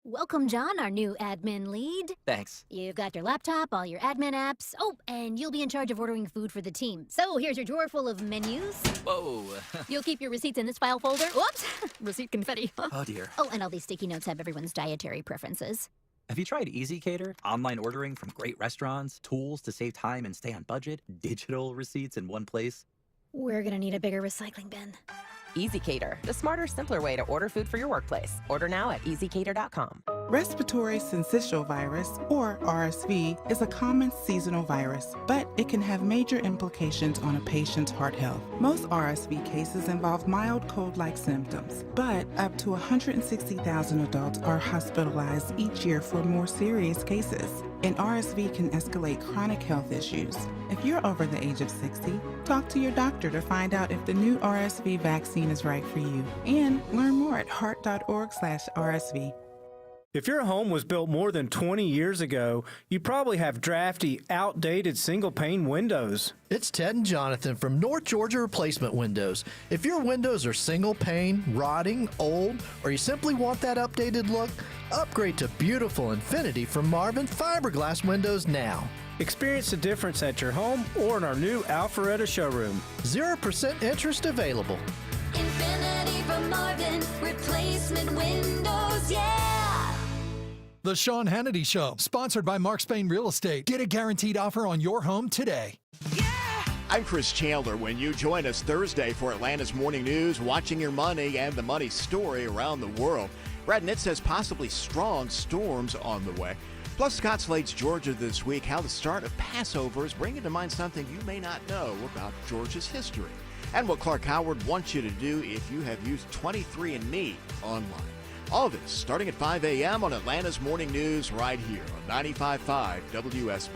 Welcome, John, our new admin lead. Thanks. You've got your laptop, all your admin apps. Oh, and you'll be in charge of ordering food for the team. So here's your drawer full of menus. Whoa. You'll keep your receipts in this file folder. Whoops! Receipt confetti. Oh, dear. Oh, and all these sticky notes have everyone's dietary preferences. Have you tried EasyCater? Online ordering from great restaurants, tools to save time and stay on budget, digital receipts in one place? We're gonna need a bigger recycling bin. EasyCater, the smarter, simpler way to order food for your workplace. Order now at easycater.com. Respiratory syncytial virus, or RSV, is a common seasonal virus, but it can have major implications on a patient's heart health. Most RSV cases involve mild cold-like symptoms, but up to 160,000 adults are hospitalized each year for more serious cases. And RSV can escalate chronic health issues. If you're over the age of 60, talk to your doctor to find out if the new RSV vaccine is right for you. And learn more at heart.org/RSV. If your home was built more than 20 years ago, you probably have drafty, outdated single-pane windows. It's Ted and Jonathan from North Georgia Replacement Windows. If your windows are single-pane, rotting, old, or you simply want that updated look, upgrade to beautiful Infinity from Marvin Fiberglass Windows now. Experience the difference at your home or in our new Alpharetta showroom. 0% interest available. Infinity from Marvin, replacement windows, yeah! The Sean Hannity Show, sponsored by Mark Spain Real Estate. Get a guaranteed offer on your home today. I'm Chris Chandler. When you join us Thursday for Atlanta's Morning News, watching your money and the money story around the world. Brad Nitt says possibly strong storms on the way. Plus, Scott Slade's Georgia this week, how the start of Passover is bringing to mind something you may not know about Georgia's history. And what Clark Howard wants you to do if you have used 23andMe online. All of this starting at 5 a.m. on Atlanta's Morning News right here on 95.5 WSB.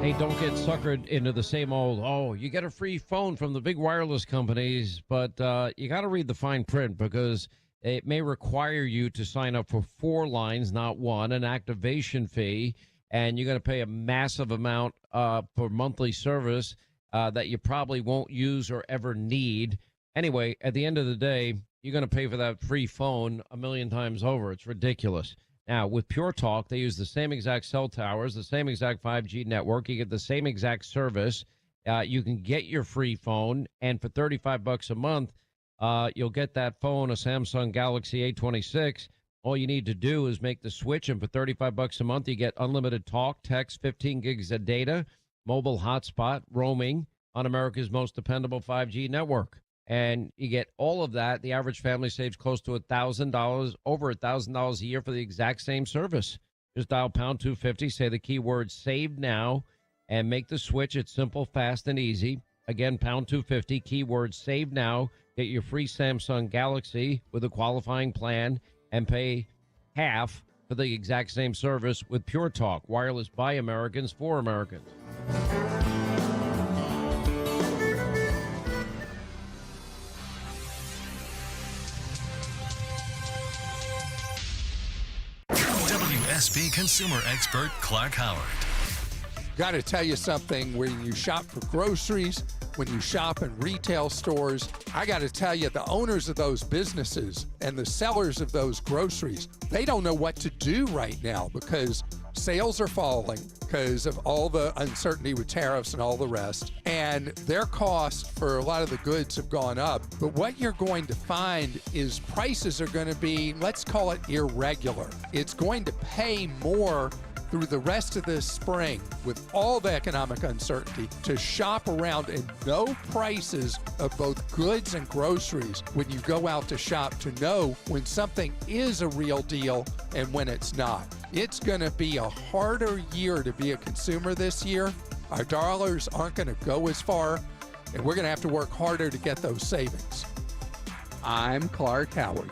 Hey, don't get suckered into the same old, you get a free phone from the big wireless companies, but you got to read the fine print because it may require you to sign up for 4 lines, not 1, an activation fee, and you're going to pay a massive amount for monthly service that you probably won't use or ever need. Anyway, at the end of the day, you're going to pay for that free phone a million times over. It's ridiculous. Now, with Pure Talk, they use the same exact cell towers, the same exact 5G network. You get the same exact service. You can get your free phone, and for $35 a month, you'll get that phone, a Samsung Galaxy A26. All you need to do is make the switch, and for $35 a month, you get unlimited talk, text, 15 gigs of data, mobile hotspot, roaming on America's most dependable 5G network. And you get all of that. The average family saves close to $1,000, over $1,000 a year for the exact same service. Just dial pound 250, say the keyword "save now," and make the switch. It's simple, fast, and easy. Again, pound 250, keyword "save now." Get your free Samsung Galaxy with a qualifying plan and pay half for the exact same service with Pure Talk, wireless by Americans for Americans. WSB consumer expert Clark Howard. Got to tell you something, when you shop for groceries, when you shop in retail stores, I got to tell you, the owners of those businesses and the sellers of those groceries, they don't know what to do right now because sales are falling because of all the uncertainty with tariffs and all the rest. And their costs for a lot of the goods have gone up. But what you're going to find is prices are going to be, let's call it irregular. It's going to pay more through the rest of this spring with all the economic uncertainty to shop around and know prices of both goods and groceries when you go out to shop, to know when something is a real deal and when it's not. It's going to be a harder year to be a consumer this year. Our dollars aren't going to go as far, and we're going to have to work harder to get those savings. I'm Clark Howard.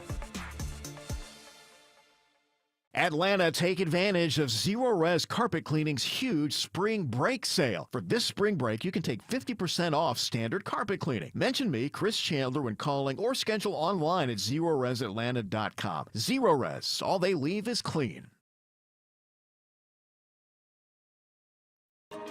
Atlanta, take advantage of Zero Res Carpet Cleaning's huge spring break sale. For this spring break, you can take 50% off standard carpet cleaning. Mention me, Chris Chandler, when calling or schedule online at ZeroResAtlanta.com. Zero Res, all they leave is clean.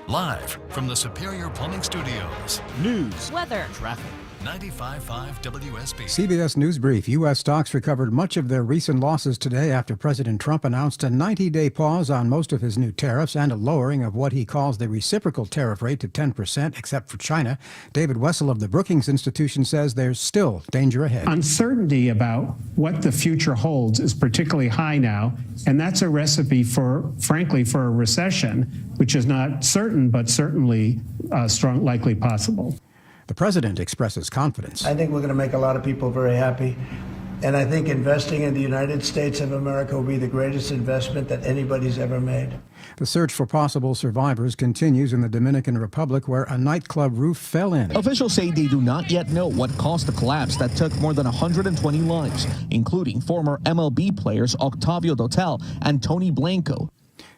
Live from the Superior Plumbing Studios. News, weather, traffic, 95.5 WSB. CBS News Brief. U.S. stocks recovered much of their recent losses today after President Trump announced a 90-day pause on most of his new tariffs and a lowering of what he calls the reciprocal tariff rate to 10%, except for China. David Wessel of the Brookings Institution says there's still danger ahead. Uncertainty about what the future holds is particularly high now, and that's a recipe frankly, for a recession, which is not certain, but certainly likely possible. The president expresses confidence. I think we're going to make a lot of people very happy. And I think investing in the United States of America will be the greatest investment that anybody's ever made. The search for possible survivors continues in the Dominican Republic, where a nightclub roof fell in. Officials say they do not yet know what caused the collapse that took more than 120 lives, including former MLB players Octavio Dotel and Tony Blanco.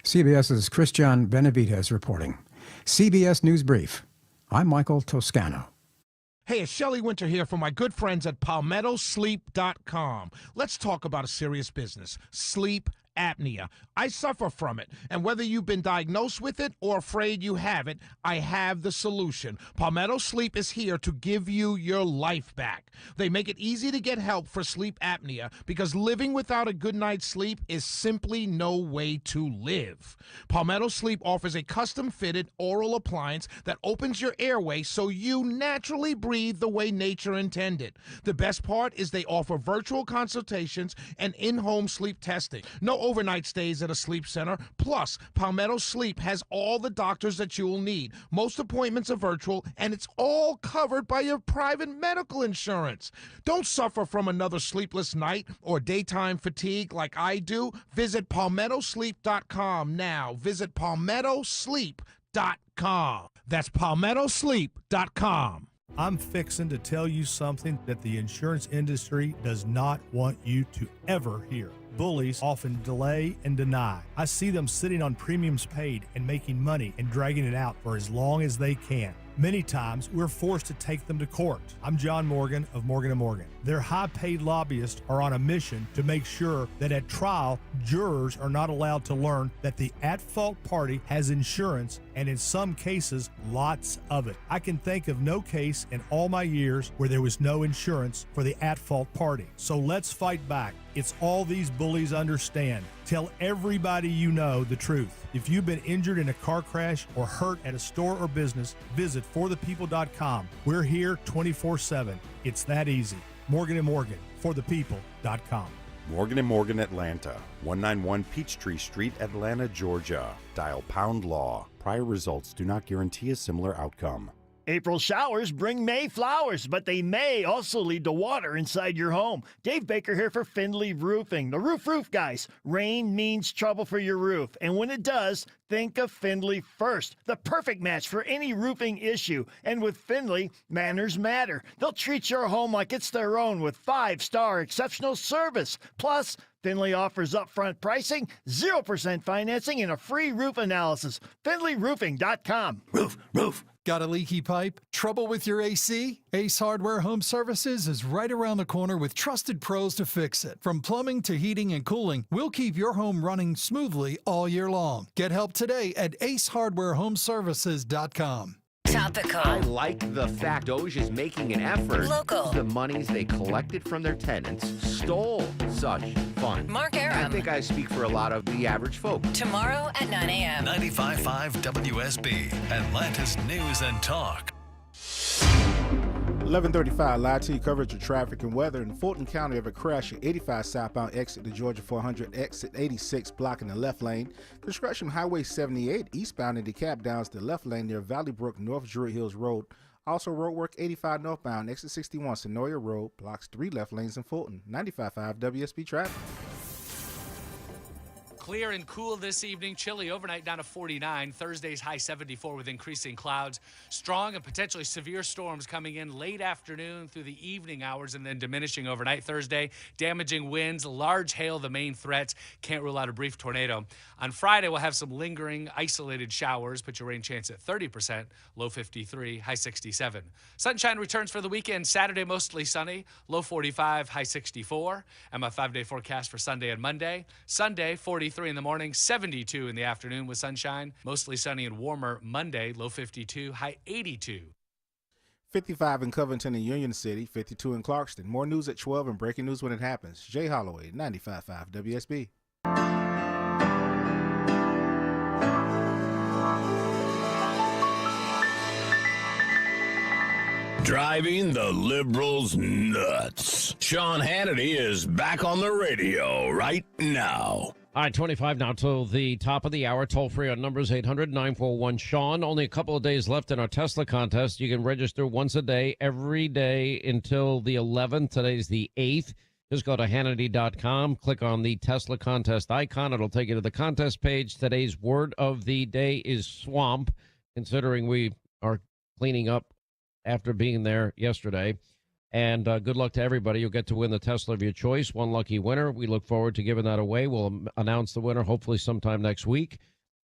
CBS's Christian Benavides reporting. CBS News Brief. I'm Michael Toscano. Hey, it's Shelley Winter here for my good friends at PalmettoSleep.com. Let's talk about a serious business, sleep apnea. I suffer from it, and whether you've been diagnosed with it or afraid you have it, I have the solution. Palmetto Sleep is here to give you your life back. They make it easy to get help for sleep apnea because living without a good night's sleep is simply no way to live. Palmetto Sleep offers a custom-fitted oral appliance that opens your airway so you naturally breathe the way nature intended. The best part is they offer virtual consultations and in-home sleep testing. No overnight stays at a sleep center. Plus, Palmetto Sleep has all the doctors that you will need. Most appointments are virtual, and it's all covered by your private medical insurance. Don't suffer from another sleepless night or daytime fatigue like I do. Visit PalmettoSleep.com now. Visit PalmettoSleep.com. That's PalmettoSleep.com. I'm fixing to tell you something that the insurance industry does not want you to ever hear. Bullies often delay and deny. I see them sitting on premiums paid and making money and dragging it out for as long as they can. Many times, we're forced to take them to court. I'm John Morgan of Morgan & Morgan. Their high-paid lobbyists are on a mission to make sure that at trial, jurors are not allowed to learn that the at-fault party has insurance, and in some cases, lots of it. I can think of no case in all my years where there was no insurance for the at-fault party. So let's fight back. It's all these bullies understand. Tell everybody you know the truth. If you've been injured in a car crash or hurt at a store or business, visit forthepeople.com. We're here 24/7. It's that easy. Morgan & Morgan, forthepeople.com. Morgan & Morgan Atlanta, 191 Peachtree Street, Atlanta, Georgia. Dial # law. Prior results do not guarantee a similar outcome. April showers bring May flowers, but they may also lead to water inside your home. Dave Baker here for Findlay Roofing, the roof guys. Rain means trouble for your roof, and when it does, think of Findlay first. The perfect match for any roofing issue. And with Findlay, manners matter. They'll treat your home like it's their own with 5-star exceptional service. Plus, Findlay offers upfront pricing, 0% financing, and a free roof analysis. FindlayRoofing.com. Roof. Got a leaky pipe? Trouble with your AC? Ace Hardware Home Services is right around the corner with trusted pros to fix it. From plumbing to heating and cooling, we'll keep your home running smoothly all year long. Get help today at acehardwarehomeservices.com. Topical. I like the fact Doge is making an effort. Local. The monies they collected from their tenants stole such fun. Mark Aram. I think I speak for a lot of the average folk. Tomorrow at 9 a.m. 95.5 WSB, Atlanta's News and Talk. 11:35 live to you coverage of traffic and weather. In Fulton County, of a crash at 85 southbound exit to Georgia 400 exit 86 blocking the left lane. Construction Highway 78 eastbound in DeKalb downs the left lane near Valley Brook North Druid Hills Road. Also roadwork 85 northbound exit 61 Senoia Road blocks 3 left lanes in Fulton. 95.5 WSB traffic. Clear and cool this evening. Chilly overnight down to 49. Thursday's high 74 with increasing clouds. Strong and potentially severe storms coming in late afternoon through the evening hours and then diminishing overnight Thursday. Damaging winds, large hail, the main threats. Can't rule out a brief tornado. On Friday, we'll have some lingering isolated showers. Put your rain chance at 30%. Low 53, high 67. Sunshine returns for the weekend. Saturday, mostly sunny. Low 45, high 64. And my 5-day forecast for Sunday and Monday. Sunday, 43 in the morning, 72 in the afternoon with sunshine. Mostly sunny and warmer Monday, low 52, high 82. 55 in Covington and Union City, 52 in Clarkston. More news at 12 and breaking news when it happens. Jay Holloway, 95.5 WSB. Driving the liberals nuts. Sean Hannity is back on the radio right now. All right, 25 now till the top of the hour. Toll free on numbers 800-941-SEAN. Only a couple of days left in our Tesla contest. You can register once a day, every day until the 11th. Today's the 8th. Just go to Hannity.com, click on the Tesla contest icon. It'll take you to the contest page. Today's word of the day is swamp, considering we are cleaning up after being there yesterday. And good luck to everybody. You'll get to win the Tesla of your choice. One lucky winner. We look forward to giving that away. We'll announce the winner hopefully sometime next week.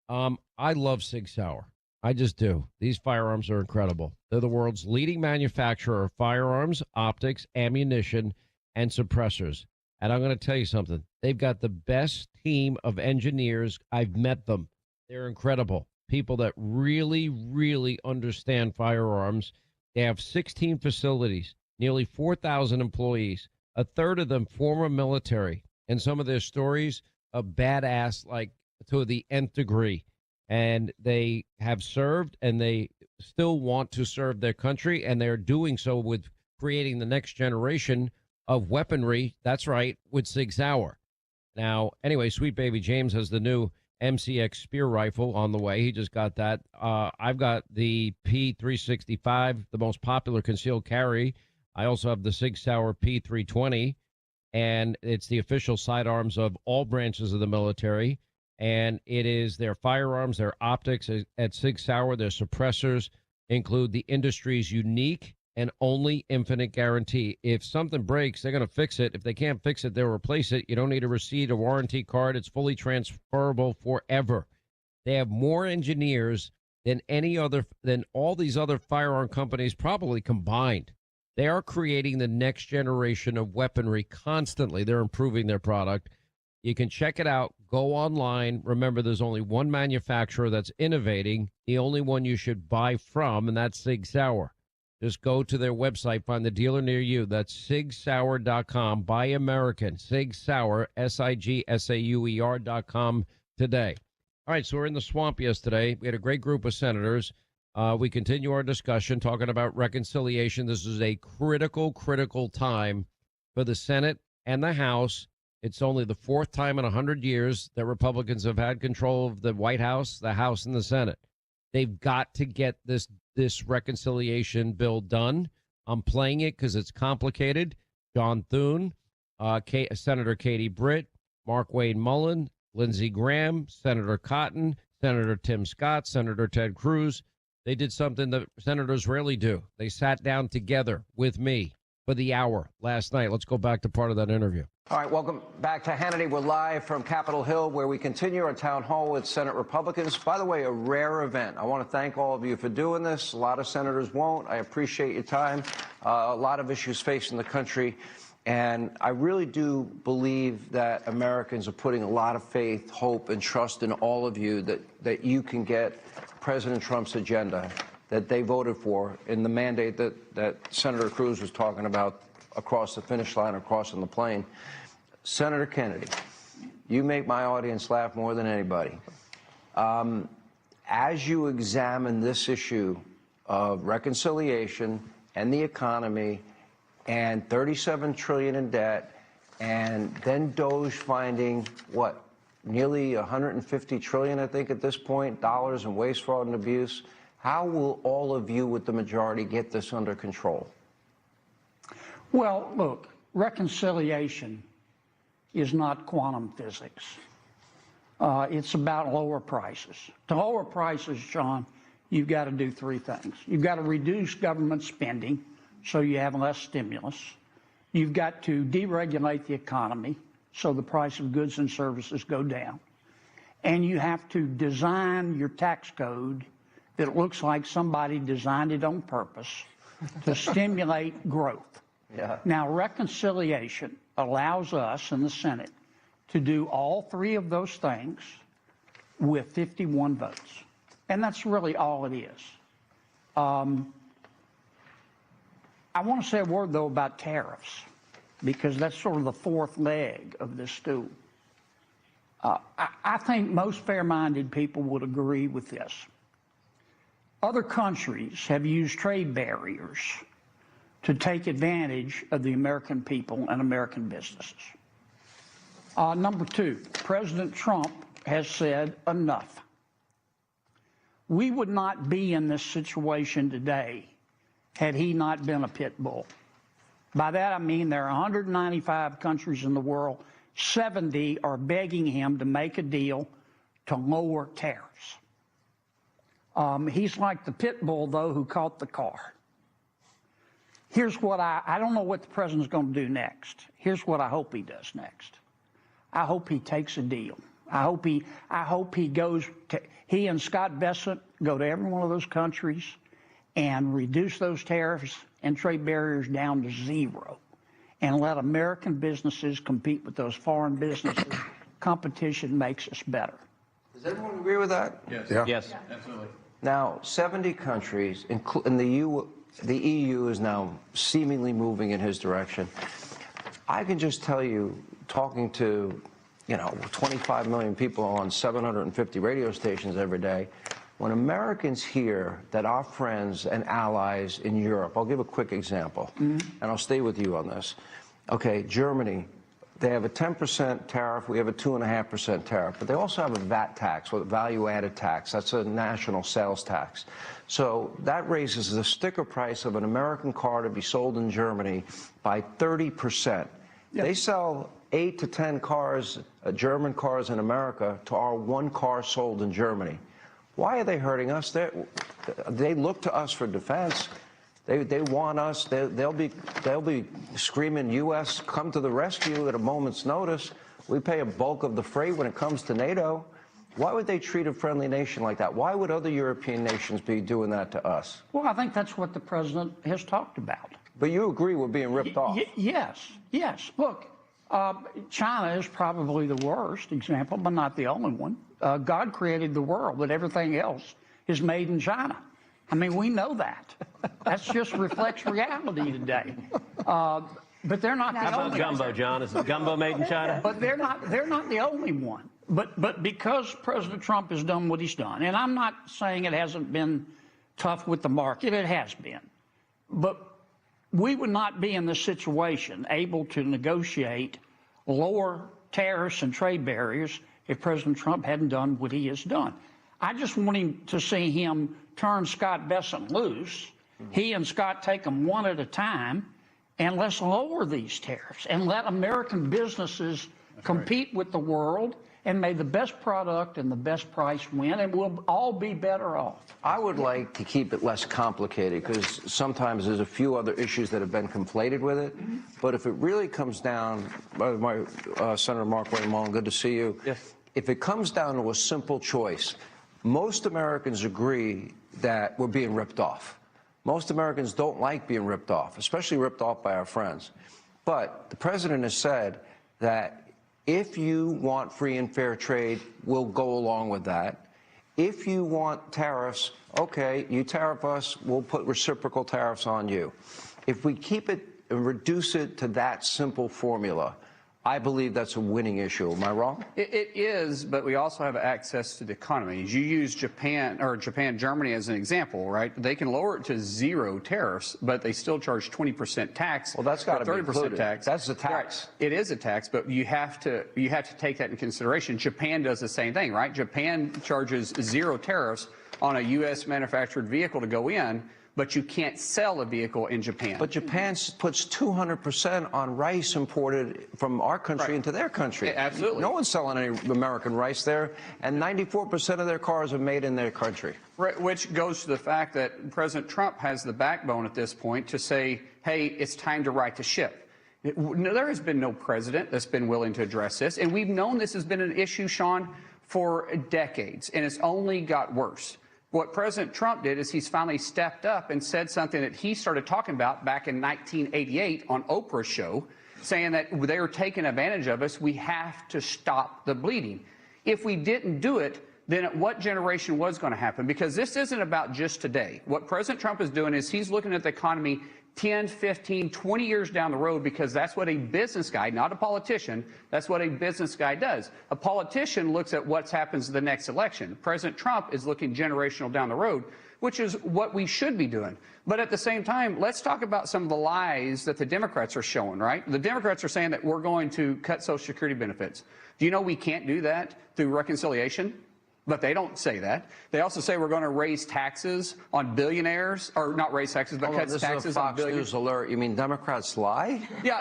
I love Sig Sauer. I just do. These firearms are incredible. They're the world's leading manufacturer of firearms, optics, ammunition, and suppressors. And I'm going to tell you something. They've got the best team of engineers. I've met them. They're incredible. People that really, really understand firearms. They have 16 facilities, nearly 4,000 employees, a third of them former military, and some of their stories are badass, like to the nth degree. And they have served, and they still want to serve their country, and they're doing so with creating the next generation of weaponry. That's right, with Sig Sauer. Now, anyway, Sweet Baby James has the new MCX Spear rifle on the way. He just got that. I've got the P365, the most popular concealed carry. I also have the Sig Sauer P320, and it's the official sidearms of all branches of the military. And it is their firearms, their optics at Sig Sauer. Their suppressors include the industry's unique and only infinite guarantee. If something breaks, they're going to fix it. If they can't fix it, they'll replace it. You don't need a receipt or warranty card. It's fully transferable forever. They have more engineers than all these other firearm companies probably combined. They are creating the next generation of weaponry constantly. They're improving their product. You can check it out. Go online. Remember, there's only one manufacturer that's innovating, the only one you should buy from, and that's Sig Sauer. Just go to their website, find the dealer near you. That's SigSauer.com. Buy American. Sig Sauer, SigSauer.com today. All right, so we're in the swamp yesterday. We had a great group of senators. We continue our discussion talking about reconciliation. This is a critical, critical time for the Senate and the House. It's only the fourth time in 100 years that Republicans have had control of the White House, the House, and the Senate. They've got to get this reconciliation bill done. I'm playing it because it's complicated. John Thune, Senator Katie Britt, Mark Wade Mullen, Lindsey Graham, Senator Cotton, Senator Tim Scott, Senator Ted Cruz. They did something that senators rarely do. They sat down together with me for the hour last night. Let's go back to part of that interview. All right, welcome back to Hannity. We're live from Capitol Hill, where we continue our town hall with Senate Republicans. By the way, a rare event. I want to thank all of you for doing this. A lot of senators won't. I appreciate your time. A lot of issues facing the country. And I really do believe that Americans are putting a lot of faith, hope, and trust in all of you that you can get President Trump's agenda that they voted for in the mandate that Senator Cruz was talking about across the finish line or crossing the plane. Senator Kennedy, you make my audience laugh more than anybody. As you examine this issue of reconciliation and the economy and $37 trillion in debt, and then DOJ finding, what, nearly $150 trillion, I think, at this point, dollars in waste, fraud, and abuse, how will all of you with the majority get this under control? Well, look, reconciliation is not quantum physics. It's about lower prices. To lower prices, John, you've got to do three things. You've got to reduce government spending so you have less stimulus. You've got to deregulate the economy so the price of goods and services go down. And you have to design your tax code that it looks like somebody designed it on purpose to stimulate growth. Yeah. Now, reconciliation allows us in the Senate to do all three of those things with 51 votes. And that's really all it is. I want to say a word, though, about tariffs, because that's sort of the fourth leg of this stool. I think most fair-minded people would agree with this. Other countries have used trade barriers to take advantage of the American people and American businesses. Number two, President Trump has said enough. We would not be in this situation today had he not been a pit bull. By that I mean there are 195 countries in the world. 70 are begging him to make a deal to lower tariffs. He's like the pit bull, though, who caught the car. Here's what I don't know what the president's going to do next. Here's what I hope he does next. I hope he takes a deal. I hope he goes to, he and Scott Bessent go to every one of those countries and reduce those tariffs and trade barriers down to zero, and let American businesses compete with those foreign businesses. Competition makes us better. Does everyone agree with that? Yes. Yeah. Yes, absolutely. Now, 70 countries, and the EU is now seemingly moving in his direction. I can just tell you, talking to 25 million people on 750 radio stations every day, when Americans hear that our friends and allies in Europe, I'll give a quick example, and I'll stay with you on this. Okay, Germany, they have a 10% tariff, we have a 2.5% tariff, but they also have a VAT tax, or value-added tax. That's a national sales tax. So that raises the sticker price of an American car to be sold in Germany by 30%. Yep. They sell 8 to 10 cars, German cars in America, to our one car sold in Germany. Why are they hurting us? They look to us for defense. They want us. They'll be screaming, U.S., come to the rescue at a moment's notice. We pay a bulk of the freight when it comes to NATO. Why would they treat a friendly nation like that? Why would other European nations be doing that to us? Well, I think that's what the president has talked about. But you agree we're being ripped off? Yes, yes. Look, China is probably the worst example, but not the only one. God created the world, but everything else is made in China. I mean, we know that. That just reflects reality today. But they're not the only one. Gumbo, John? Is gumbo made in China? But they're not the only one. But because President Trump has done what he's done, and I'm not saying it hasn't been tough with the market, it has been. But we would not be in this situation able to negotiate lower tariffs and trade barriers if President Trump hadn't done what he has done. I just want him to see him turn Scott Bessent loose. He and Scott take them one at a time, and let's lower these tariffs and let American businesses compete with the world, and may the best product and the best price win, and we'll all be better off. I would like to keep it less complicated, because sometimes there's a few other issues that have been conflated with it. But if it really comes down, Senator Mark Wayne Mullin, good to see you. Yes. If it comes down to a simple choice, most Americans agree that we're being ripped off. Most Americans don't like being ripped off, especially ripped off by our friends. But the president has said that if you want free and fair trade, we'll go along with that. If you want tariffs, okay, you tariff us, we'll put reciprocal tariffs on you. If we keep it and reduce it to that simple formula, I believe that's a winning issue. Am I wrong? It is, but we also have access to the economy. You use Germany as an example, right? They can lower it to 0 tariffs, but they still charge 20% tax. Well, that's got to be included. Tax. That's a tax. Right. It is a tax, but you have to take that in consideration. Japan does the same thing, right? Japan charges 0 tariffs on a U.S. manufactured vehicle to go in, but you can't sell a vehicle in Japan. But Japan puts 200% on rice imported from our country into their country. Yeah, absolutely. No one's selling any American rice there, and 94% of their cars are made in their country. Right, which goes to the fact that President Trump has the backbone at this point to say, hey, it's time to right the ship. There has been no president that's been willing to address this, and we've known this has been an issue, Sean, for decades, and it's only got worse. What President Trump did is he's finally stepped up and said something that he started talking about back in 1988 on Oprah's show, saying that they were taking advantage of us. We have to stop the bleeding. If we didn't do it, then what generation was going to happen? Because this isn't about just today. What President Trump is doing is he's looking at the economy 10, 15, 20 years down the road, because that's what a business guy, not a politician, that's what a business guy does. A politician looks at what happens in the next election. President Trump is looking generational down the road, which is what we should be doing. But at the same time, let's talk about some of the lies that the Democrats are showing, right? The Democrats are saying that we're going to cut Social Security benefits. Do you know we can't do that through reconciliation? But they don't say that. They also say we're going to raise taxes on billionaires, or not raise taxes, but cut taxes on billionaires. News alert. You mean Democrats lie? Yeah,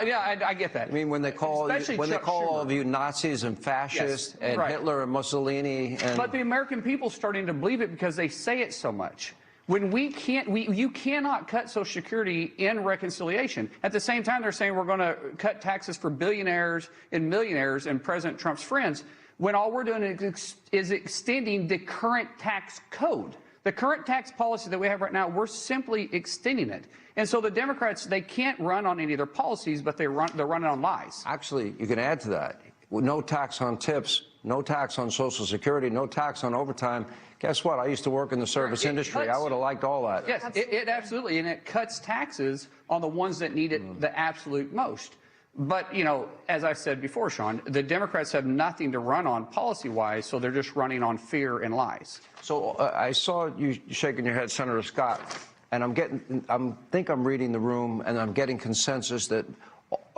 I get that. I mean, when they call all of you Nazis and fascists and Hitler and Mussolini, and but the American people are starting to believe it because they say it so much. When you cannot cut Social Security in reconciliation. At the same time, they're saying we're going to cut taxes for billionaires and millionaires and President Trump's friends, when all we're doing is extending the current tax code. The current tax policy that we have right now, we're simply extending it. And so the Democrats, they can't run on any of their policies, but they're running on lies. Actually, you can add to that. No tax on tips, no tax on Social Security, no tax on overtime. Guess what? I used to work in the service industry. I would have liked all that. Yes, it absolutely. And it cuts taxes on the ones that need it the absolute most. But, you know, as I said before, Sean, the Democrats have nothing to run on policy-wise, so they're just running on fear and lies. So I saw you shaking your head, Senator Scott, and I think I'm reading the room, and I'm getting consensus that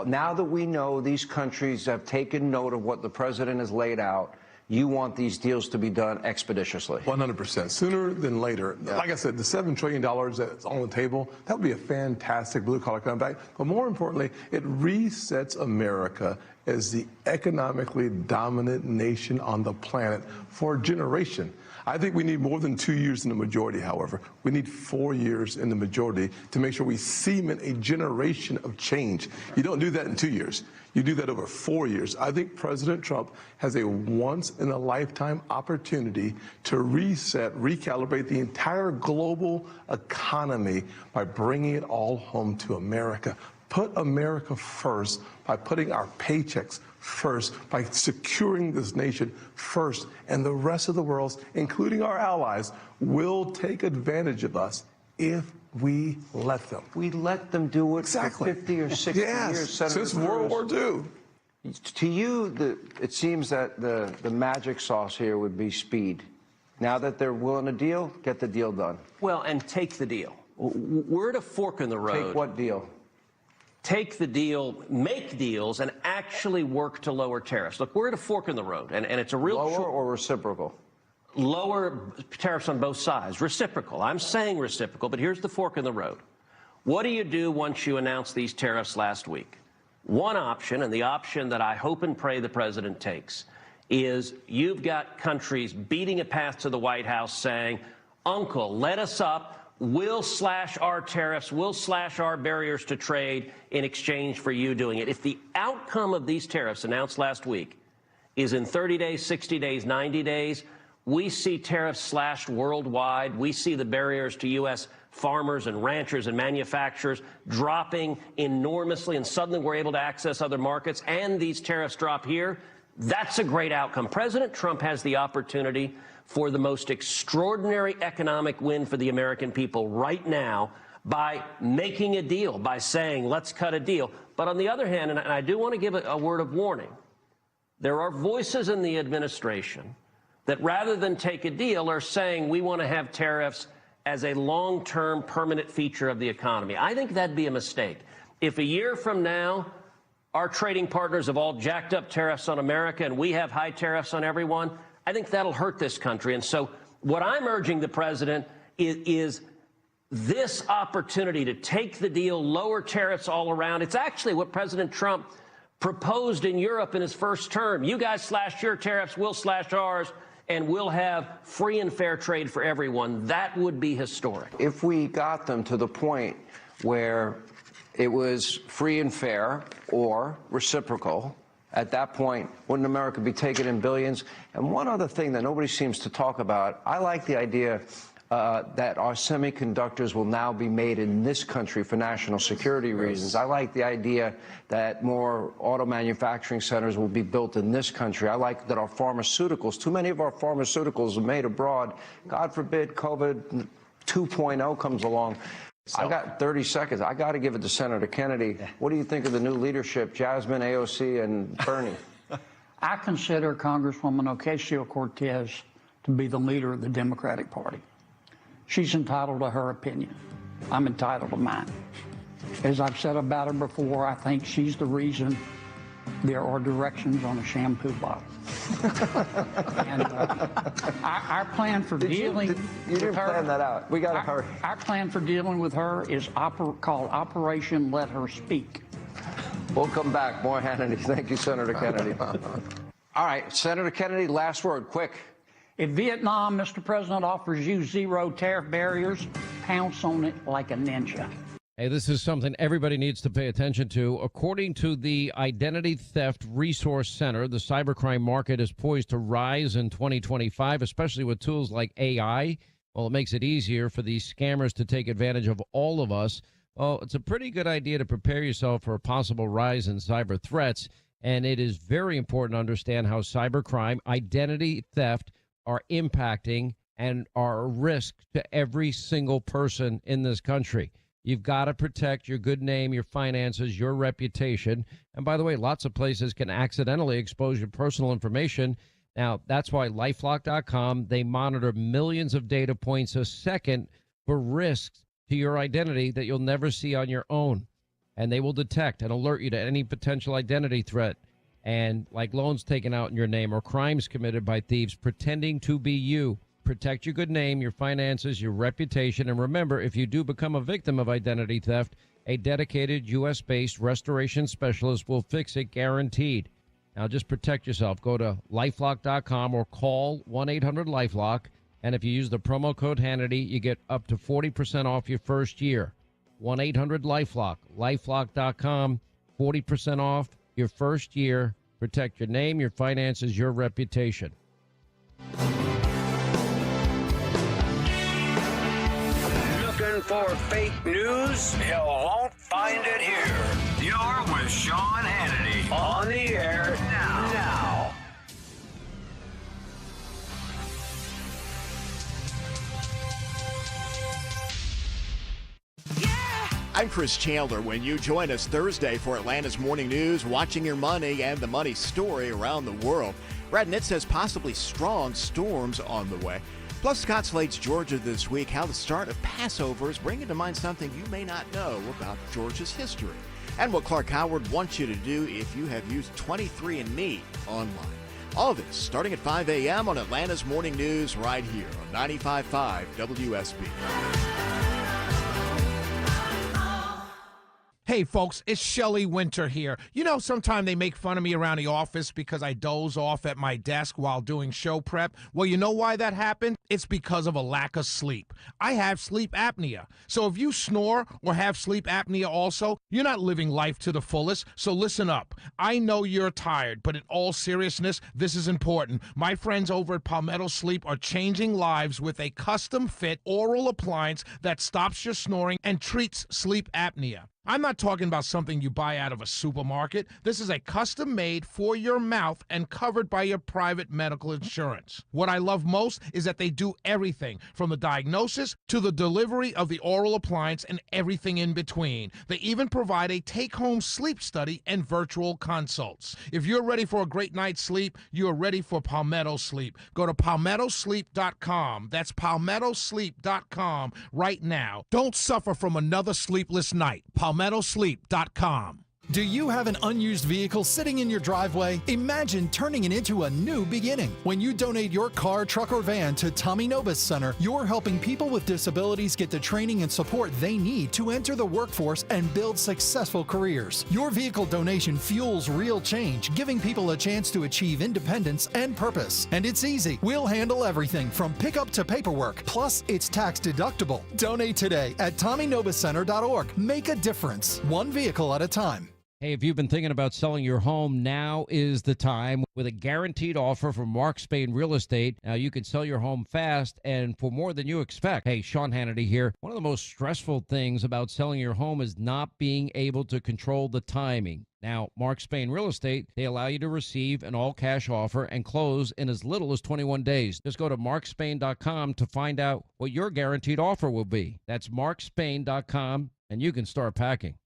now that we know these countries have taken note of what the president has laid out, you want these deals to be done expeditiously. 100%. Sooner than later. Yeah. Like I said, the $7 trillion that's on the table, that would be a fantastic blue-collar comeback. But more importantly, it resets America as the economically dominant nation on the planet for a generation. I think we need more than 2 years in the majority, however. We need 4 years in the majority to make sure we cement a generation of change. You don't do that in 2 years. You do that over 4 years. I think President Trump has a once-in-a-lifetime opportunity to reset, recalibrate the entire global economy by bringing it all home to America. Put America first by putting our paychecks first, by securing this nation first, and the rest of the world, including our allies, will take advantage of us if we let them. We let them do it for 50 or 60 years, Senator since World War II. To you, it seems that the magic sauce here would be speed. Now that they're willing to deal, get the deal done. Well, and take the deal. We're at a fork in the road. Take what deal? Take the deal, make deals, and actually work to lower tariffs. Look, we're at a fork in the road, and it's a real... Lower or reciprocal? Lower tariffs on both sides. Reciprocal. I'm saying reciprocal, but here's the fork in the road. What do you do once you announce these tariffs last week? One option, and the option that I hope and pray the president takes, is you've got countries beating a path to the White House saying, Uncle, let us up. We'll slash our tariffs, we'll slash our barriers to trade in exchange for you doing it. If the outcome of these tariffs announced last week is in 30 days, 60 days, 90 days, we see tariffs slashed worldwide. We see the barriers to U.S. farmers and ranchers and manufacturers dropping enormously, and suddenly we're able to access other markets, and these tariffs drop here. That's a great outcome. President Trump has the opportunity for the most extraordinary economic win for the American people right now by making a deal, by saying, let's cut a deal. But on the other hand, and I do want to give a word of warning, there are voices in the administration that rather than take a deal are saying we want to have tariffs as a long-term permanent feature of the economy. I think that'd be a mistake. If a year from now our trading partners have all jacked up tariffs on America and we have high tariffs on everyone, I think that'll hurt this country. And so what I'm urging the president is this opportunity to take the deal, lower tariffs all around. It's actually what President Trump proposed in Europe in his first term. You guys slash your tariffs, we'll slash ours, and we'll have free and fair trade for everyone. That would be historic. If we got them to the point where it was free and fair or reciprocal, at that point, wouldn't America be taking in billions? And one other thing that nobody seems to talk about, I like the idea that our semiconductors will now be made in this country for national security reasons. I like the idea that more auto manufacturing centers will be built in this country. I like that our pharmaceuticals, too many of our pharmaceuticals are made abroad. God forbid COVID 2.0 comes along. I got 30 seconds. I got to give it to Senator Kennedy. What do you think of the new leadership, Jasmine, AOC, and Bernie? I consider Congresswoman Ocasio-Cortez to be the leader of the Democratic Party. She's entitled to her opinion. I'm entitled to mine. As I've said about her before, I think she's the reason there are directions on a shampoo bottle. And our plan for dealing you with didn't her, plan that out. We got to hurry. Our plan for dealing with her is called Operation Let Her Speak. We'll come back. More Hannity. Thank you, Senator Kennedy. All right, Senator Kennedy, last word, quick. If Vietnam, Mr. President, offers you zero tariff barriers, pounce on it like a ninja. Hey, this is something everybody needs to pay attention to. According to the Identity Theft Resource Center, the cybercrime market is poised to rise in 2025, especially with tools like AI. Well, it makes it easier for these scammers to take advantage of all of us. Well, it's a pretty good idea to prepare yourself for a possible rise in cyber threats. And it is very important to understand how cybercrime, identity theft are impacting and are a risk to every single person in this country. You've got to protect your good name, your finances, your reputation. And by the way, lots of places can accidentally expose your personal information. Now, that's why LifeLock.com, they monitor millions of data points a second for risks to your identity that you'll never see on your own. And they will detect and alert you to any potential identity threat. And like loans taken out in your name or crimes committed by thieves pretending to be you. Protect your good name, your finances, your reputation. And remember, if you do become a victim of identity theft, a dedicated U.S.-based restoration specialist will fix it, guaranteed. Now, just protect yourself. Go to LifeLock.com or call 1-800-LifeLock. And if you use the promo code Hannity, you get up to 40% off your first year. 1-800-LifeLock. LifeLock.com, 40% off your first year. Protect your name, your finances, your reputation. Looking for fake news? You won't find it here. You're with Sean Hannity on the air now. I'm Chris Chandler. When you join us Thursday for Atlanta's Morning News, watching your money and the money story around the world. Brad Nitt says possibly strong storms on the way. Plus, Scott Slate's Georgia this week, how the start of Passover is bringing to mind something you may not know about Georgia's history. And what Clark Howard wants you to do if you have used 23andMe online. All this starting at 5 a.m. on Atlanta's Morning News right here on 95.5 WSB. Hey, folks, it's Shelley Winter here. You know, sometimes they make fun of me around the office because I doze off at my desk while doing show prep. Well, you know why that happened? It's because of a lack of sleep. I have sleep apnea. So if you snore or have sleep apnea also, you're not living life to the fullest. So listen up. I know you're tired, but in all seriousness, this is important. My friends over at Palmetto Sleep are changing lives with a custom-fit oral appliance that stops your snoring and treats sleep apnea. I'm not talking about something you buy out of a supermarket. This is a custom-made for your mouth and covered by your private medical insurance. What I love most is that they do everything from the diagnosis to the delivery of the oral appliance and everything in between. They even provide a take-home sleep study and virtual consults. If you're ready for a great night's sleep, you're ready for Palmetto Sleep. Go to PalmettoSleep.com. That's PalmettoSleep.com right now. Don't suffer from another sleepless night. PalmettoSleep.com. Do you have an unused vehicle sitting in your driveway? Imagine turning it into a new beginning. When you donate your car, truck, or van to Tommy Nobis Center, you're helping people with disabilities get the training and support they need to enter the workforce and build successful careers. Your vehicle donation fuels real change, giving people a chance to achieve independence and purpose. And it's easy. We'll handle everything from pickup to paperwork. Plus, it's tax deductible. Donate today at TommyNobisCenter.org. Make a difference, one vehicle at a time. Hey, if you've been thinking about selling your home, now is the time. With a guaranteed offer from Mark Spain Real Estate, now you can sell your home fast and for more than you expect. Hey, Sean Hannity here. One of the most stressful things about selling your home is not being able to control the timing. Now, Mark Spain Real Estate, they allow you to receive an all-cash offer and close in as little as 21 days. Just go to markspain.com to find out what your guaranteed offer will be. That's markspain.com, and you can start packing.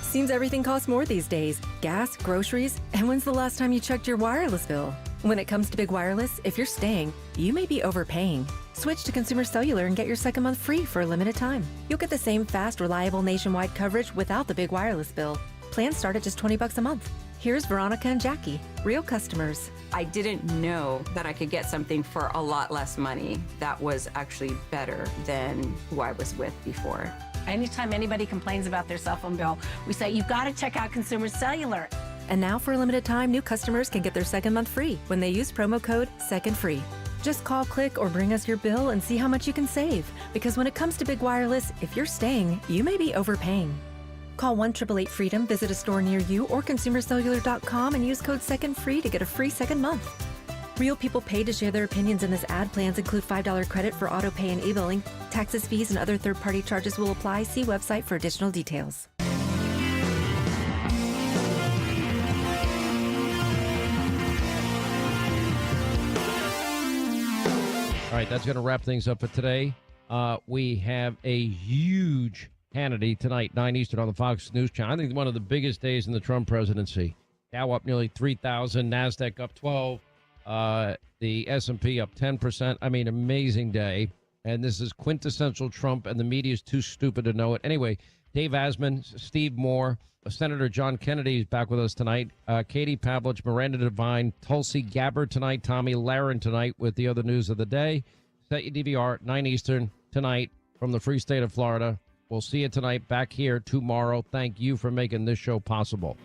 Seems everything costs more these days. Gas, groceries, and when's the last time you checked your wireless bill? When it comes to Big Wireless, if you're staying, you may be overpaying. Switch to Consumer Cellular and get your second month free for a limited time. You'll get the same fast, reliable nationwide coverage without the big wireless bill. Plans start at just $20 a month. Here's Veronica and Jackie, real customers. I didn't know that I could get something for a lot less money that was actually better than who I was with before. Anytime anybody complains about their cell phone bill, we say, you've got to check out Consumer Cellular. And now for a limited time, new customers can get their second month free when they use promo code SECONDFREE. Just call, click, or bring us your bill and see how much you can save. Because when it comes to Big Wireless, if you're staying, you may be overpaying. Call 1-888-FREEDOM, visit a store near you, or consumercellular.com and use code SECONDFREE to get a free second month. Real people paid to share their opinions in this ad. Plans include $5 credit for auto pay and e-billing. Taxes, fees, and other third-party charges will apply. See website for additional details. All right, that's going to wrap things up for today. We have a huge Hannity tonight, 9 Eastern on the Fox News Channel. I think one of the biggest days in the Trump presidency. Dow up nearly 3,000, NASDAQ up 12, the S&P up 10%. I mean, amazing day. And this is quintessential Trump, and the media is too stupid to know it. Anyway, Dave Asman, Steve Moore, Senator John Kennedy is back with us tonight. Katie Pavlich, Miranda Devine, Tulsi Gabbard tonight, Tommy Lahren tonight with the other news of the day. Set your DVR, 9 Eastern tonight from the free state of Florida. We'll see you tonight back here tomorrow. Thank you for making this show possible.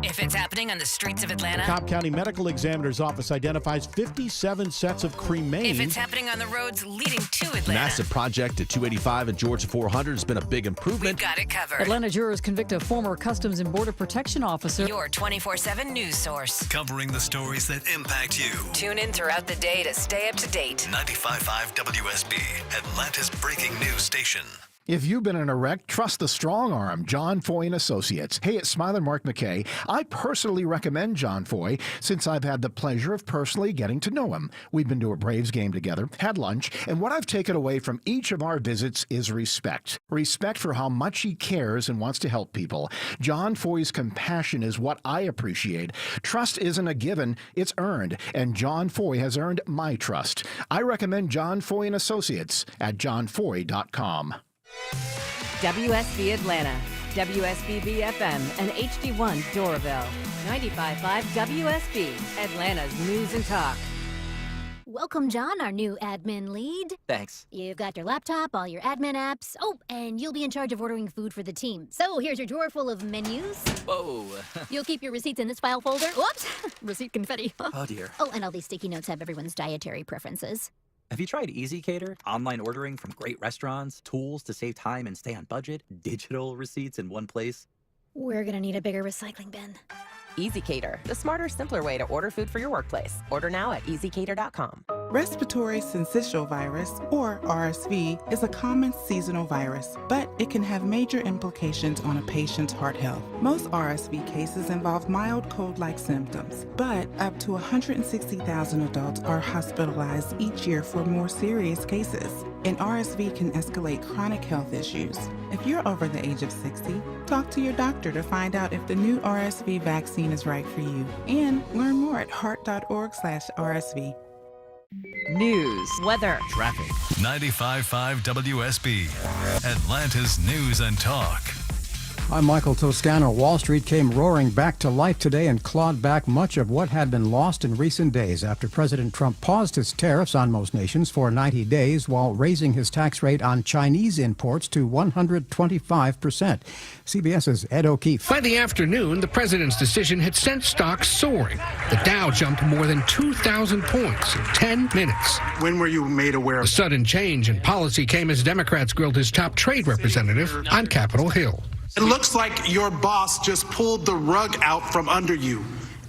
If it's happening on the streets of Atlanta. Cobb County Medical Examiner's Office identifies 57 sets of cremains. If it's happening on the roads leading to Atlanta. Massive project at 285 and Georgia 400 has been a big improvement. We've got it covered. Atlanta jurors convict a former Customs and Border Protection officer. Your 24/7 news source. Covering the stories that impact you. Tune in throughout the day to stay up to date. 95.5 WSB, Atlanta's breaking news station. If you've been in a wreck, trust the strong arm, John Foy & Associates. Hey, it's Smiler Mark McKay. I personally recommend John Foy since I've had the pleasure of personally getting to know him. We've been to a Braves game together, had lunch, and what I've taken away from each of our visits is respect. Respect for how much he cares and wants to help people. John Foy's compassion is what I appreciate. Trust isn't a given, it's earned, and John Foy has earned my trust. I recommend John Foy & Associates at johnfoy.com. WSB Atlanta, WSBB FM, and HD1 Doraville. 95.5 WSB, Atlanta's news and talk. Welcome, John, our new admin lead. Thanks. You've got your laptop, all your admin apps. Oh, and you'll be in charge of ordering food for the team. So here's your drawer full of menus. Whoa. You'll keep your receipts in this file folder. Whoops! Receipt confetti. Oh, dear. Oh, and all these sticky notes have everyone's dietary preferences. Have you tried EasyCater? Online ordering from great restaurants, tools to save time and stay on budget, digital receipts in one place. We're gonna need a bigger recycling bin. EasyCater, the smarter, simpler way to order food for your workplace. Order now at easycater.com. Respiratory syncytial virus, or RSV, is a common seasonal virus, but it can have major implications on a patient's heart health. Most RSV cases involve mild cold-like symptoms, but up to 160,000 adults are hospitalized each year for more serious cases. And RSV can escalate chronic health issues. If you're over the age of 60, talk to your doctor to find out if the new RSV vaccine is right for you. And learn more at heart.org/RSV. News, weather, traffic. 95.5 WSB, Atlanta's news and talk. I'm Michael Toscano. Wall Street came roaring back to life today and clawed back much of what had been lost in recent days after President Trump paused his tariffs on most nations for 90 days while raising his tax rate on Chinese imports to 125%. CBS's Ed O'Keefe. By the afternoon, the president's decision had sent stocks soaring. The Dow jumped more than 2,000 points in 10 minutes. When were you made aware of the sudden change in policy came as Democrats grilled his top trade representative on Capitol Hill. It looks like your boss just pulled the rug out from under you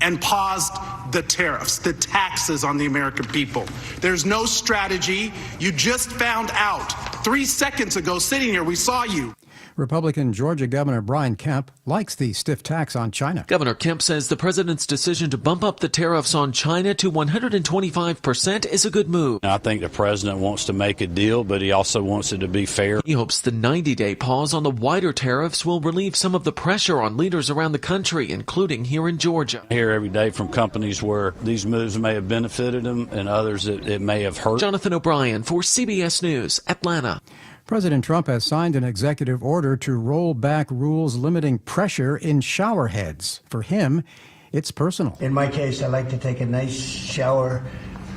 and paused the tariffs, the taxes on the American people. There's no strategy. You just found out 3 seconds ago, sitting here, we saw you. Republican Georgia Governor Brian Kemp likes the stiff tax on China. Governor Kemp says the president's decision to bump up the tariffs on China to 125% is a good move. I think the president wants to make a deal, but he also wants it to be fair. He hopes the 90-day pause on the wider tariffs will relieve some of the pressure on leaders around the country, including here in Georgia. I hear every day from companies where these moves may have benefited them and others it may have hurt. Jonathan O'Brien for CBS News, Atlanta. President Trump has signed an executive order to roll back rules limiting pressure in shower heads. For him, it's personal. In my case, I like to take a nice shower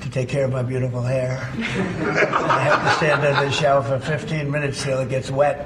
to take care of my beautiful hair. I have to stand under the shower for 15 minutes till it gets wet.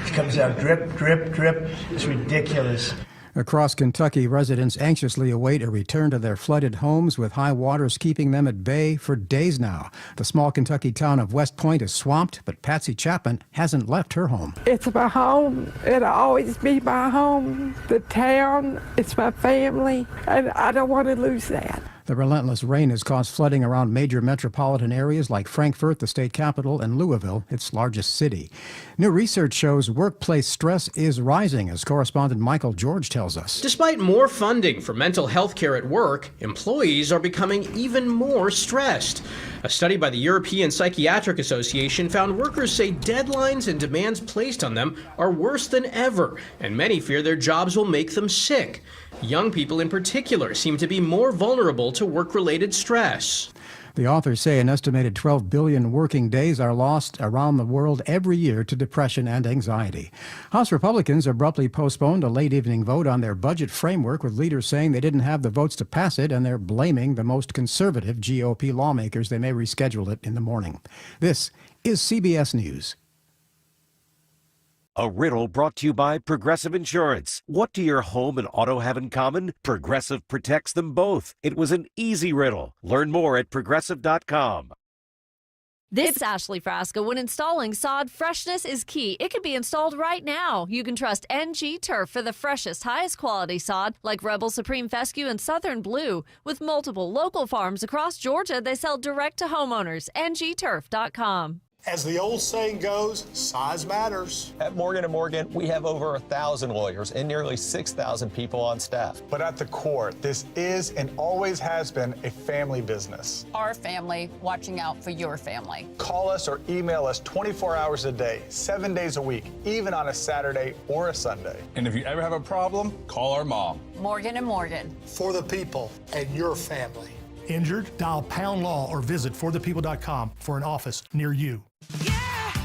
It comes out drip, drip, drip. It's ridiculous. Across Kentucky, residents anxiously await a return to their flooded homes, with high waters keeping them at bay for days now. The small Kentucky town of West Point is swamped, but Patsy Chapman hasn't left her home. It's my home. It'll always be my home. The town, it's my family, and I don't want to lose that. The relentless rain has caused flooding around major metropolitan areas like Frankfort, the state capital, and Louisville, its largest city. New research shows workplace stress is rising, as correspondent Michael George tells us. Despite more funding for mental health care at work, employees are becoming even more stressed. A study by the European Psychiatric Association found workers say deadlines and demands placed on them are worse than ever, and many fear their jobs will make them sick. Young people in particular seem to be more vulnerable to work-related stress. The authors say an estimated 12 billion working days are lost around the world every year to depression and anxiety. House Republicans abruptly postponed a late evening vote on their budget framework, with leaders saying they didn't have the votes to pass it, and they're blaming the most conservative GOP lawmakers. They may reschedule it in the morning. This is CBS News. A riddle brought to you by Progressive Insurance. What do your home and auto have in common? Progressive protects them both. It was an easy riddle. Learn more at Progressive.com. This is Ashley Frasca. When installing sod, freshness is key. It can be installed right now. You can trust NG Turf for the freshest, highest quality sod, like Rebel Supreme Fescue and Southern Blue. With multiple local farms across Georgia, they sell direct to homeowners. NGTurf.com. As the old saying goes, size matters. At Morgan & Morgan, we have over 1,000 lawyers and nearly 6,000 people on staff. But at the core, this is and always has been a family business. Our family watching out for your family. Call us or email us 24 hours a day, 7 days a week, even on a Saturday or a Sunday. And if you ever have a problem, call our mom. Morgan & Morgan. For the people and your family. Injured? Dial Pound Law or visit forthepeople.com for an office near you.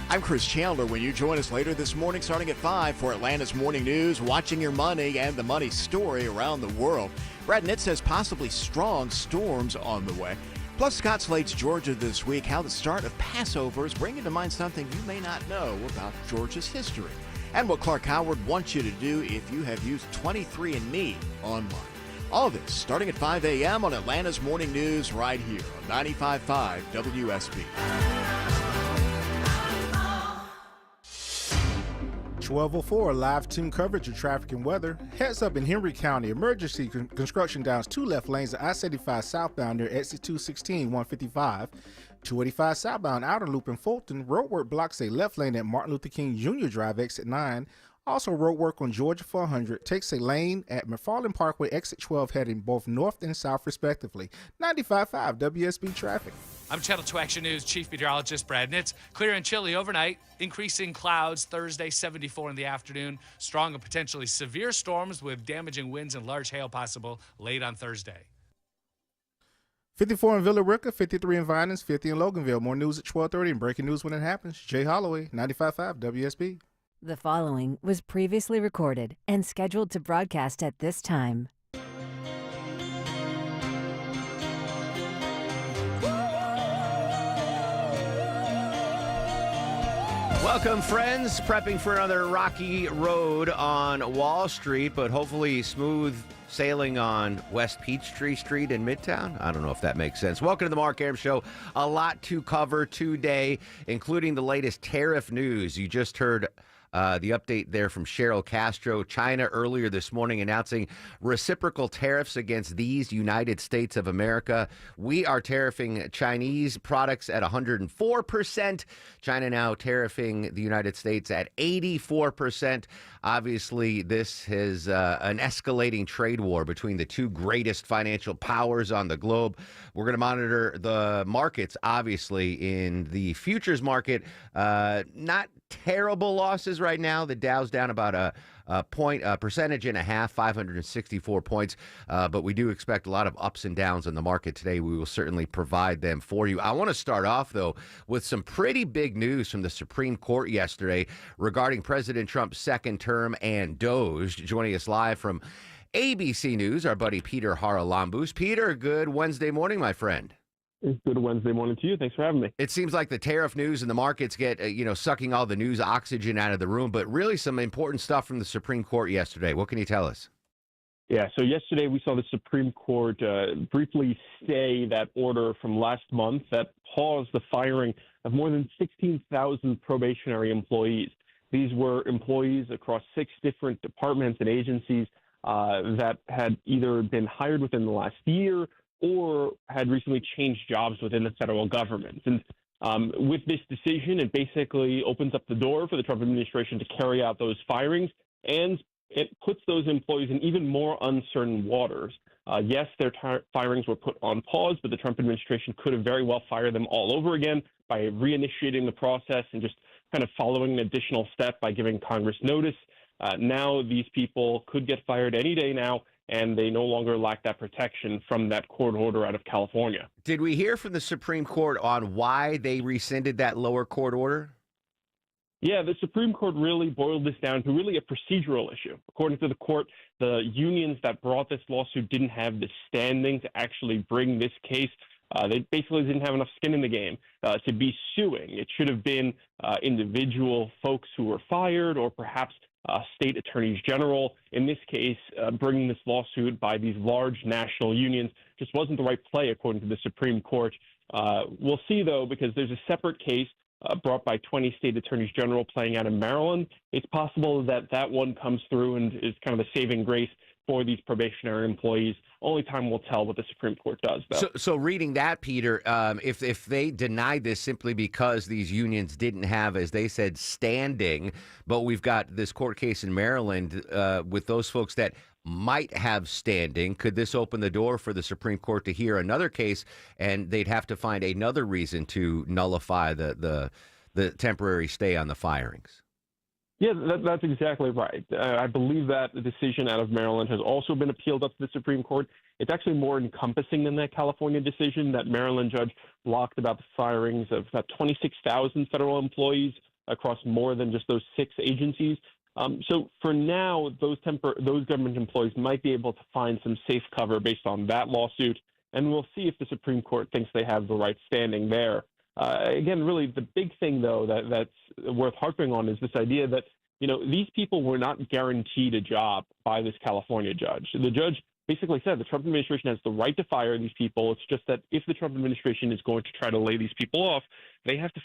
I'm Chris Chandler. When you join us later this morning, starting at 5 for Atlanta's Morning News, watching your money and the money story around the world. Brad Nitt says possibly strong storms on the way. Plus, Scott Slate's Georgia this week, how the start of Passover is bringing to mind something you may not know about Georgia's history. And what Clark Howard wants you to do if you have used 23andMe online. All this starting at 5 a.m. on Atlanta's Morning News right here on 95.5 WSB. 1204 live team coverage of traffic and weather. Heads up in Henry County. Emergency construction downs 2 left lanes at I-75 southbound near exit 216, 155. 285 southbound outer loop in Fulton. Roadwork blocks a left lane at Martin Luther King Jr. Drive, exit 9. Also, roadwork on Georgia 400 takes a lane at McFarland Parkway, exit 12, heading both north and south, respectively. 95.5 WSB traffic. I'm Channel 2 Action News Chief Meteorologist Brad Nitz. Clear and chilly overnight. Increasing clouds Thursday, 74 in the afternoon. Strong and potentially severe storms with damaging winds and large hail possible late on Thursday. 54 in Villa Rica, 53 in Vinings, 50 in Loganville. More news at 12:30 and breaking news when it happens. Jay Holloway, 95.5 WSB. The following was previously recorded and scheduled to broadcast at this time. Welcome, friends. Prepping for another rocky road on Wall Street, but hopefully smooth sailing on West Peachtree Street in Midtown. I don't know if that makes sense. Welcome to the Mark Arum Show. A lot to cover today, including the latest tariff news. You just heard The update there from Cheryl Castro. China earlier this morning announcing reciprocal tariffs against these United States of America. We are tariffing Chinese products at 104%. China now tariffing the United States at 84%. Obviously, this is an escalating trade war between the two greatest financial powers on the globe. We're going to monitor the markets, obviously, in the futures market. Not terrible losses right now. The Dow's down about a percentage and a half, 564 points. But we do expect a lot of ups and downs in the market today. We will certainly provide them for you. I want to start off, though, with some pretty big news from the Supreme Court yesterday regarding President Trump's second term and DOGE. Joining us live from ABC News, our buddy Peter Haralambous. Peter, good Wednesday morning, my friend. It's good Wednesday morning to you. Thanks for having me. It seems like the tariff news and the markets get, sucking all the news oxygen out of the room, but really some important stuff from the Supreme Court yesterday. What can you tell us? Yeah, so yesterday we saw the Supreme Court briefly stay that order from last month that paused the firing of more than 16,000 probationary employees. These were employees across 6 different departments and agencies that had either been hired within the last year or had recently changed jobs within the federal government. And with this decision, it basically opens up the door for the Trump administration to carry out those firings, and it puts those employees in even more uncertain waters. Yes, their firings were put on pause, but the Trump administration could have very well fired them all over again by reinitiating the process and just kind of following an additional step by giving Congress notice. Now these people could get fired any day now, and they no longer lack that protection from that court order out of California. Did we hear from the Supreme Court on why they rescinded that lower court order? Yeah, the Supreme Court really boiled this down to really a procedural issue. According to the court, the unions that brought this lawsuit didn't have the standing to actually bring this case. They basically didn't have enough skin in the game to be suing. It should have been individual folks who were fired, or perhaps state attorneys general. In this case, bringing this lawsuit by these large national unions just wasn't the right play, according to the Supreme Court. We'll see, though, because there's a separate case brought by 20 state attorneys general playing out in Maryland. It's possible that that one comes through and is kind of a saving grace for these probationary employees. Only time will tell what the Supreme Court does, though. So reading that, Peter, if they denied this simply because these unions didn't have, as they said, standing, but we've got this court case in Maryland with those folks that might have standing, could this open the door for the Supreme Court to hear another case, and they'd have to find another reason to nullify the temporary stay on the firings? Yeah, that's exactly right. I believe that the decision out of Maryland has also been appealed up to the Supreme Court. It's actually more encompassing than that California decision. That Maryland judge blocked about the firings of about 26,000 federal employees across more than just those 6 agencies. So for now, those government employees might be able to find some safe cover based on that lawsuit, and we'll see if the Supreme Court thinks they have the right standing there. Again, really, the big thing, though, that's worth harping on is this idea that, these people were not guaranteed a job by this California judge. The judge basically said the Trump administration has the right to fire these people. It's just that if the Trump administration is going to try to lay these people off, they have to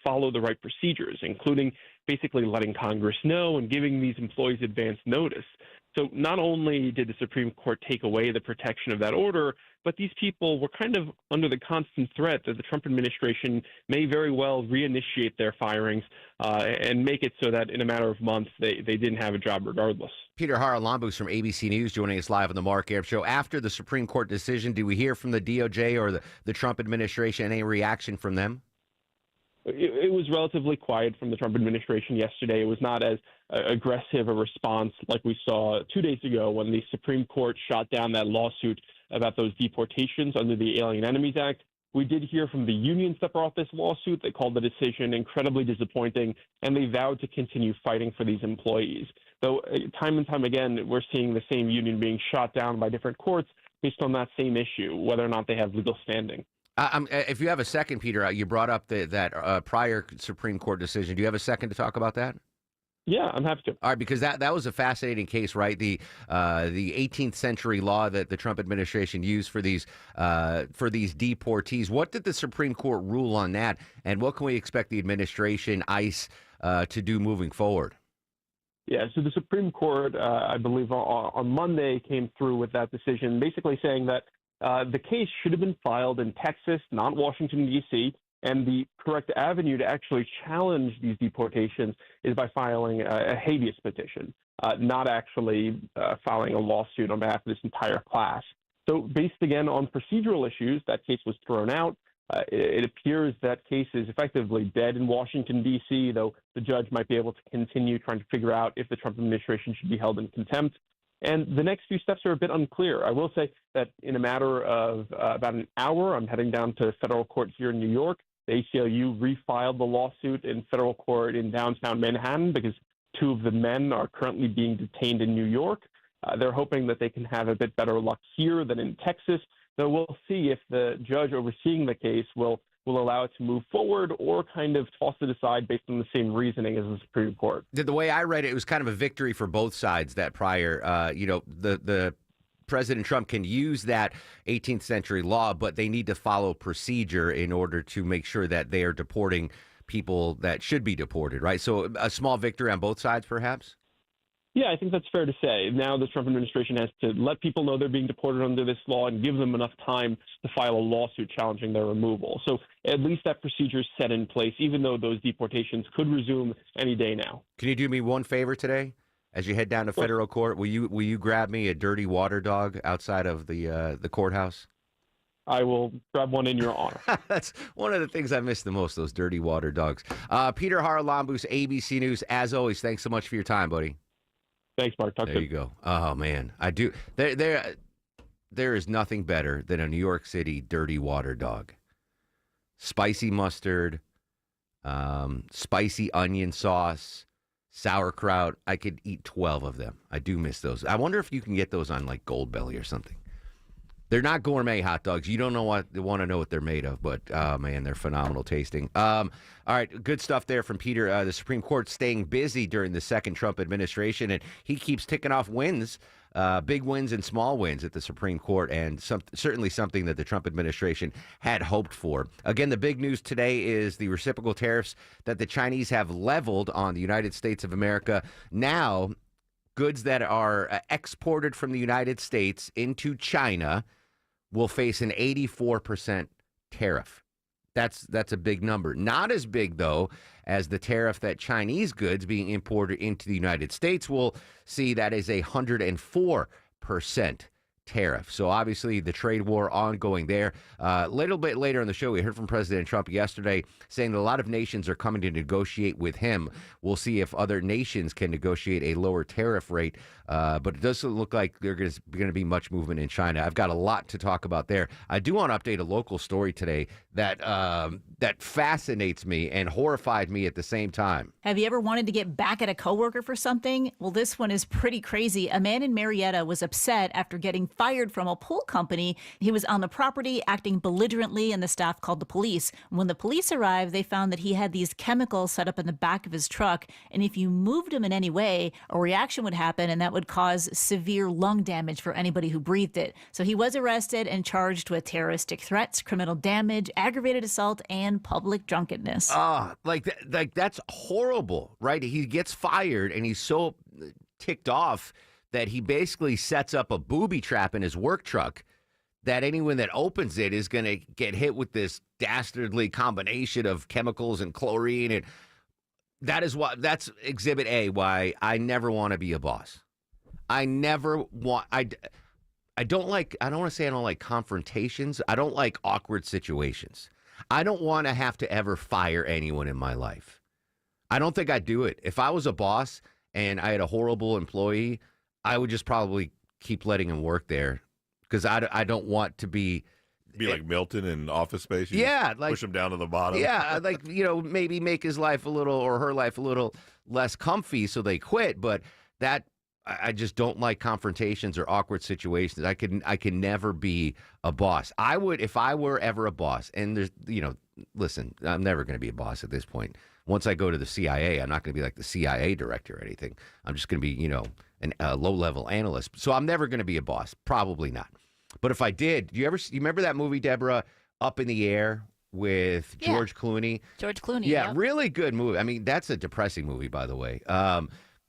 follow the right procedures, including basically letting Congress know and giving these employees advance notice. So not only did the Supreme Court take away the protection of that order, but these people were kind of under the constant threat that the Trump administration may very well reinitiate their firings and make it so that in a matter of months they didn't have a job regardless. Peter Haralambous from ABC News joining us live on the Mark Arum Show. After the Supreme Court decision, do we hear from the DOJ or the Trump administration, any reaction from them? It was relatively quiet from the Trump administration yesterday. It was not as aggressive a response like we saw 2 days ago when the Supreme Court shot down that lawsuit about those deportations under the Alien Enemies Act. We did hear from the unions that brought this lawsuit. They called the decision incredibly disappointing, and they vowed to continue fighting for these employees. Though time and time again, we're seeing the same union being shot down by different courts based on that same issue, whether or not they have legal standing. If you have a second, Peter, you brought up that prior Supreme Court decision. Do you have a second to talk about that? Yeah, I'm happy to. All right, because that was a fascinating case, right? The 18th century law that the Trump administration used for these deportees. What did the Supreme Court rule on that, and what can we expect the administration, ICE, to do moving forward? Yeah, so the Supreme Court, I believe on Monday, came through with that decision, basically saying that the case should have been filed in Texas, not Washington, D.C., and the correct avenue to actually challenge these deportations is by filing a habeas petition, not actually filing a lawsuit on behalf of this entire class. So based again on procedural issues, that case was thrown out. It appears that case is effectively dead in Washington, D.C., though the judge might be able to continue trying to figure out if the Trump administration should be held in contempt. And the next few steps are a bit unclear. I will say that in a matter of about an hour, I'm heading down to federal court here in New York. The ACLU refiled the lawsuit in federal court in downtown Manhattan because two of the men are currently being detained in New York. They're hoping that they can have a bit better luck here than in Texas, though we'll see if the judge overseeing the case will allow it to move forward or kind of toss it aside based on the same reasoning as the Supreme Court. The way I read it, it was kind of a victory for both sides that prior, the President Trump can use that 18th century law, but they need to follow procedure in order to make sure that they are deporting people that should be deported, right? So a small victory on both sides, perhaps? Yeah, I think that's fair to say. Now the Trump administration has to let people know they're being deported under this law and give them enough time to file a lawsuit challenging their removal. So at least that procedure is set in place, even though those deportations could resume any day now. Can you do me one favor today? As you head down to federal court, will you grab me a dirty water dog outside of the courthouse? I will grab one in your honor. That's one of the things I miss the most, those dirty water dogs. Peter Haralambous, ABC News, as always, thanks so much for your time, buddy. Thanks, Mark. Talk there you go. Oh, man. I do. There is nothing better than a New York City dirty water dog. Spicy mustard, spicy onion sauce, sauerkraut. I could eat 12 of them. I do miss those. I wonder if you can get those on like Gold Belly or something. They're not gourmet hot dogs. You don't want to know what they're made of, but man, they're phenomenal tasting. All right, good stuff there from Peter. The Supreme Court staying busy during the second Trump administration, and he keeps ticking off wins, big wins and small wins at the Supreme Court, and certainly something that the Trump administration had hoped for. Again, the big news today is the reciprocal tariffs that the Chinese have leveled on the United States of America. Now, goods that are exported from the United States into China will face an 84% tariff. That's a big number. Not as big, though, as the tariff that Chinese goods being imported into the United States will see. That is 104% tariff. So obviously the trade war ongoing there. A little bit later in the show, we heard from President Trump yesterday saying that a lot of nations are coming to negotiate with him. We'll see if other nations can negotiate a lower tariff rate. But it doesn't look like there's going to be much movement in China. I've got a lot to talk about there. I do want to update a local story today that fascinates me and horrified me at the same time. Have you ever wanted to get back at a coworker for something? Well, this one is pretty crazy. A man in Marietta was upset after getting fired from a pool company. He was on the property acting belligerently, and the staff called the police. When the police arrived, they found that he had these chemicals set up in the back of his truck, and if you moved him in any way, a reaction would happen, and that would cause severe lung damage for anybody who breathed it. So he was arrested and charged with terroristic threats, criminal damage, aggravated assault, and public drunkenness. That's horrible, right? He gets fired, and he's so ticked off that he basically sets up a booby trap in his work truck that anyone that opens it is going to get hit with this dastardly combination of chemicals and chlorine. And that's exhibit A, why I never want to be a boss. I don't want to say I don't like confrontations. I don't like awkward situations. I don't want to have to ever fire anyone in my life. I don't think I'd do it. If I was a boss and I had a horrible employee, I would just probably keep letting him work there because I don't want to be like Milton in Office Space. Push him down to the bottom. Yeah, maybe make his life a little or her life a little less comfy so they quit. But I just don't like confrontations or awkward situations. I can never be a boss. I would, if I were ever a boss, and there's listen, I'm never going to be a boss at this point. Once I go to the CIA, I'm not going to be like the CIA director or anything. I'm just going to be, a low-level analyst. So I'm never going to be a boss. Probably not. But if I did, you remember that movie, Deborah, Up in the Air with George Clooney? George Clooney. Yeah, yep. really good movie. I mean, that's a depressing movie, by the way.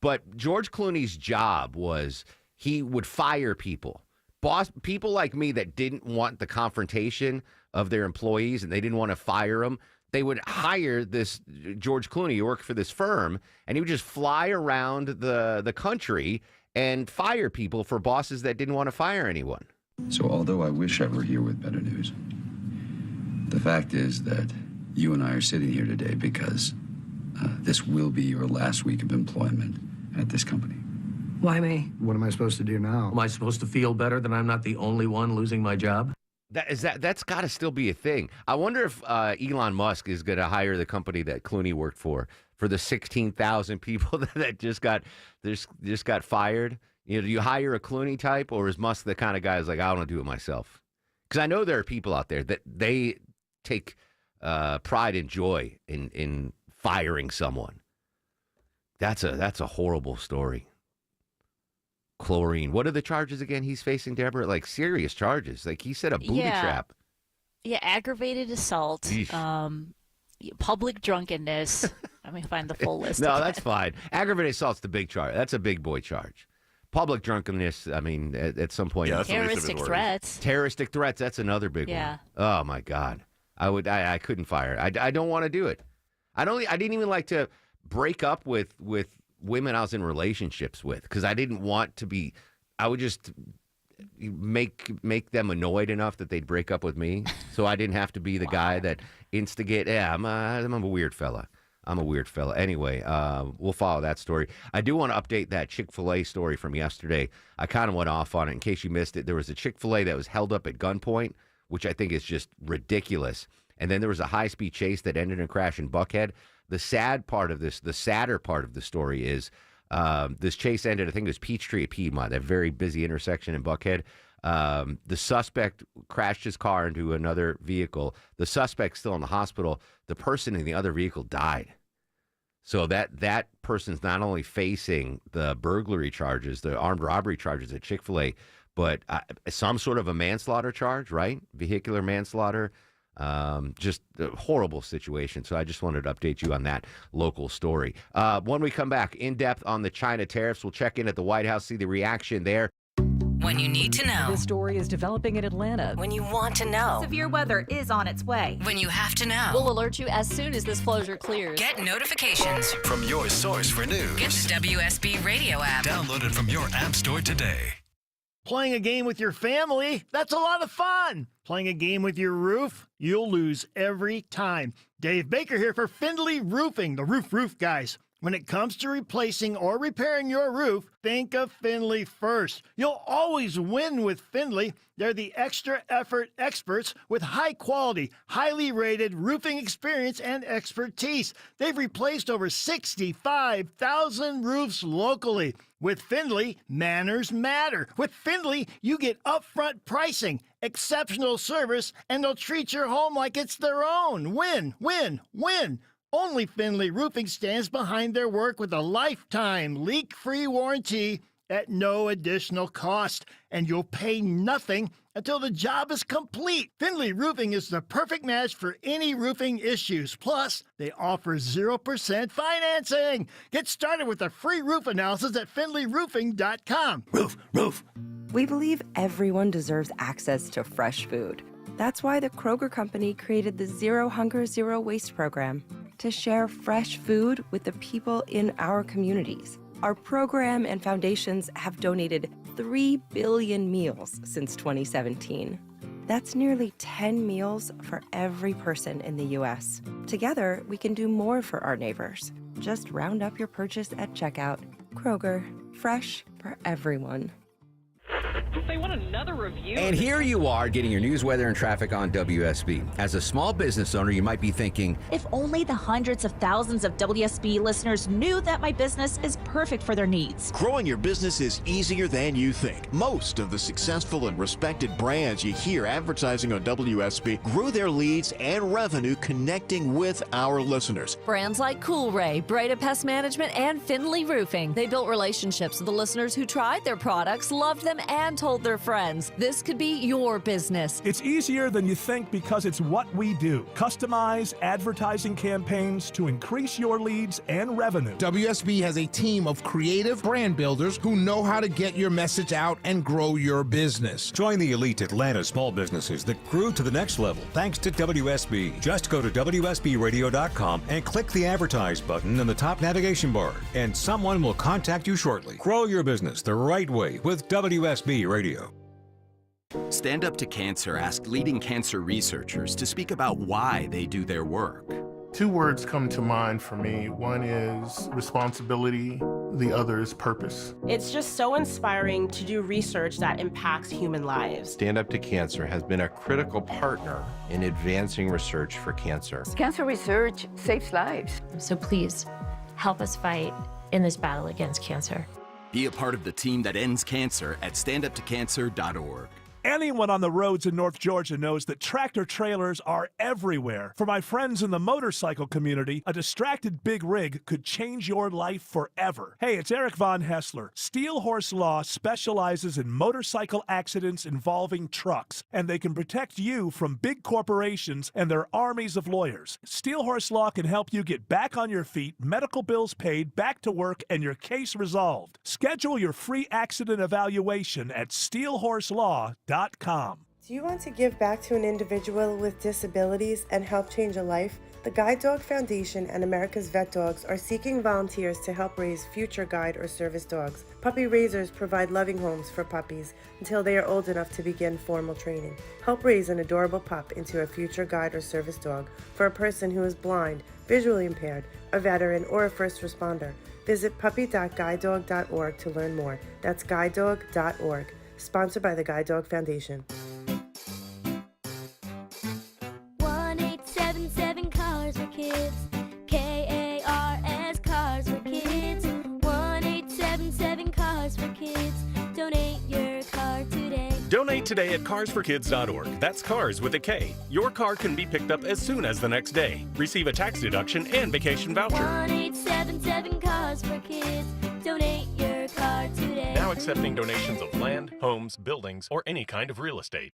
But George Clooney's job was he would fire people. People like me that didn't want the confrontation of their employees and they didn't want to fire them. They would hire this George Clooney who worked for this firm, and he would just fly around the country and fire people for bosses that didn't want to fire anyone. So although I wish I were here with better news, the fact is that you and I are sitting here today because this will be your last week of employment at this company. Why me? What am I supposed to do now? Am I supposed to feel better that I'm not the only one losing my job? That's got to still be a thing. I wonder if Elon Musk is going to hire the company that Clooney worked for the 16,000 people that just got fired. Do you hire a Clooney type, or is Musk the kind of guy who's like, I want to do it myself? Because I know there are people out there that they take pride and joy in firing someone. That's a horrible story. Chlorine. What are the charges again he's facing, Deborah? Like serious charges. Like he said, a booby trap. Yeah, aggravated assault, public drunkenness. Let me find the full list. No, that's fine. Aggravated assault's the big charge. That's a big boy charge. Public drunkenness, I mean, at some point. Yeah, terroristic threats. Terroristic threats, that's another big one. Oh, my God. I couldn't fire. I don't want to do it. I didn't even like to break up with women I was in relationships with because I didn't want to be. I would just make them annoyed enough that they'd break up with me, so I didn't have to be the guy that instigate. Yeah, I'm a weird fella. I'm a weird fella. Anyway, we'll follow that story. I do want to update that Chick-fil-A story from yesterday. I kind of went off on it in case you missed it. There was a Chick-fil-A that was held up at gunpoint, which I think is just ridiculous. And then there was a high-speed chase that ended in a crash in Buckhead. The sadder part of the story is this chase ended, I think it was Peachtree at Piedmont, that very busy intersection in Buckhead. The suspect crashed his car into another vehicle. The suspect's still in the hospital. The person in the other vehicle died. So that person's not only facing the burglary charges, the armed robbery charges at Chick-fil-A, but some sort of a manslaughter charge, right? Vehicular manslaughter. Just a horrible situation. So I just wanted to update you on that local story. When we come back, in depth on the China tariffs, we'll check in at the White House, see the reaction there. When you need to know. This story is developing in Atlanta. When you want to know. Severe weather is on its way. When you have to know. We'll alert you as soon as this closure clears. Get notifications from your source for news. Get the WSB Radio app. Download it from your app store today. Playing a game with your family, that's a lot of fun. Playing a game with your roof, you'll lose every time. Dave Baker here for Findlay Roofing, the roof guys. When it comes to replacing or repairing your roof, think of Findlay first. You'll always win with Findlay. They're the extra effort experts with high quality, highly rated roofing experience and expertise. They've replaced over 65,000 roofs locally. With Findlay, manners matter. With Findlay, you get upfront pricing, exceptional service, and they'll treat your home like it's their own. Win, win, win. Only Findlay Roofing stands behind their work with a lifetime leak-free warranty at no additional cost, and you'll pay nothing until the job is complete. Findlay Roofing is the perfect match for any roofing issues. Plus, they offer 0% financing. Get started with a free roof analysis at FindlayRoofing.com. Roof. We believe everyone deserves access to fresh food. That's why the Kroger Company created the Zero Hunger, Zero Waste program to share fresh food with the people in our communities. Our program and foundations have donated 3 billion meals since 2017. That's nearly 10 meals for every person in the U.S. Together, we can do more for our neighbors. Just round up your purchase at checkout. Kroger, fresh for everyone. They want another review. And here you are getting your news, weather, and traffic on WSB. As a small business owner, you might be thinking, if only the hundreds of thousands of WSB listeners knew that my business is perfect for their needs. Growing your business is easier than you think. Most of the successful and respected brands you hear advertising on WSB grew their leads and revenue connecting with our listeners. Brands like Coolray, Breda Pest Management, and Finley Roofing. They built relationships with the listeners who tried their products, loved them, and told their friends. This could be your business. It's easier than you think because it's what we do. Customize advertising campaigns to increase your leads and revenue. WSB has a team of creative brand builders who know how to get your message out and grow your business. Join the elite Atlanta small businesses that grew to the next level thanks to WSB. Just go to WSBradio.com and click the advertise button in the top navigation bar, and someone will contact you shortly. Grow your business the right way with WSB Radio. Stand Up to Cancer asked leading cancer researchers to speak about why they do their work. Two words come to mind for me. One is responsibility, the other is purpose. It's just so inspiring to do research that impacts human lives. Stand Up to Cancer has been a critical partner in advancing research for cancer. Cancer research saves lives. So please, help us fight in this battle against cancer. Be a part of the team that ends cancer at standuptocancer.org. Anyone on the roads in North Georgia knows that tractor trailers are everywhere. For my friends in the motorcycle community, a distracted big rig could change your life forever. Hey, it's Eric Von Hessler. Steel Horse Law specializes in motorcycle accidents involving trucks, and they can protect you from big corporations and their armies of lawyers. Steel Horse Law can help you get back on your feet, medical bills paid, back to work, and your case resolved. Schedule your free accident evaluation at steelhorselaw.com. Do you want to give back to an individual with disabilities and help change a life? The Guide Dog Foundation and America's Vet Dogs are seeking volunteers to help raise future guide or service dogs. Puppy raisers provide loving homes for puppies until they are old enough to begin formal training. Help raise an adorable pup into a future guide or service dog for a person who is blind, visually impaired, a veteran, or a first responder. Visit puppy.guidedog.org to learn more. That's guidedog.org. Sponsored by the Guide Dog Foundation. 1-877 Cars for Kids. KARS Cars for Kids. 1-877 Cars for Kids. Donate your car today. Donate today at carsforkids.org. That's cars with a K. Your car can be picked up as soon as the next day. Receive a tax deduction and vacation voucher. 1-877 Cars for Kids. Donate your car today. Now accepting donations of land, homes, buildings, or any kind of real estate.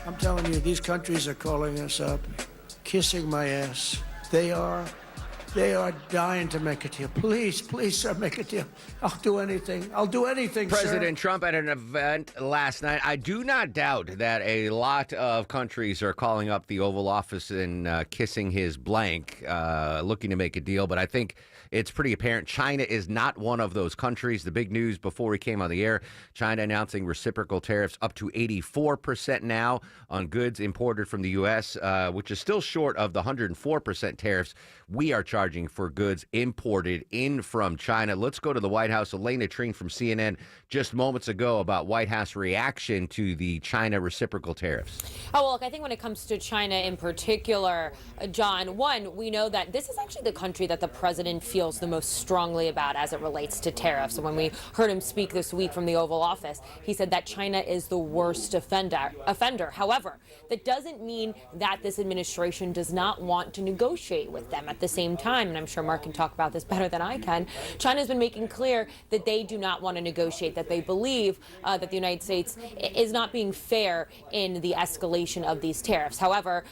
I'm telling you, these countries are calling us up, kissing my ass. They are dying to make a deal. Please, sir, make a deal. I'll do anything. President sir. Trump at an event last night. I do not doubt that a lot of countries are calling up the Oval Office and kissing his blank, looking to make a deal. But I think it's pretty apparent China is not one of those countries. The big news before we came on the air, China announcing reciprocal tariffs up to 84% now on goods imported from the U.S., which is still short of the 104% tariffs we are charging for goods imported in from China. Let's go to the White House. Elena Treen from CNN just moments ago about White House reaction to the China reciprocal tariffs. Oh, well, look, I think when it comes to China in particular, John, one, we know that this is actually the country that the president feels the most strongly about as it relates to tariffs. And when we heard him speak this week from the Oval Office, he said that China is the worst offender. However, that doesn't mean that this administration does not want to negotiate with them. At the same time, and I'm sure Mark can talk about this better than I can, China's been making clear that they do not want to negotiate, that they believe that the United States is not being fair in the escalation of these tariffs. However,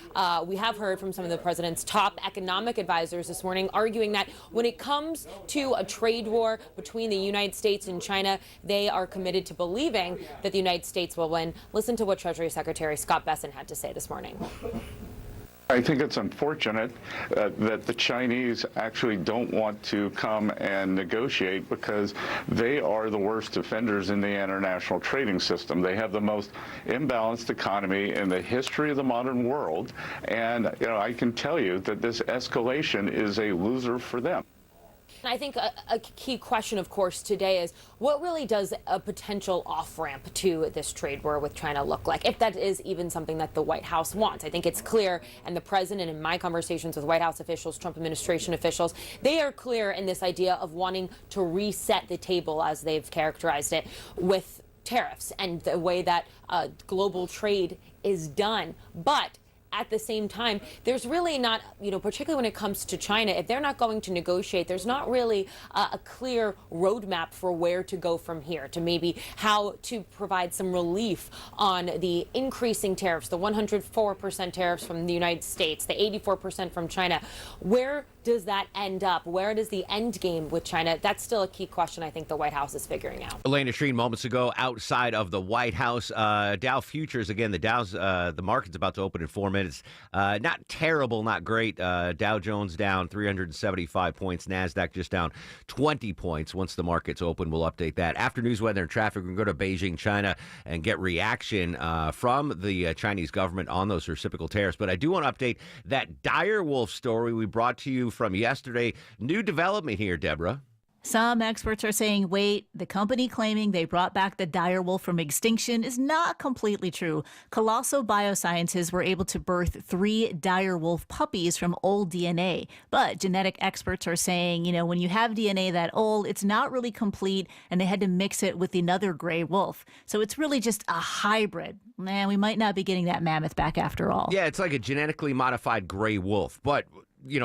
we have heard from some of the president's top economic advisors this morning arguing that when it comes to a trade war between the United States and China, they are committed to believing that the United States will win. Listen to what Treasury Secretary Scott Bessent had to say this morning. I think it's unfortunate that the Chinese actually don't want to come and negotiate because they are the worst offenders in the international trading system. They have the most imbalanced economy in the history of the modern world. And, I can tell you that this escalation is a loser for them. And I think a key question, of course, today is what really does a potential off-ramp to this trade war with China look like, if that is even something that the White House wants? I think it's clear, and the president, in my conversations with White House officials, Trump administration officials, they are clear in this idea of wanting to reset the table, as they've characterized it, with tariffs and the way that global trade is done. But at the same time, there's really not, particularly when it comes to China, if they're not going to negotiate, there's not really a clear roadmap for where to go from here, to maybe how to provide some relief on the increasing tariffs, the 104% tariffs from the United States, the 84% from China. Where does that end up? Where does the end game with China? That's still a key question I think the White House is figuring out. Elena Shreen moments ago outside of the White House. Dow futures, again, the market's about to open in 4 minutes. Not terrible, not great. Dow Jones down 375 points. NASDAQ just down 20 points. Once the market's open, we'll update that. After news, weather, and traffic, we're going to go to Beijing, China, and get reaction from the Chinese government on those reciprocal tariffs. But I do want to update that dire wolf story we brought to you from yesterday. New development here, Deborah. Some experts are saying, wait, the company claiming they brought back the dire wolf from extinction is not completely true. Colossal Biosciences were able to birth 3 dire wolf puppies from old DNA. But genetic experts are saying, when you have DNA that old, it's not really complete, and they had to mix it with another gray wolf. So it's really just a hybrid. We might not be getting that mammoth back after all. Yeah, it's like a genetically modified gray wolf. But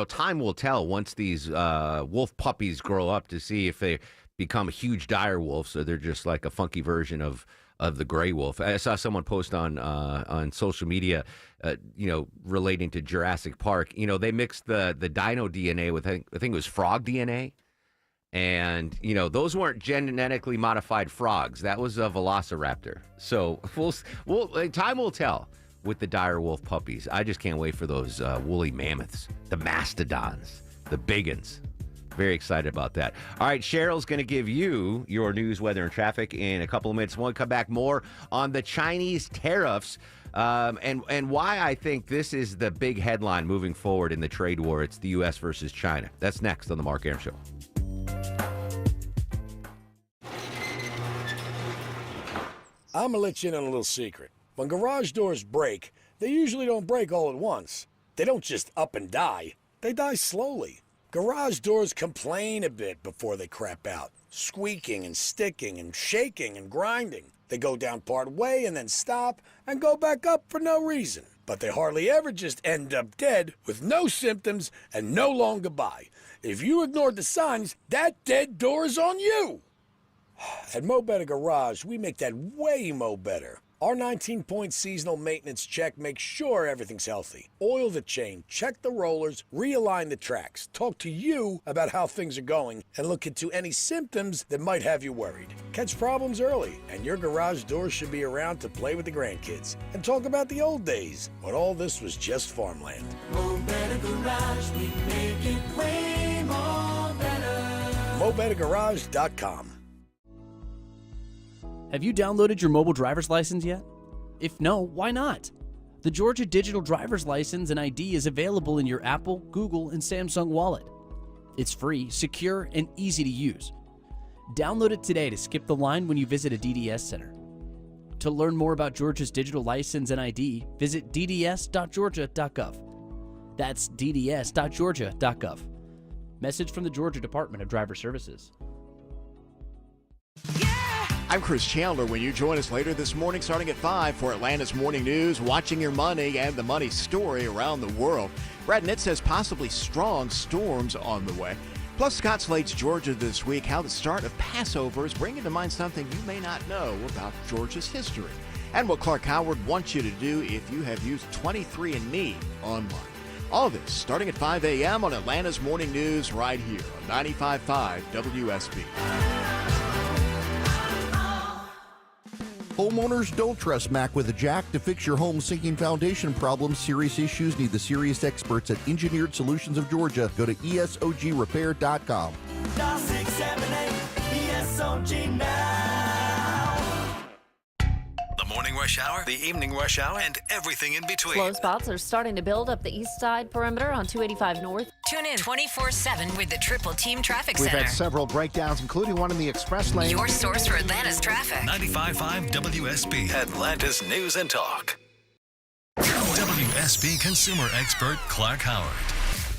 time will tell once these wolf puppies grow up to see if they become huge dire wolves or they're just like a funky version of the gray wolf. I saw someone post on social media, relating to Jurassic Park. They mixed the dino DNA with, I think it was frog DNA. And, those weren't genetically modified frogs. That was a velociraptor. So time will tell with the dire wolf puppies. I just can't wait for those woolly mammoths, the mastodons, the big uns. Very excited about that. All right, Cheryl's going to give you your news, weather, and traffic in a couple of minutes. We'll come back more on the Chinese tariffs and why I think this is the big headline moving forward in the trade war. It's the U.S. versus China. That's next on the Mark Arum Show. I'm going to let you in on a little secret. When garage doors break, they usually don't break all at once. They don't just up and die. They die slowly. Garage doors complain a bit before they crap out, squeaking and sticking and shaking and grinding. They go down part way and then stop and go back up for no reason. But they hardly ever just end up dead with no symptoms and no long goodbye. If you ignored the signs, that dead door is on you. At Mo Better Garage, we make that way mo better. Our 19-point seasonal maintenance check makes sure everything's healthy. Oil the chain, check the rollers, realign the tracks, talk to you about how things are going, and look into any symptoms that might have you worried. Catch problems early, and your garage doors should be around to play with the grandkids and talk about the old days when all this was just farmland. Mo Better Garage, we make it way more better. MoBetterGarage.com. Have you downloaded your mobile driver's license yet? If no, why not? The Georgia Digital Driver's License and ID is available in your Apple, Google, and Samsung wallet. It's free, secure, and easy to use. Download it today to skip the line when you visit a DDS center. To learn more about Georgia's digital license and ID, visit dds.georgia.gov. That's dds.georgia.gov. Message from the Georgia Department of Driver Services. I'm Chris Chandler. When you join us later this morning, starting at 5 for Atlanta's Morning News, watching your money and the money story around the world. Brad Nitt says possibly strong storms on the way. Plus, Scott Slate's Georgia this week, how the start of Passover is bringing to mind something you may not know about Georgia's history. And what Clark Howard wants you to do if you have used 23andMe online. All this starting at 5 a.m. on Atlanta's Morning News right here on 95.5 WSB. Homeowners, don't trust Mac with a Jack to fix your home sinking foundation problems. Serious issues need the serious experts at Engineered Solutions of Georgia. Go to ESOGrepair.com. Dial 678 ESOG now. The Morning Rush rush hour, the evening rush hour, and everything in between. Slow spots are starting to build up the east side perimeter on 285 North. Tune in 24/7 with the Triple Team Traffic We've Center. had several breakdowns, including one in the express lane. Your source for Atlanta's traffic. 95.5 WSB, Atlanta's News and Talk. WSB consumer expert Clark Howard.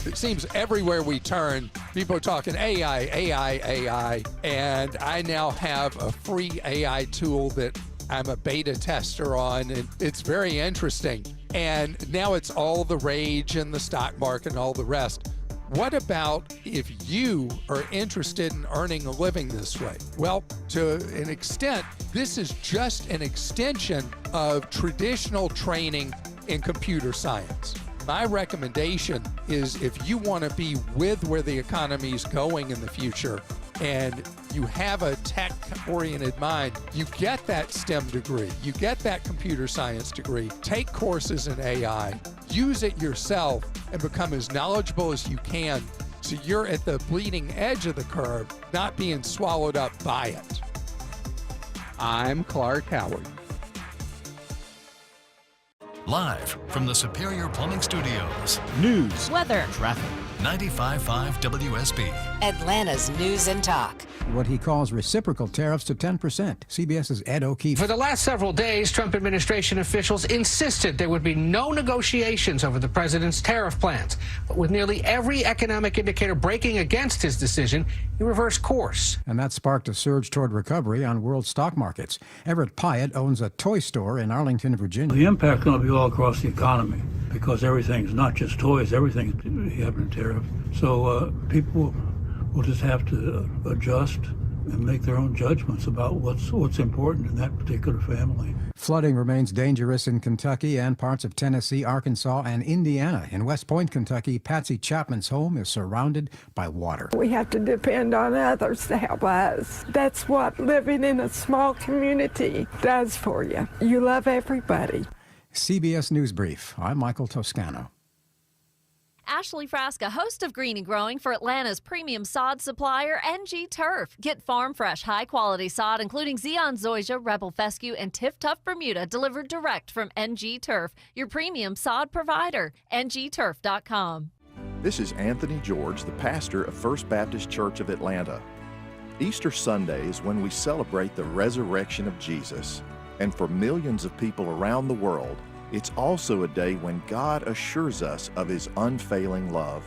It seems everywhere we turn, people are talking AI, and I now have a free AI tool that I'm a beta tester on, and it's very interesting. And now it's all the rage in the stock market and all the rest. What about if you are interested in earning a living this way? Well, to an extent, this is just an extension of traditional training in computer science. My recommendation is if you want to be with where the economy is going in the future and you have a tech-oriented mind, you get that STEM degree, you get that computer science degree, take courses in AI, use it yourself, and become as knowledgeable as you can so you're at the bleeding edge of the curve, not being swallowed up by it. I'm Clark Howard. Live from the Superior Plumbing Studios. News, weather, traffic. 95.5 WSB. Atlanta's News and Talk. What he calls reciprocal tariffs to 10%. CBS's Ed O'Keefe. For the last several days, Trump administration officials insisted there would be no negotiations over the president's tariff plans. But with nearly every economic indicator breaking against his decision, he reversed course. And that sparked a surge toward recovery on world stock markets. Everett Pyatt owns a toy store in Arlington, Virginia. The impact's going to be all across the economy because everything's not just toys, everything's having a tariff. So people will just have to adjust and make their own judgments about what's important in that particular family. Flooding remains dangerous in Kentucky and parts of Tennessee, Arkansas, and Indiana. In West Point, Kentucky, Patsy Chapman's home is surrounded by water. We have to depend on others to help us. That's what living in a small community does for you. You love everybody. CBS News Brief. I'm Michael Toscano. Ashley Frasca, host of Green and Growing for Atlanta's premium sod supplier, NG Turf. Get farm fresh, high-quality sod, including Zeon Zoysia, Rebel Fescue, and Tiff Tough Bermuda, delivered direct from NG Turf, your premium sod provider. ngturf.com. This is Anthony George, the pastor of First Baptist Church of Atlanta. Easter Sunday is when we celebrate the resurrection of Jesus, and for millions of people around the world, it's also a day when God assures us of His unfailing love.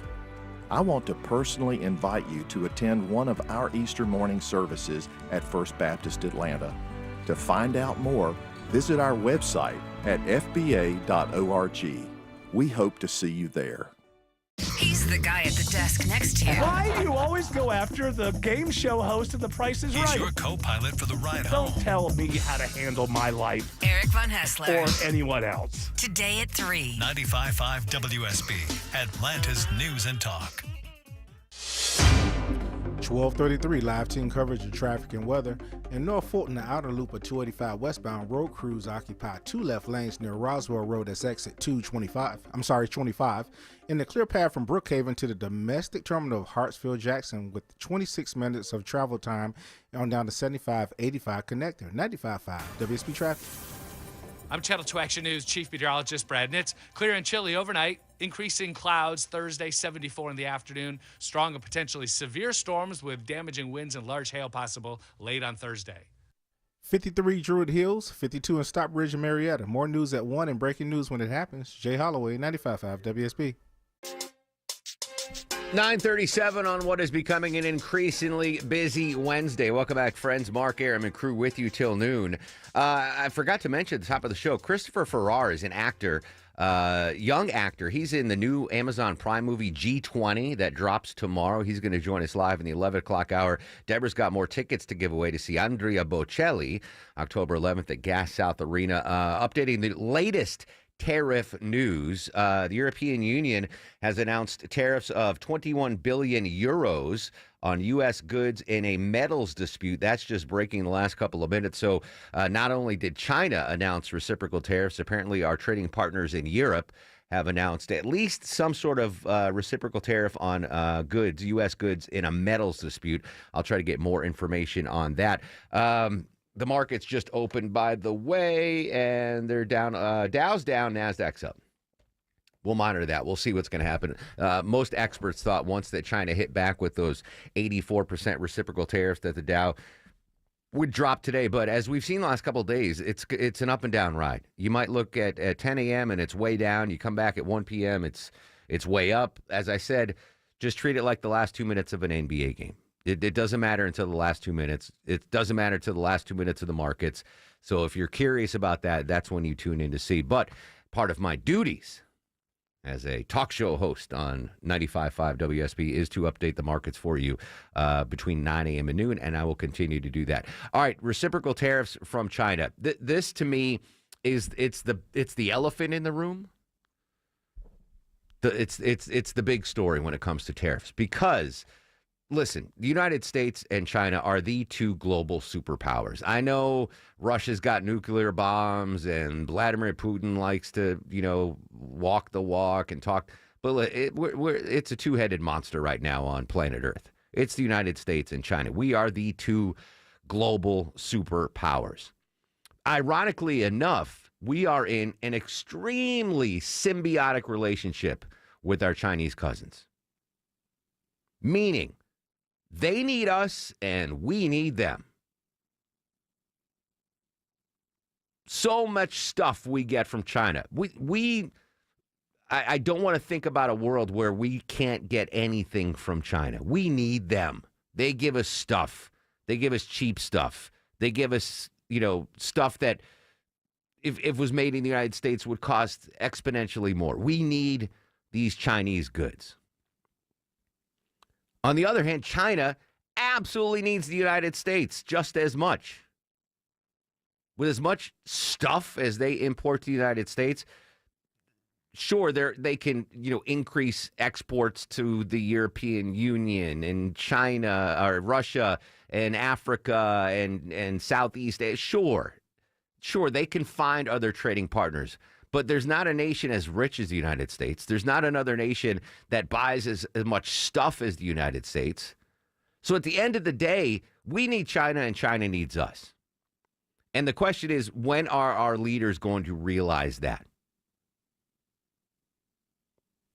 I want to personally invite you to attend one of our Easter morning services at First Baptist Atlanta. To find out more, visit our website at fba.org. We hope to see you there. He's the guy at the desk next to you. Why do you always go after the game show host of The Price is Right? He's your co-pilot for the ride home. Don't tell me how to handle my life. Eric Von Hessler. Or anyone else. Today at 3. 95.5 WSB, Atlanta's News and Talk. 12:33 live team coverage of traffic and weather. In North Fulton, the outer loop of 285 westbound road crews occupy two left lanes near Roswell Road. That's exit 25. In the clear path from Brookhaven to the domestic terminal of Hartsfield-Jackson with 26 minutes of travel time on down the 75-85 connector. 95.5 WSB traffic. I'm Channel 2 Action News Chief Meteorologist Brad Nitz. Clear and chilly overnight. Increasing clouds Thursday, 74 in the afternoon. Strong and potentially severe storms with damaging winds and large hail possible late on Thursday. 53 Druid Hills, 52 in Stockbridge and Marietta. More news at 1 and breaking news when it happens. Jay Holloway, 95.5 WSB. 9:37 on what is becoming an increasingly busy Wednesday. Welcome back, friends. Mark Aram and crew with you till noon. I forgot to mention at the top of the show, Christopher Farrar is an actor, young actor. He's in the new Amazon Prime movie G20 that drops tomorrow. He's going to join us live in the 11 o'clock hour. Deborah's got more tickets to give away to see Andrea Bocelli, October 11th at Gas South Arena. Updating the latest tariff news. The European Union has announced tariffs of 21 billion euros on U.S. goods in a metals dispute. That's just breaking the last couple of minutes. So not only did China announce reciprocal tariffs, apparently our trading partners in Europe have announced at least some sort of reciprocal tariff on goods, U.S. goods in a metals dispute. I'll try to get more information on that. The markets just opened, by the way, and they're down. Dow's down, NASDAQ's up. We'll monitor that. We'll see what's going to happen. Most experts thought once that China hit back with those 84% reciprocal tariffs that the Dow would drop today. But as we've seen the last couple of days, it's an up and down ride. You might look at 10 a.m. and it's way down. You come back at 1 p.m. It's way up. As I said, just treat it like the last 2 minutes of an NBA game. It doesn't matter until the last 2 minutes. It doesn't matter until the last 2 minutes of the markets. So if you're curious about that, that's when you tune in to see. But part of my duties as a talk show host on 95.5 WSB is to update the markets for you between 9 a.m. and noon, and I will continue to do that. All right, reciprocal tariffs from China. This to me is it's the elephant in the room. It's the big story when it comes to tariffs because, listen, the United States and China are the two global superpowers. I know Russia's got nuclear bombs and Vladimir Putin likes to, walk the walk and talk, but it's a two-headed monster right now on planet Earth. It's the United States and China. We are the two global superpowers. Ironically enough, we are in an extremely symbiotic relationship with our Chinese cousins, meaning they need us and we need them. So much stuff we get from China. I don't want to think about a world where we can't get anything from China. We need them. They give us stuff. They give us cheap stuff. They give us, stuff that if it was made in the United States would cost exponentially more. We need these Chinese goods. On the other hand, China absolutely needs the United States just as much. With as much stuff as they import to the United States, sure, they can, increase exports to the European Union and China or Russia and Africa and Southeast Asia. Sure, they can find other trading partners. But there's not a nation as rich as the United States. There's not another nation that buys as much stuff as the United States. So at the end of the day, we need China and China needs us. And the question is, when are our leaders going to realize that?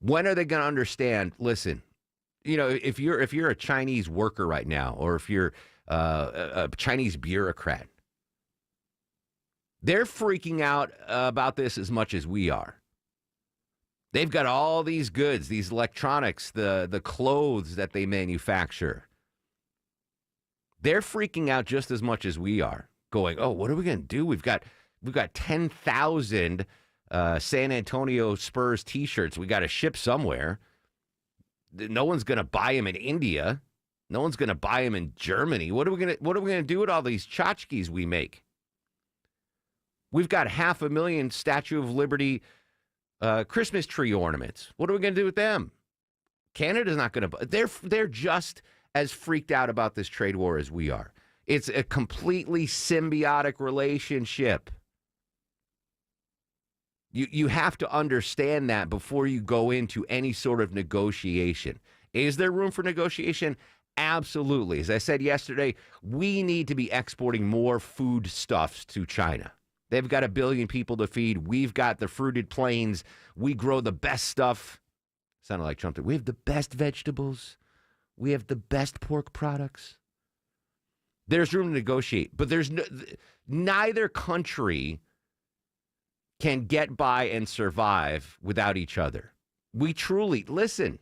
When are they going to understand, listen, if you're a Chinese worker right now, or if you're a Chinese bureaucrat, they're freaking out about this as much as we are. They've got all these goods, these electronics, the clothes that they manufacture. They're freaking out just as much as we are, going, oh, what are we going to do? We've got 10,000 San Antonio Spurs T-shirts we got to ship somewhere. No one's going to buy them in India. No one's going to buy them in Germany. What are we going to do with all these tchotchkes we make? We've got 500,000 Statue of Liberty Christmas tree ornaments. What are we going to do with them? Canada's not going to. They're just as freaked out about this trade war as we are. It's a completely symbiotic relationship. You have to understand that before you go into any sort of negotiation. Is there room for negotiation? Absolutely. As I said yesterday, we need to be exporting more foodstuffs to China. They've got 1 billion people to feed. We've got the fruited plains. We grow the best stuff. Sounded like Trump. We have the best vegetables. We have the best pork products. There's room to negotiate, but neither country can get by and survive without each other. We truly, listen,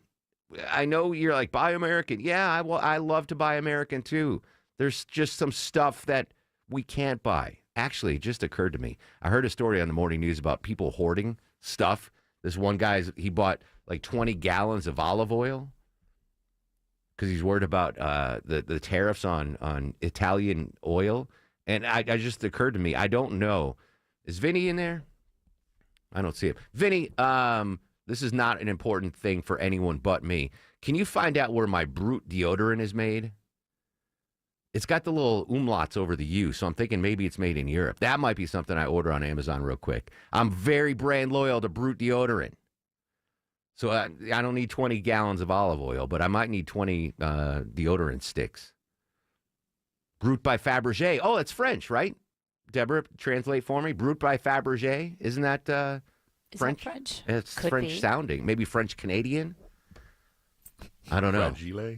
I know you're like, buy American. Yeah, I love to buy American too. There's just some stuff that we can't buy. Actually, it just occurred to me. I heard a story on the morning news about people hoarding stuff. This one guy, he bought like 20 gallons of olive oil because he's worried about the tariffs on Italian oil. And I just occurred to me, I don't know. Is Vinny in there? I don't see him. Vinny, this is not an important thing for anyone but me. Can you find out where my Brute deodorant is made? It's got the little umlauts over the U, so I'm thinking maybe it's made in Europe. That might be something I order on Amazon real quick. I'm very brand loyal to Brute deodorant. So I don't need 20 gallons of olive oil, but I might need 20 deodorant sticks. Brut by Fabergé. Oh, it's French, right? Deborah, translate for me. Brut by Fabergé. Isn't that French? That French? It's Could French be. sounding. Maybe French Canadian. I don't know.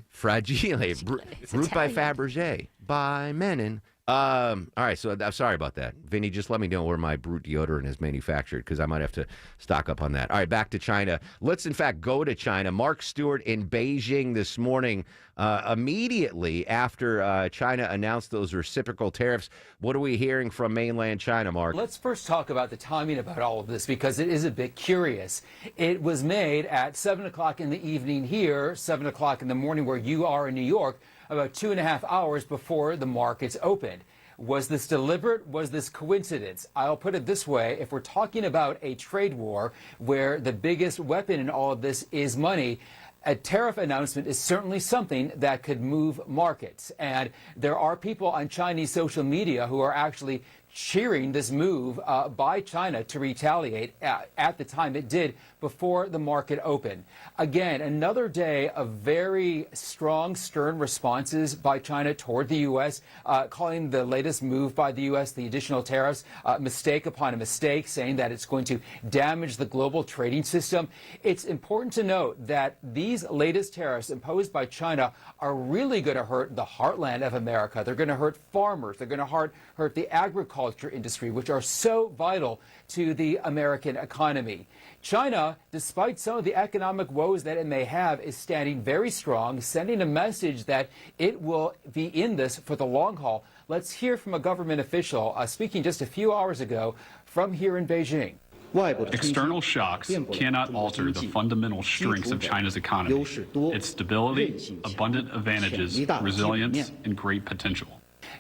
Fragile. Brut by Fabergé. By Menon. All right, so I'm sorry about that. Vinny, just let me know where my Brut deodorant is manufactured because I might have to stock up on that. All right, back to China. Let's, in fact, go to China. Mark Stewart in Beijing this morning, immediately after China announced those reciprocal tariffs. What are we hearing from mainland China, Mark? Let's first talk about the timing about all of this because it is a bit curious. It was made at 7 o'clock in the evening here, 7 o'clock in the morning where you are in New York, about 2.5 hours before the markets opened. Was this deliberate? Was this coincidence? I'll put it this way. If we're talking about a trade war where the biggest weapon in all of this is money, a tariff announcement is certainly something that could move markets. And there are people on Chinese social media who are actually cheering this move by China to retaliate at the time it did before the market opened. Again, another day of very strong, stern responses by China toward the U.S., calling the latest move by the U.S., the additional tariffs, mistake upon a mistake, saying that it's going to damage the global trading system. It's important to note that these latest tariffs imposed by China are really going to hurt the heartland of America. They're going to hurt farmers. They're going to hurt the agriculture industry, which are so vital to the American economy. China, despite some of the economic woes that it may have, is standing very strong, sending a message that it will be in this for the long haul. Let's hear from a government official speaking just a few hours ago from here in Beijing. External shocks cannot alter the fundamental strengths of China's economy, its stability, abundant advantages, resilience, and great potential.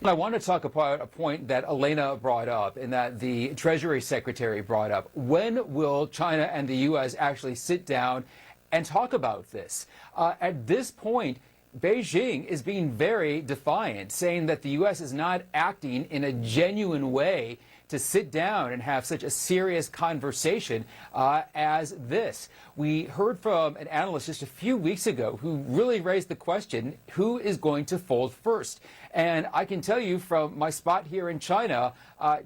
I want to talk about a point that Elena brought up and that the Treasury Secretary brought up. When will China and the U.S. actually sit down and talk about this? At this point, Beijing is being very defiant, saying that the U.S. is not acting in a genuine way to sit down and have such a serious conversation as this. We heard from an analyst just a few weeks ago who really raised the question, who is going to fold first? And I can tell you from my spot here in China,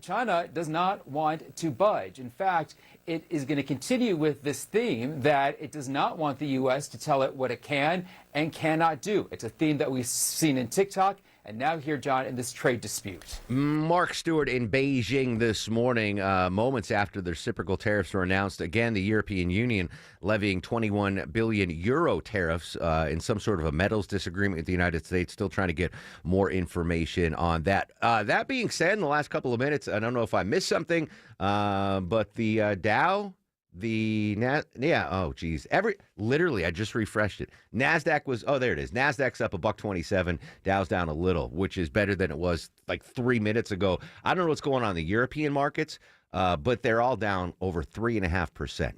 China does not want to budge. In fact, it is going to continue with this theme that it does not want the U.S. to tell it what it can and cannot do. It's a theme that we've seen in TikTok and now here, John, in this trade dispute. Mark Stewart in Beijing this morning, moments after the reciprocal tariffs were announced. Again, the European Union levying 21 billion euro tariffs in some sort of a metals disagreement with the United States. Still trying to get more information on that. That being said, in the last couple of minutes, I don't know if I missed something, but the Dow... literally, I just refreshed it. NASDAQ was, there it is. NASDAQ's up $127. Dow's down a little, which is better than it was like 3 minutes ago. I don't know what's going on in the European markets, but they're all down over 3.5%.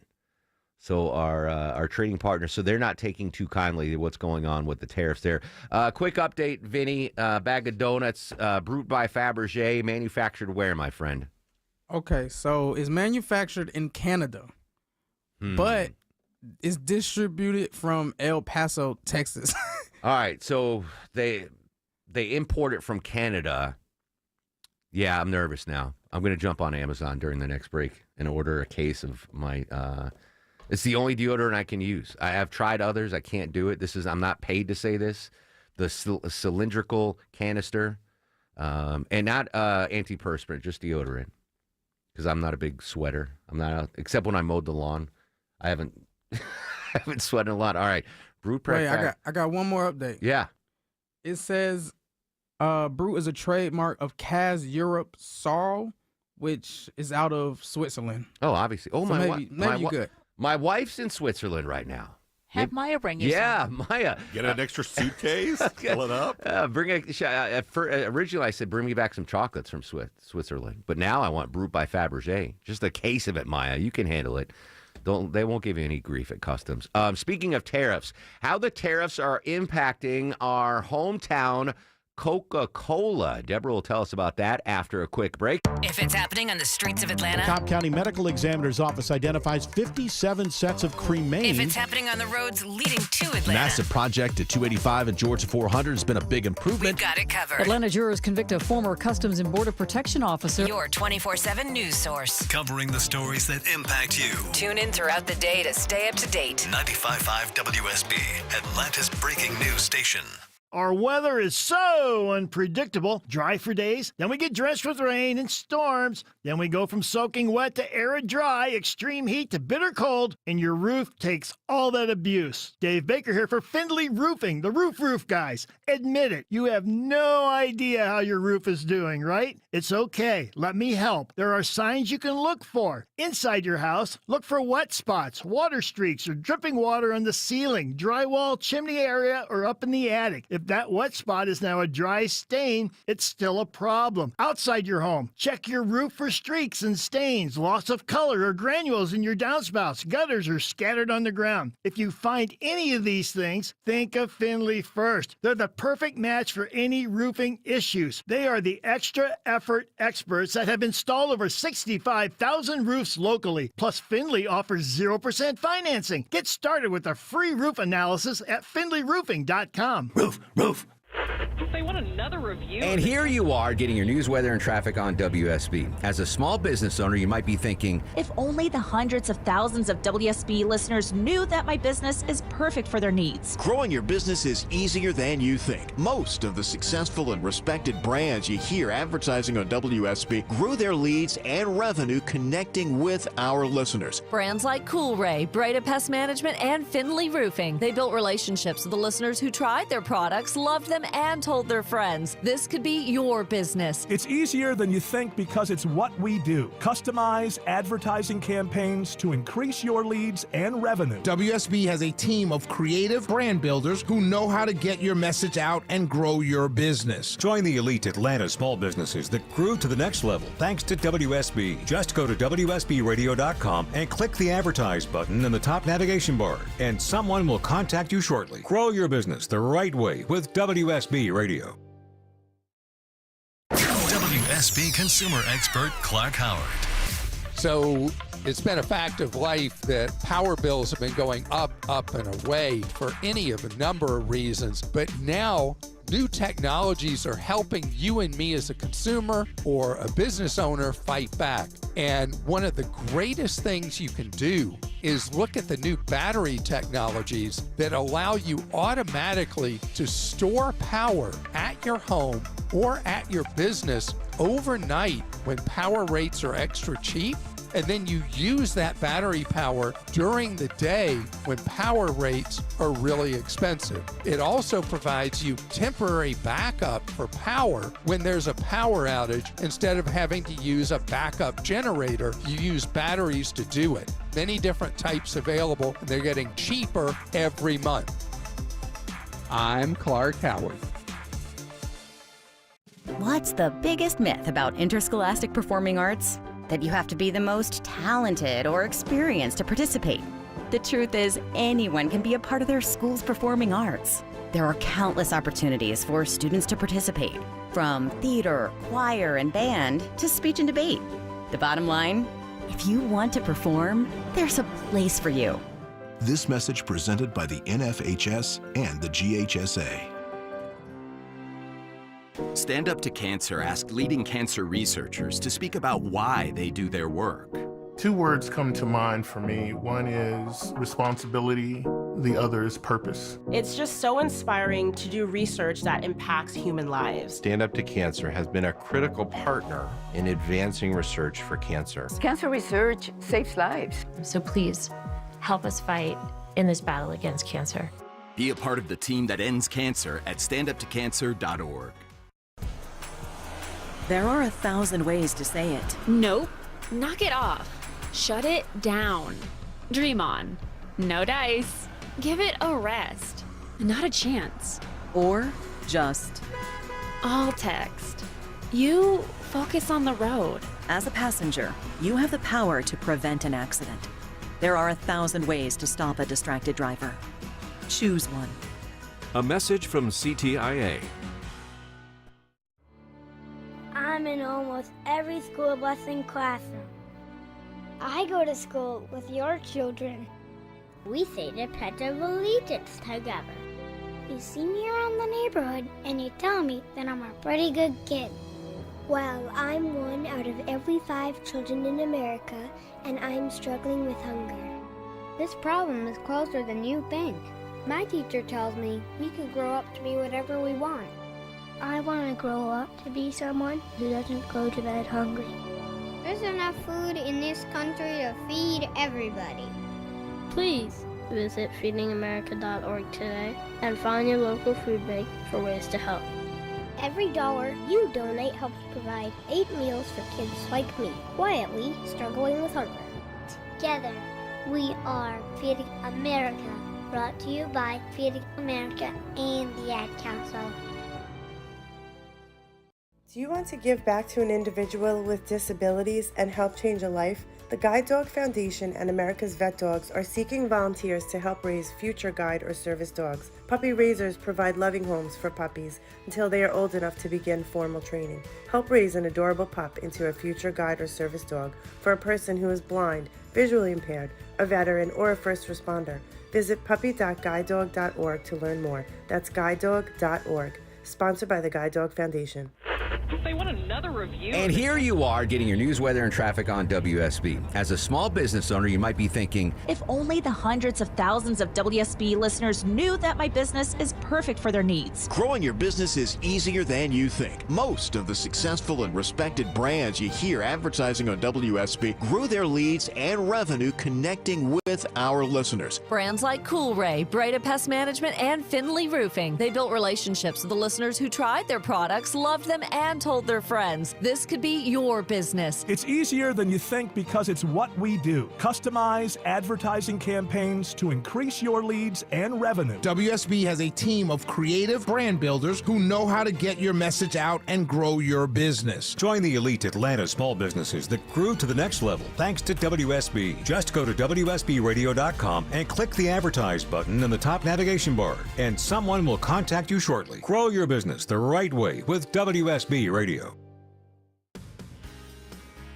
So our trading partners, so they're not taking too kindly to what's going on with the tariffs there. Quick update, Vinny. Bag of donuts, Brut by Fabergé, manufactured where, my friend? Okay, so it's manufactured in Canada. But it's distributed from El Paso, Texas. All right, so they import it from Canada. Yeah, I'm nervous now. I'm going to jump on Amazon during the next break and order a case of my it's the only deodorant I can use. I have tried others. I can't do it. I'm not paid to say this. The cylindrical canister and not antiperspirant, just deodorant. Because I'm not a big sweater. I'm not, except when I mowed the lawn. I haven't sweated a lot. All right, Brut. Wait, I got one more update. Yeah, it says Brut is a trademark of Kaz Europe Sorrel, which is out of Switzerland. Oh, obviously. Oh, so maybe you good. My wife's in Switzerland right now. Have Maya bring you some. Maya. Get an extra suitcase, fill it up. Originally, I said, bring me back some chocolates from Switzerland. But now I want Brut by Fabergé. Just a case of it, Maya. You can handle it. They won't give you any grief at customs. Speaking of tariffs, how the tariffs are impacting our hometown Coca-Cola. Deborah will tell us about that after a quick break. If it's happening on the streets of Atlanta. Cobb County Medical Examiner's Office identifies 57 sets of cremains. If it's happening on the roads leading to Atlanta. Massive project at 285 and Georgia 400 has been a big improvement. We've got it covered. Atlanta jurors convict a former Customs and Border Protection officer. Your 24/7 news source. Covering the stories that impact you. Tune in throughout the day to stay up to date. 95.5 WSB, Atlanta's breaking news station. Our weather is so unpredictable. Dry for days, then we get drenched with rain and storms. Then we go from soaking wet to arid dry, extreme heat to bitter cold, and your roof takes all that abuse. Dave Baker here for Findlay Roofing, the roof guys. Admit it, you have no idea how your roof is doing, right? It's okay. Let me help. There are signs you can look for. Inside your house, look for wet spots, water streaks, or dripping water on the ceiling, drywall, chimney area, or up in the attic. If that wet spot is now a dry stain, it's still a problem. Outside your home, check your roof for streaks and stains, loss of color or granules in your downspouts, gutters, or scattered on the ground. If you find any of these things, think of Findlay first. They're the perfect match for any roofing issues. They are the extra effort experts that have installed over 65,000 roofs locally. Plus, Findlay offers 0% financing. Get started with a free roof analysis at findlayroofing.com. Roof. They want another review. And here you are getting your news, weather, and traffic on WSB. As a small business owner, you might be thinking, if only the hundreds of thousands of WSB listeners knew that my business is perfect for their needs. Growing your business is easier than you think. Most of the successful and respected brands you hear advertising on WSB grew their leads and revenue connecting with our listeners. Brands like Coolray, Breda Pest Management, and Findlay Roofing. They built relationships with the listeners who tried their products, loved them, and told their friends. This could be your business. It's easier than you think because it's what we do. Customize advertising campaigns to increase your leads and revenue. WSB has a team of creative brand builders who know how to get your message out and grow your business. Join the elite Atlanta small businesses that grew to the next level thanks to WSB. Just go to WSBradio.com and click the advertise button in the top navigation bar, and someone will contact you shortly. Grow your business the right way with WSB Radio. WSB consumer expert Clark Howard. So it's been a fact of life that power bills have been going up, and away for any of a number of reasons. But now new technologies are helping you and me as a consumer or a business owner fight back. And one of the greatest things you can do is look at the new battery technologies that allow you automatically to store power at your home or at your business overnight when power rates are extra cheap. And then you use that battery power during the day when power rates are really expensive. It also provides you temporary backup for power when there's a power outage. Instead of having to use a backup generator, you use batteries to do it. Many different types available, and they're getting cheaper every month. I'm Clark Howard. What's the biggest myth about interscholastic performing arts? That you have to be the most talented or experienced to participate. The truth is, anyone can be a part of their school's performing arts. There are countless opportunities for students to participate, from theater, choir, and band to speech and debate. The bottom line, if you want to perform, there's a place for you. This message presented by the NFHS and the GHSA. Stand Up to Cancer asked leading cancer researchers to speak about why they do their work. Two words come to mind for me. One is responsibility, the other is purpose. It's just so inspiring to do research that impacts human lives. Stand Up to Cancer has been a critical partner in advancing research for cancer. Cancer research saves lives. So please, help us fight in this battle against cancer. Be a part of the team that ends cancer at standuptocancer.org. There are 1,000 ways to say it. Nope. Knock it off. Shut it down. Dream on. No dice. Give it a rest. Not a chance. Or just. All text. You focus on the road. As a passenger, you have the power to prevent an accident. There are 1,000 ways to stop a distracted driver. Choose one. A message from CTIA. in almost every school bus and classroom. I go to school with your children. We say the Pledge of Allegiance together. You see me around the neighborhood and you tell me that I'm a pretty good kid. Well, I'm one out of every 5 children in America, and I'm struggling with hunger. This problem is closer than you think. My teacher tells me we could grow up to be whatever we want. I want to grow up to be someone who doesn't go to bed hungry. There's enough food in this country to feed everybody. Please visit feedingamerica.org today and find your local food bank for ways to help. Every dollar you donate helps provide 8 meals for kids like me, quietly struggling with hunger. Together, we are Feeding America, brought to you by Feeding America and the Ad Council. Do you want to give back to an individual with disabilities and help change a life? The Guide Dog Foundation and America's Vet Dogs are seeking volunteers to help raise future guide or service dogs. Puppy raisers provide loving homes for puppies until they are old enough to begin formal training. Help raise an adorable pup into a future guide or service dog for a person who is blind, visually impaired, a veteran, or a first responder. Visit puppy.guidedog.org to learn more. That's guidedog.org. Sponsored by the Guide Dog Foundation. They want another review. And here you are getting your news, weather, and traffic on WSB. As a small business owner, you might be thinking, If only the hundreds of thousands of WSB listeners knew that my business is perfect for their needs. Growing your business is easier than you think. Most of the successful and respected brands you hear advertising on WSB grew their leads and revenue connecting with our listeners. Brands like Coolray, Breda Pest Management, and Finley Roofing. They built relationships with the listeners who tried their products, loved them, and told their friends. This could be your business. It's easier than you think because it's what we do. Customize advertising campaigns to increase your leads and revenue. WSB has a team of creative brand builders who know how to get your message out and grow your business. Join the elite Atlanta small businesses that grew to the next level thanks to WSB. Just go to WSBradio.com and click the Advertise button in the top navigation bar, and someone will contact you shortly. Grow your business the right way with WSB Radio.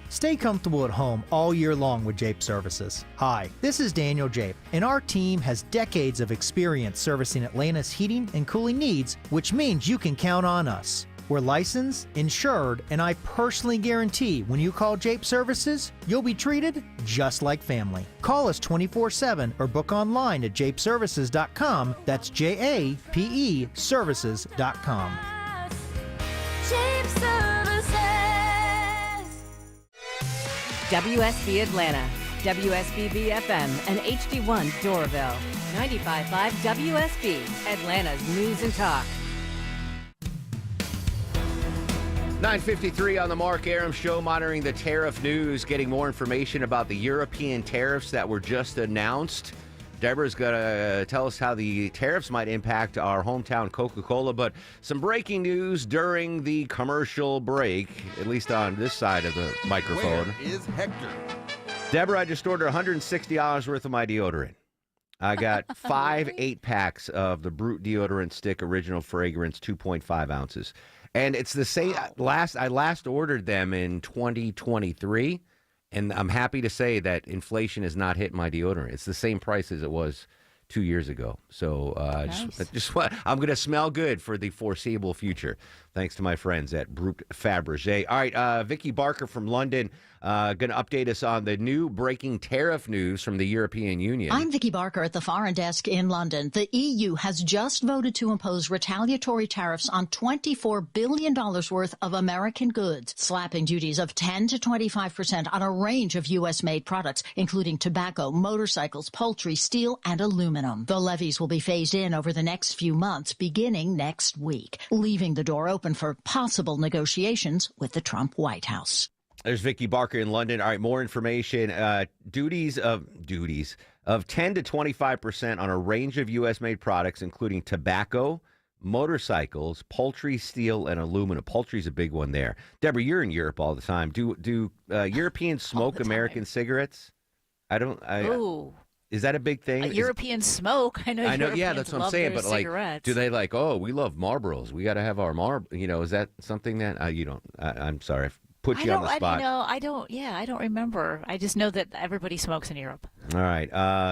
Stay comfortable at home all year long with Jape Services. Hi, this is Daniel Jape, and our team has decades of experience servicing Atlanta's heating and cooling needs, which means you can count on us. We're licensed, insured, and I personally guarantee when you call Jape Services, you'll be treated just like family. Call us 24/7 or book online at japeservices.com. That's JAPE services.com. Jape Services. WSB Atlanta, WSBB FM, and HD1 Doraville. 95.5 WSB, Atlanta's News and Talk. 9:53 on the Mark Aram Show, monitoring the tariff news, getting more information about the European tariffs that were just announced. Deborah's going to tell us how the tariffs might impact our hometown Coca-Cola, but some breaking news during the commercial break, at least on this side of the microphone. Where is Hector? Deborah, I just ordered $160 worth of my deodorant. I got 5 8-packs of the Brute deodorant stick original fragrance, 2.5 ounces. And it's the same. I last ordered them in 2023, and I'm happy to say that inflation has not hit my deodorant. It's the same price as it was 2 years ago. So I'm going to smell good for the foreseeable future, thanks to my friends at Brute Fabergé. All right, Vicky Barker from London going to update us on the new breaking tariff news from the European Union. I'm Vicky Barker at the Foreign Desk in London. The EU has just voted to impose retaliatory tariffs on $24 billion worth of American goods, slapping duties of 10 to 25% on a range of U.S.-made products, including tobacco, motorcycles, poultry, steel, and aluminum. The levies will be phased in over the next few months, beginning next week, leaving the door open for possible negotiations with the Trump White House. There's Vicky Barker in London. All right, more information. Duties of 10 to 25% on a range of U.S.-made products, including tobacco, motorcycles, poultry, steel, and aluminum. Poultry's a big one there. Deborah, you're in Europe all the time. Do Europeans smoke American cigarettes? Ooh. Is that a big thing? European smoke. I know. Europeans Yeah, that's what I'm saying. But cigarettes. do they like? Oh, we love Marlboros. We got to have our Is that something that you don't? I'm sorry, I put you on the spot. I don't remember. I just know that everybody smokes in Europe. All right.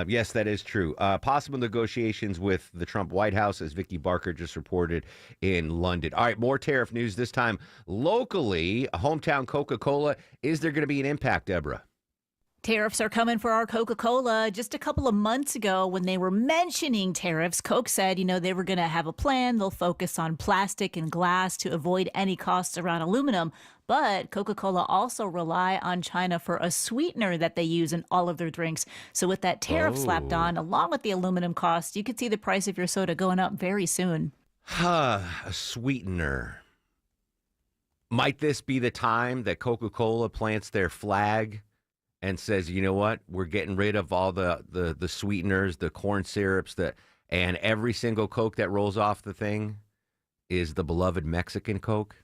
Yes, that is true. Possible negotiations with the Trump White House, as Vicky Barker just reported in London. All right, more tariff news, this time locally. Hometown Coca-Cola. Is there going to be an impact, Deborah? Tariffs are coming for our Coca-Cola. Just a couple of months ago, when they were mentioning tariffs, Coke said, they were going to have a plan. They'll focus on plastic and glass to avoid any costs around aluminum. But Coca-Cola also rely on China for a sweetener that they use in all of their drinks. So with that tariff slapped on, along with the aluminum cost, you could see the price of your soda going up very soon. A sweetener. Might this be the time that Coca-Cola plants their flag and says, you know what, we're getting rid of all the sweeteners, the corn syrups, and every single Coke that rolls off the thing is the beloved Mexican Coke,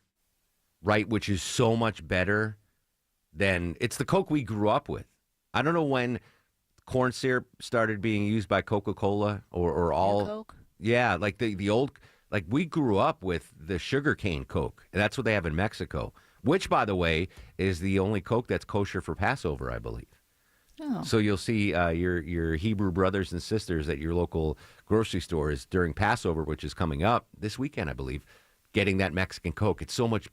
right? Which is so much better than, it's the Coke we grew up with. I don't know when corn syrup started being used by Coca-Cola or all. Coke? Yeah, like the old, like we grew up with the sugarcane Coke, and that's what they have in Mexico. Which, by the way, is the only Coke that's kosher for Passover, I believe. Oh. So you'll see your Hebrew brothers and sisters at your local grocery stores during Passover, which is coming up this weekend, I believe, getting that Mexican Coke. It's so much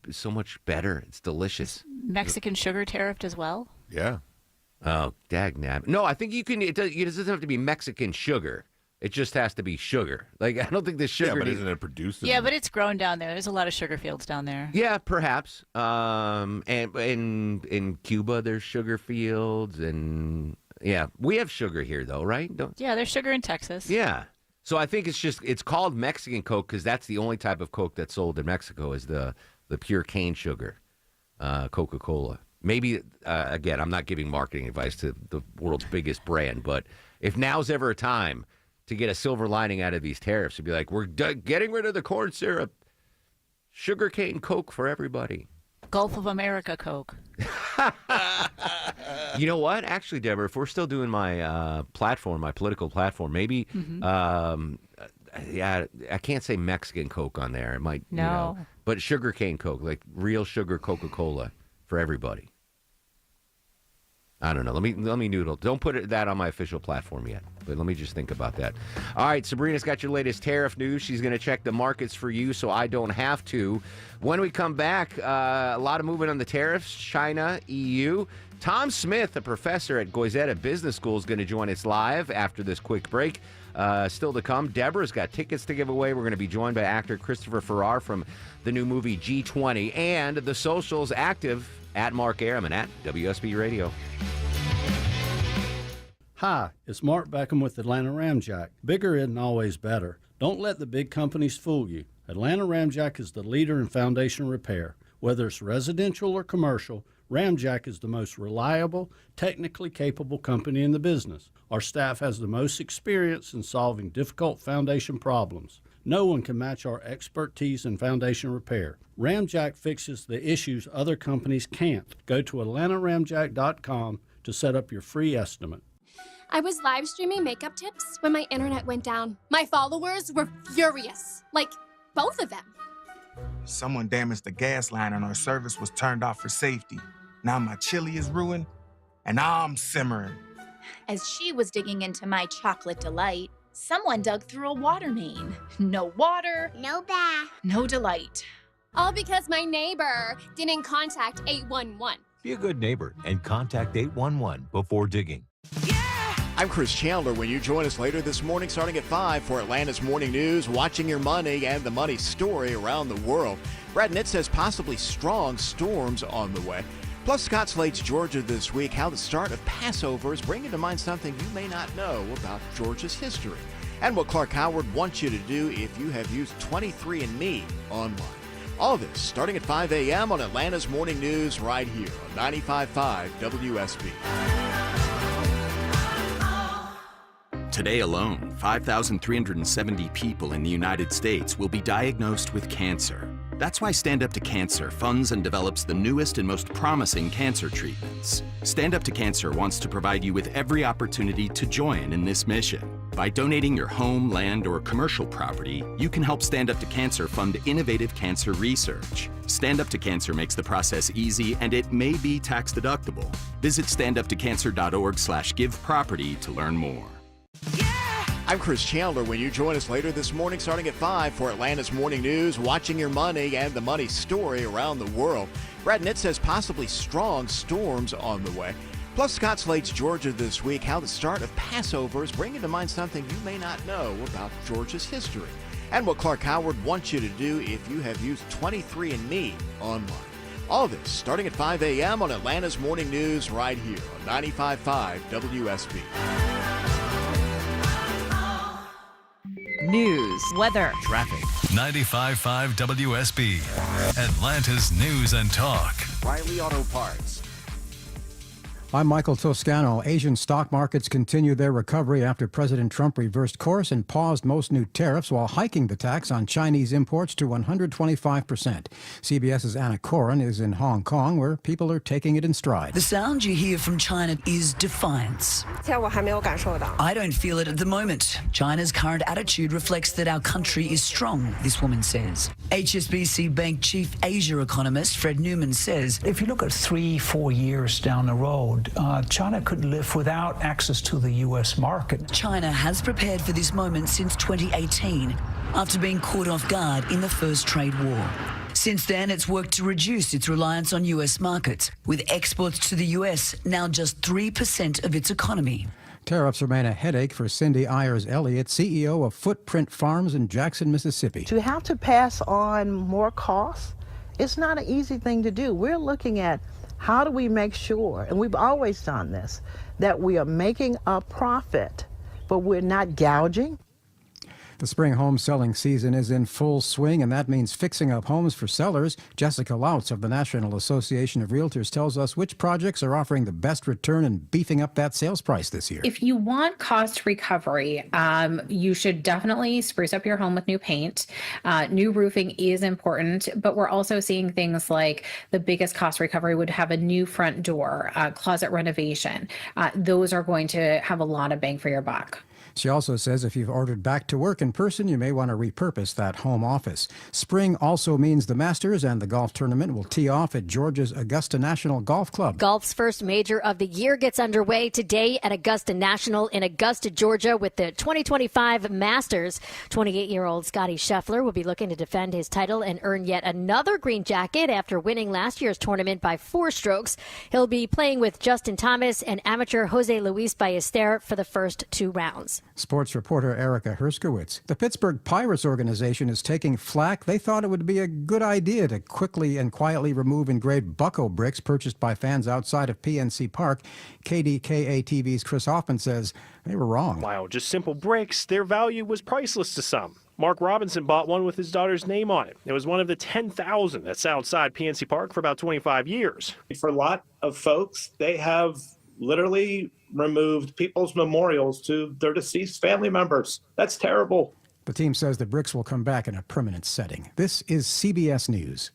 better. It's delicious. Mexican sugar tariffed as well? Yeah. Oh, dagnab. No, I think you can. It doesn't have to be Mexican sugar. It just has to be sugar. Like, I don't think the sugar. Yeah, but isn't it produced? Yeah, but it's grown down there. There's a lot of sugar fields down there. Yeah, perhaps. And in Cuba, there's sugar fields, and yeah, we have sugar here, though, right? Yeah, there's sugar in Texas. Yeah. So I think it's called Mexican Coke because that's the only type of Coke that's sold in Mexico is the pure cane sugar, Coca-Cola. Maybe, again, I'm not giving marketing advice to the world's biggest brand, but if now's ever a time to get a silver lining out of these tariffs, to be like, we're getting rid of the corn syrup, sugarcane Coke for everybody. Gulf of America Coke. You know what? Actually, Deborah, if we're still doing my my political platform, maybe, yeah, I can't say Mexican Coke on there. It might, no. But sugarcane Coke, like real sugar Coca-Cola for everybody. I don't know. Let me noodle. Don't put that on my official platform yet, but let me just think about that. All right, Sabrina's got your latest tariff news. She's going to check the markets for you so I don't have to. When we come back, a lot of movement on the tariffs, China, EU. Tom Smith, a professor at Goizeta Business School, is going to join us live after this quick break. Still to come, Deborah's got tickets to give away. We're going to be joined by actor Christopher Farrar from the new movie G20, and the socials active at Mark Arum at WSB Radio. Hi, it's Mark Beckham with Atlanta Ramjack. Bigger isn't always better. Don't let the big companies fool you. Atlanta Ramjack is the leader in foundation repair. Whether it's residential or commercial, Ramjack is the most reliable, technically capable company in the business. Our staff has the most experience in solving difficult foundation problems. No one can match our expertise in foundation repair. Ramjack fixes the issues other companies can't. Go to AtlantaRamjack.com to set up your free estimate. I was live streaming makeup tips when my internet went down. My followers were furious. Like, both of them. Someone damaged the gas line and our service was turned off for safety. Now my chili is ruined and I'm simmering. As she was digging into my chocolate delight, someone dug through a water main. No water. No bath. No delight. All because my neighbor didn't contact 811. Be a good neighbor and contact 811 before digging. I'm Chris Chandler. When you join us later this morning, starting at 5 for Atlanta's Morning News, watching your money and the money story around the world. Brad Nitt says possibly strong storms on the way. Plus, Scott Slate's Georgia this week, how the start of Passover is bringing to mind something you may not know about Georgia's history. And what Clark Howard wants you to do if you have used 23andMe online. All this starting at 5 a.m. on Atlanta's Morning News right here on 95.5 WSB. Today alone, 5,370 people in the United States will be diagnosed with cancer. That's why Stand Up to Cancer funds and develops the newest and most promising cancer treatments. Stand Up to Cancer wants to provide you with every opportunity to join in this mission. By donating your home, land, or commercial property, you can help Stand Up to Cancer fund innovative cancer research. Stand Up to Cancer makes the process easy, and it may be tax deductible. Visit standuptocancer.org/giveproperty to learn more. I'm Chris Chandler. When you join us later this morning, starting at 5 for Atlanta's Morning News, watching your money and the money story around the world. Brad Nitt says possibly strong storms on the way. Plus, Scott Slate's Georgia this week, how the start of Passover is bringing to mind something you may not know about Georgia's history. And what Clark Howard wants you to do if you have used 23andMe online. All this starting at 5 a.m. on Atlanta's Morning News right here on 95.5 WSB. News, weather, traffic. 95.5 WSB. Atlanta's News and Talk. Riley Auto Parts. I'm Michael Toscano. Asian stock markets continue their recovery after President Trump reversed course and paused most new tariffs while hiking the tax on Chinese imports to 125%. CBS's Anna Coren is in Hong Kong, where people are taking it in stride. The sound you hear from China is defiance. I don't feel it at the moment. China's current attitude reflects that our country is strong, this woman says. HSBC Bank Chief Asia economist Fred Newman says, if you look at 3-4 years down the road, China could live without access to the U.S. market. China has prepared for this moment since 2018, after being caught off guard in the first trade war. Since then, it's worked to reduce its reliance on U.S. markets, with exports to the U.S. now just 3% of its economy. Tariffs remain a headache for Cindy Ayers-Elliott, CEO of Footprint Farms in Jackson, Mississippi. To have to pass on more costs, it's not an easy thing to do. We're looking at how do we make sure, and we've always done this, that we are making a profit, but we're not gouging. The spring home selling season is in full swing, and that means fixing up homes for sellers. Jessica Lautz of the National Association of Realtors tells us which projects are offering the best return and beefing up that sales price this year. If you want cost recovery, you should definitely spruce up your home with new paint. New roofing is important, but we're also seeing things like the biggest cost recovery would have a new front door, closet renovation. Those are going to have a lot of bang for your buck. She also says if you've ordered back to work in person, you may want to repurpose that home office. Spring also means the Masters and the golf tournament will tee off at Georgia's Augusta National Golf Club. Golf's first major of the year gets underway today at Augusta National in Augusta, Georgia, with the 2025 Masters. 28-year-old Scotty Scheffler will be looking to defend his title and earn yet another green jacket after winning last year's tournament by 4 strokes. He'll be playing with Justin Thomas and amateur Jose Luis Ballester for the first 2 rounds. Sports reporter Erica Herskowitz. The Pittsburgh Pirates organization is taking flack. They thought it would be a good idea to quickly and quietly remove engraved Bucco bricks purchased by fans outside of PNC Park. KDKA-TV's Chris Hoffman says they were wrong. Wow, just simple bricks. Their value was priceless to some. Mark Robinson bought one with his daughter's name on it. It was one of the 10,000 that's outside PNC Park for about 25 years. For a lot of folks, they have literally removed people's memorials to their deceased family members. That's terrible. The team says the bricks will come back in a permanent setting. This is CBS News.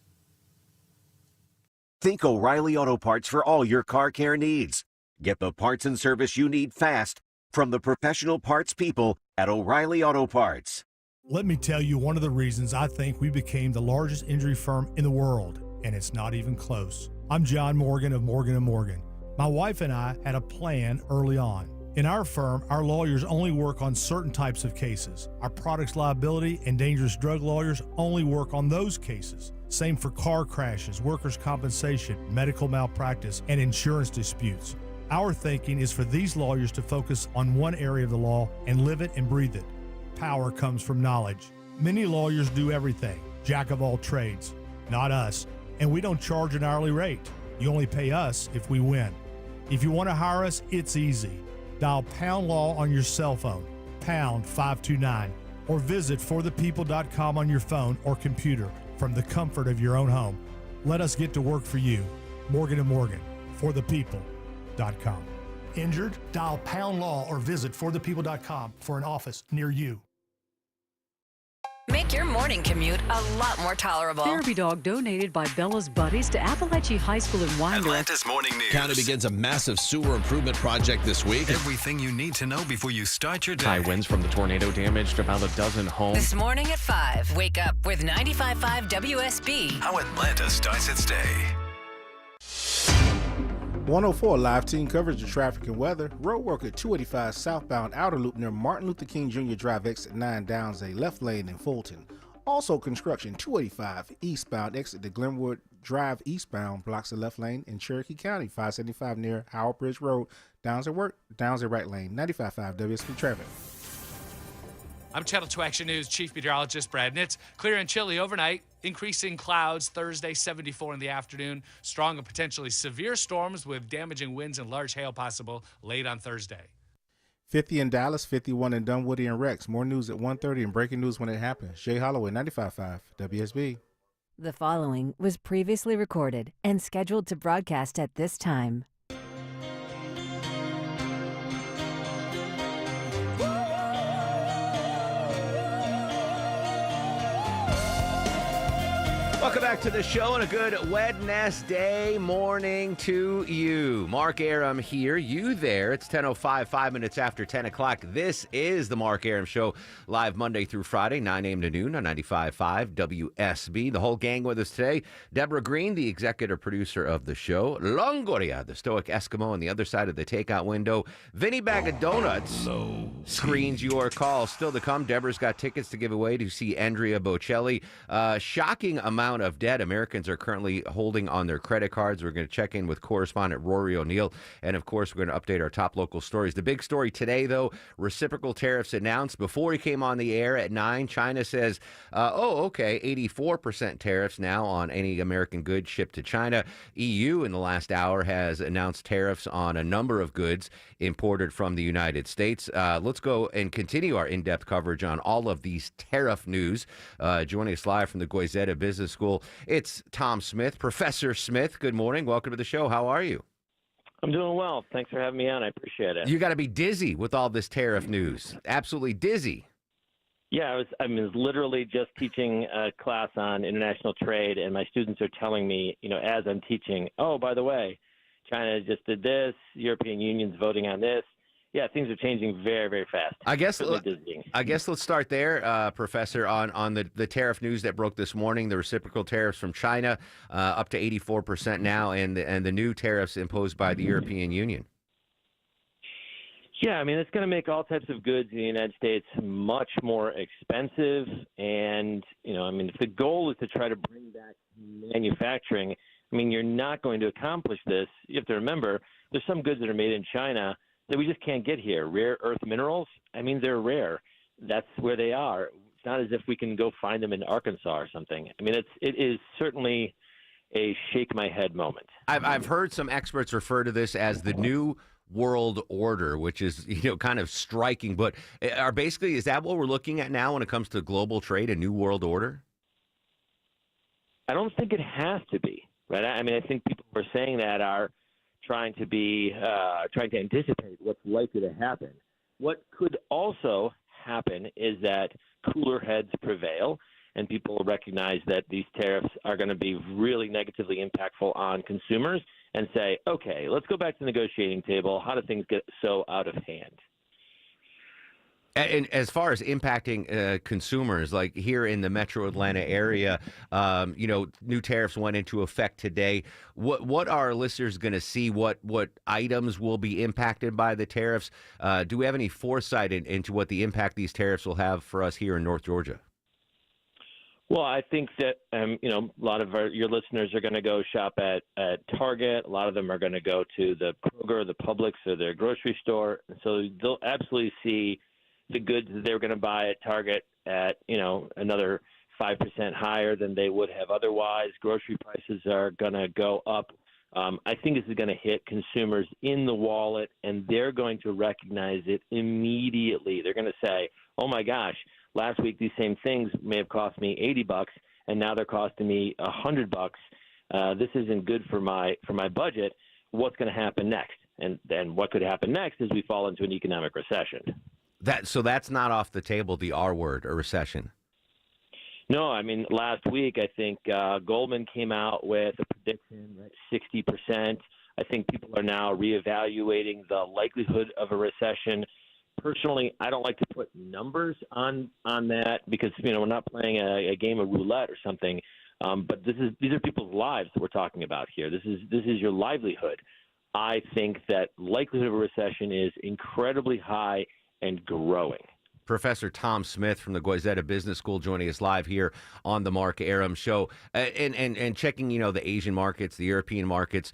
Think O'Reilly Auto Parts for all your car care needs. Get the parts and service you need fast from the professional parts people at O'Reilly Auto Parts. Let me tell you one of the reasons I think we became the largest injury firm in the world, and it's not even close. I'm John Morgan of Morgan & Morgan. My wife and I had a plan early on. In our firm, our lawyers only work on certain types of cases. Our products liability and dangerous drug lawyers only work on those cases. Same for car crashes, workers' compensation, medical malpractice, and insurance disputes. Our thinking is for these lawyers to focus on one area of the law and live it and breathe it. Power comes from knowledge. Many lawyers do everything, jack of all trades. Not us, and we don't charge an hourly rate. You only pay us if we win. If you want to hire us, it's easy. Dial Pound Law on your cell phone, pound 529, or visit forthepeople.com on your phone or computer from the comfort of your own home. Let us get to work for you. Morgan & Morgan, forthepeople.com. Injured? Dial Pound Law or visit forthepeople.com for an office near you. Make make your morning commute a lot more tolerable. Therapy dog donated by Bella's buddies to Appalachian High School in Winder. Atlanta's Morning News. County begins a massive sewer improvement project this week. Everything you need to know before you start your day. High winds from the tornado damaged about a dozen homes. This morning at 5, wake up with 95.5 WSB. How Atlanta starts its day. 104 live team coverage of traffic and weather. Road work at 285 southbound outer loop near Martin Luther King Jr. Drive exit 9 downs a left lane in Fulton. Also construction 285 eastbound exit to Glenwood Drive eastbound blocks a left lane in Cherokee County. 575 near Howard Bridge Road downs a right lane. 95.5 WSB traffic. I'm Channel 2 Action News Chief Meteorologist Brad Nitz. Clear and chilly overnight. Increasing clouds Thursday, 74 in the afternoon. Strong and potentially severe storms with damaging winds and large hail possible late on Thursday. 50 in Dallas, 51 in Dunwoody and Rex. More news at 1:30 and breaking news when it happens. Jay Holloway, 95.5 WSB. The following was previously recorded and scheduled to broadcast at this time. Welcome back to the show and a good Wednesday morning to you. Mark Aram here, you there. It's 10:05, 5 minutes after 10 o'clock. This is the Mark Aram Show, live Monday through Friday, 9 a.m. to noon on 95.5 WSB. The whole gang with us today. Deborah Green, the executive producer of the show. Longoria, the stoic Eskimo on the other side of the takeout window. Vinny Bag of Donuts screens your call. Still to come, Deborah's got tickets to give away to see Andrea Bocelli. Shocking amount of debt Americans are currently holding on their credit cards. We're going to check in with correspondent Rory O'Neill. And, of course, we're going to update our top local stories. The big story today, though, reciprocal tariffs announced. Before he came on the air at 9, China says, 84% tariffs now on any American goods shipped to China. EU in the last hour has announced tariffs on a number of goods imported from the United States. Let's go and continue our in-depth coverage on all of these tariff news. Joining us live from the Goizeta Business School, it's Tom Smith. Professor Smith, good morning. Welcome to the show. How are you? I'm doing well. Thanks for having me on. I appreciate it. You got to be dizzy with all this tariff news. Absolutely dizzy. Yeah, I was literally just teaching a class on international trade, and my students are telling me, as I'm teaching, oh, by the way, China just did this, European Union's voting on this. Yeah, things are changing very, very fast. I guess let's start there, Professor, on the tariff news that broke this morning, the reciprocal tariffs from China up to 84% now, and the new tariffs imposed by the European Union. Yeah, it's going to make all types of goods in the United States much more expensive. And, if the goal is to try to bring back manufacturing, you're not going to accomplish this. You have to remember, there's some goods that are made in China that we just can't get here. Rare earth minerals, they're rare. That's where they are. It's not as if we can go find them in Arkansas or something. It is certainly a shake my head moment. I've heard some experts refer to this as the new world order, which is, kind of striking. But is that what we're looking at now when it comes to global trade, a new world order? I don't think it has to be, right? I think people who are saying that are trying to anticipate what's likely to happen. What could also happen is that cooler heads prevail and people recognize that these tariffs are going to be really negatively impactful on consumers and say, okay, let's go back to the negotiating table. How do things get so out of hand? And as far as impacting consumers, like here in the Metro Atlanta area, new tariffs went into effect today. What are our listeners going to see? What items will be impacted by the tariffs? Do we have any foresight into what the impact these tariffs will have for us here in North Georgia? Well, I think that, a lot of your listeners are going to go shop at Target. A lot of them are going to go to the Kroger, the Publix, or their grocery store. So they'll absolutely see the goods that they were going to buy at Target at, another 5% higher than they would have otherwise. Grocery prices are going to go up. I think this is going to hit consumers in the wallet, and they're going to recognize it immediately. They're going to say, oh, my gosh, last week these same things may have cost me $80, and now they're costing me $100. This isn't good for my budget. What's going to happen next? And then what could happen next is we fall into an economic recession. So that's not off the table, the R word, a recession. No, I mean, last week, I think Goldman came out with a prediction that 60%. I think people are now reevaluating the likelihood of a recession. Personally, I don't like to put numbers on that because, we're not playing a game of roulette or something. But these are people's lives that we're talking about here. This is your livelihood. I think that likelihood of a recession is incredibly high and growing. Professor Tom Smith from the Goizeta Business School joining us live here on the Mark Arum Show, and checking, the Asian markets, the European markets.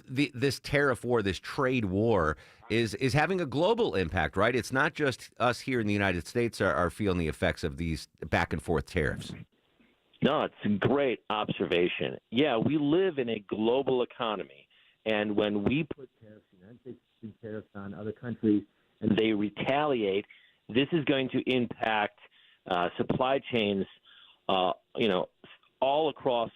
This tariff war, this trade war, is having a global impact, right? It's not just us here in the United States are feeling the effects of these back and forth tariffs. No, it's a great observation. Yeah, we live in a global economy, and when we put tariffs, the United States puts tariffs on other countries, and they retaliate. This is going to impact supply chains, all across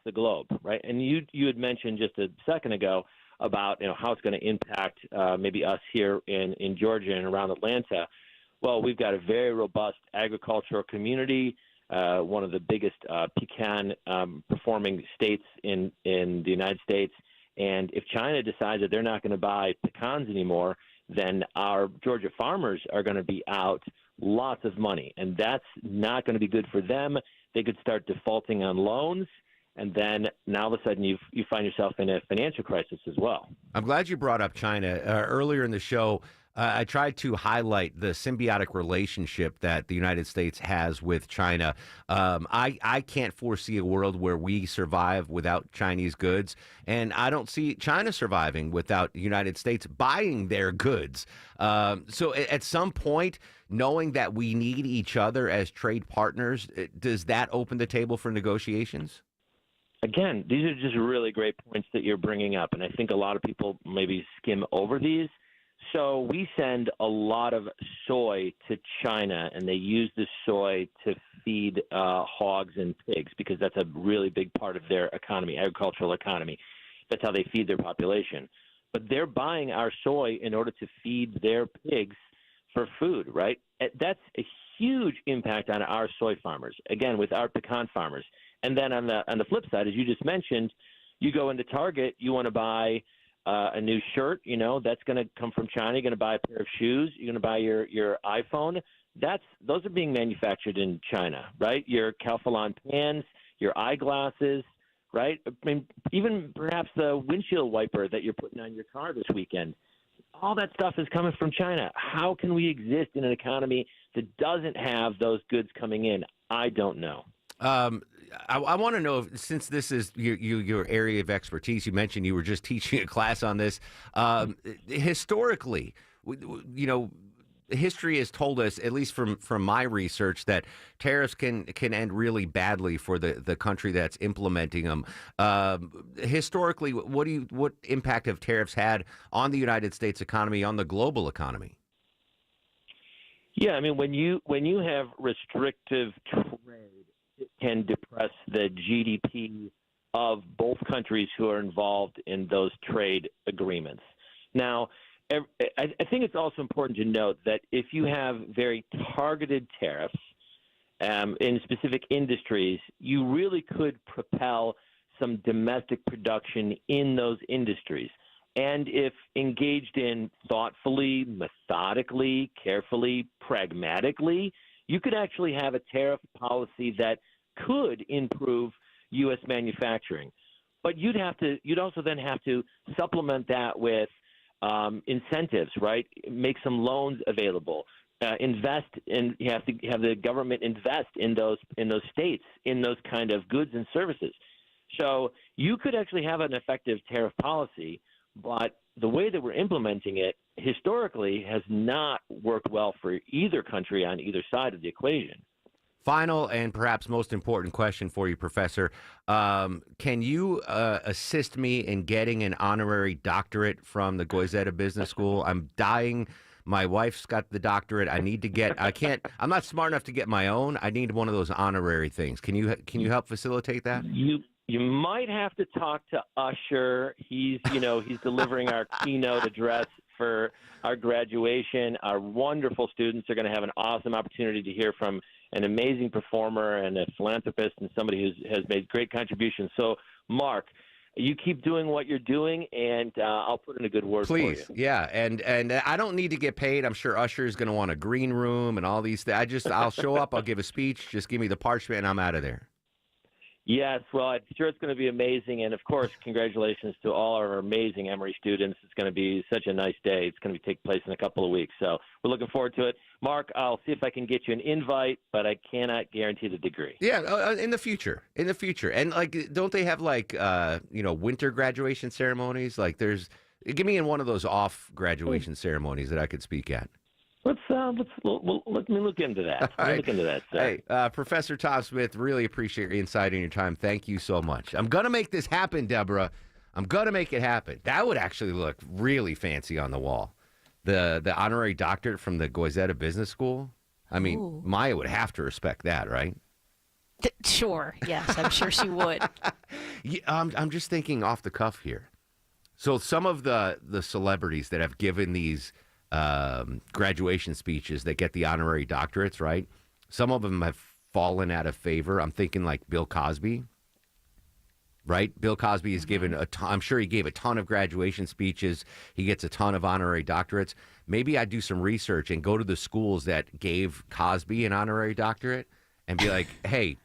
the globe, right? And you had mentioned just a second ago about how it's going to impact maybe us here in Georgia and around Atlanta. Well, we've got a very robust agricultural community, one of the biggest pecan performing states in the United States. And if China decides that they're not going to buy pecans anymore, then our Georgia farmers are going to be out lots of money, and that's not going to be good for them. They could start defaulting on loans, and then now all of a sudden you find yourself in a financial crisis as well. I'm glad you brought up China. Earlier in the show, I tried to highlight the symbiotic relationship that the United States has with China. I can't foresee a world where we survive without Chinese goods, and I don't see China surviving without the United States buying their goods. So at some point, knowing that we need each other as trade partners, does that open the table for negotiations? Again, these are just really great points that you're bringing up, and I think a lot of people maybe skim over these. So we send a lot of soy to China, and they use the soy to feed hogs and pigs because that's a really big part of their economy, agricultural economy. That's how they feed their population. But they're buying our soy in order to feed their pigs for food, right? That's a huge impact on our soy farmers, again, with our pecan farmers. And then on the flip side, as you just mentioned, you go into Target, you want to buy a new shirt, that's going to come from China. You're going to buy a pair of shoes. You're going to buy your iPhone. Those are being manufactured in China, right? Your Calphalon pans, your eyeglasses, right? I mean, even perhaps the windshield wiper that you're putting on your car this weekend. All that stuff is coming from China. How can we exist in an economy that doesn't have those goods coming in? I don't know. I want to know, since this is your area of expertise, you mentioned you were just teaching a class on this. Historically, history has told us, at least from my research, that tariffs can end really badly for the country that's implementing them. Historically, what impact have tariffs had on the United States economy, on the global economy? Yeah, I mean, when you have restrictive trade, it can depress the GDP of both countries who are involved in those trade agreements. Now, I think it's also important to note that if you have very targeted tariffs in specific industries, you really could propel some domestic production in those industries. And if engaged in thoughtfully, methodically, carefully, pragmatically, you could actually have a tariff policy that could improve U.S. manufacturing. But you'd also then have to supplement that with incentives, right? Make some loans available. Invest in. You have to have the government invest in those states, in those kind of goods and services. So you could actually have an effective tariff policy, but the way that we're implementing it historically has not worked well for either country on either side of the equation. Final and perhaps most important question for you, Professor. Can you assist me in getting an honorary doctorate from the Goizeta Business School? I'm dying. My wife's got the doctorate. I'm not smart enough to get my own. I need one of those honorary things. Can you help facilitate that? You might have to talk to Usher. He's delivering our keynote address for our graduation. Our wonderful students are going to have an awesome opportunity to hear from an amazing performer and a philanthropist and somebody who has made great contributions. So, Mark, you keep doing what you're doing, and I'll put in a good word for you. Please, yeah, and I don't need to get paid. I'm sure Usher is going to want a green room and all these things. I'll show up, I'll give a speech, just give me the parchment, and I'm out of there. Yes, well, I'm sure it's going to be amazing. And, of course, congratulations to all our amazing Emory students. It's going to be such a nice day. It's going to take place in a couple of weeks. So we're looking forward to it. Mark, I'll see if I can get you an invite, but I cannot guarantee the degree. Yeah, in the future. And, don't they have, winter graduation ceremonies? Give me in one of those off graduation ceremonies that I could speak at. Let me look into that. Look into that, sir. Hey, Professor Tom Smith, really appreciate your insight and your time. Thank you so much. I'm going to make this happen, Deborah. I'm going to make it happen. That would actually look really fancy on the wall. The honorary doctorate from the Goizeta Business School. I mean, Ooh. Maya would have to respect that, right? Sure. Yes, I'm sure she would. Yeah, I'm just thinking off the cuff here. So some of the celebrities that have given these graduation speeches that get the honorary doctorates, right? Some of them have fallen out of favor. I'm thinking like Bill Cosby, right? Bill Cosby has given I'm sure he gave a ton of graduation speeches. He gets a ton of honorary doctorates. Maybe I'd do some research and go to the schools that gave Cosby an honorary doctorate and be like, hey,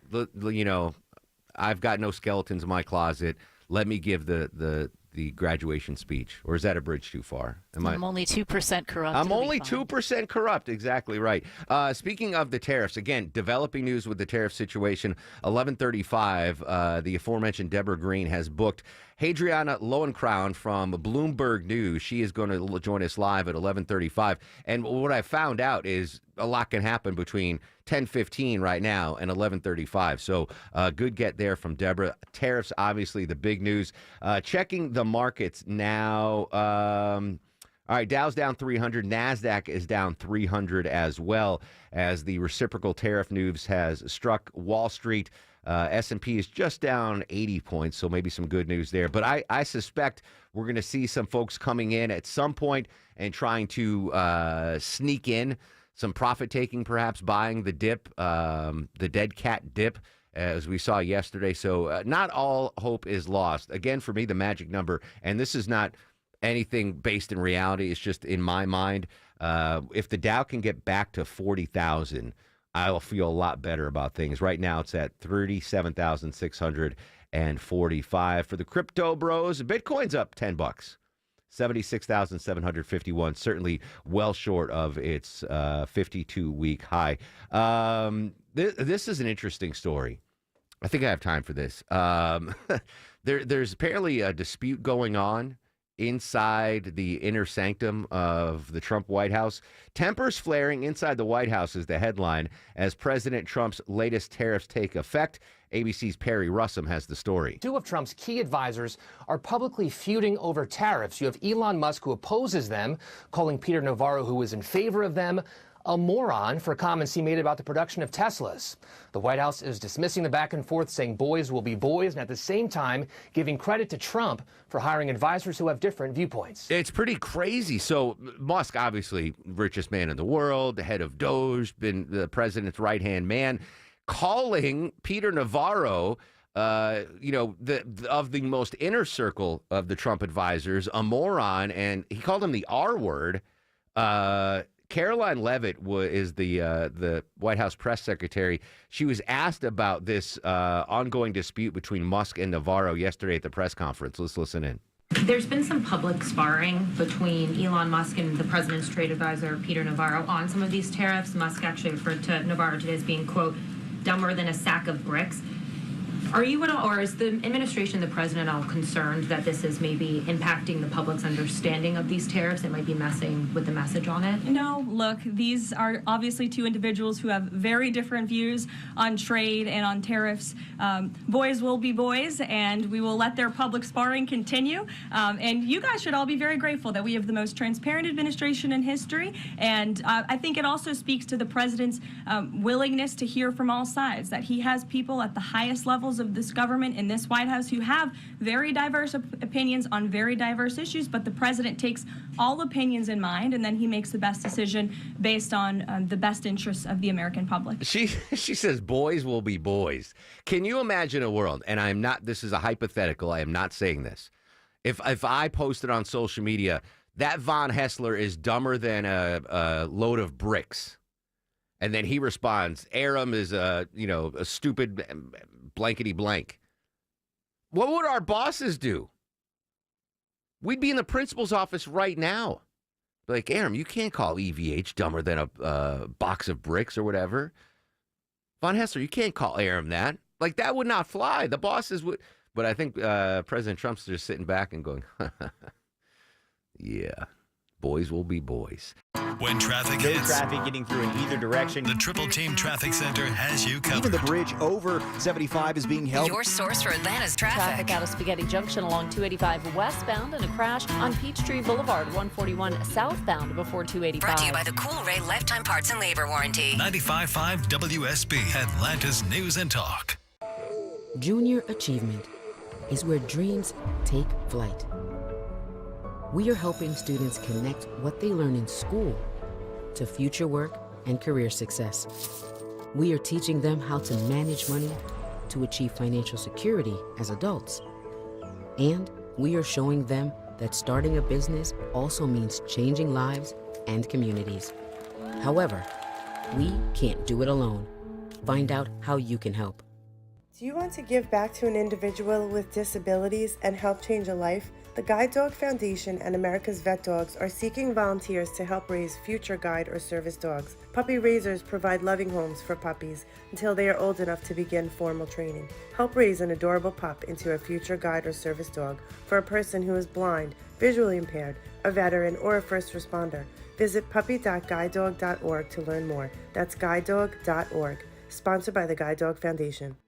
I've got no skeletons in my closet. Let me give the graduation speech. Or is that a bridge too far? I'm only 2% corrupt. I'm only 2% corrupt. Exactly right. Speaking of the tariffs, again, developing news with the tariff situation. 11:35. The aforementioned Deborah Green has booked Hadriana Lowenkrown from Bloomberg News. She is going to join us live at 11:35. And what I found out is a lot can happen between 10:15 right now and 11:35. So good get there from Deborah. Tariffs, obviously, the big news. Checking the markets now. All right, Dow's down 300. NASDAQ is down 300 as well as the reciprocal tariff news has struck Wall Street. S&P is just down 80 points, so maybe some good news there. But I suspect we're going to see some folks coming in at some point and trying to sneak in some profit taking, perhaps buying the dip, the dead cat dip, as we saw yesterday. So not all hope is lost. Again, for me, the magic number, and this is not anything based in reality, it's just in my mind. If the Dow can get back to 40,000, I'll feel a lot better about things. Right now, it's at 37,645. For the crypto bros, Bitcoin's up $10. 76,751, certainly well short of its 52-week high. This is an interesting story. I think I have time for this. There's apparently a dispute going on inside the inner sanctum of the Trump White House. Tempers flaring inside the White House is the headline as President Trump's latest tariffs take effect. ABC's Perry Russum has the story. Two of Trump's key advisors are publicly feuding over tariffs. You have Elon Musk, who opposes them, calling Peter Navarro, who is in favor of them, a moron for comments he made about the production of Teslas. The White House is dismissing the back and forth, saying boys will be boys, and at the same time giving credit to Trump for hiring advisors who have different viewpoints. It's pretty crazy. So Musk, obviously richest man in the world, the head of Doge, been the president's right-hand man, calling Peter Navarro, of the most inner circle of the Trump advisors, a moron, and he called him the R word. Caroline Leavitt is the White House press secretary. She was asked about this ongoing dispute between Musk and Navarro yesterday at the press conference. Let's listen in. There's been some public sparring between Elon Musk and the president's trade advisor, Peter Navarro, on some of these tariffs. Musk actually referred to Navarro today as being, quote, dumber than a sack of bricks. Are you at all, or is the administration, the president, all concerned that this is maybe impacting the public's understanding of these tariffs? It might be messing with the message on it? No, look, these are obviously two individuals who have very different views on trade and on tariffs. Boys will be boys, and we will let their public sparring continue. And you guys should all be very grateful that we have the most transparent administration in history. And I think it also speaks to the president's willingness to hear from all sides, that he has people at the highest levels officials of this government in this White House who have very diverse opinions on very diverse issues, but the president takes all opinions in mind, and then he makes the best decision based on the best interests of the American public. She says boys will be boys. Can you imagine a world, and I'm not, this is a hypothetical, I am not saying this. If I posted on social media, that Von Hessler is dumber than a load of bricks, and then he responds, Aram is a stupid blankety blank. What would our bosses do? We'd be in the principal's office right now. Like, Aram, you can't call EVH dumber than a box of bricks or whatever. Von Hessler, you can't call Aram that. Like, that would not fly. The bosses would. But I think President Trump's just sitting back and going, yeah, boys will be boys. When traffic No hits, traffic getting through in either direction. the Triple Team Traffic Center has you covered. Even the bridge over 75 is being held. Your source for Atlanta's traffic. Traffic out of Spaghetti Junction along 285 westbound and a crash on Peachtree Boulevard, 141 southbound before 285. Brought to you by the Cool Ray Lifetime Parts and Labor Warranty. 95.5 WSB, Atlanta's News and Talk. Junior achievement is where dreams take flight. We are helping students connect what they learn in school to future work and career success. We are teaching them how to manage money to achieve financial security as adults. And we are showing them that starting a business also means changing lives and communities. However, we can't do it alone. Find out how you can help. Do you want to give back to an individual with disabilities and help change a life? The Guide Dog Foundation and America's Vet Dogs are seeking volunteers to help raise future guide or service dogs. Puppy raisers provide loving homes for puppies until they are old enough to begin formal training. Help raise an adorable pup into a future guide or service dog for a person who is blind, visually impaired, a veteran, or a first responder. Visit puppy.guidedog.org to learn more. That's guidedog.org. Sponsored by the Guide Dog Foundation.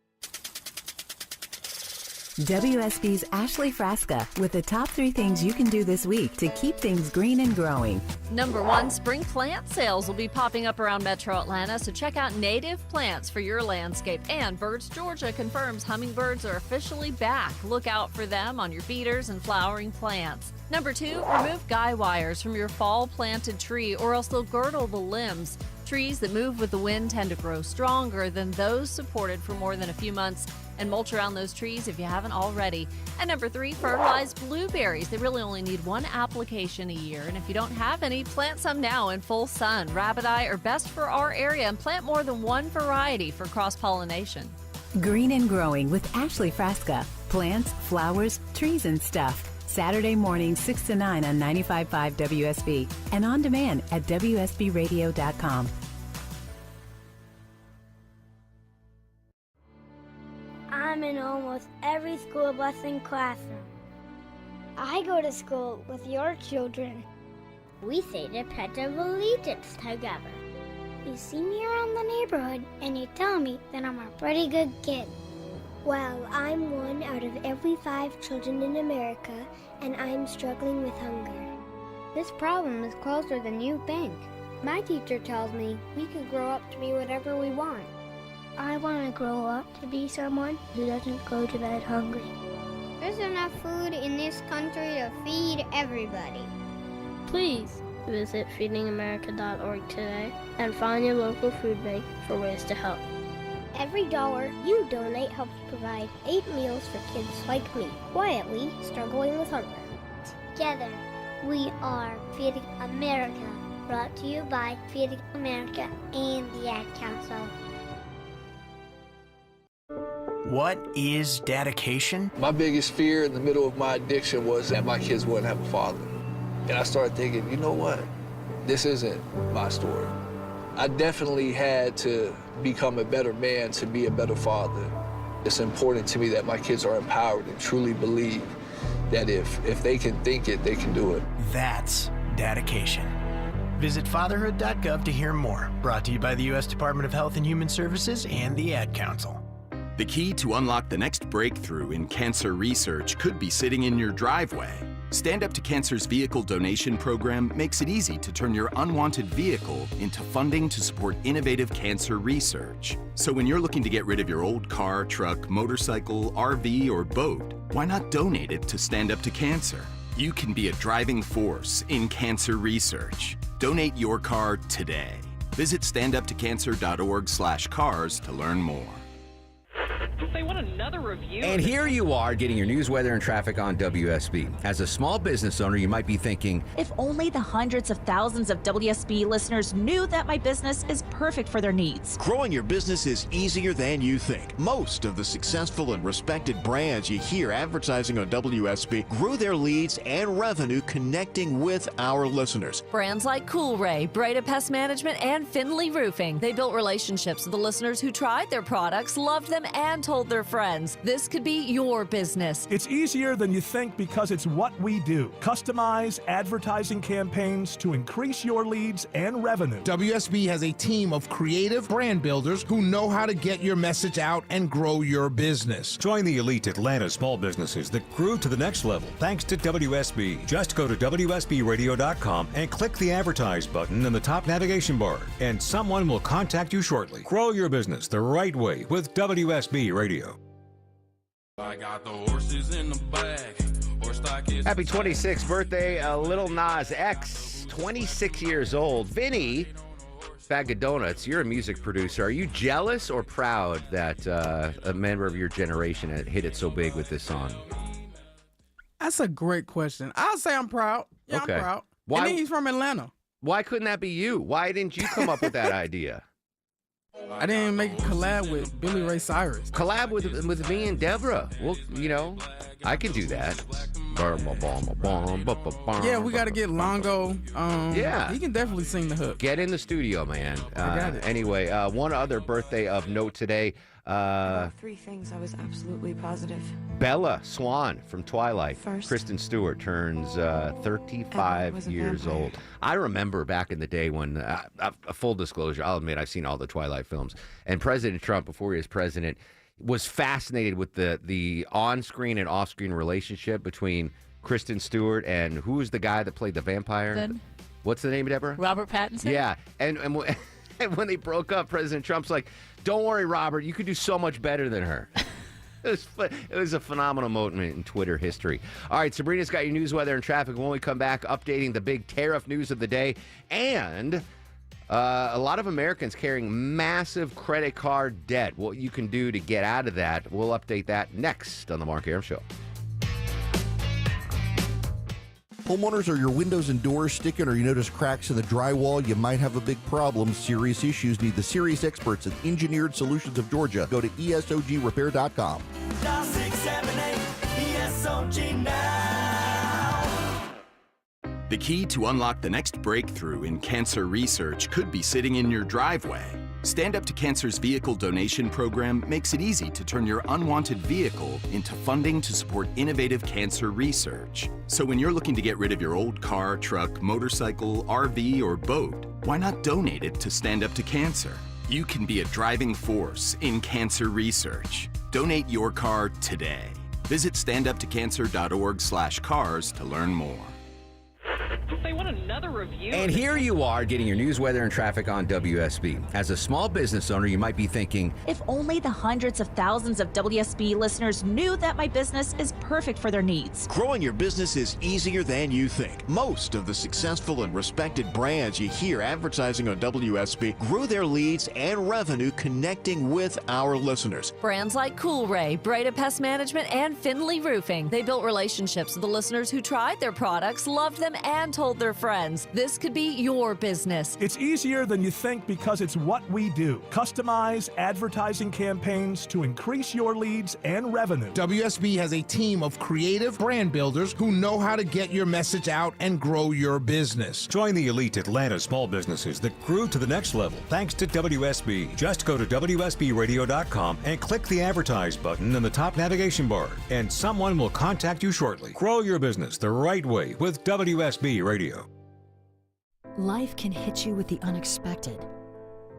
WSB's Ashley Frasca with the top 3 things you can do this week to keep things green and growing. Number 1, spring plant sales will be popping up around Metro Atlanta, so check out native plants for your landscape. And Birds Georgia confirms hummingbirds are officially back. Look out for them on your feeders and flowering plants. Number 2, remove guy wires from your fall planted tree or else they'll girdle the limbs. Trees that move with the wind tend to grow stronger than those supported for more than a few months. And mulch around those trees if you haven't already. And number 3, fertilize blueberries. They really only need 1 application a year. And if you don't have any, plant some now in full sun. Rabbit eye are best for our area, and plant more than 1 variety for cross-pollination. Green and Growing with Ashley Frasca. Plants, flowers, trees, and stuff. Saturday morning, 6 to 9 on 95.5 WSB. And on demand at WSBradio.com. I'm in almost every school bus and classroom. I go to school with your children. We say the Pledge of Allegiance together. You see me around the neighborhood and you tell me that I'm a pretty good kid. Well, I'm 1 out of every 5 children in America, and I'm struggling with hunger. This problem is closer than you think. My teacher tells me we can grow up to be whatever we want. I want to grow up to be someone who doesn't go to bed hungry. There's enough food in this country to feed everybody. Please visit feedingamerica.org today and find your local food bank for ways to help. Every dollar you donate helps provide 8 meals for kids like me, quietly struggling with hunger. Together, we are Feeding America, brought to you by Feeding America and the Ad Council. What is dedication? My biggest fear in the middle of my addiction was that my kids wouldn't have a father. And I started thinking, you know what? This isn't my story. I definitely had to become a better man to be a better father. It's important to me that my kids are empowered and truly believe that if they can think it, they can do it. That's dedication. Visit fatherhood.gov to hear more. Brought to you by the U.S. Department of Health and Human Services and the Ad Council. The key to unlock the next breakthrough in cancer research could be sitting in your driveway. Stand Up to Cancer's vehicle donation program makes it easy to turn your unwanted vehicle into funding to support innovative cancer research. So when you're looking to get rid of your old car, truck, motorcycle, RV, or boat, why not donate it to Stand Up to Cancer? You can be a driving force in cancer research. Donate your car today. Visit standuptocancer.org/cars to learn more. They want another review. And here you are getting your news, weather, and traffic on WSB. As a small business owner, you might be thinking, if only the hundreds of thousands of WSB listeners knew that my business is perfect for their needs. Growing your business is easier than you think. Most of the successful and respected brands you hear advertising on WSB grew their leads and revenue connecting with our listeners. Brands like Coolray, Breda Pest Management, and Finley Roofing. They built relationships with the listeners who tried their products, loved them, and told their friends. This could be your business. It's easier than you think because it's what we do. Customize advertising campaigns to increase your leads and revenue. WSB has a team of creative brand builders who know how to get your message out and grow your business. Join the elite Atlanta small businesses that grew to the next level thanks to WSB. Just go to WSBradio.com and click the Advertise button in the top navigation bar, and someone will contact you shortly. Grow your business the right way with WSB Radio. I got the horses in the bag. Happy 26th birthday, Lil Nas X, 26 years old. Vinny, Bag of Donuts, you're a music producer. Are you jealous or proud that a member of your generation had hit it so big with this song? That's a great question. I'll say I'm proud. Yeah, Okay. I'm proud. Why- And then he's from Atlanta. Why couldn't that be you? Why didn't you come up with that idea? I didn't make a collab with Billy Ray Cyrus. Collab with me and Deborah. Well, you know, I can do that. Yeah, we got to get Longo. Yeah. He can definitely sing the hook. Get in the studio, man. I got it. Anyway, one other birthday of note today. Three things I was absolutely positive. Bella Swan from Twilight. First, Kristen Stewart turns 35 was a years vampire. old. I remember back in the day when, full disclosure, I'll admit I've seen all the Twilight films. And President Trump, before he was president, was fascinated with the on-screen and off-screen relationship between Kristen Stewart and who was the guy that played the vampire? Then- What's the name, Deborah? Robert Pattinson? Yeah, and and when they broke up, President Trump's like, "Don't worry, Robert, you could do so much better than her." It was a phenomenal moment in Twitter history. All right, Sabrina's got your news, weather, and traffic. When we come back, updating the big tariff news of the day, and a lot of Americans carrying massive credit card debt. What you can do to get out of that. We'll update that next on the Mark Arum Show. Homeowners, are your windows and doors sticking, or you notice cracks in the drywall? You might have a big problem. Serious issues need the serious experts at Engineered Solutions of Georgia. Go to ESOGrepair.com. Dial 678 ESOG now. The key to unlock the next breakthrough in cancer research could be sitting in your driveway. Stand Up to Cancer's vehicle donation program makes it easy to turn your unwanted vehicle into funding to support innovative cancer research. So when you're looking to get rid of your old car, truck, motorcycle, RV, or boat, why not donate it to Stand Up to Cancer? You can be a driving force in cancer research. Donate your car today. Visit standuptocancer.org/cars to learn more. They want another review. And here you are getting your news, weather, and traffic on WSB. As a small business owner, you might be thinking, If only the hundreds of thousands of WSB listeners knew that my business is perfect for their needs. Growing your business is easier than you think. Most of the successful and respected brands you hear advertising on WSB grew their leads and revenue connecting with our listeners. Brands like Coolray, Breda Pest Management, and Finley Roofing. They built relationships with the listeners who tried their products, loved them, and told their friends. This could be your business. It's easier than you think because it's what we do. Customize advertising campaigns to increase your leads and revenue. WSB has a team of creative brand builders who know how to get your message out and grow your business. Join the elite Atlanta small businesses that grew to the next level thanks to WSB. Just go to WSBradio.com and click the Advertise button in the top navigation bar, and someone will contact you shortly. Grow your business the right way with WSB Radio. Life can hit you with the unexpected.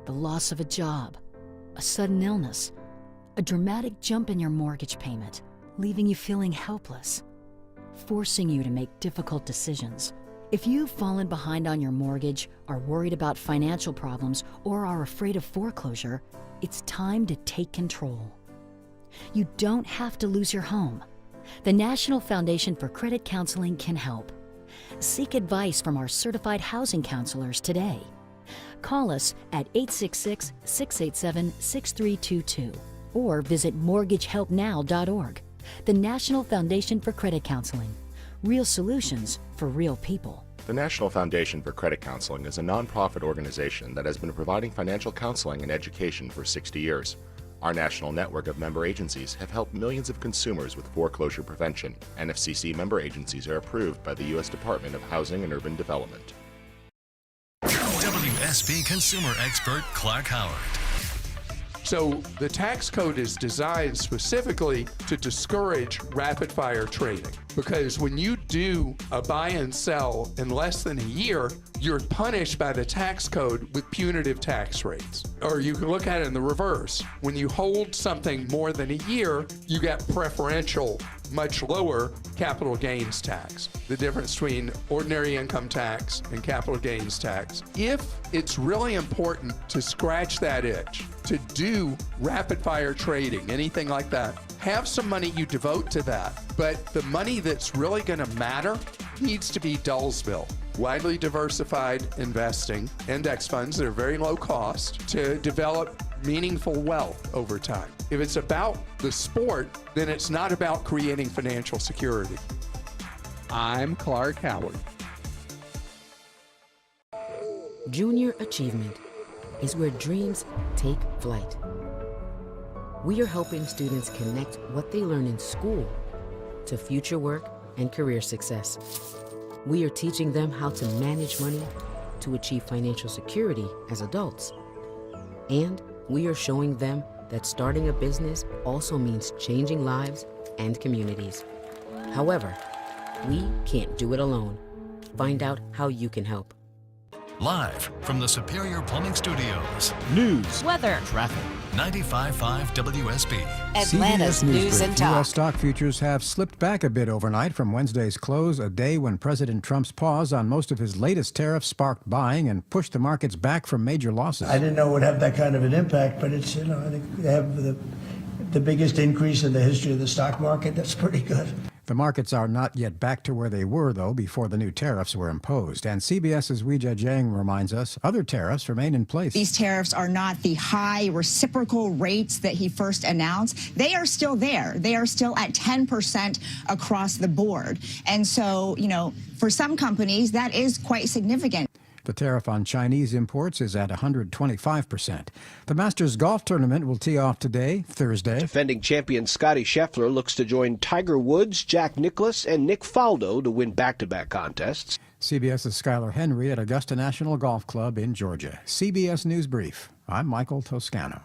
The loss of a job, a sudden illness, a dramatic jump in your mortgage payment, leaving you feeling helpless. forcing you to make difficult decisions. If you've fallen behind on your mortgage, are worried about financial problems, or are afraid of foreclosure, it's time to take control. You don't have to lose your home. The National Foundation for Credit Counseling can help. Seek advice from our certified housing counselors today. Call us at 866-687-6322 or visit mortgagehelpnow.org. The National Foundation for Credit Counseling. Real solutions for real people. The National Foundation for Credit Counseling is a nonprofit organization that has been providing financial counseling and education for 60 years. Our national network of member agencies have helped millions of consumers with foreclosure prevention. NFCC member agencies are approved by the U.S. Department of Housing and Urban Development. WSB consumer expert Clark Howard. So the tax code is designed specifically to discourage rapid fire trading, because when you do a buy and sell in less than a year, you're punished by the tax code with punitive tax rates. Or you can look at it in the reverse. When you hold something more than a year, you get preferential, much lower capital gains tax. The difference between ordinary income tax and capital gains tax. If it's really important to scratch that itch, to do rapid fire trading, anything like that, have some money you devote to that. But the money that's really going to matter needs to be Dullsville. Widely diversified investing, index funds that are very low cost to develop meaningful wealth over time. If it's about the sport, then it's not about creating financial security. I'm Clark Howard. Junior achievement is where dreams take flight. We are helping students connect what they learn in school to future work and career success. We are teaching them how to manage money to achieve financial security as adults. And we are showing them that starting a business also means changing lives and communities. However, we can't do it alone. Find out how you can help. Live from the Superior Plumbing Studios. News, weather, traffic. 95.5 WSB. Atlanta's News and Talk. U.S. stock futures have slipped back a bit overnight from Wednesday's close, a day when President Trump's pause on most of his latest tariffs sparked buying and pushed the markets back from major losses. I didn't know it would have that kind of an impact, but it's, I think they have the biggest increase in the history of the stock market. That's pretty good. The markets are not yet back to where they were, though, before the new tariffs were imposed. And CBS's Weijia Jiang reminds us other tariffs remain in place. These tariffs are not the high reciprocal rates that he first announced. They are still there. They are still at 10% across the board. And so, for some companies, that is quite significant. The tariff on Chinese imports is at 125%. The Masters Golf Tournament will tee off today, Thursday. Defending champion Scottie Scheffler looks to join Tiger Woods, Jack Nicklaus, and Nick Faldo to win back-to-back contests. CBS's Skylar Henry at Augusta National Golf Club in Georgia. CBS News Brief. I'm Michael Toscano.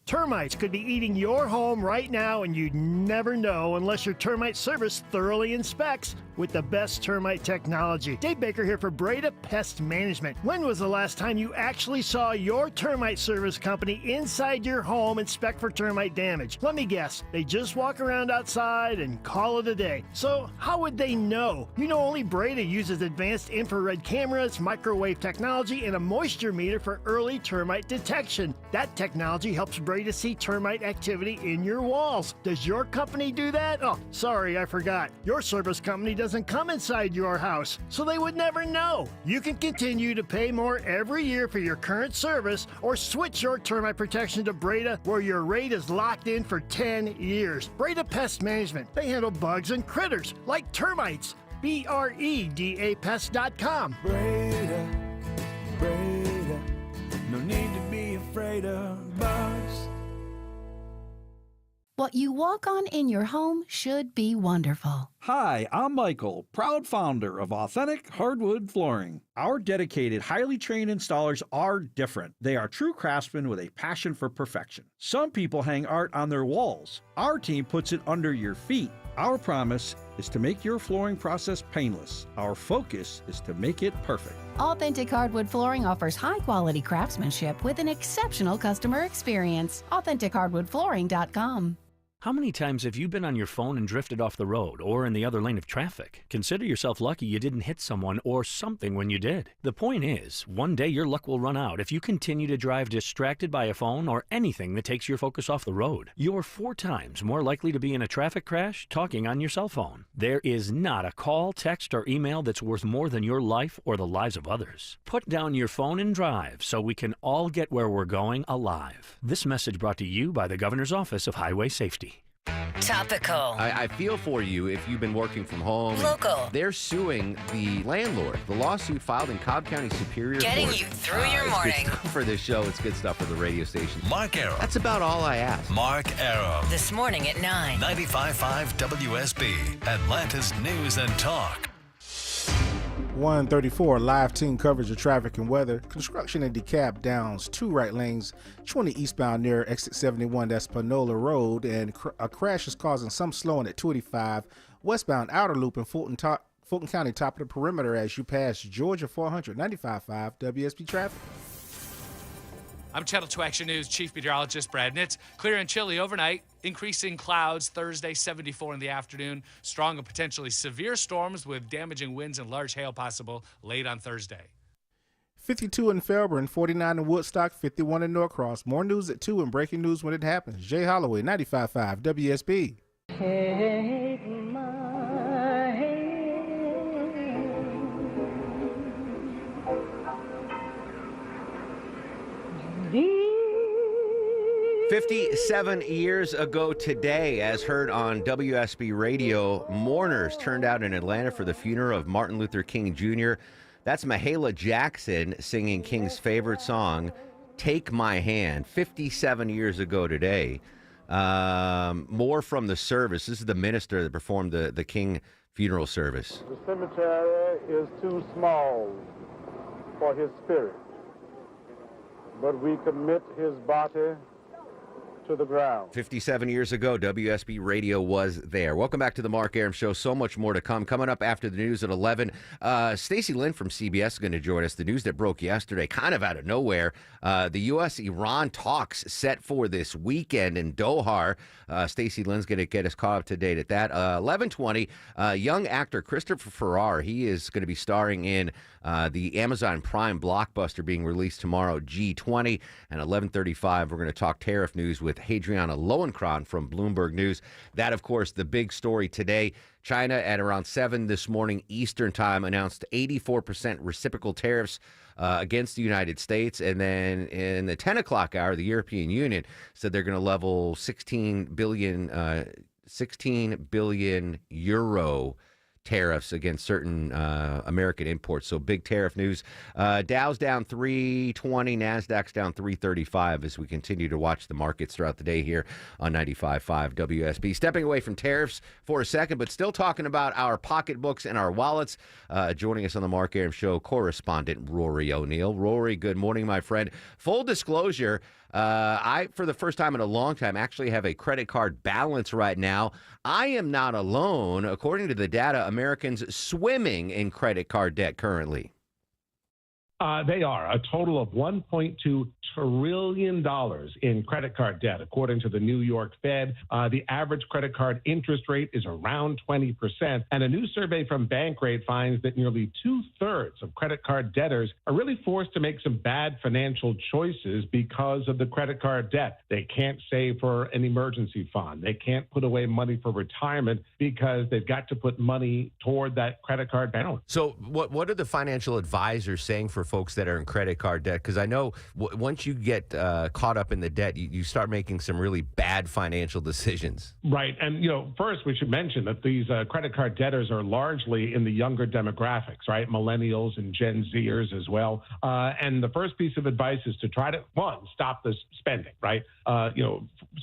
Termites could be eating your home right now, and you'd never know unless your termite service thoroughly inspects with the best termite technology. Dave Baker here for Breda Pest Management. When was the last time you actually saw your termite service company inside your home inspect for termite damage? Let me guess, they just walk around outside and call it a day. So how would they know? Only Breda uses advanced infrared cameras, microwave technology, and a moisture meter for early termite detection. That technology helps Breda see termite activity in your walls. Does your company do that? Oh, sorry, I forgot. Your service company doesn't come inside your house, so they would never know. You can continue to pay more every year for your current service or switch your termite protection to Breda, where your rate is locked in for 10 years. Breda Pest Management. They handle bugs and critters like termites. BREDA Pest.com. Breda, no need to be afraid of bugs. What you walk on in your home should be wonderful. Hi, I'm Michael, proud founder of Authentic Hardwood Flooring. Our dedicated, highly trained installers are different. They are true craftsmen with a passion for perfection. Some people hang art on their walls. Our team puts it under your feet. Our promise is to make your flooring process painless. Our focus is to make it perfect. Authentic Hardwood Flooring offers high-quality craftsmanship with an exceptional customer experience. AuthenticHardwoodFlooring.com. How many times have you been on your phone and drifted off the road or in the other lane of traffic? Consider yourself lucky you didn't hit someone or something when you did. The point is, one day your luck will run out if you continue to drive distracted by a phone or anything that takes your focus off the road. You're 4 times more likely to be in a traffic crash talking on your cell phone. There is not a call, text, or email that's worth more than your life or the lives of others. Put down your phone and drive so we can all get where we're going alive. This message brought to you by the Governor's Office of Highway Safety. Topical. I feel for you if you've been working from home. Local. They're suing the landlord. The lawsuit filed in Cobb County Superior Getting Court. you through your morning. Good stuff for this show. It's good stuff for the radio station. Mark Arum. That's about all I ask. Mark Arum. This morning at 9. 95.5 WSB, Atlanta's News and Talk. 134 live team coverage of traffic and weather. Construction in DeKalb Downs, 2 right lanes, 20 eastbound near exit 71, that's Panola Road, and a crash is causing some slowing at 285 westbound outer loop in Fulton County, top of the perimeter as you pass Georgia 400, 95.5 WSB traffic. I'm Channel 2 Action News Chief Meteorologist Brad Nitz. Clear and chilly overnight. Increasing clouds Thursday, 74 in the afternoon. Strong and potentially severe storms with damaging winds and large hail possible late on Thursday. 52 in Fairburn, 49 in Woodstock, 51 in Norcross. More news at 2 and breaking news when it happens. Jay Holloway, 95.5 WSB. Take my hand. 57 years ago today, as heard on WSB Radio, mourners turned out in Atlanta for the funeral of Martin Luther King Jr. That's Mahalia Jackson singing King's favorite song, Take My Hand, 57 years ago today. More from the service. This is the minister that performed the King funeral service. The cemetery is too small for his spirit, but we commit his body to the ground. 57 years ago, WSB Radio was there. Welcome back to the Mark Arum Show. So much more to come. Coming up after the news at 11, Stacey Lynn from CBS is going to join us. The news that broke yesterday, kind of out of nowhere. The U.S.-Iran talks set for this weekend in Doha. Stacey Lynn's going to get us caught up to date at that. 11:20, young actor Christopher Ferrar, he is going to be starring in the Amazon Prime blockbuster being released tomorrow, G20. And 11:35, we're going to talk tariff news with Hadriana Lowenkron from Bloomberg News. That, of course, the big story today. China at around 7 this morning Eastern time announced 84% reciprocal tariffs against the United States. And then in the 10 o'clock hour, the European Union said they're going to level 16 billion euro tariffs against certain American imports. So big tariff news. Dow's down 320, NASDAQ's down 335 as we continue to watch the markets throughout the day here on 95.5 WSB. Stepping away from tariffs for a second, but still talking about our pocketbooks and our wallets. Joining us on the Mark Arum Show, correspondent Rory O'Neill. Rory, good morning, my friend. Full disclosure, I, for the first time in a long time, actually have a credit card balance right now. I am not alone. According to the data, Americans swimming in credit card debt currently. They are a total of $1.2 trillion in credit card debt, according to the New York Fed. The average credit card interest rate is around 20%. And a new survey from Bankrate finds that nearly 2/3 of credit card debtors are really forced to make some bad financial choices because of the credit card debt. They can't save for an emergency fund. They can't put away money for retirement because they've got to put money toward that credit card balance. So what are the financial advisors saying for folks that are in credit card debt? Because I know once you get caught up in the debt, you start making some really bad financial decisions. Right. And, first we should mention that these credit card debtors are largely in the younger demographics, right? Millennials and Gen Zers as well. And the first piece of advice is to try to, one, stop this spending, right?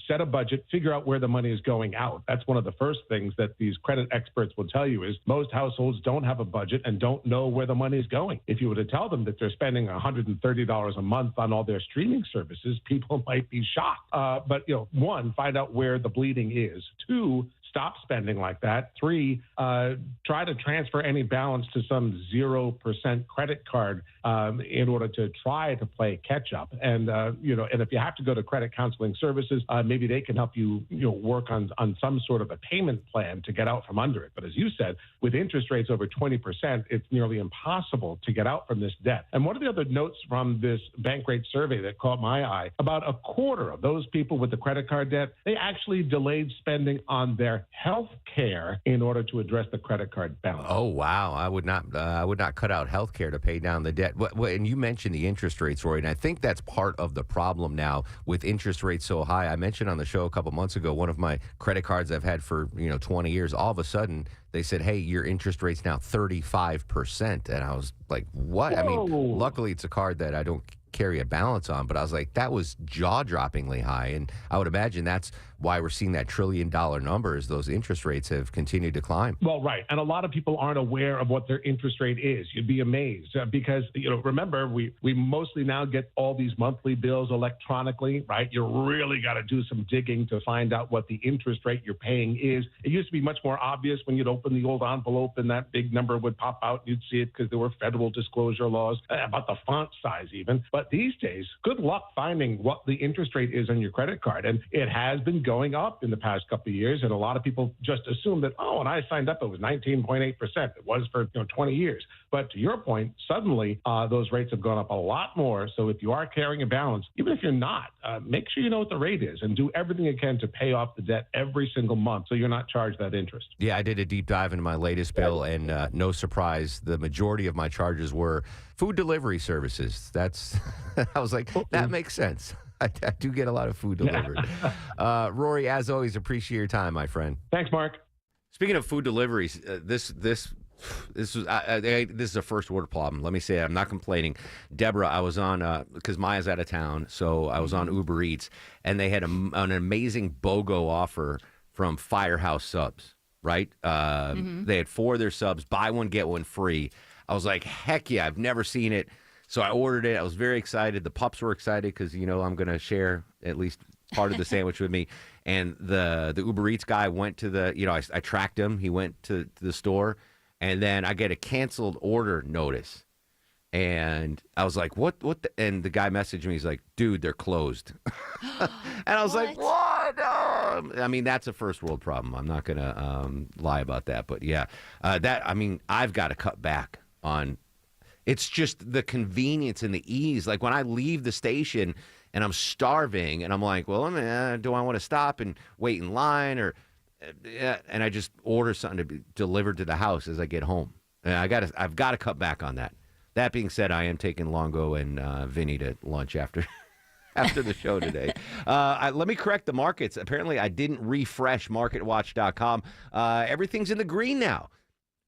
Set a budget, figure out where the money is going out. That's one of the first things that these credit experts will tell you is most households don't have a budget and don't know where the money is going. If you were to tell them that they're spending $130 a month on all their streaming services, people might be shocked. But one, find out where the bleeding is. Two, stop spending like that. 3, try to transfer any balance to some 0% credit card in order to try to play catch up. And, and if you have to go to credit counseling services, maybe they can help you, work on some sort of a payment plan to get out from under it. But as you said, with interest rates over 20%, it's nearly impossible to get out from this debt. And one of the other notes from this Bankrate survey that caught my eye, about a quarter of those people with the credit card debt, they actually delayed spending on their health care in order to address the credit card balance. Oh, wow. I would not cut out health care to pay down the debt. And you mentioned the interest rates, Roy, and I think that's part of the problem now with interest rates so high. I mentioned on the show a couple months ago, one of my credit cards I've had for 20 years, all of a sudden they said, hey, your interest rate's now 35%. And I was like, what? Whoa. I mean, luckily it's a card that I don't carry a balance on, but I was like, that was jaw-droppingly high. And I would imagine that's why we're seeing that $1 trillion number, is those interest rates have continued to climb. Well, right. And a lot of people aren't aware of what their interest rate is. You'd be amazed because, remember, we mostly now get all these monthly bills electronically, right? You really got to do some digging to find out what the interest rate you're paying is. It used to be much more obvious when you'd open the old envelope and that big number would pop out and you'd see it because there were federal disclosure laws about the font size even. But these days, good luck finding what the interest rate is on your credit card. And it has been going up in the past couple of years. And a lot of people just assume that, when I signed up, it was 19.8%. It was for 20 years. But to your point, suddenly those rates have gone up a lot more. So if you are carrying a balance, even if you're not, make sure you know what the rate is and do everything you can to pay off the debt every single month so you're not charged that interest. Yeah, I did a deep dive into my latest bill, and no surprise, the majority of my charges were food delivery services. I was like, that makes sense. I do get a lot of food delivered. Rory, as always, appreciate your time, my friend. Thanks, Mark. Speaking of food deliveries, this is a first world problem. Let me say it. I'm not complaining. Deborah, I was on, because Maya's out of town, so I was on Uber Eats, and they had an amazing BOGO offer from Firehouse Subs, right? They had 4 of their subs, buy one, get one free. I was like, heck yeah, I've never seen it. So I ordered it. I was very excited. The pups were excited because, I'm going to share at least part of the sandwich with me. And the Uber Eats guy went to the, I tracked him. He went to the store. And then I get a canceled order notice. And I was like, what? And the guy messaged me. He's like, dude, they're closed. And I was like, what? I mean, that's a first world problem. I'm not going to lie about that. But yeah, I've got to cut back on. It's just the convenience and the ease. Like when I leave the station and I'm starving and I'm like, well, do I want to stop and wait in line and I just order something to be delivered to the house as I get home. And I've got to cut back on that. That being said, I am taking Longo and Vinny to lunch after the show today. Let me correct the markets. Apparently, I didn't refresh MarketWatch.com. Everything's in the green now.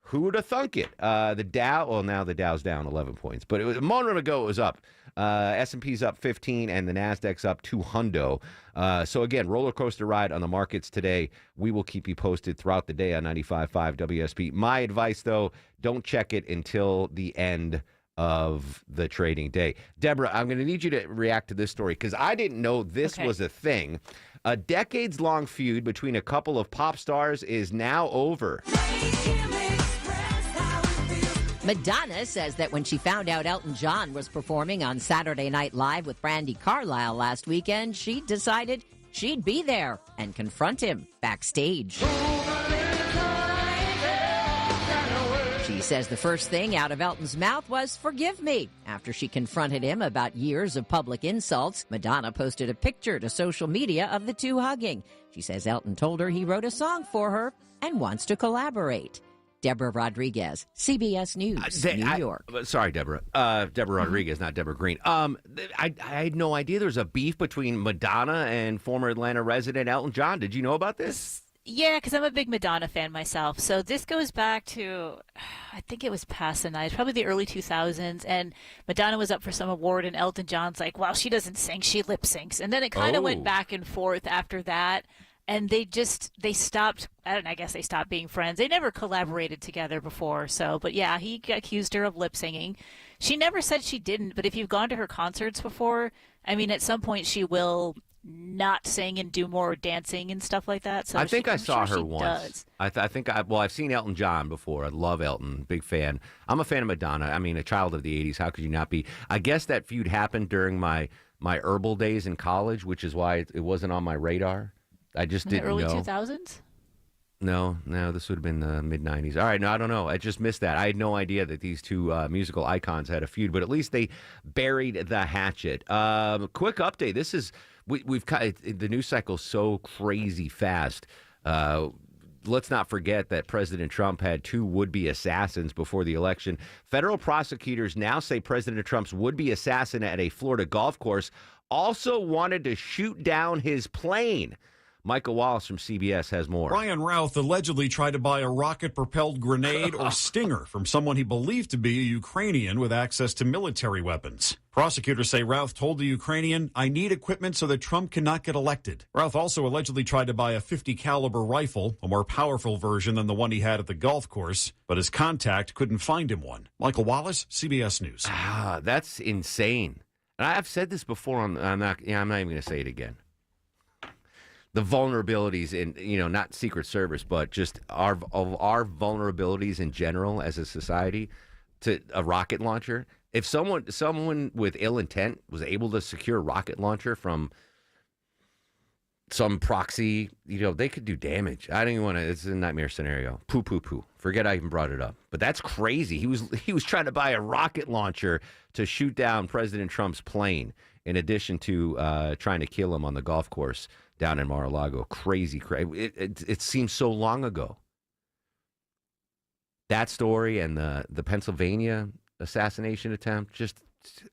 Who would have thunk it? The Dow, now the Dow's down 11 points, but a moment ago it was up. S&P's up 15 and the Nasdaq's up 200. So again, roller coaster ride on the markets today. We will keep you posted throughout the day on 95.5 WSB. My advice, though, don't check it until the end of the trading day. Deborah, I'm going to need you to react to this story because I didn't know this was a thing. A decades-long feud between a couple of pop stars is now over. Madonna says that when she found out Elton John was performing on Saturday Night Live with Brandi Carlile last weekend, she decided she'd be there and confront him backstage. She says the first thing out of Elton's mouth was, "Forgive me." After she confronted him about years of public insults, Madonna posted a picture to social media of the two hugging. She says Elton told her he wrote a song for her and wants to collaborate. Deborah Rodriguez, CBS News, New York. Sorry, Deborah. Deborah Rodriguez, not Deborah Green. I had no idea there was a beef between Madonna and former Atlanta resident Elton John. Did you know about this? Yeah, because I'm a big Madonna fan myself. So this goes back to, I think it was past the night, probably the early 2000s. And Madonna was up for some award, and Elton John's like, well, she doesn't sing, she lip syncs. And then it kind of went back and forth after that. And they stopped, I guess they stopped being friends. They never collaborated together before. So, but yeah, he accused her of lip singing. She never said she didn't, but if you've gone to her concerts before, I mean, at some point she will not sing and do more dancing and stuff like that. So I think I saw sure her she once. does. I think I've seen Elton John before. I love Elton, big fan. I'm a fan of Madonna. I mean, a child of the '80s. How could you not be? I guess that feud happened during my herbal days in college, which is why it wasn't on my radar. I just In the didn't early know. 2000s? No, this would have been the mid '90s. All right, no, I don't know. I just missed that. I had no idea that these two musical icons had a feud, but at least they buried the hatchet. Quick update. This is we've the news cycle's so crazy fast. Let's not forget that President Trump had two would-be assassins before the election. Federal prosecutors now say President Trump's would-be assassin at a Florida golf course also wanted to shoot down his plane. Michael Wallace from CBS has more. Brian Routh allegedly tried to buy a rocket-propelled grenade or stinger from someone he believed to be a Ukrainian with access to military weapons. Prosecutors say Routh told the Ukrainian, "I need equipment so that Trump cannot get elected." Routh also allegedly tried to buy a .50 caliber rifle, a more powerful version than the one he had at the golf course, but his contact couldn't find him one. Michael Wallace, CBS News. That's insane. And I've said this before. I'm not even going to say it again. The vulnerabilities in, not Secret Service, but just our vulnerabilities in general as a society to a rocket launcher. If someone with ill intent was able to secure a rocket launcher from some proxy, they could do damage. I don't even want to. It's a nightmare scenario. Poo. Forget I even brought it up. But that's crazy. He was trying to buy a rocket launcher to shoot down President Trump's plane, in addition to trying to kill him on the golf course down in Mar-a-Lago. Crazy. It seems so long ago. That story and the Pennsylvania assassination attempt, just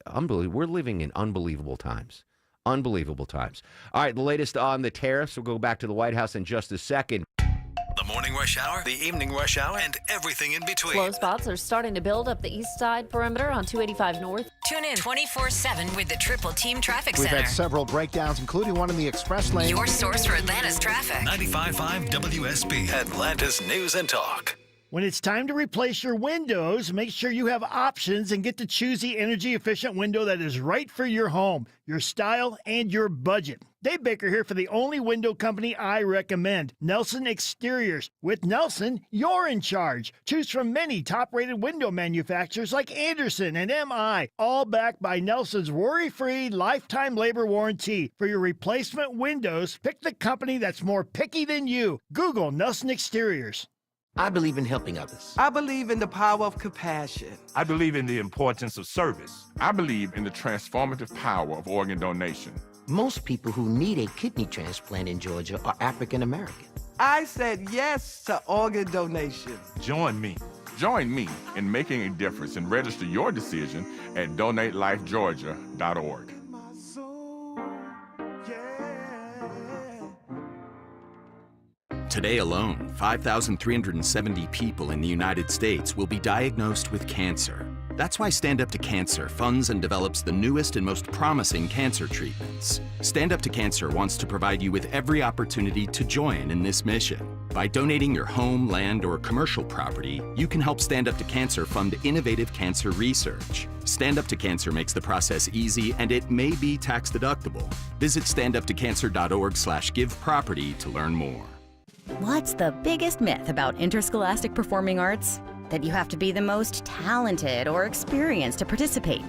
unbelievable. We're living in unbelievable times. Unbelievable times. All right, the latest on the tariffs. We'll go back to the White House in just a second. The morning rush hour, the evening rush hour, and everything in between. Slow spots are starting to build up the east side perimeter on 285 North. Tune in 24/7 with the Triple Team Traffic We've Center. had several breakdowns, including one in the express lane. Your source for Atlanta's traffic. 95.5 WSB, Atlanta's News and Talk. When it's time to replace your windows, make sure you have options and get to choose the energy-efficient window that is right for your home, your style, and your budget. Dave Baker here for the only window company I recommend, Nelson Exteriors. With Nelson, you're in charge. Choose from many top-rated window manufacturers like Andersen and MI, all backed by Nelson's worry-free lifetime labor warranty. For your replacement windows, pick the company that's more picky than you. Google Nelson Exteriors. I believe in helping others. I believe in the power of compassion. I believe in the importance of service. I believe in the transformative power of organ donation. Most people who need a kidney transplant in Georgia are African American. I said yes to organ donation. Join me in making a difference and register your decision at DonateLifeGeorgia.org. Today alone, 5,370 people in the United States will be diagnosed with cancer. That's why Stand Up to Cancer funds and develops the newest and most promising cancer treatments. Stand Up to Cancer wants to provide you with every opportunity to join in this mission. By donating your home, land, or commercial property, you can help Stand Up to Cancer fund innovative cancer research. Stand Up to Cancer makes the process easy, and it may be tax deductible. Visit standuptocancer.org/giveproperty to learn more. What's the biggest myth about interscholastic performing arts? That you have to be the most talented or experienced to participate.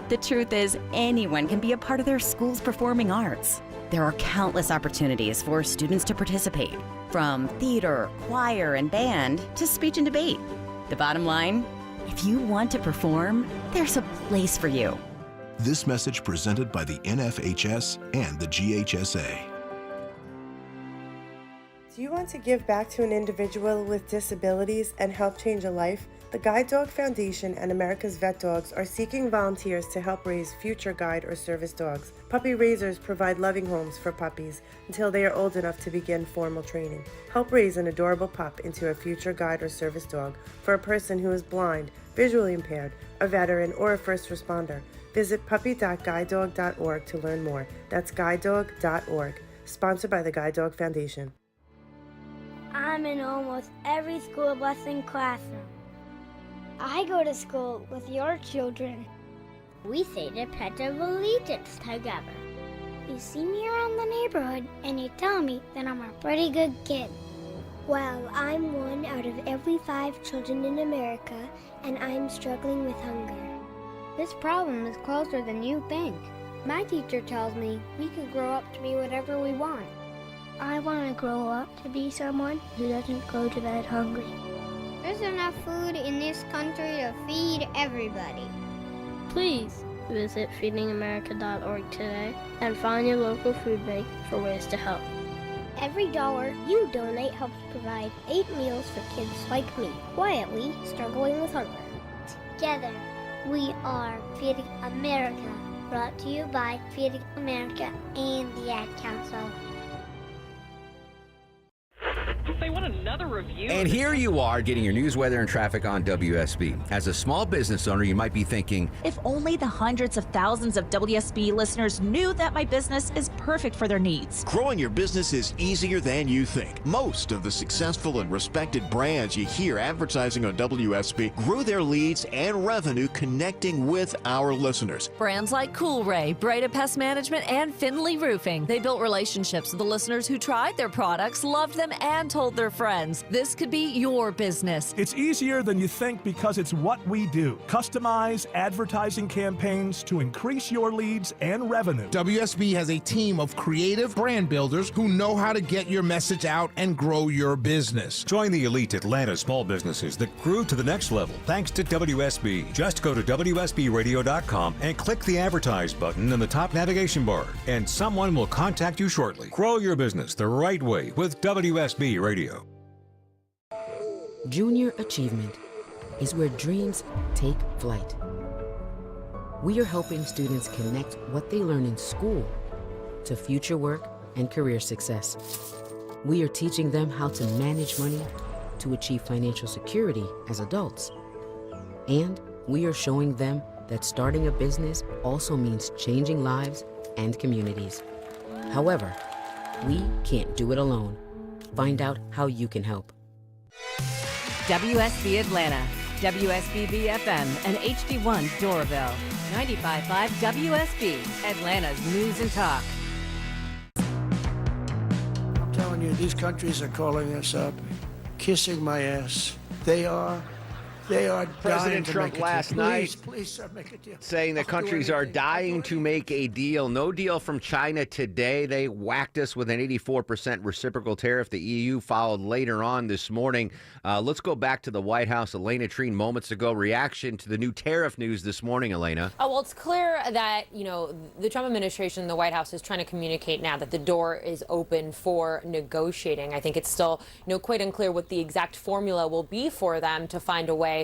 The truth is, anyone can be a part of their school's performing arts. There are countless opportunities for students to participate, from theater, choir, and band to speech and debate. The bottom line, if you want to perform, there's a place for you. This message presented by the NFHS and the GHSA. Do you want to give back to an individual with disabilities and help change a life? The Guide Dog Foundation and America's Vet Dogs are seeking volunteers to help raise future guide or service dogs. Puppy raisers provide loving homes for puppies until they are old enough to begin formal training. Help raise an adorable pup into a future guide or service dog for a person who is blind, visually impaired, a veteran, or a first responder. Visit puppy.guidedog.org to learn more. That's guidedog.org. Sponsored by the Guide Dog Foundation. I'm in almost every school busing classroom. I go to school with your children. We say the Pledge of Allegiance together. You see me around the neighborhood and you tell me that I'm a pretty good kid. Well, I'm one out of every 5 children in America, and I'm struggling with hunger. This problem is closer than you think. My teacher tells me we can grow up to be whatever we want. I want to grow up to be someone who doesn't go to bed hungry. There's enough food in this country to feed everybody. Please visit feedingamerica.org today and find your local food bank for ways to help. Every dollar you donate helps provide 8 meals for kids like me, quietly struggling with hunger. Together, we are Feeding America, brought to you by Feeding America and the Ad Council. They want another review. And here you are getting your news, weather, and traffic on WSB. As a small business owner, you might be thinking, if only the hundreds of thousands of WSB listeners knew that my business is perfect for their needs. Growing your business is easier than you think. Most of the successful and respected brands you hear advertising on WSB grew their leads and revenue connecting with our listeners. Brands like Coolray, Breda Pest Management, and Finley Roofing. They built relationships with the listeners who tried their products, loved them, and told their friends. This could be your business. It's easier than you think because it's what we do. Customize advertising campaigns to increase your leads and revenue. WSB has a team of creative brand builders who know how to get your message out and grow your business. Join the elite Atlanta small businesses that grew to the next level thanks to WSB. Just go to WSBradio.com and click the Advertise button in the top navigation bar, and someone will contact you shortly. Grow your business the right way with WSB Radio. Junior achievement is where dreams take flight. We are helping students connect what they learn in school to future work and career success. We are teaching them how to manage money to achieve financial security as adults. And we are showing them that starting a business also means changing lives and communities. However, we can't do it alone. Find out how you can help. WSB Atlanta, WSBB FM, and HD1 Doraville. 95.5 WSB, Atlanta's News and Talk. I'm telling you, these countries are calling us up, kissing my ass. They are President Trump last night please, sir, make a deal. saying that countries are dying to make a deal. No deal from China today. They whacked us with an 84% reciprocal tariff. The EU followed later on this morning. Let's go back to the White House. Elena Treen moments ago. Reaction to the new tariff news this morning, Elena. Oh, well, it's clear that, the Trump administration, the White House is trying to communicate now that the door is open for negotiating. I think it's still, quite unclear what the exact formula will be for them to find a way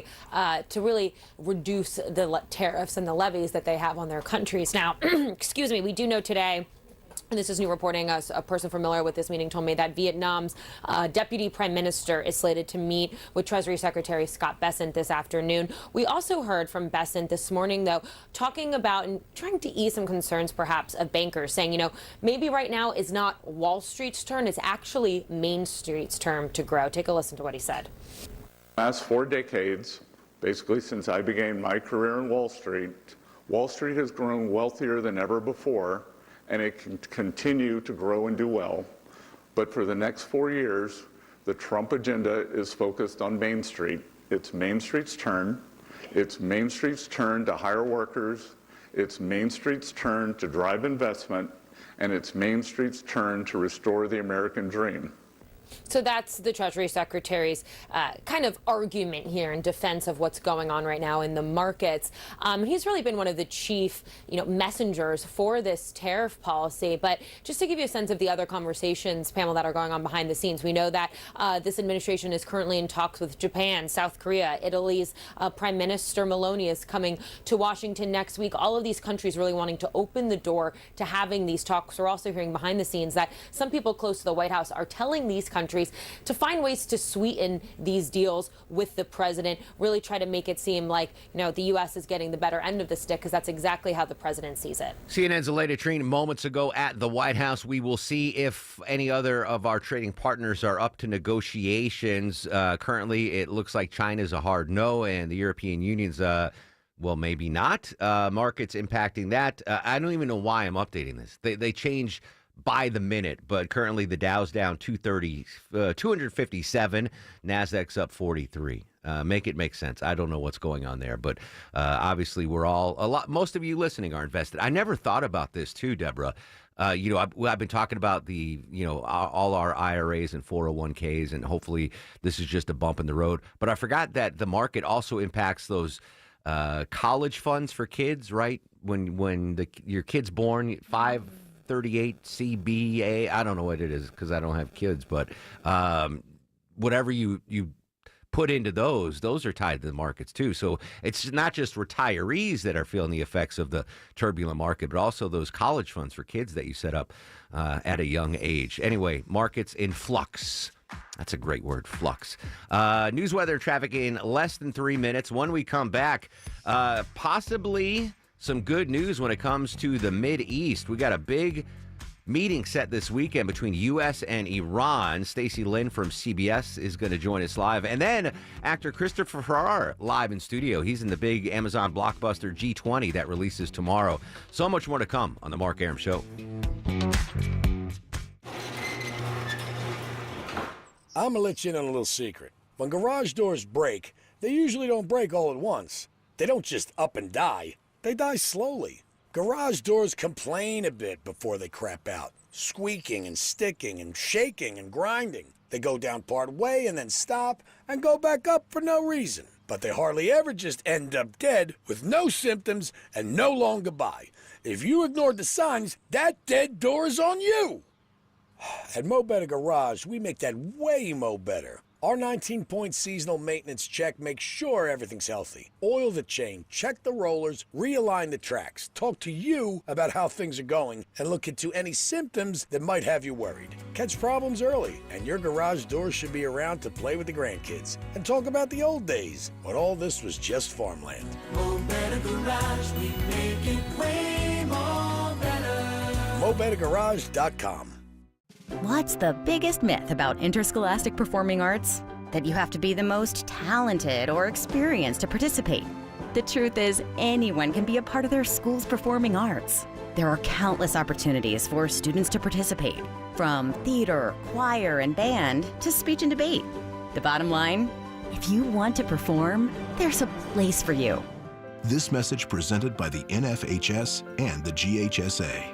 to really reduce the tariffs and the levies that they have on their countries. Now, excuse me, we do know today, and this is new reporting, a person familiar with this meeting told me that Vietnam's deputy prime minister is slated to meet with Treasury Secretary Scott Bessent this afternoon. We also heard from Bessent this morning, though, talking about and trying to ease some concerns, perhaps, of bankers, saying, maybe right now is not Wall Street's turn, it's actually Main Street's turn to grow. Take a listen to what he said. Last 4 decades, basically since I began my career in Wall Street has grown wealthier than ever before, and it can continue to grow and do well. But for the next 4 years, the Trump agenda is focused on Main Street. It's Main Street's turn. It's Main Street's turn to hire workers. It's Main Street's turn to drive investment. And it's Main Street's turn to restore the American dream. So that's the Treasury Secretary's kind of argument here in defense of what's going on right now in the markets. He's really been one of the chief, messengers for this tariff policy. But just to give you a sense of the other conversations, Pamela, that are going on behind the scenes, we know that this administration is currently in talks with Japan, South Korea, Italy's Prime Minister Meloni is coming to Washington next week. All of these countries really wanting to open the door to having these talks. We're also hearing behind the scenes that some people close to the White House are telling these countries to find ways to sweeten these deals with the president, really try to make it seem like, the U.S. is getting the better end of the stick, because that's exactly how the president sees it. CNN's Elena Treen moments ago at the White House. We will see if any other of our trading partners are up to negotiations. Currently, it looks like China's a hard no, and the European Union's Well, maybe not. Markets impacting that. I don't even know why I'm updating this. They change by the minute, but currently the Dow's down 257, Nasdaq's up 43. Make it make sense. I don't know what's going on there, but obviously most of you listening are invested. I never thought about this too, Deborah. I've been talking about all our IRAs and 401ks, and hopefully this is just a bump in the road. But I forgot that the market also impacts those college funds for kids, right? When your kid's born, 538 CBA. I don't know what it is because I don't have kids, but whatever you put into those are tied to the markets too. So it's not just retirees that are feeling the effects of the turbulent market, but also those college funds for kids that you set up at a young age. Anyway, markets in flux. That's a great word, flux. News, weather, traffic in less than 3 minutes. When we come back, possibly some good news when it comes to the Mideast. We got a big meeting set this weekend between U.S. and Iran. Stacy Lynn from CBS is going to join us live. And then actor Christopher Farrar live in studio. He's in the big Amazon blockbuster G20 that releases tomorrow. So much more to come on The Mark Arum Show. I'm going to let you in on a little secret. When garage doors break, they usually don't break all at once. They don't just up and die. They die slowly. Garage doors complain a bit before they crap out, squeaking and sticking and shaking and grinding. They go down part way and then stop and go back up for no reason. But they hardly ever just end up dead with no symptoms and no long goodbye. If you ignored the signs, that dead door is on you. At Mo Better Garage, we make that way mo better. Our 19-point seasonal maintenance check makes sure everything's healthy. Oil the chain, check the rollers, realign the tracks, talk to you about how things are going, and look into any symptoms that might have you worried. Catch problems early, and your garage doors should be around to play with the grandkids. And talk about the old days, when all this was just farmland. Mo Better Garage, we make it way more better. MoBetterGarage.com. What's the biggest myth about interscholastic performing arts? That you have to be the most talented or experienced to participate. The truth is, anyone can be a part of their school's performing arts. There are countless opportunities for students to participate, from theater, choir, and band to speech and debate. The bottom line, if you want to perform, there's a place for you. This message presented by the NFHS and the GHSA.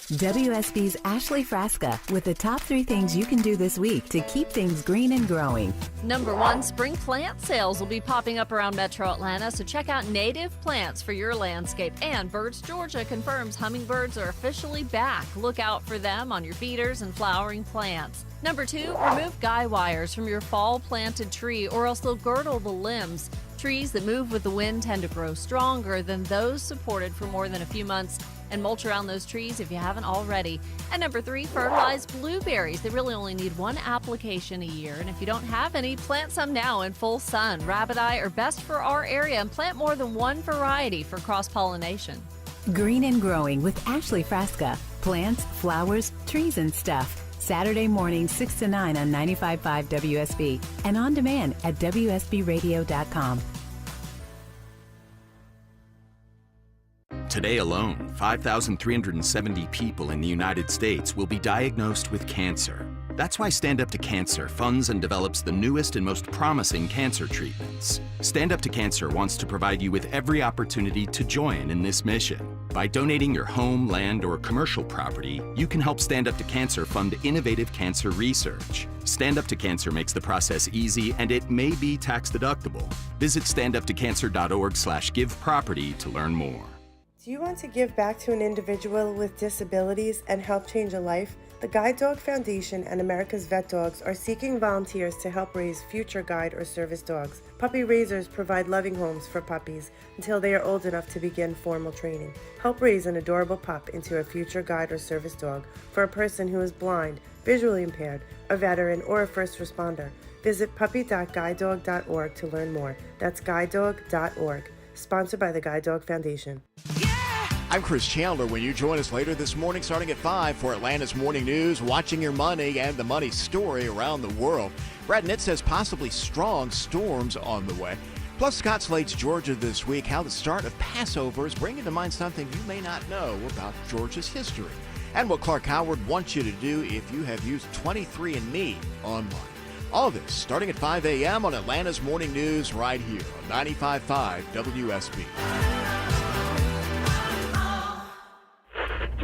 WSB's Ashley Frasca with the top 3 things you can do this week to keep things green and growing. Number 1, spring plant sales will be popping up around Metro Atlanta, so check out native plants for your landscape. And Birds Georgia confirms hummingbirds are officially back. Look out for them on your feeders and flowering plants. Number 2, remove guy wires from your fall planted tree or else they'll girdle the limbs. Trees that move with the wind tend to grow stronger than those supported for more than a few months. And mulch around those trees if you haven't already. And number 3, fertilize blueberries. They really only need 1 application a year. And if you don't have any, plant some now in full sun. Rabbit eye are best for our area, and plant more than 1 variety for cross-pollination. Green and Growing with Ashley Frasca. Plants, flowers, trees, and stuff. Saturday morning, 6 to 9 on 95.5 WSB. And on demand at WSBradio.com. Today alone, 5,370 people in the United States will be diagnosed with cancer. That's why Stand Up to Cancer funds and develops the newest and most promising cancer treatments. Stand Up to Cancer wants to provide you with every opportunity to join in this mission. By donating your home, land, or commercial property, you can help Stand Up to Cancer fund innovative cancer research. Stand Up to Cancer makes the process easy, and it may be tax deductible. Visit standuptocancer.org/giveproperty to learn more. Do you want to give back to an individual with disabilities and help change a life? The Guide Dog Foundation and America's Vet Dogs are seeking volunteers to help raise future guide or service dogs. Puppy raisers provide loving homes for puppies until they are old enough to begin formal training. Help raise an adorable pup into a future guide or service dog for a person who is blind, visually impaired, a veteran, or a first responder. Visit puppy.guidedog.org to learn more. That's guidedog.org. Sponsored by the Guide Dog Foundation. I'm Chris Chandler. When you join us later this morning, starting at 5 for Atlanta's Morning News, watching your money and the money story around the world. Brad Nitt says possibly strong storms on the way. Plus, Scott Slade's Georgia this week, how the start of Passover is bringing to mind something you may not know about Georgia's history. And what Clark Howard wants you to do if you have used 23andMe online. All this starting at 5 a.m. on Atlanta's Morning News right here on 95.5 WSB.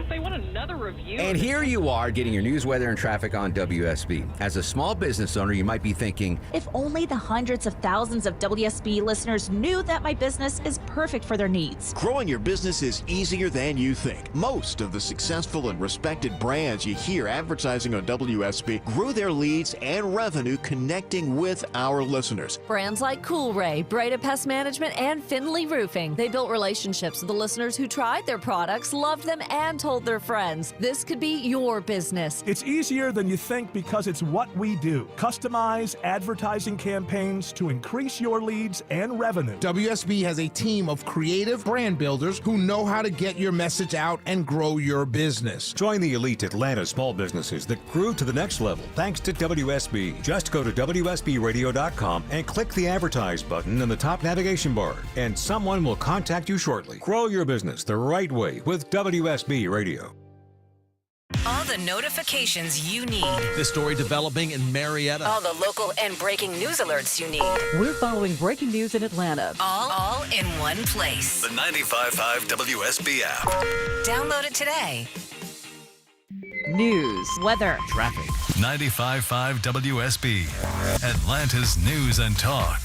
They want another review. And here you are getting your news, weather, and traffic on WSB. As a small business owner, you might be thinking, if only the hundreds of thousands of WSB listeners knew that my business is perfect for their needs. Growing your business is easier than you think. Most of the successful and respected brands you hear advertising on WSB grew their leads and revenue connecting with our listeners. Brands like Coolray, Breda Pest Management, and Finley Roofing. They built relationships with the listeners who tried their products, loved them, and told their friends. This could be your business. It's easier than you think because it's what we do. Customize advertising campaigns to increase your leads and revenue. WSB has a team of creative brand builders who know how to get your message out and grow your business. Join the elite Atlanta small businesses that grew to the next level thanks to WSB. Just go to WSBradio.com and click the Advertise button in the top navigation bar, and someone will contact you shortly. Grow your business the right way with WSB Radio. All the notifications you need. This story developing in Marietta. All the local and breaking news alerts you need. We're following breaking news in Atlanta. All in one place. The 95.5 WSB app. Download it today. News, weather, traffic. 95.5 WSB. Atlanta's News and Talk.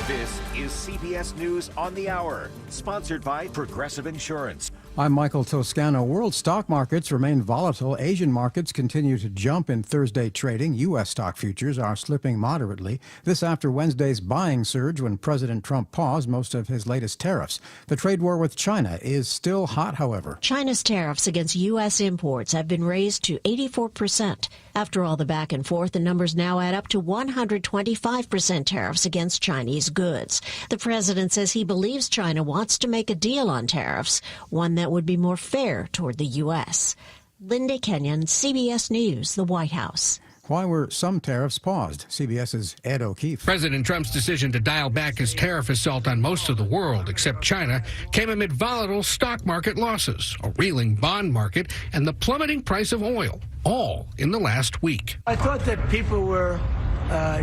This is CBS News on the Hour, sponsored by Progressive Insurance. I'm Michael Toscano. World stock markets remain volatile. Asian markets continue to jump in Thursday trading. U.S. stock futures are slipping moderately. This after Wednesday's buying surge when President Trump paused most of his latest tariffs. The trade war with China is still hot, however. China's tariffs against U.S. imports have been raised to 84%. After all the back and forth, the numbers now add up to 125% tariffs against Chinese goods. The president says he believes China wants to make a deal on tariffs, one that would be more fair toward the U.S. Linda Kenyon, CBS News, the White House. Why were some tariffs paused? CBS's Ed O'Keefe. President Trump's decision to dial back his tariff assault on most of the world, except China, came amid volatile stock market losses, a reeling bond market, and the plummeting price of oil, all in the last week. I thought that people were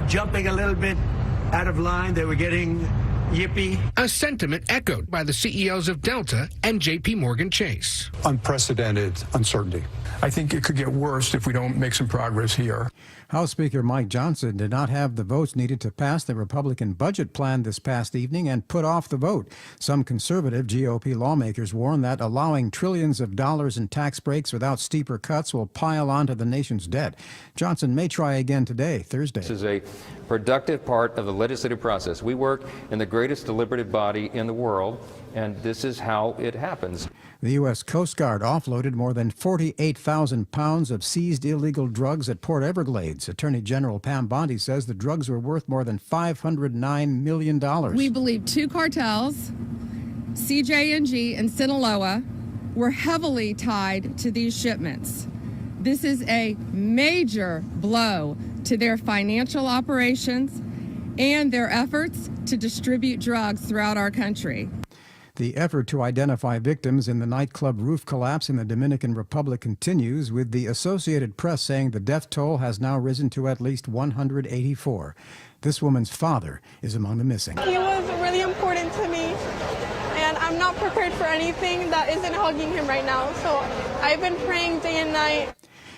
jumping a little bit out of line. They were getting yippee. A sentiment echoed by the CEOs of Delta and J.P. Morgan Chase. Unprecedented uncertainty. I think it could get worse if we don't make some progress here. House Speaker Mike Johnson did not have the votes needed to pass the Republican budget plan this past evening and put off the vote. Some conservative GOP lawmakers warn that allowing trillions of dollars in tax breaks without steeper cuts will pile onto the nation's debt. Johnson may try again today, Thursday. This is a productive part of the legislative process. We work in the greatest deliberative body in the world, and this is how it happens. The U.S. Coast Guard offloaded more than 48,000 pounds of seized illegal drugs at Port Everglades. Attorney General Pam Bondi says the drugs were worth more than $509 million. We believe two cartels, CJ&G and Sinaloa, were heavily tied to these shipments. This is a major blow to their financial operations and their efforts to distribute drugs throughout our country. The effort to identify victims in the nightclub roof collapse in the Dominican Republic continues, with the Associated Press saying the death toll has now risen to at least 184. This woman's father is among the missing. He was really important to me, and I'm not prepared for anything that isn't hugging him right now. So I've been praying day and night.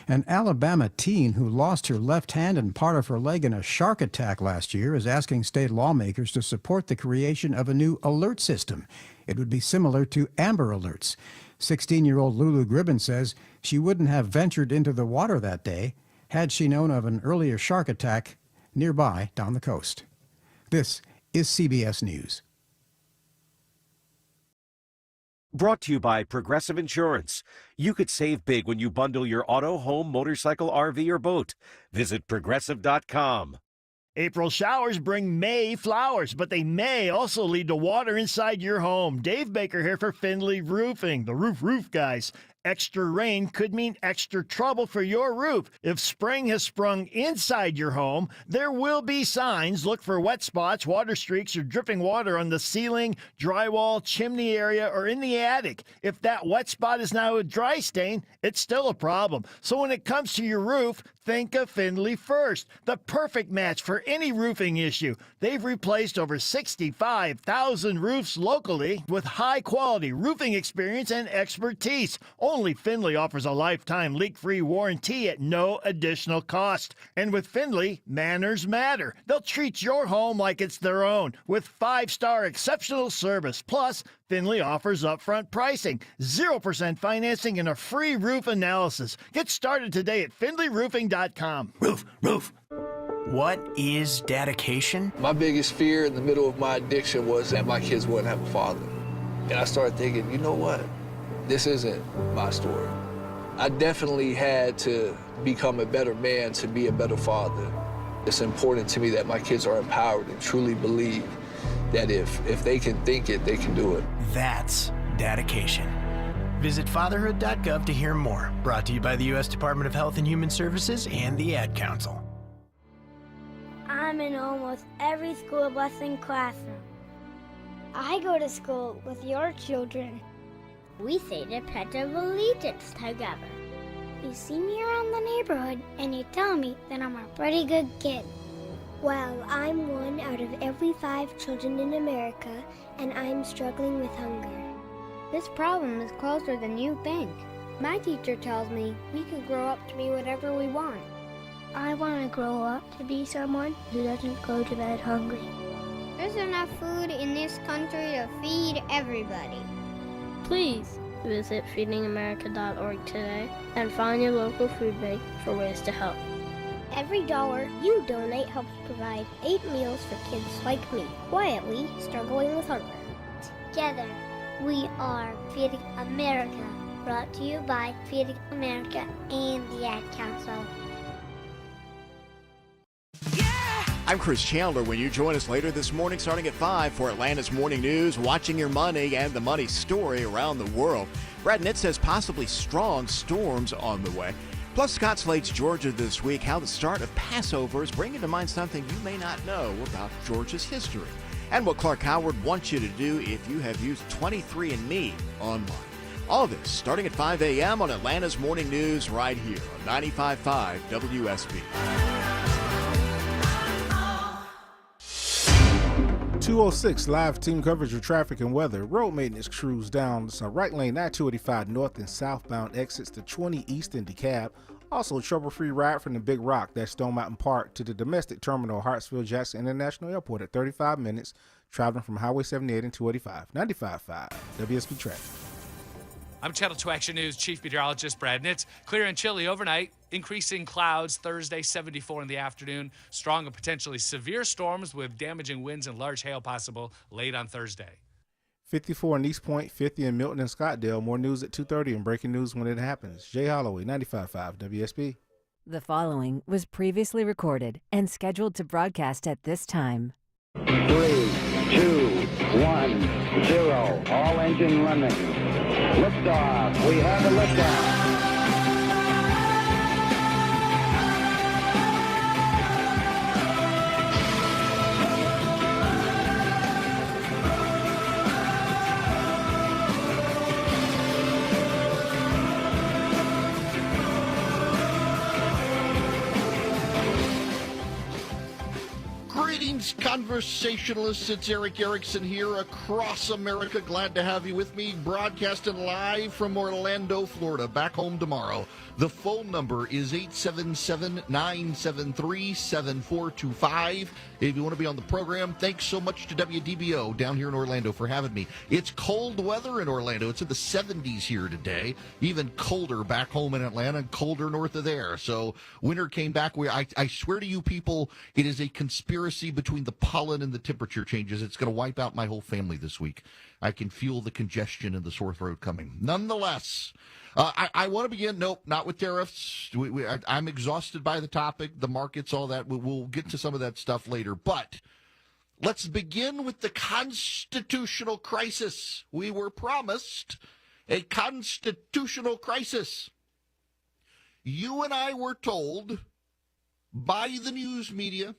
An Alabama teen who lost her left hand and part of her leg in a shark attack last year is asking state lawmakers to support the creation of a new alert system. It would be similar to Amber Alerts. 16-year-old Lulu Gribben says she wouldn't have ventured into the water that day had she known of an earlier shark attack nearby down the coast. This is CBS News. Brought to you by Progressive Insurance. You could save big when you bundle your auto, home, motorcycle, RV, or boat. Visit Progressive.com. April showers bring May flowers, but they may also lead to water inside your home. Dave Baker here for Findlay Roofing, the roof guys. Extra rain could mean extra trouble for your roof. If spring has sprung inside your home, there will be signs. Look for wet spots, water streaks, or dripping water on the ceiling, drywall, chimney area, or in the attic. If that wet spot is now a dry stain, it's still a problem. So when it comes to your roof, think of Findlay first, the perfect match for any roofing issue. They've replaced over 65,000 roofs locally with high-quality roofing experience and expertise. Only Findlay offers a lifetime leak-free warranty at no additional cost. And with Findlay, manners matter. They'll treat your home like it's their own with 5-star exceptional service. Plus, Findlay offers upfront pricing, 0% financing, and a free roof analysis. Get started today at FindlayRoofing.com. Roof. What is dedication? My biggest fear in the middle of my addiction was that my kids wouldn't have a father. And I started thinking, you know what? This isn't my story. I definitely had to become a better man to be a better father. It's important to me that my kids are empowered and truly believe that if they can think it, they can do it. That's dedication. Visit fatherhood.gov to hear more. Brought to you by the U.S. Department of Health and Human Services and the Ad Council. I'm in almost every school bus and classroom. I go to school with your children. We say the Pledge of Allegiance together. You see me around the neighborhood and you tell me that I'm a pretty good kid. Well, I'm one out of every 5 children in America, and I'm struggling with hunger. This problem is closer than you think. My teacher tells me we can grow up to be whatever we want. I want to grow up to be someone who doesn't go to bed hungry. There's enough food in this country to feed everybody. Please visit feedingamerica.org today and find your local food bank for ways to help. Every dollar you donate helps provide 8 meals for kids like me, quietly struggling with hunger. Together, we are Feeding America, brought to you by Feeding America and the Ad Council. I'm Chris Chandler. When you join us later this morning, starting at 5 for Atlanta's Morning News, watching your money and the money story around the world. Brad Nitt says possibly strong storms on the way. Plus, Scott Slate's Georgia this week, how the start of Passover is bringing to mind something you may not know about Georgia's history. And what Clark Howard wants you to do if you have used 23andMe online. All this starting at 5 a.m. on Atlanta's Morning News right here on 95.5 WSB. 206 live team coverage of traffic and weather. Road maintenance crews down the right lane I-285 north and southbound exits to 20 east in DeKalb. Also a trouble-free ride from the Big Rock, that's Stone Mountain Park, to the domestic terminal Hartsfield-Jackson International Airport at 35 minutes, traveling from Highway 78 and 285. 95.5 WSB traffic. I'm Channel 2 Action News Chief Meteorologist Brad Nitz. Clear and chilly overnight. Increasing clouds Thursday, 74 in the afternoon. Strong and potentially severe storms with damaging winds and large hail possible late on Thursday. 54 in East Point, 50 in Milton and Scottsdale. More news at 2:30 and breaking news when it happens. Jay Holloway, 95.5 WSB. The following was previously recorded and scheduled to broadcast at this time. 3, 2, 1, 0. All engine running. Liftoff. We have a liftoff. Greetings, conversationalists. It's Eric Erickson here across America. Glad to have you with me, broadcasting live from Orlando, Florida. Back home tomorrow. The phone number is 877-973-7425. If you want to be on the program, thanks so much to WDBO down here in Orlando for having me. It's cold weather in Orlando. It's in the 70s here today. Even colder back home in Atlanta and colder north of there. So winter came back. I swear to you people, it is a conspiracy between the pollen and the temperature changes, it's going to wipe out my whole family this week. I can feel the congestion and the sore throat coming. Nonetheless, I want to begin, nope, not with tariffs. I'm exhausted by the topic, the markets, all that. We'll get to some of that stuff later. But let's begin with the constitutional crisis. We were promised a constitutional crisis. You and I were told by the news media,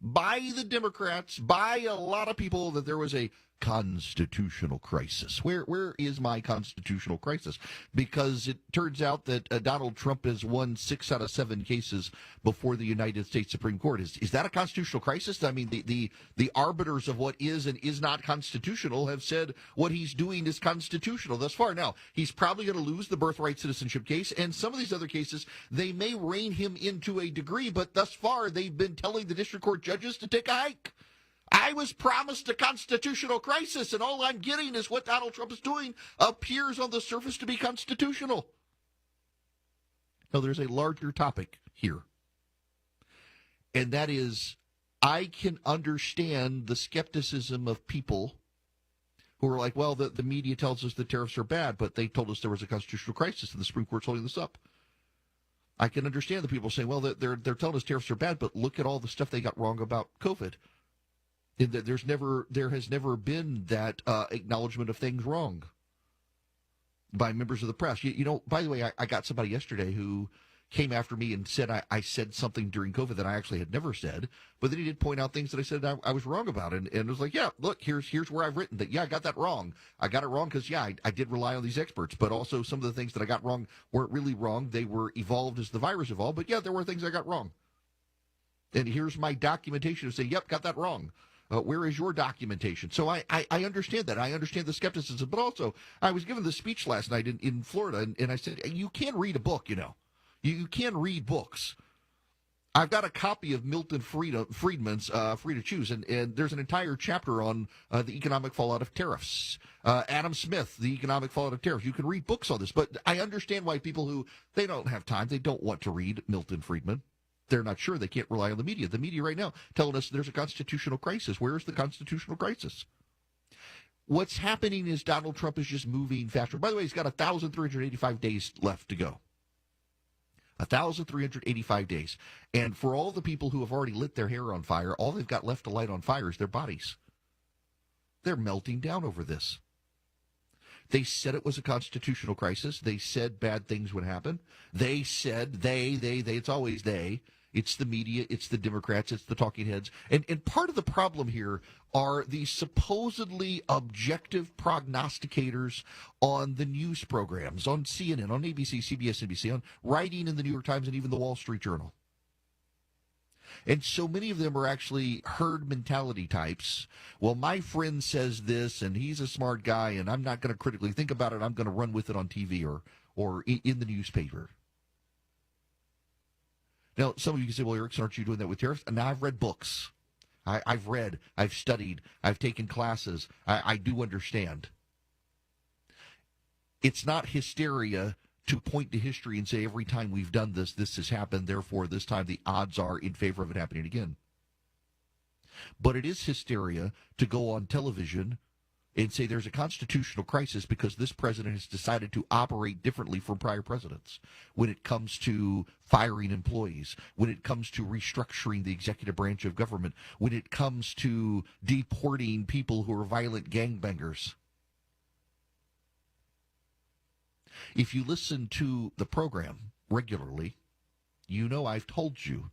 by the Democrats, by a lot of people that there was a constitutional crisis. Where is my constitutional crisis? Because it turns out that Donald Trump has won 6 out of 7 cases before the United States Supreme Court. Is that a constitutional crisis? I mean, the arbiters of what is and is not constitutional have said what he's doing is constitutional thus far. Now, he's probably going to lose the birthright citizenship case, and some of these other cases, they may rein him into a degree, but thus far they've been telling the district court judges to take a hike. I was promised a constitutional crisis, and all I'm getting is what Donald Trump is doing appears on the surface to be constitutional. Now, there's a larger topic here, and that is I can understand the skepticism of people who are like, well, the media tells us the tariffs are bad, but they told us there was a constitutional crisis, and the Supreme Court's holding this up. I can understand the people saying, well, they're telling us tariffs are bad, but look at all the stuff they got wrong about COVID. There has never been that acknowledgement of things wrong by members of the press. You know, by the way, I got somebody yesterday who came after me and said I said something during COVID that I actually had never said, but then he did point out things that I said I was wrong about, and it was like, yeah, look, here's where I've written that. Yeah, I got that wrong. I got it wrong because, yeah, I did rely on these experts, but also some of the things that I got wrong weren't really wrong. They were evolved as the virus evolved, but yeah, there were things I got wrong. And here's my documentation to say, yep, got that wrong. Where is your documentation? So I understand that. I understand the skepticism. But also, I was given this speech last night in Florida, and I said, you can read a book, you know. You can read books. I've got a copy of Milton Friedman's Free to Choose, and there's an entire chapter on the economic fallout of tariffs. Adam Smith, the economic fallout of tariffs. You can read books on this. But I understand why people who, they don't have time, they don't want to read Milton Friedman. They're not sure. They can't rely on the media. The media right now telling us there's a constitutional crisis. Where is the constitutional crisis? What's happening is Donald Trump is just moving faster. By the way, he's got 1,385 days left to go. 1,385 days. And for all the people who have already lit their hair on fire, all they've got left to light on fire is their bodies. They're melting down over this. They said it was a constitutional crisis. They said bad things would happen. They said, it's always they. It's the media, it's the Democrats, it's the talking heads. And part of the problem here are the supposedly objective prognosticators on the news programs, on CNN, on ABC, CBS, NBC, on writing in the New York Times and even the Wall Street Journal. And so many of them are actually herd mentality types. Well, my friend says this, and he's a smart guy, and I'm not going to critically think about it. I'm going to run with it on TV or in the newspaper. Now, some of you can say, well, Erickson, aren't you doing that with tariffs? And now I've read books. I've read, I've studied, I've taken classes. I do understand. It's not hysteria to point to history and say every time we've done this, this has happened, therefore this time the odds are in favor of it happening again. But it is hysteria to go on television and say there's a constitutional crisis because this president has decided to operate differently from prior presidents when it comes to firing employees, when it comes to restructuring the executive branch of government, when it comes to deporting people who are violent gangbangers. If you listen to the program regularly, you know I've told you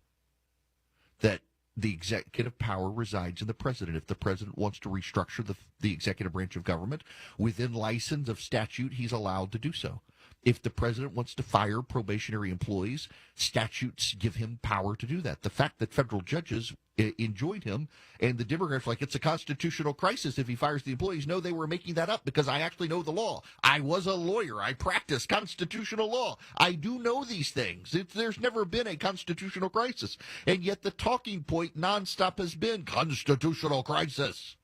that the executive power resides in the president. If the president wants to restructure the executive branch of government within license of statute, he's allowed to do so. If the president wants to fire probationary employees, statutes give him power to do that. The fact that federal judges enjoyed him and the Democrats were like, it's a constitutional crisis if he fires the employees. No, they were making that up because I actually know the law. I was a lawyer. I practiced constitutional law. I do know these things. There's never been a constitutional crisis. And yet the talking point nonstop has been constitutional crisis.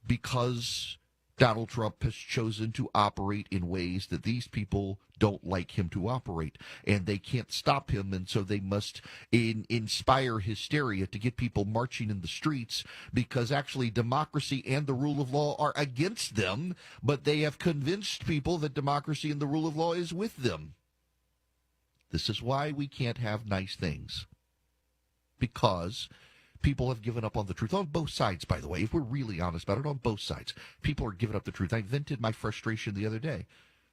Because Donald Trump has chosen to operate in ways that these people don't like him to operate, and they can't stop him, and so they must inspire hysteria to get people marching in the streets, because actually democracy and the rule of law are against them, but they have convinced people that democracy and the rule of law is with them. This is why we can't have nice things, because people have given up on the truth on both sides, by the way. If we're really honest about it, on both sides, people are giving up the truth. I vented my frustration the other day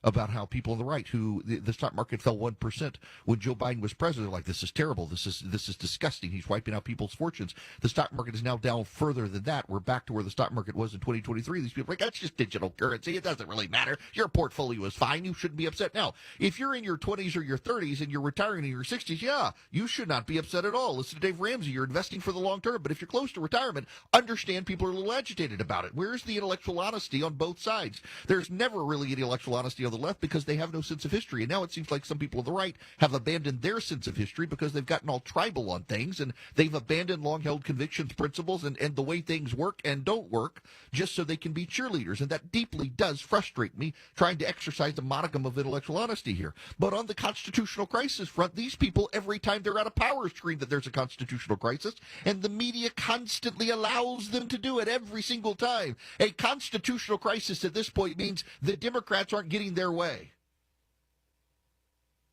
about how people on the right, who the stock market fell 1% when Joe Biden was president, like, this is terrible, this is disgusting, he's wiping out people's fortunes. The stock market is now down further than that. We're back to where the stock market was in 2023. These people are like, that's just digital currency, it doesn't really matter, your portfolio is fine, you shouldn't be upset. Now, if you're in your 20s or your 30s and you're retiring in your 60s, yeah, you should not be upset at all. Listen to Dave Ramsey, you're investing for the long term. But if you're close to retirement, understand people are a little agitated about it. Where's the intellectual honesty on both sides? There's never really any intellectual honesty on the left, because they have no sense of history. And now it seems like some people on the right have abandoned their sense of history because they've gotten all tribal on things, and they've abandoned long-held convictions, principles, and the way things work and don't work, just so they can be cheerleaders. And that deeply does frustrate me, trying to exercise a modicum of intellectual honesty here. But on the constitutional crisis front, these people, every time they're out of power, scream that there's a constitutional crisis, and the media constantly allows them to do it every single time. A constitutional crisis at this point means the Democrats aren't getting their way.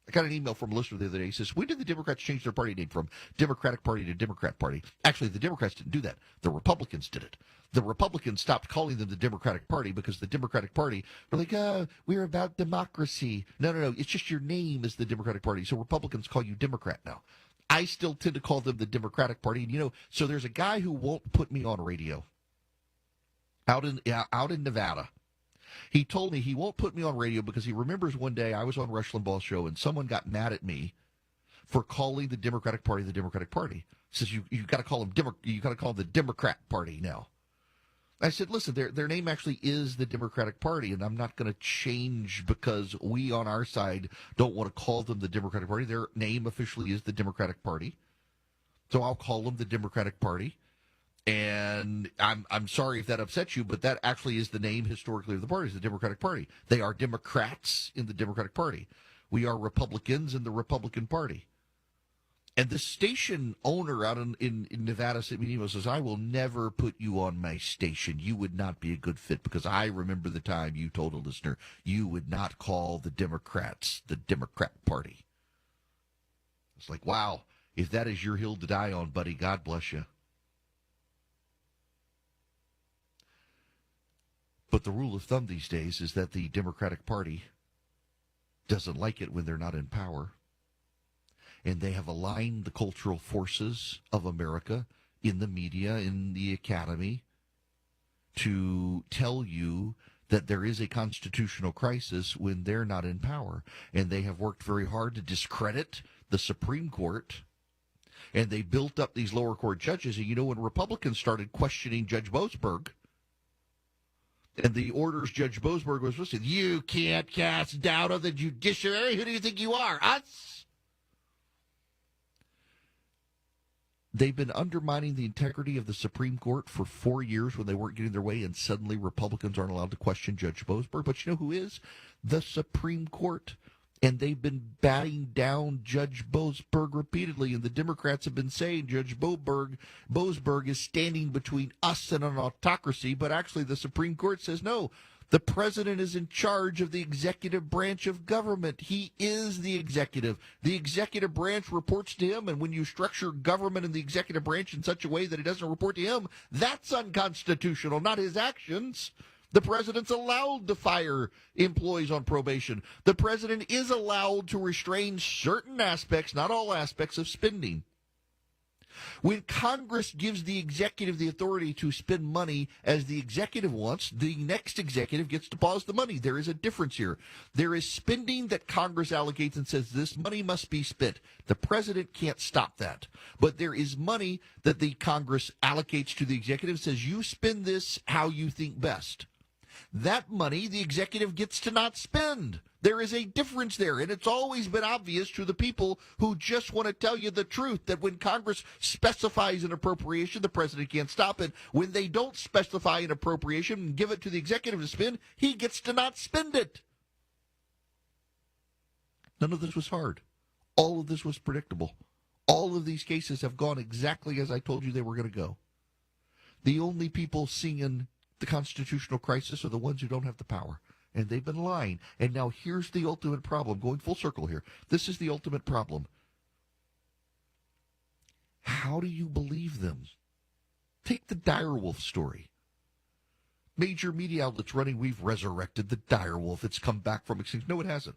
I got an email from a listener the other day. He says, when did the Democrats change their party name from Democratic Party to Democrat Party? Actually, the Democrats didn't do that. The Republicans did it. The Republicans stopped calling them the Democratic Party because the Democratic Party were like, we're about democracy. No. It's just your name is the Democratic Party. So Republicans call you Democrat now. I still tend to call them the Democratic Party. And, so there's a guy who won't put me on radio out in Nevada. He told me he won't put me on radio because he remembers one day I was on Rush Limbaugh's show and someone got mad at me for calling the Democratic Party the Democratic Party. He says, you got to call them you got to call them the Democrat Party now. I said, listen, their name actually is the Democratic Party, and I'm not going to change because we on our side don't want to call them the Democratic Party. Their name officially is the Democratic Party, so I'll call them the Democratic Party. And I'm sorry if that upsets you, but that actually is the name historically of the party, is the Democratic Party. They are Democrats in the Democratic Party. We are Republicans in the Republican Party. And the station owner out in Nevada sent me an email, says, I will never put you on my station. You would not be a good fit, because I remember the time you told a listener you would not call the Democrats the Democrat Party. It's like, wow, if that is your hill to die on, buddy, God bless you. But the rule of thumb these days is that the Democratic Party doesn't like it when they're not in power. And they have aligned the cultural forces of America in the media, in the academy, to tell you that there is a constitutional crisis when they're not in power. And they have worked very hard to discredit the Supreme Court. And they built up these lower court judges. And when Republicans started questioning Judge Boasberg, and the orders Judge Boasberg was listening, you can't cast doubt on the judiciary. Who do you think you are? Us? They've been undermining the integrity of the Supreme Court for 4 years when they weren't getting their way, and suddenly Republicans aren't allowed to question Judge Boasberg. But you know who is? The Supreme Court. And they've been batting down Judge Boasberg repeatedly, and the Democrats have been saying Judge Boasberg is standing between us and an autocracy, but actually the Supreme Court says no. The president is in charge of the executive branch of government. He is the executive. The executive branch reports to him, and when you structure government in the executive branch in such a way that it doesn't report to him, that's unconstitutional, not his actions. The president's allowed to fire employees on probation. The president is allowed to restrain certain aspects, not all aspects, of spending. When Congress gives the executive the authority to spend money as the executive wants, the next executive gets to pause the money. There is a difference here. There is spending that Congress allocates and says this money must be spent. The president can't stop that. But there is money that the Congress allocates to the executive and says you spend this how you think best. That money the executive gets to not spend. There is a difference there, and it's always been obvious to the people who just want to tell you the truth that when Congress specifies an appropriation, the president can't stop it. When they don't specify an appropriation and give it to the executive to spend, he gets to not spend it. None of this was hard. All of this was predictable. All of these cases have gone exactly as I told you they were going to go. The only people seeing the constitutional crisis are the ones who don't have the power. And they've been lying. And now here's the ultimate problem, going full circle here. This is the ultimate problem. How do you believe them? Take the Direwolf story. Major media outlets running, we've resurrected the direwolf. It's come back from extinction. No, it hasn't.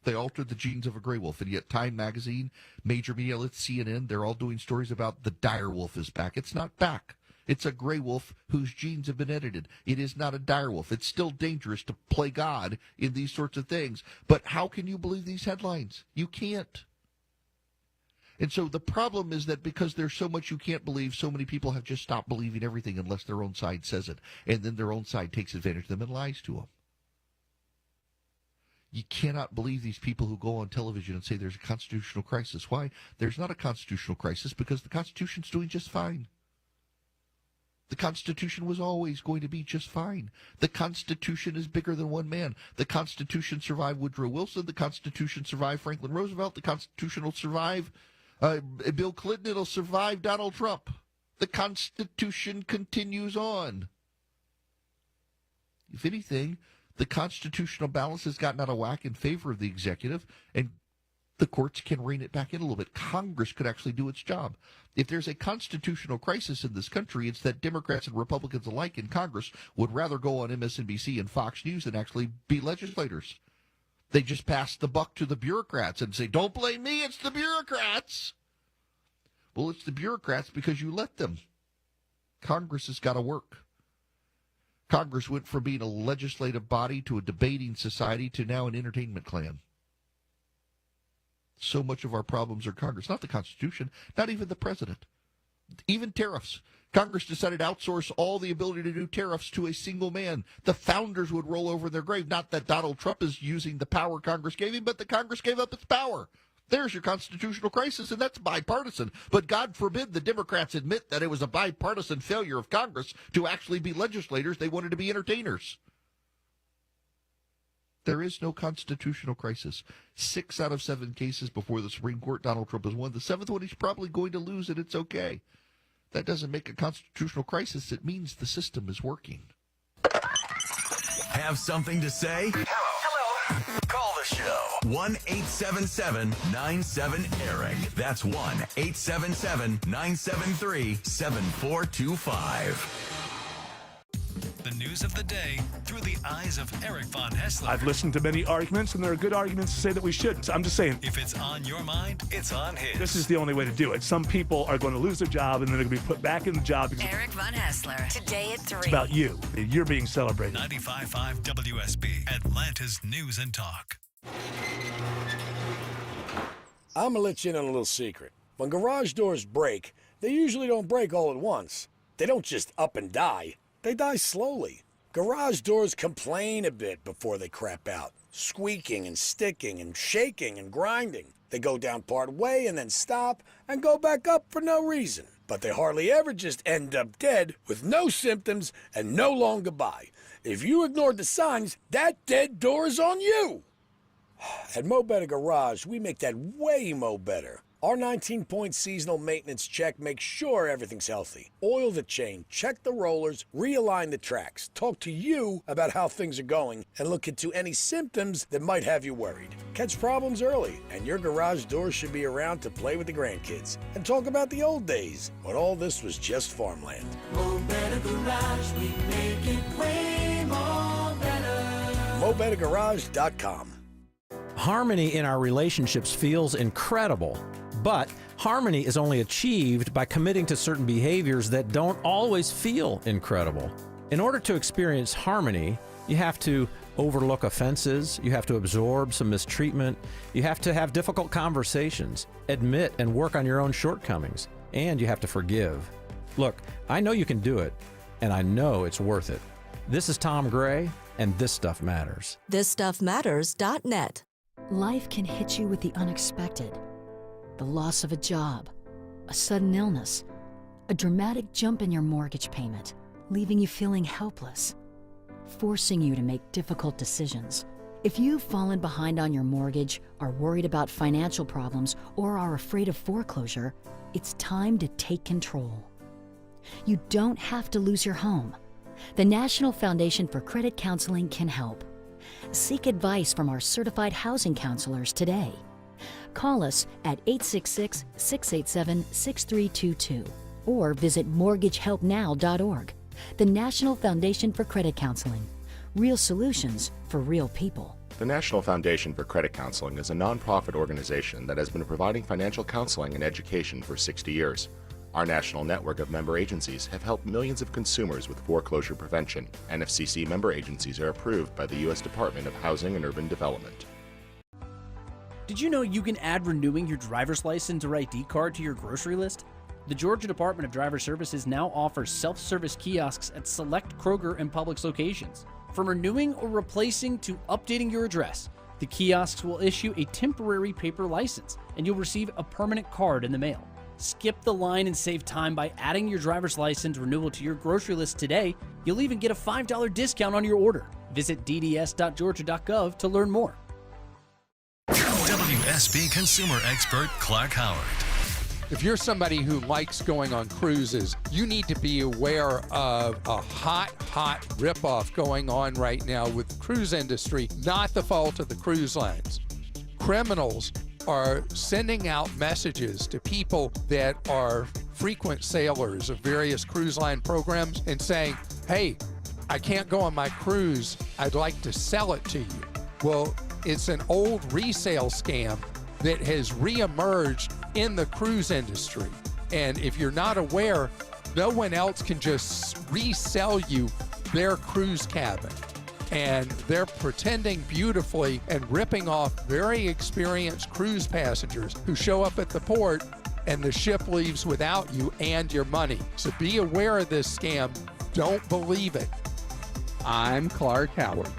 They altered the genes of a gray wolf. And yet Time Magazine, major media outlets, CNN, they're all doing stories about the direwolf is back. It's not back. It's a gray wolf whose genes have been edited. It is not a direwolf. It's still dangerous to play God in these sorts of things. But how can you believe these headlines? You can't. And so the problem is that because there's so much you can't believe, so many people have just stopped believing everything unless their own side says it. And then their own side takes advantage of them and lies to them. You cannot believe these people who go on television and say there's a constitutional crisis. Why? There's not a constitutional crisis because the Constitution's doing just fine. The Constitution was always going to be just fine. The Constitution is bigger than one man. The Constitution survived Woodrow Wilson. The Constitution survived Franklin Roosevelt. The Constitution will survive Bill Clinton. It'll survive Donald Trump. The Constitution continues on. If anything, the constitutional balance has gotten out of whack in favor of the executive, and the courts can rein it back in a little bit. Congress could actually do its job. If there's a constitutional crisis in this country, it's that Democrats and Republicans alike in Congress would rather go on MSNBC and Fox News than actually be legislators. They just pass the buck to the bureaucrats and say, don't blame me, it's the bureaucrats. Well, it's the bureaucrats because you let them. Congress has got to work. Congress went from being a legislative body to a debating society to now an entertainment clan. So much of our problems are Congress, not the Constitution, not even the president. Even tariffs. Congress decided to outsource all the ability to do tariffs to a single man. The founders would roll over in their grave. Not that Donald Trump is using the power Congress gave him, but the Congress gave up its power. There's your constitutional crisis, and that's bipartisan. But God forbid the Democrats admit that it was a bipartisan failure of Congress to actually be legislators. They wanted to be entertainers. There is no constitutional crisis. 6 out of 7 cases before the Supreme Court, Donald Trump has won. The 7th one he's probably going to lose, and it's okay. That doesn't make a constitutional crisis. It means the system is working. Have something to say? Hello. Call the show. 1-877-97-ERIC. That's 1-877-973-7425. The news of the day through the eyes of Eric Von Hessler. I've listened to many arguments, and there are good arguments to say that we shouldn't. I'm just saying. If it's on your mind, it's on his. This is the only way to do it. Some people are going to lose their job, and then they're going to be put back in the job. Eric Von Hessler, today at 3. It's about you. You're being celebrated. 95.5 WSB, Atlanta's News and Talk. I'm going to let you in on a little secret. When garage doors break, they usually don't break all at once. They don't just up and die. They die slowly. Garage doors complain a bit before they crap out, squeaking and sticking and shaking and grinding. They go down part way and then stop and go back up for no reason. But they hardly ever just end up dead with no symptoms and no long goodbye. If you ignored the signs, that dead door is on you. At Mo Better Garage, we make that way mo better. Our 19-point seasonal maintenance check makes sure everything's healthy. Oil the chain, check the rollers, realign the tracks, talk to you about how things are going, and look into any symptoms that might have you worried. Catch problems early, and your garage doors should be around to play with the grandkids. And talk about the old days, when all this was just farmland. Mo Better Garage, we make it way more better. MoBetterGarage.com. Harmony in our relationships feels incredible, but harmony is only achieved by committing to certain behaviors that don't always feel incredible. In order to experience harmony, you have to overlook offenses, you have to absorb some mistreatment, you have to have difficult conversations, admit and work on your own shortcomings, and you have to forgive. Look, I know you can do it, and I know it's worth it. This is Tom Gray, and This Stuff Matters. ThisStuffMatters.net. Life can hit you with the unexpected. The loss of a job, a sudden illness, a dramatic jump in your mortgage payment, leaving you feeling helpless, forcing you to make difficult decisions. If you've fallen behind on your mortgage, are worried about financial problems, or are afraid of foreclosure, it's time to take control. You don't have to lose your home. The National Foundation for Credit Counseling can help. Seek advice from our certified housing counselors today. Call us at 866-687-6322 or visit mortgagehelpnow.org. The National Foundation for Credit Counseling. Real solutions for real people. The National Foundation for Credit Counseling is a nonprofit organization that has been providing financial counseling and education for 60 years. Our national network of member agencies have helped millions of consumers with foreclosure prevention. NFCC member agencies are approved by the U.S. Department of Housing and Urban Development. Did you know you can add renewing your driver's license or ID card to your grocery list? The Georgia Department of Driver Services now offers self-service kiosks at select Kroger and Publix locations. From renewing or replacing to updating your address, the kiosks will issue a temporary paper license, and you'll receive a permanent card in the mail. Skip the line and save time by adding your driver's license renewal to your grocery list today. You'll even get a $5 discount on your order. Visit dds.georgia.gov to learn more. WSB consumer expert Clark Howard. If you're somebody who likes going on cruises, you need to be aware of a hot ripoff going on right now with the cruise industry, not the fault of the cruise lines. Criminals are sending out messages to people that are frequent sailors of various cruise line programs and saying, hey, I can't go on my cruise. I'd like to sell it to you. Well, it's an old resale scam that has reemerged in the cruise industry. And if you're not aware, no one else can just resell you their cruise cabin. And they're pretending beautifully and ripping off very experienced cruise passengers who show up at the port and the ship leaves without you and your money. So be aware of this scam. Don't believe it. I'm Clark Howard.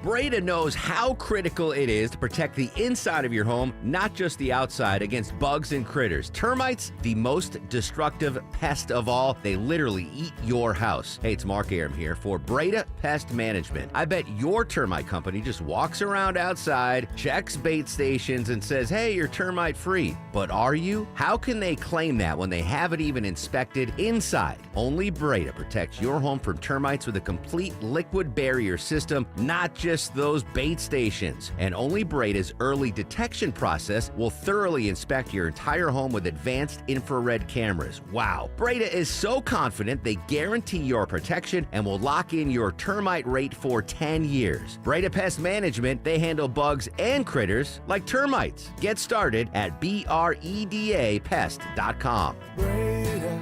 Breda knows how critical it is to protect the inside of your home, not just the outside, against bugs and critters. Termites, the most destructive pest of all. They literally eat your house. Hey, it's Mark Aram here for Breda Pest Management. I bet your termite company just walks around outside, checks bait stations, and says, hey, you're termite free. But are you? How can they claim that when they haven't even inspected inside? Only Breda protects your home from termites with a complete liquid barrier system, not just those bait stations. And only Breda's early detection process will thoroughly inspect your entire home with advanced infrared cameras. Wow. Breda is so confident they guarantee your protection and will lock in your termite rate for 10 years. Breda Pest Management, they handle bugs and critters like termites. Get started at BREDApest.com. Breda,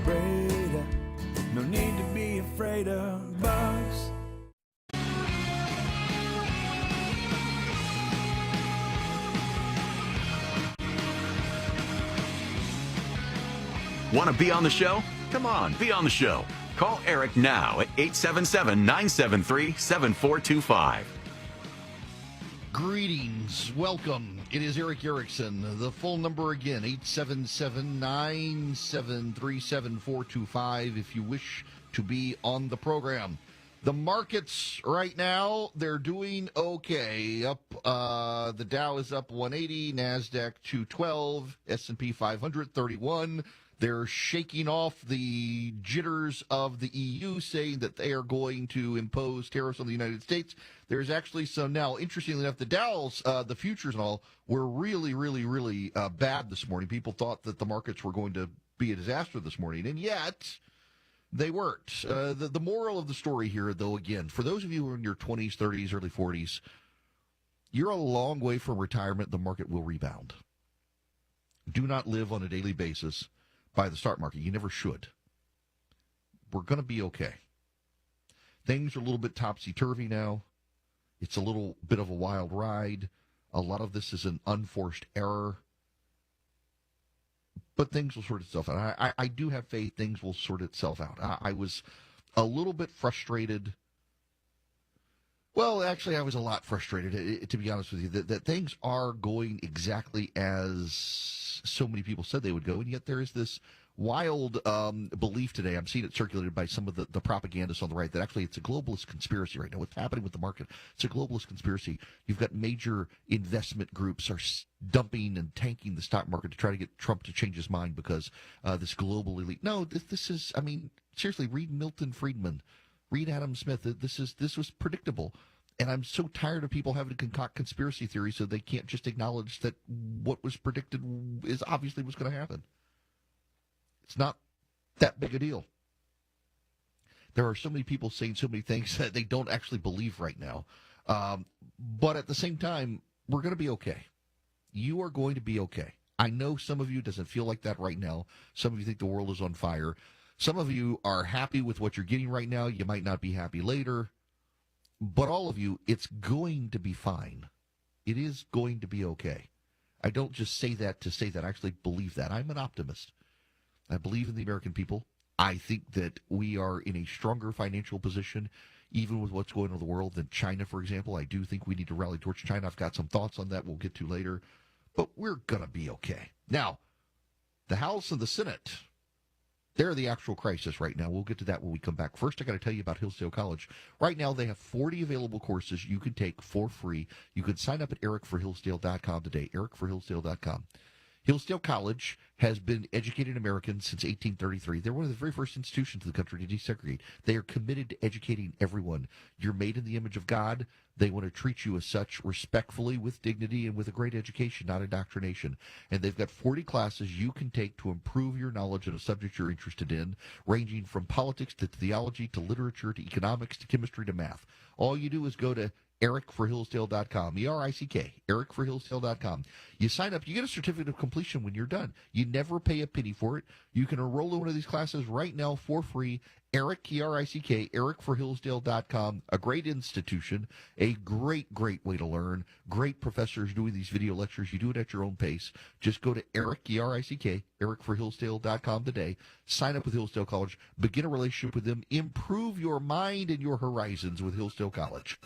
Breda, no need to be afraid of bugs. Want to be on the show? Come on, be on the show. Call Eric now at 877-973-7425. Greetings. Welcome. It is Eric Erickson. The full number again, 877-973-7425 if you wish to be on the program. The markets right now, they're doing okay. Up, the Dow is up 180, NASDAQ 212, S&P 500 31. They're shaking off the jitters of the EU, saying that they are going to impose tariffs on the United States. There's actually some now, interestingly enough, the Dow's, the futures and all, were really bad this morning. People thought that the markets were going to be a disaster this morning, and yet they weren't. The moral of the story here, though, again, for those of you who are in your 20s, 30s, early 40s, you're a long way from retirement. The market will rebound. Do not live on a daily basis by the stock market. You never should. We're going to be okay. Things are a little bit topsy-turvy now. It's a little bit of a wild ride. A lot of this is an unforced error. but things will sort itself out. I do have faith things will sort itself out. I was a little bit frustrated. Well, actually, I was a lot frustrated, to be honest with you, that things are going exactly as so many people said they would go, and yet there is this wild belief today. I'm seeing it circulated by some of the propagandists on the right that actually it's a globalist conspiracy right now. What's happening with the market? It's a globalist conspiracy. You've got major investment groups are dumping and tanking the stock market to try to get Trump to change his mind because this global elite. No, this is, I mean, seriously, read Milton Friedman, read Adam Smith. This was predictable. And I'm so tired of people having to concoct conspiracy theories so they can't just acknowledge that what was predicted is obviously what's going to happen. It's not that big a deal. There are so many people saying so many things that they don't actually believe right now. But at the same time, we're going to be okay. You are going to be okay. I know some of you doesn't feel like that right now. Some of you think the world is on fire. Some of you are happy with what you're getting right now. You might not be happy later. But all of you, it's going to be fine. It is going to be okay. I don't just say that to say that. I actually believe that. I'm an optimist. I believe in the American people. I think that we are in a stronger financial position, even with what's going on in the world, than China, for example. I do think we need to rally towards China. I've got some thoughts on that we'll get to later. But we're going to be okay. Now, the House and the Senate, they're the actual crisis right now. We'll get to that when we come back. First, I got to tell you about Hillsdale College. Right now, they have 40 available courses you can take for free. You can sign up at ericforhillsdale.com today, ericforhillsdale.com. Hillsdale College has been educating Americans since 1833. They're one of the very first institutions in the country to desegregate. They are committed to educating everyone. You're made in the image of God. They want to treat you as such, respectfully, with dignity, and with a great education, not indoctrination. And they've got 40 classes you can take to improve your knowledge in a subject you're interested in, ranging from politics to theology to literature to economics to chemistry to math. All you do is go to ericforhillsdale.com, E-R-I-C-K, ericforhillsdale.com. You sign up, you get a certificate of completion when you're done. You never pay a penny for it. You can enroll in one of these classes right now for free. Eric, E-R-I-C-K, ericforhillsdale.com, a great institution, a great way to learn, great professors doing these video lectures. You do it at your own pace. Just go to Eric, E-R-I-C-K, ericforhillsdale.com today. Sign up with Hillsdale College. Begin a relationship with them. Improve your mind and your horizons with Hillsdale College.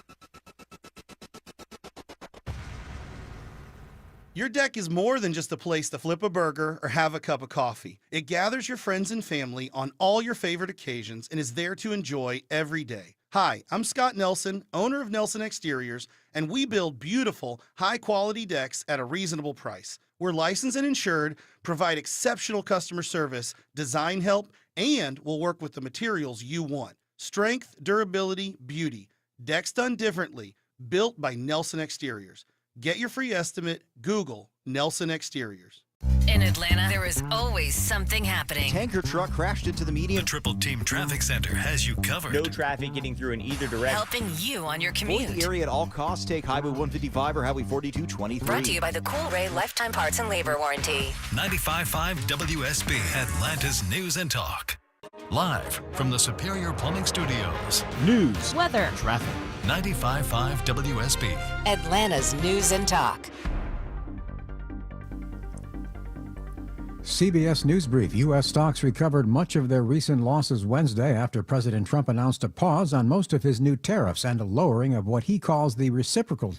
Your deck is more than just a place to flip a burger or have a cup of coffee. It gathers your friends and family on all your favorite occasions and is there to enjoy every day. Hi, I'm Scott Nelson, owner of Nelson Exteriors, and we build beautiful, high-quality decks at a reasonable price. We're licensed and insured, provide exceptional customer service, design help, and we'll work with the materials you want. Strength, durability, beauty. Decks done differently. Built by Nelson Exteriors. Get your free estimate. Google Nelson Exteriors. In Atlanta, there is always something happening. Tanker truck crashed into the median. The Triple Team Traffic Center has you covered. No traffic getting through in either direction. Helping you on your commute. Avoid the area at all costs. Take Highway 155 or Highway 4223. Brought to you by the Cool Ray Lifetime Parts and Labor Warranty. 95.5 WSB, Atlanta's News and Talk. Live from the Superior Plumbing Studios. News, weather, traffic. 95.5 WSB. Atlanta's News and Talk. CBS News Brief. U.S. stocks recovered much of their recent losses Wednesday after President Trump announced a pause on most of his new tariffs and a lowering of what he calls the reciprocal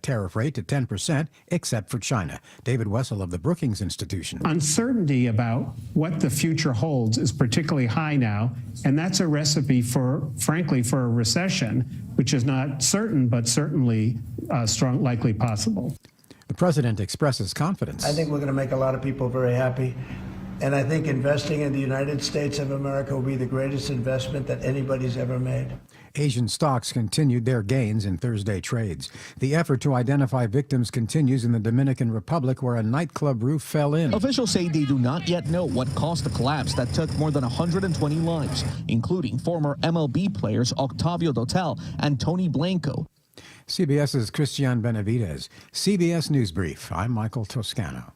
tariff rate to 10%, except for China. David Wessel of the Brookings Institution. Uncertainty about what the future holds is particularly high now, and that's a recipe for, frankly, for a recession, which is not certain, but certainly likely possible. The president expresses confidence. I think we're going to make a lot of people very happy. And I think investing in the United States of America will be the greatest investment that anybody's ever made. Asian stocks continued their gains in Thursday trades. The effort to identify victims continues in the Dominican Republic, where a nightclub roof fell in. Officials say they do not yet know what caused the collapse that took more than 120 lives, including former MLB players Octavio Dotel and Tony Blanco. CBS's Christian Benavidez. CBS News Brief. I'm Michael Toscano.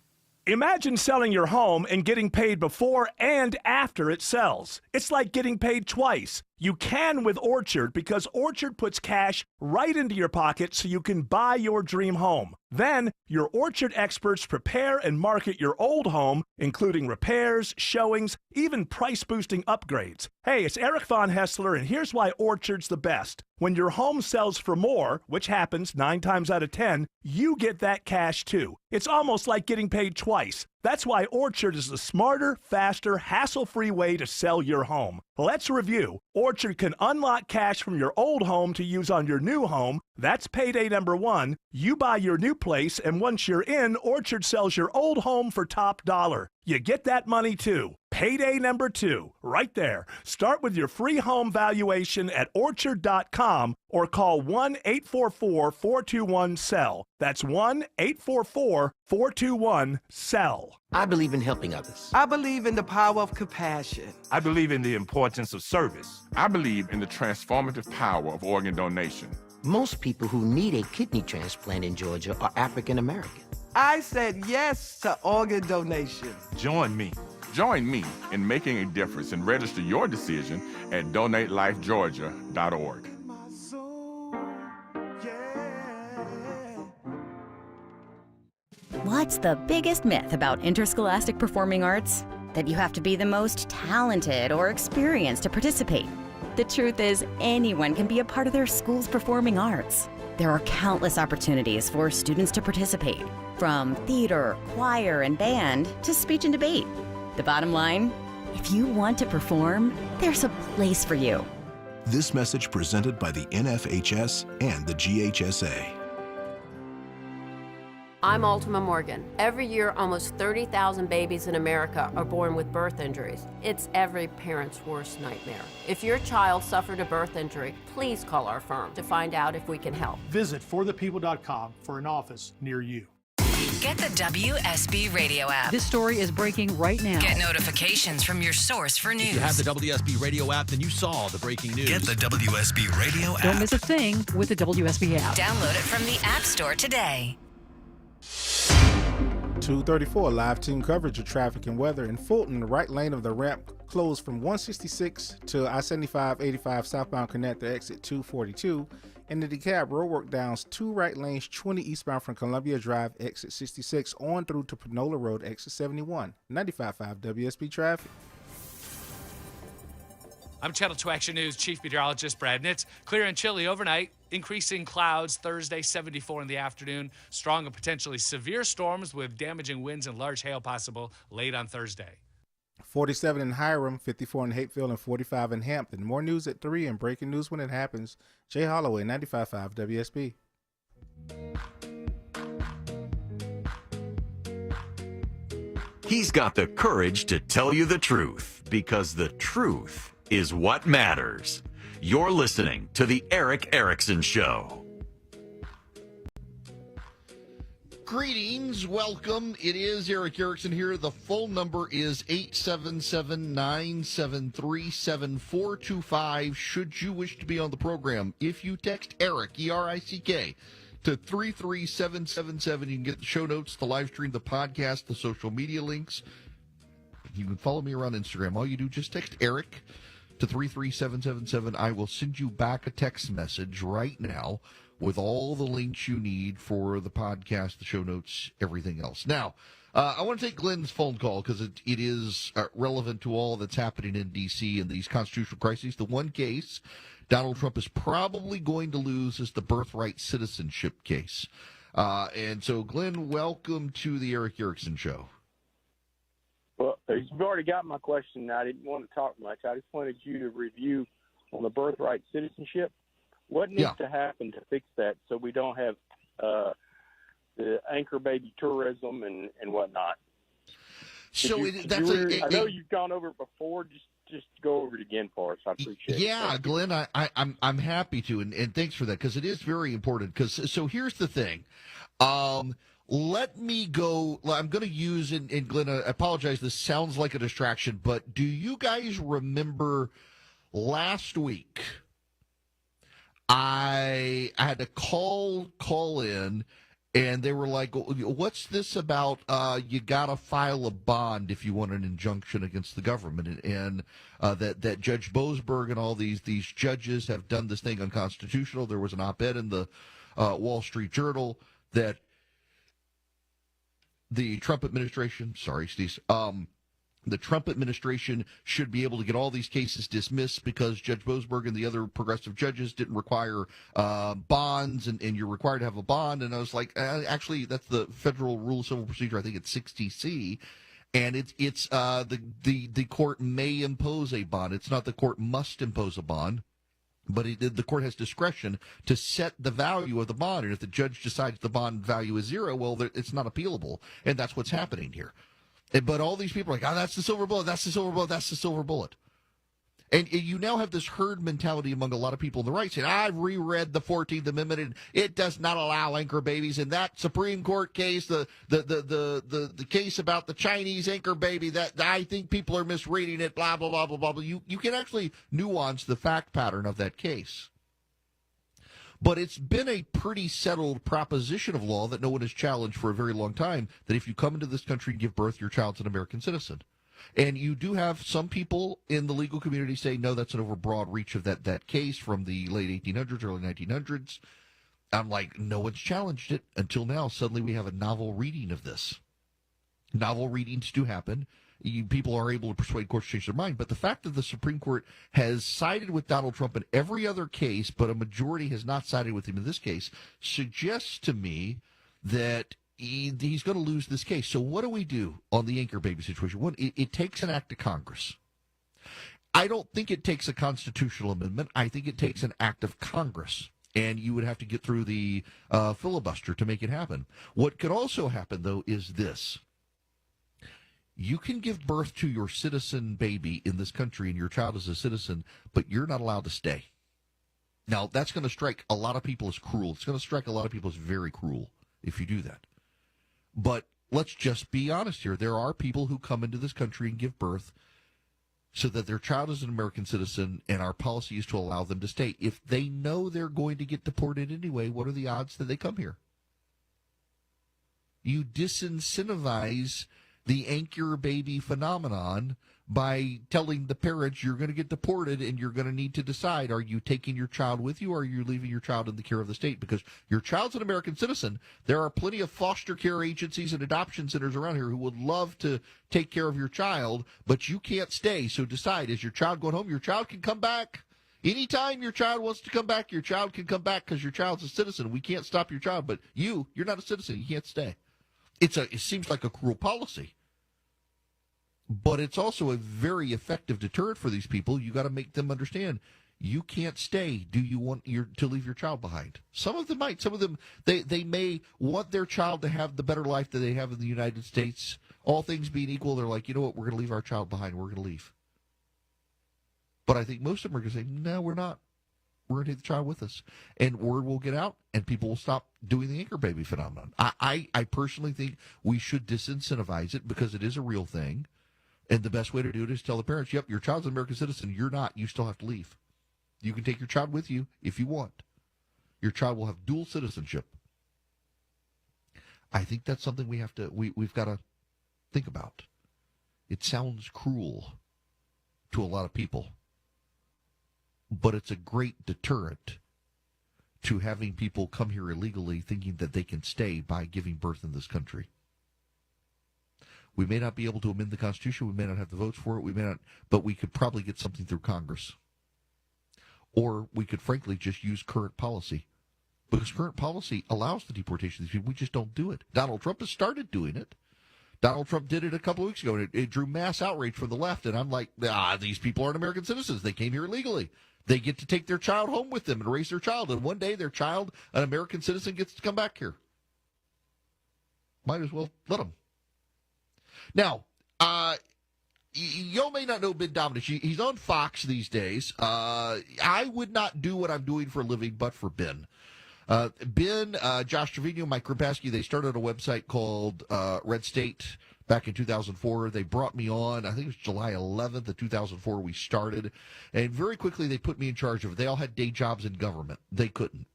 Imagine selling your home and getting paid before and after it sells. It's like getting paid twice. You can with Orchard because Orchard puts cash right into your pocket so you can buy your dream home. Then, your Orchard experts prepare and market your old home, including repairs, showings, even price-boosting upgrades. Hey, it's Eric Von Hessler, and here's why Orchard's the best. When your home sells for more, which happens 9 times out of 10, you get that cash too. It's almost like getting paid twice. That's why Orchard is the smarter, faster, hassle-free way to sell your home. Let's review. Orchard can unlock cash from your old home to use on your new home. That's payday number 1. You buy your new place, and once you're in, Orchard sells your old home for top dollar. You get that money too. Payday number 2, right there. Start with your free home valuation at Orchard.com or call 1-844-421-SELL. That's 1-844-421-SELL. I believe in helping others. I believe in the power of compassion. I believe in the importance of service. I believe in the transformative power of organ donation. Most people who need a kidney transplant in Georgia are African American. I said yes to organ donation. Join me in making a difference and register your decision at DonateLifeGeorgia.org. What's the biggest myth about interscholastic performing arts? That you have to be the most talented or experienced to participate. The truth is, anyone can be a part of their school's performing arts. There are countless opportunities for students to participate, from theater, choir, and band to speech and debate. The bottom line, if you want to perform, there's a place for you. This message presented by the NFHS and the GHSA. I'm Ultima Morgan. Every year, almost 30,000 babies in America are born with birth injuries. It's every parent's worst nightmare. If your child suffered a birth injury, please call our firm to find out if we can help. Visit forthepeople.com for an office near you. Get the WSB Radio app. This story is breaking right now. Get notifications from your source for news. If you have the WSB Radio app, then you saw the breaking news. Get the WSB Radio app. Don't miss a thing with the WSB app. Download it from the App Store today. 234 live team coverage of traffic and weather in Fulton. The right lane of the ramp closed from 166 to I-75-85 southbound connector exit 242. In the DeKalb, roadwork downs 2 right lanes 20 eastbound from Columbia Drive exit 66 on through to Panola Road exit 71. 95.5 WSB traffic. I'm Channel 2 Action News Chief Meteorologist Brad Nitz. Clear and chilly overnight. Increasing clouds Thursday, 74 in the afternoon. Strong and potentially severe storms with damaging winds and large hail possible late on Thursday. 47 in Hiram, 54 in Hateville, and 45 in Hampton. More news at 3 and breaking news when it happens. Jay Holloway, 95.5 WSB. He's got the courage to tell you the truth, because the truth is what matters. You're listening to The Eric Erickson Show. Greetings, welcome. It is Eric Erickson here. The phone number is 877-973-7425 should you wish to be on the program. If you text Eric, E-R-I-C-K, to 33777, you can get the show notes, the live stream, the podcast, the social media links. You can follow me around Instagram. All you do, just text Eric to 33777. I will send you back a text message right now with all the links you need for the podcast, the show notes, everything else. Now, I want to take Glenn's phone call because it is relevant to all that's happening in D.C. and these constitutional crises. The one case Donald Trump is probably going to lose is the birthright citizenship case. And so, Glenn, welcome to the Eric Erickson Show. Well, you've already got my question. I didn't want to talk much. I just wanted you to review on the birthright citizenship. What needs to happen to fix that so we don't have the anchor baby tourism and whatnot? So I know you've gone over it before. Just go over it again for us. I appreciate it. Yeah, Glenn, I'm happy to, and thanks for that, because it is very important. So here's the thing. Let me go. I'm going to use, and Glenn, I apologize, this sounds like a distraction, but do you guys remember last week I had to call in And they were like, what's this about you got to file a bond if you want an injunction against the government? And that Judge Boasberg and all these judges have done this thing unconstitutional. There was an op-ed in the Wall Street Journal that the Trump administration, the Trump administration should be able to get all these cases dismissed because Judge Boasberg and the other progressive judges didn't require bonds, and you're required to have a bond. And I was like, actually, that's the Federal Rule of Civil Procedure. I think it's 60C. And it's the court may impose a bond. It's not the court must impose a bond. But the court has discretion to set the value of the bond. And if the judge decides the bond value is zero, well, it's not appealable. And that's what's happening here. But all these people are like, oh, that's the silver bullet, that's the silver bullet, that's the silver bullet. And you now have this herd mentality among a lot of people on the right saying, I've reread the 14th Amendment, and it does not allow anchor babies. In that Supreme Court case, the case about the Chinese anchor baby, that I think people are misreading it, blah, blah, blah, blah, blah. You can actually nuance the fact pattern of that case. But it's been a pretty settled proposition of law that no one has challenged for a very long time, that if you come into this country and give birth, your child's an American citizen. And you do have some people in the legal community say, no, that's an overbroad reach of that case from the late 1800s, early 1900s. I'm like, no one's challenged it until now. Suddenly we have a novel reading of this. Novel readings do happen. People are able to persuade courts to change their mind. But the fact that the Supreme Court has sided with Donald Trump in every other case, but a majority has not sided with him in this case, suggests to me that he's going to lose this case. So what do we do on the anchor baby situation? One, it takes an act of Congress. I don't think it takes a constitutional amendment. I think it takes an act of Congress. And you would have to get through the filibuster to make it happen. What could also happen, though, is this. You can give birth to your citizen baby in this country, and your child is a citizen, but you're not allowed to stay. Now, that's going to strike a lot of people as cruel. It's going to strike a lot of people as very cruel if you do that. But let's just be honest here. There are people who come into this country and give birth so that their child is an American citizen, and our policy is to allow them to stay. If they know they're going to get deported anyway, what are the odds that they come here? You disincentivize the anchor baby phenomenon by telling the parents you're going to get deported and you're going to need to decide, are you taking your child with you or are you leaving your child in the care of the state? Because your child's an American citizen. There are plenty of foster care agencies and adoption centers around here who would love to take care of your child, but you can't stay. So decide, is your child going home? Your child can come back. Anytime your child wants to come back, your child can come back because your child's a citizen. We can't stop your child, but you're not a citizen. You can't stay. It seems like a cruel policy, but it's also a very effective deterrent for these people. You got to make them understand you can't stay. Do you want to leave your child behind? Some of them might. Some of them they may want their child to have the better life that they have in the United States. All things being equal, they're like, you know what? We're going to leave our child behind. We're going to leave. But I think most of them are going to say, no, we're not. We're going to take the child with us. And word will get out, and people will stop doing the anchor baby phenomenon. I personally think we should disincentivize it because it is a real thing. And the best way to do it is tell the parents, yep, your child's an American citizen. You're not. You still have to leave. You can take your child with you if you want. Your child will have dual citizenship. I think that's something we've got to think about. It sounds cruel to a lot of people, but it's a great deterrent to having people come here illegally thinking that they can stay by giving birth in this country. We may not be able to amend the Constitution. We may not have the votes for it. We may not, but we could probably get something through Congress. Or we could, frankly, just use current policy. Because current policy allows the deportation of these people. We just don't do it. Donald Trump has started doing it. Donald Trump did it a couple of weeks ago, and it drew mass outrage from the left. And I'm like, these people aren't American citizens. They came here illegally. They get to take their child home with them and raise their child. And one day their child, an American citizen, gets to come back here. Might as well let them. Now, y'all may not know Ben Domenech. He's on Fox these days. I would not do what I'm doing for a living but for Ben. Ben, Josh Trevino, Mike Kripaski, they started a website called Red State back in 2004. They brought me on, I think it was July 11th of 2004 we started. And very quickly they put me in charge of it. They all had day jobs in government. They couldn't.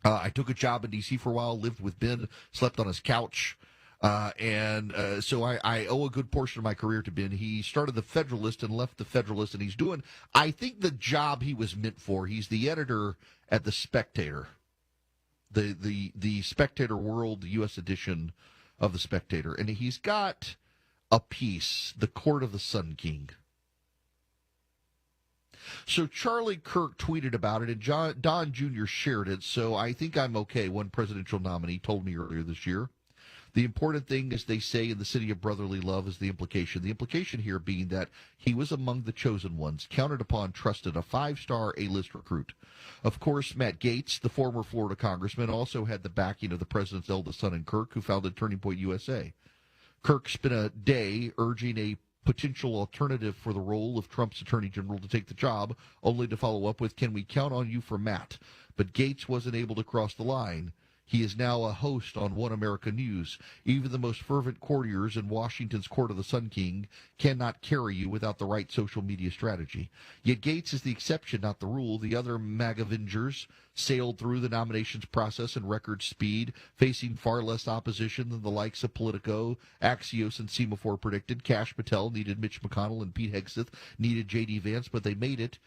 I took a job in D.C. for a while, lived with Ben, slept on his couch. So I owe a good portion of my career to Ben. He started the Federalist and left the Federalist, and he's doing, I think, the job he was meant for. He's the editor at the Spectator, the Spectator World, the U.S. edition of the Spectator, and he's got a piece, The Court of the Sun King. So Charlie Kirk tweeted about it, and Don Jr. shared it, so I think I'm okay, one presidential nominee told me earlier this year. The important thing, as they say in the city of brotherly love, is the implication. The implication here being that he was among the chosen ones, counted upon, trusted, a 5-star A-list recruit. Of course, Matt Gaetz, the former Florida congressman, also had the backing of the president's eldest son in Kirk, who founded Turning Point USA. Kirk spent a day urging a potential alternative for the role of Trump's attorney general to take the job, only to follow up with, "Can we count on you for Matt?" But Gaetz wasn't able to cross the line. He is now a host on One America News. Even the most fervent courtiers in Washington's Court of the Sun King cannot carry you without the right social media strategy. Yet Gaetz is the exception, not the rule. The other MAGAvengers sailed through the nominations process in record speed, facing far less opposition than the likes of Politico, Axios, and Semaphore predicted. Kash Patel needed Mitch McConnell, and Pete Hegseth needed J.D. Vance, but they made it.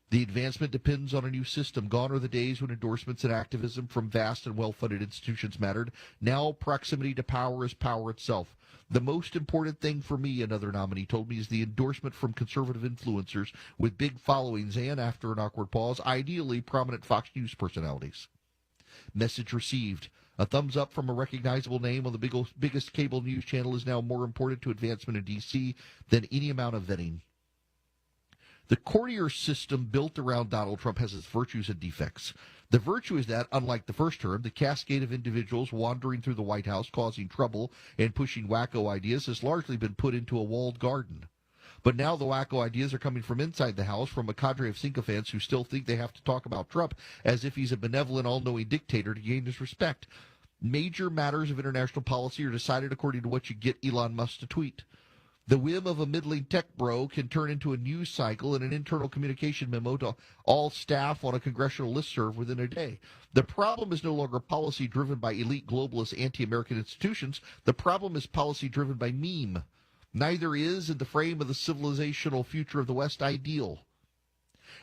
The advancement depends on a new system. Gone are the days when endorsements and activism from vast and well-funded institutions mattered. Now proximity to power is power itself. The most important thing for me, another nominee told me, is the endorsement from conservative influencers with big followings and, after an awkward pause, ideally prominent Fox News personalities. Message received. A thumbs up from a recognizable name on the biggest cable news channel is now more important to advancement in D.C. than any amount of vetting. The courtier system built around Donald Trump has its virtues and defects. The virtue is that, unlike the first term, the cascade of individuals wandering through the White House causing trouble and pushing wacko ideas has largely been put into a walled garden. But now the wacko ideas are coming from inside the House, from a cadre of sycophants who still think they have to talk about Trump as if he's a benevolent, all-knowing dictator to gain his respect. Major matters of international policy are decided according to what you get Elon Musk to tweet. The whim of a middling tech bro can turn into a news cycle and an internal communication memo to all staff on a congressional listserv within a day. The problem is no longer policy driven by elite globalist anti-American institutions. The problem is policy driven by meme. Neither is, in the frame of the civilizational future of the West, ideal.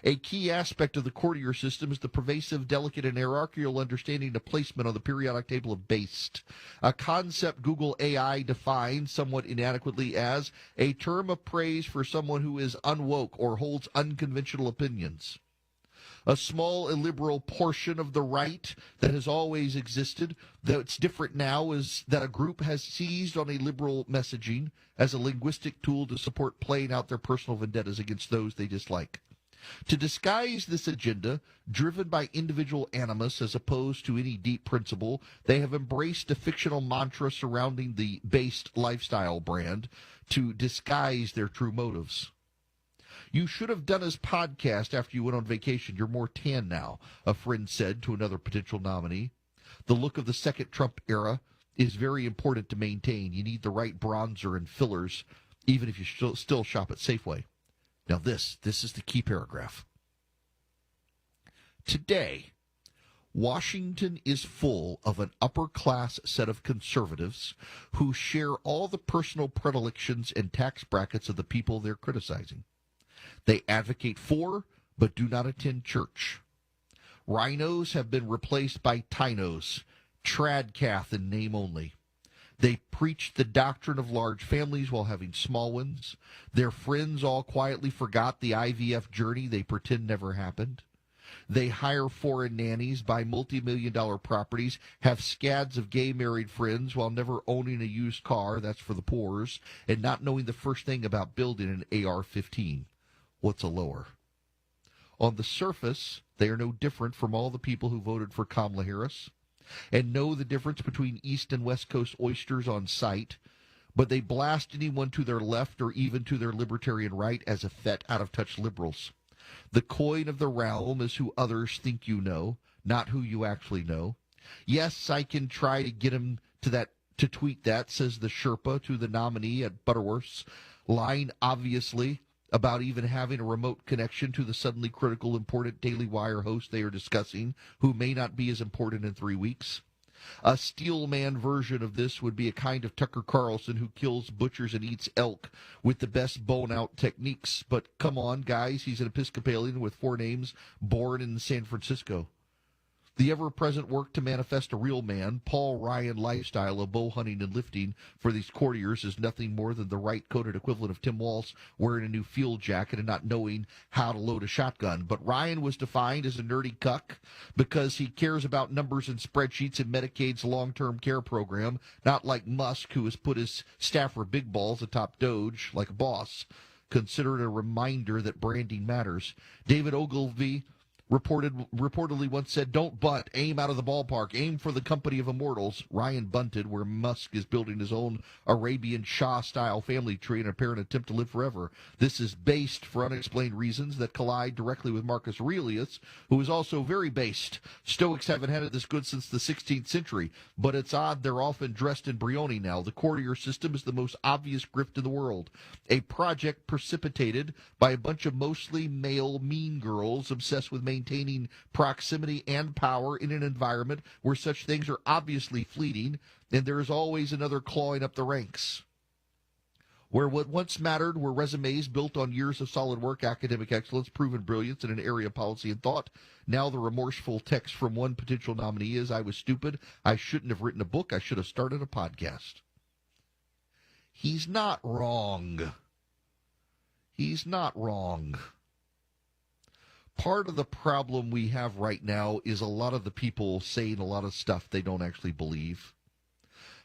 A key aspect of the courtier system is the pervasive, delicate, and hierarchical understanding of placement on the periodic table of based, a concept Google AI defines somewhat inadequately as a term of praise for someone who is unwoke or holds unconventional opinions. A small illiberal portion of the right that has always existed, that's different now, is that a group has seized on a liberal messaging as a linguistic tool to support playing out their personal vendettas against those they dislike. To disguise this agenda, driven by individual animus as opposed to any deep principle, they have embraced a fictional mantra surrounding the based lifestyle brand to disguise their true motives. "You should have done his podcast after you went on vacation. You're more tan now," a friend said to another potential nominee. The look of the second Trump era is very important to maintain. You need the right bronzer and fillers, even if you still shop at Safeway. Now this is the key paragraph. Today, Washington is full of an upper-class set of conservatives who share all the personal predilections and tax brackets of the people they're criticizing. They advocate for, but do not attend church. Rhinos have been replaced by Tinos, Tradcath in name only. They preached the doctrine of large families while having small ones. Their friends all quietly forgot the IVF journey they pretend never happened. They hire foreign nannies, buy multi-million-dollar properties, have scads of gay married friends while never owning a used car, that's for the poors, and not knowing the first thing about building an AR-15. What's a lower? On the surface, they are no different from all the people who voted for Kamala Harris and know the difference between East and West Coast oysters on sight, but they blast anyone to their left or even to their libertarian right as effete, out-of-touch liberals. The coin of the realm is who others think you know, not who you actually know. Yes, I can try to get him to tweet that, says the Sherpa to the nominee at Butterworth's. Lying, obviously, about even having a remote connection to the suddenly critical, important Daily Wire host they are discussing, who may not be as important in 3 weeks. A Steelman version of this would be a kind of Tucker Carlson who kills, butchers, and eats elk with the best bone-out techniques. But come on, guys, he's an Episcopalian with 4 names, born in San Francisco. The ever-present work to manifest a real man, Paul Ryan lifestyle of bow hunting and lifting for these courtiers is nothing more than the right-coded equivalent of Tim Walz wearing a new field jacket and not knowing how to load a shotgun. But Ryan was defined as a nerdy cuck because he cares about numbers and spreadsheets in Medicaid's long-term care program, not like Musk, who has put his staffer Big Balls atop Doge like a boss. Consider it a reminder that branding matters. David Ogilvy reportedly once said, "Don't butt, aim out of the ballpark, aim for the company of immortals." Ryan bunted where Musk is building his own Arabian Shah-style family tree in an apparent attempt to live forever. This is based for unexplained reasons that collide directly with Marcus Aurelius, who is also very based. Stoics haven't had it this good since the 16th century, but it's odd they're often dressed in Brioni now. The courtier system is the most obvious grift in the world. A project precipitated by a bunch of mostly male mean girls obsessed with maintaining proximity and power in an environment where such things are obviously fleeting, and there is always another clawing up the ranks. Where what once mattered were resumes built on years of solid work, academic excellence, proven brilliance in an area of policy and thought, now the remorseful text from one potential nominee is, "I was stupid. I shouldn't have written a book. I should have started a podcast." He's not wrong. He's not wrong. Part of the problem we have right now is a lot of the people saying a lot of stuff they don't actually believe.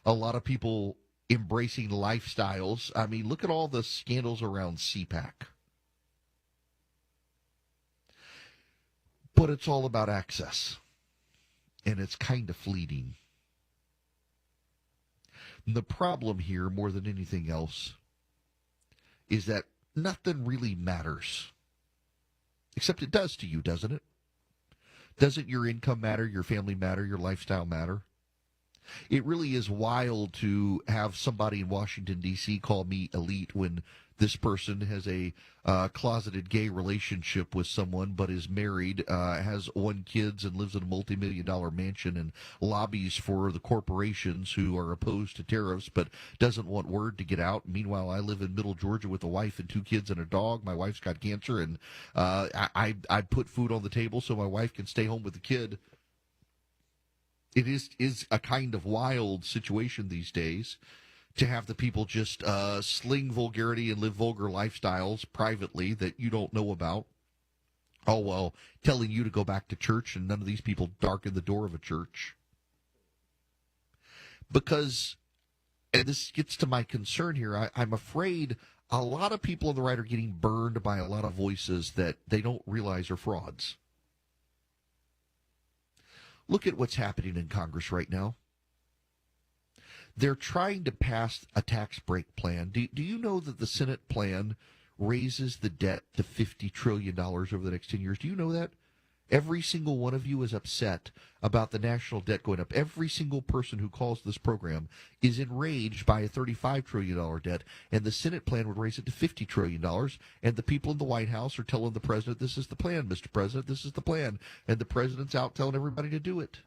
A lot of people embracing lifestyles. I mean, look at all the scandals around CPAC. But it's all about access. And it's kind of fleeting. And the problem here, more than anything else, is that nothing really matters. Except it does to you, doesn't it? Doesn't your income matter, your family matter, your lifestyle matter? It really is wild to have somebody in Washington, D.C. call me elite when this person has a closeted gay relationship with someone but is married, has 1 kid, and lives in a multi-million-dollar mansion and lobbies for the corporations who are opposed to tariffs but doesn't want word to get out. Meanwhile, I live in middle Georgia with a wife and 2 kids and a dog. My wife's got cancer, and I put food on the table so my wife can stay home with the kid. It is a kind of wild situation these days to have the people just sling vulgarity and live vulgar lifestyles privately that you don't know about, all while telling you to go back to church, and none of these people darken the door of a church. Because, and this gets to my concern here, I'm afraid a lot of people on the right are getting burned by a lot of voices that they don't realize are frauds. Look at what's happening in Congress right now. They're trying to pass a tax break plan. Do you know that the Senate plan raises the debt to $50 trillion over the next 10 years? Do you know that? Every single one of you is upset about the national debt going up. Every single person who calls this program is enraged by a $35 trillion debt, and the Senate plan would raise it to $50 trillion, and the people in the White House are telling the president, "This is the plan, Mr. President, this is the plan," and the president's out telling everybody to do it.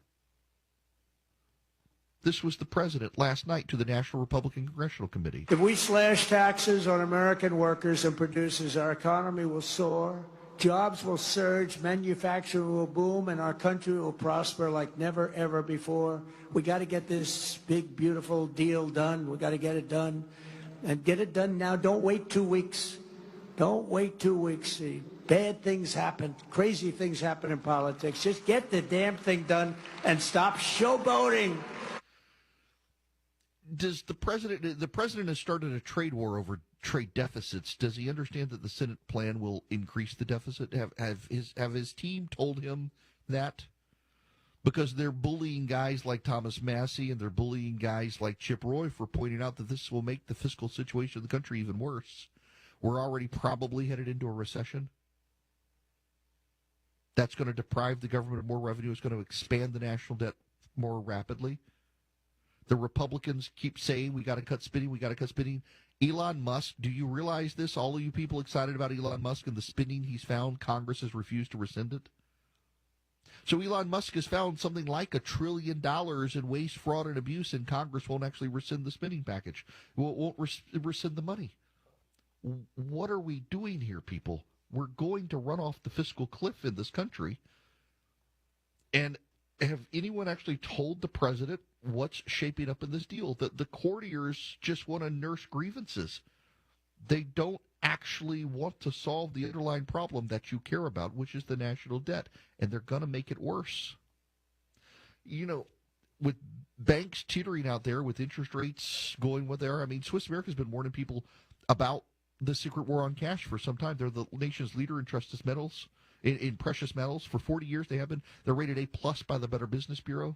This was the president last night to the National Republican Congressional Committee. If we slash taxes on American workers and producers, our economy will soar, jobs will surge, manufacturing will boom, and our country will prosper like never, ever before. We got to get this big, beautiful deal done. We got to get it done. And get it done now. Don't wait 2 weeks. Don't wait 2 weeks. See, bad things happen. Crazy things happen in politics. Just get the damn thing done and stop showboating. Does the president has started a trade war over trade deficits. Does he understand that the Senate plan will increase the deficit? Have his team told him that? Because they're bullying guys like Thomas Massie and they're bullying guys like Chip Roy for pointing out that this will make the fiscal situation of the country even worse. We're already probably headed into a recession. That's going to deprive the government of more revenue. It's going to expand the national debt more rapidly. The Republicans keep saying we got to cut spending, we got to cut spending. Elon Musk, do you realize this? All of you people excited about Elon Musk and the spending he's found, Congress has refused to rescind it. So Elon Musk has found something like $1 trillion in waste, fraud, and abuse, and Congress won't actually rescind the spending package. Won't rescind the money. What are we doing here, people? We're going to run off the fiscal cliff in this country. And have anyone actually told the president what's shaping up in this deal? The courtiers just want to nurse grievances. They don't actually want to solve the underlying problem that you care about, which is the national debt, and they're going to make it worse. You know, with banks teetering out there, with interest rates going what they are, I mean, Swiss America's been warning people about the secret war on cash for some time. They're the nation's leader in precious metals. In precious metals for 40 years, they have been. They're rated A+ by the Better Business Bureau.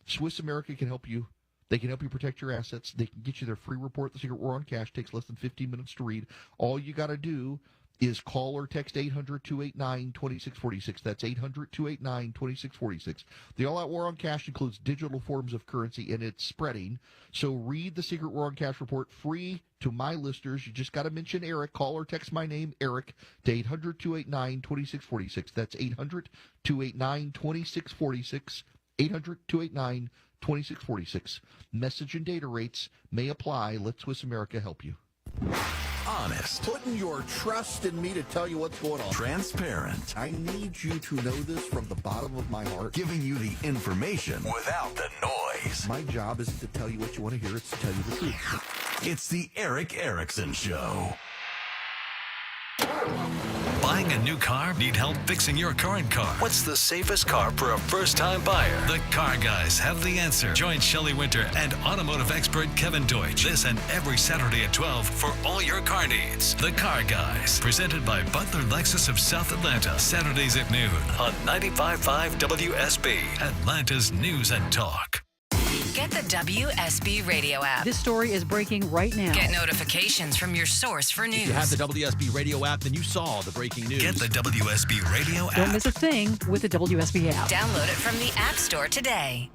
Swiss America can help you. They can help you protect your assets. They can get you their free report. The Secret War on Cash takes less than 15 minutes to read. All you got to do is call or text 800-289-2646. That's 800-289-2646. The All-Out War on Cash includes digital forms of currency, and it's spreading. So read the Secret War on Cash report free to my listeners. You just got to mention Eric. Call or text my name, Eric, to 800-289-2646. That's 800-289-2646. 800-289-2646. Message and data rates may apply. Let Swiss America help you. Honest. Putting your trust in me to tell you what's going on. Transparent. I need you to know this from the bottom of my heart. Giving you the information without the noise. My job isn't to tell you what you want to hear, it's to tell you the truth. It's the Eric Erickson Show. Buying a new car? Need help fixing your current car? What's the safest car for a first-time buyer? The Car Guys have the answer. Join Shelley Winter and automotive expert Kevin Deutsch this and every Saturday at 12 for all your car needs. The Car Guys, presented by Butler Lexus of South Atlanta, Saturdays at noon on 95.5 WSB, Atlanta's News and Talk. Get the WSB radio app. This story is breaking right now. Get notifications from your source for news. If you have the WSB radio app, then you saw the breaking news. Get the WSB radio app. Don't miss a thing with the WSB app. Download it from the App Store today.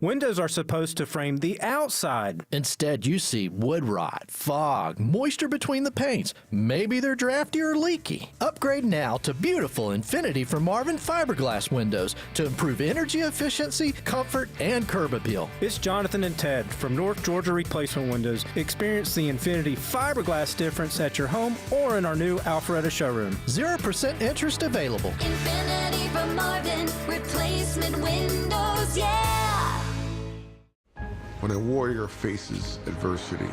Windows are supposed to frame the outside. Instead, you see wood rot, fog, moisture between the paints. Maybe they're drafty or leaky. Upgrade now to beautiful Infinity from Marvin fiberglass windows to improve energy efficiency, comfort, and curb appeal. It's Jonathan and Ted from North Georgia Replacement Windows. Experience the Infinity fiberglass difference at your home or in our new Alpharetta showroom. 0% interest available. Infinity from Marvin Replacement Windows, yeah! When a warrior faces adversity,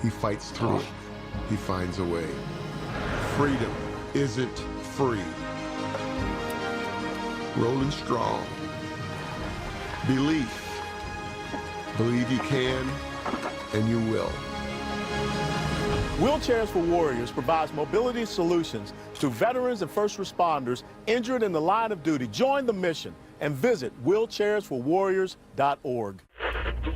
he fights through it. He finds a way. Freedom isn't free. Rolling strong. Belief. Believe you can, and you will. Wheelchairs for Warriors provides mobility solutions to veterans and first responders injured in the line of duty. Join the mission and visit wheelchairsforwarriors.org.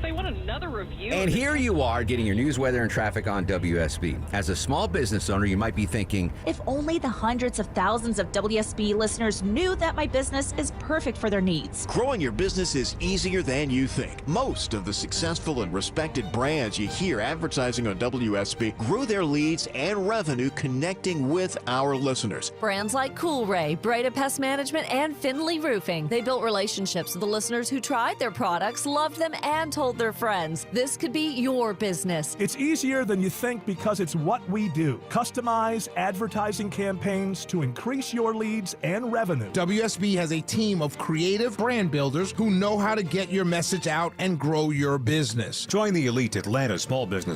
They want another review. And here you are getting your news, weather, and traffic on WSB. As a small business owner, you might be thinking, if only the hundreds of thousands of WSB listeners knew that my business is perfect for their needs. Growing your business is easier than you think. Most of the successful and respected brands you hear advertising on WSB grew their leads and revenue connecting with our listeners. Brands like Coolray, Breda Pest Management, and Finley Roofing. They built relationships with the listeners who tried their products, loved them, and told their friends. This could be your business. It's easier than you think because it's what we do. Customize advertising campaigns to increase your leads and revenue. WSB has a team of creative brand builders who know how to get your message out and grow your business. Join the elite Atlanta small business